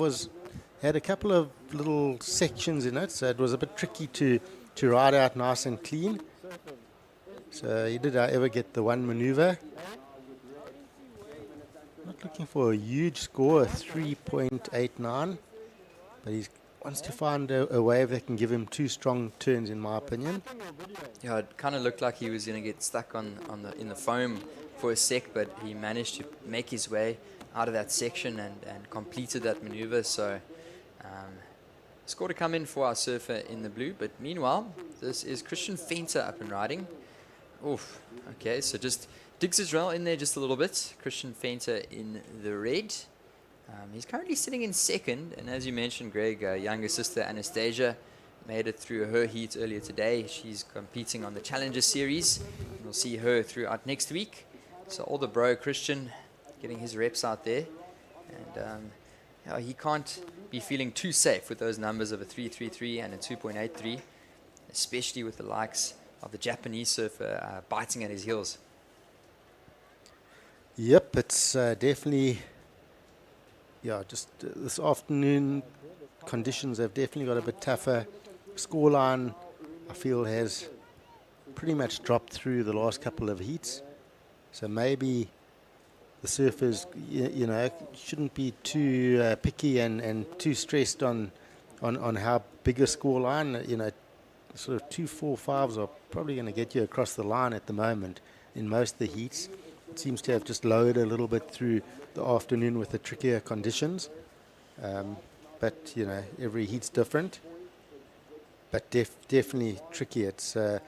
had a couple of little sections in it, so it was a bit tricky to ride out nice and clean. So he did, however, get the one maneuver. Not looking for a huge score, a 3.89, but he wants to find a wave that can give him two strong turns, in my opinion. Yeah, it kind of looked like he was going to get stuck in the foam for a sec, but he managed to make his way out of that section and completed that maneuver. So score to come in for our surfer in the blue. But meanwhile, this is Christian Venter up and riding. Oof. Okay, so just digs Israel in there just a little bit. Christian Venter in the red. He's currently sitting in second, and as you mentioned, Greg, younger sister Anastasia made it through her heat earlier today. She's competing on the Challenger Series. We'll see her throughout next week. So older bro Christian getting his reps out there, and he can't be feeling too safe with those numbers of a 3.33 and a 2.83, especially with the likes of the Japanese surfer biting at his heels. Yep, it's definitely, just this afternoon conditions have definitely got a bit tougher. Scoreline, I feel, has pretty much dropped through the last couple of heats. So maybe the surfers, you know, shouldn't be too picky and too stressed on how big a score line. You know, sort of 2, 4, 5s are probably going to get you across the line at the moment in most of the heats. It seems to have just lowered a little bit through the afternoon with the trickier conditions. But, you know, every heat's different. But definitely tricky. It's the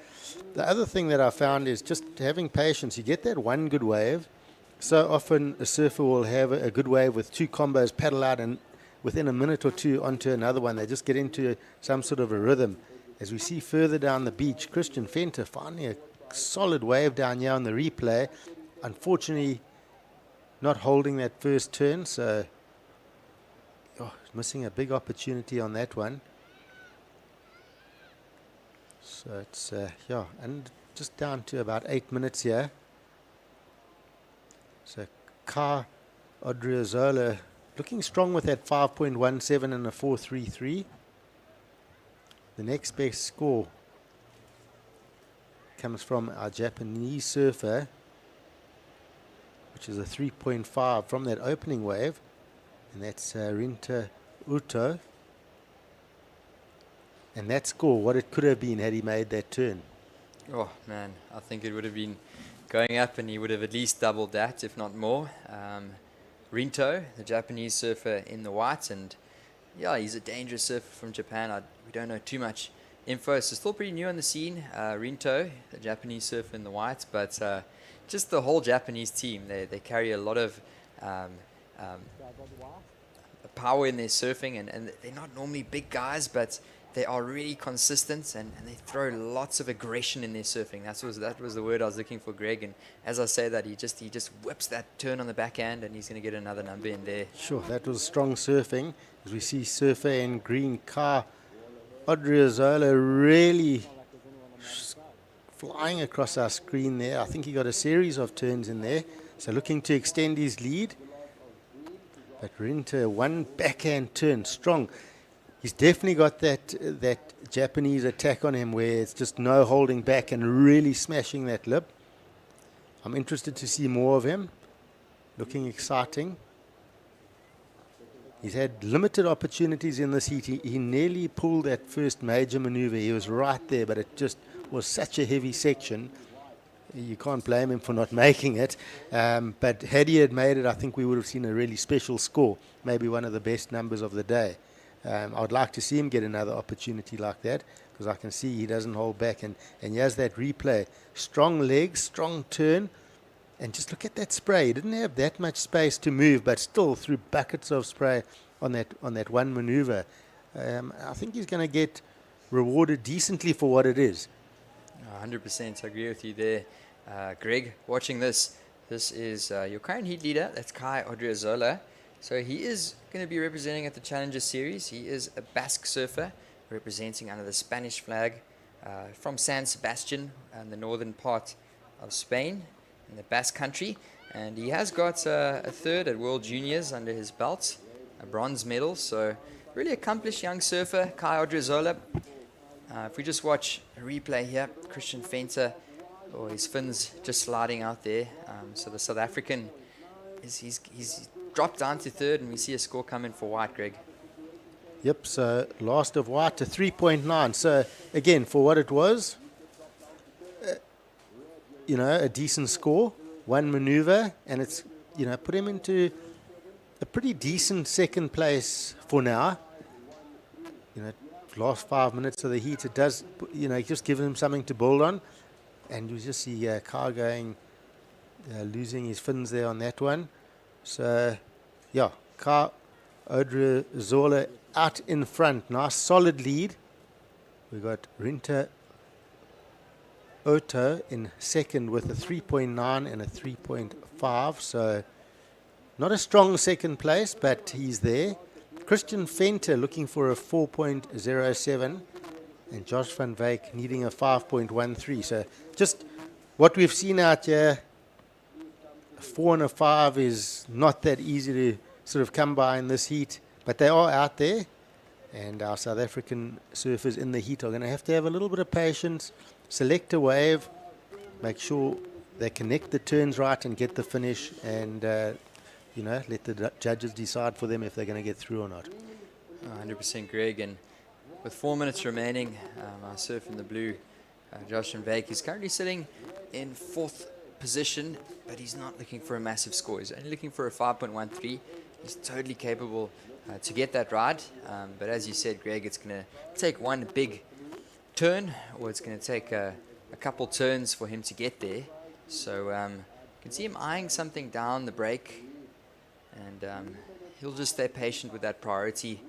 other thing that I found is just having patience. You get that one good wave. So often a surfer will have a good wave with 2 combos, paddle out, and within a minute or two onto another one. They just get into some sort of a rhythm. As we see further down the beach, Christian Venter finding a solid wave down here on the replay. Unfortunately, not holding that first turn, so missing a big opportunity on that one. So it's, and just down to about 8 minutes here. So KwaDukuza looking strong with that 5.17 and a 4.33. The next best score comes from our Japanese surfer, which is a 3.5 from that opening wave, and that's Rinta Uto. And that score, what it could have been had he made that turn. Oh man, I think it would have been going up, and he would have at least doubled that, if not more. Rinto, the Japanese surfer in the white, and yeah, he's a dangerous surfer from Japan. We don't know too much info, so still pretty new on the scene. Rinto, the Japanese surfer in the white, but just the whole Japanese team, they carry a lot of power in their surfing, and they're not normally big guys, but they are really consistent, and they throw lots of aggression in their surfing. That was the word I was looking for, Greg. And as I say that, he just whips that turn on the backhand, and he's going to get another number in there. Sure, that was strong surfing. As we see surfer in green, KwaDukuza really flying across our screen there. I think he got a series of turns in there. So looking to extend his lead. But Rinta, one backhand turn, strong. He's definitely got that Japanese attack on him where it's just no holding back and really smashing that lip. I'm interested to see more of him. Looking exciting. He's had limited opportunities in this heat. He nearly pulled that first major maneuver. He was right there, but it just was such a heavy section. You can't blame him for not making it. But had he had made it, I think we would have seen a really special score. Maybe one of the best numbers of the day. I would like to see him get another opportunity like that, because I can see he doesn't hold back, and he has that replay. Strong legs, strong turn, and just look at that spray. He didn't have that much space to move, but still threw buckets of spray on that one maneuver. I think he's going to get rewarded decently for what it is. 100%, I agree with you there. Greg, watching this is your current heat leader. That's KwaDukuza. So he is going to be representing at the Challenger Series. He is a Basque surfer representing under the Spanish flag from San Sebastian in the northern part of Spain in the Basque country. And he has got a third at World Juniors under his belt, a bronze medal. So really accomplished young surfer, KwaDukuza. If we just watch a replay here, Christian Venter, his fins just sliding out there. So the South African, he's dropped down to third, and we see a score coming for white, Greg. Yep, so last of white to 3.9. So again, for what it was, a decent score, one maneuver, and it's, put him into a pretty decent second place for now. Last 5 minutes of the heat, it does, just give him something to build on. And you just see Kyle going, losing his fins there on that one. So, yeah, KwaDukuza out in front. Nice solid lead. We got Rinta Uto in second with a 3.9 and a 3.5. So, not a strong second place, but he's there. Christian Venter looking for a 4.07, and Josh van Wyk needing a 5.13. So just what we've seen out here, a 4 and a 5 is not that easy to sort of come by in this heat, but they are out there, and our South African surfers in the heat are going to have a little bit of patience, select a wave, make sure they connect the turns right and get the finish, and let the judges decide for them if they're going to get through or not. 100% Greg, and with 4 minutes remaining, our surf in the blue, Josh van Wyk, is currently sitting in 4th position, but he's not looking for a massive score. He's only looking for a 5.13. He's totally capable to get that ride, but as you said, Greg, it's going to take one big turn, or it's going to take a couple turns for him to get there. So you can see him eyeing something down the break, and he'll just stay patient with that priority.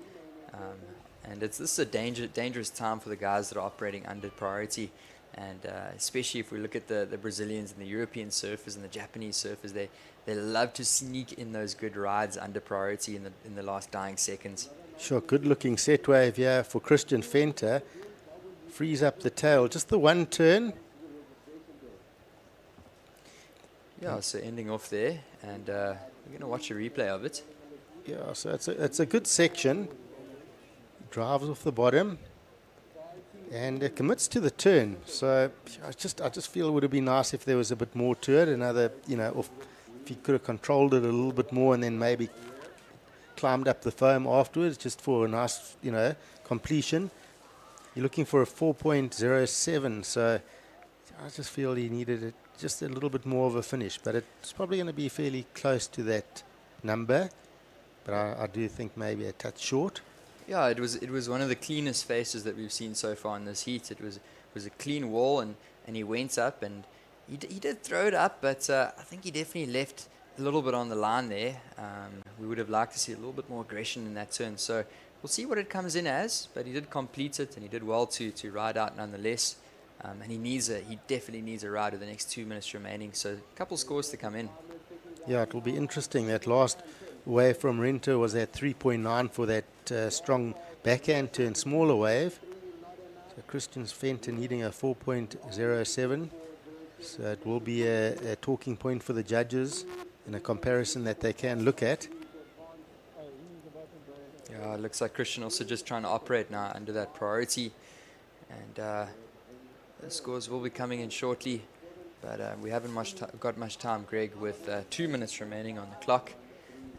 And this is a dangerous time for the guys that are operating under priority, and especially if we look at the Brazilians and the European surfers and the Japanese surfers, they love to sneak in those good rides under priority in the last dying seconds. Sure, good looking set wave here for Christian Venter. Frees up the tail, just the one turn. Yeah, so ending off there, and we're going to watch a replay of it. Yeah, so it's a good section. Drives off the bottom and commits to the turn. So I just feel it would have been nice if there was a bit more to it. Another, if he could have controlled it a little bit more and then maybe climbed up the foam afterwards, just for a nice, completion. You're looking for a 4.07, so I just feel he needed it just a little bit more of a finish, but it's probably going to be fairly close to that number, but I do think maybe a touch short. Yeah, it was one of the cleanest faces that we've seen so far in this heat. It was a clean wall, and he went up, and he did throw it up, but I think he definitely left a little bit on the line there. We would have liked to see a little bit more aggression in that turn, so we'll see what it comes in as, but he did complete it, and he did well to ride out nonetheless. And he definitely needs a ride with the next 2 minutes remaining, so a couple scores to come in. Yeah, it will be interesting. That last wave from Rento was at 3.9 for that strong backhand turn, smaller wave. So Christian Venter needing a 4.07. So it will be a talking point for the judges in a comparison that they can look at. Yeah, it looks like Christian also just trying to operate now under that priority, and the scores will be coming in shortly, but we haven't got much time, Greg, with 2 minutes remaining on the clock.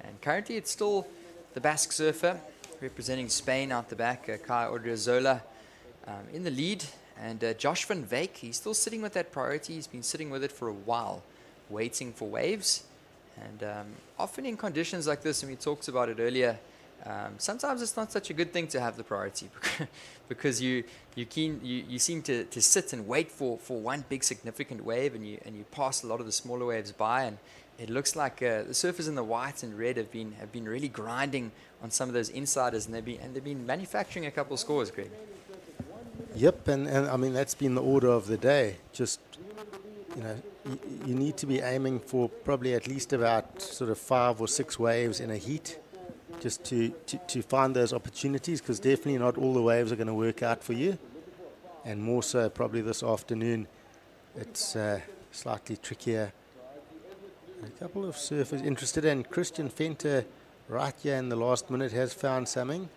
And currently it's still the Basque surfer representing Spain out the back, Kai Odriozola, in the lead, and Josh van Wyk, he's still sitting with that priority. He's been sitting with it for a while, waiting for waves, and often in conditions like this, and we talked about it earlier, sometimes it's not such a good thing to have the priority because you seem to sit and wait for one big significant wave, and you pass a lot of the smaller waves by, and it looks like the surfers in the white and red have been really grinding on some of those insiders, and they've been manufacturing a couple scores, Greg. Yep, and I mean that's been the order of the day. Just you need to be aiming for probably at least about sort of 5 or 6 waves in a heat, just to find those opportunities, because definitely not all the waves are going to work out for you, and more so probably this afternoon it's slightly trickier. A couple of surfers interested, and Christian Venter right here in the last minute has found something,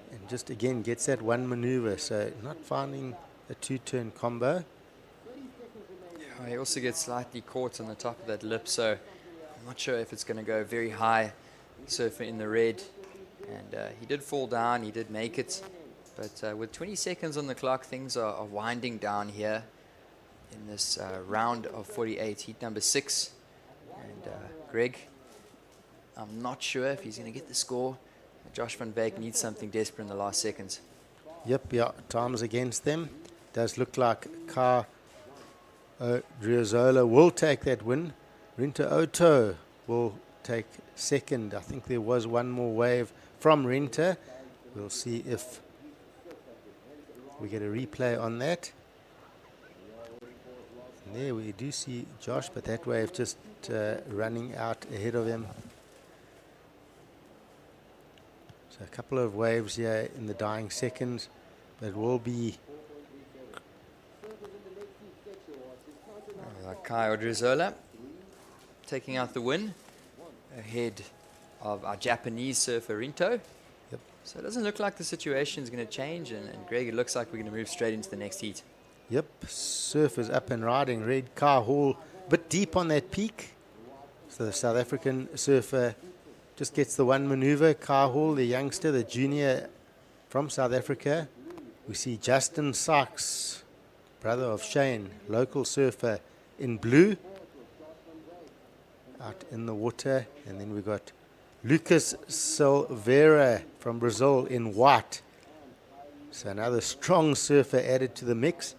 and just again gets that one maneuver, so not finding a 2-turn combo. Yeah, he also gets slightly caught on the top of that lip, so I'm not sure if it's going to go very high. Surfer in the red, and he did fall down, he did make it, but with 20 seconds on the clock, things are winding down here in this round of 48, heat number 6. And Greg, I'm not sure if he's going to get the score. Josh van Wyk needs something desperate in the last seconds. Yep, yeah, time's against them. Does look like Kai Odriozola will take that win. Rento Oto will take second. I think there was one more wave from Renta. We'll see if we get a replay on that. And there we do see Josh, but that wave just running out ahead of him. So a couple of waves here in the dying seconds, but it will be Kai Odriozola taking out the win ahead of our Japanese surfer Rento. Yep. So it doesn't look like the situation is going to change, and Greg, it looks like we're going to move straight into the next heat. Yep, surf is up and riding. Red Car Hall, bit deep on that peak. So the South African surfer just gets the one maneuver. Car Hall, the youngster, the junior from South Africa. We see Justin Sykes, brother of Shane, local surfer in blue, out in the water. And then we've got Lucas Silveira from Brazil in white. So another strong surfer added to the mix.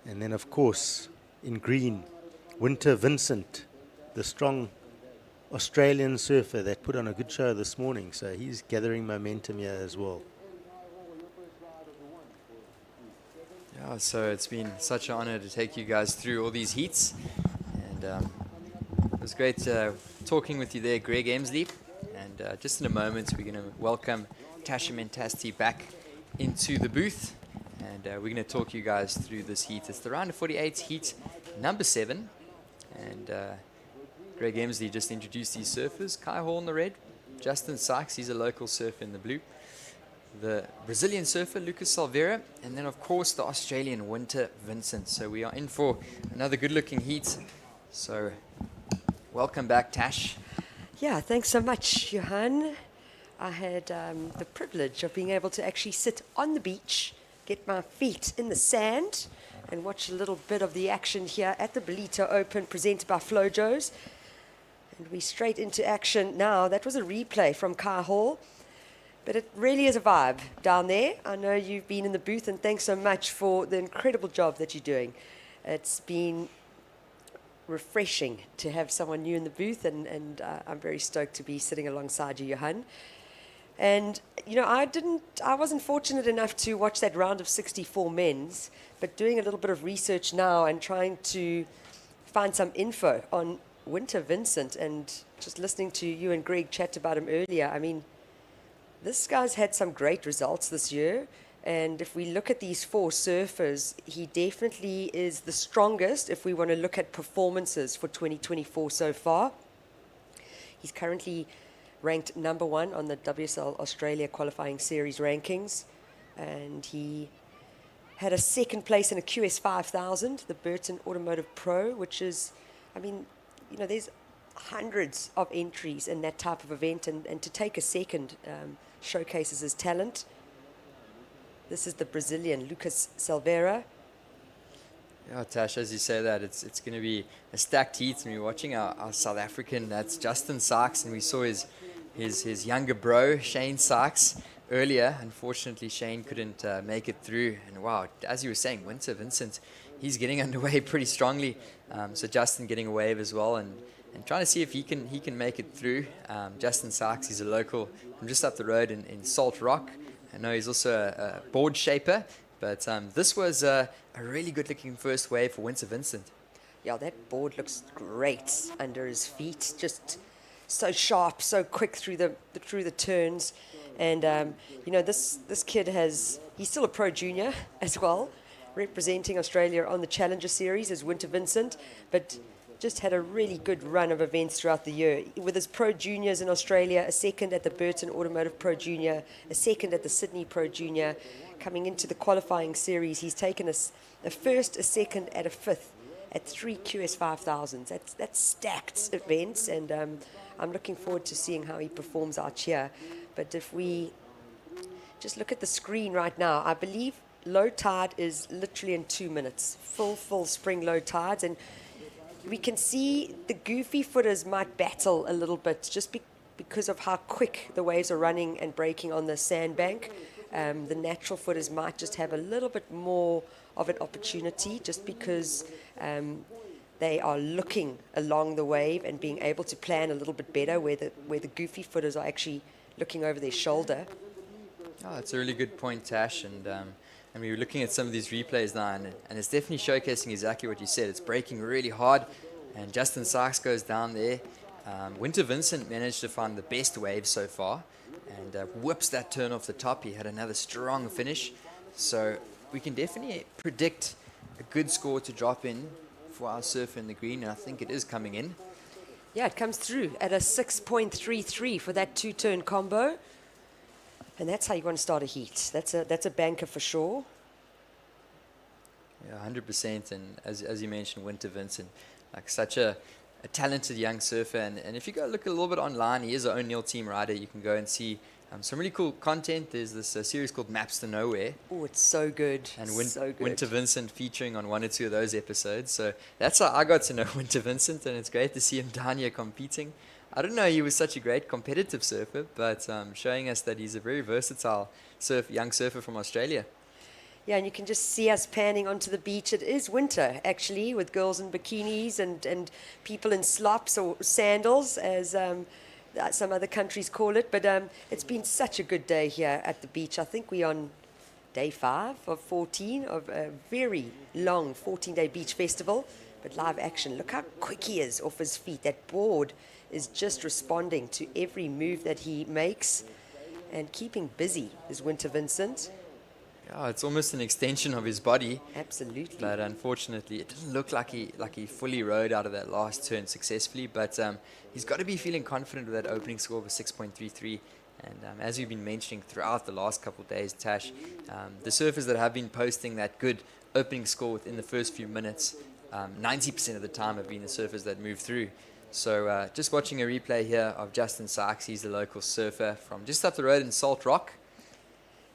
And then, of course, in green, Winter Vincent, the strong Australian surfer that put on a good show this morning. So he's gathering momentum here as well. Yeah, so it's been such an honor to take you guys through all these heats. And it was great talking with you there, Greg Emsley. And just in a moment, we're going to welcome Tasha Mentasti back into the booth. And we're going to talk you guys through this heat. It's the round of 48 heat number 7. And Greg Emsley just introduced these surfers. Kai Hall in the red. Justin Sykes, he's a local surfer in the blue. The Brazilian surfer, Lucas Silveira. And then, of course, the Australian Winter Vincent. So we are in for another good-looking heat. So welcome back, Tash. Yeah, thanks so much, Johan. I had the privilege of being able to actually sit on the beach, get my feet in the sand, and watch a little bit of the action here at the Ballito Open presented by Flojos. And we're straight into action now. That was a replay from Kai Hall, but it really is a vibe down there. I know you've been in the booth, and thanks so much for the incredible job that you're doing. It's been refreshing to have someone new in the booth, and I'm very stoked to be sitting alongside you, Johan. And, you know, I wasn't fortunate enough to watch that round of 64 men's, but doing a little bit of research now and trying to find some info on Winter Vincent and just listening to you and Greg chat about him earlier. I mean, this guy's had some great results this year. And if we look at these 4 surfers, he definitely is the strongest if we want to look at performances for 2024 so far. He's currently ranked number 1 on the WSL Australia qualifying series rankings, and he had a second place in a QS 5000, the Burton Automotive Pro, which is, I mean, you know, there's hundreds of entries in that type of event, and to take a second showcases his talent. This is the Brazilian Lucas Silveira. Yeah, Tash, as you say that, it's going to be a stacked heat. And we're watching our South African, that's Justin Sykes, and we saw his younger bro, Shane Sykes, earlier. Unfortunately, Shane couldn't make it through. And wow, as you were saying, Winter Vincent, he's getting underway pretty strongly. So Justin getting a wave as well, and trying to see if he can make it through. Justin Sykes, he's a local from just up the road in Salt Rock. I know he's also a board shaper, but this was a really good-looking first wave for Winter Vincent. Yeah, that board looks great under his feet. Just so sharp, so quick through the turns. And, you know, this kid he's still a pro junior as well, representing Australia on the Challenger Series as Winter Vincent, but just had a really good run of events throughout the year. With his pro juniors in Australia, a second at the Burton Automotive Pro Junior, a second at the Sydney Pro Junior. Coming into the qualifying series, he's taken a first, a second, and a fifth at 3 QS 5000s. That's stacked events, and I'm looking forward to seeing how he performs out here. But if we just look at the screen right now, I believe low tide is literally in 2 minutes. Full spring low tides, and we can see the goofy footers might battle a little bit just because of how quick the waves are running and breaking on the sandbank. The natural footers might just have a little bit more of an opportunity just because they are looking along the wave and being able to plan a little bit better where the goofy footers are actually looking over their shoulder. Oh, that's a really good point, Tash. And we were looking at some of these replays now, and it's definitely showcasing exactly what you said. It's breaking really hard, and Justin Sykes goes down there. Winter Vincent managed to find the best wave so far and whips that turn off the top. He had another strong finish. So we can definitely predict a good score to drop in for our surfer in the green, and I think it is coming in. Yeah, it comes through at a 6.33 for that 2-turn combo. And that's how you want to start a heat. That's a banker for sure. Yeah, 100%. And as you mentioned, Winter Vincent, like such a talented young surfer. And if you go look a little bit online, he is an O'Neill team rider. You can go and see some really cool content. There's this series called Maps to Nowhere. Oh, it's so good. And So good. Winter Vincent featuring on one or two of those episodes. So that's how I got to know Winter Vincent, and it's great to see him down here competing. I didn't know he was such a great competitive surfer, but showing us that he's a very versatile young surfer from Australia. Yeah, and you can just see us panning onto the beach. It is winter, actually, with girls in bikinis and people in slops or sandals, as some other countries call it. But it's been such a good day here at the beach. I think we're on day 5 of 14 of a very long 14-day beach festival. But live action, look how quick he is off his feet. That board is just responding to every move that he makes and keeping busy is Winter Vincent. Yeah, it's almost an extension of his body. Absolutely. But unfortunately, it doesn't look like he fully rode out of that last turn successfully. But he's got to be feeling confident with that opening score of a 6.33. And as you've been mentioning throughout the last couple of days, Tash, the surfers that have been posting that good opening score within the first few minutes, 90% of the time have been the surfers that move through. So just watching a replay here of Justin Sykes. He's the local surfer from just up the road in Salt Rock.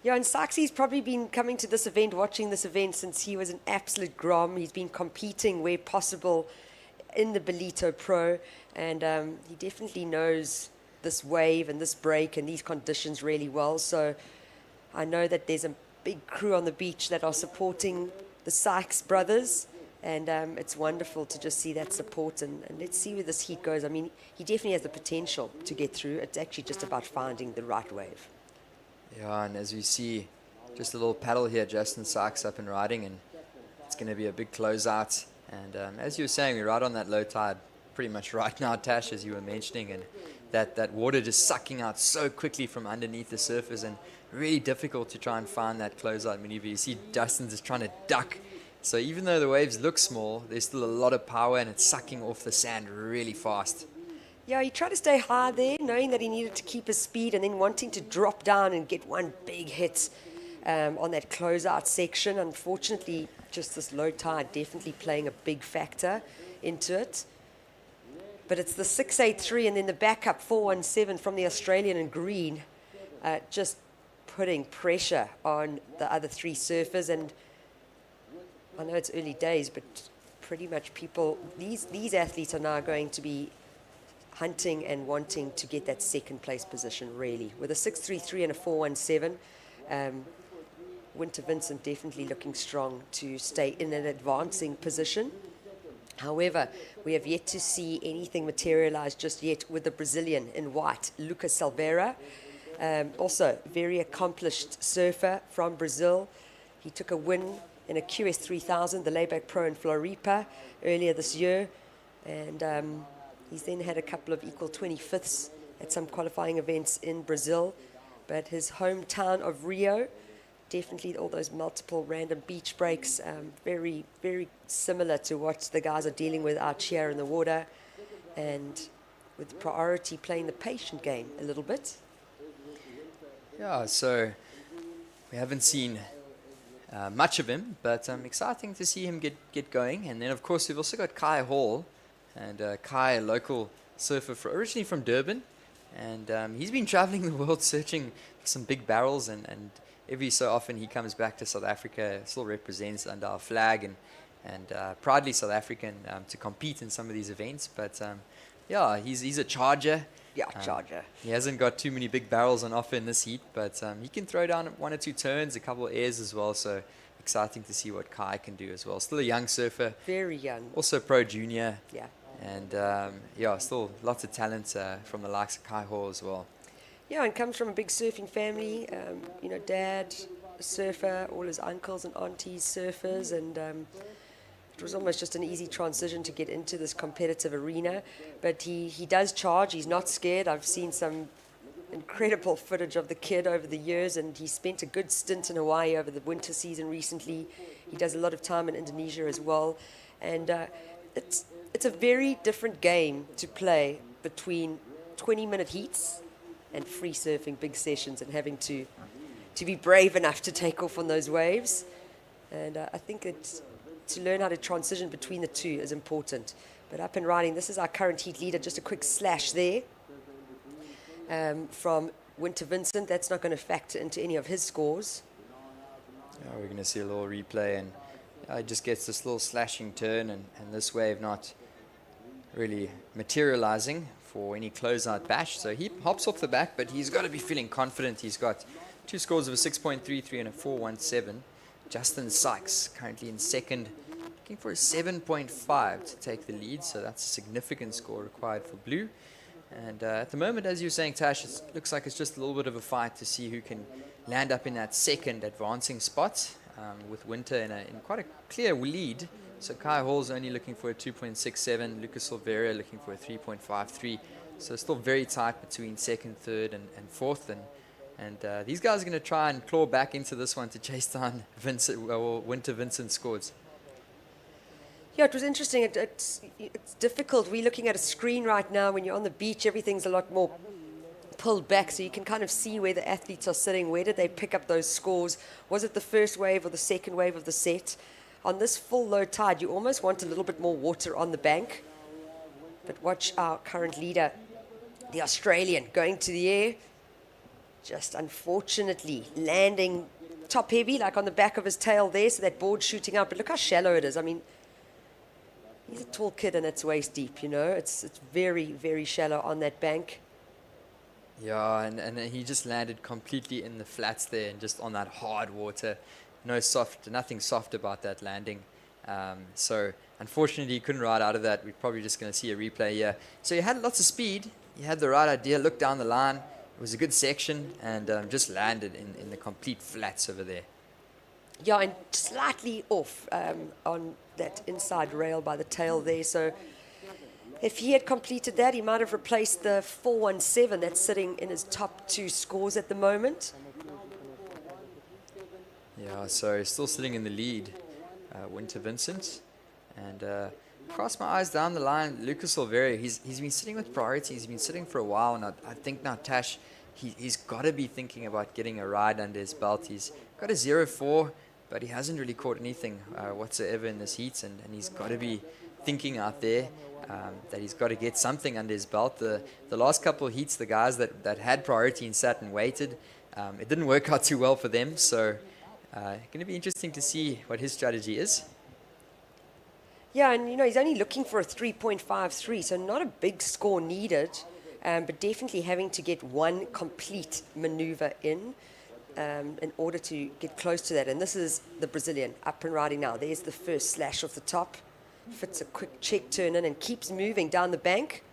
Yeah, and Sykes probably been coming to this event, watching this event since he was an absolute grom. He's been competing where possible in the Ballito Pro, and he definitely knows this wave and this break and these conditions really well. So I know that there's a big crew on the beach that are supporting the Sykes brothers, and it's wonderful to just see that support. And let's see where this heat goes. I mean, he definitely has the potential to get through. It's actually just about finding the right wave. Yeah, and as we see, just a little paddle here, Justin Sykes up and riding, and it's going to be a big closeout. And as you were saying, we're right on that low tide pretty much right now, Tash, as you were mentioning, and that water just sucking out so quickly from underneath the surface, and really difficult to try and find that closeout maneuver. You see Justin just trying to duck. So even though the waves look small, there's still a lot of power, and it's sucking off the sand really fast. Yeah, he tried to stay high there, knowing that he needed to keep his speed, and then wanting to drop down and get one big hit on that closeout section. Unfortunately, just this low tide definitely playing a big factor into it. But it's the 683 and then the backup 417 from the Australian in green, just putting pressure on the other three surfers. And I know it's early days, but pretty much these athletes are now going to be hunting and wanting to get that second place position, really. With a 633 and a 417, Winter Vincent definitely looking strong to stay in an advancing position. However, we have yet to see anything materialize just yet with the Brazilian in white, Lucas Silveira. Also, very accomplished surfer from Brazil. He took a win in a QS 3000, the layback pro in Floripa earlier this year. And he's then had a couple of equal 25ths at some qualifying events in Brazil. But his hometown of Rio, definitely all those multiple random beach breaks, very, very similar to what the guys are dealing with out here in the water. And with priority playing the patient game a little bit. Yeah, so we haven't seen much of him, but exciting to see him get going. And then, of course, we've also got Kai Hall. And Kai, a local surfer originally from Durban. And he's been traveling the world searching for some big barrels. And every so often he comes back to South Africa, still represents under our flag and proudly South African to compete in some of these events. But yeah, he's a charger. Yeah, charger. He hasn't got too many big barrels on offer in this heat, but he can throw down one or two turns, a couple of airs as well. So exciting to see what Kai can do as well. Still a young surfer. Very young. Also pro junior. Yeah. And yeah, still lots of talent from the likes of Kai Hall as well. Yeah, and comes from a big surfing family. Dad, a surfer, all his uncles and aunties surfers, and it was almost just an easy transition to get into this competitive arena. But he does charge. He's not scared. I've seen some incredible footage of the kid over the years, and he spent a good stint in Hawaii over the winter season recently. He does a lot of time in Indonesia as well, and it's a very different game to play between 20-minute heats and free surfing big sessions and having to be brave enough to take off on those waves. And I think to learn how to transition between the two is important. But up and riding, this is our current heat leader. Just a quick slash there from Winter Vincent. That's not going to factor into any of his scores. Yeah, we're going to see a little replay, and he just gets this little slashing turn, and this wave not really materializing for any closeout bash. So he hops off the back, but he's got to be feeling confident. He's got two scores of a 6.33 and a 4.17. Justin Sykes currently in second, looking for a 7.5 to take the lead. So that's a significant score required for blue. And at the moment, as you were saying, Tash, it looks like it's just a little bit of a fight to see who can land up in that second advancing spot, with Winter in quite a clear lead. So Kai Hall's only looking for a 2.67, Lucas Silveria looking for a 3.53. So still very tight between second, third, and fourth. And these guys are going to try and claw back into this one to chase down Winter Vincent scores. Yeah, it was interesting. It's difficult. We're looking at a screen right now. When you're on the beach, everything's a lot more pulled back, so you can kind of see where the athletes are sitting. Where did they pick up those scores? Was it the first wave or the second wave of the set? On this full low tide, you almost want a little bit more water on the bank. But watch our current leader, the Australian, going to the air. Just unfortunately landing top heavy, like on the back of his tail there, so that board shooting out. But look how shallow it is. I mean, he's a tall kid and it's waist deep, you know. It's very, very shallow on that bank. Yeah, and he just landed completely in the flats there and just on that hard water. Nothing soft about that landing. So unfortunately, he couldn't ride out of that. We're probably just going to see a replay here. So he had lots of speed. He had the right idea, looked down the line. It was a good section, and just landed in the complete flats over there. Yeah, and slightly off on that inside rail by the tail there. So if he had completed that, he might have replaced the 4.17 that's sitting in his top two scores at the moment. Yeah, so he's still sitting in the lead, Winter Vincent. And cross my eyes down the line, Lucas Silveria, he's been sitting with priority. He's been sitting for a while, and I think now Tash, he's got to be thinking about getting a ride under his belt. He's got a 0.4, but he hasn't really caught anything whatsoever in this heat, and he's got to be thinking out there that he's got to get something under his belt. The last couple of heats, the guys that had priority and sat and waited, it didn't work out too well for them. So going to be interesting to see what his strategy is. Yeah, and you know, he's only looking for a 3.53, so not a big score needed, but definitely having to get one complete maneuver in order to get close to that. And this is the Brazilian up and riding now. There's the first slash off the top. Fits a quick check turn in and keeps moving down the bank.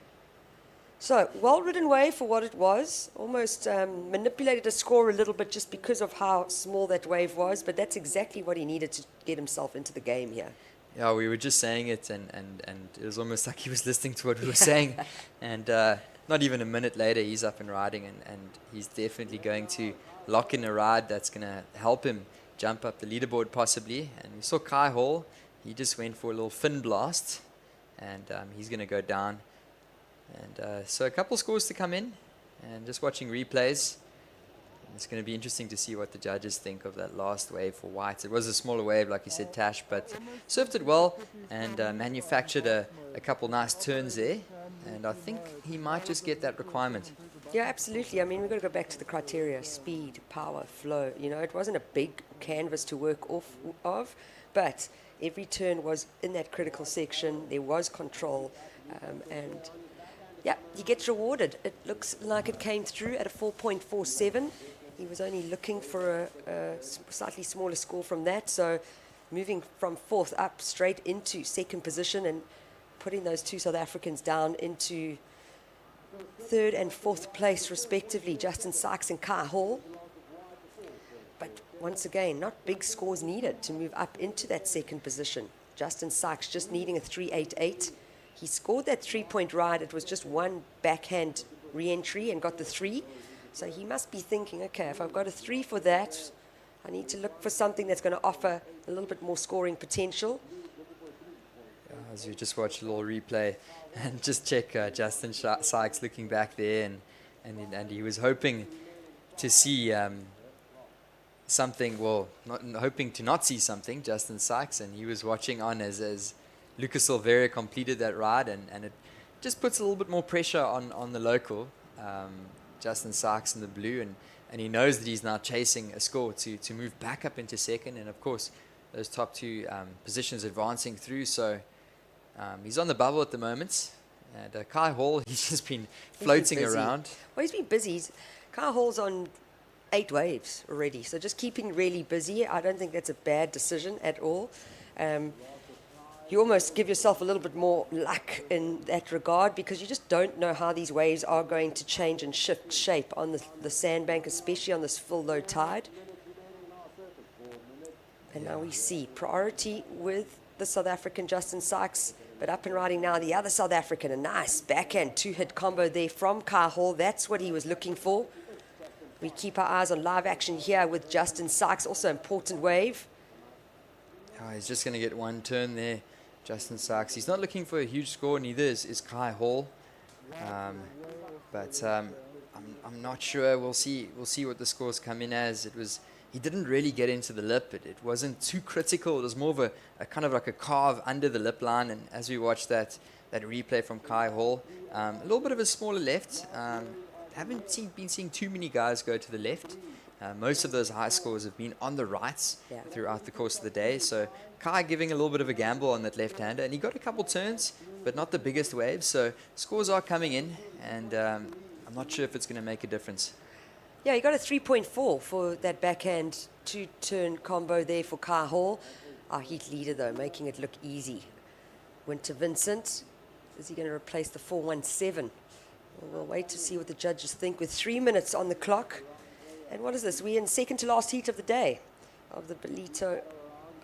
So, well-ridden wave for what it was. Almost manipulated a score a little bit just because of how small that wave was, but that's exactly what he needed to get himself into the game here. Yeah, we were just saying it, and it was almost like he was listening to what we were saying. And not even a minute later, he's up and riding, and he's definitely going to lock in a ride that's going to help him jump up the leaderboard possibly. And we saw Kai Hall. He just went for a little fin blast, and he's going to go down. And so a couple scores to come in, and just watching replays. It's going to be interesting to see what the judges think of that last wave for whites. It was a smaller wave, like you said, Tash, but surfed it well and manufactured a couple nice turns there. And I think he might just get that requirement. Yeah, absolutely. I mean, we've got to go back to the criteria: speed, power, flow. You know, it wasn't a big canvas to work off of, but every turn was in that critical section. There was control, and yeah, he gets rewarded. It looks like it came through at a 4.47. He was only looking for a slightly smaller score from that. So moving from fourth up straight into second position and putting those two South Africans down into third and fourth place respectively, Justin Sykes and Kai Hall. But once again, not big scores needed to move up into that second position. Justin Sykes just needing a 3.88. He scored that 3-point ride. It was just one backhand re-entry and got the 3. So he must be thinking, okay, if I've got a 3 for that, I need to look for something that's going to offer a little bit more scoring potential. As you just watch a little replay and just check Justin Sykes looking back there, and he was hoping to see something, well, hoping to not see something, Justin Sykes, and he was watching on as Lucas Silveira completed that ride, and it just puts a little bit more pressure on the local, Justin Sykes in the blue, and he knows that he's now chasing a score to move back up into second, and of course those top two positions advancing through. So he's on the bubble at the moment, and Kai Hall, he's just been floating busy. around. Well, he's been busy. Kai Hall's on 8 waves already, so just keeping really busy. I don't think that's a bad decision at all. You almost give yourself a little bit more luck in that regard, because you just don't know how these waves are going to change and shift shape on the sandbank, especially on this full low tide. And now we see priority with the South African Justin Sykes, but up and riding now the other South African. A nice backhand 2-hit combo there from Kai Hall. That's what he was looking for. We keep our eyes on live action here with Justin Sykes, also important wave. Oh, he's just going to get one turn there, Justin Sykes. He's not looking for a huge score, neither is Kai Hall. But I'm not sure. We'll see what the scores come in as. He didn't really get into the lip. It wasn't too critical. It was more of a kind of like a carve under the lip line. And as we watched that replay from Kai Hall, a little bit of a smaller left. Haven't been seeing too many guys go to the left. Most of those high scores have been on the rights throughout the course of the day. So Kai giving a little bit of a gamble on that left-hander. And he got a couple turns, but not the biggest waves. So scores are coming in, and I'm not sure if it's going to make a difference. Yeah, he got a 3.4 for that backhand 2-turn combo there for Kai Hall. Our heat leader, though, making it look easy. Winter Vincent, is he going to replace the 417? We'll wait to see what the judges think with 3 minutes on the clock. And what is this? We're in second to last heat of the day of the Ballito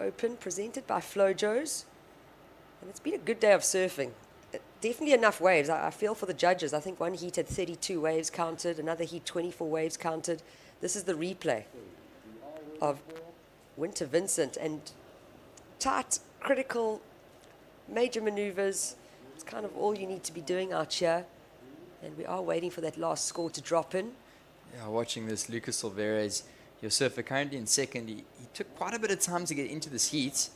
Open, presented by Flojos. And it's been a good day of surfing. Definitely enough waves. I feel for the judges. I think one heat had 32 waves counted, another heat 24 waves counted. This is the replay of Winter Vincent, and tight, critical, major maneuvers. It's kind of all you need to be doing out here. And we are waiting for that last score to drop in. Yeah, watching this, Lucas Silveira is your surfer currently in second. He took quite a bit of time to get into this heat,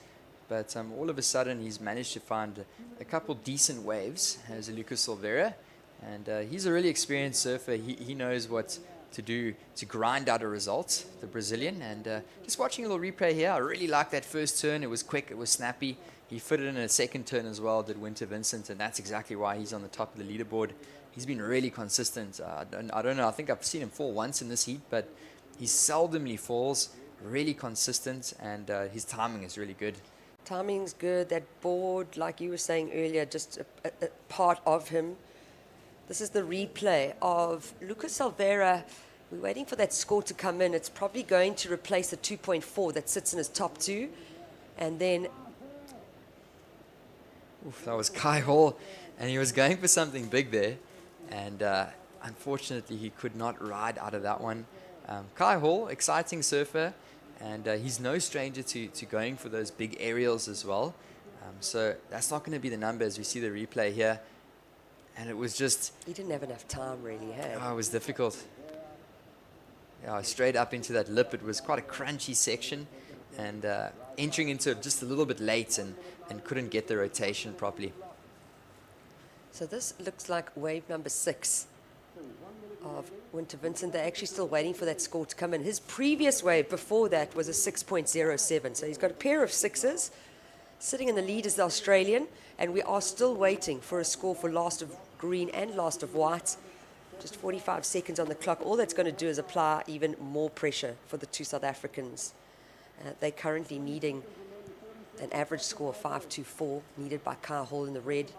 but all of a sudden he's managed to find a couple decent waves as a Lucas Silveira, and he's a really experienced surfer. He knows what to do to grind out a result, the Brazilian. And just watching a little replay here, I really like that first turn. It was quick, it was snappy. He fitted in a second turn as well, did Winter Vincent, and that's exactly why he's on the top of the leaderboard. He's been really consistent. I don't know, I think I've seen him fall once in this heat, but he seldomly falls, really consistent, and his timing is really good. Timing's good. That board, like you were saying earlier, just a part of him. This is the replay of Lucas Silveira. We're waiting for that score to come in. It's probably going to replace the 2.4 that sits in his top two. And then... Oof, that was Kai Hall, and he was going for something big there. And unfortunately, he could not ride out of that one. Kai Hall, exciting surfer, and he's no stranger to going for those big aerials as well. So that's not going to be the number as we see the replay here. And it was just... He didn't have enough time, really, hey? Oh, it was difficult. Yeah, straight up into that lip. It was quite a crunchy section, and entering into it just a little bit late and couldn't get the rotation properly. So this looks like wave number 6 of Winter Vincent. They're actually still waiting for that score to come in. His previous wave before that was a 6.07. So he's got a pair of 6s. Sitting in the lead is the Australian, and we are still waiting for a score for last of green and last of white. Just 45 seconds on the clock. All that's going to do is apply even more pressure for the two South Africans. They're currently needing an average score of 5.24, needed by Kai Hall in the red,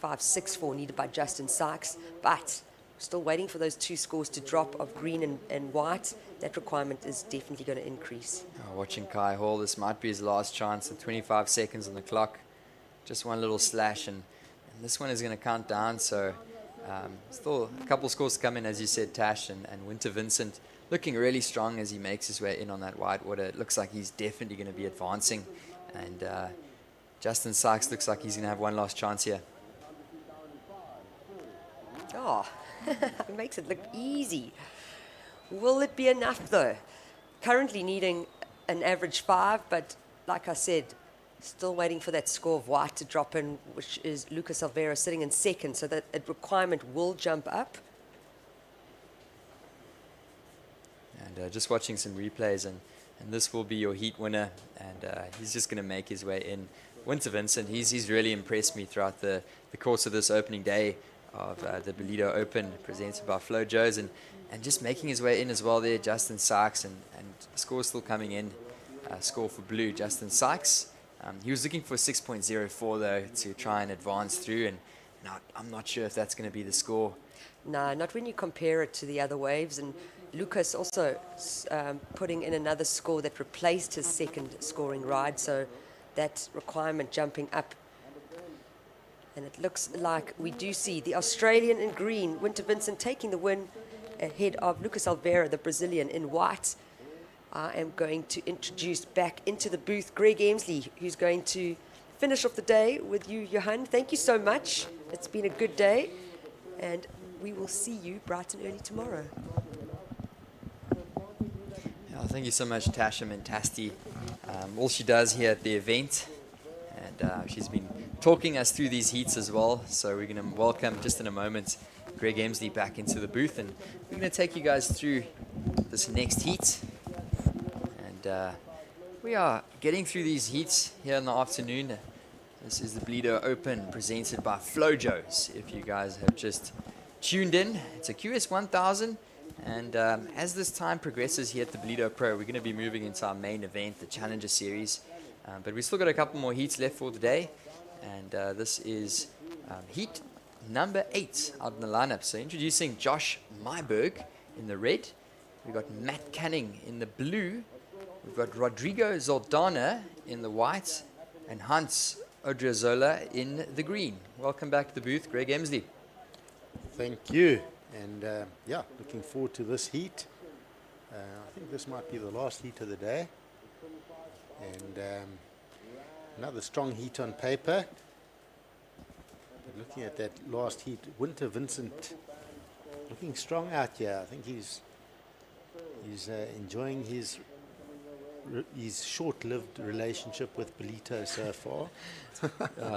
5.64 needed by Justin Sykes, but still waiting for those two scores to drop of green and white. That requirement is definitely going to increase. Oh, watching Kai Hall, this might be his last chance at 25 seconds on the clock. Just one little slash, and this one is going to count down. So still a couple scores to come in, as you said, Tash, and Winter Vincent looking really strong as he makes his way in on that white water. It looks like he's definitely going to be advancing, and Justin Sykes looks like he's going to have one last chance here. Oh, it makes it look easy. Will it be enough, though? currently needing an average 5, but like I said, still waiting for that score of white to drop in, which is Lucas Alvera sitting in second, so that requirement will jump up. And just watching some replays, and this will be your heat winner, and he's just going to make his way in. Winter Vincent, he's really impressed me throughout the course of this opening day of the Ballito Open presented by Flojos, and just making his way in as well there. Justin Sykes, and score still coming in. Score for blue, Justin Sykes. He was looking for 6.04 though to try and advance through, and I'm not sure if that's going to be the score. No, not when you compare it to the other waves. And Lucas also putting in another score that replaced his second scoring ride, so that requirement jumping up. And it looks like we do see the Australian in green, Winter Vincent, taking the win ahead of Lucas Alvera, the Brazilian, in white. I am going to introduce back into the booth Greg Emsley, who's going to finish off the day with you, Johan. Thank you so much. It's been a good day, and we will see you bright and early tomorrow. Yeah, thank you so much, Tasha Mentasti. All she does here at the event, and she's been talking us through these heats as well. So we're going to welcome, just in a moment, Greg Emsley back into the booth, and we're going to take you guys through this next heat. And we are getting through these heats here in the afternoon. This is the Ballito Open presented by Flojos. If you guys have just tuned in, it's a QS 1000. And as this time progresses here at the Ballito Pro, we're going to be moving into our main event, the Challenger Series. But we've still got a couple more heats left for today. And this is heat number 8 out in the lineup. So introducing Josh Myberg in the red. We've got Matt Canning in the blue. We've got Rodrigo Zoldana in the white. And Hans Odriozola in the green. Welcome back to the booth, Greg Emsley. Thank you. And yeah, looking forward to this heat. I think this might be the last heat of the day. And another strong heat on paper. But looking at that last heat, Winter Vincent looking strong out here. I think he's enjoying his short-lived relationship with Ballito so far.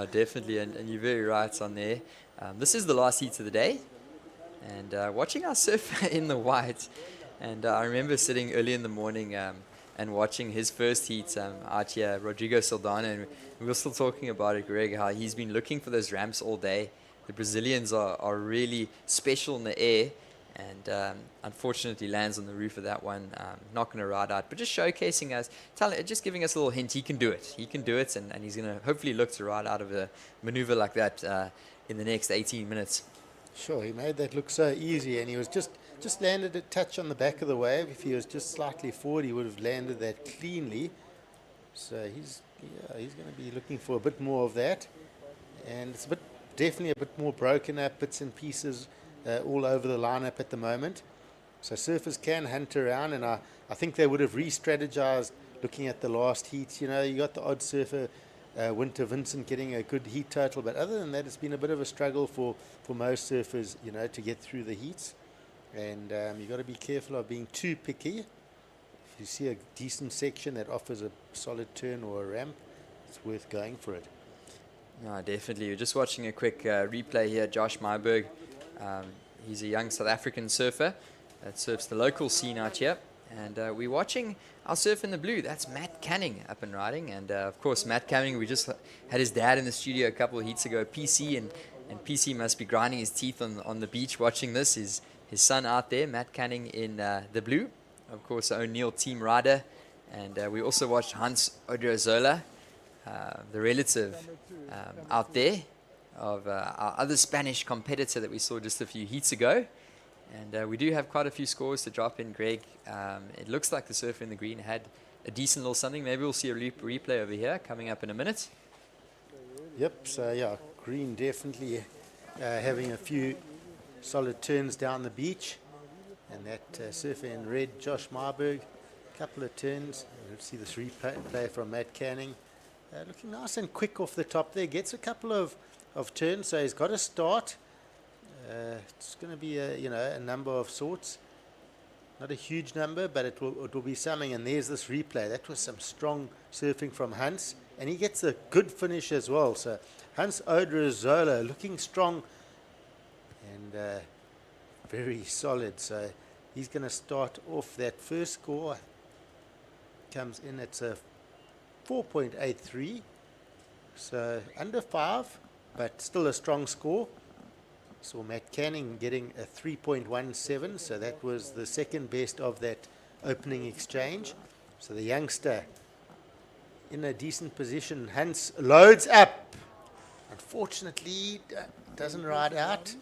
Definitely, and you're very right on there. This is the last heat of the day. And watching our surfer in the white, and I remember sitting early in the morning and watching his first heat out here, Rodrigo Saldana, and we were still talking about it, Greg, how he's been looking for those ramps all day. The Brazilians are really special in the air, and unfortunately lands on the roof of that one. Not going to ride out, but just showcasing us, just giving us a little hint, he can do it. He can do it, and he's going to hopefully look to ride out of a maneuver like that in the next 18 minutes. Sure, he made that look so easy, and he was just landed a touch on the back of the wave. If he was just slightly forward, he would have landed that cleanly. So he's going to be looking for a bit more of that, and it's definitely a bit more broken up, bits and pieces all over the lineup at the moment. So surfers can hunt around, and I think they would have re-strategized looking at the last heat. You know, you got the odd surfer. Winter Vincent getting a good heat total, but other than that, it's been a bit of a struggle for most surfers, you know, to get through the heats. And you've got to be careful of being too picky. If you see a decent section that offers a solid turn or a ramp, it's worth going for it. No, definitely. We're just watching a quick replay here. Josh Myberg, he's a young South African surfer that surfs the local scene out here. And we're watching our surf in the blue. That's Matt Canning up and riding. And of course, Matt Canning, we just had his dad in the studio a couple of heats ago, PC, and PC must be grinding his teeth on the beach watching this. His son out there, Matt Canning in the blue. Of course, O'Neill team rider. And we also watched Hans Odriozola, the relative out there of our other Spanish competitor that we saw just a few heats ago. And we do have quite a few scores to drop in, Greg. It looks like the surfer in the green had a decent little something. Maybe we'll see a replay over here coming up in a minute. Yep, so yeah, green definitely having a few solid turns down the beach. And that surfer in red, Josh Myberg, a couple of turns. Let's see this replay from Matt Canning. Looking nice and quick off the top there. Gets a couple of turns, so he's got to start. It's going to be a number of sorts. Not a huge number, but it will be something. And there's this replay. That was some strong surfing from Hans. And he gets a good finish as well. So Hans Odriozola looking strong and very solid. So he's going to start off that first score. Comes in at a 4.83. So under 5, but still a strong score. Saw Matt Canning getting a 3.17, so that was the second best of that opening exchange. So the youngster in a decent position. Hans loads up. Unfortunately, doesn't ride out.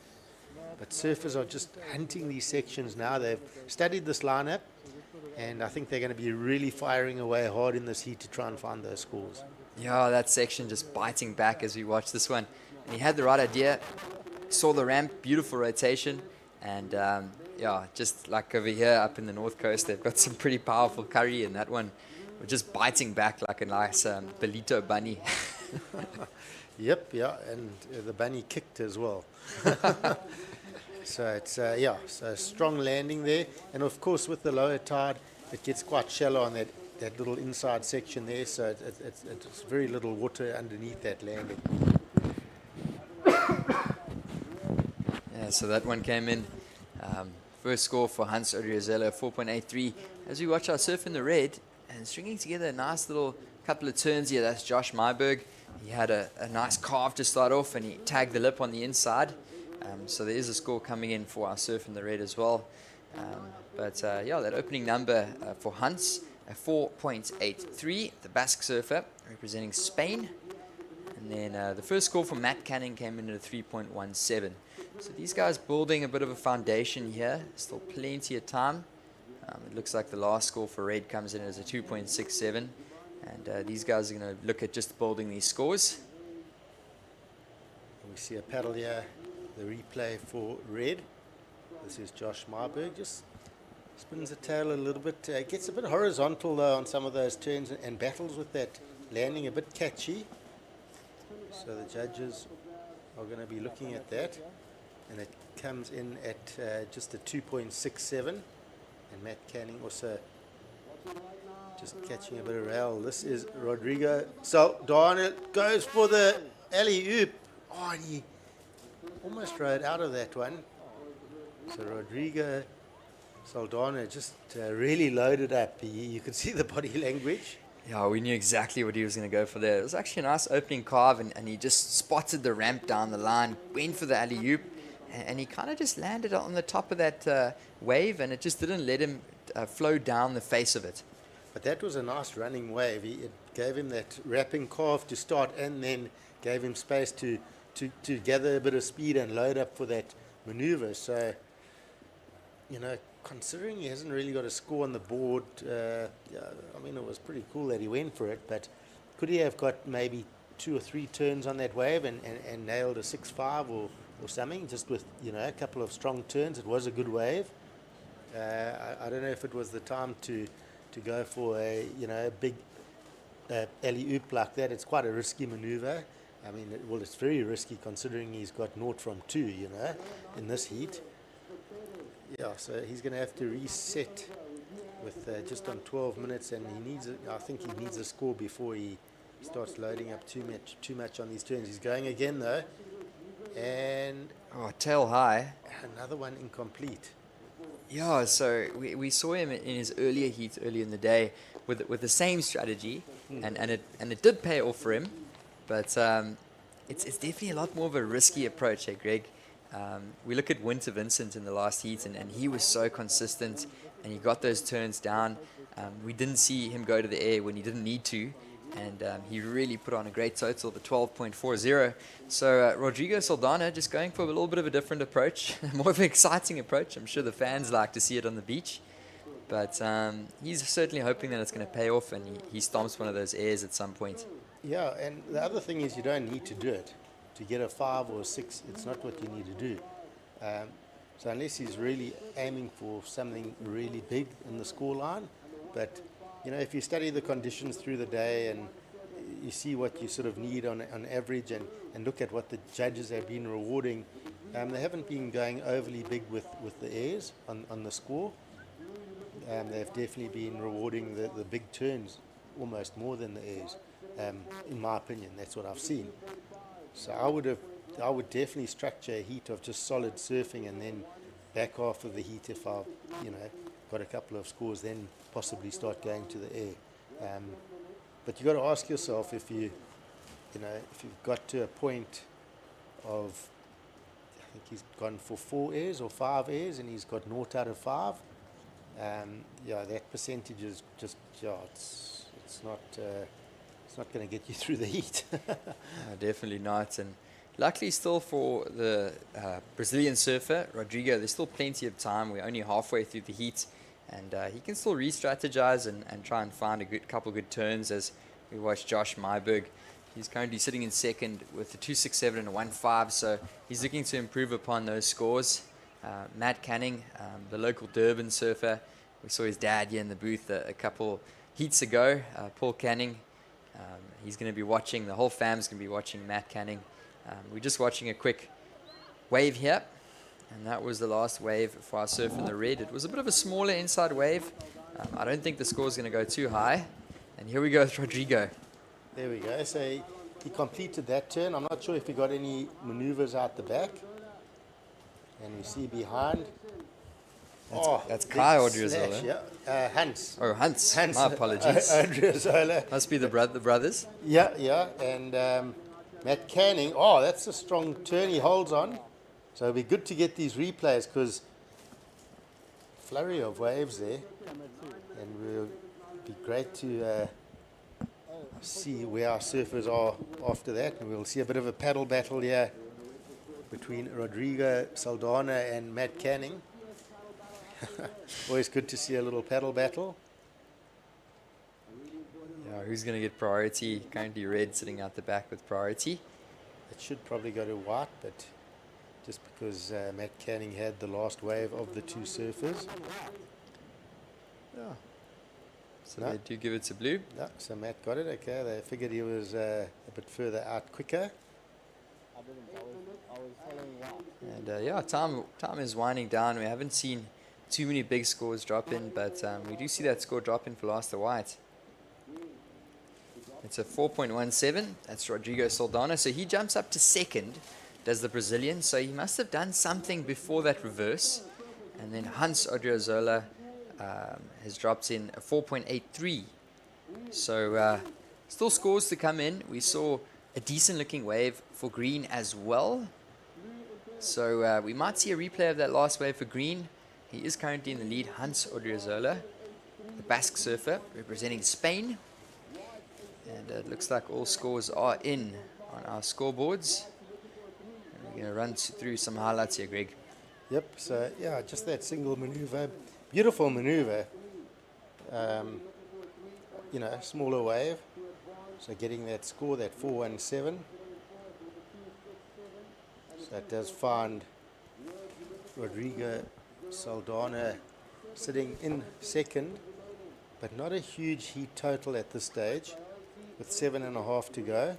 But surfers are just hunting these sections now. They've studied this lineup, and I think they're going to be really firing away hard in this heat to try and find those scores. Yeah, that section just biting back as we watch this one. And he had the right idea. Saw the ramp, beautiful rotation, and yeah, just like over here up in the north coast, they've got some pretty powerful curry, and that one was just biting back like a nice Ballito bunny. Yep, yeah, and the bunny kicked as well. So it's yeah, so strong landing there, and of course with the lower tide, it gets quite shallow on that little inside section there, so it's very little water underneath that landing. Yeah, so that one came in. First score for Hans Odriozola, 4.83. As we watch our surf in the red and stringing together a nice little couple of turns here. That's Josh Myberg. He had a nice carve to start off, and he tagged the lip on the inside. So there is a score coming in for our surf in the red as well. But yeah, that opening number for Hans, a 4.83, the Basque surfer representing Spain. And then the first score for Matt Canning came in at a 3.17. So these guys building a bit of a foundation here. Still plenty of time. It looks like the last score for red comes in as a 2.67. And these guys are going to look at just building these scores. We see a paddle here, the replay for red. This is Josh Myberg, just spins the tail a little bit. Gets a bit horizontal though on some of those turns and battles with that landing, a bit catchy. So the judges are going to be looking at that. And it comes in at just a 2.67. And Matt Canning also just catching a bit of rail. This is Rodrigo Saldana, goes for the alley-oop. Oh, and he almost rode out of that one. So Rodrigo Saldana just really loaded up. You could see the body language. Yeah, we knew exactly what he was going to go for there. It was actually a nice opening carve, and he just spotted the ramp down the line, went for the alley-oop, and he kind of just landed on the top of that wave, and it just didn't let him flow down the face of it. But that was a nice running wave. It gave him that wrapping carve to start, and then gave him space to gather a bit of speed and load up for that maneuver. So, you know, considering he hasn't really got a score on the board, yeah, I mean, it was pretty cool that he went for it, but could he have got maybe 2 or 3 turns on that wave and nailed a 6.5 or something, just with, you know, a couple of strong turns? It was a good wave. I don't know if it was the time to go for a, you know, a big alley-oop like that. It's quite a risky maneuver. I mean, well, it's very risky considering he's got 0 from 2, you know, in this heat. Yeah, so he's going to have to reset with just on 12 minutes, and I think he needs a score before he starts loading up too much on these turns. He's going again though, and Tail high. Another one incomplete. Yeah, so we saw him in his earlier heats earlier in the day with the same strategy, and it did pay off for him, but it's definitely a lot more of a risky approach, Greg. We look at Winter Vincent in the last heat, and he was so consistent, and he got those turns down. We didn't see him go to the air when he didn't need to, and he really put on a great total of a 12.40. So Rodrigo Saldana just going for a little bit of a different approach, more of an exciting approach. I'm sure the fans like to see it on the beach, but he's certainly hoping that it's going to pay off, and he stomps one of those airs at some point. Yeah, and the other thing is you don't need to do it. To get a 5 or a 6, it's not what you need to do. So unless he's really aiming for something really big in the score line, but you know, if you study the conditions through the day and you see what you sort of need on average, and look at what the judges have been rewarding, they haven't been going overly big with the airs on the score. they've definitely been rewarding the big turns almost more than the airs. In my opinion, that's what I've seen. So I would definitely structure a heat of just solid surfing, and then back half of the heat, if I, got a couple of scores, then possibly start going to the air. But you got to ask yourself if if you've got to a point of, I think he's gone for 4 airs or 5 airs, and he's got 0 out of 5. That percentage is just, it's not going to get you through the heat. No, definitely not. And luckily still for the Brazilian surfer, Rodrigo, there's still plenty of time. We're only halfway through the heat, and he can still re-strategize and try and find a couple good turns. As we watch Josh Myberg, he's currently sitting in second with a 2.67 and a 1.5, so he's looking to improve upon those scores. Matt Canning, the local Durban surfer, we saw his dad here in the booth a couple heats ago, Paul Canning. He's going to be watching, the whole fam's going to be watching Matt Canning. We're just watching a quick wave here, and that was the last wave for our surf in the red. It was a bit of a smaller inside wave. I don't think the score's going to go too high. And here we go with Rodrigo. There we go. So he completed that turn. I'm not sure if he got any maneuvers out the back. And we see behind. That's Kai big Odriozola. slash, yeah. Hans. Oh, Hans. My apologies. Odriozola. Must be the brothers. Yeah. And Matt Canning. Oh, that's a strong turn he holds on. So it'll be good to get these replays, because flurry of waves there. And we'll be great to see where our surfers are after that. And we'll see a bit of a paddle battle here between Rodrigo Saldana and Matt Canning. Always good to see a little paddle battle. Yeah, who's going to get priority? Currently red sitting out the back with priority. It should probably go to white, but just because Matt Canning had the last wave of the two surfers. Yeah. So they do give it to blue. No, so Matt got it. Okay, they figured he was a bit further out quicker. And time is winding down. We haven't seen too many big scores drop in, but we do see that score drop in for last the white. It's a 4.17. That's Rodrigo Saldana. So he jumps up to second, does the Brazilian. So he must have done something before that reverse. And then Hans Odriozola has dropped in a 4.83. So still scores to come in. We saw a decent looking wave for green as well. So we might see a replay of that last wave for green. He is currently in the lead, Hans Odriozola, the Basque surfer representing Spain. And it looks like all scores are in on our scoreboards. And we're going to run through some highlights here, Greg. Yep, so yeah, just that single maneuver. Beautiful maneuver. Smaller wave. So getting that score, that 417. So that does find Rodrigo Saldana sitting in second, but not a huge heat total at this stage, with 7.5 to go.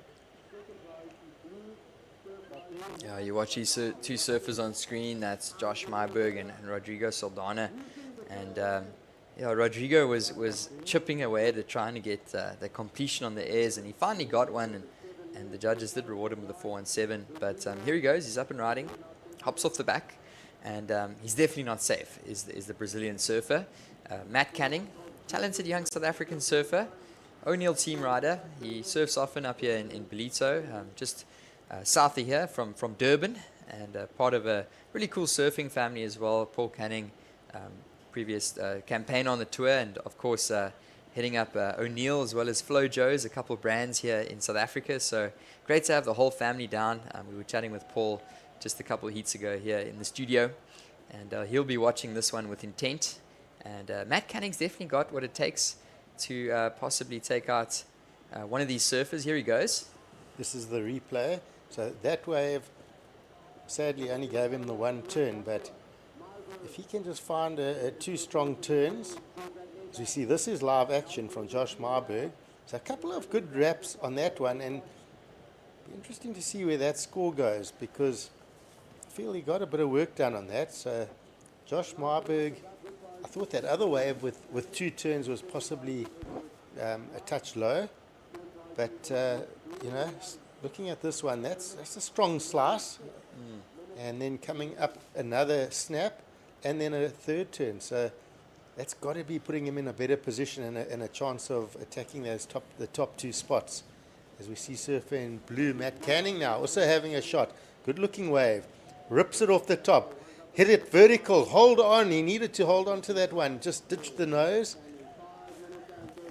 Yeah, you watch these two surfers on screen. That's Josh Myberg and Rodrigo Saldana. And Rodrigo was chipping away at trying to get the completion on the airs, and he finally got one, and the judges did reward him with a 417. But here he goes, he's up and riding, hops off the back, and he's definitely not safe, is the Brazilian surfer. Matt Canning, talented young South African surfer, O'Neill team rider. He surfs often up here in Ballito, just south of here from Durban, and part of a really cool surfing family as well. Paul Canning, previous campaign on the tour, and of course heading up O'Neill as well as Flojos, a couple of brands here in South Africa. So great to have the whole family down. We were chatting with Paul just a couple of heats ago here in the studio, and he'll be watching this one with intent. And Matt Canning's definitely got what it takes to possibly take out one of these surfers. Here he goes. This is the replay. So that wave sadly only gave him the one turn, but if he can just find two strong turns, as we see, this is live action from Josh Myberg. So a couple of good wraps on that one, and it'll be interesting to see where that score goes, because I feel he got a bit of work done on that. So Josh Myberg I thought that other wave with 2 turns was possibly a touch low, but looking at this one, that's a strong slice, and then coming up another snap, and then a 3rd turn. So that's got to be putting him in a better position and a chance of attacking the top 2 spots. As we see surfer in blue, Matt Canning now also having a shot. Good looking wave. Rips it off the top. Hit it vertical. Hold on. He needed to hold on to that one. Just ditched the nose.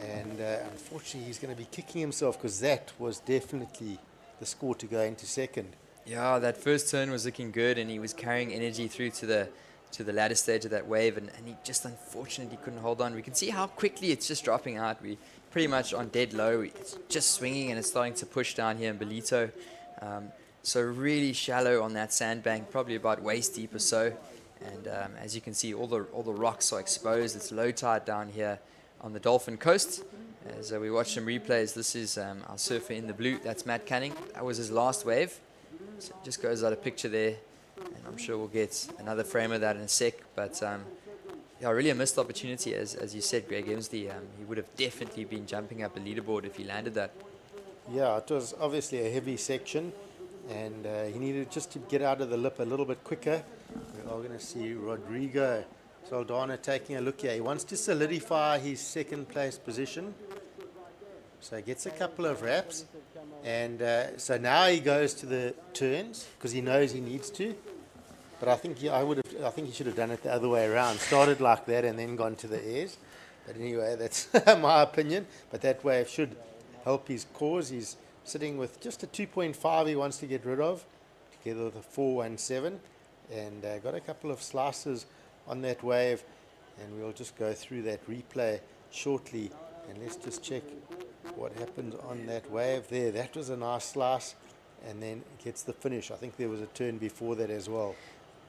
And unfortunately, he's going to be kicking himself because that was definitely the score to go into second. Yeah, that first turn was looking good, and he was carrying energy through to the latter stage of that wave, and he just unfortunately couldn't hold on. We can see how quickly it's just dropping out. We pretty much on dead low. It's just swinging, and it's starting to push down here in Ballito. So really shallow on that sandbank, probably about waist deep or so. And as you can see, all the rocks are exposed. It's low tide down here on the Dolphin Coast. As we watch some replays, this is our surfer in the blue. That's Matt Canning. That was his last wave. So it just goes out of picture there. And I'm sure we'll get another frame of that in a sec. But yeah, really a missed opportunity, as you said, Greg Emsley. He would have definitely been jumping up a leaderboard if he landed that. Yeah, it was obviously a heavy section, and he needed just to get out of the lip a little bit quicker. We are going to see Rodrigo Saldana taking a look here. He wants to solidify his 2nd place position. So he gets a couple of wraps. And so now he goes to the turns because he knows he needs to. But I think he should have done it the other way around. Started like that and then gone to the airs. But anyway, that's my opinion. But that wave should help his cause. He's sitting with just a 2.5 he wants to get rid of, together with a 417. And got a couple of slices on that wave. And we'll just go through that replay shortly. And let's just check what happened on that wave there. That was a nice slice, and then gets the finish. I think there was a turn before that as well.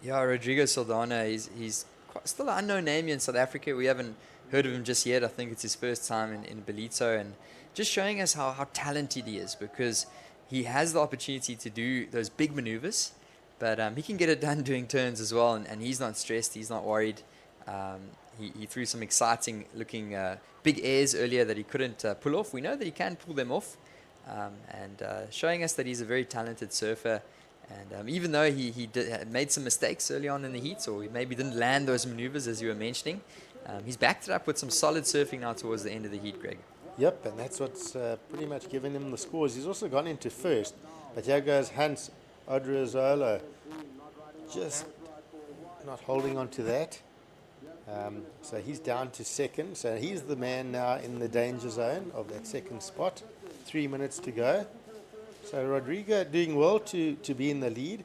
Yeah, Rodrigo Saldana, he's still an unknown name here in South Africa. We haven't heard of him just yet. I think it's his first time in Ballito, and just showing us how talented he is, because he has the opportunity to do those big maneuvers, but he can get it done doing turns as well, and he's not stressed, he's not worried. He threw some exciting looking big airs earlier that he couldn't pull off. We know that he can pull them off, and showing us that he's a very talented surfer. And even though he made some mistakes early on in the heat, or he maybe didn't land those maneuvers as you were mentioning, he's backed it up with some solid surfing now towards the end of the heat, Greg. Yep, and that's what's pretty much given him the scores. He's also gone into first, but here goes Hans Odriazolo, just not holding on to that. So he's down to second. So he's the man now in the danger zone of that 2nd spot. 3 minutes to go. So Rodrigo doing well to be in the lead.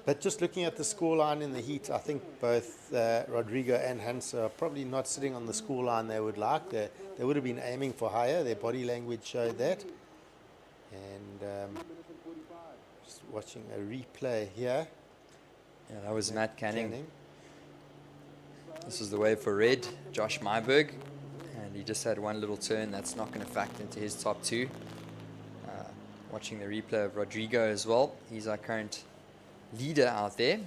But just looking at the scoreline in the heat, I think both Rodrigo and Hans are probably not sitting on the scoreline they would like. They would have been aiming for higher. Their body language showed that. And just watching a replay here. Yeah, that was Matt Canning. This is the wave for red, Josh Myberg, and he just had one little turn. That's not going to factor into his top 2. Watching the replay of Rodrigo as well. He's our current leader out there.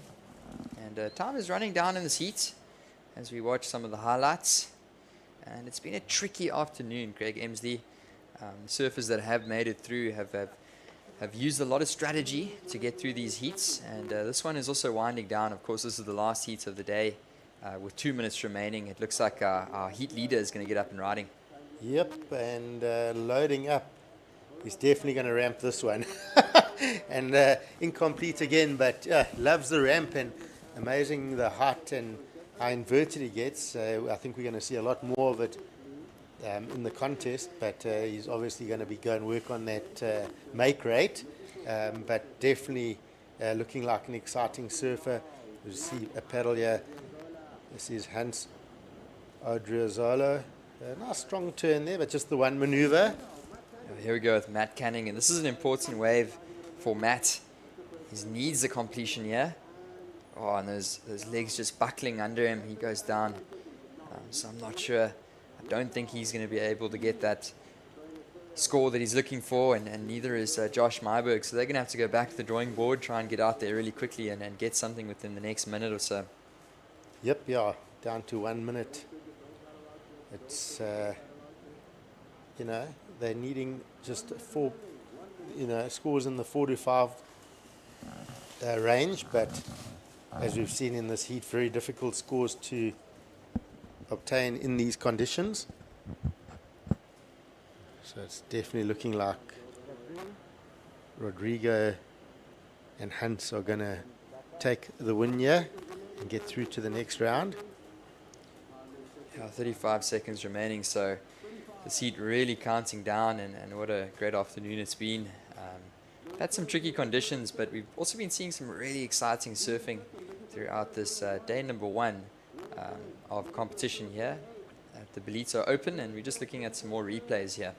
And time is running down in this heat as we watch some of the highlights. And it's been a tricky afternoon, Greg Emsley. Surfers that have made it through have used a lot of strategy to get through these heats. And this one is also winding down. Of course, this is the last heat of the day. With 2 minutes remaining, it looks like our heat leader is going to get up and riding. Yep, and loading up. He's definitely going to ramp this one. And incomplete again, but loves the ramp, and amazing the height and how inverted he gets. I think we're going to see a lot more of it in the contest, but he's obviously going to be going work on that make rate. But definitely looking like an exciting surfer. You see a paddle here. This is Hans Odriazolo. A nice strong turn there, but just the one maneuver. Here we go with Matt Canning, and this is an important wave for Matt. He needs the completion here. Oh, and those legs just buckling under him. He goes down. So I'm not sure. I don't think he's going to be able to get that score that he's looking for, and neither is Josh Myberg. So they're going to have to go back to the drawing board, try and get out there really quickly and get something within the next minute or so. Yep, yeah. down to 1 minute. It's, you know, they're needing just 4, you know, scores in the 4 to 5 range, but as we've seen in this heat, very difficult scores to obtain in these conditions. So it's definitely looking like Rodrigo and Hans are going to take the win here and get through to the next round. Yeah, 35 seconds remaining, so this heat really counting down, and what a great afternoon it's been. Had some tricky conditions, but we've also been seeing some really exciting surfing throughout this day number 1 of competition here at the Ballito Open, and we're just looking at some more replays here.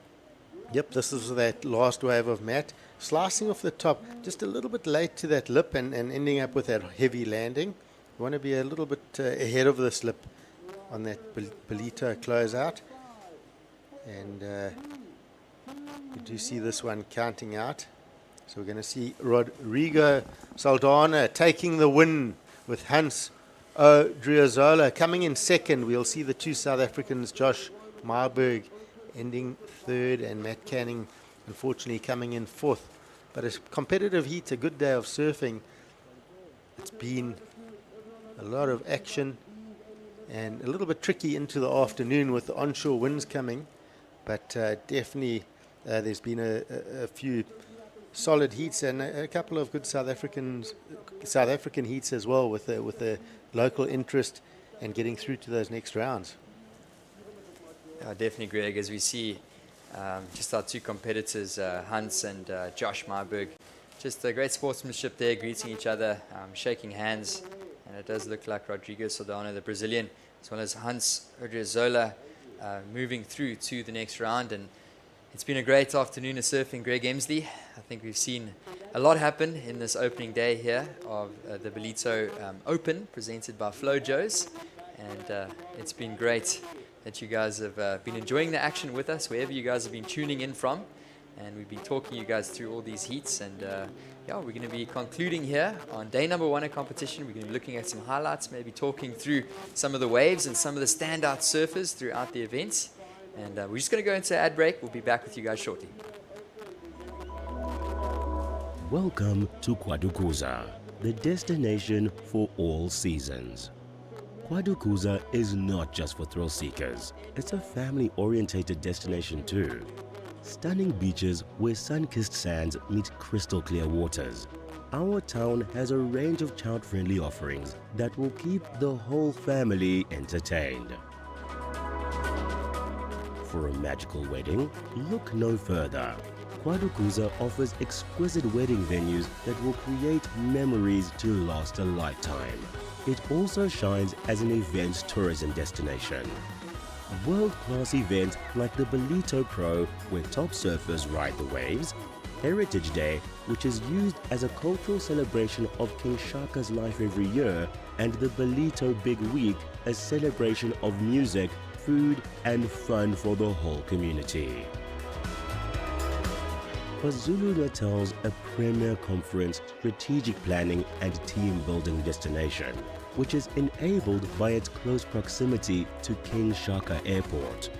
Yep, this is that last wave of Matt, slicing off the top, just a little bit late to that lip and ending up with that heavy landing. You want to be a little bit ahead of this lip on that Ballito closeout. And you do see this one counting out. So we're going to see Rodrigo Saldana taking the win with Hans Odriozola coming in second. We'll see the 2 South Africans, Josh Marburg ending third, and Matt Canning unfortunately coming in fourth. But a competitive heat, a good day of surfing. It's been a lot of action and a little bit tricky into the afternoon with the onshore winds coming, but definitely there's been a few solid heats and a couple of good South African heats as well, with the local interest and getting through to those next rounds. Yeah, definitely, Greg, as we see just our 2 competitors, Hans and Josh Marburg. Just a great sportsmanship there, greeting each other, shaking hands, and it does look like Rodrigo Saldana, the Brazilian, as well as Hans Odriozola moving through to the next round. And it's been a great afternoon of surfing, Greg Emsley. I think we've seen a lot happen in this opening day here of the Ballito Open, presented by Flojos, and it's been great that you guys have been enjoying the action with us, wherever you guys have been tuning in from. And we've been talking you guys through all these heats. And yeah, we're going to be concluding here on day number 1 of competition. We're going to be looking at some highlights, maybe talking through some of the waves and some of the standout surfers throughout the events. And we're just going to go into ad break. We'll be back with you guys shortly. Welcome to KwaDukuza, the destination for all seasons. KwaDukuza is not just for thrill seekers, it's a family-orientated destination too. Stunning beaches where sun-kissed sands meet crystal clear waters. Our town has a range of child-friendly offerings that will keep the whole family entertained. For a magical wedding, look no further. KwaDukuza offers exquisite wedding venues that will create memories to last a lifetime. It also shines as an events tourism destination. World-class events like the Ballito Pro, where top surfers ride the waves, Heritage Day, which is used as a cultural celebration of King Shaka's life every year, and the Ballito Big Week, a celebration of music, food and fun for the whole community. KwaZulu-Natal's a premier conference, strategic planning and team building destination, which is enabled by its close proximity to King Shaka Airport.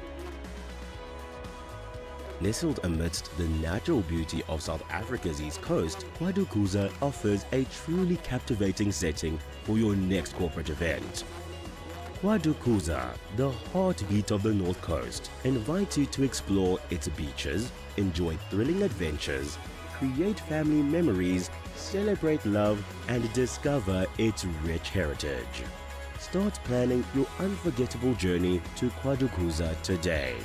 Nestled amidst the natural beauty of South Africa's east coast, KwaDukuza offers a truly captivating setting for your next corporate event. KwaDukuza, the heartbeat of the North Coast, invites you to explore its beaches, enjoy thrilling adventures, create family memories, celebrate love, and discover its rich heritage. Start planning your unforgettable journey to KwaDukuza today.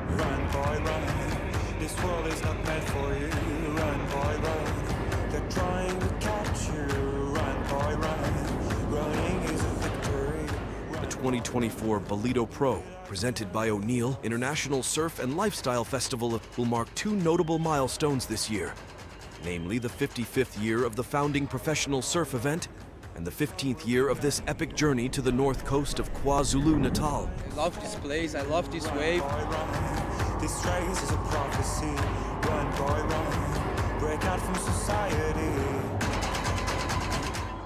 Run, boy, run. This world is not meant for you. Run, boy, run. They're trying to catch you. Run, boy, run. Running is a victory. The 2024 Ballito Pro, presented by O'Neill International Surf and Lifestyle Festival, will mark two notable milestones this year. namely the 55th year of the founding professional surf event and the 15th year of this epic journey to the north coast of KwaZulu-Natal. I love this place, I love this wave. This race is a prophecy. Run, boy, run. Break out from society.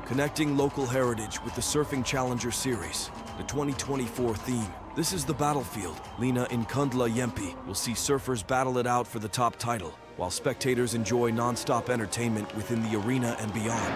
Connecting local heritage with the Surfing Challenger Series, the 2024 theme. This is the battlefield. Lina Nkundla Yempi will see surfers battle it out for the top title, while spectators enjoy non-stop entertainment within the arena and beyond.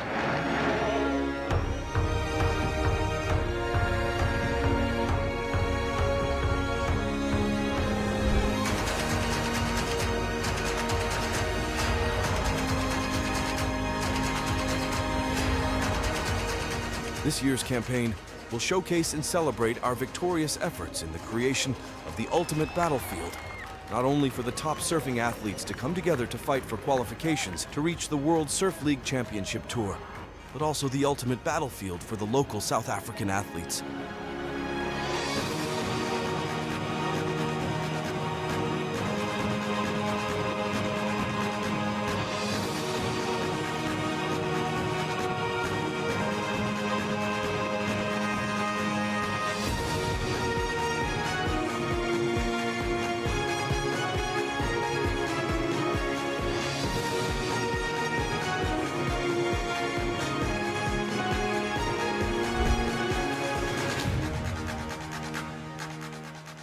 This year's campaign will showcase and celebrate our victorious efforts in the creation of the ultimate battlefield, not only for the top surfing athletes to come together to fight for qualifications to reach the World Surf League Championship Tour, but also the ultimate battlefield for the local South African athletes.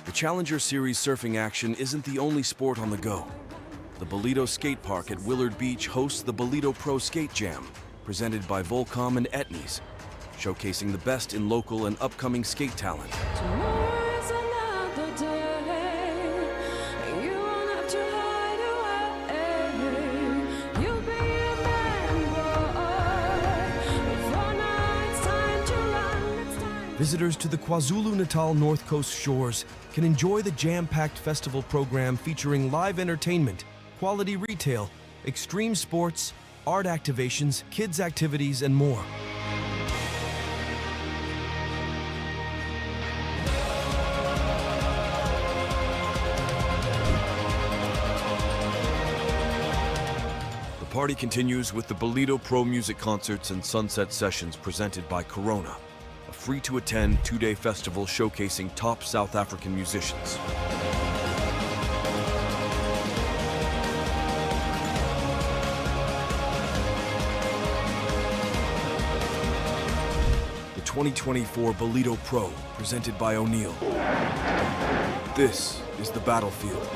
The Challenger Series surfing action isn't the only sport on the go. The Ballito Skate Park at Willard Beach hosts the Ballito Pro Skate Jam, presented by Volcom and Etnies, showcasing the best in local and upcoming skate talent. Tomorrow's another day. You won't have to hide away. You'll be a man, boy. For now it's time to run. It's time. Visitors to the KwaZulu-Natal North Coast shores can enjoy the jam-packed festival program featuring live entertainment, quality retail, extreme sports, art activations, kids activities, and more. The party continues with the Ballito Pro Music Concerts and Sunset Sessions presented by Corona, a free-to-attend two-day festival showcasing top South African musicians. The 2024 Ballito Pro, presented by O'Neill. This is the battlefield.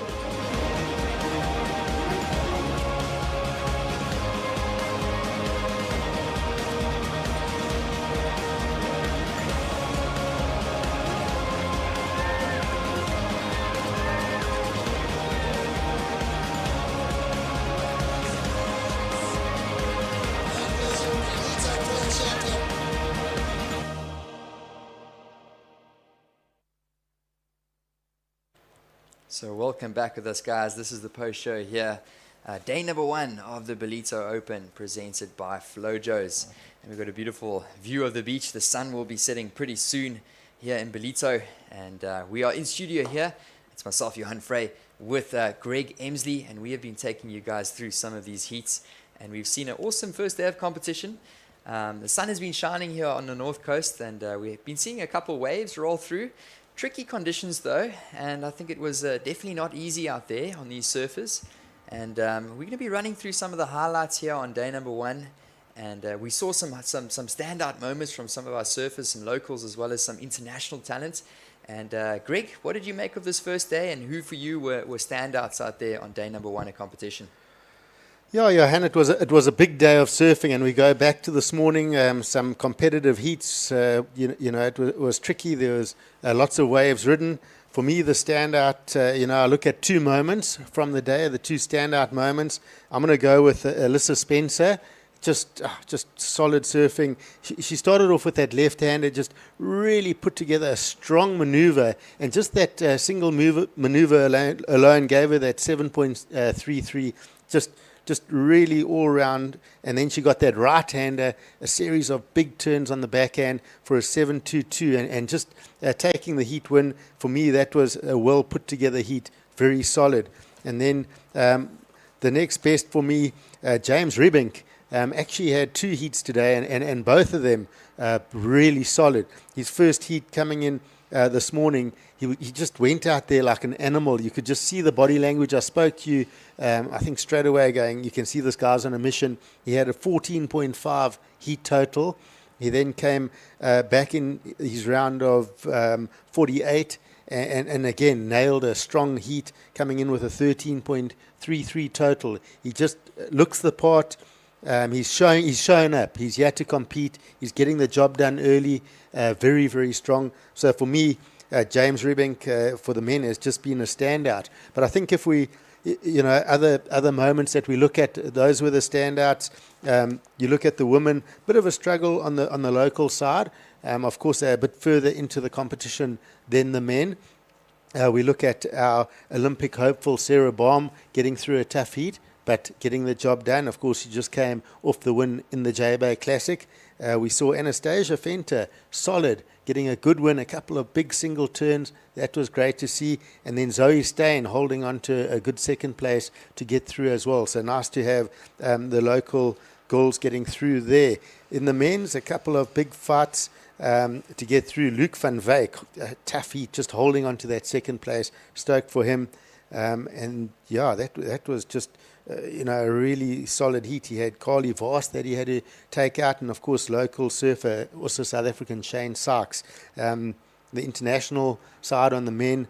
So welcome back with us, guys. This is the post show here. Day number 1 of the Ballito Open, presented by Flojos. And we've got a beautiful view of the beach. The sun will be setting pretty soon here in Ballito. And we are in studio here. It's myself, Johan Frey, with Greg Emsley. And we have been taking you guys through some of these heats. And we've seen an awesome first day of competition. The sun has been shining here on the north coast. And we've been seeing a couple waves roll through. Tricky conditions though, and I think it was definitely not easy out there on these surfers. And we're going to be running through some of the highlights here on day number 1. And we saw some standout moments from some of our surfers, some locals, as well as some international talent. And Greg, what did you make of this first day, and who for you were standouts out there on day number 1 of competition? Yeah, Johan, it was a big day of surfing, and we go back to this morning. Some competitive heats. It was tricky. There was lots of waves ridden. For me, the standout. I look at 2 moments from the day. The 2 standout moments. I'm going to go with Alyssa Spencer. Just solid surfing. She started off with that left-hander, just really put together a strong maneuver, and just that single maneuver alone gave her that 7.33. Just really all round. And then she got that right-hander, a series of big turns on the backhand for a 7.22, and just taking the heat win. For me, that was a well put together heat, very solid. And then the the next best for me, James Ribink, actually had 2 heats today, and both of them really solid. His first heat coming in this morning, he just went out there like an animal. You could just see the body language. I spoke to you, I think straight away, going, you can see this guy's on a mission. He had a 14.5 heat total. He then came back in his round of 48 and again nailed a strong heat, coming in with a 13.33 total. He just looks the part. He's showing up. He's here to compete. He's getting the job done early. Very, very strong. So for me, James Ribink for the men has just been a standout. But I think if we, other moments that we look at, those were the standouts. You look at the women, bit of a struggle on the local side. Of course, they're a bit further into the competition than the men. We look at our Olympic hopeful Sarah Baum getting through a tough heat, but getting the job done. Of course, she just came off the win in the J-Bay Classic. We saw Anastasia Venter, solid, getting a good win, a couple of big single turns. That was great to see. And then Zoe Steyn holding on to a good second place to get through as well. So nice to have the local girls getting through there. In the men's, a couple of big fights to get through. Luke van Wyk, tough heat, just holding on to that second place. Stoked for him. And yeah, that was just a really solid heat. He had Carly Vast that he had to take out, and of course local surfer, also South African Shane Sykes. The international side on the men,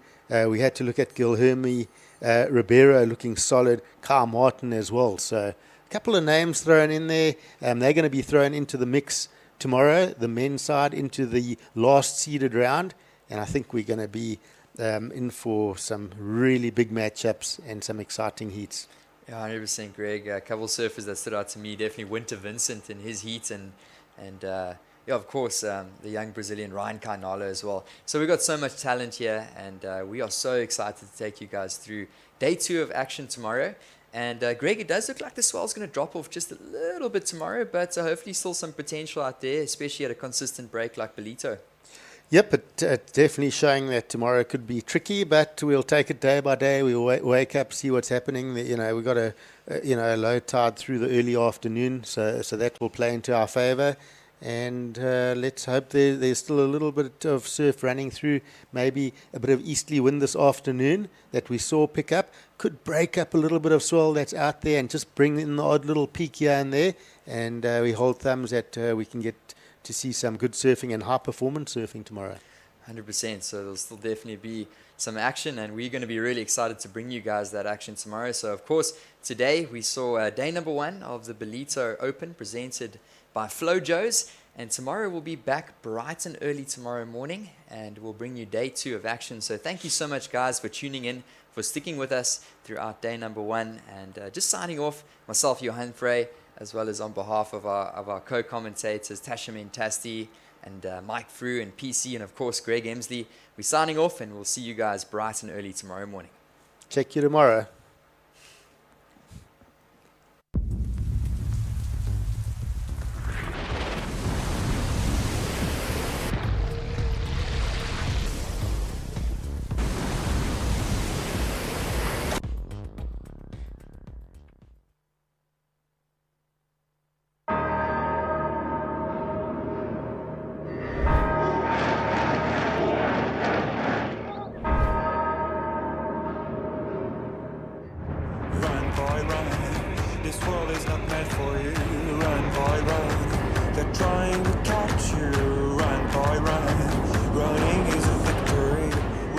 we had to look at Guilherme Ribeiro looking solid, Kyle Martin as well. So a couple of names thrown in there. They're going to be thrown into the mix tomorrow, the men's side, into the last seeded round, and I think we're going to be in for some really big matchups and some exciting heats. Yeah, 100%, Greg. A couple of surfers that stood out to me, definitely Winter Vincent in his heat, and of course, the young Brazilian Ryan Carnalo as well. So we've got so much talent here, and we are so excited to take you guys through day 2 of action tomorrow. And Greg, it does look like the swell's going to drop off just a little bit tomorrow, but hopefully still some potential out there, especially at a consistent break like Ballito. Yep, but definitely showing that tomorrow could be tricky, but we'll take it day by day. We'll wake up, see what's happening. We've got a low tide through the early afternoon, so that will play into our favour. And let's hope there's still a little bit of surf running through. Maybe a bit of easterly wind this afternoon that we saw pick up. Could break up a little bit of swell that's out there and just bring in the odd little peak here and there. And we hold thumbs that we can get to see some good surfing and high-performance surfing tomorrow. 100%. So there'll still definitely be some action, and we're going to be really excited to bring you guys that action tomorrow. So, of course, today we saw day number 1 of the Ballito Open presented by Flojos, and tomorrow we'll be back bright and early tomorrow morning, and we'll bring you day 2 of action. So thank you so much, guys, for tuning in, for sticking with us throughout day number 1, and just signing off, myself, Johan Frey, as well as on behalf of our co-commentators, Tashamin Tasti and Mike Frew and PC, and of course Greg Emsley. We're signing off, and we'll see you guys bright and early tomorrow morning. Check you tomorrow. This world is not meant for you. Run, boy, run. They're trying to catch you. Run, boy, run. Running is a victory.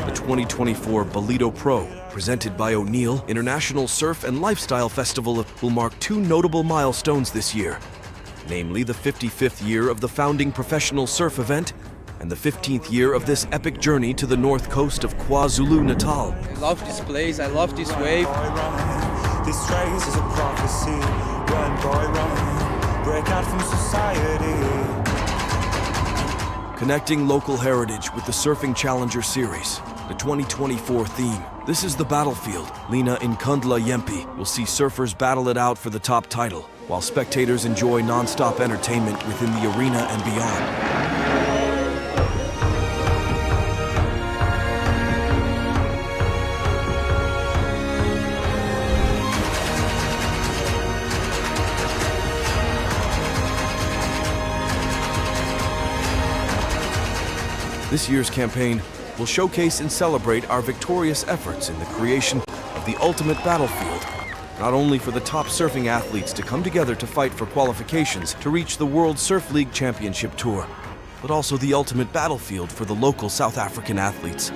The 2024 Ballito Pro, presented by O'Neill International Surf and Lifestyle Festival, will mark 2 notable milestones this year, namely the 55th year of the founding professional surf event and the 15th year of this epic journey to the north coast of KwaZulu-Natal. I love this place. I love this wave. Boy, run. This race is a prophecy. Run, boy, run. Break out from society. Connecting local heritage with the Surfing Challenger Series. The 2024 theme, This is the Battlefield. Lena Nkundla Yempi will see surfers battle it out for the top title, while spectators enjoy non-stop entertainment within the arena and beyond. This year's campaign will showcase and celebrate our victorious efforts in the creation of the ultimate battlefield, not only for the top surfing athletes to come together to fight for qualifications to reach the World Surf League Championship Tour, but also the ultimate battlefield for the local South African athletes.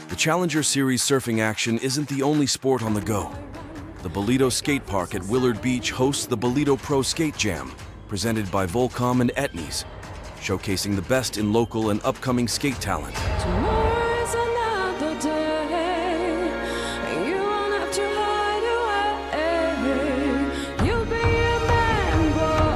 The Challenger Series surfing action isn't the only sport on the go. The Ballito Skate Park at Willard Beach hosts the Ballito Pro Skate Jam, presented by Volcom and Etnies, showcasing the best in local and upcoming skate talent. Tomorrow is another day. You won't have to hide away. You'll be a man, boy.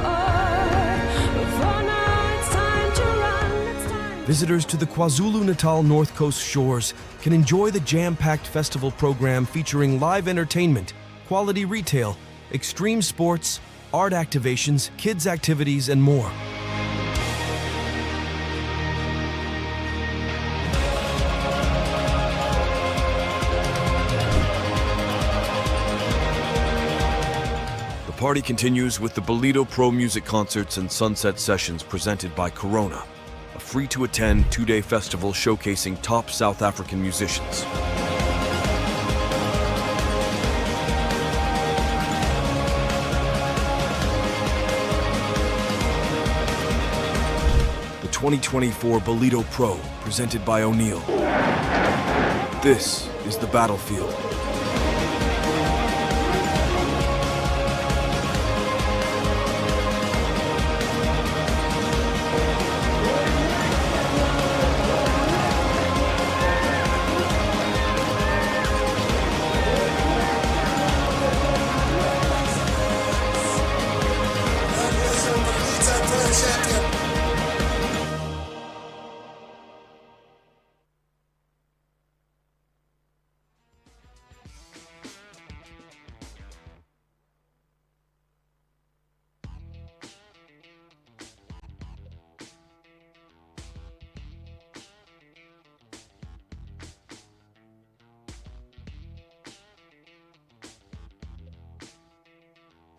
For now, it's time to run. It's time. Visitors to the KwaZulu-Natal North Coast shores can enjoy the jam-packed festival program featuring live entertainment, quality retail, extreme sports, art activations, kids activities, and more. The party continues with the Ballito Pro Music Concerts and Sunset Sessions presented by Corona, a free-to-attend two-day festival showcasing top South African musicians. The 2024 Ballito Pro, presented by O'Neill. This is the battlefield. Champion.